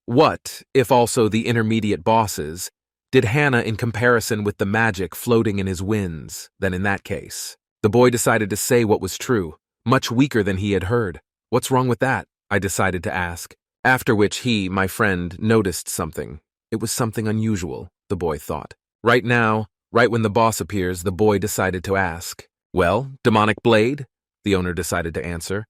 what, if also the intermediate bosses, did Hannah in comparison with the magic floating in his winds, then in that case? The boy decided to say what was true, much weaker than he had heard. What's wrong with that? I decided to ask. After which he, my friend, noticed something. It was something unusual, the boy thought. Right now, right when the boss appears, the boy decided to ask. Well, demonic blade? The owner decided to answer.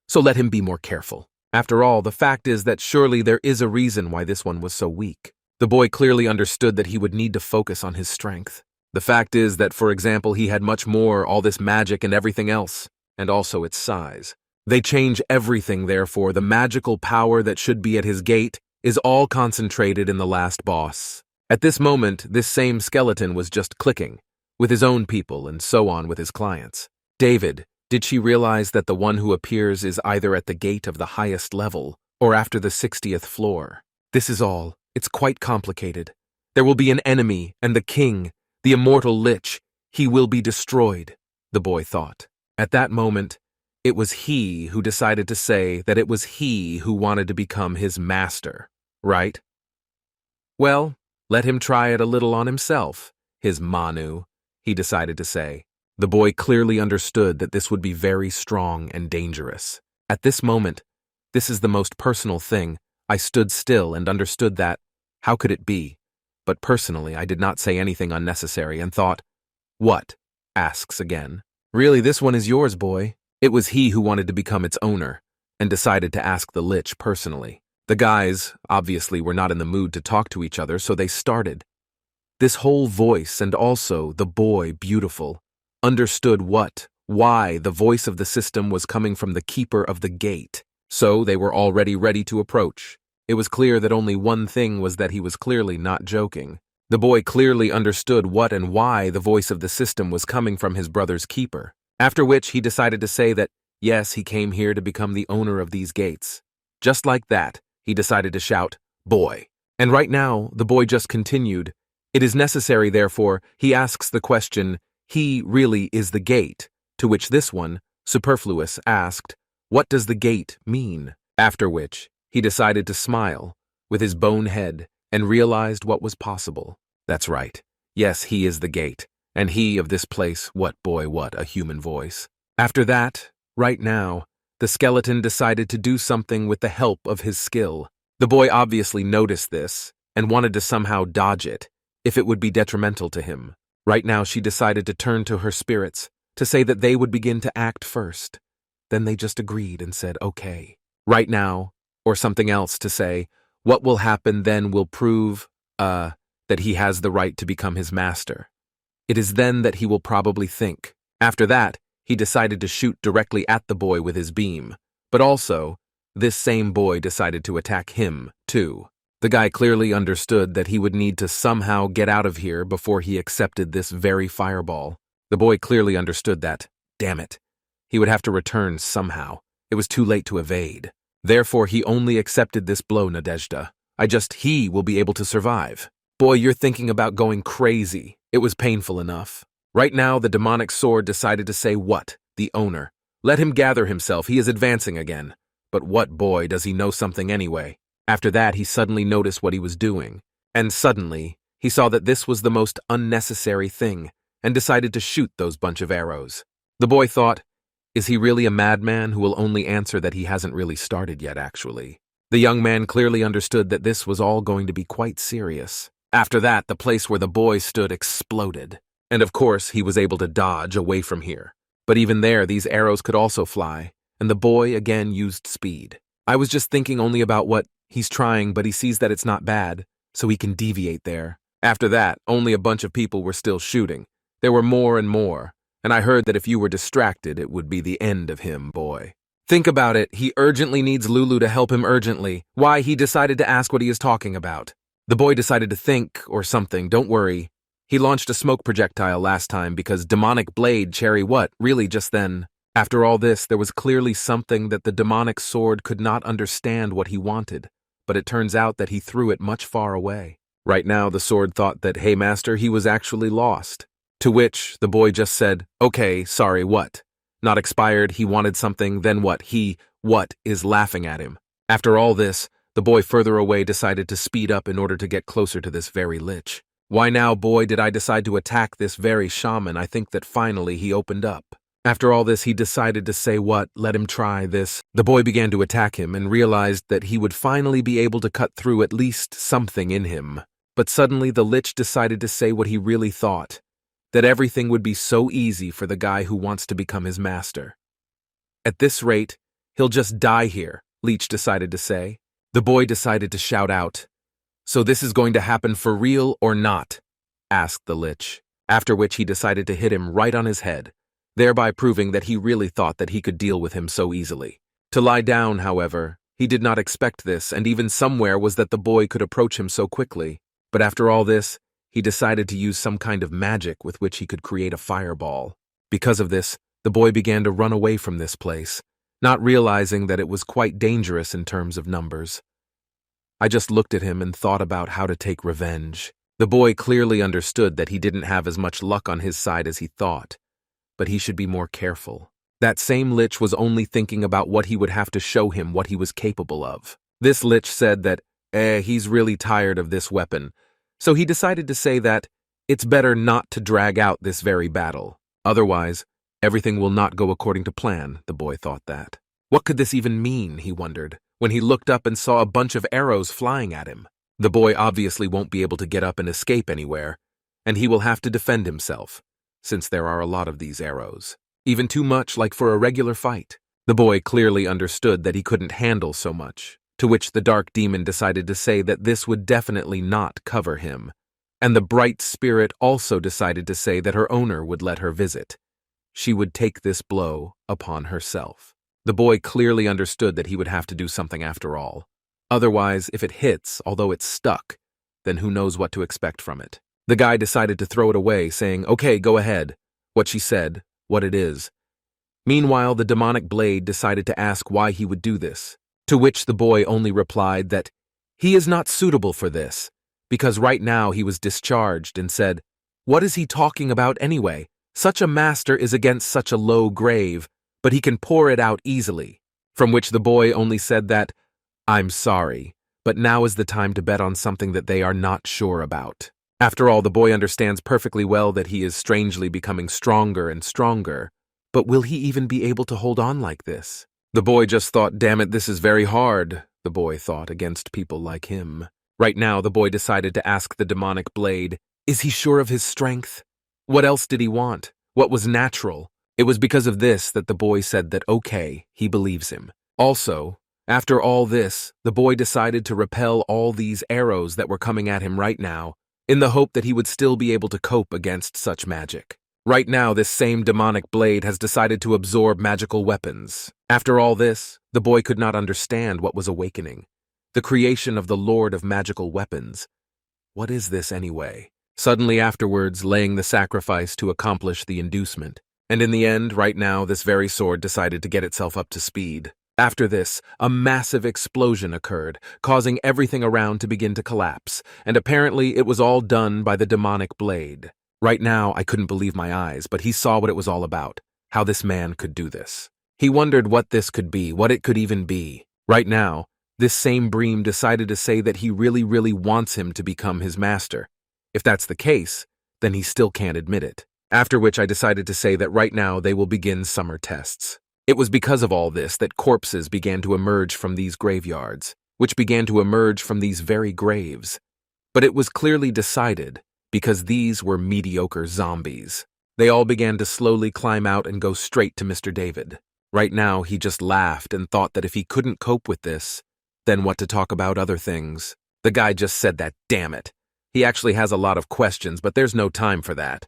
So let him be more careful. After all, the fact is that surely there is a reason why this one was so weak. The boy clearly understood that he would need to focus on his strength. The fact is that, for example, he had much more, all this magic and everything else, and also its size. They change everything, therefore, the magical power that should be at his gate is all concentrated in the last boss. At this moment, this same skeleton was just clicking, with his own people and so on with his clients. David, did she realize that the one who appears is either at the gate of the highest level or after the 60th floor? This is all. It's quite complicated. There will be an enemy, and the king, the immortal lich, he will be destroyed, the boy thought. At that moment, it was he who decided to say that it was he who wanted to become his master, right? Well, let him try it a little on himself, his Manu, he decided to say. The boy clearly understood that this would be very strong and dangerous. At this moment, this is the most personal thing. I stood still and understood that, how could it be? But personally, I did not say anything unnecessary and thought, what? Asks again. Really, this one is yours, boy. It was he who wanted to become its owner, and decided to ask the lich personally. The guys, obviously, were not in the mood to talk to each other, so they started. This whole voice and also the boy, beautiful, understood why the voice of the system was coming from the keeper of the gate. So they were already ready to approach. It was clear that only one thing was that he was clearly not joking. The boy clearly understood what and why the voice of the system was coming from his brother's keeper. After which he decided to say that, yes, he came here to become the owner of these gates. Just like that, he decided to shout, boy. And right now, the boy just continued. It is necessary, therefore, he asks the question, he really is the gate, to which this one, Superfluous, asked, what does the gate mean? After which, he decided to smile with his bone head and realized what was possible. That's right. Yes, he is the gate. And he of this place, what boy, what a human voice. After that, right now, the skeleton decided to do something with the help of his skill. The boy obviously noticed this and wanted to somehow dodge it, if it would be detrimental to him. Right now she decided to turn to her spirits, to say that they would begin to act first. Then they just agreed and said, okay. Right now, or something else to say, what will happen then will prove, that he has the right to become his master. It is then that he will probably think. After that, he decided to shoot directly at the boy with his beam. But also, this same boy decided to attack him, too. The guy clearly understood that he would need to somehow get out of here before he accepted this very fireball. The boy clearly understood that, damn it, he would have to return somehow. It was too late to evade. Therefore, he only accepted this blow, Nadezhda. He will be able to survive. Boy, you're thinking about going crazy. It was painful enough. Right now, the demonic sword decided to say what? The owner. Let him gather himself, he is advancing again. But what boy does he know something anyway? After that, he suddenly noticed what he was doing. And suddenly, he saw that this was the most unnecessary thing, and decided to shoot those bunch of arrows. The boy thought, is he really a madman who will only answer that he hasn't really started yet, actually? The young man clearly understood that this was all going to be quite serious. After that, the place where the boy stood exploded. And of course, he was able to dodge away from here. But even there, these arrows could also fly, and the boy again used speed. I was just thinking only about what he's trying, but he sees that it's not bad, so he can deviate there. After that, only a bunch of people were still shooting. There were more and more, and I heard that if you were distracted, it would be the end of him, boy. Think about it, he urgently needs Lulu to help him urgently. Why, he decided to ask what he is talking about. The boy decided to think, or something, don't worry. He launched a smoke projectile last time because demonic blade, cherry what, really just then. After all this, there was clearly something that the demonic sword could not understand what he wanted, but it turns out that he threw it much far away. Right now, the sword thought that, hey master, he was actually lost. To which, the boy just said, okay, sorry, what? Not expired, he wanted something, then what? What is laughing at him? After all this, the boy further away decided to speed up in order to get closer to this very lich. Why now, boy, did I decide to attack this very shaman? I think that finally he opened up. After all this, he decided to say what, let him try this. The boy began to attack him and realized that he would finally be able to cut through at least something in him. But suddenly the lich decided to say what he really thought, that everything would be so easy for the guy who wants to become his master. At this rate, he'll just die here, Leech decided to say. The boy decided to shout out, so this is going to happen for real or not? Asked the lich, after which he decided to hit him right on his head, thereby proving that he really thought that he could deal with him so easily. To lie down, however, he did not expect this, and even somewhere was that the boy could approach him so quickly. But after all this, he decided to use some kind of magic with which he could create a fireball. Because of this, the boy began to run away from this place, not realizing that it was quite dangerous in terms of numbers. I just looked at him and thought about how to take revenge. The boy clearly understood that he didn't have as much luck on his side as he thought, but he should be more careful. That same lich was only thinking about what he would have to show him what he was capable of. This lich said that, he's really tired of this weapon, so he decided to say that it's better not to drag out this very battle. Otherwise, everything will not go according to plan, the boy thought that. What could this even mean, he wondered, when he looked up and saw a bunch of arrows flying at him. The boy obviously won't be able to get up and escape anywhere, and he will have to defend himself, since there are a lot of these arrows. Even too much like for a regular fight. The boy clearly understood that he couldn't handle so much, to which the dark demon decided to say that this would definitely not cover him. And the bright spirit also decided to say that her owner would let her visit. She would take this blow upon herself. The boy clearly understood that he would have to do something after all. Otherwise, if it hits, although it's stuck, then who knows what to expect from it. The guy decided to throw it away, saying, okay, go ahead. What she said, what it is. Meanwhile, the demonic blade decided to ask why he would do this, to which the boy only replied that he is not suitable for this, because right now he was discharged, and said, what is he talking about anyway? Such a master is against such a low grave, but he can pour it out easily. From which the boy only said that, I'm sorry, but now is the time to bet on something that they are not sure about. After all, the boy understands perfectly well that he is strangely becoming stronger and stronger, but will he even be able to hold on like this? The boy just thought, damn it, this is very hard, the boy thought, against people like him. Right now, the boy decided to ask the demonic blade, is he sure of his strength? What else did he want? What was natural? It was because of this that the boy said that okay, he believes him. Also, after all this, the boy decided to repel all these arrows that were coming at him right now, in the hope that he would still be able to cope against such magic. Right now, this same demonic blade has decided to absorb magical weapons. After all this, the boy could not understand what was awakening. The creation of the Lord of Magical Weapons. What is this anyway? Suddenly afterwards, laying the sacrifice to accomplish the inducement. And in the end, right now, this very sword decided to get itself up to speed. After this, a massive explosion occurred, causing everything around to begin to collapse, and apparently it was all done by the demonic blade. Right now, I couldn't believe my eyes, but he saw what it was all about, how this man could do this. He wondered what this could be, what it could even be. Right now, this same Bream decided to say that he really wants him to become his master. If that's the case, then he still can't admit it. After which I decided to say that right now they will begin summer tests. It was because of all this that corpses began to emerge from these graveyards, which began to emerge from these very graves. But it was clearly decided, because these were mediocre zombies. They all began to slowly climb out and go straight to Mr. David. Right now, he just laughed and thought that if he couldn't cope with this, then what to talk about other things. The guy just said that, damn it. He actually has a lot of questions, but there's no time for that.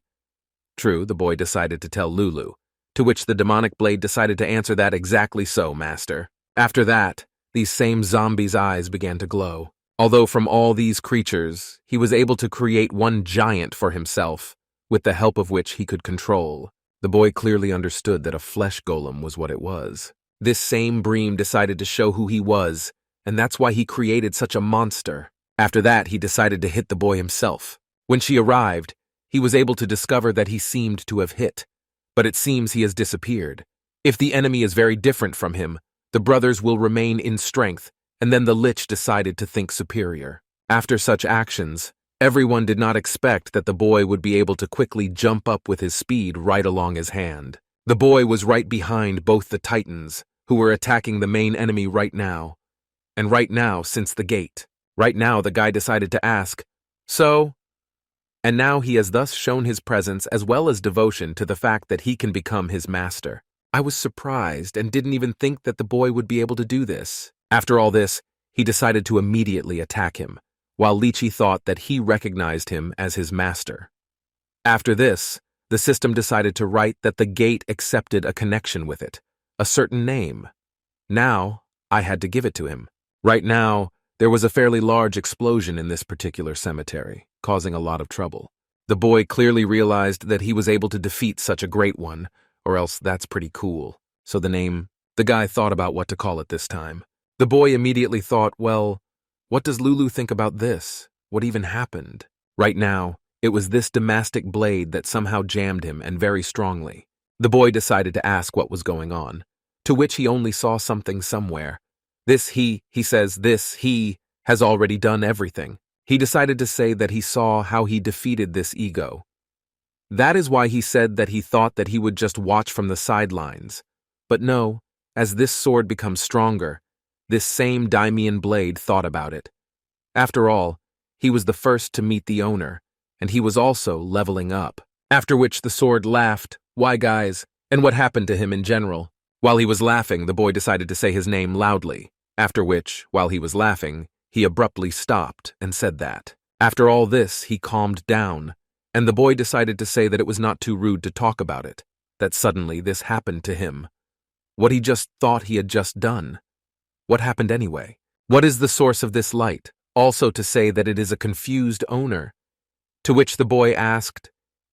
True, the boy decided to tell Lulu, to which the demonic blade decided to answer that exactly so, master. After that, these same zombies' eyes began to glow. Although from all these creatures, he was able to create one giant for himself, with the help of which he could control. The boy clearly understood that a flesh golem was what it was. This same Bream decided to show who he was, and that's why he created such a monster. After that, he decided to hit the boy himself. When she arrived, he was able to discover that he seemed to have hit, but it seems he has disappeared. If the enemy is very different from him, the brothers will remain in strength, and then the Lich decided to think superior. After such actions, everyone did not expect that the boy would be able to quickly jump up with his speed right along his hand. The boy was right behind both the Titans, who were attacking the main enemy right now. And right now, since the gate. Right now, the guy decided to ask, so? And now he has thus shown his presence as well as devotion to the fact that he can become his master. I was surprised and didn't even think that the boy would be able to do this. After all this, he decided to immediately attack him, while Lychee thought that he recognized him as his master. After this, the system decided to write that the gate accepted a connection with it, a certain name. Now, I had to give it to him. Right now, there was a fairly large explosion in this particular cemetery, causing a lot of trouble. The boy clearly realized that he was able to defeat such a great one, or else that's pretty cool. So the guy thought about what to call it this time. The boy immediately thought, well, what does Lulu think about this? What even happened? Right now, it was this damastic blade that somehow jammed him, and very strongly. The boy decided to ask what was going on, to which he only saw something somewhere. He has already done everything. He decided to say that he saw how he defeated this ego. That is why he said that he thought that he would just watch from the sidelines. But no, as this sword becomes stronger, this same Daimian blade thought about it. After all, he was the first to meet the owner, and he was also leveling up. After which the sword laughed, why guys, and what happened to him in general. While he was laughing, the boy decided to say his name loudly. After which, while he was laughing, he abruptly stopped and said that. After all this, he calmed down, and the boy decided to say that it was not too rude to talk about it, that suddenly this happened to him. What he just thought he had just done. What happened anyway? What is the source of this light? Also to say that it is a confused owner. To which the boy asked,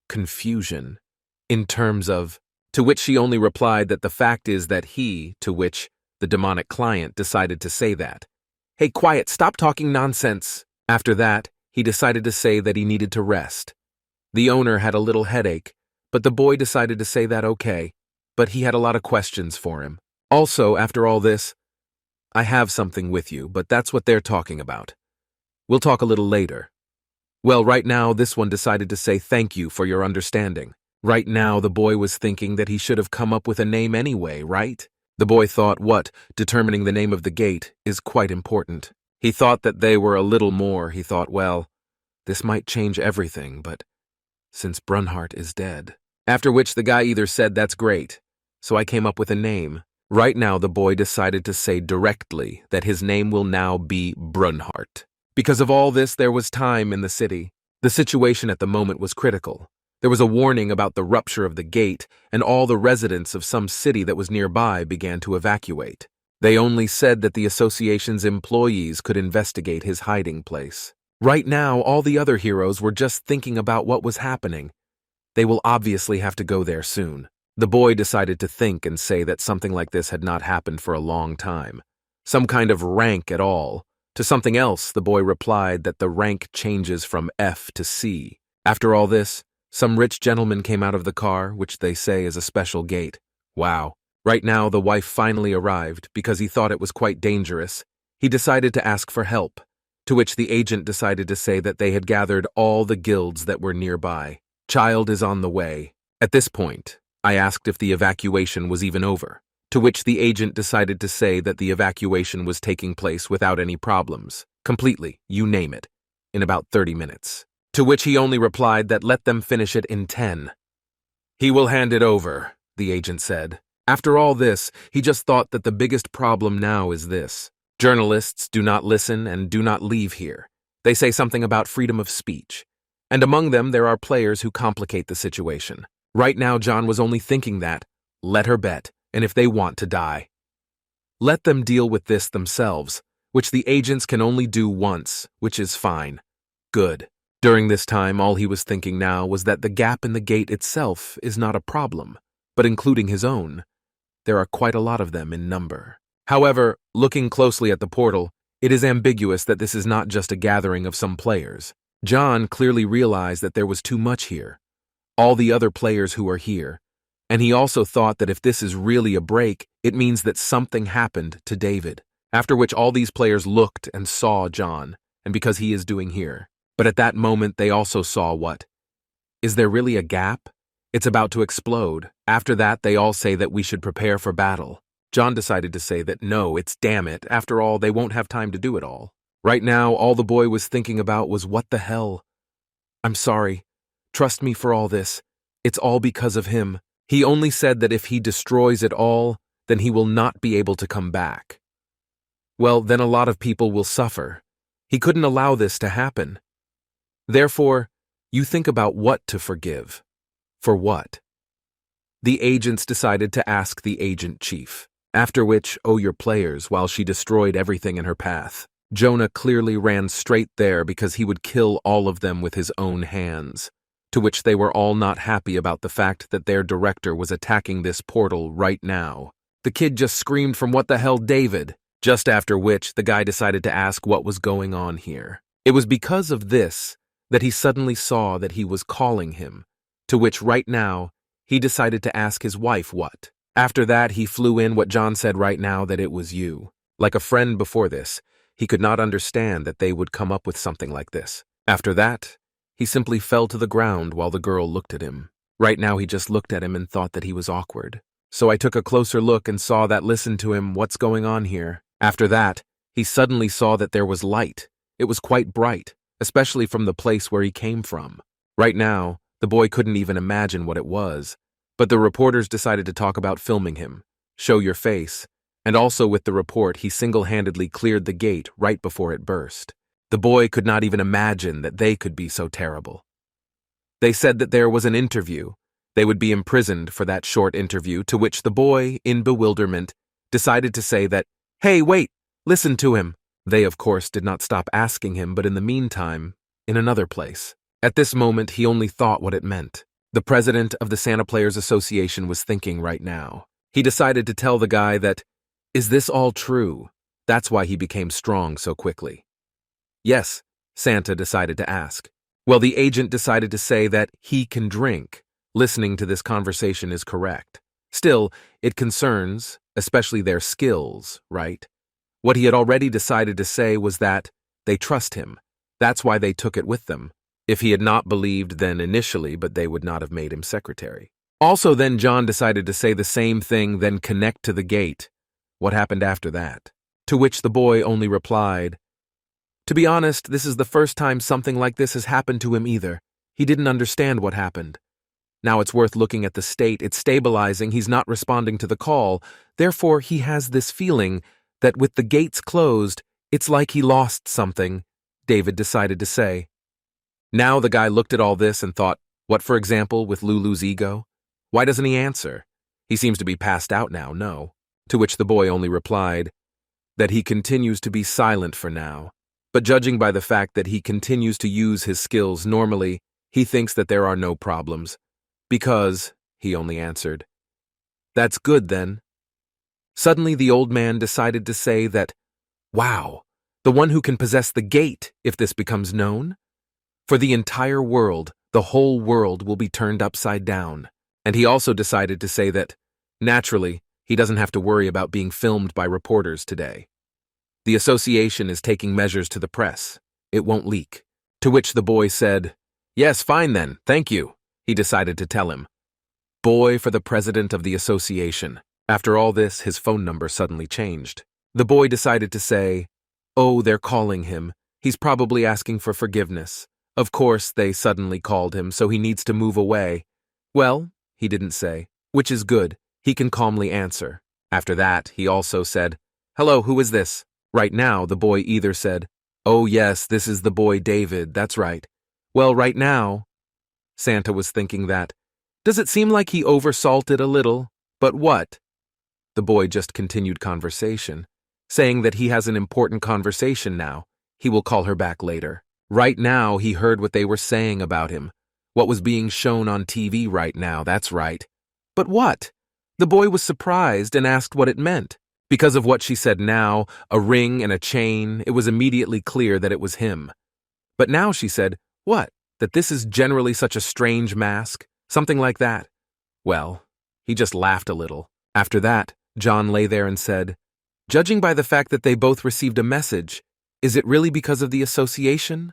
confusion, in terms of, to which she only replied that the fact is that he, to which the demonic client decided to say that. Hey, quiet, stop talking nonsense. After that, he decided to say that he needed to rest. The owner had a little headache, but the boy decided to say that okay, but he had a lot of questions for him. Also, after all this, I have something with you, but that's what they're talking about. We'll talk a little later. Well, right now, this one decided to say thank you for your understanding. Right now, the boy was thinking that he should have come up with a name anyway, right? The boy thought what, determining the name of the gate, is quite important. He thought that they were a little more. He thought, well, this might change everything, but since Brunhart is dead. After which the guy either said, that's great, so I came up with a name. Right now, the boy decided to say directly that his name will now be Brunhart. Because of all this, there was time in the city. The situation at the moment was critical. There was a warning about the rupture of the gate, and all the residents of some city that was nearby began to evacuate. They only said that the association's employees could investigate his hiding place. Right now, all the other heroes were just thinking about what was happening. They will obviously have to go there soon. The boy decided to think and say that something like this had not happened for a long time. Some kind of rank at all. To something else, the boy replied that the rank changes from F to C. After all this, some rich gentleman came out of the car, which they say is a special gate. Wow. Right now, the wife finally arrived because he thought it was quite dangerous. He decided to ask for help, to which the agent decided to say that they had gathered all the guilds that were nearby. Child is on the way. At this point, I asked if the evacuation was even over, to which the agent decided to say that the evacuation was taking place without any problems, completely, you name it, in about 30 minutes. To which he only replied that let them finish it in 10. He will hand it over, the agent said. After all this, he just thought that the biggest problem now is this. Journalists do not listen and do not leave here. They say something about freedom of speech. And among them, there are players who complicate the situation. Right now, John was only thinking that, let her bet, and if they want to die. Let them deal with this themselves, which the agents can only do once, which is fine. Good. During this time, all he was thinking now was that the gap in the gate itself is not a problem, but including his own. There are quite a lot of them in number. However, looking closely at the portal, it is ambiguous that this is not just a gathering of some players. John clearly realized that there was too much here. All the other players who are here. And he also thought that if this is really a break, it means that something happened to David. After which all these players looked and saw John, and because he is doing here. But at that moment, they also saw what? Is there really a gap? It's about to explode. After that, they all say that we should prepare for battle. John decided to say that no, it's damn it. After all, they won't have time to do it all. Right now, all the boy was thinking about was what the hell? I'm sorry. Trust me for all this. It's all because of him. He only said that if he destroys it all, then he will not be able to come back. Well, then a lot of people will suffer. He couldn't allow this to happen. Therefore, you think about what to forgive. For what? The agents decided to ask the agent chief, after which, oh, your players, while she destroyed everything in her path. Jonah clearly ran straight there because he would kill all of them with his own hands, to which they were all not happy about the fact that their director was attacking this portal right now. The kid just screamed from what the hell, David, just after which the guy decided to ask what was going on here. It was because of this that he suddenly saw that he was calling him, to which right now he decided to ask his wife what. After that, he flew in what John said right now, that it was you. Like a friend before this, he could not understand that they would come up with something like this. After that, he simply fell to the ground while the girl looked at him. Right now, he just looked at him and thought that he was awkward. So I took a closer look and saw that, listen to him, what's going on here? After that, he suddenly saw that there was light. It was quite bright, especially from the place where he came from. Right now, the boy couldn't even imagine what it was, but the reporters decided to talk about filming him, show your face, and also with the report he single-handedly cleared the gate right before it burst. The boy could not even imagine that they could be so terrible. They said that there was an interview. They would be imprisoned for that short interview, to which the boy, in bewilderment, decided to say that, hey, wait, listen to him. They, of course, did not stop asking him, but in the meantime, in another place. At this moment, he only thought what it meant. The president of the Santa Players Association was thinking right now. He decided to tell the guy that, is this all true? That's why he became strong so quickly. Yes, Santa decided to ask. Well, the agent decided to say that he can drink. Listening to this conversation is correct. Still, it concerns, especially their skills, right? What he had already decided to say was that they trust him. That's why they took it with them. If he had not believed then initially, but they would not have made him secretary. Also, then John decided to say the same thing, then connect to the gate. What happened after that? To which the boy only replied, "To be honest, this is the first time something like this has happened to him either. He didn't understand what happened. Now it's worth looking at the state. It's stabilizing. He's not responding to the call. Therefore, he has this feeling that with the gates closed, it's like he lost something," David decided to say. Now the guy looked at all this and thought, what, for example, with Lulu's ego? Why doesn't he answer? He seems to be passed out now, no. To which the boy only replied that he continues to be silent for now. But judging by the fact that he continues to use his skills normally, he thinks that there are no problems. Because, he only answered, "That's good then." Suddenly the old man decided to say that, wow, the one who can possess the gate, if this becomes known? For the entire world, the whole world will be turned upside down. And he also decided to say that, naturally, he doesn't have to worry about being filmed by reporters today. The association is taking measures to the press. It won't leak. To which the boy said, "Yes, fine then, thank you," he decided to tell him. Boy for the president of the association. After all this, his phone number suddenly changed. The boy decided to say, "Oh, they're calling him. He's probably asking for forgiveness. Of course, they suddenly called him, so he needs to move away. Well," he didn't say, which is good. He can calmly answer. After that, he also said, "Hello, who is this?" Right now, the boy either said, "Oh yes, this is the boy David, that's right. Well, right now," Santa was thinking that, "Does it seem like he oversalted a little? But what?" The boy just continued conversation, saying that he has an important conversation now. He will call her back later. Right now, he heard what they were saying about him. What was being shown on TV right now, that's right. But what? The boy was surprised and asked what it meant. Because of what she said now, a ring and a chain, it was immediately clear that it was him. But now she said, what? That this is generally such a strange mask? Something like that. Well, he just laughed a little. After that, John lay there and said, "Judging by the fact that they both received a message, is it really because of the association?"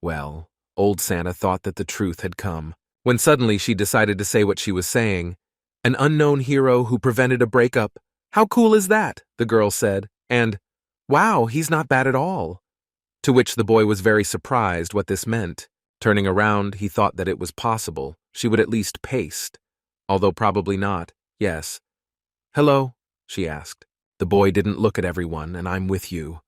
Well, old Santa thought that the truth had come, when suddenly she decided to say what she was saying. "An unknown hero who prevented a breakup. How cool is that?" the girl said, and, "Wow, he's not bad at all." To which the boy was very surprised what this meant. Turning around, he thought that it was possible she would at least paste, although probably not. Yes. "Hello?" she asked. The boy didn't look at everyone, and I'm with you.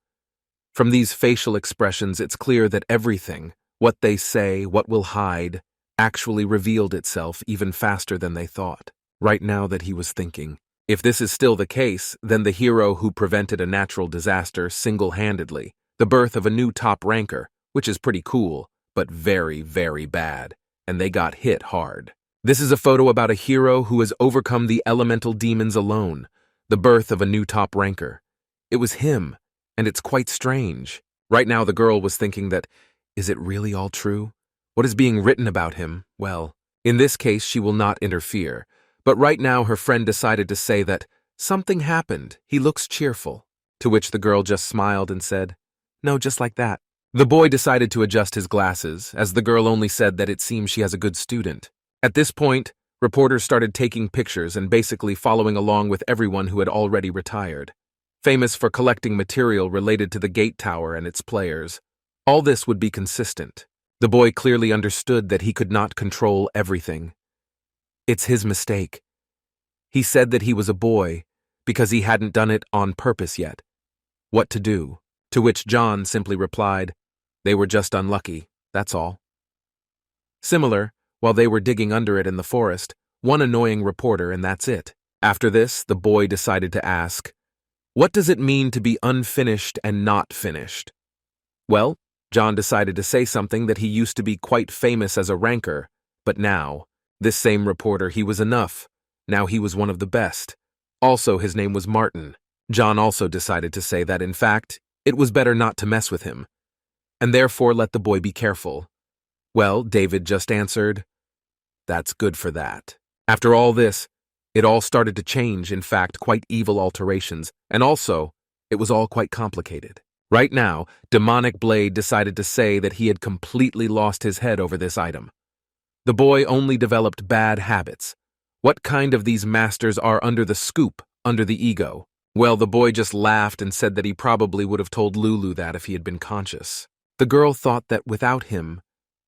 From these facial expressions, it's clear that everything, what they say, what will hide, actually revealed itself even faster than they thought. Right now that he was thinking, if this is still the case, then the hero who prevented a natural disaster single-handedly, the birth of a new top ranker, which is pretty cool, but very, very bad, and they got hit hard. This is a photo about a hero who has overcome the elemental demons alone, the birth of a new top ranker. It was him, and it's quite strange. Right now the girl was thinking that, is it really all true? What is being written about him? Well, in this case she will not interfere. But right now her friend decided to say that something happened, he looks cheerful. To which the girl just smiled and said, "No, just like that." The boy decided to adjust his glasses, as the girl only said that it seems she has a good student. At this point, reporters started taking pictures and basically following along with everyone who had already retired. Famous for collecting material related to the gate tower and its players. All this would be consistent. The boy clearly understood that he could not control everything. It's his mistake. He said that he was a boy because he hadn't done it on purpose yet. What to do? To which John simply replied, "They were just unlucky, that's all." Similar, while they were digging under it in the forest, one annoying reporter and that's it. After this, the boy decided to ask, what does it mean to be unfinished and not finished? Well, John decided to say something that he used to be quite famous as a ranker, but now, this same reporter, he was enough. Now he was one of the best. Also, his name was Martin. John also decided to say that, in fact, it was better not to mess with him, and therefore let the boy be careful. Well, David just answered, "That's good for that." After all this, it all started to change, in fact, quite evil alterations, and also, It was all quite complicated. Right now, Demonic Blade decided to say that he had completely lost his head over this item. The boy only developed bad habits. What kind of these masters are under the scoop, under the ego? Well, the boy just laughed and said that he probably would have told Lulu that if he had been conscious. The girl thought that without him,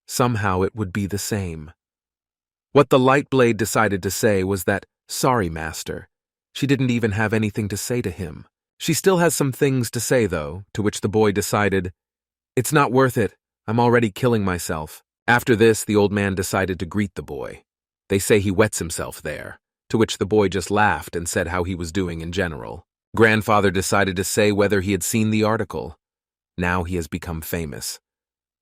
somehow it would be the same. What the Light Blade decided to say was that, sorry, master. She didn't even have anything to say to him. She still has some things to say, though, to which the boy decided, it's not worth it. I'm already killing myself. After this, the old man decided to greet the boy. They say he wets himself there, to which the boy just laughed and said how he was doing in general. Grandfather decided to say whether he had seen the article. Now he has become famous.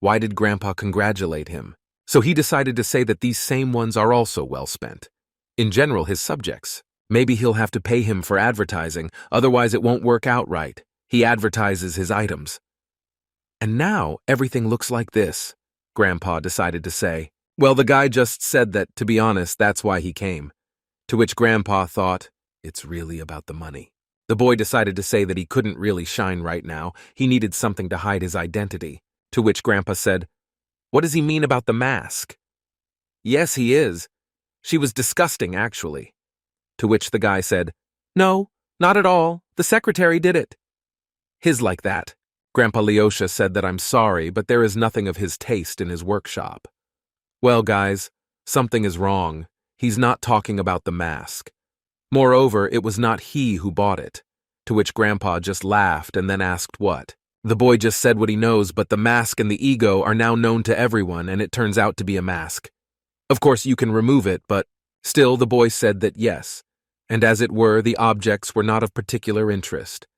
Why did Grandpa congratulate him? So he decided to say that these same ones are also well spent. In general, his subjects. Maybe he'll have to pay him for advertising, otherwise it won't work out right. He advertises his items. And now everything looks like this, Grandpa decided to say. Well, the guy just said that, to be honest, that's why he came. To which Grandpa thought, it's really about the money. The boy decided to say that he couldn't really shine right now. He needed something to hide his identity. To which Grandpa said, what does he mean about the mask? Yes, he is. She was disgusting, actually. To which the guy said, no, not at all. The secretary did it. His like that. Grandpa Leosha said that I'm sorry, but there is nothing of his taste in his workshop. Well, guys, something is wrong. He's not talking about the mask. Moreover, it was not he who bought it. To which Grandpa just laughed and then asked what. The boy just said what he knows, but the mask and the ego are now known to everyone, and it turns out to be a mask. Of course, you can remove it, but still the boy said that yes. And as it were, the objects were not of particular interest.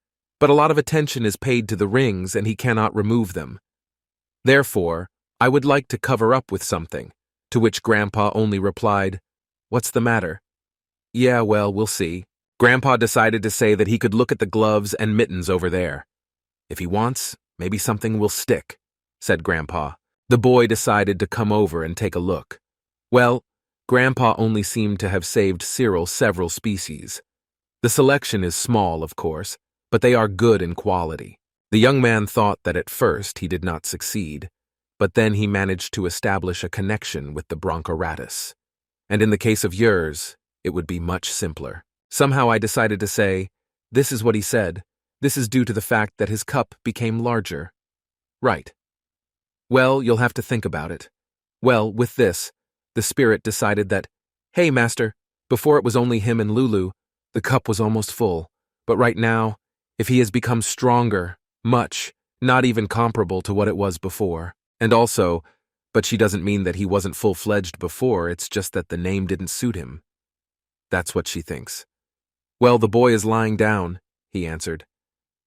But a lot of attention is paid to the rings, and he cannot remove them. Therefore, I would like to cover up with something. To which Grandpa only replied, what's the matter? Yeah, well, we'll see. Grandpa decided to say that he could look at the gloves and mittens over there. If he wants, maybe something will stick, said Grandpa. The boy decided to come over and take a look. Well, Grandpa only seemed to have saved Cyril several species. The selection is small, of course, but they are good in quality. The young man thought that at first he did not succeed, but then he managed to establish a connection with the Bronchoratus. And in the case of yours, it would be much simpler. Somehow I decided to say, this is what he said. This is due to the fact that his cup became larger. Right. Well, you'll have to think about it. Well, with this, the spirit decided that, hey, master, before it was only him and Lulu, the cup was almost full. But right now, if he has become stronger, much, not even comparable to what it was before. And also, but she doesn't mean that he wasn't full-fledged before, it's just that the name didn't suit him. That's what she thinks. Well, the boy is lying down, he answered.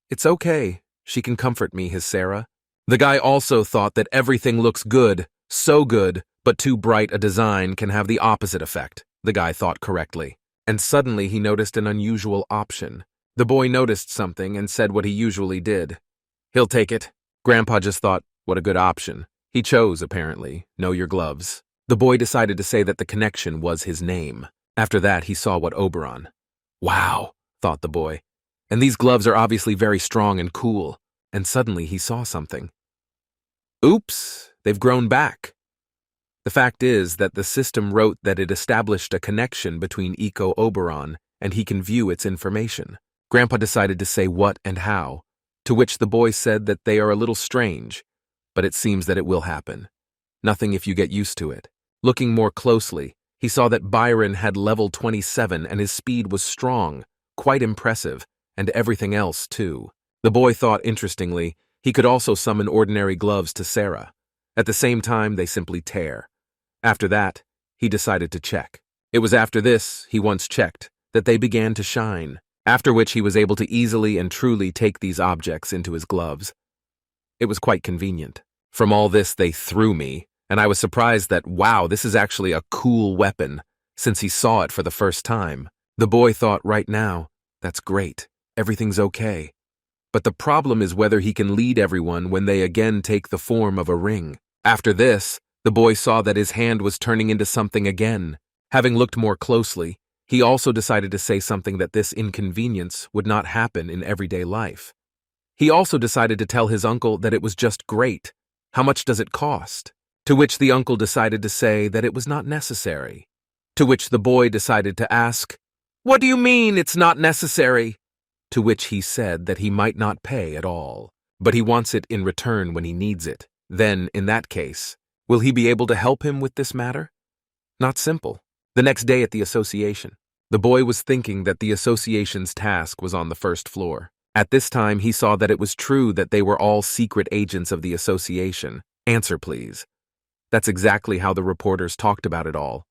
It's okay. She can comfort me, his Sarah. The guy also thought that everything looks good, so good, but too bright a design can have the opposite effect, the guy thought correctly. And suddenly he noticed an unusual option. The boy noticed something and said what he usually did. He'll take it. Grandpa just thought, what a good option. He chose, apparently, know your gloves. The boy decided to say that the connection was his name. After that, he saw what Oberon. Wow, thought the boy. And these gloves are obviously very strong and cool. And suddenly he saw something. Oops, they've grown back. The fact is that the system wrote that it established a connection between Eco Oberon and he can view its information. Grandpa decided to say what and how, to which the boy said that they are a little strange, but it seems that it will happen. Nothing if you get used to it. Looking more closely, he saw that Byron had level 27 and his speed was strong, quite impressive, and everything else too. The boy thought, interestingly, he could also summon ordinary gloves to Sarah. At the same time, they simply tear. After that, he decided to check. It was after this, he once checked, that they began to shine, after which he was able to easily and truly take these objects into his gloves. It was quite convenient. From all this, they threw me, and I was surprised that, wow, this is actually a cool weapon, since he saw it for the first time. The boy thought right now, that's great, everything's okay. But the problem is whether he can lead everyone when they again take the form of a ring. After this, the boy saw that his hand was turning into something again. Having looked more closely, he also decided to say something that this inconvenience would not happen in everyday life. He also decided to tell his uncle that it was just great. How much does it cost? To which the uncle decided to say that it was not necessary. To which the boy decided to ask, "What do you mean it's not necessary?" To which he said that he might not pay at all, but he wants it in return when he needs it. Then, in that case, will he be able to help him with this matter? Not simple. The next day at the association, the boy was thinking that the association's task was on the first floor. At this time, he saw that it was true that they were all secret agents of the association. Answer, please. That's exactly how the reporters talked about it all.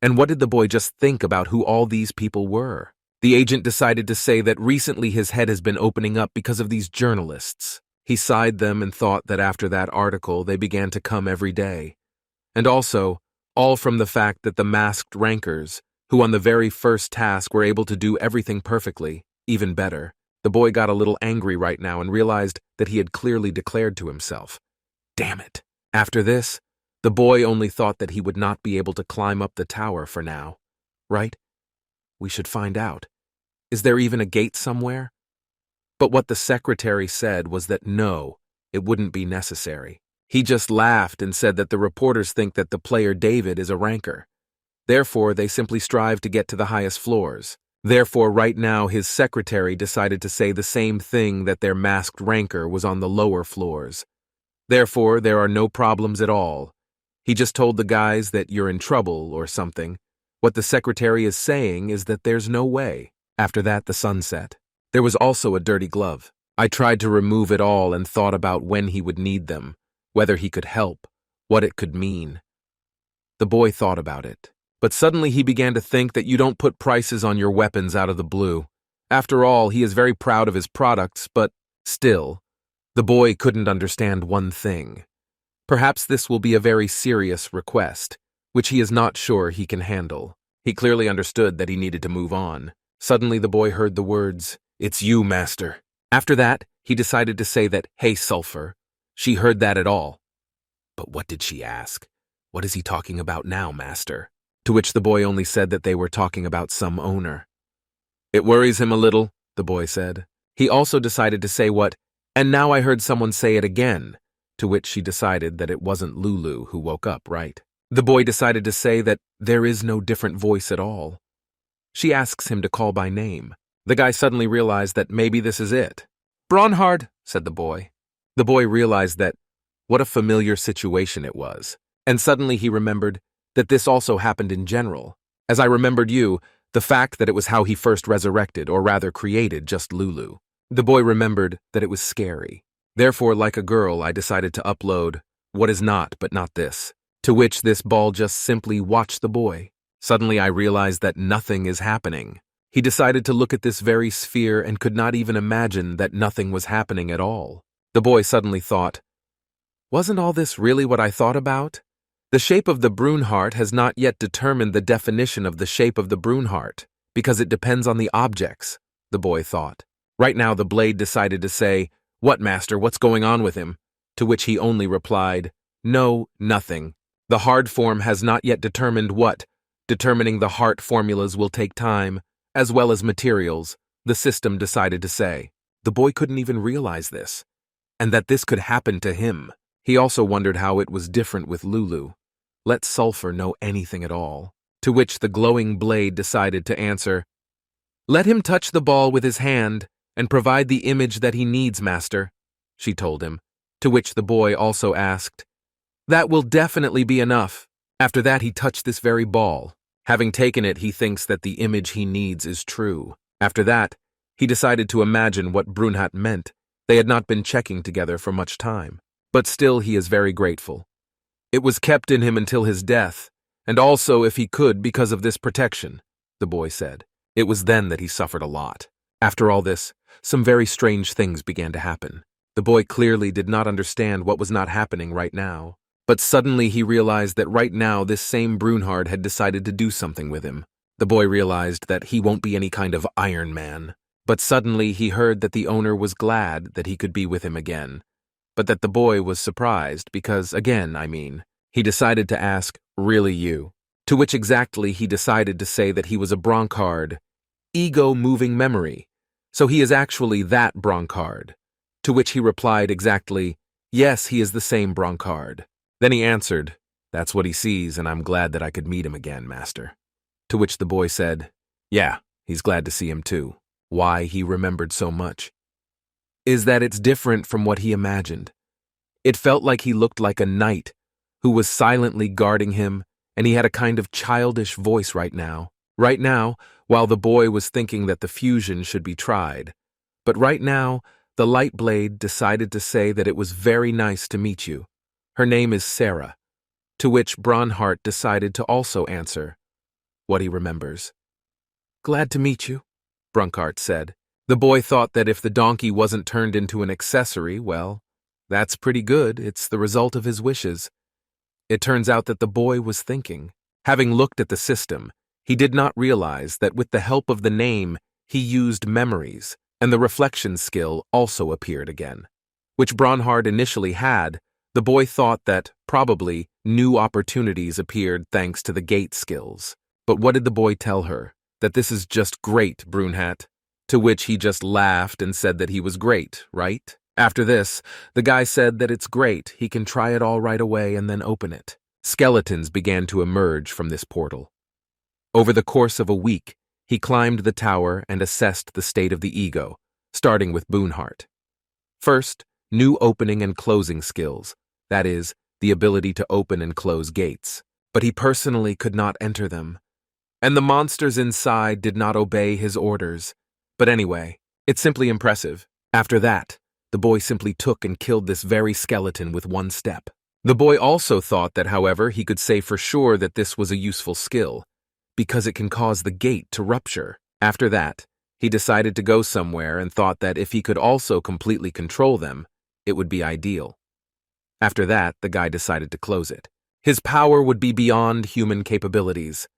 And what did the boy just think about who all these people were? The agent decided to say that recently his head has been opening up because of these journalists. He sighed them and thought that after that article, they began to come every day. And also, all from the fact that the masked rankers, who on the very first task were able to do everything perfectly, even better. The boy got a little angry right now and realized that he had clearly declared to himself. Damn it. After this, the boy only thought that he would not be able to climb up the tower for now. Right? We should find out. Is there even a gate somewhere? But what the secretary said was that no, it wouldn't be necessary. He just laughed and said that the reporters think that the player David is a ranker. Therefore, they simply strive to get to the highest floors. Therefore, right now, his secretary decided to say the same thing, that their masked ranker was on the lower floors. Therefore, there are no problems at all. He just told the guys that you're in trouble or something. What the secretary is saying is that there's no way. After that, the sun set. There was also a dirty glove. I tried to remove it all and thought about when he would need them, whether he could help, what it could mean. The boy thought about it. But suddenly he began to think that you don't put prices on your weapons out of the blue. After all, he is very proud of his products, but still, the boy couldn't understand one thing. Perhaps this will be a very serious request, which he is not sure he can handle. He clearly understood that he needed to move on. Suddenly the boy heard the words, "It's you, master." After that, he decided to say that, "Hey, Sulfur." She heard that at all. But what did she ask? What is he talking about now, master? To which the boy only said that they were talking about some owner. It worries him a little, the boy said. He also decided to say what, "And now I heard someone say it again," to which she decided that it wasn't Lulu who woke up, right? The boy decided to say that there is no different voice at all. She asks him to call by name. The guy suddenly realized that maybe this is it. "Bronhard," said the boy. The boy realized that what a familiar situation it was, and suddenly he remembered that this also happened in general. As I remembered you, the fact that it was how he first resurrected, or rather created, just Lulu. The boy remembered that it was scary. Therefore, like a girl, I decided to upload what is not but not this, to which this ball just simply watched the boy. Suddenly I realized that nothing is happening. He decided to look at this very sphere and could not even imagine that nothing was happening at all. The boy suddenly thought, wasn't all this really what I thought about? The shape of the Brunhart has not yet determined the definition of the shape of the Brunhart, because it depends on the objects, the boy thought. Right now the blade decided to say, "What, master, what's going on with him?" To which he only replied, "No, nothing. The hard form has not yet determined what. Determining the heart formulas will take time, as well as materials," the system decided to say. The boy couldn't even realize this, and that this could happen to him. He also wondered how it was different with Lulu. Let Sulfur know anything at all. To which the glowing blade decided to answer, "Let him touch the ball with his hand and provide the image that he needs, master," she told him. To which the boy also asked, "That will definitely be enough." After that he touched this very ball. Having taken it, he thinks that the image he needs is true. After that, he decided to imagine what Brunhart meant. They had not been checking together for much time. But still he is very grateful. It was kept in him until his death, and also, if he could, because of this protection, the boy said. It was then that he suffered a lot. After all this, some very strange things began to happen. The boy clearly did not understand what was not happening right now. But suddenly he realized that right now this same Brunhard had decided to do something with him. The boy realized that he won't be any kind of Iron Man. But suddenly he heard that the owner was glad that he could be with him again. But that the boy was surprised because, again, he decided to ask, "Really you?" To which exactly he decided to say that he was a Bronchard, ego-moving memory. So he is actually that Bronchard. To which he replied exactly, "Yes, he is the same Broncard." Then he answered, "That's what he sees, and I'm glad that I could meet him again, master." To which the boy said, "Yeah, he's glad to see him too." Why he remembered so much is that it's different from what he imagined. It felt like he looked like a knight who was silently guarding him, and he had a kind of childish voice right now. Right now, while the boy was thinking that the fusion should be tried. But right now, the light blade decided to say that it was very nice to meet you. Her name is Sarah. To which Bronhart decided to also answer what he remembers. "Glad to meet you," Brunkart said. The boy thought that if the donkey wasn't turned into an accessory, well, that's pretty good. It's the result of his wishes. It turns out that the boy was thinking. Having looked at the system, he did not realize that with the help of the name, he used memories, and the reflection skill also appeared again. Which Bronhard initially had, the boy thought that, probably, new opportunities appeared thanks to the gate skills. But what did the boy tell her? That this is just great, Brunhat. To which he just laughed and said that he was great, right? After this, the guy said that it's great, he can try it all right away and then open it. Skeletons began to emerge from this portal. Over the course of a week, he climbed the tower and assessed the state of the ego, starting with Boonhart. First, new opening and closing skills, that is, the ability to open and close gates. But he personally could not enter them. And the monsters inside did not obey his orders. But anyway, it's simply impressive. After that, the boy simply took and killed this very skeleton with one step. The boy also thought that, however, he could say for sure that this was a useful skill, because it can cause the gate to rupture. After that, he decided to go somewhere and thought that if he could also completely control them, it would be ideal. After that, the guy decided to close it. His power would be beyond human capabilities.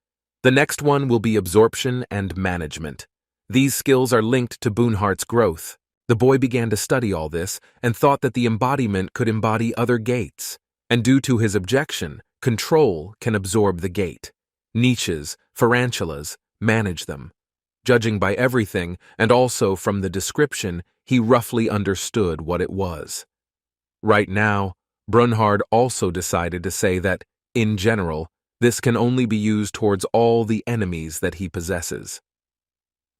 The next one will be absorption and management. These skills are linked to Boonhart's growth. The boy began to study all this and thought that the embodiment could embody other gates. And due to his objection, control can absorb the gate. Niches, tarantulas, manage them. Judging by everything, and also from the description, he roughly understood what it was. Right now, Brunhard also decided to say that, in general, this can only be used towards all the enemies that he possesses.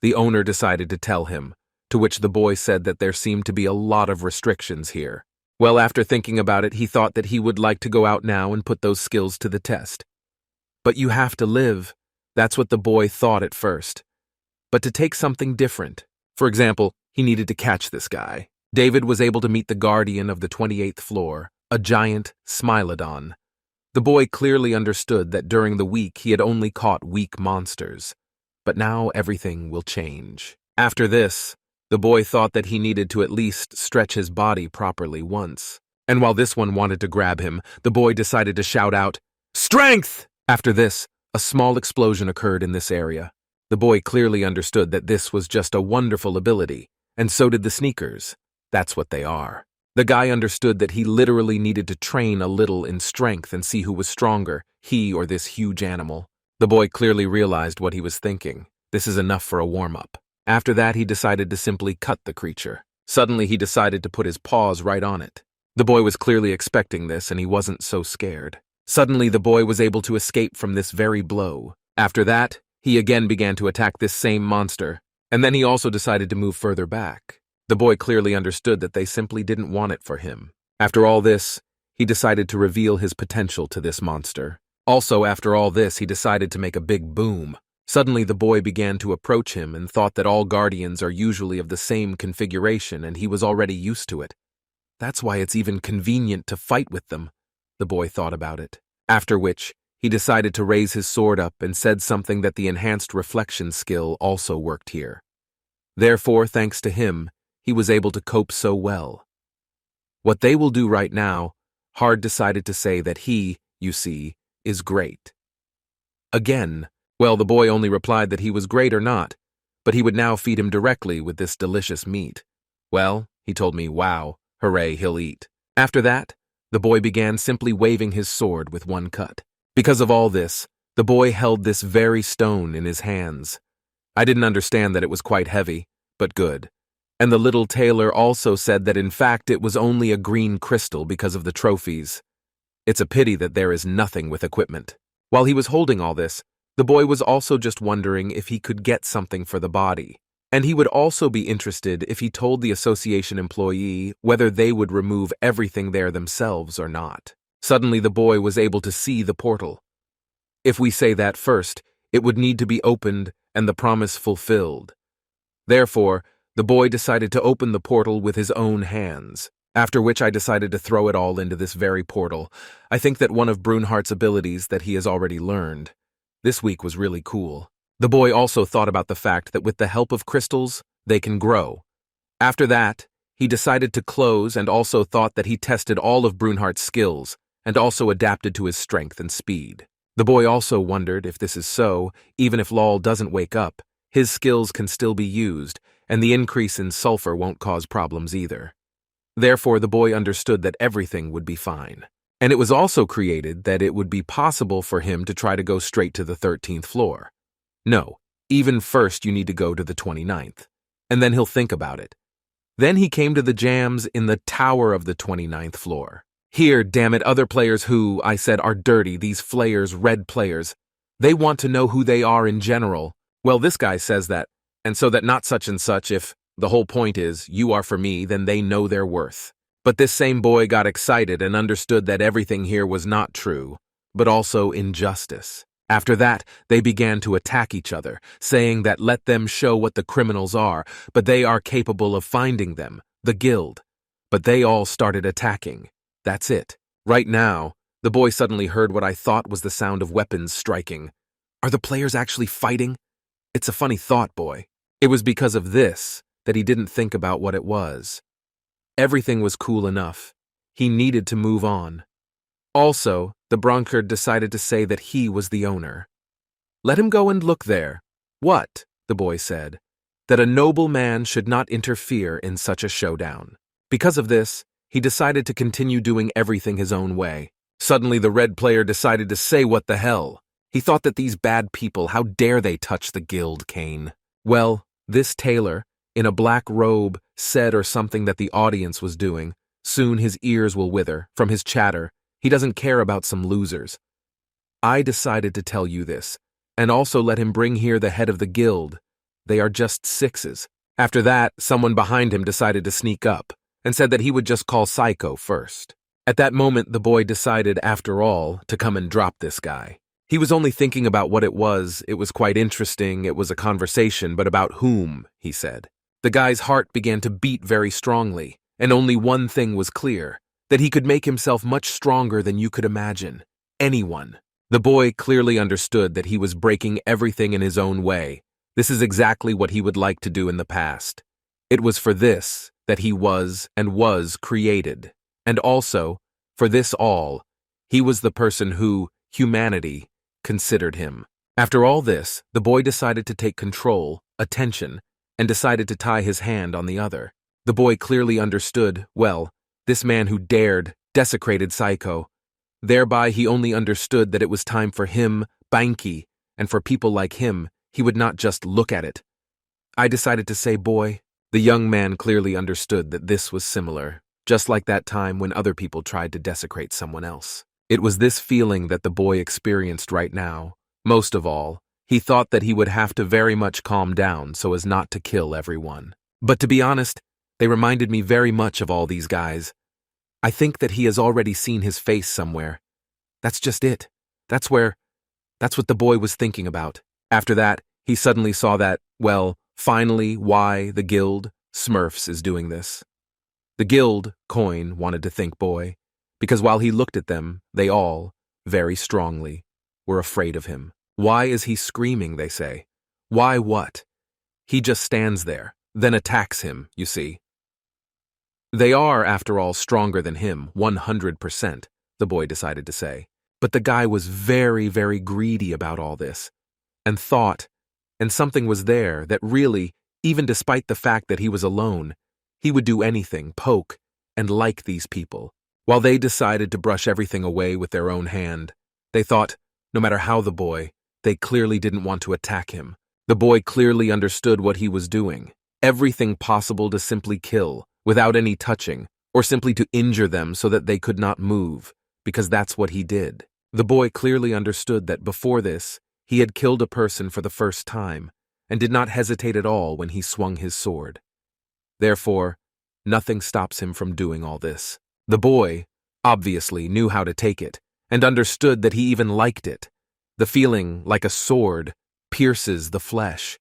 The owner decided to tell him, to which the boy said that there seemed to be a lot of restrictions here. Well, after thinking about it, he thought that he would like to go out now and put those skills to the test. But you have to live. That's what the boy thought at first. But to take something different. For example, he needed to catch this guy. David was able to meet the guardian of the 28th floor, a giant Smilodon. The boy clearly understood that during the week he had only caught weak monsters. But now everything will change. After this, the boy thought that he needed to at least stretch his body properly once. And while this one wanted to grab him, the boy decided to shout out, "Strength!" After this, a small explosion occurred in this area. The boy clearly understood that this was just a wonderful ability, and so did the sneakers. That's what they are. The guy understood that he literally needed to train a little in strength and see who was stronger, he or this huge animal. The boy clearly realized what he was thinking. This is enough for a warm-up. After that, he decided to simply cut the creature. Suddenly, he decided to put his paws right on it. The boy was clearly expecting this, and he wasn't so scared. Suddenly, the boy was able to escape from this very blow. After that, he again began to attack this same monster, and then he also decided to move further back. The boy clearly understood that they simply didn't want it for him. After all this, he decided to reveal his potential to this monster. Also, after all this, he decided to make a big boom. Suddenly, the boy began to approach him and thought that all guardians are usually of the same configuration, and he was already used to it. That's why it's even convenient to fight with them, the boy thought about it. After which, he decided to raise his sword up and said something that the enhanced reflection skill also worked here. Therefore, thanks to him, he was able to cope so well. What they will do right now, Hard decided to say that he, you see, is great. Again, well, the boy only replied that he was great or not, but he would now feed him directly with this delicious meat. Well, he told me, wow, hooray, he'll eat. After that, the boy began simply waving his sword with one cut. Because of all this, the boy held this very stone in his hands. I didn't understand that it was quite heavy, but good. And the little tailor also said that in fact it was only a green crystal because of the trophies. It's a pity that there is nothing with equipment. While he was holding all this, the boy was also just wondering if he could get something for the body. And he would also be interested if he told the association employee whether they would remove everything there themselves or not. Suddenly the boy was able to see the portal. If we say that first, it would need to be opened and the promise fulfilled. Therefore, the boy decided to open the portal with his own hands, after which I decided to throw it all into this very portal. I think that one of Brunhart's abilities that he has already learned. This week was really cool. The boy also thought about the fact that with the help of crystals, they can grow. After that, he decided to close and also thought that he tested all of Brunhart's skills and also adapted to his strength and speed. The boy also wondered if this is so, even if Lol doesn't wake up, his skills can still be used, and the increase in sulfur won't cause problems either. Therefore, the boy understood that everything would be fine. And it was also created that it would be possible for him to try to go straight to the 13th floor. No, even first you need to go to the 29th, and then he'll think about it. Then he came to the jams in the tower of the 29th floor. Here, damn it, other players who, I said, are dirty, these flayers, red players. They want to know who they are in general. Well, this guy says that, and so that not such and such, if the whole point is, you are for me, then they know their worth. But this same boy got excited and understood that everything here was not true, but also injustice. After that, they began to attack each other, saying that let them show what the criminals are, but they are capable of finding them, the guild. But they all started attacking. That's it. Right now, the boy suddenly heard what I thought was the sound of weapons striking. Are the players actually fighting? It's a funny thought, boy. It was because of this that he didn't think about what it was. Everything was cool enough. He needed to move on. Also, the Bronkard decided to say that he was the owner. Let him go and look there. What? The boy said. That a noble man should not interfere in such a showdown. Because of this, he decided to continue doing everything his own way. Suddenly the red player decided to say what the hell. He thought that these bad people, how dare they touch the guild, Kane? Well, this tailor, in a black robe, said or something that the audience was doing. Soon his ears will wither from his chatter. He doesn't care about some losers. I decided to tell you this, and also let him bring here the head of the guild. They are just sixes. After that, someone behind him decided to sneak up, and said that he would just call Psycho first. At that moment, the boy decided, after all, to come and drop this guy. He was only thinking about what it was quite interesting, it was a conversation, but about whom, he said. The guy's heart began to beat very strongly, and only one thing was clear, that he could make himself much stronger than you could imagine. Anyone. The boy clearly understood that he was breaking everything in his own way. This is exactly what he would like to do in the past. It was for this that he was created. And also, for this all, he was the person who, humanity, considered him. After all this, the boy decided to take control, attention, and decided to tie his hand on the other. The boy clearly understood, well, this man who dared, desecrated Psycho. Thereby he only understood that it was time for him, Banki, and for people like him, he would not just look at it. I decided to say, boy. The young man clearly understood that this was similar, just like that time when other people tried to desecrate someone else. It was this feeling that the boy experienced right now. Most of all, he thought that he would have to very much calm down so as not to kill everyone. But to be honest, they reminded me very much of all these guys. I think that he has already seen his face somewhere. That's just it. That's what the boy was thinking about. After that, he suddenly saw that, well, finally, why the guild, Smurfs, is doing this. The guild, Coin, wanted to think, boy, because while he looked at them, they all, very strongly, were afraid of him. Why is he screaming, they say. Why what? He just stands there, then attacks him, you see. They are, after all, stronger than him, 100%, the boy decided to say. But the guy was very, very greedy about all this, and thought, and something was there that really, even despite the fact that he was alone, he would do anything, poke, and like these people. While they decided to brush everything away with their own hand, they thought, no matter how they clearly didn't want to attack him. The boy clearly understood what he was doing. everything possible to simply kill, without any touching, or simply to injure them so that they could not move, because that's what he did. The boy clearly understood that before this, he had killed a person for the first time, and did not hesitate at all when he swung his sword. Therefore, nothing stops him from doing all this. The boy, obviously, knew how to take it, and understood that he even liked it. The feeling, like a sword, pierces the flesh.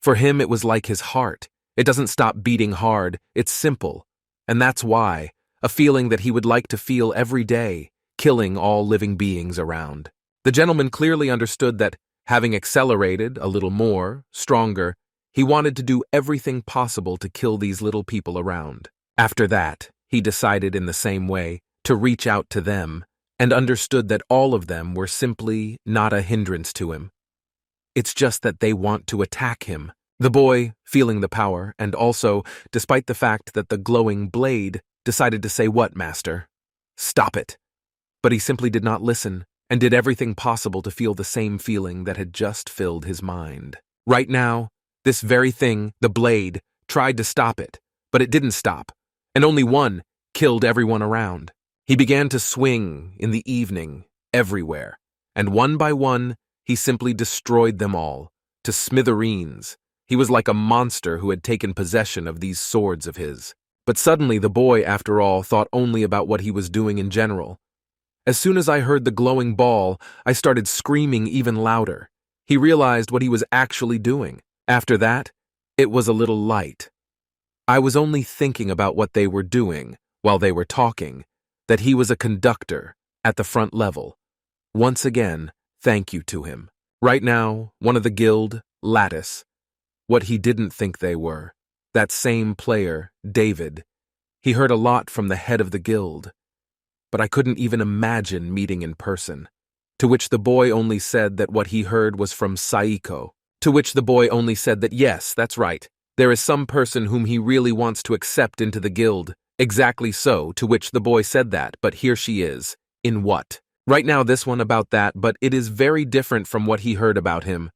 For him, it was like his heart. It doesn't stop beating hard, it's simple. And that's why, a feeling that he would like to feel every day, killing all living beings around. The gentleman clearly understood that, having accelerated a little more, stronger, he wanted to do everything possible to kill these little people around. After that, he decided in the same way to reach out to them, and understood that all of them were simply not a hindrance to him. It's just that they want to attack him. The boy, feeling the power, and also, despite the fact that the glowing blade decided to say, "What, master? Stop it." But he simply did not listen, and did everything possible to feel the same feeling that had just filled his mind. Right now, this very thing, the blade, tried to stop it, but it didn't stop, and only one killed everyone around. He began to swing in the evening, everywhere, and one by one, he simply destroyed them all, to smithereens. He was like a monster who had taken possession of these swords of his. But suddenly the boy, after all, thought only about what he was doing in general. As soon as I heard the glowing ball, I started screaming even louder. He realized what he was actually doing. After that, it was a little light. I was only thinking about what they were doing while they were talking, that he was a conductor at the front level. Once again, thank you to him. Right now, one of the guild, Lattice, what he didn't think they were. That same player, David. He heard a lot from the head of the guild. But I couldn't even imagine meeting in person. To which the boy only said that what he heard was from Saiko. To which the boy only said that yes, that's right. There is some person whom he really wants to accept into the guild. Exactly so, to which the boy said that, but here she is. In what? Right now this one about that, but it is very different from what he heard about him.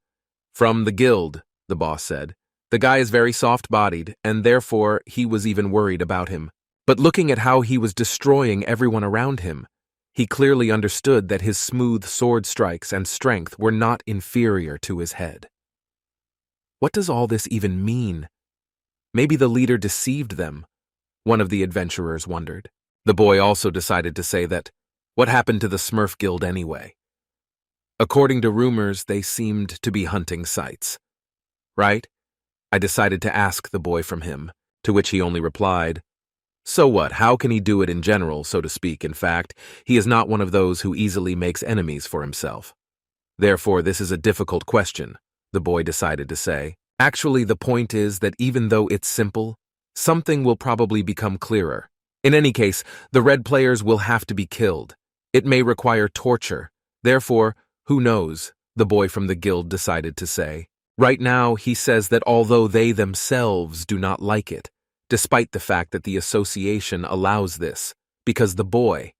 From the guild, the boss said. The guy is very soft-bodied, and therefore he was even worried about him. But looking at how he was destroying everyone around him, he clearly understood that his smooth sword strikes and strength were not inferior to his head. What does all this even mean? Maybe the leader deceived them, one of the adventurers wondered. The boy also decided to say that, what happened to the Smurf Guild anyway? According to rumors, they seemed to be hunting sites. Right? I decided to ask the boy from him, to which he only replied, so what, how can he do it in general, so to speak? In fact, he is not one of those who easily makes enemies for himself. Therefore, this is a difficult question, the boy decided to say. Actually, the point is that even though it's simple, something will probably become clearer. In any case, the red players will have to be killed. It may require torture. Therefore, who knows, the boy from the guild decided to say. Right now, he says that although they themselves do not like it, despite the fact that the association allows this, because the boy,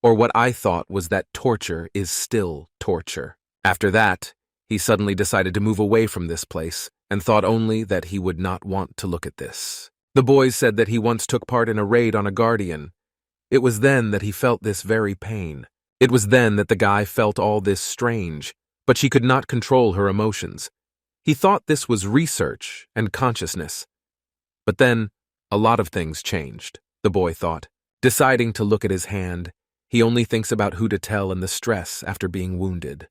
or what I thought was that torture is still torture. After that, he suddenly decided to move away from this place, and thought only that he would not want to look at this. The boys said that he once took part in a raid on a guardian. It was then that he felt this very pain. It was then that the guy felt all this strange, but she could not control her emotions. He thought this was research and consciousness. But then, a lot of things changed, the boy thought. Deciding to look at his hand, he only thinks about who to tell and the stress after being wounded.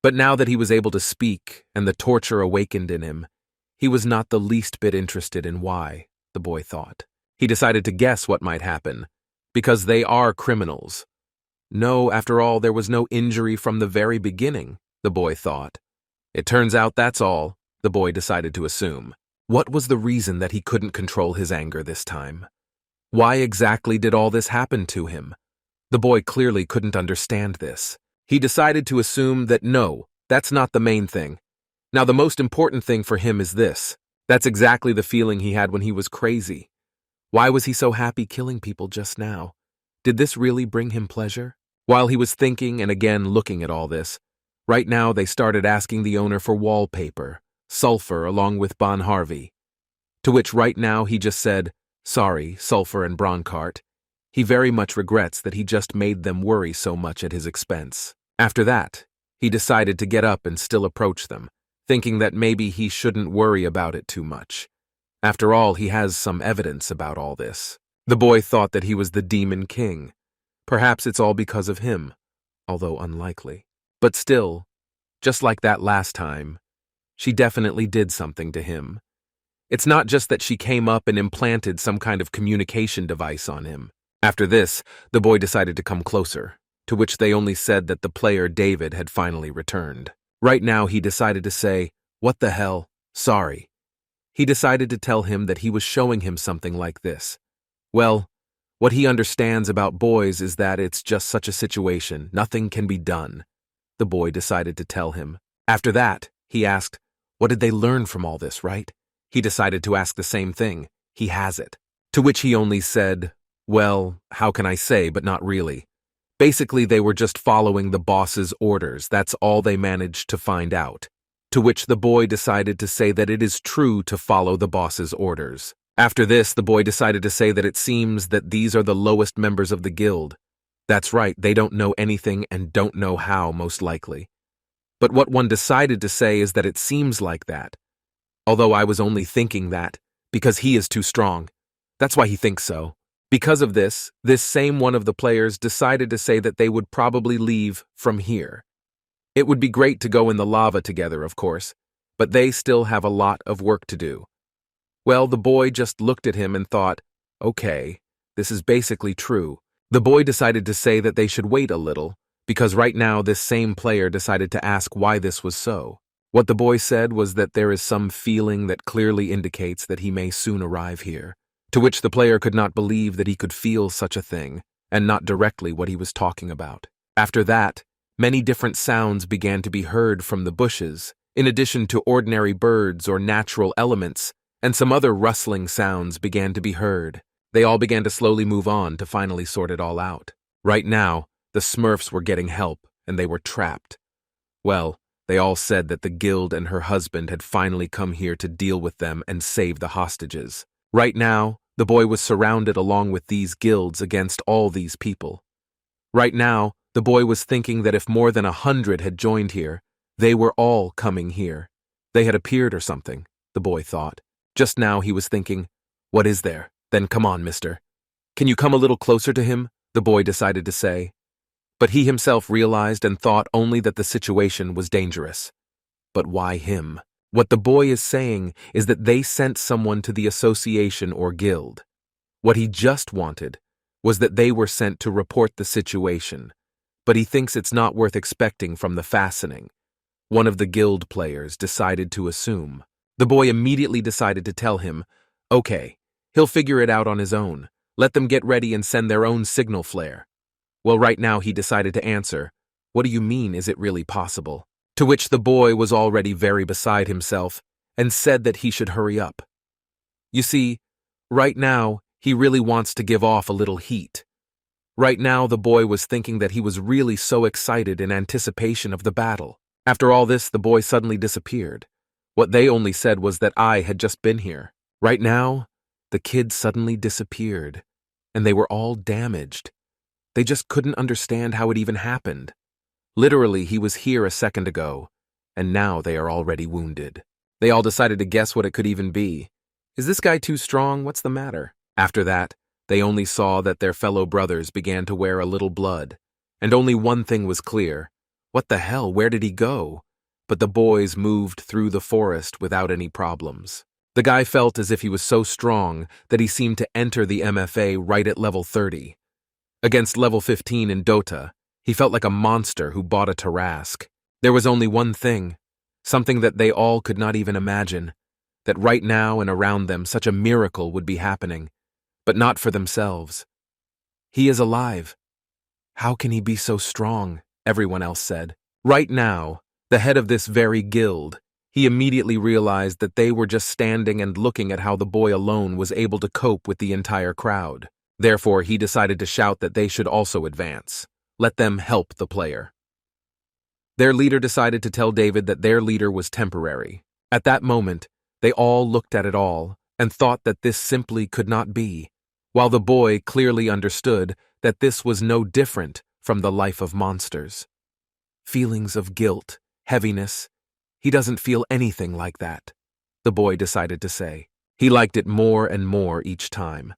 But now that he was able to speak and the torture awakened in him, he was not the least bit interested in why, the boy thought. He decided to guess what might happen, because they are criminals. No, after all, there was no injury from the very beginning, the boy thought. It turns out that's all, the boy decided to assume. What was the reason that he couldn't control his anger this time? Why exactly did all this happen to him? The boy clearly couldn't understand this. He decided to assume that no, that's not the main thing. Now the most important thing for him is this. That's exactly the feeling he had when he was crazy. Why was he so happy killing people just now? Did this really bring him pleasure? While he was thinking and again looking at all this, right now they started asking the owner for wallpaper, sulfur along with Bon Harvey. To which right now he just said, "Sorry, Sulfur and Broncart." He very much regrets that he just made them worry so much at his expense. After that, he decided to get up and still approach them, thinking that maybe he shouldn't worry about it too much. After all, he has some evidence about all this. The boy thought that he was the Demon King. Perhaps it's all because of him, although unlikely. But still, just like that last time, she definitely did something to him. It's not just that she came up and implanted some kind of communication device on him. After this, the boy decided to come closer, to which they only said that the player David had finally returned. Right now he decided to say, "What the hell? Sorry." He decided to tell him that he was showing him something like this. Well, what he understands about boys is that it's just such a situation, nothing can be done. The boy decided to tell him. After that, he asked, what did they learn from all this, right? He decided to ask the same thing. He has it. To which he only said, well, how can I say, but not really. Basically, they were just following the boss's orders. That's all they managed to find out. To which the boy decided to say that it is true to follow the boss's orders. After this, the boy decided to say that it seems that these are the lowest members of the guild. That's right, they don't know anything and don't know how, most likely. But what one decided to say is that it seems like that. Although I was only thinking that, because he is too strong. That's why he thinks so. Because of this same one of the players decided to say that they would probably leave from here. It would be great to go in the lava together, of course, but they still have a lot of work to do. Well, the boy just looked at him and thought, okay, this is basically true. The boy decided to say that they should wait a little, because right now this same player decided to ask why this was so. What the boy said was that there is some feeling that clearly indicates that he may soon arrive here, to which the player could not believe that he could feel such a thing, and not directly what he was talking about. After that, many different sounds began to be heard from the bushes, in addition to ordinary birds or natural elements, and some other rustling sounds began to be heard. They all began to slowly move on to finally sort it all out. Right now, the Smurfs were getting help, and they were trapped. Well, they all said that the guild and her husband had finally come here to deal with them and save the hostages. Right now, the boy was surrounded along with these guilds against all these people. Right now, the boy was thinking that if more than 100 had joined here, they were all coming here. They had appeared or something, the boy thought. Just now he was thinking, what is there? Then come on, mister. Can you come a little closer to him? The boy decided to say. But he himself realized and thought only that the situation was dangerous. But why him? What the boy is saying is that they sent someone to the association or guild. What he just wanted was that they were sent to report the situation. But he thinks it's not worth expecting from the fastening. One of the guild players decided to assume. The boy immediately decided to tell him, okay, he'll figure it out on his own. Let them get ready and send their own signal flare. Well, right now he decided to answer, what do you mean, is it really possible? To which the boy was already very beside himself and said that he should hurry up. You see, right now he really wants to give off a little heat. Right now the boy was thinking that he was really so excited in anticipation of the battle. After all this, the boy suddenly disappeared. What they only said was that I had just been here. Right now, the kid suddenly disappeared, and they were all damaged. They just couldn't understand how it even happened. Literally, he was here a second ago, and now they are already wounded. They all decided to guess what it could even be. Is this guy too strong? What's the matter? After that, they only saw that their fellow brothers began to wear a little blood, and only one thing was clear. What the hell, where did he go? But the boys moved through the forest without any problems. The guy felt as if he was so strong that he seemed to enter the MFA right at level 30. Against level 15 in Dota, he felt like a monster who bought a Tarask. There was only one thing, something that they all could not even imagine, that right now and around them such a miracle would be happening, but not for themselves. He is alive. How can he be so strong? Everyone else said. Right now, the head of this very guild, he immediately realized that they were just standing and looking at how the boy alone was able to cope with the entire crowd. Therefore, he decided to shout that they should also advance. Let them help the player. Their leader decided to tell David that their leader was temporary. At that moment, they all looked at it all and thought that this simply could not be, while the boy clearly understood that this was no different from the life of monsters. Feelings of guilt, heaviness, he doesn't feel anything like that, the boy decided to say. He liked it more and more each time.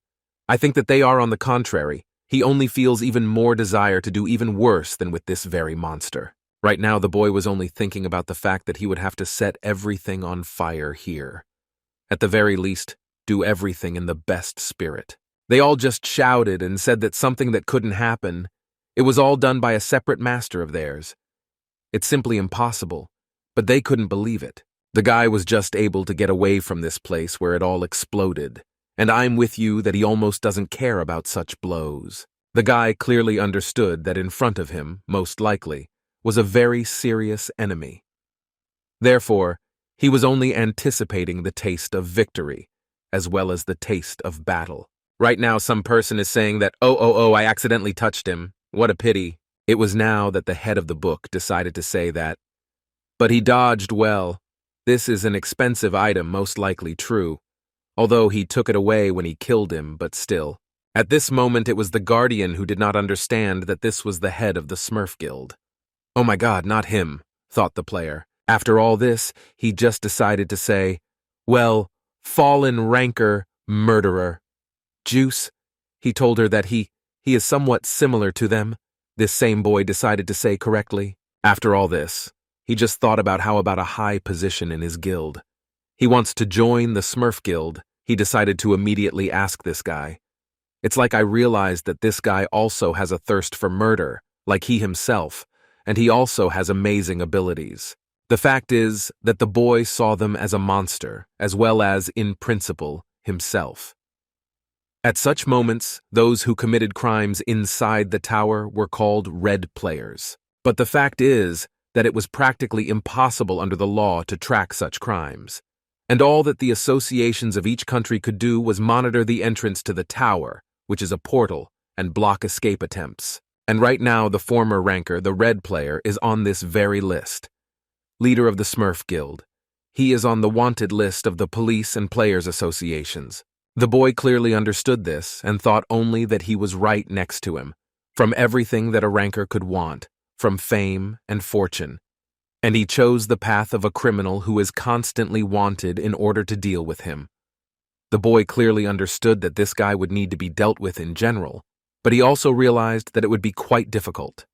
I think that they are on the contrary. He only feels even more desire to do even worse than with this very monster. Right now, the boy was only thinking about the fact that he would have to set everything on fire here. At the very least, do everything in the best spirit. They all just shouted and said that something that couldn't happen. It was all done by a separate master of theirs. It's simply impossible, but they couldn't believe it. The guy was just able to get away from this place where it all exploded, and I'm with you that he almost doesn't care about such blows. The guy clearly understood that in front of him, most likely, was a very serious enemy. Therefore, he was only anticipating the taste of victory, as well as the taste of battle. Right now, some person is saying that, oh, I accidentally touched him. What a pity. It was now that the head of the book decided to say that. But he dodged well. This is an expensive item, most likely true. Although he took it away when he killed him, but still. At this moment, it was the Guardian who did not understand that this was the head of the Smurf Guild. Oh my God, not him, thought the player. After all this, he just decided to say, well, fallen rancor, murderer. Juice, he told her that he is somewhat similar to them, this same boy decided to say correctly. After all this, he just thought about how about a high position in his guild. He wants to join the Smurf Guild, he decided to immediately ask this guy. It's like I realized that this guy also has a thirst for murder, like he himself, and he also has amazing abilities. The fact is that the boy saw them as a monster, as well as, in principle, himself. At such moments, those who committed crimes inside the tower were called red players. But the fact is that it was practically impossible under the law to track such crimes. And all that the associations of each country could do was monitor the entrance to the tower, which is a portal, and block escape attempts. And right now, the former rancor, the red player, is on this very list. Leader of the Smurf Guild. He is on the wanted list of the police and players associations. The boy clearly understood this and thought only that he was right next to him, from everything that a rancor could want, from fame and fortune. And he chose the path of a criminal who is constantly wanted in order to deal with him. The boy clearly understood that this guy would need to be dealt with in general, but he also realized that it would be quite difficult.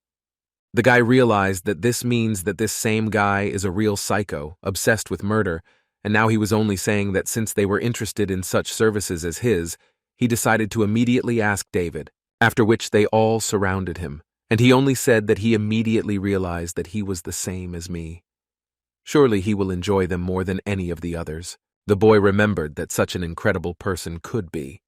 The guy realized that this means that this same guy is a real psycho, obsessed with murder, and now he was only saying that since they were interested in such services as his, he decided to immediately ask David, after which they all surrounded him, and he only said that he immediately realized that he was the same as me. Surely he will enjoy them more than any of the others. The boy remembered that such an incredible person could be.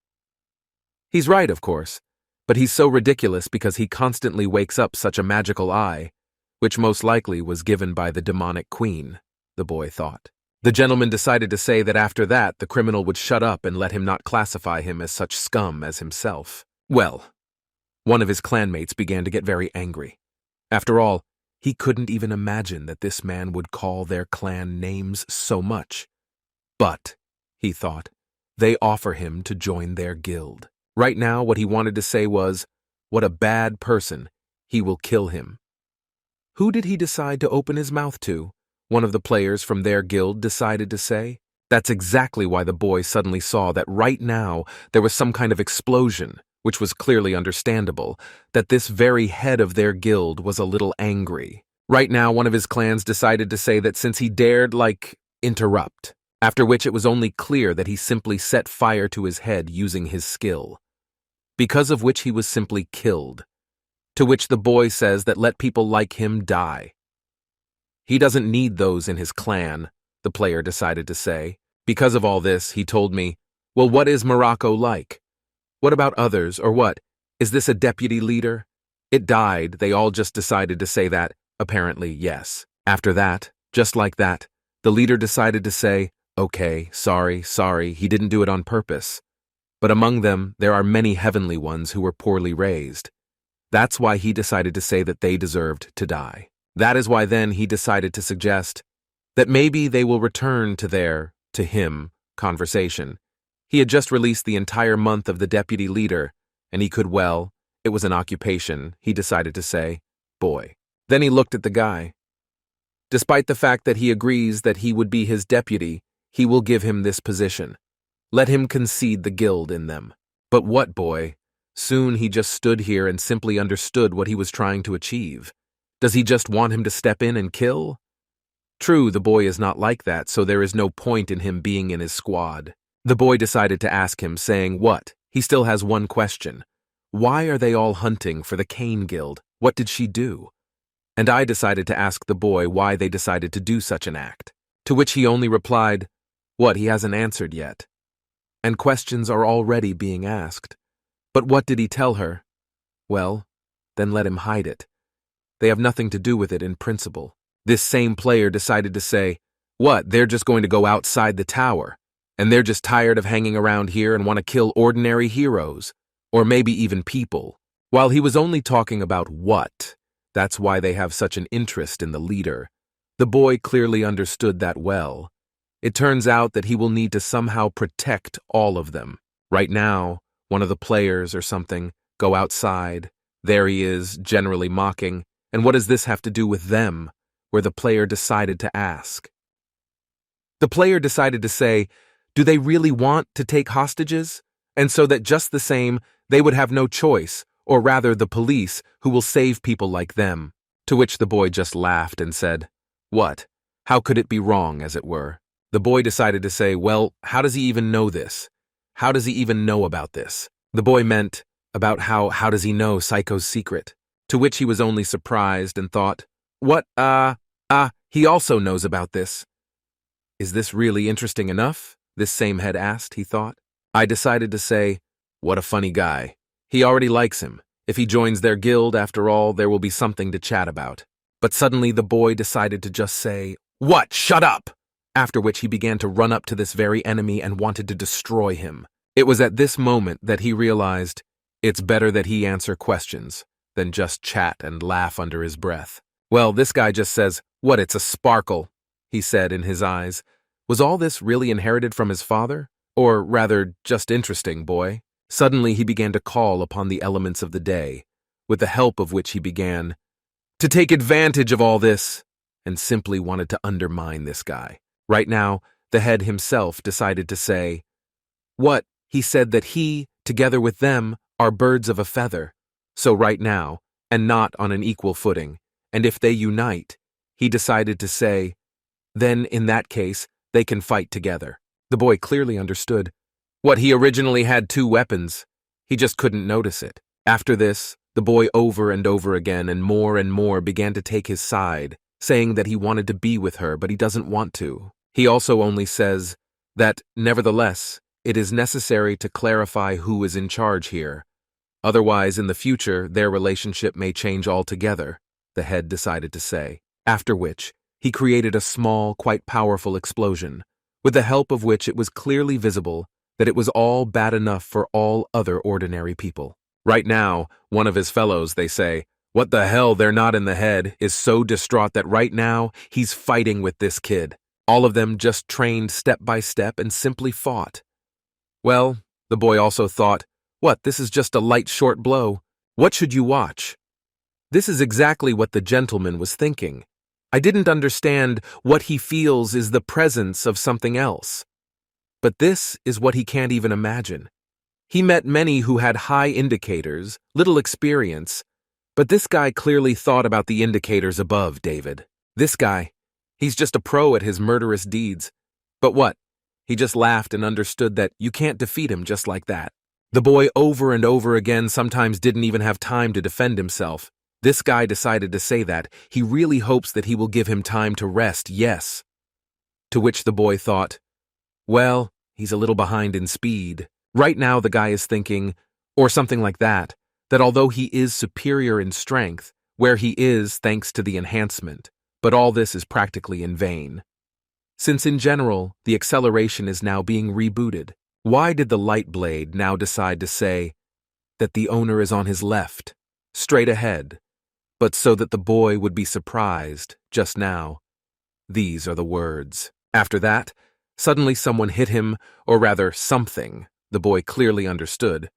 He's right, of course, but he's so ridiculous because he constantly wakes up such a magical eye, which most likely was given by the demonic queen, the boy thought. The gentleman decided to say that after that the criminal would shut up and let him not classify him as such scum as himself. Well, one of his clanmates began to get very angry. After all, he couldn't even imagine that this man would call their clan names so much. But, he thought, they offer him to join their guild. Right now, what he wanted to say was, what a bad person, he will kill him. Who did he decide to open his mouth to? One of the players from their guild decided to say. That's exactly why the boy suddenly saw that right now there was some kind of explosion, which was clearly understandable, that this very head of their guild was a little angry. Right now, one of his clans decided to say that since he dared, interrupt, after which it was only clear that he simply set fire to his head using his skill, because of which he was simply killed, to which the boy says that let people like him die. He doesn't need those in his clan, the player decided to say. Because of all this, he told me, well, what is Morocco like? What about others, or what? Is this a deputy leader? It died, they all just decided to say that, apparently, yes. After that, just like that, the leader decided to say, okay, sorry, he didn't do it on purpose. But among them, there are many heavenly ones who were poorly raised. That's why he decided to say that they deserved to die. That is why then he decided to suggest that maybe they will return to him, conversation, He had just released the entire month of the deputy leader, and he could it was an occupation, he decided to say, boy. Then he looked at the guy. Despite the fact that he agrees that he would be his deputy, he will give him this position. Let him concede the guild in them. But what, boy? Soon he just stood here and simply understood what he was trying to achieve. Does he just want him to step in and kill? True, the boy is not like that, so there is no point in him being in his squad. The boy decided to ask him, saying, what? He still has one question. Why are they all hunting for the Cain Guild? What did she do? And I decided to ask the boy why they decided to do such an act. To which he only replied, what, he hasn't answered yet. And questions are already being asked. But what did he tell her? Well, then let him hide it. They have nothing to do with it in principle. This same player decided to say, what, they're just going to go outside the tower, and they're just tired of hanging around here and want to kill ordinary heroes, or maybe even people. While he was only talking about what, that's why they have such an interest in the leader. The boy clearly understood that well. It turns out that he will need to somehow protect all of them. Right now, one of the players or something go outside. There he is, generally mocking. And what does this have to do with them? Where the player decided to ask. The player decided to say, do they really want to take hostages? And so that just the same, they would have no choice, or rather the police, who will save people like them. To which the boy just laughed and said, what? How could it be wrong, as it were? The boy decided to say, well, how does he even know this? How does he even know about this? The boy meant, about how does he know Psycho's secret? To which he was only surprised and thought, what, he also knows about this. Is this really interesting enough? This same head asked, he thought. I decided to say, what a funny guy. He already likes him. If he joins their guild, after all, there will be something to chat about. But suddenly the boy decided to just say, what? Shut up! After which he began to run up to this very enemy and wanted to destroy him. It was at this moment that he realized, it's better that he answer questions than just chat and laugh under his breath. Well, this guy just says, what, it's a sparkle, he said in his eyes. Was all this really inherited from his father? Or rather, just interesting, boy? Suddenly he began to call upon the elements of the day, with the help of which he began to take advantage of all this, and simply wanted to undermine this guy. Right now, the head himself decided to say, what? He said that he, together with them, are birds of a feather. So right now, and not on an equal footing, and if they unite, he decided to say, then in that case, they can fight together. The boy clearly understood. What, he originally had 2 weapons. He just couldn't notice it. After this, the boy over and over again and more began to take his side, saying that he wanted to be with her, but he doesn't want to. He also only says that, nevertheless, it is necessary to clarify who is in charge here. Otherwise, in the future, their relationship may change altogether, the head decided to say. After which, he created a small, quite powerful explosion, with the help of which it was clearly visible that it was all bad enough for all other ordinary people. Right now, one of his fellows, they say, what the hell, they're not in the head, is so distraught that right now he's fighting with this kid. All of them just trained step by step and simply fought. Well, the boy also thought, what, this is just a light short blow. What should you watch? This is exactly what the gentleman was thinking. I didn't understand what he feels is the presence of something else. But this is what he can't even imagine. He met many who had high indicators, little experience, but this guy clearly thought about the indicators above, David. This guy, he's just a pro at his murderous deeds. But what? He just laughed and understood that you can't defeat him just like that. The boy over and over again sometimes didn't even have time to defend himself. This guy decided to say that he really hopes that he will give him time to rest, yes. To which the boy thought, well, he's a little behind in speed. Right now the guy is thinking, or something like that although he is superior in strength, where he is thanks to the enhancement, but all this is practically in vain. Since in general, the acceleration is now being rebooted, why did the light blade now decide to say that the owner is on his left, straight ahead, but so that the boy would be surprised just now? These are the words. After that, Suddenly someone hit him, or rather something. The boy clearly understood.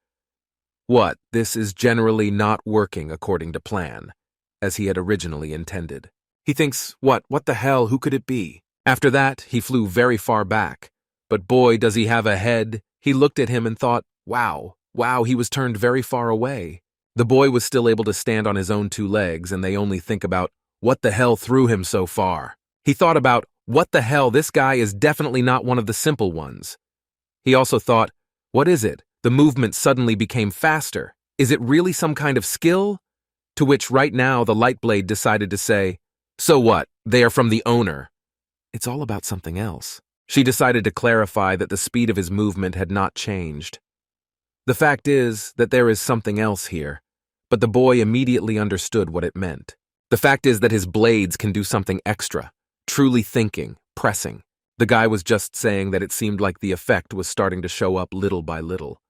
What, this is generally not working according to plan, as he had originally intended. He thinks, what the hell, who could it be? After that, he flew very far back. But boy, does he have a head. He looked at him and thought, wow, he was turned very far away. The boy was still able to stand on his own two legs, and they only think about, what the hell threw him so far? He thought about, what the hell, this guy is definitely not one of the simple ones. He also thought, what is it? The movement suddenly became faster. Is it really some kind of skill? To which right now the Lightblade decided to say, so what? They are from the owner. It's all about something else. She decided to clarify that the speed of his movement had not changed. The fact is that there is something else here, but the boy immediately understood what it meant. The fact is that his blades can do something extra, truly thinking, pressing. The guy was just saying that it seemed like the effect was starting to show up little by little.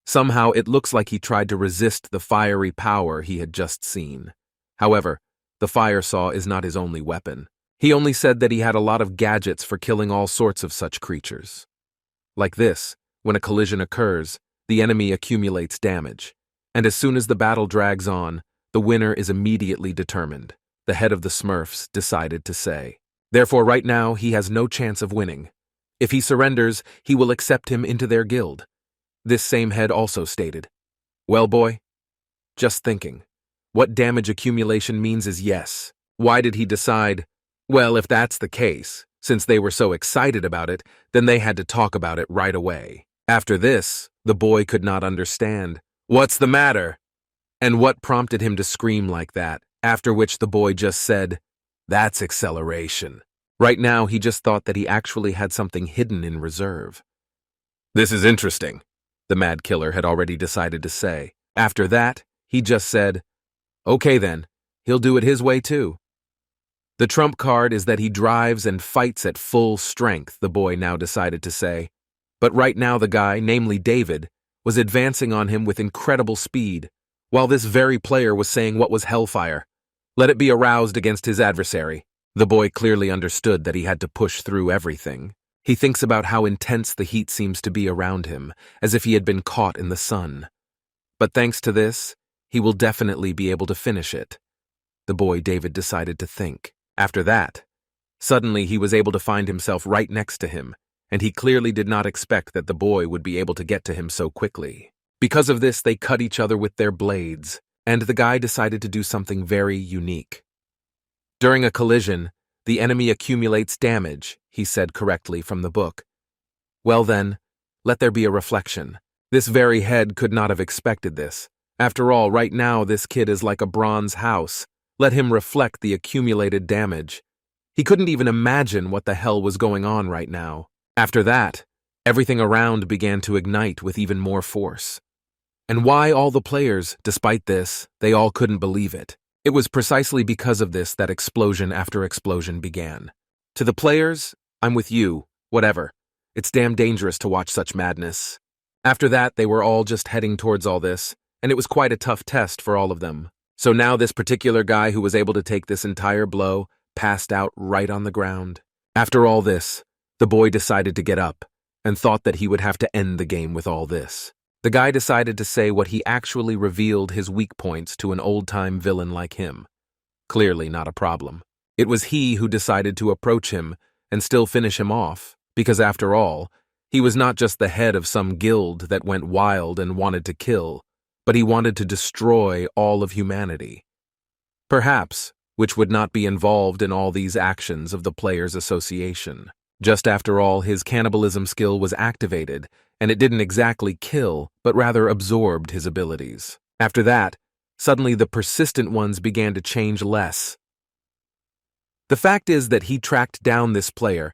Somehow it looks like he tried to resist the fiery power he had just seen. However, the fire saw is not his only weapon. He only said that he had a lot of gadgets for killing all sorts of such creatures. Like this, when a collision occurs, the enemy accumulates damage, and as soon as the battle drags on, the winner is immediately determined, the head of the Smurfs decided to say. Therefore right now he has no chance of winning. If he surrenders, he will accept him into their guild. This same head also stated, well boy, just thinking. What damage accumulation means is yes. Why did he decide? Well, if that's the case, since they were so excited about it, then they had to talk about it right away. After this, the boy could not understand. What's the matter? And what prompted him to scream like that, after which the boy just said, that's acceleration. Right now, he just thought that he actually had something hidden in reserve. This is interesting, the Mad Killer had already decided to say. After that, he just said, okay then, he'll do it his way too. The trump card is that he drives and fights at full strength, the boy now decided to say. But right now the guy, namely David, was advancing on him with incredible speed, while this very player was saying what was hellfire. Let it be aroused against his adversary. The boy clearly understood that he had to push through everything. He thinks about how intense the heat seems to be around him, as if he had been caught in the sun. But thanks to this, he will definitely be able to finish it. The boy David decided to think. After that, suddenly he was able to find himself right next to him, and he clearly did not expect that the boy would be able to get to him so quickly. Because of this, they cut each other with their blades, and the guy decided to do something very unique. During a collision, the enemy accumulates damage, he said correctly from the book. Well then, let there be a reflection. This very head could not have expected this. After all, right now this kid is like a bronze house. Let him reflect the accumulated damage. He couldn't even imagine what the hell was going on right now. After that, everything around began to ignite with even more force. And why all the players, despite this, they all couldn't believe it. It was precisely because of this that explosion after explosion began. To the players, I'm with you, whatever. It's damn dangerous to watch such madness. After that, they were all just heading towards all this, and it was quite a tough test for all of them. So now this particular guy who was able to take this entire blow passed out right on the ground. After all this, the boy decided to get up and thought that he would have to end the game with all this. The guy decided to say what he actually revealed his weak points to an old-time villain like him. Clearly not a problem. It was he who decided to approach him and still finish him off, because after all, he was not just the head of some guild that went wild and wanted to kill, but he wanted to destroy all of humanity. Perhaps, which would not be involved in all these actions of the Players' Association. Just after all, his cannibalism skill was activated, and it didn't exactly kill, but rather absorbed his abilities. After that, suddenly the persistent ones began to change less. The fact is that he tracked down this player,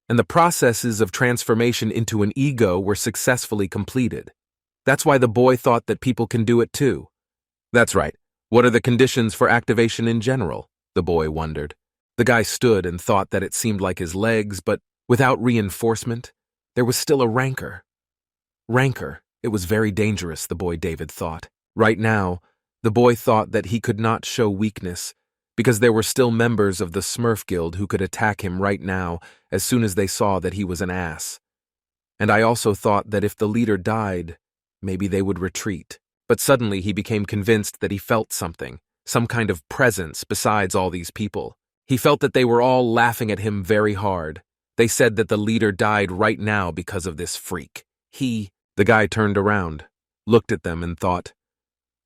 and the processes of transformation into an ego were successfully completed. That's why the boy thought that people can do it too. That's right. What are the conditions for activation in general? The boy wondered. The guy stood and thought that it seemed like his legs, but without reinforcement, there was still a rancor. Rancor. It was very dangerous, the boy David thought. Right now, the boy thought that he could not show weakness, because there were still members of the Smurf Guild who could attack him right now as soon as they saw that he was an ass. And I also thought that if the leader died, maybe they would retreat. But suddenly he became convinced that he felt something, some kind of presence besides all these people. He felt that they were all laughing at him very hard. They said that the leader died right now because of this freak. The guy turned around, looked at them and thought,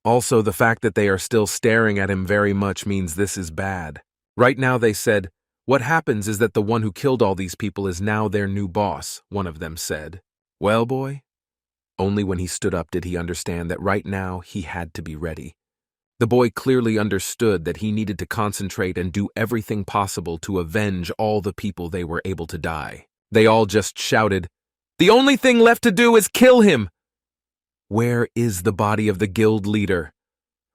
also the fact that they are still staring at him very much means this is bad. Right now they said, what happens is that the one who killed all these people is now their new boss, one of them said. Well, boy? Only when he stood up did he understand that right now he had to be ready. The boy clearly understood that he needed to concentrate and do everything possible to avenge all the people they were able to die. They all just shouted, "The only thing left to do is kill him!" Where is the body of the guild leader?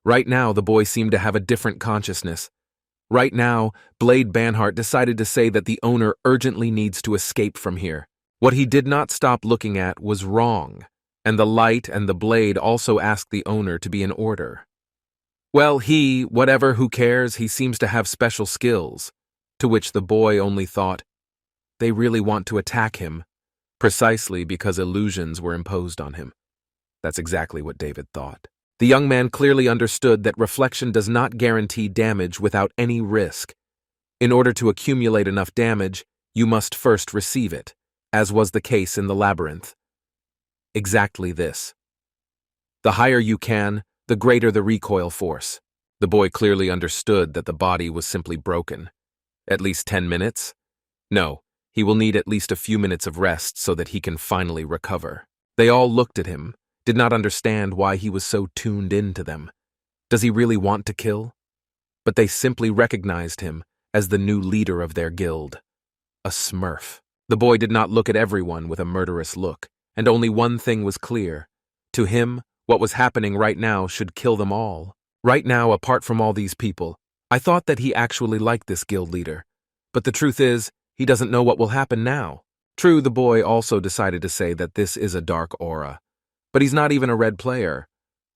Right now, the boy seemed to have a different consciousness. Right now, Blade Banhart decided to say that the owner urgently needs to escape from here. What he did not stop looking at was wrong, and the light and the blade also asked the owner to be in order. Well, who cares, he seems to have special skills, to which the boy only thought, they really want to attack him, precisely because illusions were imposed on him. That's exactly what David thought. The young man clearly understood that reflection does not guarantee damage without any risk. In order to accumulate enough damage, you must first receive it, as was the case in the labyrinth. Exactly this. The higher you can, the greater the recoil force. The boy clearly understood that the body was simply broken. At least 10 minutes? No, he will need at least a few minutes of rest so that he can finally recover. They all looked at him, did not understand why he was so tuned into them. Does he really want to kill? But they simply recognized him as the new leader of their guild. A Smurf. The boy did not look at everyone with a murderous look, and only one thing was clear. To him, what was happening right now should kill them all. Right now, apart from all these people, I thought that he actually liked this guild leader. But the truth is, he doesn't know what will happen now. True, the boy also decided to say that this is a dark aura. But he's not even a red player.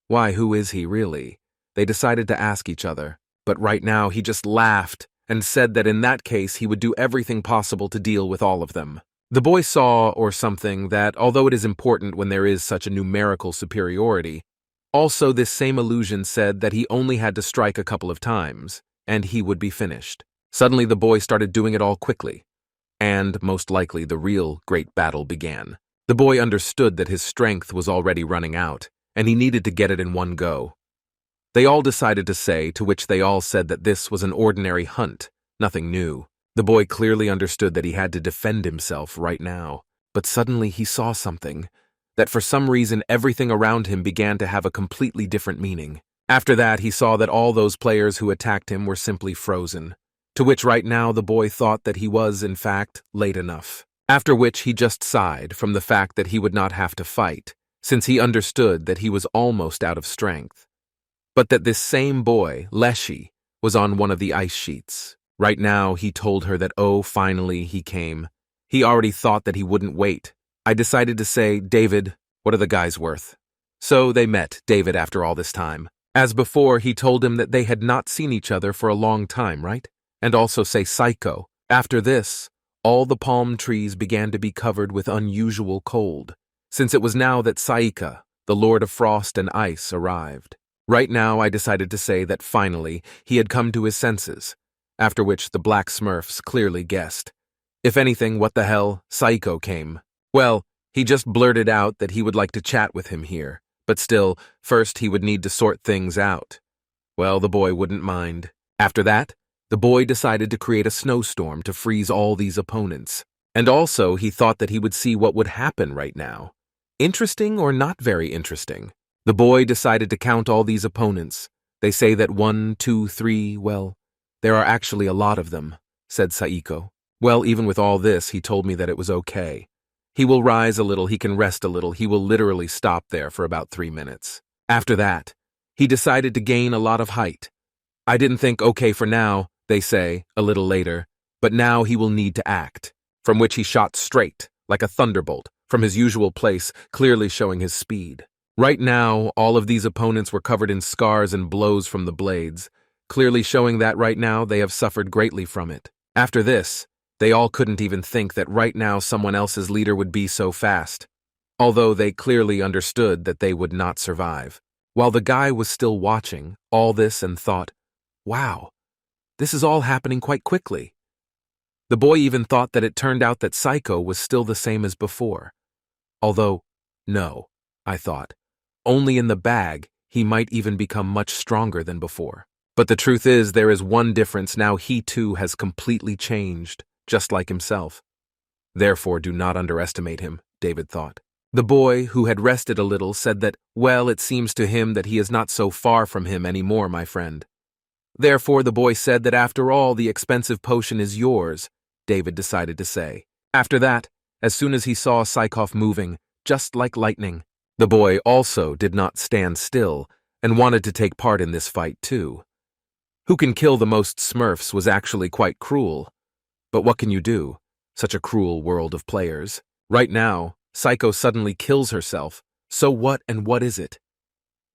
Why, who is he really? They decided to ask each other. But right now he just laughed and said that in that case he would do everything possible to deal with all of them. The boy saw, or something, that although it is important when there is such a numerical superiority, also this same illusion said that he only had to strike a couple of times, and he would be finished. Suddenly the boy started doing it all quickly. And, most likely, the real great battle began. The boy understood that his strength was already running out, and he needed to get it in one go. They all decided to say, to which they all said that this was an ordinary hunt, nothing new. The boy clearly understood that he had to defend himself right now. But suddenly he saw something, that for some reason everything around him began to have a completely different meaning. After that, he saw that all those players who attacked him were simply frozen, to which right now the boy thought that he was, in fact, late enough. After which he just sighed from the fact that he would not have to fight, since he understood that he was almost out of strength. But that this same boy, Leshy, was on one of the ice sheets. Right now he told her that, oh, finally he came. He already thought that he wouldn't wait. I decided to say, David, what are the guys worth? So they met, David, after all this time. As before, he told him that they had not seen each other for a long time, right? And also say psycho. After this, all the palm trees began to be covered with unusual cold, since it was now that Saika, the Lord of Frost and Ice, arrived. Right now I decided to say that finally he had come to his senses, after which the Black Smurfs clearly guessed. If anything, what the hell, Saiko came. Well, he just blurted out that he would like to chat with him here, but still, first he would need to sort things out. Well, the boy wouldn't mind. After that, the boy decided to create a snowstorm to freeze all these opponents. And also, he thought that he would see what would happen right now. Interesting or not very interesting? The boy decided to count all these opponents. They say that 1, 2, 3, well, there are actually a lot of them, said Saiko. Well, even with all this, he told me that it was okay. He will rise a little, he can rest a little, he will literally stop there for about 3 minutes. After that, he decided to gain a lot of height. I didn't think okay for now, they say, a little later, but now he will need to act, from which he shot straight, like a thunderbolt, from his usual place, clearly showing his speed. Right now, all of these opponents were covered in scars and blows from the blades, clearly showing that right now they have suffered greatly from it. After this, they all couldn't even think that right now someone else's leader would be so fast, although they clearly understood that they would not survive. While the guy was still watching all this and thought, wow, this is all happening quite quickly. The boy even thought that it turned out that Psycho was still the same as before. Although, no, I thought, only in the bag he might even become much stronger than before. But the truth is there is one difference now: he too has completely changed, just like himself. Therefore do not underestimate him, David thought. The boy, who had rested a little, said that, well, it seems to him that he is not so far from him anymore, my friend. Therefore the boy said that after all the expensive potion is yours, David decided to say. After that, as soon as he saw Psychoff moving, just like lightning, the boy also did not stand still and wanted to take part in this fight too. Who can kill the most Smurfs was actually quite cruel. But what can you do? Such a cruel world of players. Right now, Psycho suddenly kills herself. So what, and what is it?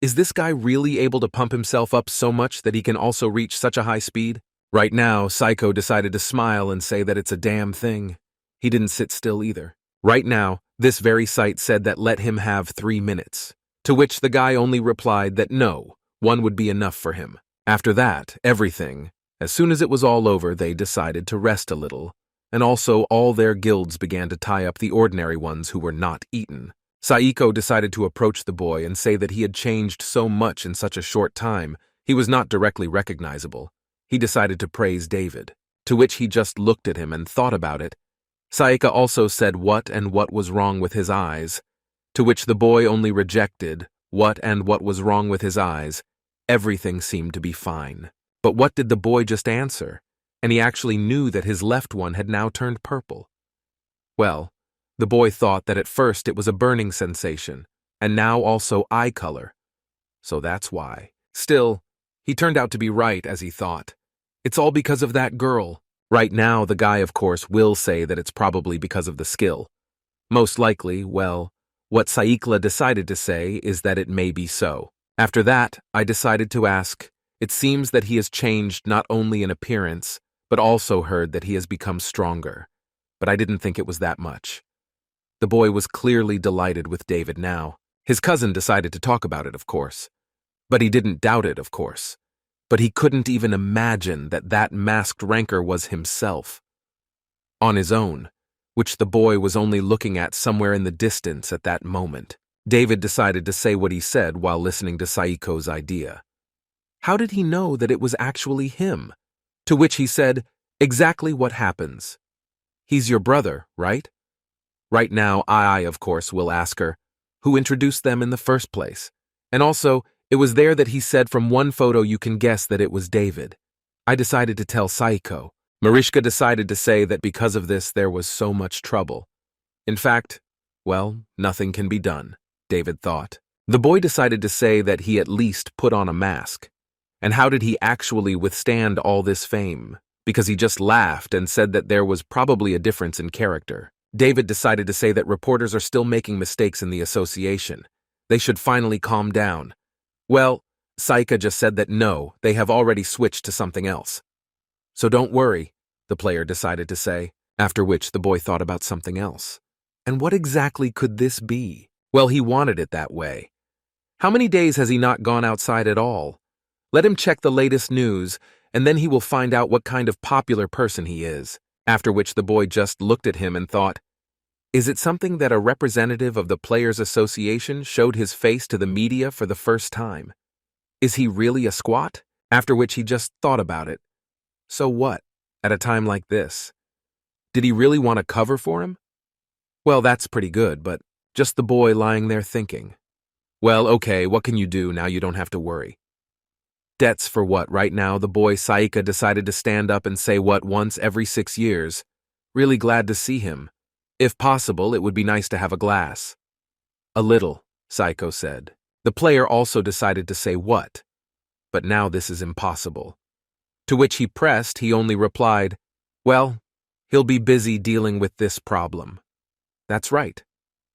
Is this guy really able to pump himself up so much that he can also reach such a high speed? Right now, Psycho decided to smile and say that it's a damn thing. He didn't sit still either. Right now, this very sight said that let him have 3 minutes. To which the guy only replied that no, 1 would be enough for him. After that, everything, as soon as it was all over, they decided to rest a little, and also all their guilds began to tie up the ordinary ones who were not eaten. Saiko decided to approach the boy and say that he had changed so much in such a short time, he was not directly recognizable. He decided to praise David, to which he just looked at him and thought about it. Saika also said what and what was wrong with his eyes, to which the boy only rejected what and what was wrong with his eyes. Everything seemed to be fine. But what did the boy just answer? And he actually knew that his left one had now turned purple. Well, the boy thought that at first it was a burning sensation, and now also eye color. So that's why. Still, he turned out to be right, as he thought. It's all because of that girl. Right now, the guy, of course, will say that it's probably because of the skill. Most likely, well, what Saikla decided to say is that it may be so. After that, I decided to ask, it seems that he has changed not only in appearance, but also heard that he has become stronger. But I didn't think it was that much. The boy was clearly delighted with David now. His cousin decided to talk about it, of course. But he didn't doubt it, of course. But he couldn't even imagine that that masked ranker was himself. On his own, which the boy was only looking at somewhere in the distance at that moment. David decided to say what he said while listening to Saiko's idea. How did he know that it was actually him? To which he said, exactly what happens. He's your brother, right? Right now, I, of course, will ask her, who introduced them in the first place? And also, it was there that he said from one photo you can guess that it was David. I decided to tell Saiko. Marishka decided to say that because of this there was so much trouble. In fact, well, nothing can be done, David thought. The boy decided to say that he at least put on a mask. And how did he actually withstand all this fame? Because he just laughed and said that there was probably a difference in character. David decided to say that reporters are still making mistakes in the association. They should finally calm down. Well, Saika just said that no, they have already switched to something else. So don't worry, the player decided to say, after which the boy thought about something else. And what exactly could this be? Well, he wanted it that way. How many days has he not gone outside at all? Let him check the latest news, and then he will find out what kind of popular person he is. After which the boy just looked at him and thought, is it something that a representative of the Players Association showed his face to the media for the first time? Is he really a squat? After which he just thought about it. So what, at a time like this? Did he really want to cover for him? Well, that's pretty good, but just the boy lying there thinking. Well, okay, what can you do now you don't have to worry? Debts for what? Right now, the boy Saika decided to stand up and say what once every 6 years. Really glad to see him. If possible, it would be nice to have a glass. A little, Saiko said. The player also decided to say what? But now this is impossible. To which he pressed, he only replied, well, he'll be busy dealing with this problem. That's right,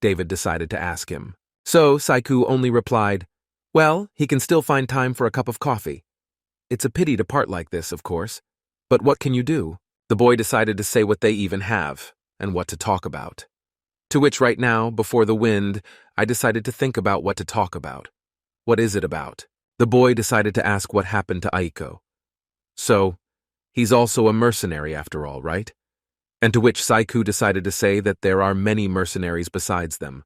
David decided to ask him. So Saiku only replied, well, he can still find time for a cup of coffee. It's a pity to part like this, of course. But what can you do? The boy decided to say what they even have, and what to talk about. To which right now, before the wind, I decided to think about what to talk about. What is it about? The boy decided to ask what happened to Aiko. So, he's also a mercenary after all, right? And to which Saiku decided to say that there are many mercenaries besides them.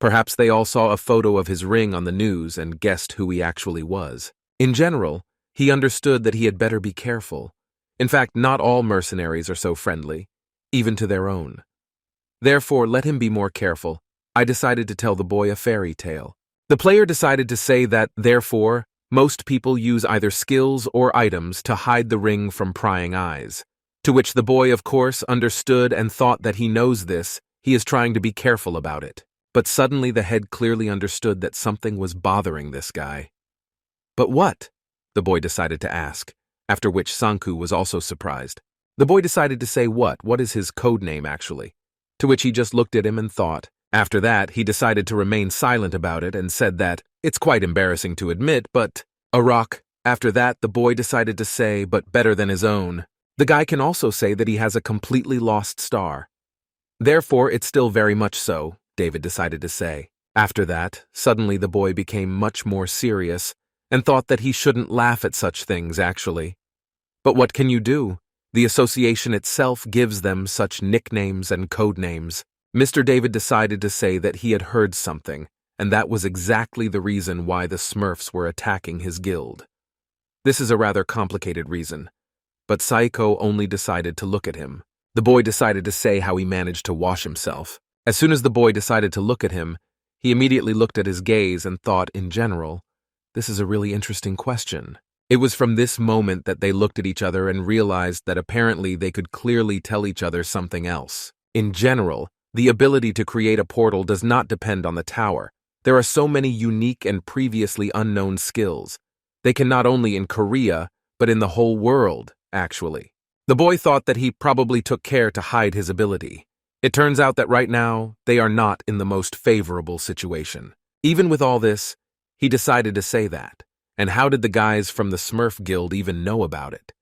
Perhaps they all saw a photo of his ring on the news and guessed who he actually was. In general, he understood that he had better be careful. In fact, not all mercenaries are so friendly, even to their own. Therefore, let him be more careful. I decided to tell the boy a fairy tale. The player decided to say that, therefore, most people use either skills or items to hide the ring from prying eyes. To which the boy, of course, understood and thought that he knows this, he is trying to be careful about it. But suddenly the head clearly understood that something was bothering this guy. But what? The boy decided to ask, after which Sanku was also surprised. The boy decided to say what is his code name actually? To which he just looked at him and thought. After that, he decided to remain silent about it and said that, it's quite embarrassing to admit, but, a rock. After that, the boy decided to say, but better than his own. The guy can also say that he has a completely lost star. Therefore, it's still very much so, David decided to say. After that, suddenly the boy became much more serious and thought that he shouldn't laugh at such things, actually. But what can you do? The association itself gives them such nicknames and code names. Mr. David decided to say that he had heard something, and that was exactly the reason why the Smurfs were attacking his guild. This is a rather complicated reason, but Saiko only decided to look at him. The boy decided to say how he managed to wash himself. As soon as the boy decided to look at him, he immediately looked at his gaze and thought, in general, this is a really interesting question. It was from this moment that they looked at each other and realized that apparently they could clearly tell each other something else. In general, the ability to create a portal does not depend on the tower. There are so many unique and previously unknown skills. They can not only in Korea, but in the whole world, actually. The boy thought that he probably took care to hide his ability. It turns out that right now, they are not in the most favorable situation. Even with all this, he decided to say that. And how did the guys from the Smurf Guild even know about it?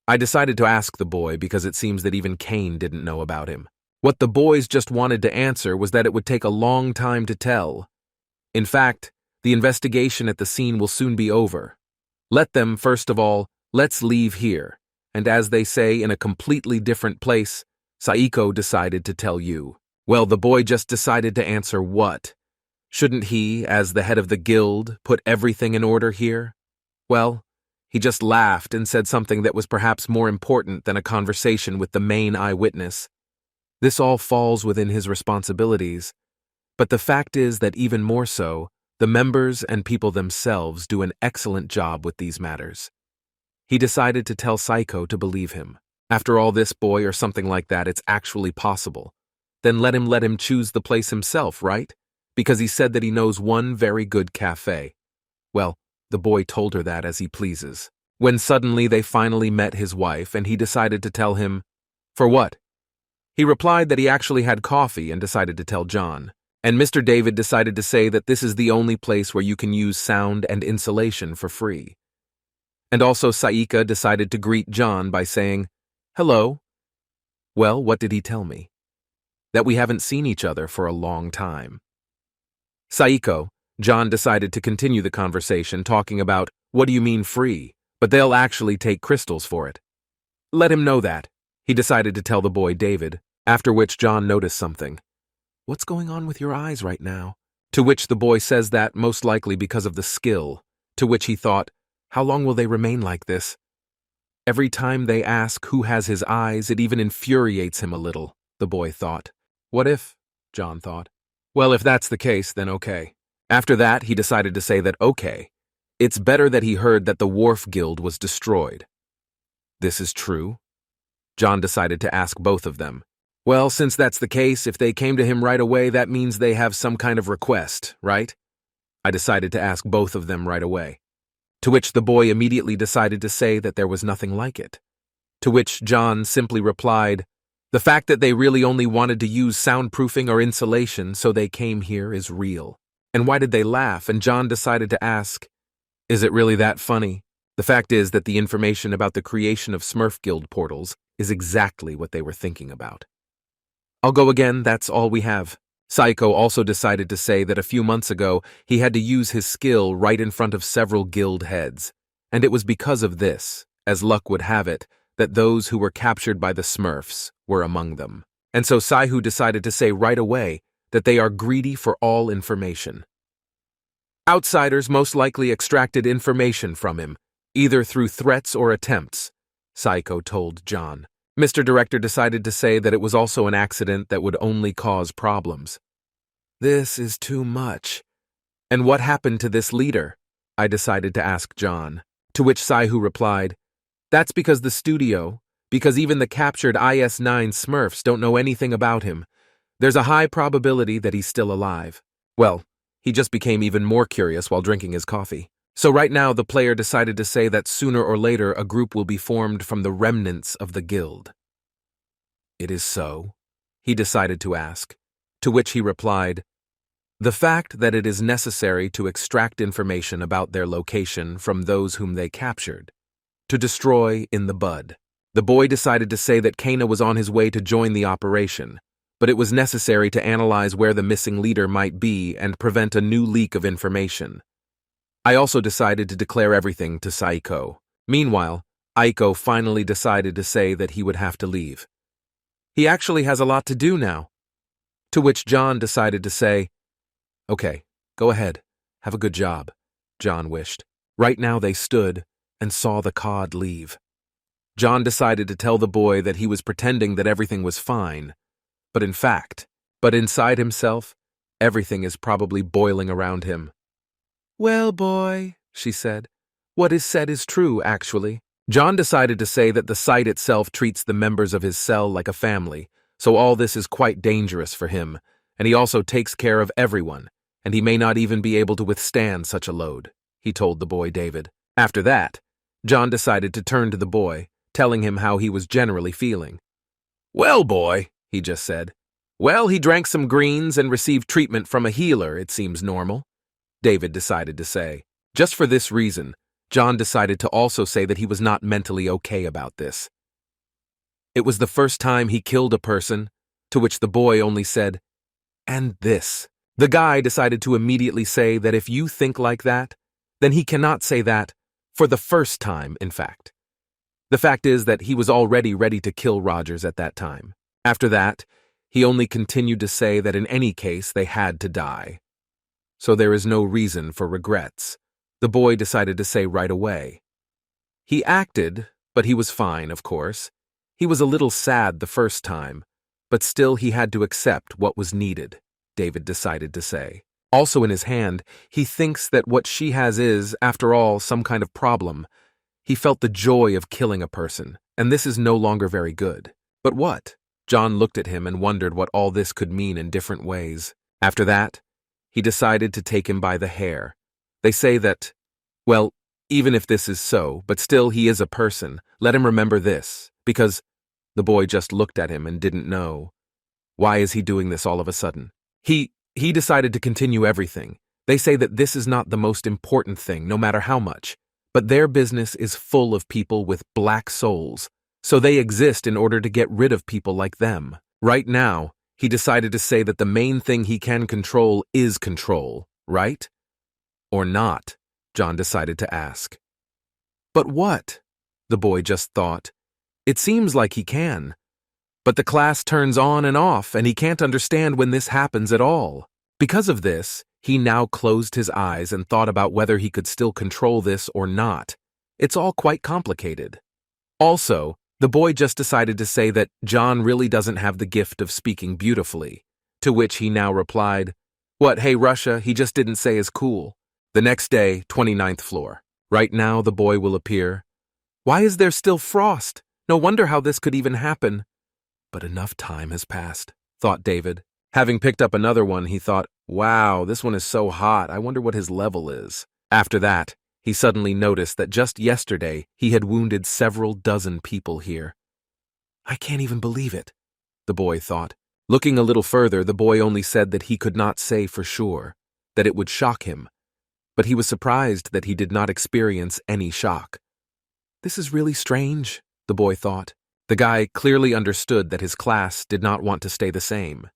I decided to ask the boy because it seems that even Kane didn't know about him. What the boys just wanted to answer was that it would take a long time to tell. In fact, the investigation at the scene will soon be over. Let them, first of all, let's leave here. And as they say, in a completely different place, Saiko decided to tell you. Well, the boy just decided to answer what? Shouldn't he, as the head of the guild, put everything in order here? Well, he just laughed and said something that was perhaps more important than a conversation with the main eyewitness. This all falls within his responsibilities, but the fact is that even more so, the members and people themselves do an excellent job with these matters. He decided to tell Saiko to believe him. After all, this boy or something like that, it's actually possible. Then let him choose the place himself, right? Because he said that he knows one very good cafe. Well, the boy told her that as he pleases. When suddenly they finally met his wife and he decided to tell him, for what? He replied that he actually had coffee and decided to tell John. And Mr. David decided to say that this is the only place where you can use sound and insulation for free. And also Saika decided to greet John by saying, hello. Well, what did he tell me? That we haven't seen each other for a long time. Saiko, John decided to continue the conversation talking about, what do you mean free? But they'll actually take crystals for it. Let him know that. He decided to tell the boy David, after which John noticed something. What's going on with your eyes right now? To which the boy says that most likely because of the skill, to which he thought, how long will they remain like this? Every time they ask who has his eyes, it even infuriates him a little, the boy thought. What if? John thought. Well, if that's the case, then okay. After that, he decided to say that okay, it's better that he heard that the Wharf Guild was destroyed. This is true? John decided to ask both of them. Well, since that's the case, if they came to him right away, that means they have some kind of request, right? I decided to ask both of them right away. To which the boy immediately decided to say that there was nothing like it. To which John simply replied, the fact that they really only wanted to use soundproofing or insulation so they came here is real. And why did they laugh? And John decided to ask, is it really that funny? The fact is that the information about the creation of Smurf Guild portals is exactly what they were thinking about. I'll go again, that's all we have. Saiko also decided to say that a few months ago he had to use his skill right in front of several guild heads, and it was because of this, as luck would have it, that those who were captured by the Smurfs were among them. And so Saihu decided to say right away that they are greedy for all information. Outsiders most likely extracted information from him, either through threats or attempts, Saiko told John. Mr. Director decided to say that it was also an accident that would only cause problems. This is too much. And what happened to this leader? I decided to ask John. To which Saihu replied, that's because even the captured IS-9 Smurfs don't know anything about him. There's a high probability that he's still alive. Well, he just became even more curious while drinking his coffee. So right now the player decided to say that sooner or later a group will be formed from the remnants of the guild. It is so? He decided to ask. To which he replied, the fact that it is necessary to extract information about their location from those whom they captured, to destroy in the bud. The boy decided to say that Kana was on his way to join the operation, but it was necessary to analyze where the missing leader might be and prevent a new leak of information. I also decided to declare everything to Saiko. Meanwhile, Aiko finally decided to say that he would have to leave. He actually has a lot to do now. To which John decided to say, okay, go ahead, have a good job, John wished. Right now they stood and saw the cod leave. John decided to tell the boy that he was pretending that everything was fine, but inside himself, everything is probably boiling around him. Well, boy, she said, what is said is true, actually. John decided to say that the site itself treats the members of his cell like a family, so all this is quite dangerous for him, and he also takes care of everyone, and he may not even be able to withstand such a load, he told the boy David. After that, John decided to turn to the boy, telling him how he was generally feeling. Well, boy, he just said. Well, he drank some greens and received treatment from a healer, it seems normal, David decided to say. Just for this reason, John decided to also say that he was not mentally okay about this. It was the first time he killed a person, to which the boy only said, and this. The guy decided to immediately say that if you think like that, then he cannot say that, for the first time, in fact. The fact is that he was already ready to kill Rogers at that time. After that, he only continued to say that in any case they had to die. So there is no reason for regrets, the boy decided to say right away. He acted, but he was fine, of course. He was a little sad the first time, but still he had to accept what was needed, David decided to say. Also in his hand, he thinks that what she has is, after all, some kind of problem. He felt the joy of killing a person, and this is no longer very good. But what? John looked at him and wondered what all this could mean in different ways. After that, he decided to take him by the hair. They say that, well, even if this is so, but still he is a person, let him remember this, because the boy just looked at him and didn't know. Why is he doing this all of a sudden? He decided to continue everything. They say that this is not the most important thing, no matter how much, but their business is full of people with black souls, so they exist in order to get rid of people like them. Right now, he decided to say that the main thing he can control is control, right? Or not, John decided to ask. But what? The boy just thought. It seems like he can. But the class turns on and off, and he can't understand when this happens at all. Because of this, he now closed his eyes and thought about whether he could still control this or not. It's all quite complicated. Also, the boy just decided to say that John really doesn't have the gift of speaking beautifully, to which he now replied, what, hey Russia, he just didn't say is cool. The next day, 29th floor. Right now the boy will appear. Why is there still frost? No wonder how this could even happen. But enough time has passed, thought David. Having picked up another one, he thought, wow, this one is so hot, I wonder what his level is. After that, he suddenly noticed that just yesterday he had wounded several dozen people here. I can't even believe it, the boy thought. Looking a little further, the boy only said that he could not say for sure, that it would shock him. But he was surprised that he did not experience any shock. This is really strange, the boy thought. The guy clearly understood that his class did not want to stay the same.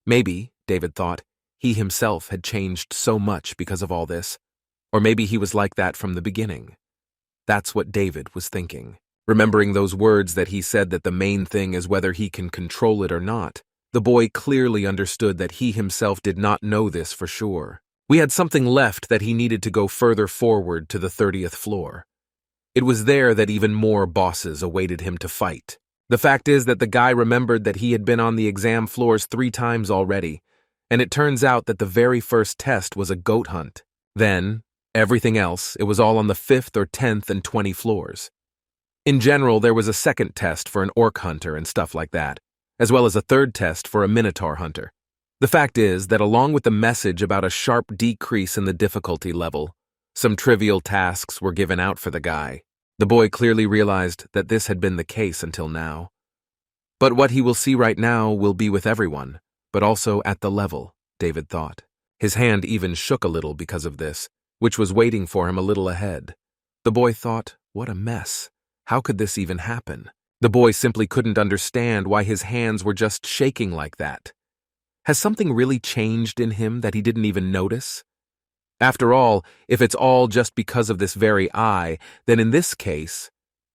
Maybe, David thought, he himself had changed so much because of all this. Or maybe he was like that from the beginning. That's what David was thinking. Remembering those words that he said that the main thing is whether he can control it or not, the boy clearly understood that he himself did not know this for sure. We had something left that he needed to go further forward to the 30th floor. It was there that even more bosses awaited him to fight. The fact is that the guy remembered that he had been on the exam floors 3 times already, and it turns out that the very first test was a goat hunt. Then, everything else, it was all on the 5th or 10th and 20 floors. In general, there was a second test for an orc hunter and stuff like that, as well as a third test for a minotaur hunter. The fact is that along with the message about a sharp decrease in the difficulty level, some trivial tasks were given out for the guy. The boy clearly realized that this had been the case until now. But what he will see right now will be with everyone, but also at the level, David thought. His hand even shook a little because of this, which was waiting for him a little ahead. The boy thought, what a mess. How could this even happen? The boy simply couldn't understand why his hands were just shaking like that. Has something really changed in him that he didn't even notice? After all, if it's all just because of this very eye, then in this case,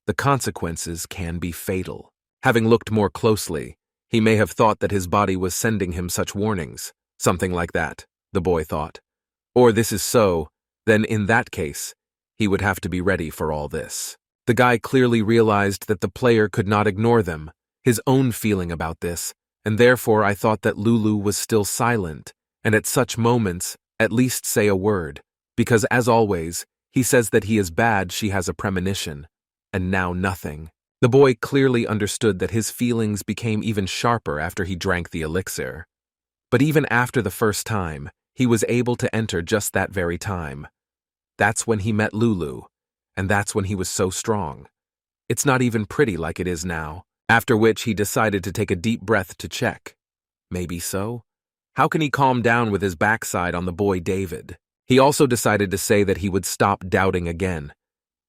the consequences can be fatal. Having looked more closely, he may have thought that his body was sending him such warnings. Something like that, the boy thought. Or this is so, then in that case, he would have to be ready for all this. The guy clearly realized that the player could not ignore them, his own feeling about this, and therefore I thought that Lulu was still silent, and at such moments, at least say a word, because as always, he says that he is bad, she has a premonition, and now nothing. The boy clearly understood that his feelings became even sharper after he drank the elixir. But even after the first time, he was able to enter just that very time. That's when he met Lulu, and that's when he was so strong. It's not even pretty like it is now, after which he decided to take a deep breath to check. Maybe so? How can he calm down with his backside on the boy David? He also decided to say that he would stop doubting again.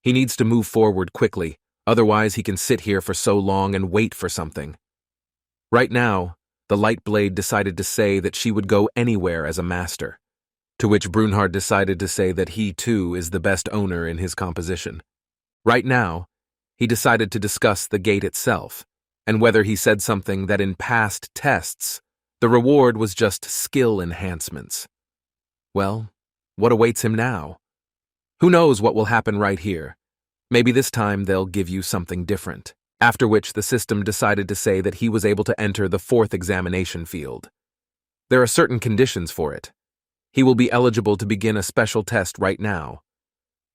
He needs to move forward quickly, otherwise he can sit here for so long and wait for something. Right now, the Light Blade decided to say that she would go anywhere as a master, to which Brunhard decided to say that he too is the best owner in his composition. Right now, he decided to discuss the gate itself, and whether he said something that in past tests, the reward was just skill enhancements. Well, what awaits him now? Who knows what will happen right here? Maybe this time they'll give you something different. After which the system decided to say that he was able to enter the 4th examination field. There are certain conditions for it. He will be eligible to begin a special test right now.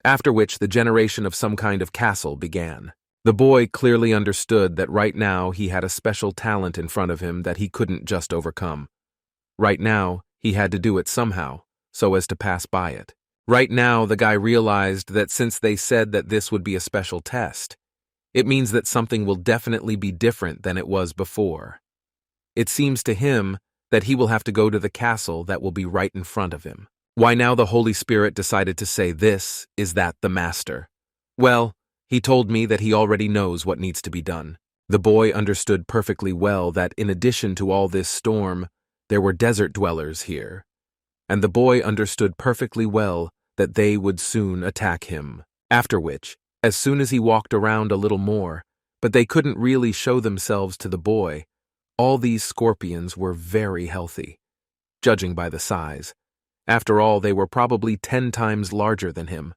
After which the generation of some kind of castle began. The boy clearly understood that right now he had a special talent in front of him that he couldn't just overcome. Right now, he had to do it somehow, so as to pass by it. Right now, the guy realized that since they said that this would be a special test, it means that something will definitely be different than it was before. It seems to him that he will have to go to the castle that will be right in front of him. Why now the Holy Spirit decided to say this, is that the master? Well, he told me that he already knows what needs to be done. The boy understood perfectly well that in addition to all this storm, there were desert dwellers here. And the boy understood perfectly well that they would soon attack him. After which, as soon as he walked around a little more, but they couldn't really show themselves to the boy, all these scorpions were very healthy, judging by the size. After all, they were probably 10 times larger than him.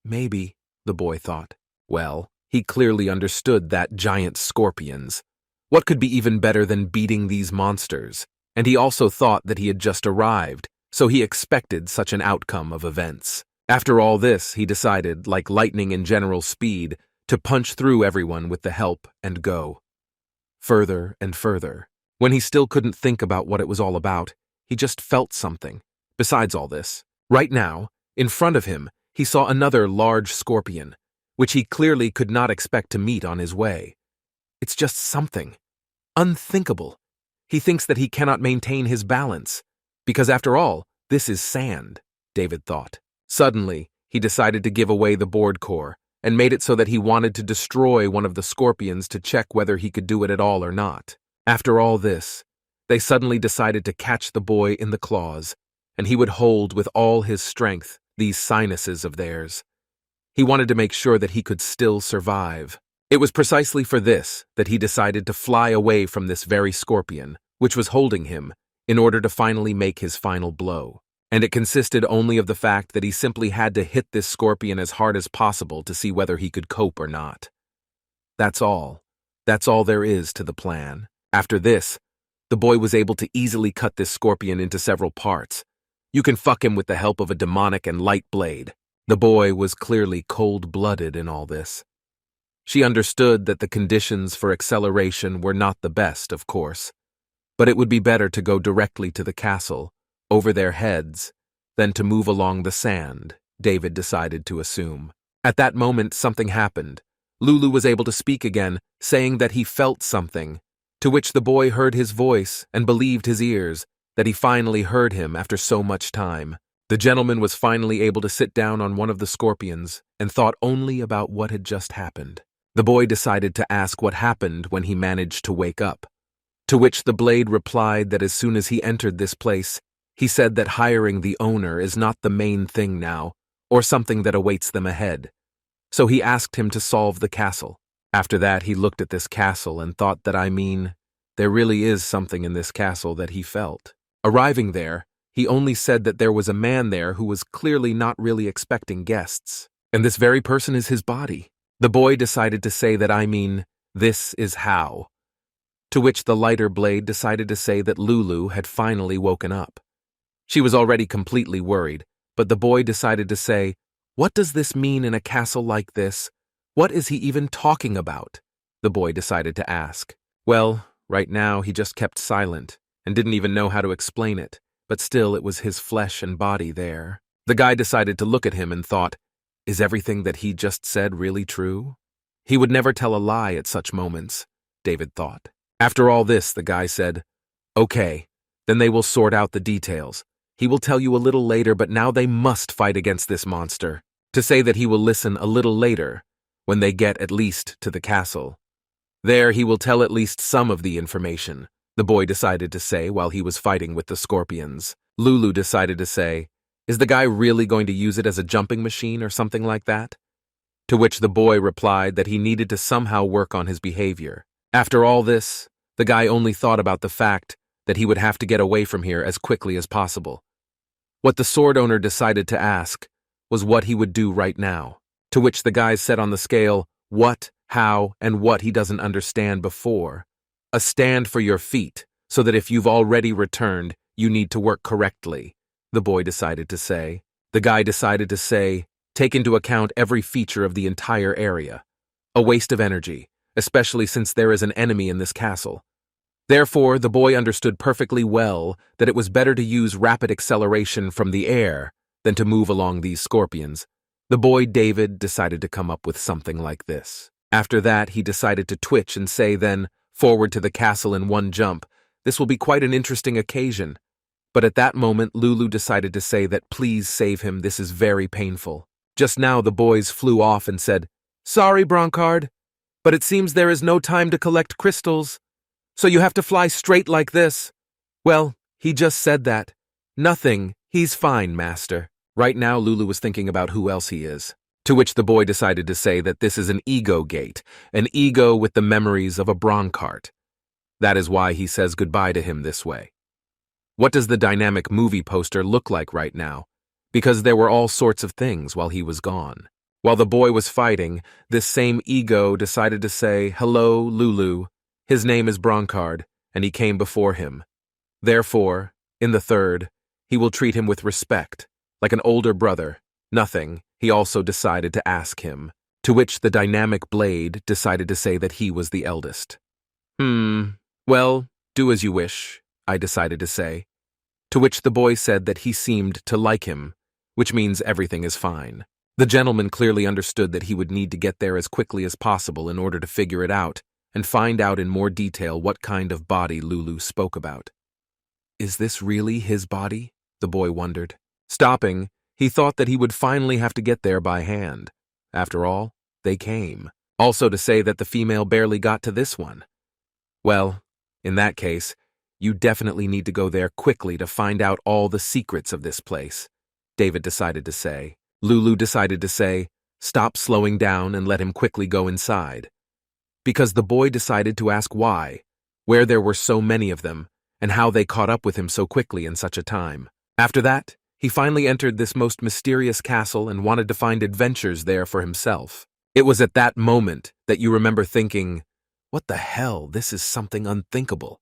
Maybe, the boy thought. Well, he clearly understood that giant scorpions. What could be even better than beating these monsters? And he also thought that he had just arrived, so he expected such an outcome of events. After all this, he decided, like lightning in general speed, to punch through everyone with the help and go. Further and further. When he still couldn't think about what it was all about, he just felt something. Besides all this, right now, in front of him, he saw another large scorpion, which he clearly could not expect to meet on his way. It's just something. Unthinkable. He thinks that he cannot maintain his balance. Because after all, this is sand, David thought. Suddenly, he decided to give away the board core, and made it so that he wanted to destroy one of the scorpions to check whether he could do it at all or not. After all this, they suddenly decided to catch the boy in the claws, and he would hold with all his strength these sinuses of theirs. He wanted to make sure that he could still survive. It was precisely for this that he decided to fly away from this very scorpion, which was holding him, in order to finally make his final blow. And it consisted only of the fact that he simply had to hit this scorpion as hard as possible to see whether he could cope or not. That's all. That's all there is to the plan. After this, the boy was able to easily cut this scorpion into several parts. You can fuck him with the help of a demonic and light blade. The boy was clearly cold-blooded in all this. She understood that the conditions for acceleration were not the best, of course, but it would be better to go directly to the castle, over their heads, than to move along the sand, David decided to assume. At that moment, something happened. Lulu was able to speak again, saying that he felt something, to which the boy heard his voice and believed his ears, that he finally heard him after so much time. The gentleman was finally able to sit down on one of the scorpions and thought only about what had just happened. The boy decided to ask what happened when he managed to wake up, to which the blade replied that as soon as he entered this place, he said that hiring the owner is not the main thing now, or something that awaits them ahead. So he asked him to solve the castle. After that, he looked at this castle and thought that, there really is something in this castle that he felt. Arriving there, he only said that there was a man there who was clearly not really expecting guests, and this very person is his body. The boy decided to say that, this is how. To which the lighter blade decided to say that Lulu had finally woken up. She was already completely worried, but the boy decided to say, "What does this mean in a castle like this? What is he even talking about?" The boy decided to ask. Well, right now he just kept silent and didn't even know how to explain it, but still it was his flesh and body there. The guy decided to look at him and thought, is everything that he just said really true? He would never tell a lie at such moments, David thought. After all this, the guy said, "Okay, then they will sort out the details. He will tell you a little later, but now they must fight against this monster." To say that he will listen a little later, when they get at least to the castle. There he will tell at least some of the information, the boy decided to say while he was fighting with the scorpions. Lulu decided to say, is the guy really going to use it as a jumping machine or something like that? To which the boy replied that he needed to somehow work on his behavior. After all this, the guy only thought about the fact that he would have to get away from here as quickly as possible. What the sword owner decided to ask was what he would do right now, to which the guy said on the scale, what, how, and what he doesn't understand before. A stand for your feet, so that if you've already returned, you need to work correctly, the boy decided to say. The guy decided to say, take into account every feature of the entire area. A waste of energy, especially since there is an enemy in this castle. Therefore, the boy understood perfectly well that it was better to use rapid acceleration from the air than to move along these scorpions. The boy David decided to come up with something like this. After that, he decided to twitch and say then, forward to the castle in one jump. This will be quite an interesting occasion. But at that moment, Lulu decided to say that please save him, this is very painful. Just now the boys flew off and said, sorry, Broncard, but it seems there is no time to collect crystals. So you have to fly straight like this. Well, he just said that. Nothing, he's fine, master. Right now, Lulu was thinking about who else he is. To which the boy decided to say that this is an ego gate, an ego with the memories of a Broncard. That is why he says goodbye to him this way. What does the dynamic movie poster look like right now? Because there were all sorts of things while he was gone. While the boy was fighting, this same ego decided to say, hello, Lulu. His name is Broncard, and he came before him. Therefore, in the third, he will treat him with respect, like an older brother. Nothing, he also decided to ask him, to which the dynamic blade decided to say that he was the eldest. Well, do as you wish, I decided to say. To which the boy said that he seemed to like him, which means everything is fine. The gentleman clearly understood that he would need to get there as quickly as possible in order to figure it out and find out in more detail what kind of body Lulu spoke about. Is this really his body? The boy wondered. Stopping, he thought that he would finally have to get there by hand. After all, they came. Also to say that the female barely got to this one. Well, in that case, you definitely need to go there quickly to find out all the secrets of this place, David decided to say. Lulu decided to say, stop slowing down and let him quickly go inside. Because the boy decided to ask why, where there were so many of them, and how they caught up with him so quickly in such a time. After that, he finally entered this most mysterious castle and wanted to find adventures there for himself. It was at that moment that you remember thinking, what the hell, this is something unthinkable.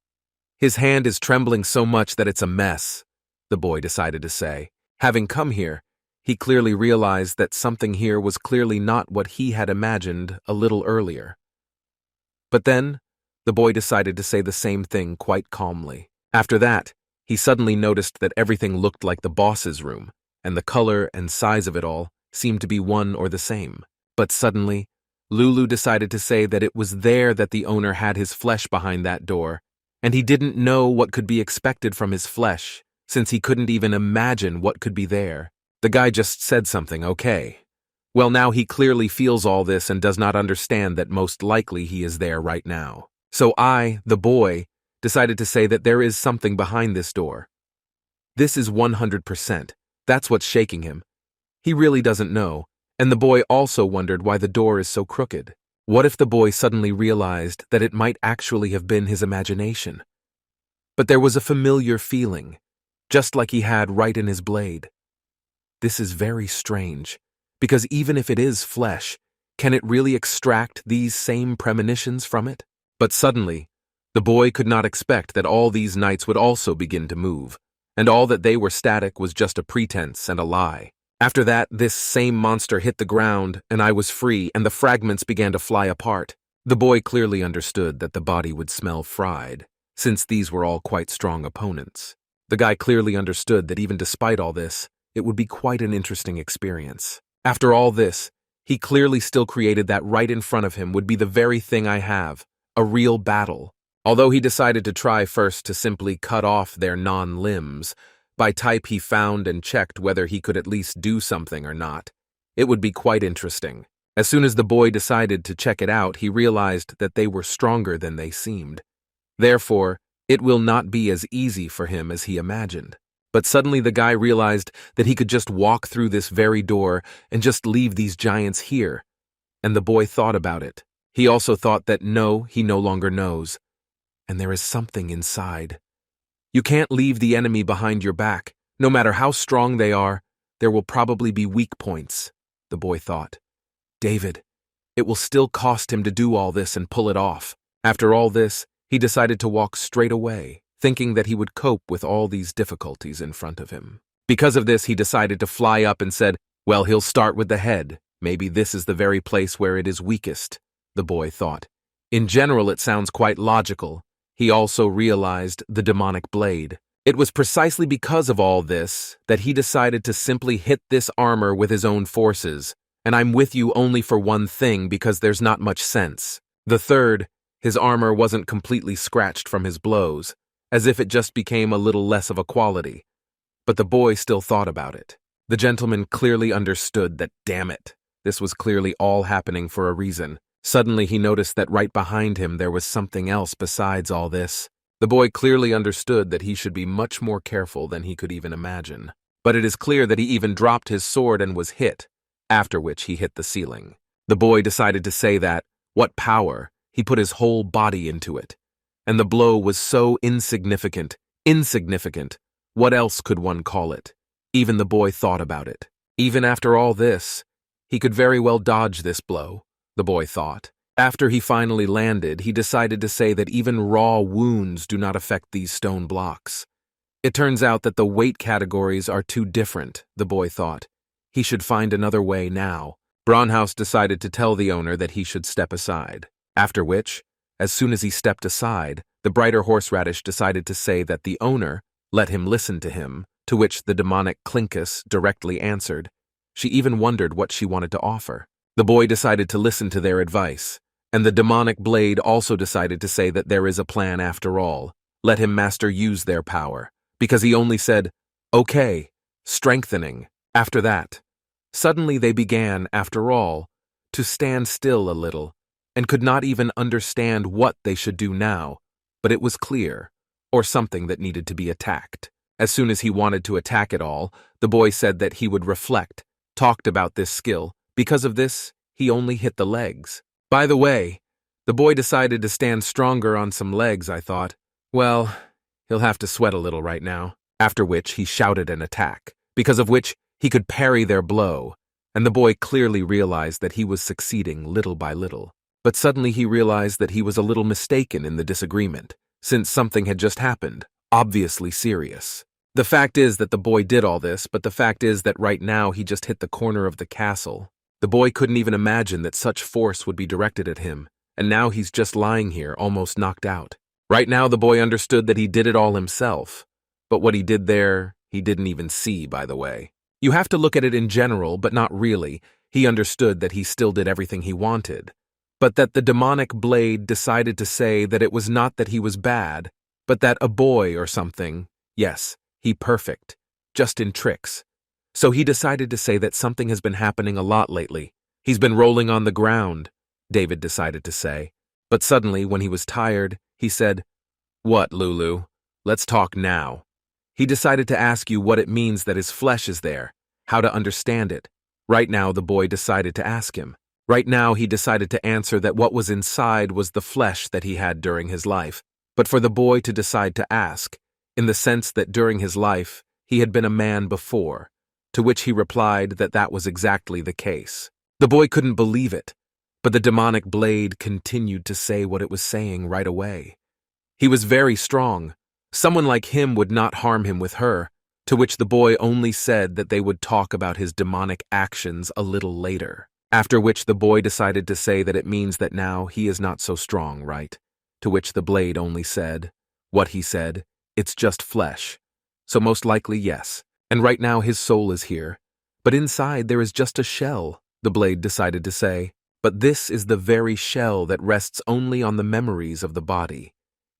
His hand is trembling so much that it's a mess, the boy decided to say. Having come here, he clearly realized that something here was clearly not what he had imagined a little earlier. But then, the boy decided to say the same thing quite calmly. After that, he suddenly noticed that everything looked like the boss's room, and the color and size of it all seemed to be one or the same. But suddenly, Lulu decided to say that it was there that the owner had his flesh behind that door, and he didn't know what could be expected from his flesh, since he couldn't even imagine what could be there. The guy just said something, okay. Well, now he clearly feels all this and does not understand that most likely he is there right now. So I, the boy, decided to say that there is something behind this door. This is 100%. That's what's shaking him. He really doesn't know, and the boy also wondered why the door is so crooked. What if the boy suddenly realized that it might actually have been his imagination? But there was a familiar feeling, just like he had right in his blade. This is very strange, because even if it is flesh, can it really extract these same premonitions from it? But suddenly, the boy could not expect that all these knights would also begin to move, and all that they were static was just a pretense and a lie. After that, this same monster hit the ground, and I was free, and the fragments began to fly apart. The boy clearly understood that the body would smell fried, since these were all quite strong opponents. The guy clearly understood that even despite all this, it would be quite an interesting experience. After all this, he clearly still created that right in front of him would be the very thing I have, a real battle. Although he decided to try first to simply cut off their non-limbs, by type he found and checked whether he could at least do something or not. It would be quite interesting. As soon as the boy decided to check it out, he realized that they were stronger than they seemed. Therefore, it will not be as easy for him as he imagined. But suddenly the guy realized that he could just walk through this very door and just leave these giants here. And the boy thought about it. He also thought that no, he no longer knows. And there is something inside. You can't leave the enemy behind your back. No matter how strong they are, there will probably be weak points, the boy thought. David, it will still cost him to do all this and pull it off. After all this, he decided to walk straight away, thinking that he would cope with all these difficulties in front of him. Because of this, he decided to fly up and said, well, he'll start with the head. Maybe this is the very place where it is weakest, the boy thought. In general, it sounds quite logical. He also realized the demonic blade. It was precisely because of all this that he decided to simply hit this armor with his own forces, and I'm with you only for one thing because there's not much sense. The third, his armor wasn't completely scratched from his blows, as if it just became a little less of a quality. But the boy still thought about it. The gentleman clearly understood that, damn it, this was clearly all happening for a reason. Suddenly he noticed that right behind him there was something else besides all this. The boy clearly understood that he should be much more careful than he could even imagine. But it is clear that he even dropped his sword and was hit, after which he hit the ceiling. The boy decided to say that, what power, he put his whole body into it. And the blow was so insignificant, what else could one call it? Even the boy thought about it. Even after all this, he could very well dodge this blow, the boy thought. After he finally landed, he decided to say that even raw wounds do not affect these stone blocks. It turns out that the weight categories are too different, the boy thought. He should find another way now. Braunhaus decided to tell the owner that he should step aside. After which, as soon as he stepped aside, the brighter horseradish decided to say that the owner let him listen to him, to which the demonic Clinkus directly answered. She even wondered what she wanted to offer. The boy decided to listen to their advice, and the demonic blade also decided to say that there is a plan after all. Let him master use their power, because he only said, okay, strengthening. After that, suddenly they began, after all, to stand still a little, and could not even understand what they should do now, but it was clear, or something that needed to be attacked. As soon as he wanted to attack it all, the boy said that he would reflect, talked about this skill. Because of this, he only hit the legs. By the way, the boy decided to stand stronger on some legs, I thought. Well, he'll have to sweat a little right now. After which he shouted an attack, because of which he could parry their blow, and the boy clearly realized that he was succeeding little by little. But suddenly he realized that he was a little mistaken in the disagreement, since something had just happened, obviously serious. The fact is that the boy did all this, but the fact is that right now he just hit the corner of the castle. The boy couldn't even imagine that such force would be directed at him, and now he's just lying here, almost knocked out. Right now the boy understood that he did it all himself, but what he did there, he didn't even see, by the way. You have to look at it in general, but not really. He understood that he still did everything he wanted, but that the demonic blade decided to say that it was not that he was bad, but that a boy or something, yes, he perfect, just in tricks. So he decided to say that something has been happening a lot lately. He's been rolling on the ground, David decided to say. But suddenly, when he was tired, he said, "What, Lulu? Let's talk now." He decided to ask you what it means that his flesh is there, how to understand it. Right now, the boy decided to ask him. Right now, he decided to answer that what was inside was the flesh that he had during his life. But for the boy to decide to ask, in the sense that during his life, he had been a man before, to which he replied that that was exactly the case. The boy couldn't believe it, but the demonic blade continued to say what it was saying right away. He was very strong. Someone like him would not harm him with her, to which the boy only said that they would talk about his demonic actions a little later. After which the boy decided to say that it means that now he is not so strong, right? To which the blade only said, what he said, it's just flesh. So most likely yes, and right now his soul is here. But inside there is just a shell, the blade decided to say. But this is the very shell that rests only on the memories of the body.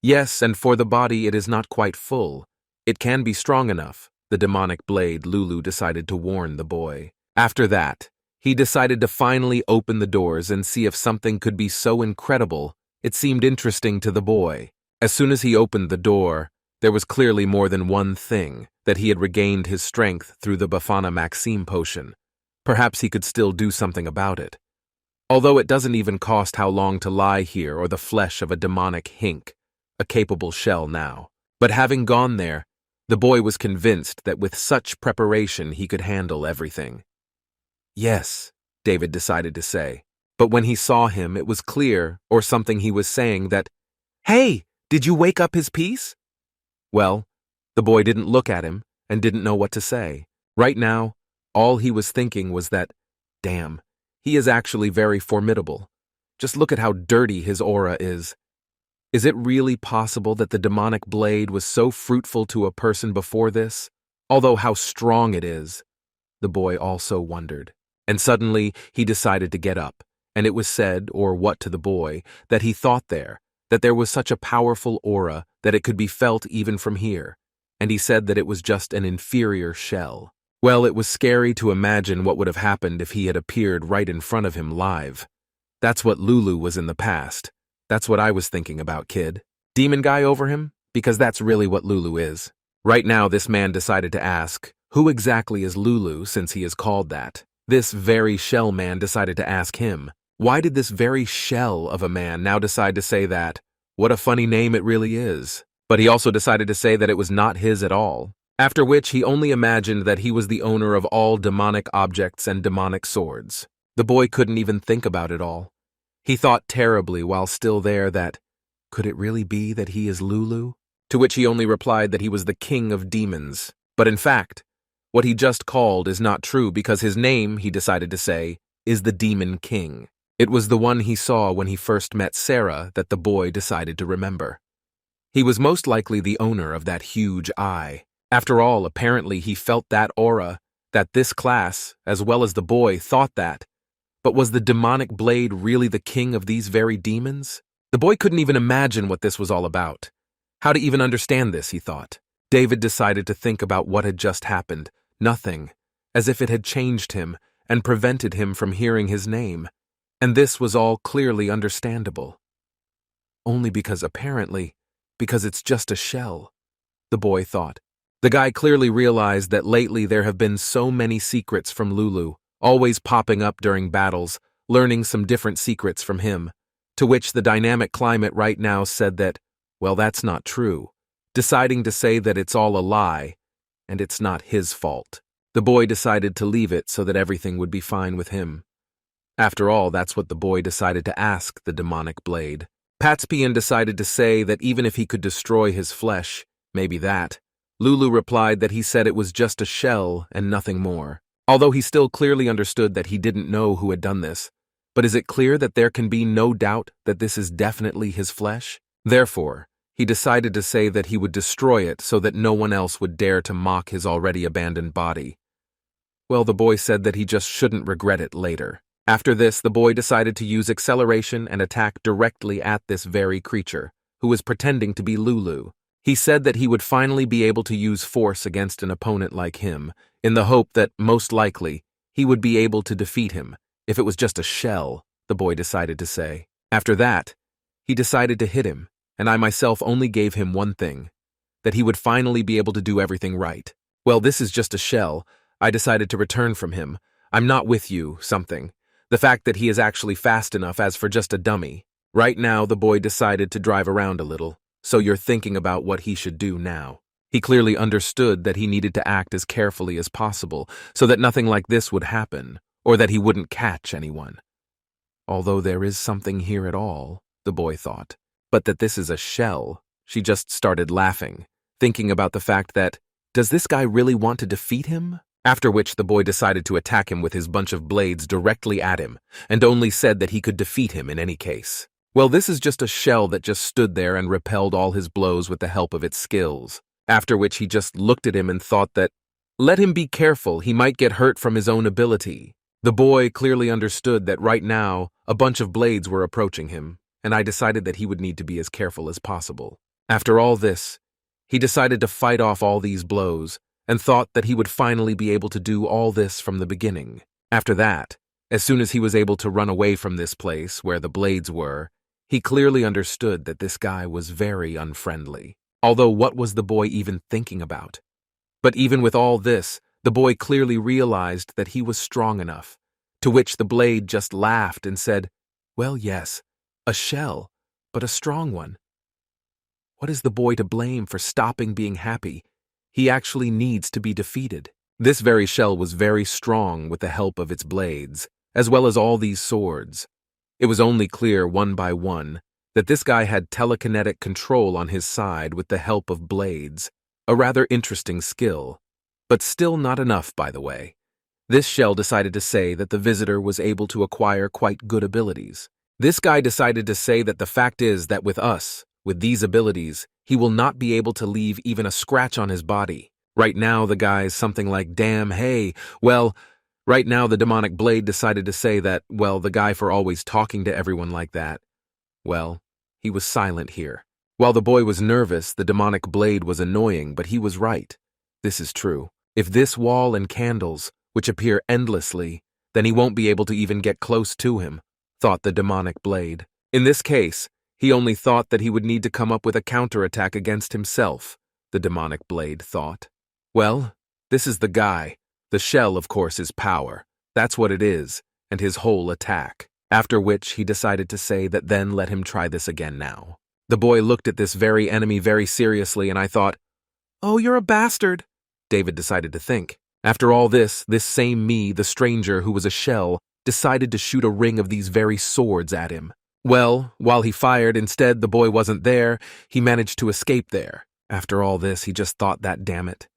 Yes, and for the body it is not quite full. It can be strong enough, the demonic blade Lulu decided to warn the boy. After that, he decided to finally open the doors and see if something could be so incredible it seemed interesting to the boy. As soon as he opened the door, there was clearly more than one thing, that he had regained his strength through the Bafana Maxime potion. Perhaps he could still do something about it. Although it doesn't even cost how long to lie here or the flesh of a demonic hink, a capable shell now. But having gone there, the boy was convinced that with such preparation he could handle everything. Yes, David decided to say. But when he saw him, it was clear, or something he was saying, that, "Hey, did you wake up his piece?" Well, the boy didn't look at him and didn't know what to say. Right now, all he was thinking was that, damn, he is actually very formidable. Just look at how dirty his aura is. Is it really possible that the demonic blade was so fruitful to a person before this? Although how strong it is, the boy also wondered. And suddenly he decided to get up, and it was said, or what to the boy, that he thought that there was such a powerful aura that it could be felt even from here, and he said that it was just an inferior shell. Well, it was scary to imagine what would have happened if he had appeared right in front of him live. That's what Lulu was in the past. That's what I was thinking about, kid. Demon guy over him? Because that's really what Lulu is. Right now, this man decided to ask, who exactly is Lulu since he is called that? This very shell man decided to ask him, why did this very shell of a man now decide to say that? What a funny name it really is. But he also decided to say that it was not his at all. After which he only imagined that he was the owner of all demonic objects and demonic swords. The boy couldn't even think about it all. He thought terribly while still there that, could it really be that he is Lulu? To which he only replied that he was the king of demons. But in fact, what he just called is not true because his name, he decided to say, is the Demon King. It was the one he saw when he first met Sarah that the boy decided to remember. He was most likely the owner of that huge eye. After all, apparently he felt that aura, that this class, as well as the boy, thought that. But was the demonic blade really the king of these very demons? The boy couldn't even imagine what this was all about. How to even understand this, he thought. David decided to think about what had just happened. Nothing, as if it had changed him and prevented him from hearing his name. And this was all clearly understandable. Only because because it's just a shell, the boy thought. The guy clearly realized that lately there have been so many secrets from Lulu, always popping up during battles, learning some different secrets from him, to which the dynamic climate right now said that, well, that's not true, deciding to say that it's all a lie, and it's not his fault. The boy decided to leave it so that everything would be fine with him. After all, that's what the boy decided to ask the demonic blade. Patspian decided to say that even if he could destroy his flesh, maybe that. Lulu replied that he said it was just a shell and nothing more. Although he still clearly understood that he didn't know who had done this. But is it clear that there can be no doubt that this is definitely his flesh? Therefore, he decided to say that he would destroy it so that no one else would dare to mock his already abandoned body. Well, the boy said that he just shouldn't regret it later. After this, the boy decided to use acceleration and attack directly at this very creature, who was pretending to be Lulu. He said that he would finally be able to use force against an opponent like him, in the hope that, most likely, he would be able to defeat him, if it was just a shell, the boy decided to say. After that, he decided to hit him, and I myself only gave him one thing, that he would finally be able to do everything right. Well, this is just a shell. I decided to return from him. I'm not with you, something. The fact that he is actually fast enough as for just a dummy. Right now, the boy decided to drive around a little. So you're thinking about what he should do now. He clearly understood that he needed to act as carefully as possible so that nothing like this would happen, or that he wouldn't catch anyone. Although there is something here at all, the boy thought. But that this is a shell, she just started laughing, thinking about the fact that, does this guy really want to defeat him? After which the boy decided to attack him with his bunch of blades directly at him, and only said that he could defeat him in any case. Well, this is just a shell that just stood there and repelled all his blows with the help of its skills. After which he just looked at him and thought that, let him be careful, he might get hurt from his own ability. The boy clearly understood that right now, a bunch of blades were approaching him, and I decided that he would need to be as careful as possible. After all this, he decided to fight off all these blows, and thought that he would finally be able to do all this from the beginning. After that, as soon as he was able to run away from this place where the blades were, he clearly understood that this guy was very unfriendly. Although what was the boy even thinking about? But even with all this, the boy clearly realized that he was strong enough, to which the blade just laughed and said, well, yes, a shell, but a strong one. What is the boy to blame for stopping being happy? He actually needs to be defeated. This very shell was very strong with the help of its blades, as well as all these swords. It was only clear one by one that this guy had telekinetic control on his side with the help of blades, a rather interesting skill, but still not enough, by the way. This shell decided to say that the visitor was able to acquire quite good abilities. This guy decided to say that the fact is that with us, with these abilities, he will not be able to leave even a scratch on his body. Right now, the guy's something like, damn, hey, well, right now the demonic blade decided to say that, well, the guy for always talking to everyone like that, well, he was silent here. While the boy was nervous, the demonic blade was annoying, but he was right. This is true. If this wall and candles, which appear endlessly, then he won't be able to even get close to him, thought the demonic blade. In this case, he only thought that he would need to come up with a counterattack against himself, the demonic blade thought. Well, this is the guy. The shell, of course, is power. That's what it is, and his whole attack. After which he decided to say that then let him try this again now. The boy looked at this very enemy very seriously, and I thought, oh, you're a bastard, David decided to think. After all this same me, the stranger who was a shell, decided to shoot a ring of these very swords at him. Well, while he fired, instead the boy wasn't there, he managed to escape there. After all this, he just thought that, damn it,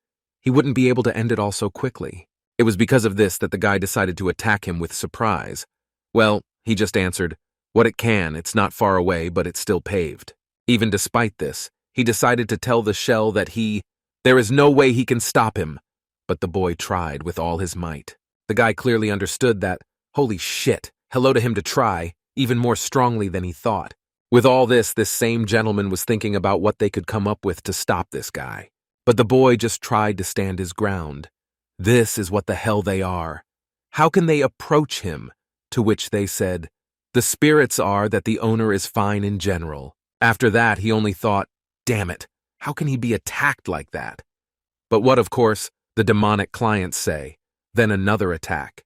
he wouldn't be able to end it all so quickly. It was because of this that the guy decided to attack him with surprise. Well, he just answered, what it can, it's not far away, but it's still paved. Even despite this, he decided to tell the shell that there is no way he can stop him. But the boy tried with all his might. The guy clearly understood that, holy shit, hello to him to try, even more strongly than he thought. With all this same gentleman was thinking about what they could come up with to stop this guy. But the boy just tried to stand his ground. This is what the hell they are. How can they approach him? To which they said, The spirits are that the owner is fine in general. After that, he only thought, damn it, how can he be attacked like that? But what, of course, the demonic clients say. Then another attack.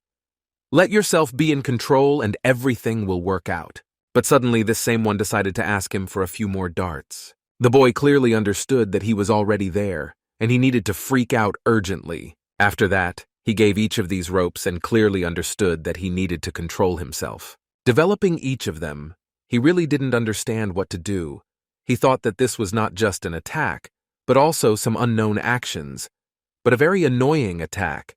Let yourself be in control and everything will work out. But suddenly this same one decided to ask him for a few more darts. The boy clearly understood that he was already there, and he needed to freak out urgently. After that, he gave each of these ropes and clearly understood that he needed to control himself. Developing each of them, he really didn't understand what to do. He thought that this was not just an attack, but also some unknown actions, but a very annoying attack,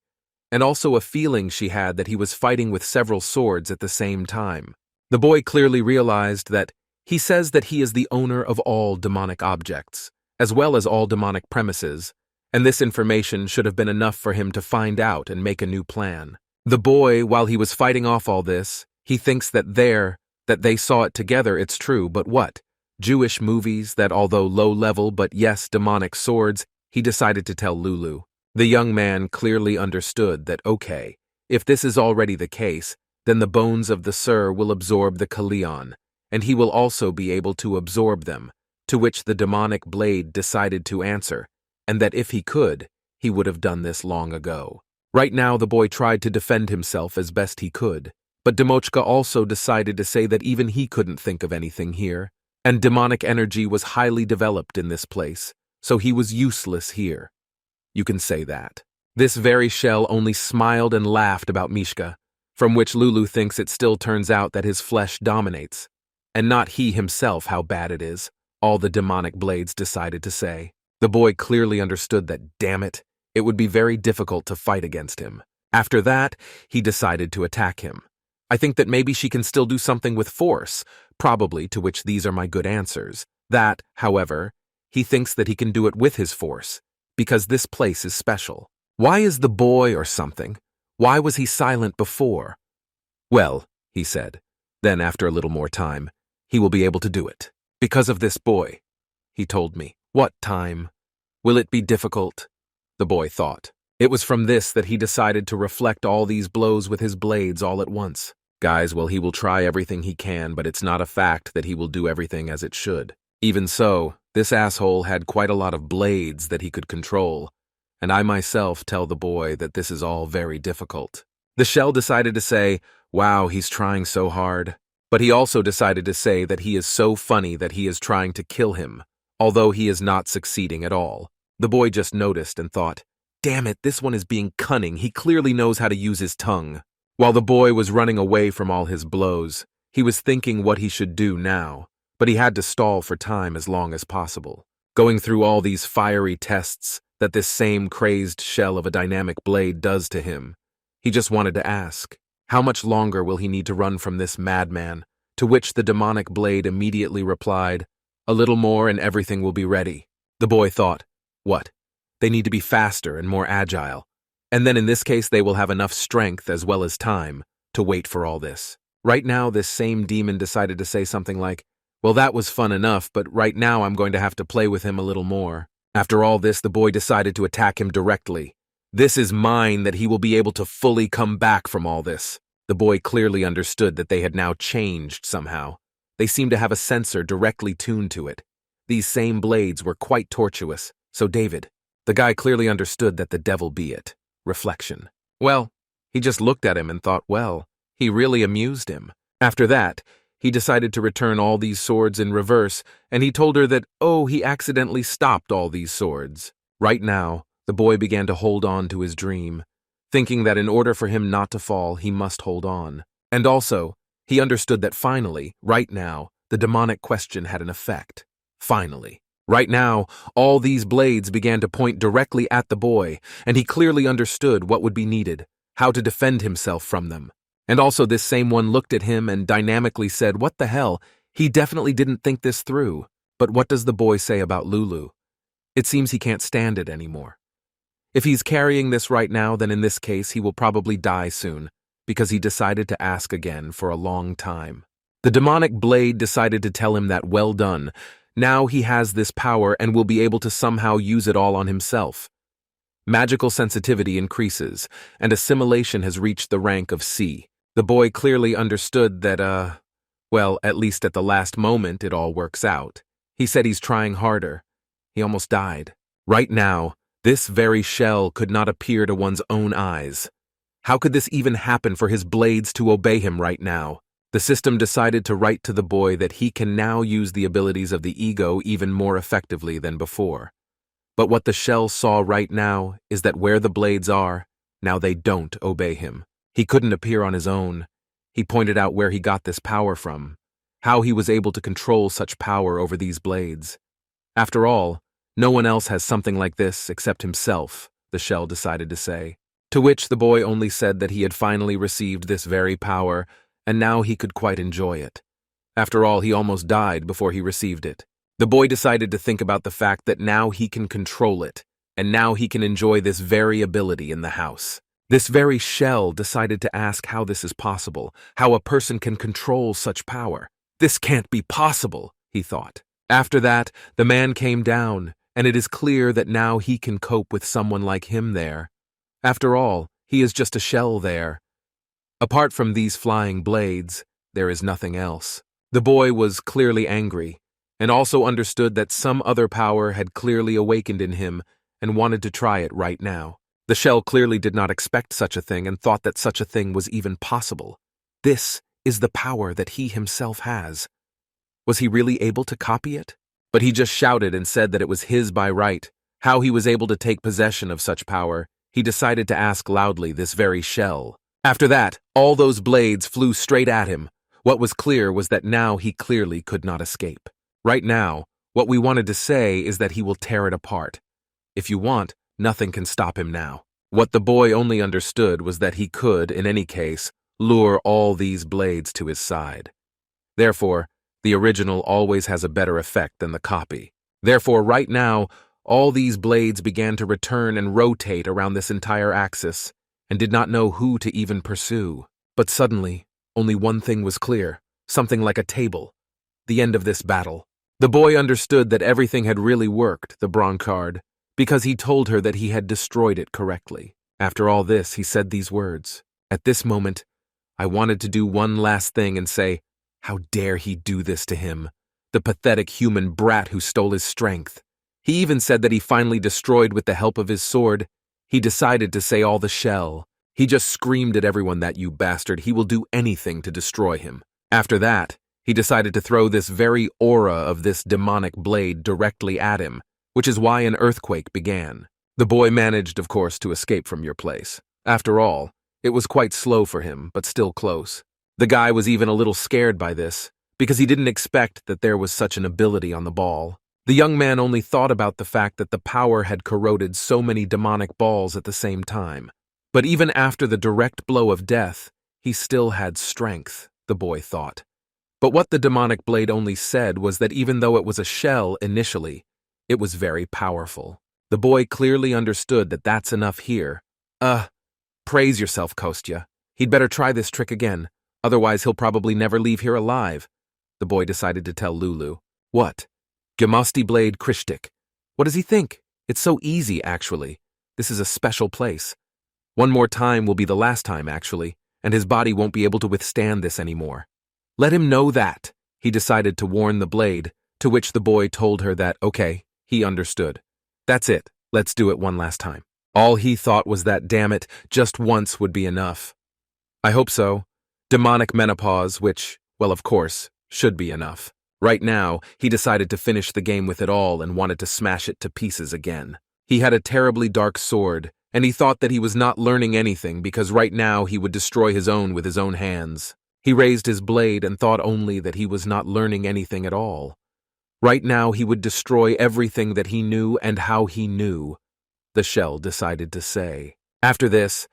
and also a feeling she had that he was fighting with several swords at the same time. The boy clearly realized that he says that he is the owner of all demonic objects, as well as all demonic premises, and this information should have been enough for him to find out and make a new plan. The boy, while he was fighting off all this, he thinks that they saw it together, it's true, but what? Jewish movies that although low level but yes demonic swords, he decided to tell Lulu. The young man clearly understood that okay, if this is already the case, then the bones of the Sir will absorb the Kalion, and he will also be able to absorb them, to which the demonic blade decided to answer, and that if he could, he would have done this long ago. Right now the boy tried to defend himself as best he could, but Demochka also decided to say that even he couldn't think of anything here, and demonic energy was highly developed in this place, so he was useless here. You can say that. This very shell only smiled and laughed about Mishka, from which Lulu thinks it still turns out that his flesh dominates, and not he himself how bad it is, all the demonic blades decided to say. The boy clearly understood that, damn it, it would be very difficult to fight against him. After that, he decided to attack him. I think that maybe she can still do something with force, probably, to which these are my good answers. That, however, he thinks that he can do it with his force, because this place is special. Why is the boy or something? Why was he silent before? Well, he said, then after a little more time, he will be able to do it. Because of this boy, he told me. What time? Will it be difficult? The boy thought. It was from this that he decided to reflect all these blows with his blades all at once. Guys, well, he will try everything he can, but it's not a fact that he will do everything as it should. Even so, this asshole had quite a lot of blades that he could control, and I myself tell the boy that this is all very difficult. The shell decided to say, wow, he's trying so hard. But he also decided to say that he is so funny that he is trying to kill him, although he is not succeeding at all. The boy just noticed and thought, damn it, this one is being cunning. He clearly knows how to use his tongue. While the boy was running away from all his blows, he was thinking what he should do now, but he had to stall for time as long as possible. Going through all these fiery tests that this same crazed shell of a dynamic blade does to him, he just wanted to ask, how much longer will he need to run from this madman? To which the demonic blade immediately replied, a little more and everything will be ready. The boy thought, what? They need to be faster and more agile, and then in this case they will have enough strength as well as time to wait for all this. Right now this same demon decided to say something like, well, that was fun enough, but right now I'm going to have to play with him a little more. After all this, the boy decided to attack him directly. This is mine, that he will be able to fully come back from all this. The boy clearly understood that they had now changed somehow. They seemed to have a sensor directly tuned to it. These same blades were quite tortuous, so David, the guy clearly understood that the devil be it. Reflection. Well, he just looked at him and thought, well, he really amused him. After that, he decided to return all these swords in reverse, and he told her that, oh, he accidentally stopped all these swords. Right now, the boy began to hold on to his dream, thinking that in order for him not to fall, he must hold on. And also, he understood that finally, right now, the demonic question had an effect. Finally. Right now, all these blades began to point directly at the boy, and he clearly understood what would be needed, how to defend himself from them. And also this same one looked at him and dynamically said, what the hell, he definitely didn't think this through. But what does the boy say about Lulu? It seems he can't stand it anymore. If he's carrying this right now, then in this case he will probably die soon, because he decided to ask again for a long time. The demonic blade decided to tell him that well done. Now he has this power and will be able to somehow use it all on himself. Magical sensitivity increases, and assimilation has reached the rank of C. The boy clearly understood that, Well, at least at the last moment it all works out. He said he's trying harder. He almost died. Right now, this very shell could not appear to one's own eyes. How could this even happen for his blades to obey him right now? The system decided to write to the boy that he can now use the abilities of the ego even more effectively than before. But what the shell saw right now is that where the blades are, now they don't obey him. He couldn't appear on his own. He pointed out where he got this power from, how he was able to control such power over these blades. After all, no one else has something like this except himself, the shell decided to say. To which the boy only said that he had finally received this very power, and now he could quite enjoy it. After all, he almost died before he received it. The boy decided to think about the fact that now he can control it, and now he can enjoy this very ability in the house. This very shell decided to ask how this is possible, how a person can control such power. This can't be possible, he thought. After that, the man came down, and it is clear that now he can cope with someone like him there. After all, he is just a shell there. Apart from these flying blades, there is nothing else. The boy was clearly angry, and also understood that some other power had clearly awakened in him and wanted to try it right now. The shell clearly did not expect such a thing and thought that such a thing was even possible. This is the power that he himself has. Was he really able to copy it? But he just shouted and said that it was his by right. How he was able to take possession of such power, he decided to ask loudly this very shell. After that, all those blades flew straight at him. What was clear was that now he clearly could not escape. Right now, what we wanted to say is that he will tear it apart. If you want, nothing can stop him now. What the boy only understood was that he could, in any case, lure all these blades to his side. Therefore, the original always has a better effect than the copy. Therefore, right now, all these blades began to return and rotate around this entire axis, and did not know who to even pursue. But suddenly, only one thing was clear, something like a table. The end of this battle. The boy understood that everything had really worked, the Broncard, because he told her that he had destroyed it correctly. After all this, he said these words. At this moment, I wanted to do one last thing and say, how dare he do this to him, the pathetic human brat who stole his strength. He even said that he finally destroyed with the help of his sword. He decided to say all the shell. He just screamed at everyone that you bastard, he will do anything to destroy him. After that, he decided to throw this very aura of this demonic blade directly at him, which is why an earthquake began. The boy managed, of course, to escape from your place. After all, it was quite slow for him, but still close. The guy was even a little scared by this, because he didn't expect that there was such an ability on the ball. The young man only thought about the fact that the power had corroded so many demonic balls at the same time. But even after the direct blow of death, he still had strength, the boy thought. But what the demonic blade only said was that even though it was a shell initially, it was very powerful. The boy clearly understood that that's enough here. Praise yourself, Kostya. He'd better try this trick again, otherwise he'll probably never leave here alive. The boy decided to tell Lulu. What? Gemasti Blade Krishtik. What does he think? It's so easy, actually. This is a special place. One more time will be the last time, actually, and his body won't be able to withstand this anymore. Let him know that, he decided to warn the blade, to which the boy told her that, okay, he understood. That's it, let's do it one last time. All he thought was that, damn it, just once would be enough. I hope so. Demonic menopause, which, well, of course, should be enough. Right now, he decided to finish the game with it all and wanted to smash it to pieces again. He had a terribly dark sword, and he thought that he was not learning anything because right now he would destroy his own with his own hands. He raised his blade and thought only that he was not learning anything at all. Right now he would destroy everything that he knew and how he knew, the shell decided to say. After this,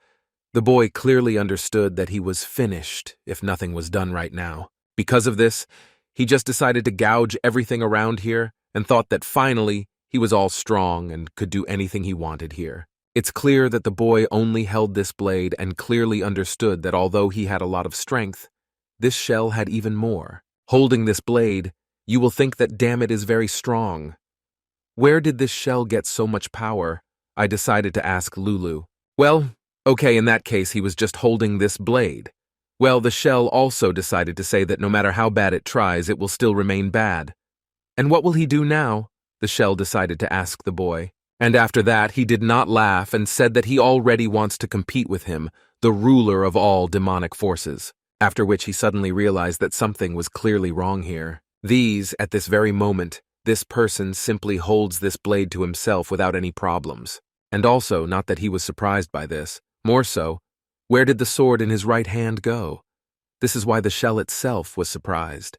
the boy clearly understood that he was finished if nothing was done right now. Because of this, he just decided to gouge everything around here and thought that finally he was all strong and could do anything he wanted here. It's clear that the boy only held this blade and clearly understood that although he had a lot of strength, this shell had even more. Holding this blade, you will think that damn it is very strong. Where did this shell get so much power? I decided to ask Lulu. Well, okay, in that case he was just holding this blade. Well, the shell also decided to say that no matter how bad it tries, it will still remain bad. And what will he do now? The shell decided to ask the boy. And after that, he did not laugh and said that he already wants to compete with him, the ruler of all demonic forces. After which he suddenly realized that something was clearly wrong here. At this very moment, this person simply holds this blade to himself without any problems. And also, not that he was surprised by this, more so, where did the sword in his right hand go? This is why the shell itself was surprised.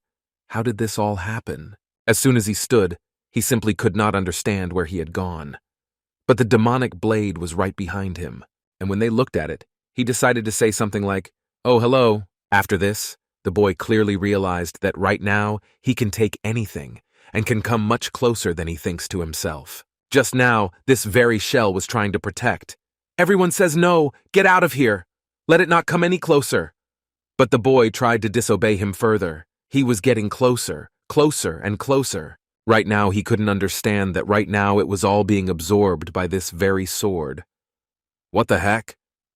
How did this all happen? As soon as he stood, he simply could not understand where he had gone. But the demonic blade was right behind him, and when they looked at it, he decided to say something like, "Oh, hello." After this, the boy clearly realized that right now he can take anything and can come much closer than he thinks to himself. Just now, this very shell was trying to protect. "Everyone says no, get out of here. Let it not come any closer." But the boy tried to disobey him further. He was getting closer, closer and closer. Right now he couldn't understand that right now it was all being absorbed by this very sword. What the heck?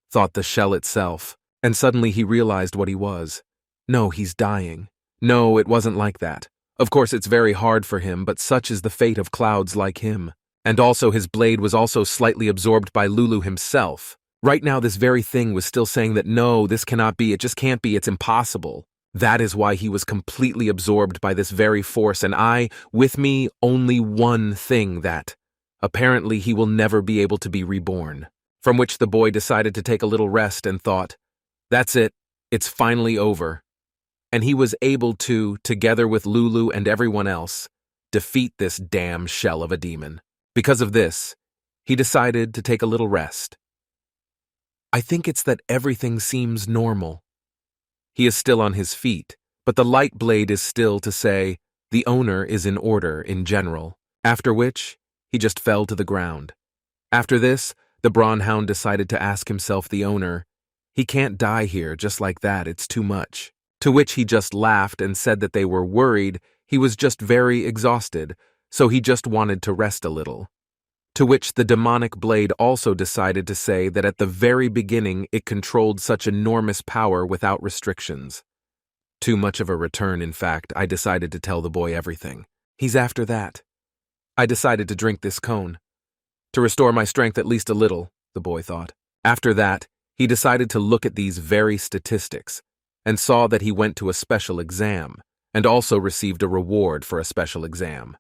Thought the shell itself, and suddenly he realized what he was. No, he's dying. No, it wasn't like that. Of course it's very hard for him, but such is the fate of clouds like him. And also his blade was also slightly absorbed by Lulu himself. Right now this very thing was still saying that no, this cannot be, it just can't be, it's impossible. That is why he was completely absorbed by this very force, and with me, only one thing that, apparently he will never be able to be reborn. From which the boy decided to take a little rest and thought, that's it, it's finally over. And he was able to, together with Lulu and everyone else, defeat this damn shell of a demon. Because of this, he decided to take a little rest. I think it's that everything seems normal. He is still on his feet, but the light blade is still to say, the owner is in order in general, after which he just fell to the ground. After this, the Brawnhound decided to ask himself the owner, he can't die here just like that, it's too much. To which he just laughed and said that they were worried, he was just very exhausted, so he just wanted to rest a little. To which the demonic blade also decided to say that at the very beginning it controlled such enormous power without restrictions. Too much of a return, in fact, I decided to tell the boy everything. He's after that. I decided to drink this cone. To restore my strength at least a little, the boy thought. After that, he decided to look at these very statistics, and saw that he went to a special exam, and also received a reward for a special exam.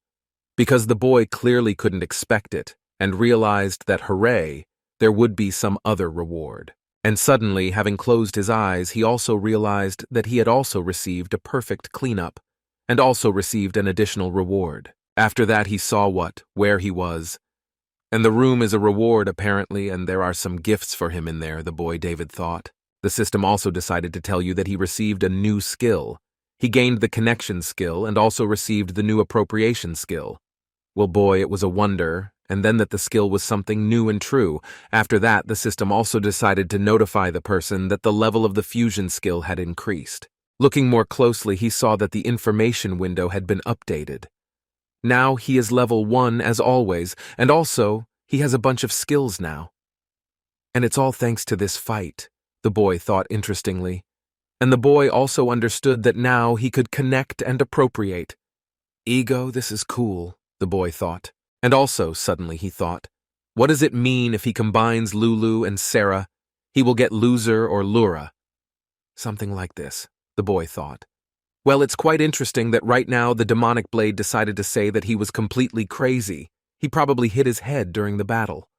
Because the boy clearly couldn't expect it, and realized that, hooray, there would be some other reward. And suddenly, having closed his eyes, he also realized that he had also received a perfect cleanup, and also received an additional reward. After that he saw where he was. And the room is a reward, apparently, and there are some gifts for him in there, the boy David thought. The system also decided to tell you that he received a new skill. He gained the connection skill and also received the new appropriation skill. Well, boy, it was a wonder, and then that the skill was something new and true. After that, the system also decided to notify the person that the level of the fusion skill had increased. Looking more closely, he saw that the information window had been updated. Now he is level 1 as always, and also he has a bunch of skills now. And it's all thanks to this fight, the boy thought interestingly. And the boy also understood that now he could connect and appropriate. Ego, this is cool, the boy thought. And also, suddenly he thought, what does it mean if he combines Lulu and Sarah? He will get Loser or Lura. Something like this, the boy thought. Well, it's quite interesting that right now the demonic blade decided to say that he was completely crazy. He probably hit his head during the battle.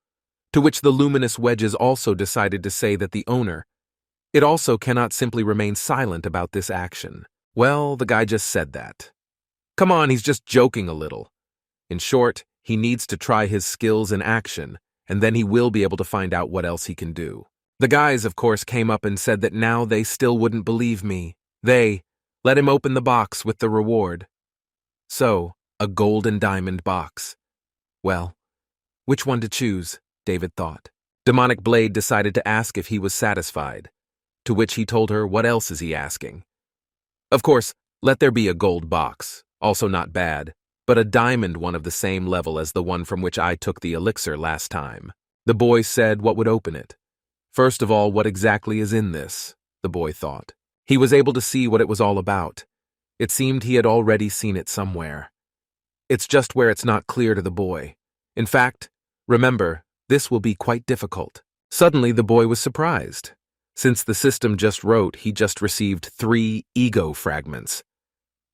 To which the luminous wedges also decided to say that the owner, it also cannot simply remain silent about this action. Well, the guy just said that. Come on, he's just joking a little. In short, he needs to try his skills in action, and then he will be able to find out what else he can do. The guys, of course, came up and said that now they still wouldn't believe me. They let him open the box with the reward. So, a gold and diamond box. Well, which one to choose, David thought. Demonic Blade decided to ask if he was satisfied, to which he told her what else is he asking. Of course, let there be a gold box, also not bad, but a diamond one of the same level as the one from which I took the elixir last time. The boy said what would open it. First of all, what exactly is in this? The boy thought. He was able to see what it was all about. It seemed he had already seen it somewhere. It's just where it's not clear to the boy. In fact, remember, this will be quite difficult. Suddenly, the boy was surprised. Since the system just wrote he just received 3 ego fragments.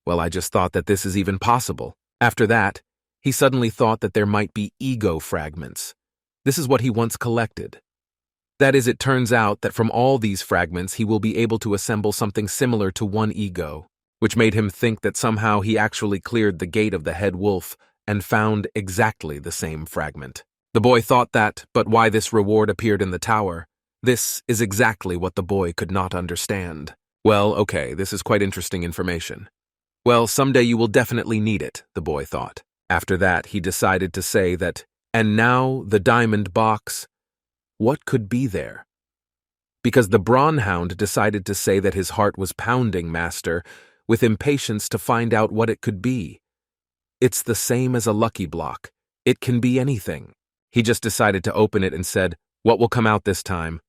Well, I just thought that this is even possible. After that, he suddenly thought that there might be ego fragments. This is what he once collected. That is, it turns out that from all these fragments he will be able to assemble something similar to one ego, which made him think that somehow he actually cleared the gate of the head wolf and found exactly the same fragment. The boy thought that, but why this reward appeared in the tower, this is exactly what the boy could not understand. Well, okay, this is quite interesting information. Well, someday you will definitely need it, the boy thought. After that, he decided to say that, and now the diamond box, what could be there? Because the Brawnhound decided to say that his heart was pounding, master, with impatience to find out what it could be. It's the same as a lucky block. It can be anything. He just decided to open it and said, what will come out this time?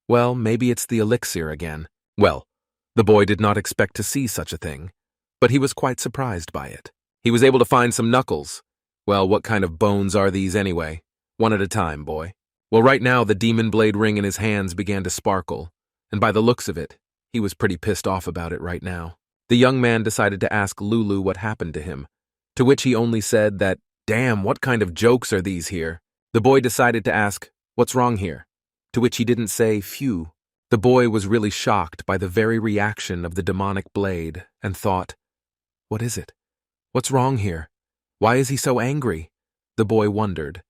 Well, maybe it's the elixir again. Well, the boy did not expect to see such a thing, but he was quite surprised by it. He was able to find some knuckles. Well, what kind of bones are these anyway? One at a time, boy. Well, right now the demon blade ring in his hands began to sparkle, and by the looks of it, he was pretty pissed off about it right now. The young man decided to ask Lulu what happened to him, to which he only said that, damn, what kind of jokes are these here? The boy decided to ask, what's wrong here? To which he didn't say, phew. The boy was really shocked by the very reaction of the demonic blade and thought, what is it? What's wrong here? Why is he so angry? The boy wondered.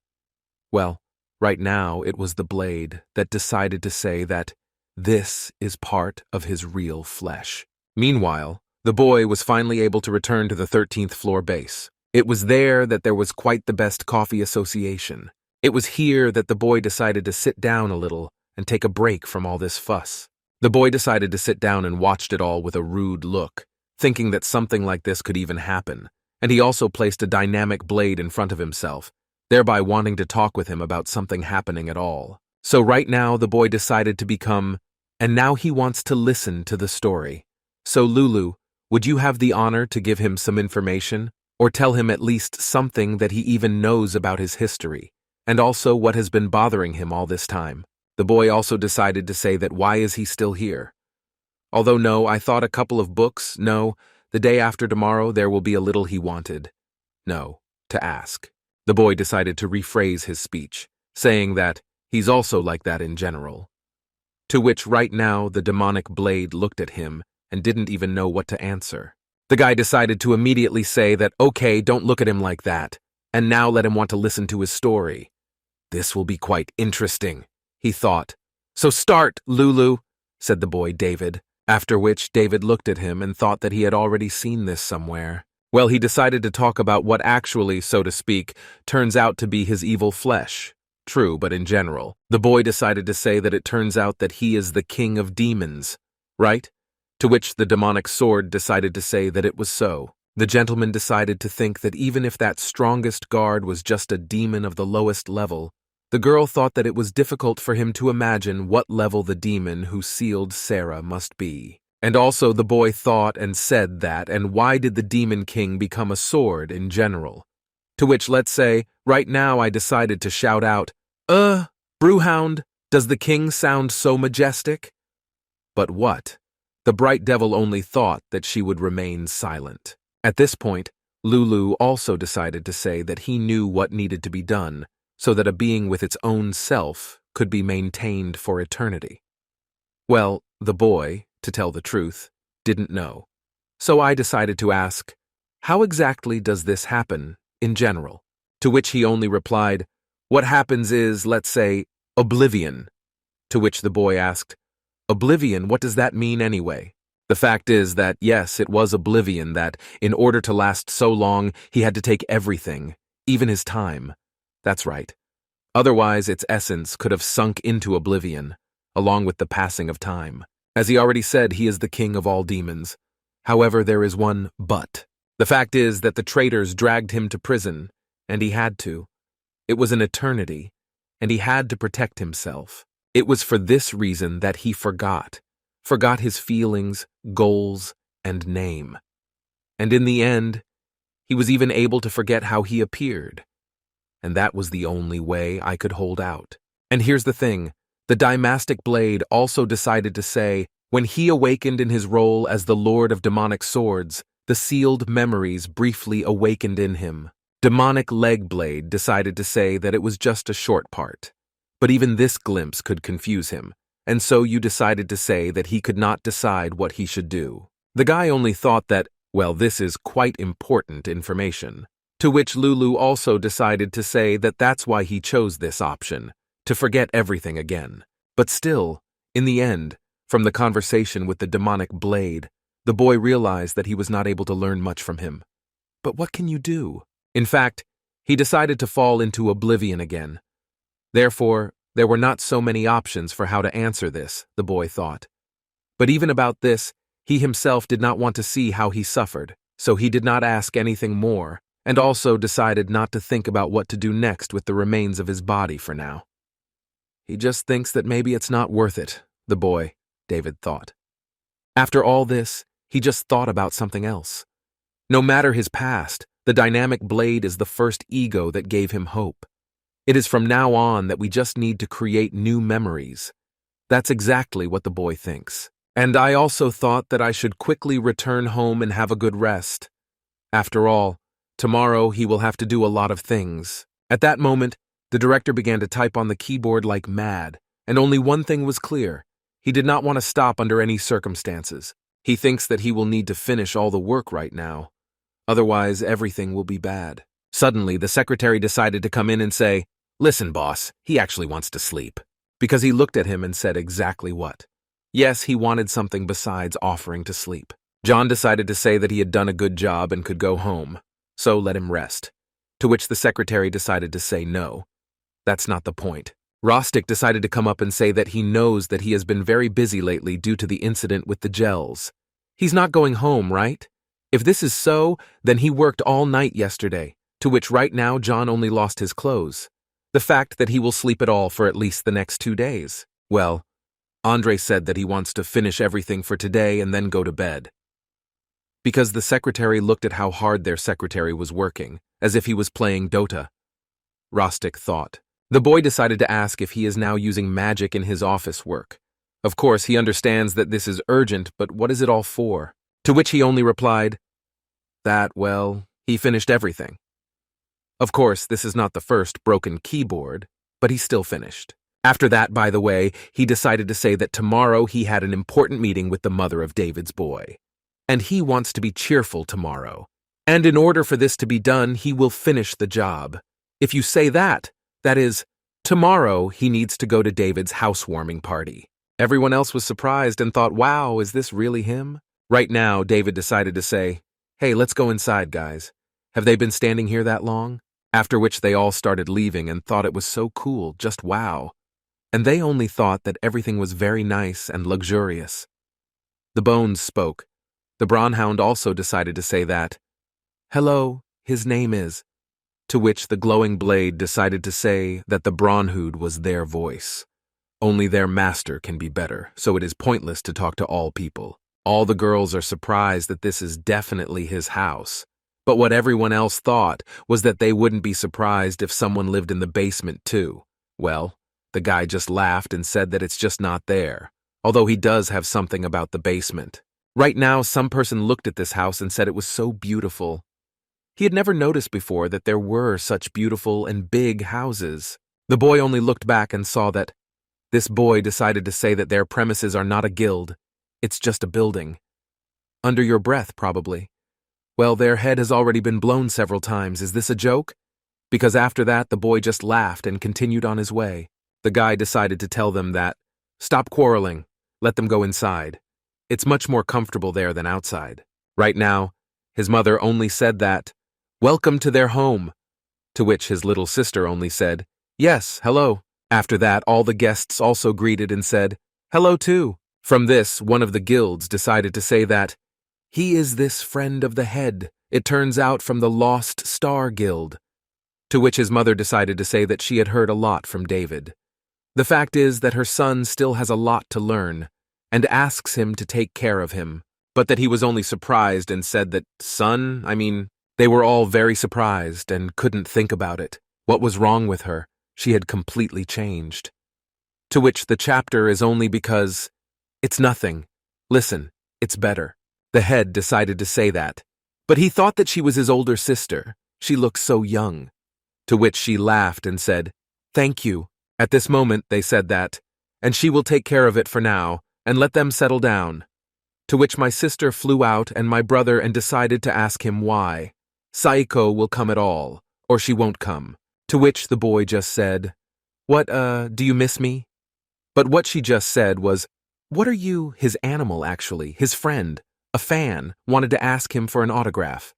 Well, right now it was the blade that decided to say that this is part of his real flesh. Meanwhile, the boy was finally able to return to the 13th floor base. It was there that there was quite the best coffee association. It was here that the boy decided to sit down a little and take a break from all this fuss. The boy decided to sit down and watched it all with a rude look, thinking that something like this could even happen, and he also placed a dynamic blade in front of himself, thereby wanting to talk with him about something happening at all. So right now the boy decided to become, and now he wants to listen to the story. So Lulu, would you have the honor to give him some information, or tell him at least something that he even knows about his history, and also what has been bothering him all this time? The boy also decided to say that why is he still here? Although no, I thought a couple of books, no, the day after tomorrow there will be a little he wanted. No, to ask. The boy decided to rephrase his speech, saying that he's also like that in general. To which right now the demonic blade looked at him and didn't even know what to answer. The guy decided to immediately say that, okay, don't look at him like that, and now let him want to listen to his story. This will be quite interesting, he thought. So start, Lulu, said the boy David, after which David looked at him and thought that he had already seen this somewhere. Well, he decided to talk about what actually, so to speak, turns out to be his evil flesh. True, but in general. The boy decided to say that it turns out that he is the king of demons, right? To which the demonic sword decided to say that it was so. The gentleman decided to think that even if that strongest guard was just a demon of the lowest level, the girl thought that it was difficult for him to imagine what level the demon who sealed Sarah must be. And also the boy thought and said that, and why did the demon king become a sword in general? To which, let's say, right now I decided to shout out, Brewhound, does the king sound so majestic? But what? The bright devil only thought that she would remain silent. At this point, Lulu also decided to say that he knew what needed to be done so that a being with its own self could be maintained for eternity. Well, the boy, to tell the truth, didn't know. So I decided to ask, how exactly does this happen in general? To which he only replied, what happens is, let's say, oblivion. To which the boy asked, oblivion, what does that mean anyway? The fact is that, yes, it was oblivion that, in order to last so long, he had to take everything, even his time. That's right. Otherwise, its essence could have sunk into oblivion, along with the passing of time. As he already said, he is the king of all demons. However, there is one but. The fact is that the traitors dragged him to prison, and he had to. It was an eternity, and he had to protect himself. It was for this reason that he forgot. forgot his feelings, goals, and name. And in the end, he was even able to forget how he appeared. And that was the only way I could hold out. And here's the thing, the Dynastic Blade also decided to say, when he awakened in his role as the Lord of Demonic Swords, the sealed memories briefly awakened in him. Demonic Leg Blade decided to say that it was just a short part. But even this glimpse could confuse him, and so you decided to say that he could not decide what he should do. The guy only thought that, well, this is quite important information. To which Lulu also decided to say that that's why he chose this option, to forget everything again. But still, in the end, from the conversation with the demonic blade, the boy realized that he was not able to learn much from him. But what can you do? In fact, he decided to fall into oblivion again. Therefore, there were not so many options for how to answer this, the boy thought. But even about this, he himself did not want to see how he suffered, so he did not ask anything more, and also decided not to think about what to do next with the remains of his body for now. He just thinks that maybe it's not worth it, the boy, David thought. After all this, he just thought about something else. No matter his past, the dynamic blade is the first ego that gave him hope. It is from now on that we just need to create new memories. That's exactly what the boy thinks. And I also thought that I should quickly return home and have a good rest. After all, tomorrow he will have to do a lot of things. At that moment, the director began to type on the keyboard like mad, and only one thing was clear. He did not want to stop under any circumstances. He thinks that he will need to finish all the work right now. Otherwise, everything will be bad. Suddenly, the secretary decided to come in and say, "Listen, boss, he actually wants to sleep." Because he looked at him and said exactly what. Yes, he wanted something besides offering to sleep. John decided to say that he had done a good job and could go home, so let him rest. To which the secretary decided to say no. That's not the point. Rostic decided to come up and say that he knows that he has been very busy lately due to the incident with the gels. He's not going home, right? If this is so, then he worked all night yesterday, to which right now John only lost his clothes. The fact that he will sleep at all for at least the next 2 days. Well, Andre said that he wants to finish everything for today and then go to bed. Because the secretary looked at how hard their secretary was working, as if he was playing Dota. Rostic thought. The boy decided to ask if he is now using magic in his office work. Of course, he understands that this is urgent, but what is it all for? To which he only replied that, well, he finished everything. Of course, this is not the first broken keyboard, but he still finished. After that, by the way, he decided to say that tomorrow he had an important meeting with the mother of David's boy. And he wants to be cheerful tomorrow. And in order for this to be done, he will finish the job. If you say that, that is, tomorrow he needs to go to David's housewarming party. Everyone else was surprised and thought, wow, is this really him? Right now, David decided to say, hey, let's go inside, guys. Have they been standing here that long? After which they all started leaving and thought it was so cool, just wow. And they only thought that everything was very nice and luxurious. The Bones spoke. The Brawnhound also decided to say that, hello, his name is. To which the Glowing Blade decided to say that the Brawnhood was their voice. Only their master can be better, so it is pointless to talk to all people. All the girls are surprised that this is definitely his house. But what everyone else thought was that they wouldn't be surprised if someone lived in the basement too. Well, the guy just laughed and said that it's just not there, although he does have something about the basement. Right now, some person looked at this house and said it was so beautiful. He had never noticed before that there were such beautiful and big houses. The boy only looked back and saw that this boy decided to say that their premises are not a guild, it's just a building. Under your breath, probably. Well, their head has already been blown several times. Is this a joke? Because after that, the boy just laughed and continued on his way. The guy decided to tell them that, stop quarreling, let them go inside. It's much more comfortable there than outside. Right now, his mother only said that, welcome to their home. To which his little sister only said, yes, hello. After that, all the guests also greeted and said, hello too. From this, one of the guilds decided to say that, he is this friend of the head, it turns out from the Lost Star Guild. To which his mother decided to say that she had heard a lot from David. The fact is that her son still has a lot to learn, and asks him to take care of him, but that he was only surprised and said that, son, they were all very surprised and couldn't think about it. What was wrong with her? She had completely changed. To which the chapter is only because, it's nothing. Listen, it's better. The head decided to say that. But he thought that she was his older sister. She looked so young. To which she laughed and said, thank you. At this moment they said that, and she will take care of it for now, and let them settle down. To which my sister flew out and my brother and decided to ask him why. Saiko will come at all, or she won't come. To which the boy just said, what, do you miss me? But what she just said was, what are you, his animal actually, his friend, a fan, wanted to ask him for an autograph.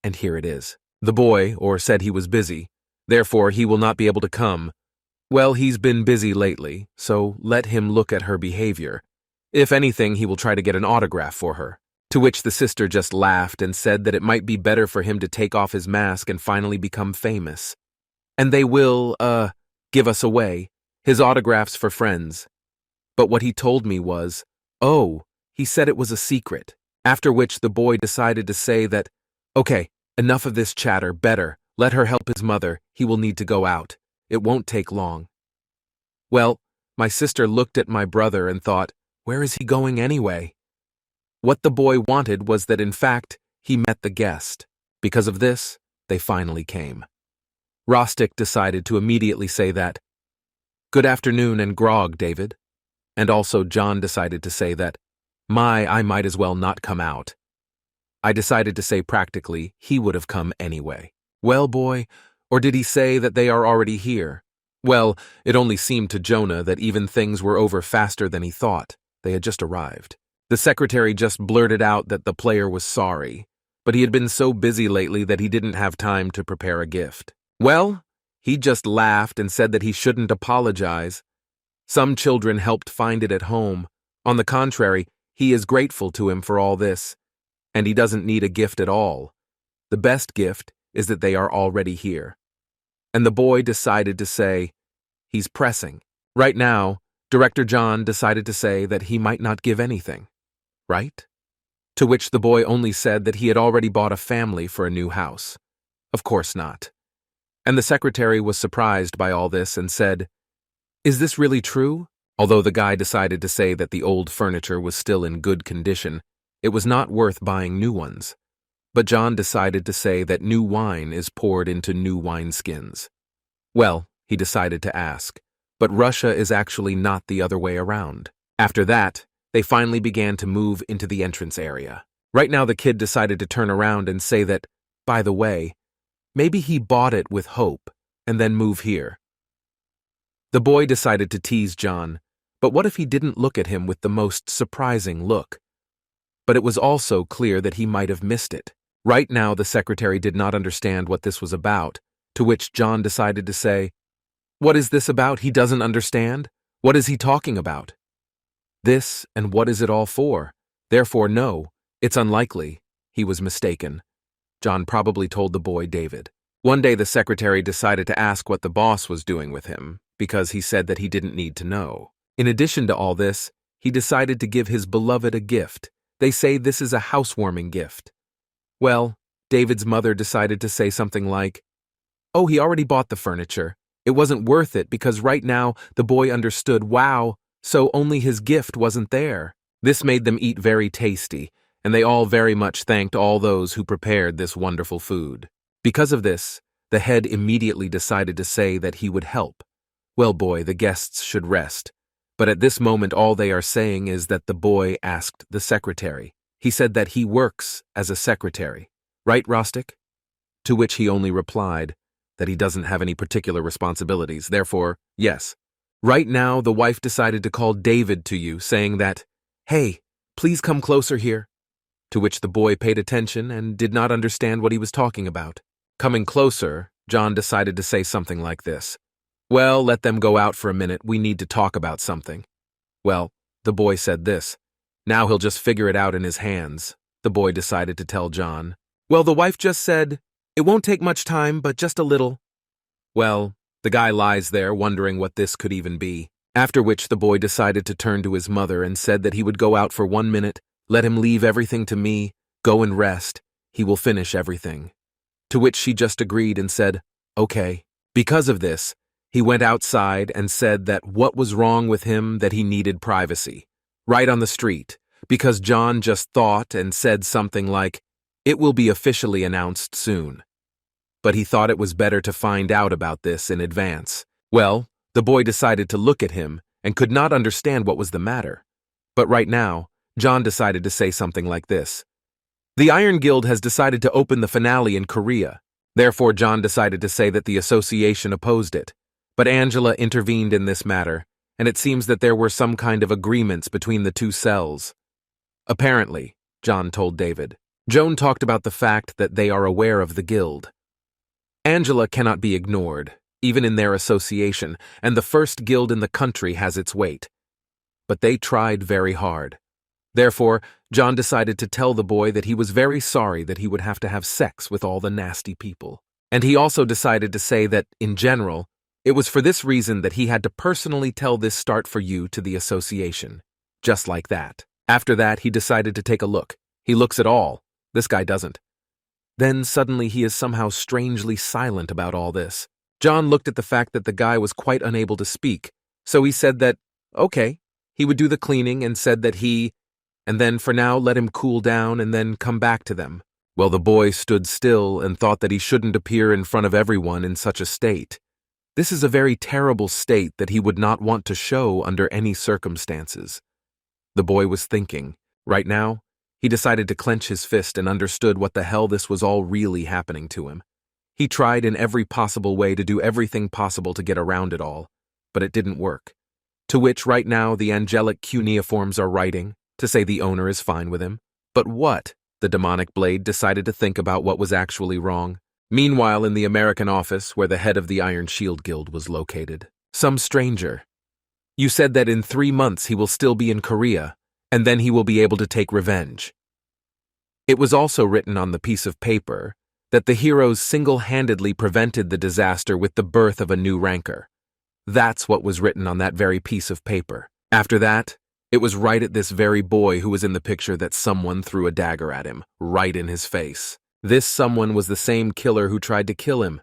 And here it is. The boy, or said he was busy, therefore he will not be able to come. Well, he's been busy lately, so let him look at her behavior. If anything, he will try to get an autograph for her. To which the sister just laughed and said that it might be better for him to take off his mask and finally become famous. And they will, give us away, his autographs for friends. But what he told me was, oh, he said it was a secret. After which the boy decided to say that, okay, enough of this chatter, better, let her help his mother, he will need to go out. It won't take long. Well, my sister looked at my brother and thought, where is he going anyway? What the boy wanted was that in fact, he met the guest. Because of this, they finally came. Rostic decided to immediately say that, good afternoon and grog, David. And also John decided to say that, I might as well not come out. I decided to say practically, he would have come anyway. Well, boy, or did he say that they are already here? Well, it only seemed to Jonah that even things were over faster than he thought. They had just arrived. The secretary just blurted out that the player was sorry, but he had been so busy lately that he didn't have time to prepare a gift. Well, he just laughed and said that he shouldn't apologize. Some children helped find it at home. On the contrary, he is grateful to him for all this, and he doesn't need a gift at all. The best gift is that they are already here. And the boy decided to say, he's pressing. Right now, Director John decided to say that he might not give anything. Right? To which the boy only said that he had already bought a family for a new house. Of course not. And the secretary was surprised by all this and said, is this really true? Although the guy decided to say that the old furniture was still in good condition, it was not worth buying new ones. But John decided to say that new wine is poured into new wineskins. Well, he decided to ask, but Russia is actually not the other way around. After that, they finally began to move into the entrance area. Right now the kid decided to turn around and say that, by the way, maybe he bought it with hope and then move here. The boy decided to tease John, but what if he didn't look at him with the most surprising look? But it was also clear that he might have missed it. Right now the secretary did not understand what this was about, to which John decided to say, what is this about? He doesn't understand? What is he talking about? This, and what is it all for? Therefore, no, it's unlikely. He was mistaken. John probably told the boy David. One day the secretary decided to ask what the boss was doing with him, because he said that he didn't need to know. In addition to all this, he decided to give his beloved a gift. They say this is a housewarming gift. Well, David's mother decided to say something like, oh, he already bought the furniture. It wasn't worth it because right now the boy understood, wow, so only his gift wasn't there. This made them eat very tasty, and they all very much thanked all those who prepared this wonderful food. Because of this, the head immediately decided to say that he would help. Well, boy, the guests should rest. But at this moment all they are saying is that the boy asked the secretary. He said that he works as a secretary. Right, Rostic? To which he only replied that he doesn't have any particular responsibilities, therefore, yes. Right now the wife decided to call David to you, saying that, hey, please come closer here. To which the boy paid attention and did not understand what he was talking about. Coming closer, John decided to say something like this. Well, let them go out for a minute, we need to talk about something. Well, the boy said this. Now he'll just figure it out in his hands, the boy decided to tell John. Well, the wife just said, it won't take much time, but just a little. Well, the guy lies there wondering what this could even be. After which the boy decided to turn to his mother and said that he would go out for 1 minute, let him leave everything to me, go and rest, he will finish everything. To which she just agreed and said, okay. Because of this, he went outside and said that what was wrong with him, that he needed privacy. Right on the street, because John just thought and said something like, it will be officially announced soon. But he thought it was better to find out about this in advance. Well, the boy decided to look at him and could not understand what was the matter. But right now, John decided to say something like this. The Iron Guild has decided to open the finale in Korea. Therefore, John decided to say that the association opposed it. But Angela intervened in this matter, and it seems that there were some kind of agreements between the two cells. Apparently, John told David, Joan talked about the fact that they are aware of the guild. Angela cannot be ignored, even in their association, and the first guild in the country has its weight. But they tried very hard. Therefore, John decided to tell the boy that he was very sorry that he would have to have sex with all the nasty people. And he also decided to say that, in general, it was for this reason that he had to personally tell this start for you to the association. Just like that. After that, he decided to take a look. He looks at all. This guy doesn't. Then suddenly he is somehow strangely silent about all this. John looked at the fact that the guy was quite unable to speak, so he said that, okay, he would do the cleaning and said that and then for now let him cool down and then come back to them. Well, the boy stood still and thought that he shouldn't appear in front of everyone in such a state. This is a very terrible state that he would not want to show under any circumstances. The boy was thinking. Right now, he decided to clench his fist and understood what the hell this was all really happening to him. He tried in every possible way to do everything possible to get around it all, but it didn't work. To which right now the angelic cuneiforms are writing, to say the owner is fine with him. But what? The demonic blade decided to think about what was actually wrong. Meanwhile, in the American office, where the head of the Iron Shield Guild was located, some stranger. You said that in 3 months he will still be in Korea, and then he will be able to take revenge. It was also written on the piece of paper that the heroes single-handedly prevented the disaster with the birth of a new rancor. That's what was written on that very piece of paper. After that, it was right at this very boy who was in the picture that someone threw a dagger at him, right in his face. This someone was the same killer who tried to kill him.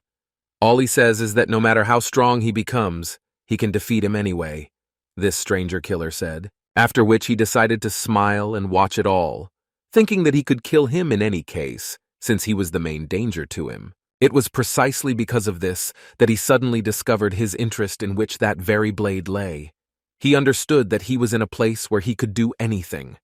All he says is that no matter how strong he becomes, he can defeat him anyway, this stranger killer said, after which he decided to smile and watch it all, thinking that he could kill him in any case, since he was the main danger to him. It was precisely because of this that he suddenly discovered his interest in which that very blade lay. He understood that he was in a place where he could do anything.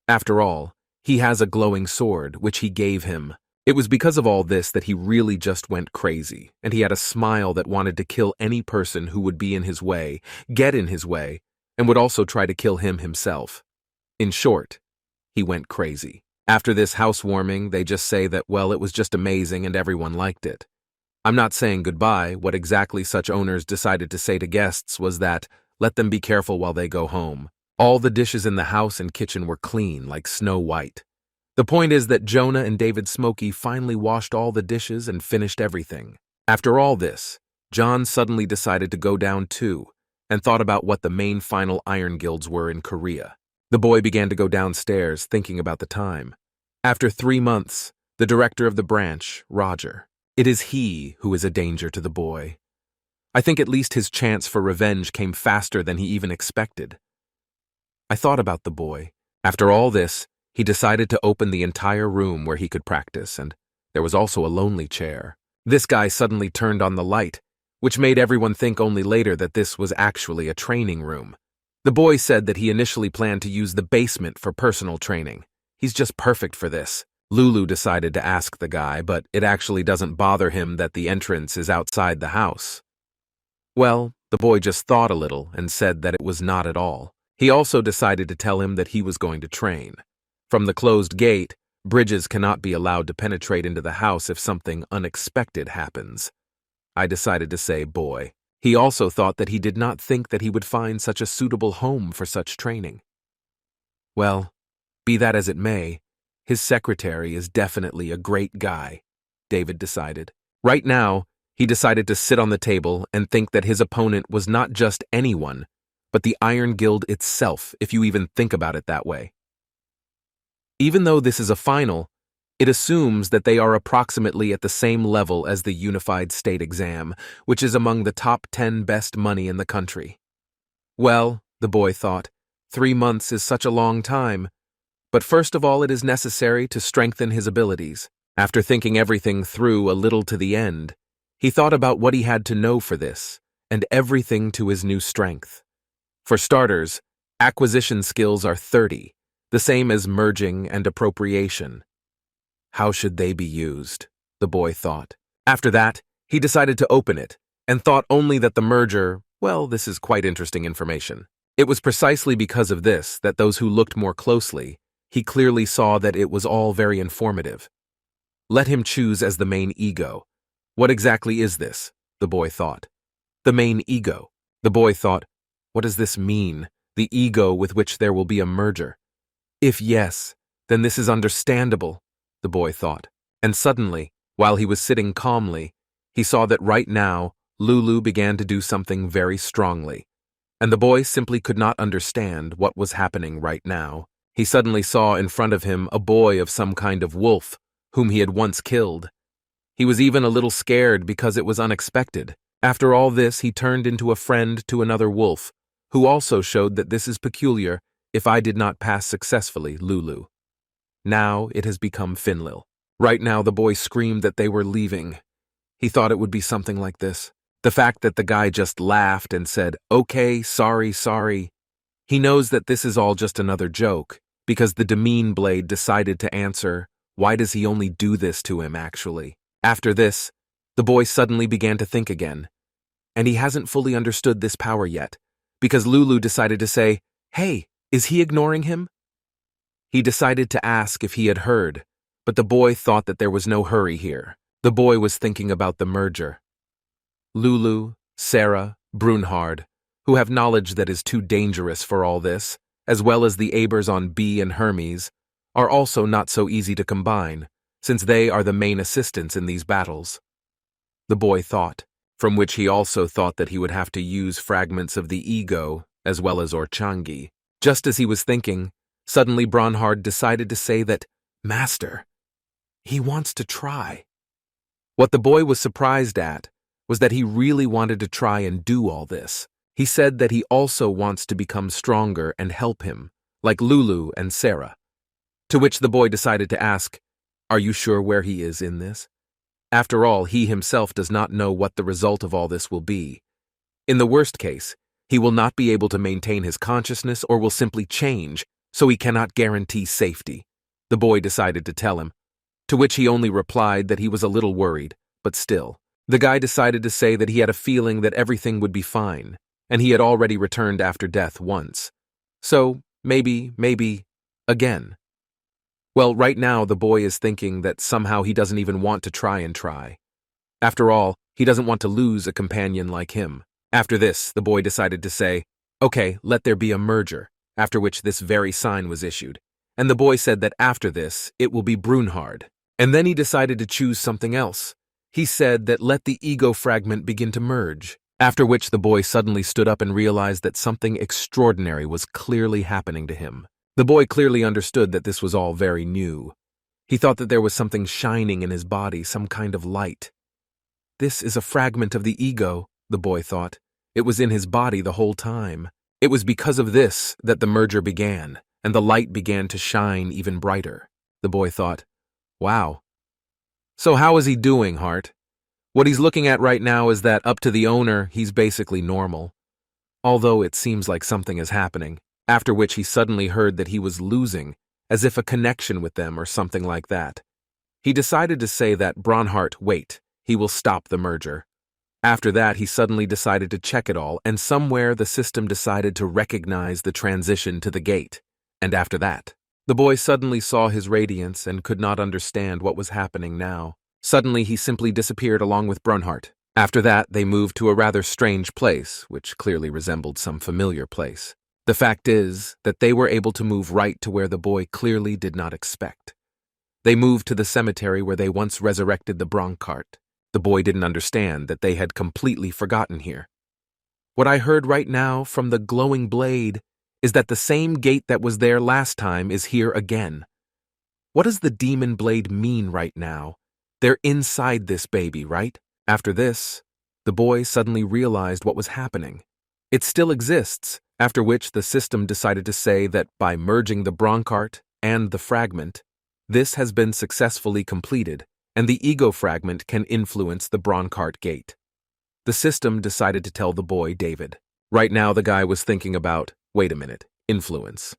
After all, he has a glowing sword, which he gave him. It was because of all this that he really just went crazy, and he had a smile that wanted to kill any person who would be in his way, get in his way, and would also try to kill him himself. In short, he went crazy. After this housewarming, they just say that, well, it was just amazing and everyone liked it. I'm not saying goodbye. What exactly such owners decided to say to guests was that, let them be careful while they go home. All the dishes in the house and kitchen were clean, like Snow White. The point is that Jonah and David Smokey finally washed all the dishes and finished everything. After all this, John suddenly decided to go down too, and thought about what the main final Iron Guilds were in Korea. The boy began to go downstairs, thinking about the time. After 3 months, the director of the branch, Roger. It is he who is a danger to the boy. I think at least his chance for revenge came faster than he even expected. I thought about the boy. After all this, he decided to open the entire room where he could practice, and there was also a lonely chair. This guy suddenly turned on the light, which made everyone think only later that this was actually a training room. The boy said that he initially planned to use the basement for personal training. He's just perfect for this. Lulu decided to ask the guy, but it actually doesn't bother him that the entrance is outside the house. Well, the boy just thought a little and said that it was not at all. He also decided to tell him that he was going to train. From the closed gate, bridges cannot be allowed to penetrate into the house if something unexpected happens. I decided to say, boy. He also thought that he did not think that he would find such a suitable home for such training. Well, be that as it may, his secretary is definitely a great guy, David decided. Right now, he decided to sit on the table and think that his opponent was not just anyone, but the Iron Guild itself, if you even think about it that way. Even though this is a final, it assumes that they are approximately at the same level as the Unified State exam, which is among the top 10 best money in the country. Well, the boy thought, 3 months is such a long time. But first of all, it is necessary to strengthen his abilities. After thinking everything through a little to the end, he thought about what he had to know for this, and everything to his new strength. For starters, acquisition skills are 30, the same as merging and appropriation. How should they be used? The boy thought. After that, he decided to open it, and thought only that the merger, well, this is quite interesting information. It was precisely because of this that those who looked more closely, he clearly saw that it was all very informative. Let him choose as the main ego. What exactly is this? The boy thought. The main ego. The boy thought, what does this mean? The ego with which there will be a merger. If yes, then this is understandable, the boy thought. And suddenly, while he was sitting calmly, he saw that right now, Lulu began to do something very strongly. And the boy simply could not understand what was happening right now. He suddenly saw in front of him a boy of some kind of wolf, whom he had once killed. He was even a little scared because it was unexpected. After all this, he turned into a friend to another wolf, who also showed that this is peculiar if I did not pass successfully, Lulu. Now it has become Finlil. Right now the boy screamed that they were leaving. He thought it would be something like this. The fact that the guy just laughed and said, okay, sorry. He knows that this is all just another joke, because the Demene Blade decided to answer, why does he only do this to him, actually? After this, the boy suddenly began to think again. And he hasn't fully understood this power yet, because Lulu decided to say, hey, is he ignoring him? He decided to ask if he had heard, but the boy thought that there was no hurry here. The boy was thinking about the merger. Lulu, Sarah, Brunhard, who have knowledge that is too dangerous for all this, as well as the Abers on B and Hermes, are also not so easy to combine, since they are the main assistants in these battles. The boy thought, from which he also thought that he would have to use fragments of the ego, as well as Orchangi. Just as he was thinking, suddenly Brunhard decided to say that, Master, he wants to try. What the boy was surprised at was that he really wanted to try and do all this. He said that he also wants to become stronger and help him, like Lulu and Sarah. To which the boy decided to ask, are you sure where he is in this? After all, he himself does not know what the result of all this will be. In the worst case, he will not be able to maintain his consciousness or will simply change, so he cannot guarantee safety. The boy decided to tell him, to which he only replied that he was a little worried, but still. The guy decided to say that he had a feeling that everything would be fine, and he had already returned after death once. So, maybe, again. Well, right now the boy is thinking that somehow he doesn't even want to try. After all, he doesn't want to lose a companion like him. After this, the boy decided to say, okay, let there be a merger, after which this very sign was issued. And the boy said that after this, it will be Brunhard. And then he decided to choose something else. He said that let the ego fragment begin to merge, after which the boy suddenly stood up and realized that something extraordinary was clearly happening to him. The boy clearly understood that this was all very new. He thought that there was something shining in his body, some kind of light. This is a fragment of the ego, the boy thought. It was in his body the whole time. It was because of this that the merger began, and the light began to shine even brighter. The boy thought, wow. So how is he doing, Hart? What he's looking at right now is that up to the owner, he's basically normal. Although it seems like something is happening, after which he suddenly heard that he was losing, as if a connection with them or something like that. He decided to say that Brunhard, wait, he will stop the merger. After that, he suddenly decided to check it all, and somewhere the system decided to recognize the transition to the gate. And after that, the boy suddenly saw his radiance and could not understand what was happening now. Suddenly, he simply disappeared along with Brunhard. After that, they moved to a rather strange place, which clearly resembled some familiar place. The fact is that they were able to move right to where the boy clearly did not expect. They moved to the cemetery where they once resurrected the Broncart. The boy didn't understand that they had completely forgotten here. What I heard right now from the glowing blade is that the same gate that was there last time is here again. What does the demon blade mean right now? They're inside this baby, right? After this, the boy suddenly realized what was happening. It still exists, after which the system decided to say that by merging the Broncart and the fragment, this has been successfully completed, and the ego fragment can influence the Broncart gate. The system decided to tell the boy, David. Right now the guy was thinking about, wait a minute, influence.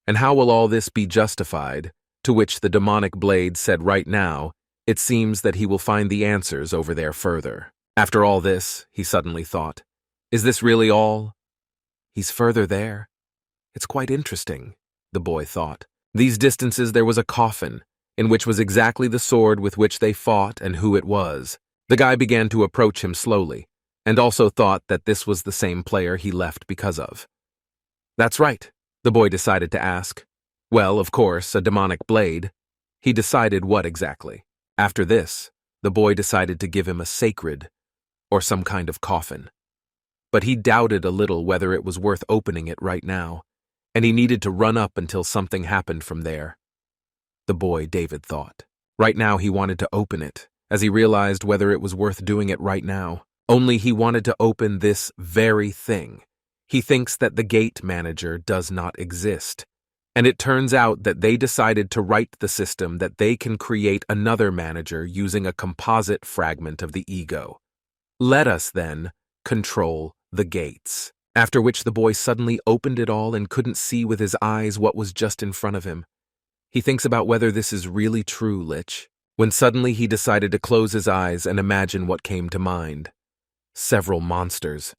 And how will all this be justified? To which the demonic blade said right now, it seems that he will find the answers over there further. After all this, he suddenly thought, is this really all? He's further there. It's quite interesting, the boy thought. These distances there was a coffin, in which was exactly the sword with which they fought and who it was. The guy began to approach him slowly, and also thought that this was the same player he left because of. That's right, the boy decided to ask. Well, of course, a demonic blade. He decided what exactly. After this, the boy decided to give him a sacred, or some kind of coffin. But he doubted a little whether it was worth opening it right now, and he needed to run up until something happened from there. The boy, David thought. Right now he wanted to open it, as he realized whether it was worth doing it right now. Only he wanted to open this very thing. He thinks that the gate manager does not exist. And it turns out that they decided to write the system that they can create another manager using a composite fragment of the ego. Let us, then, control the gates. After which the boy suddenly opened it all and couldn't see with his eyes what was just in front of him. He thinks about whether this is really true, Lich, when suddenly he decided to close his eyes and imagine what came to mind. Several monsters.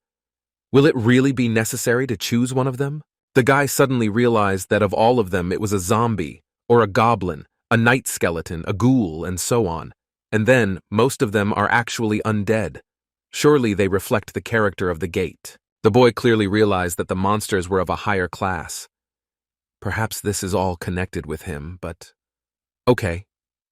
Will it really be necessary to choose one of them? The guy suddenly realized that of all of them it was a zombie, or a goblin, a night skeleton, a ghoul, and so on. And then, most of them are actually undead. Surely they reflect the character of the gate. The boy clearly realized that the monsters were of a higher class. Perhaps this is all connected with him, but... Okay,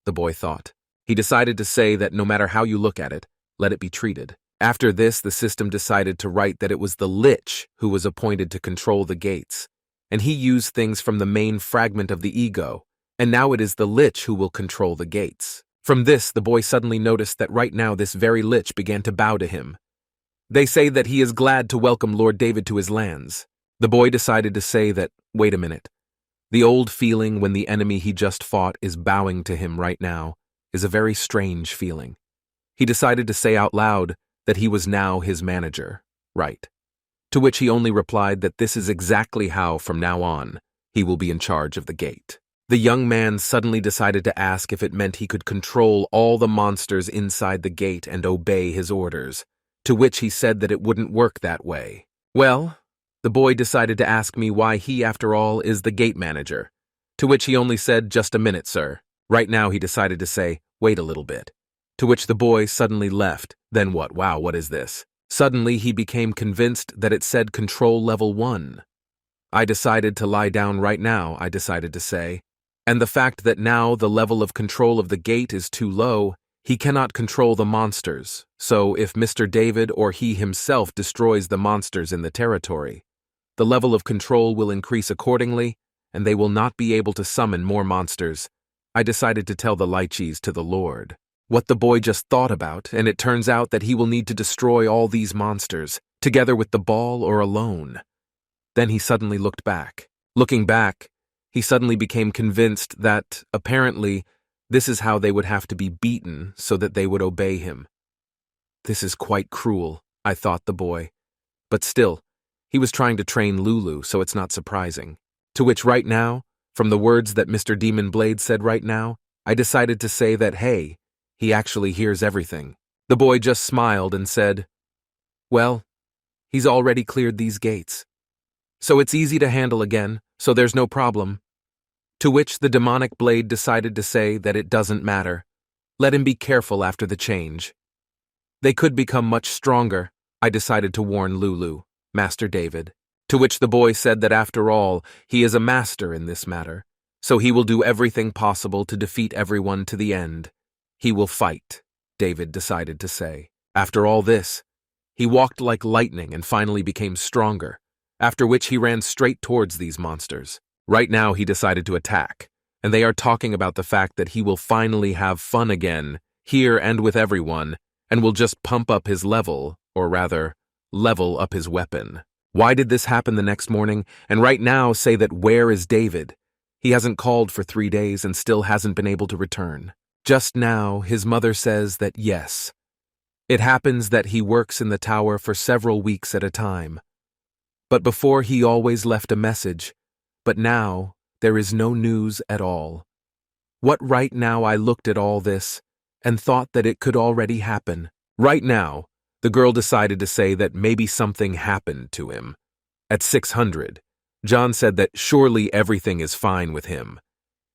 the boy thought. He decided to say that no matter how you look at it, let it be treated. After this, the system decided to write that it was the Lich who was appointed to control the gates, and he used things from the main fragment of the ego, and now it is the Lich who will control the gates. From this, the boy suddenly noticed that right now this very Lich began to bow to him. They say that he is glad to welcome Lord David to his lands. The boy decided to say that, wait a minute, the old feeling when the enemy he just fought is bowing to him right now is a very strange feeling. He decided to say out loud that he was now his manager, right? To which he only replied that this is exactly how, from now on, he will be in charge of the gate. The young man suddenly decided to ask if it meant he could control all the monsters inside the gate and obey his orders, to which he said that it wouldn't work that way. Well, the boy decided to ask me why he, after all, is the gate manager, to which he only said, just a minute, sir. Right now he decided to say, wait a little bit. To which the boy suddenly left. Then what? Wow, what is this? Suddenly he became convinced that it said Control Level 1. I decided to lie down right now, I decided to say. And the fact that now the level of control of the gate is too low, he cannot control the monsters. So if Mr. David or he himself destroys the monsters in the territory, the level of control will increase accordingly, and they will not be able to summon more monsters. I decided to tell the lychees to the Lord what the boy just thought about, and it turns out that he will need to destroy all these monsters, together with the ball or alone. Then he suddenly looked back. Looking back, he suddenly became convinced that, apparently, this is how they would have to be beaten so that they would obey him. This is quite cruel, I thought the boy. But still, he was trying to train Lulu, so it's not surprising. To which right now, from the words that Mr. Demon Blade said right now, I decided to say that, hey, he actually hears everything. The boy just smiled and said, well, he's already cleared these gates. So it's easy to handle again, so there's no problem. To which the demonic blade decided to say that it doesn't matter. Let him be careful after the change. They could become much stronger, I decided to warn Lulu, Master David. To which the boy said that after all, he is a master in this matter, so he will do everything possible to defeat everyone to the end. He will fight, David decided to say. After all this, He walked like lightning and finally became stronger, after which he ran straight towards these monsters. Right now he decided to attack, and they are talking about the fact that he will finally have fun again, here and with everyone, and will just pump up his level, or rather, level up his weapon. Why did this happen the next morning, and right now say that where is David? He hasn't called for 3 days and still hasn't been able to return. Just now, his mother says that yes. It happens that he works in the tower for several weeks at a time. But before he always left a message, but now there is no news at all. What right now I looked at all this and thought that it could already happen. Right now, the girl decided to say that maybe something happened to him. At 600, John said that surely everything is fine with him.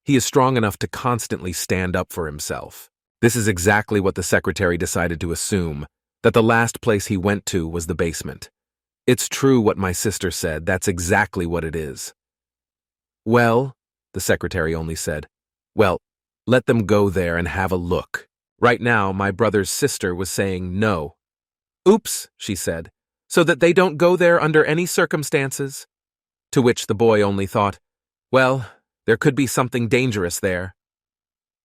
He is strong enough to constantly stand up for himself. This is exactly what the secretary decided to assume, that the last place he went to was the basement. It's true what my sister said, that's exactly what it is. Well, the secretary only said, well, let them go there and have a look. Right now, my brother's sister was saying no. Oops, she said, so that they don't go there under any circumstances. To which the boy only thought, well, there could be something dangerous there.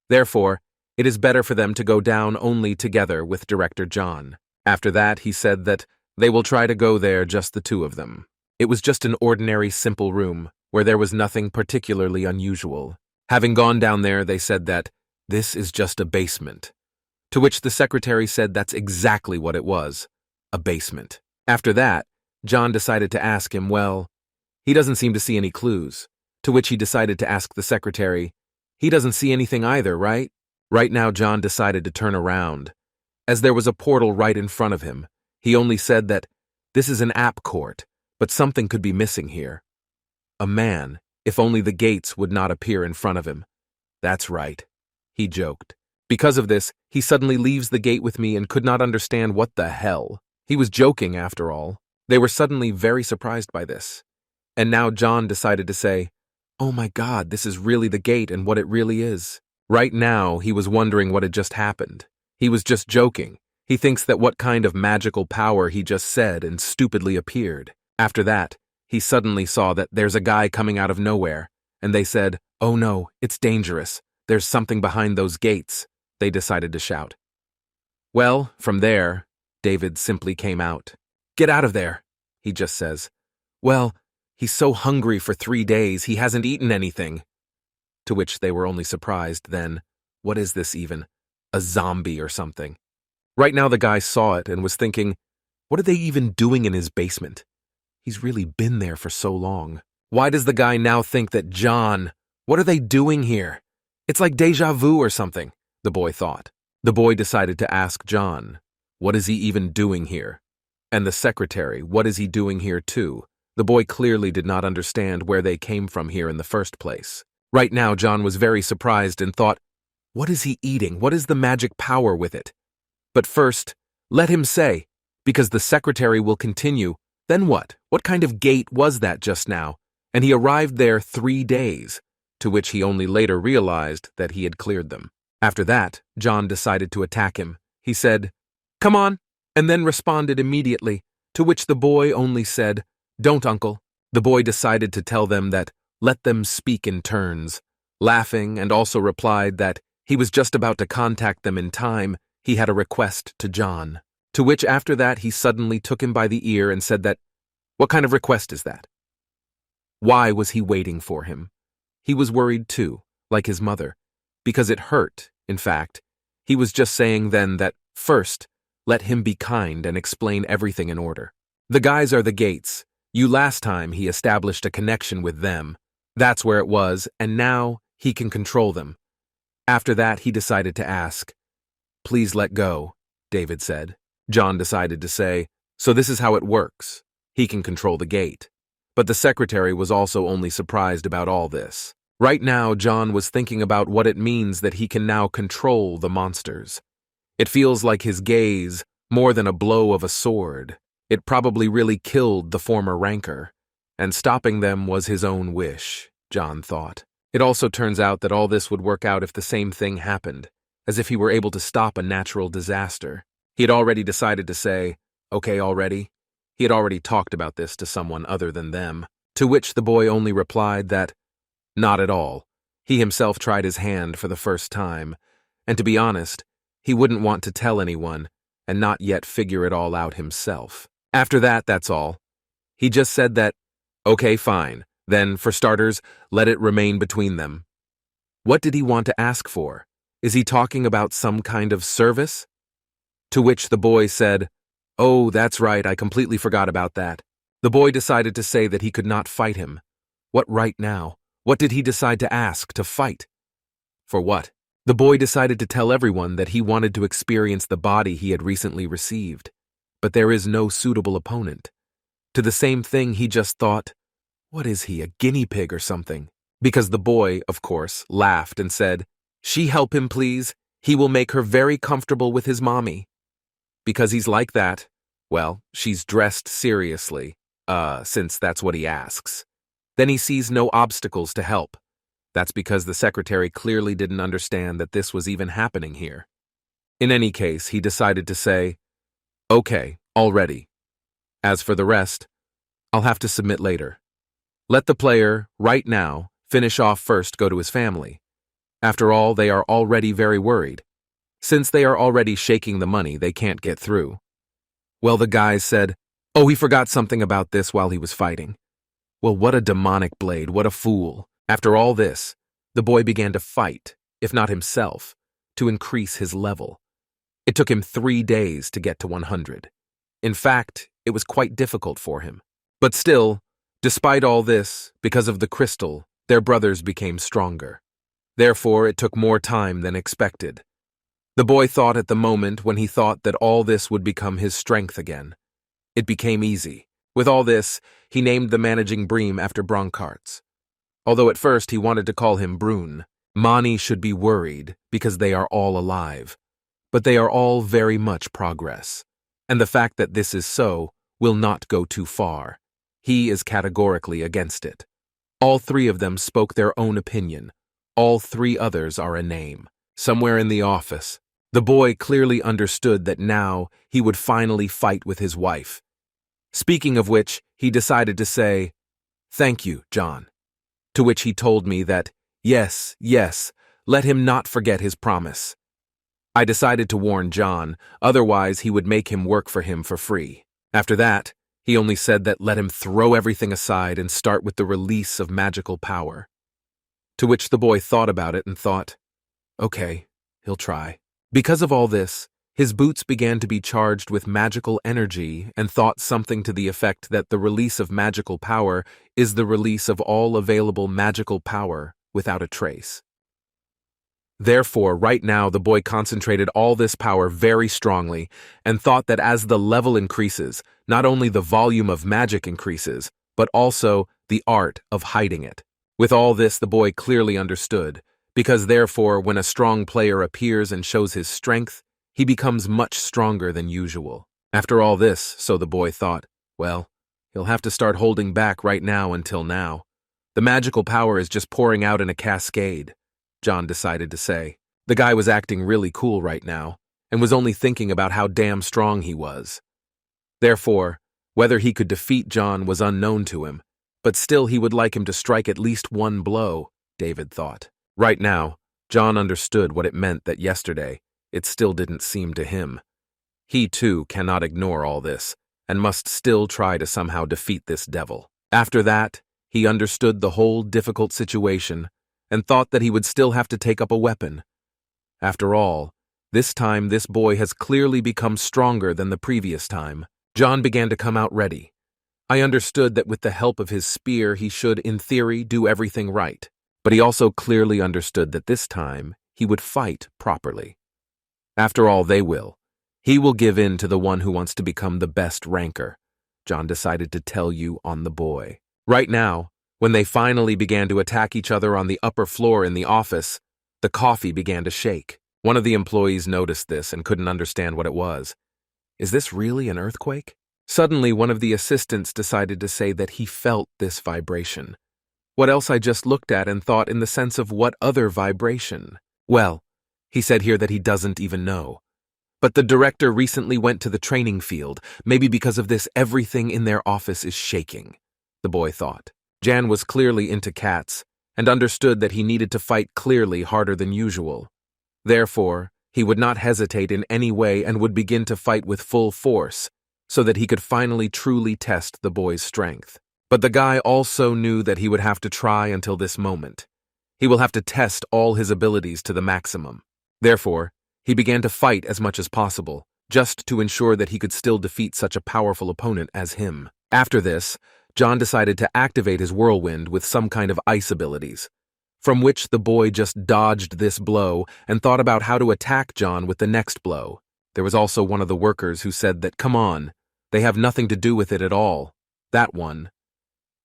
Therefore, it is better for them to go down only together with Director John. After that, he said that they will try to go there just the two of them. It was just an ordinary, simple room, where there was nothing particularly unusual. Having gone down there, they said that this is just a basement. To which the secretary said that's exactly what it was, a basement. After that, John decided to ask him, well, he doesn't seem to see any clues. To which he decided to ask the secretary, he doesn't see anything either, right? Right now, John decided to turn around. As there was a portal right in front of him, he only said that this is an app court, but something could be missing here. A man, if only the gates would not appear in front of him. That's right, he joked. Because of this, he suddenly leaves the gate with me and could not understand what the hell. He was joking after all. They were suddenly very surprised by this. And now John decided to say, oh my God, this is really the gate and what it really is. Right now, he was wondering what had just happened. He was just joking. He thinks that what kind of magical power he just said and stupidly appeared. After that, he suddenly saw that there's a guy coming out of nowhere, and they said, oh no, it's dangerous. There's something behind those gates, they decided to shout. Well, from there, David simply came out. Get out of there, he just says. Well, he's so hungry for 3 days, he hasn't eaten anything. To which they were only surprised then. What is this even? A zombie or something? Right now the guy saw it and was thinking, what are they even doing in his basement? He's really been there for so long. Why does the guy now think that John? What are they doing here? It's like deja vu or something, the boy thought. The boy decided to ask John, what is he even doing here? And the secretary, what is he doing here too? The boy clearly did not understand where they came from here in the first place. Right now, John was very surprised and thought, what is he eating? What is the magic power with it? But first, let him say, because the secretary will continue. Then what? What kind of gate was that just now? And he arrived there 3 days, to which he only later realized that he had cleared them. After that, John decided to attack him. He said, come on, and then responded immediately, to which the boy only said, don't, uncle. The boy decided to tell them that let them speak in turns, laughing, and also replied that he was just about to contact them in time. He had a request to John. To which after that he suddenly took him by the ear and said that, what kind of request is that? Why was he waiting for him? He was worried too, like his mother, because it hurt, in fact. He was just saying then that, first, let him be kind and explain everything in order. The guys are the gates. You last time he established a connection with them. That's where it was, and now he can control them. After that he decided to ask. Please let go, David said. John decided to say, so this is how it works. He can control the gate. But the secretary was also only surprised about all this. Right now, John was thinking about what it means that he can now control the monsters. It feels like his gaze, more than a blow of a sword. It probably really killed the former ranker, and stopping them was his own wish, John thought. It also turns out that all this would work out if the same thing happened, as if he were able to stop a natural disaster. He had already decided to say, Okay already? He had already talked about this to someone other than them, to which the boy only replied that, not at all. He himself tried his hand for the first time, and to be honest, he wouldn't want to tell anyone and not yet figure it all out himself. After that, that's all. He just said that, okay, fine, then, for starters, let it remain between them. What did he want to ask for? Is he talking about some kind of service? To which the boy said, oh, that's right, I completely forgot about that. The boy decided to say that he could not fight him. What right now? What did he decide to ask, to fight? For what? The boy decided to tell everyone that he wanted to experience the body he had recently received. But there is no suitable opponent. To the same thing he just thought, what is he, a guinea pig or something? Because the boy, of course, laughed and said, she help him please, he will make her very comfortable with his mommy. Because he's like that, well, she's dressed seriously, since that's what he asks. Then he sees no obstacles to help. That's because the secretary clearly didn't understand that this was even happening here. In any case, he decided to say, okay, already. As for the rest, I'll have to submit later. Let the player, right now, finish off first, go to his family. After all, they are already very worried. Since they are already shaking the money, they can't get through. Well, the guys said, oh, he forgot something about this while he was fighting. Well, what a demonic blade, what a fool. After all this, the boy began to fight, if not himself, to increase his level. It took him 3 days to get to 100. In fact, it was quite difficult for him. But still, despite all this, because of the crystal, their brothers became stronger. Therefore, it took more time than expected. The boy thought at the moment when he thought that all this would become his strength again. It became easy. With all this, he named the managing bream after Broncarts. Although at first he wanted to call him Brune. Mani should be worried because they are all alive. But they are all very much progress. And the fact that this is so will not go too far. He is categorically against it. All 3 of them spoke their own opinion. All 3 others are a name. Somewhere in the office, the boy clearly understood that now he would finally fight with his wife. Speaking of which, he decided to say, thank you, John. To which he told me that, yes, let him not forget his promise. I decided to warn John, otherwise he would make him work for him for free. After that, he only said that let him throw everything aside and start with the release of magical power. To which the boy thought about it and thought, okay, he'll try. Because of all this, his boots began to be charged with magical energy and thought something to the effect that the release of magical power is the release of all available magical power without a trace. Therefore, right now the boy concentrated all this power very strongly and thought that as the level increases, not only the volume of magic increases, but also the art of hiding it. With all this, the boy clearly understood, because therefore when a strong player appears and shows his strength, he becomes much stronger than usual. After all this, so the boy thought, well, he'll have to start holding back right now until now. The magical power is just pouring out in a cascade, John decided to say. The guy was acting really cool right now, and was only thinking about how damn strong he was. Therefore, whether he could defeat John was unknown to him, but still he would like him to strike at least one blow, David thought. Right now, John understood what it meant that yesterday, it still didn't seem to him. He too cannot ignore all this, and must still try to somehow defeat this devil. After that, he understood the whole difficult situation, and thought that he would still have to take up a weapon. After all, this time this boy has clearly become stronger than the previous time. John began to come out ready. I understood that with the help of his spear he should, in theory, do everything right. But he also clearly understood that this time he would fight properly. After all, they will. He will give in to the one who wants to become the best ranker, John decided to tell you on the boy. Right now, when they finally began to attack each other on the upper floor in the office, the coffee began to shake. One of the employees noticed this and couldn't understand what it was. Is this really an earthquake? Suddenly, one of the assistants decided to say that he felt this vibration. What else I just looked at and thought in the sense of what other vibration? Well, he said here that he doesn't even know. But the director recently went to the training field. Maybe because of this, everything in their office is shaking, the boy thought. Jan was clearly into cats and understood that he needed to fight clearly harder than usual. Therefore, he would not hesitate in any way and would begin to fight with full force so that he could finally truly test the boy's strength. But the guy also knew that he would have to try until this moment. He will have to test all his abilities to the maximum. Therefore, he began to fight as much as possible, just to ensure that he could still defeat such a powerful opponent as him. After this, John decided to activate his whirlwind with some kind of ice abilities, from which the boy just dodged this blow and thought about how to attack John with the next blow. There was also one of the workers who said that, come on, they have nothing to do with it at all. That one.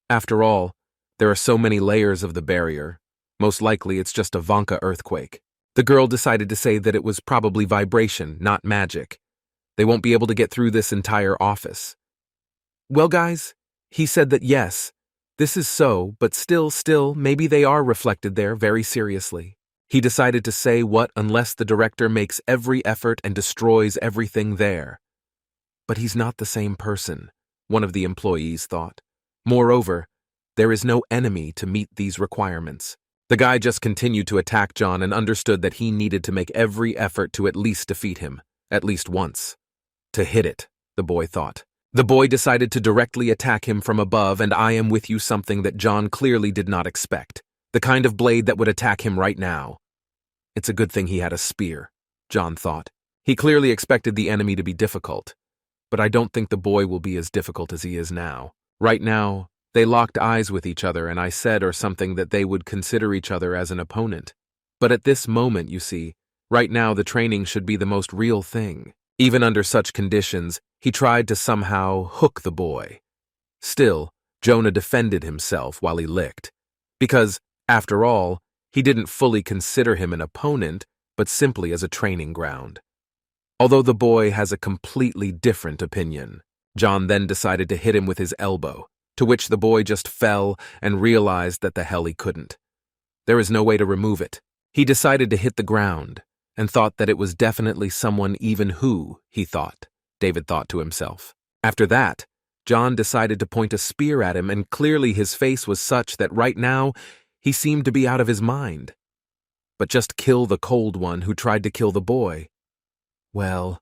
After all, there are so many layers of the barrier. Most likely it's just a Vanka earthquake. The girl decided to say that it was probably vibration, not magic. They won't be able to get through this entire office. Well, guys, he said that yes, this is so, but still, maybe they are reflected there very seriously. He decided to say what unless the director makes every effort and destroys everything there. But he's not the same person, one of the employees thought. Moreover, there is no enemy to meet these requirements. The guy just continued to attack John and understood that he needed to make every effort to at least defeat him, at least once. To hit it, the boy thought. The boy decided to directly attack him from above, and I am with you, something that John clearly did not expect. The kind of blade that would attack him right now. It's a good thing he had a spear, John thought. He clearly expected the enemy to be difficult, but I don't think the boy will be as difficult as he is now. Right now, they locked eyes with each other, and I said or something that they would consider each other as an opponent. But at this moment, you see, right now the training should be the most real thing. Even under such conditions, he tried to somehow hook the boy. Still, Jonah defended himself while he licked. Because, after all, he didn't fully consider him an opponent, but simply as a training ground. Although the boy has a completely different opinion, John then decided to hit him with his elbow, to which the boy just fell and realized that the hell he couldn't. There is no way to remove it. He decided to hit the ground, and thought that it was definitely someone even who, he thought, David thought to himself. After that, John decided to point a spear at him, and clearly his face was such that right now he seemed to be out of his mind. But just kill the cold one who tried to kill the boy. Well,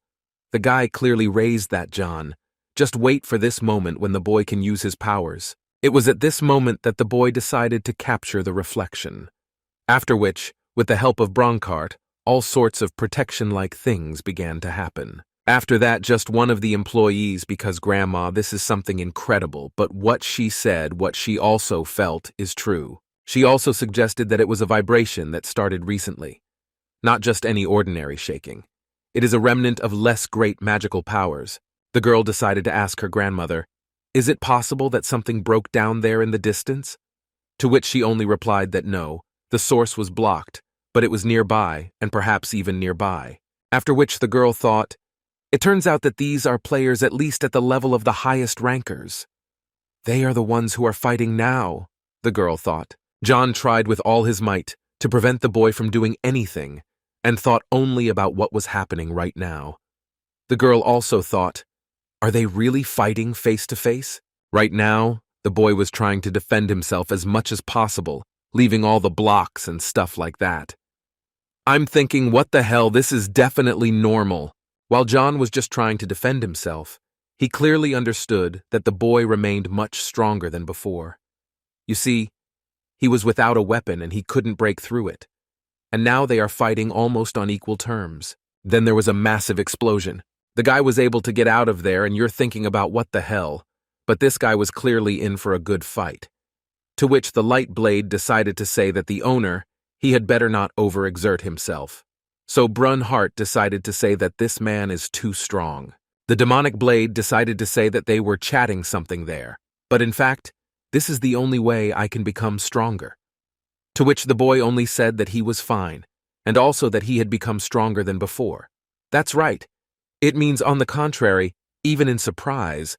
the guy clearly raised that, John. Just wait for this moment when the boy can use his powers. It was at this moment that the boy decided to capture the reflection. After which, with the help of Broncart, all sorts of protection-like things began to happen. After that, just one of the employees, because Grandma, this is something incredible, but what she said, what she also felt, is true. She also suggested that it was a vibration that started recently. Not just any ordinary shaking. It is a remnant of less great magical powers. The girl decided to ask her grandmother, "Is it possible that something broke down there in the distance?" To which she only replied that no, the source was blocked, but it was nearby, and perhaps even nearby. After which the girl thought, it turns out that these are players at least at the level of the highest rankers. They are the ones who are fighting now, the girl thought. John tried with all his might to prevent the boy from doing anything, and thought only about what was happening right now. The girl also thought, are they really fighting face to face? Right now, the boy was trying to defend himself as much as possible, leaving all the blocks and stuff like that. I'm thinking, what the hell, this is definitely normal. While John was just trying to defend himself, he clearly understood that the boy remained much stronger than before. You see, he was without a weapon and he couldn't break through it. And now they are fighting almost on equal terms. Then there was a massive explosion. The guy was able to get out of there, and you're thinking about what the hell, but this guy was clearly in for a good fight. To which the light blade decided to say that the owner, he had better not overexert himself. So Brunhart decided to say that this man is too strong. The demonic blade decided to say that they were chatting something there, but in fact, this is the only way I can become stronger. To which the boy only said that he was fine, and also that he had become stronger than before. That's right. It means, on the contrary, even in surprise.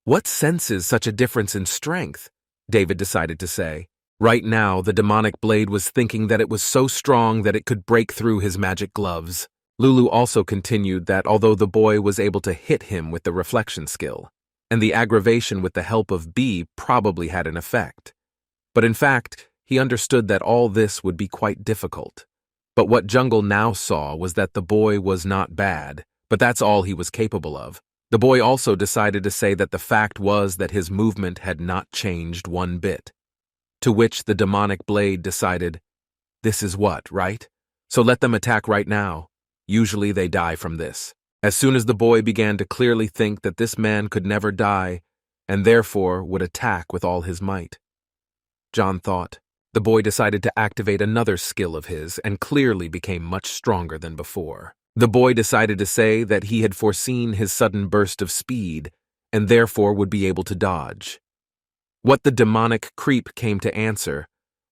What senses such a difference in strength? David decided to say. Right now, the demonic blade was thinking that it was so strong that it could break through his magic gloves. Lulu also continued that although the boy was able to hit him with the reflection skill, and the aggravation with the help of B probably had an effect, but in fact, he understood that all this would be quite difficult. But what Jungle now saw was that the boy was not bad, but that's all he was capable of. The boy also decided to say that the fact was that his movement had not changed one bit. To which the demonic blade decided, this is what, right? So let them attack right now. Usually they die from this. As soon as the boy began to clearly think that this man could never die, and therefore would attack with all his might. John thought. The boy decided to activate another skill of his and clearly became much stronger than before. The boy decided to say that he had foreseen his sudden burst of speed and therefore would be able to dodge. What the demonic creep came to answer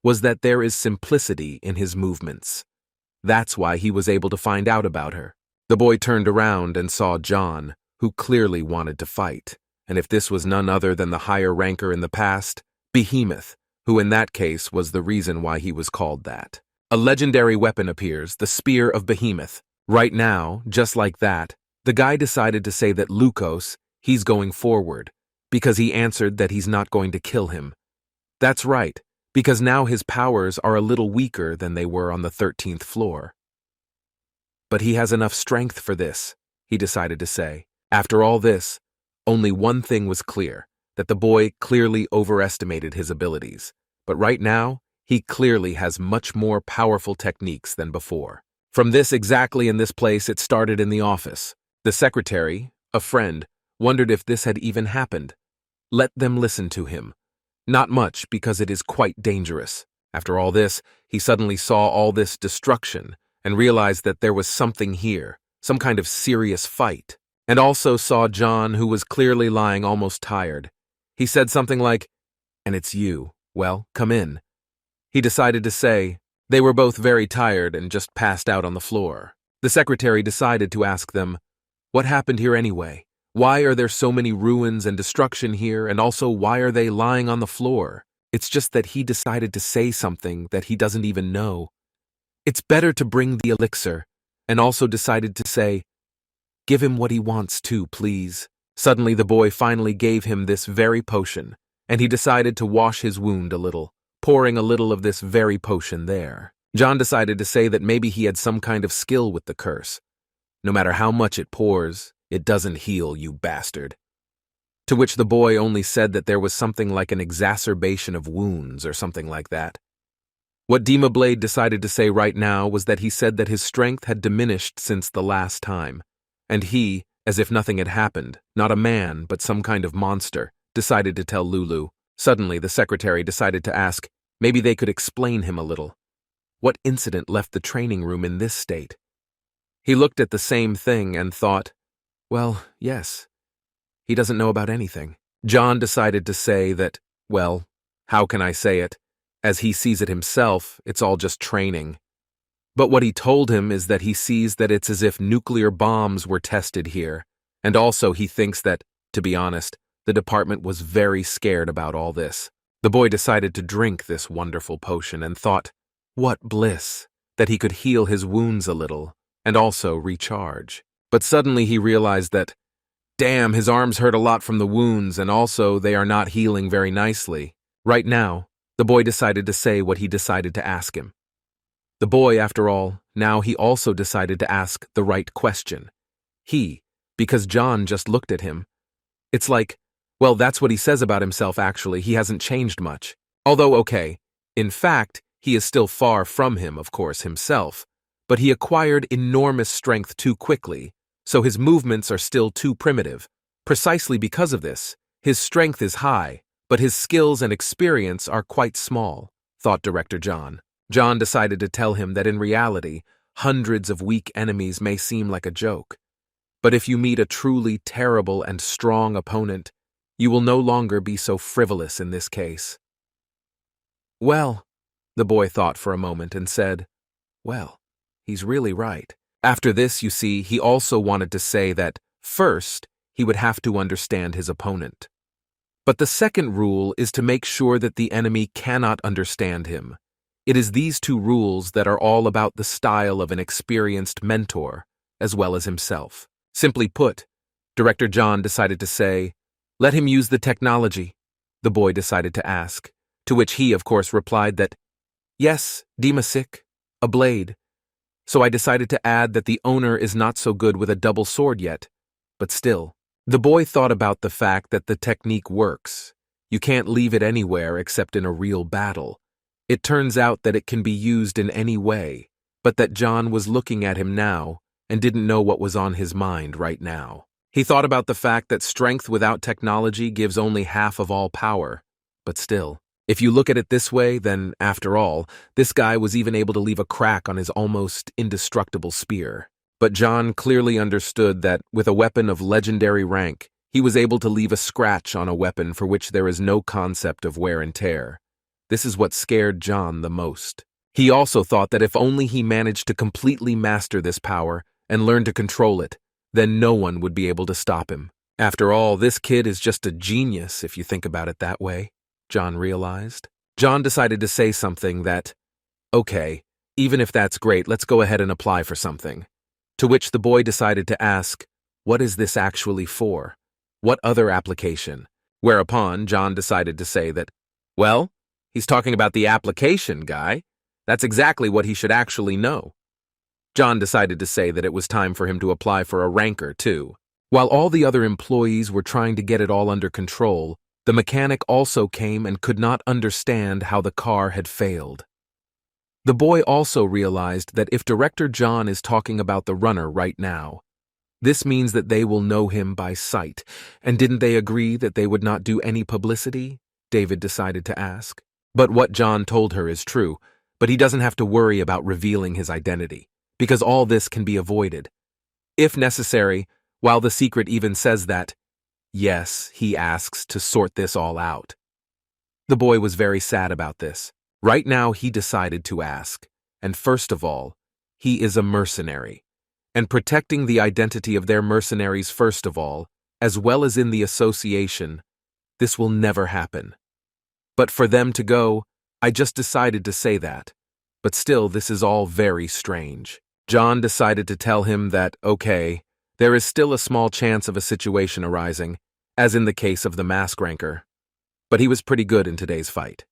was that there is simplicity in his movements. That's why he was able to find out about her. The boy turned around and saw John, who clearly wanted to fight, and if this was none other than the higher ranker in the past, Behemoth, who in that case was the reason why he was called that. A legendary weapon appears, the Spear of Behemoth. Right now, just like that, the guy decided to say that Lukos, he's going forward, because he answered that he's not going to kill him. That's right, because now his powers are a little weaker than they were on the 13th floor. But he has enough strength for this, he decided to say. After all this, only one thing was clear, that the boy clearly overestimated his abilities. But right now, he clearly has much more powerful techniques than before. From this exactly in this place it started in the office. The secretary, a friend, wondered if this had even happened. Let them listen to him. Not much, because it is quite dangerous. After all this, he suddenly saw all this destruction and realized that there was something here, some kind of serious fight. And also saw John, who was clearly lying almost tired. He said something like, "And it's you. Well, come in." He decided to say, they were both very tired and just passed out on the floor. The secretary decided to ask them, what happened here anyway? Why are there so many ruins and destruction here, and also why are they lying on the floor? It's just that he decided to say something that he doesn't even know. It's better to bring the elixir, and also decided to say, give him what he wants too, please. Suddenly the boy finally gave him this very potion, and he decided to wash his wound a little, pouring a little of this very potion there. John decided to say that maybe he had some kind of skill with the curse. No matter how much it pours, it doesn't heal, you bastard. To which the boy only said that there was something like an exacerbation of wounds or something like that. What Dima Blade decided to say right now was that he said that his strength had diminished since the last time, and he, as if nothing had happened, not a man but some kind of monster, decided to tell Lulu. Suddenly the secretary decided to ask, maybe they could explain him a little. What incident left the training room in this state? He looked at the same thing and thought, well, yes. He doesn't know about anything. John decided to say that, well, how can I say it? As he sees it himself, it's all just training. But what he told him is that he sees that it's as if nuclear bombs were tested here, and also he thinks that, to be honest, the department was very scared about all this. The boy decided to drink this wonderful potion and thought, what bliss, that he could heal his wounds a little, and also recharge. But suddenly he realized that, damn, his arms hurt a lot from the wounds, and also they are not healing very nicely. Right now, the boy decided to say what he decided to ask him. The boy, after all, now he also decided to ask the right question. Because John just looked at him. It's like, well, that's what he says about himself actually, he hasn't changed much. Although, okay, in fact, he is still far from him, of course, himself, but he acquired enormous strength too quickly, so his movements are still too primitive. Precisely because of this, his strength is high, but his skills and experience are quite small, thought Director John. John decided to tell him that in reality, hundreds of weak enemies may seem like a joke. But if you meet a truly terrible and strong opponent, you will no longer be so frivolous in this case. Well, the boy thought for a moment and said, well, he's really right. After this, you see, he also wanted to say that, first, he would have to understand his opponent. But the second rule is to make sure that the enemy cannot understand him. It is these two rules that are all about the style of an experienced mentor, as well as himself. Simply put, Director John decided to say, "Let him use the technology," the boy decided to ask, to which he, of course, replied that, "Yes, Demasik, a blade. So I decided to add that the owner is not so good with a double sword yet, but still." The boy thought about the fact that the technique works. You can't leave it anywhere except in a real battle. It turns out that it can be used in any way, but that John was looking at him now and didn't know what was on his mind right now. He thought about the fact that strength without technology gives only half of all power, but still. If you look at it this way, then, after all, this guy was even able to leave a crack on his almost indestructible spear. But John clearly understood that, with a weapon of legendary rank, he was able to leave a scratch on a weapon for which there is no concept of wear and tear. This is what scared John the most. He also thought that if only he managed to completely master this power and learn to control it, then no one would be able to stop him. After all, this kid is just a genius if you think about it that way, John realized. John decided to say something that, "Okay, even if that's great, let's go ahead and apply for something." To which the boy decided to ask, "What is this actually for? What other application?" Whereupon John decided to say that, "Well, he's talking about the application, guy. That's exactly what he should actually know." John decided to say that it was time for him to apply for a ranker, too. While all the other employees were trying to get it all under control, the mechanic also came and could not understand how the car had failed. The boy also realized that if Director John is talking about the runner right now, this means that they will know him by sight. And didn't they agree that they would not do any publicity? David decided to ask. But what John told her is true, but he doesn't have to worry about revealing his identity, because all this can be avoided. If necessary, while the secret even says that, yes, he asks to sort this all out. The boy was very sad about this. Right now he decided to ask, and first of all, he is a mercenary, and protecting the identity of their mercenaries first of all, as well as in the association, this will never happen. But for them to go, I just decided to say that. But still, this is all very strange. John decided to tell him that, okay, there is still a small chance of a situation arising, as in the case of the mask ranker. But he was pretty good in today's fight.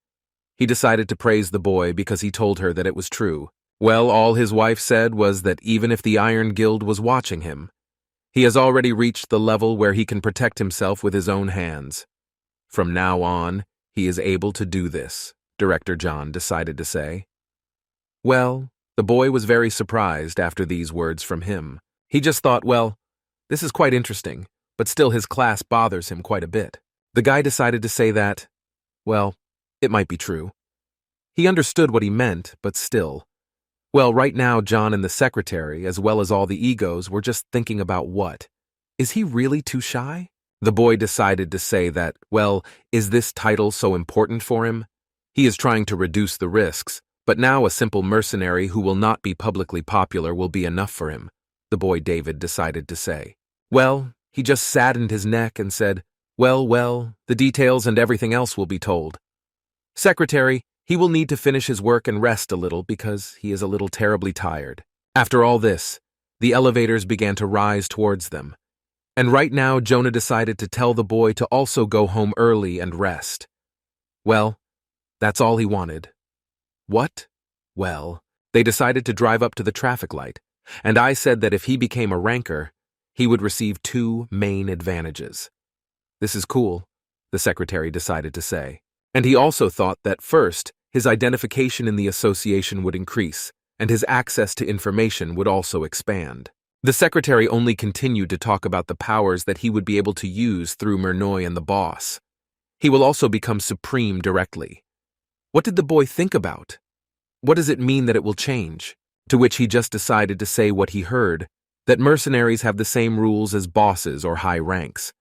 He decided to praise the boy because he told her that it was true. Well, all his wife said was that even if the Iron Guild was watching him, he has already reached the level where he can protect himself with his own hands. From now on, he is able to do this, Director John decided to say. Well, the boy was very surprised after these words from him. He just thought, well, this is quite interesting, but still his class bothers him quite a bit. The guy decided to say that, well, it might be true. He understood what he meant, but still. Well, right now John and the secretary, as well as all the egos, were just thinking about what? Is he really too shy? The boy decided to say that, well, is this title so important for him? He is trying to reduce the risks, but now a simple mercenary who will not be publicly popular will be enough for him, the boy David decided to say. Well, he just saddened his neck and said, well, the details and everything else will be told. Secretary, he will need to finish his work and rest a little because he is a little terribly tired. After all this, the elevators began to rise towards them. And right now Jonah decided to tell the boy to also go home early and rest. Well, that's all he wanted. What? Well, they decided to drive up to the traffic light, and I said that if he became a ranker, he would receive 2 main advantages. This is cool, the secretary decided to say. And he also thought that first, his identification in the association would increase, and his access to information would also expand. The secretary only continued to talk about the powers that he would be able to use through Mernoi and the boss. He will also become supreme directly. What did the boy think about? What does it mean that it will change? To which he just decided to say what he heard, that mercenaries have the same rules as bosses or high ranks.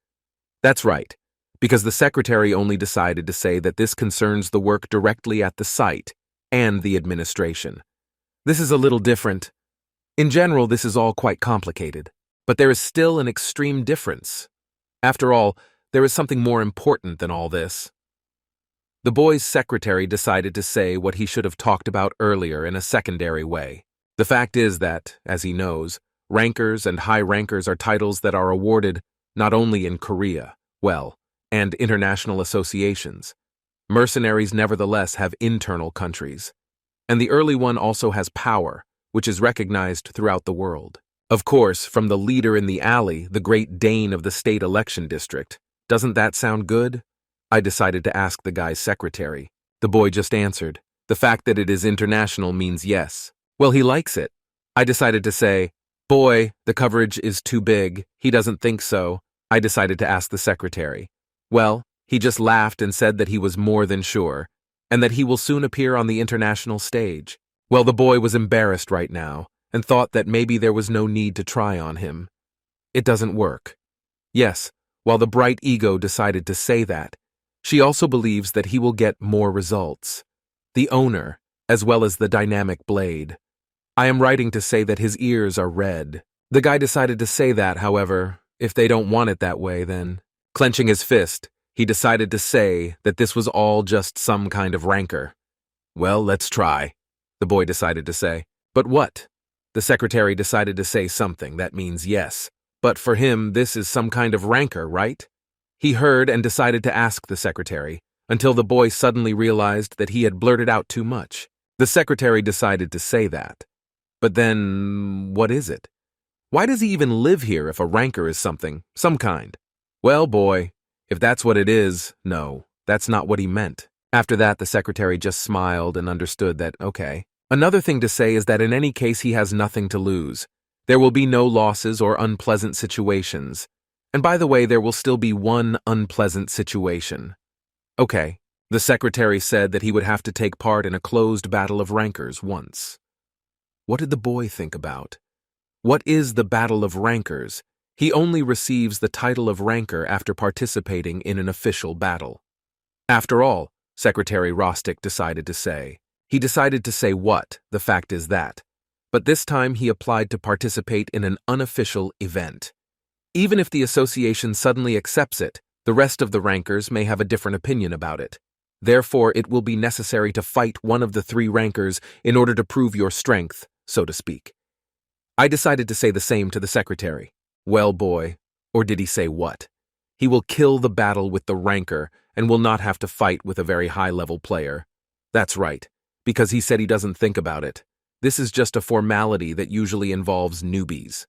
That's right, because the secretary only decided to say that this concerns the work directly at the site and the administration. This is a little different. In general, this is all quite complicated, but there is still an extreme difference. After all, there is something more important than all this. The boy's secretary decided to say what he should have talked about earlier in a secondary way. The fact is that, as he knows, Rankers and high rankers are titles that are awarded not only in Korea, and international associations. Mercenaries nevertheless have internal countries. And the early one also has power, which is recognized throughout the world. Of course, from the leader in the alley, the great Dane of the state election district. Doesn't that sound good? I decided to ask the guy's secretary. The boy just answered. The fact that it is international means yes. Well, he likes it. I decided to say, boy, the coverage is too big. He doesn't think so. I decided to ask the secretary. Well, he just laughed and said that he was more than sure, and that he will soon appear on the international stage. Well, the boy was embarrassed right now, and thought that maybe there was no need to try on him. It doesn't work. Yes, while the bright ego decided to say that, she also believes that he will get more results. The owner, as well as the dynamic blade. I am writing to say that his ears are red. The guy decided to say that, however, if they don't want it that way, then... Clenching his fist, he decided to say that this was all just some kind of rancor. Well, let's try, the boy decided to say. But what? The secretary decided to say something that means yes. But for him, this is some kind of rancor, right? He heard and decided to ask the secretary, until the boy suddenly realized that he had blurted out too much. The secretary decided to say that. But then, what is it? Why does he even live here if a rancor is something, some kind? Well, boy, if that's what it is, no, that's not what he meant. After that, the secretary just smiled and understood that, okay. Another thing to say is that in any case, he has nothing to lose. There will be no losses or unpleasant situations. And by the way, there will still be one unpleasant situation. Okay, the secretary said that he would have to take part in a closed battle of rankers once. What did the boy think about? What is the battle of rankers? He only receives the title of rancor after participating in an official battle. After all, Secretary Rostick decided to say. He decided to say what, the fact is that. But this time he applied to participate in an unofficial event. Even if the association suddenly accepts it, the rest of the rankers may have a different opinion about it. Therefore, it will be necessary to fight one of the three rankers in order to prove your strength, so to speak. I decided to say the same to the secretary. Well, boy, or did he say what? He will kill the battle with the rancor and will not have to fight with a very high-level player. That's right, because he said he doesn't think about it. This is just a formality that usually involves newbies.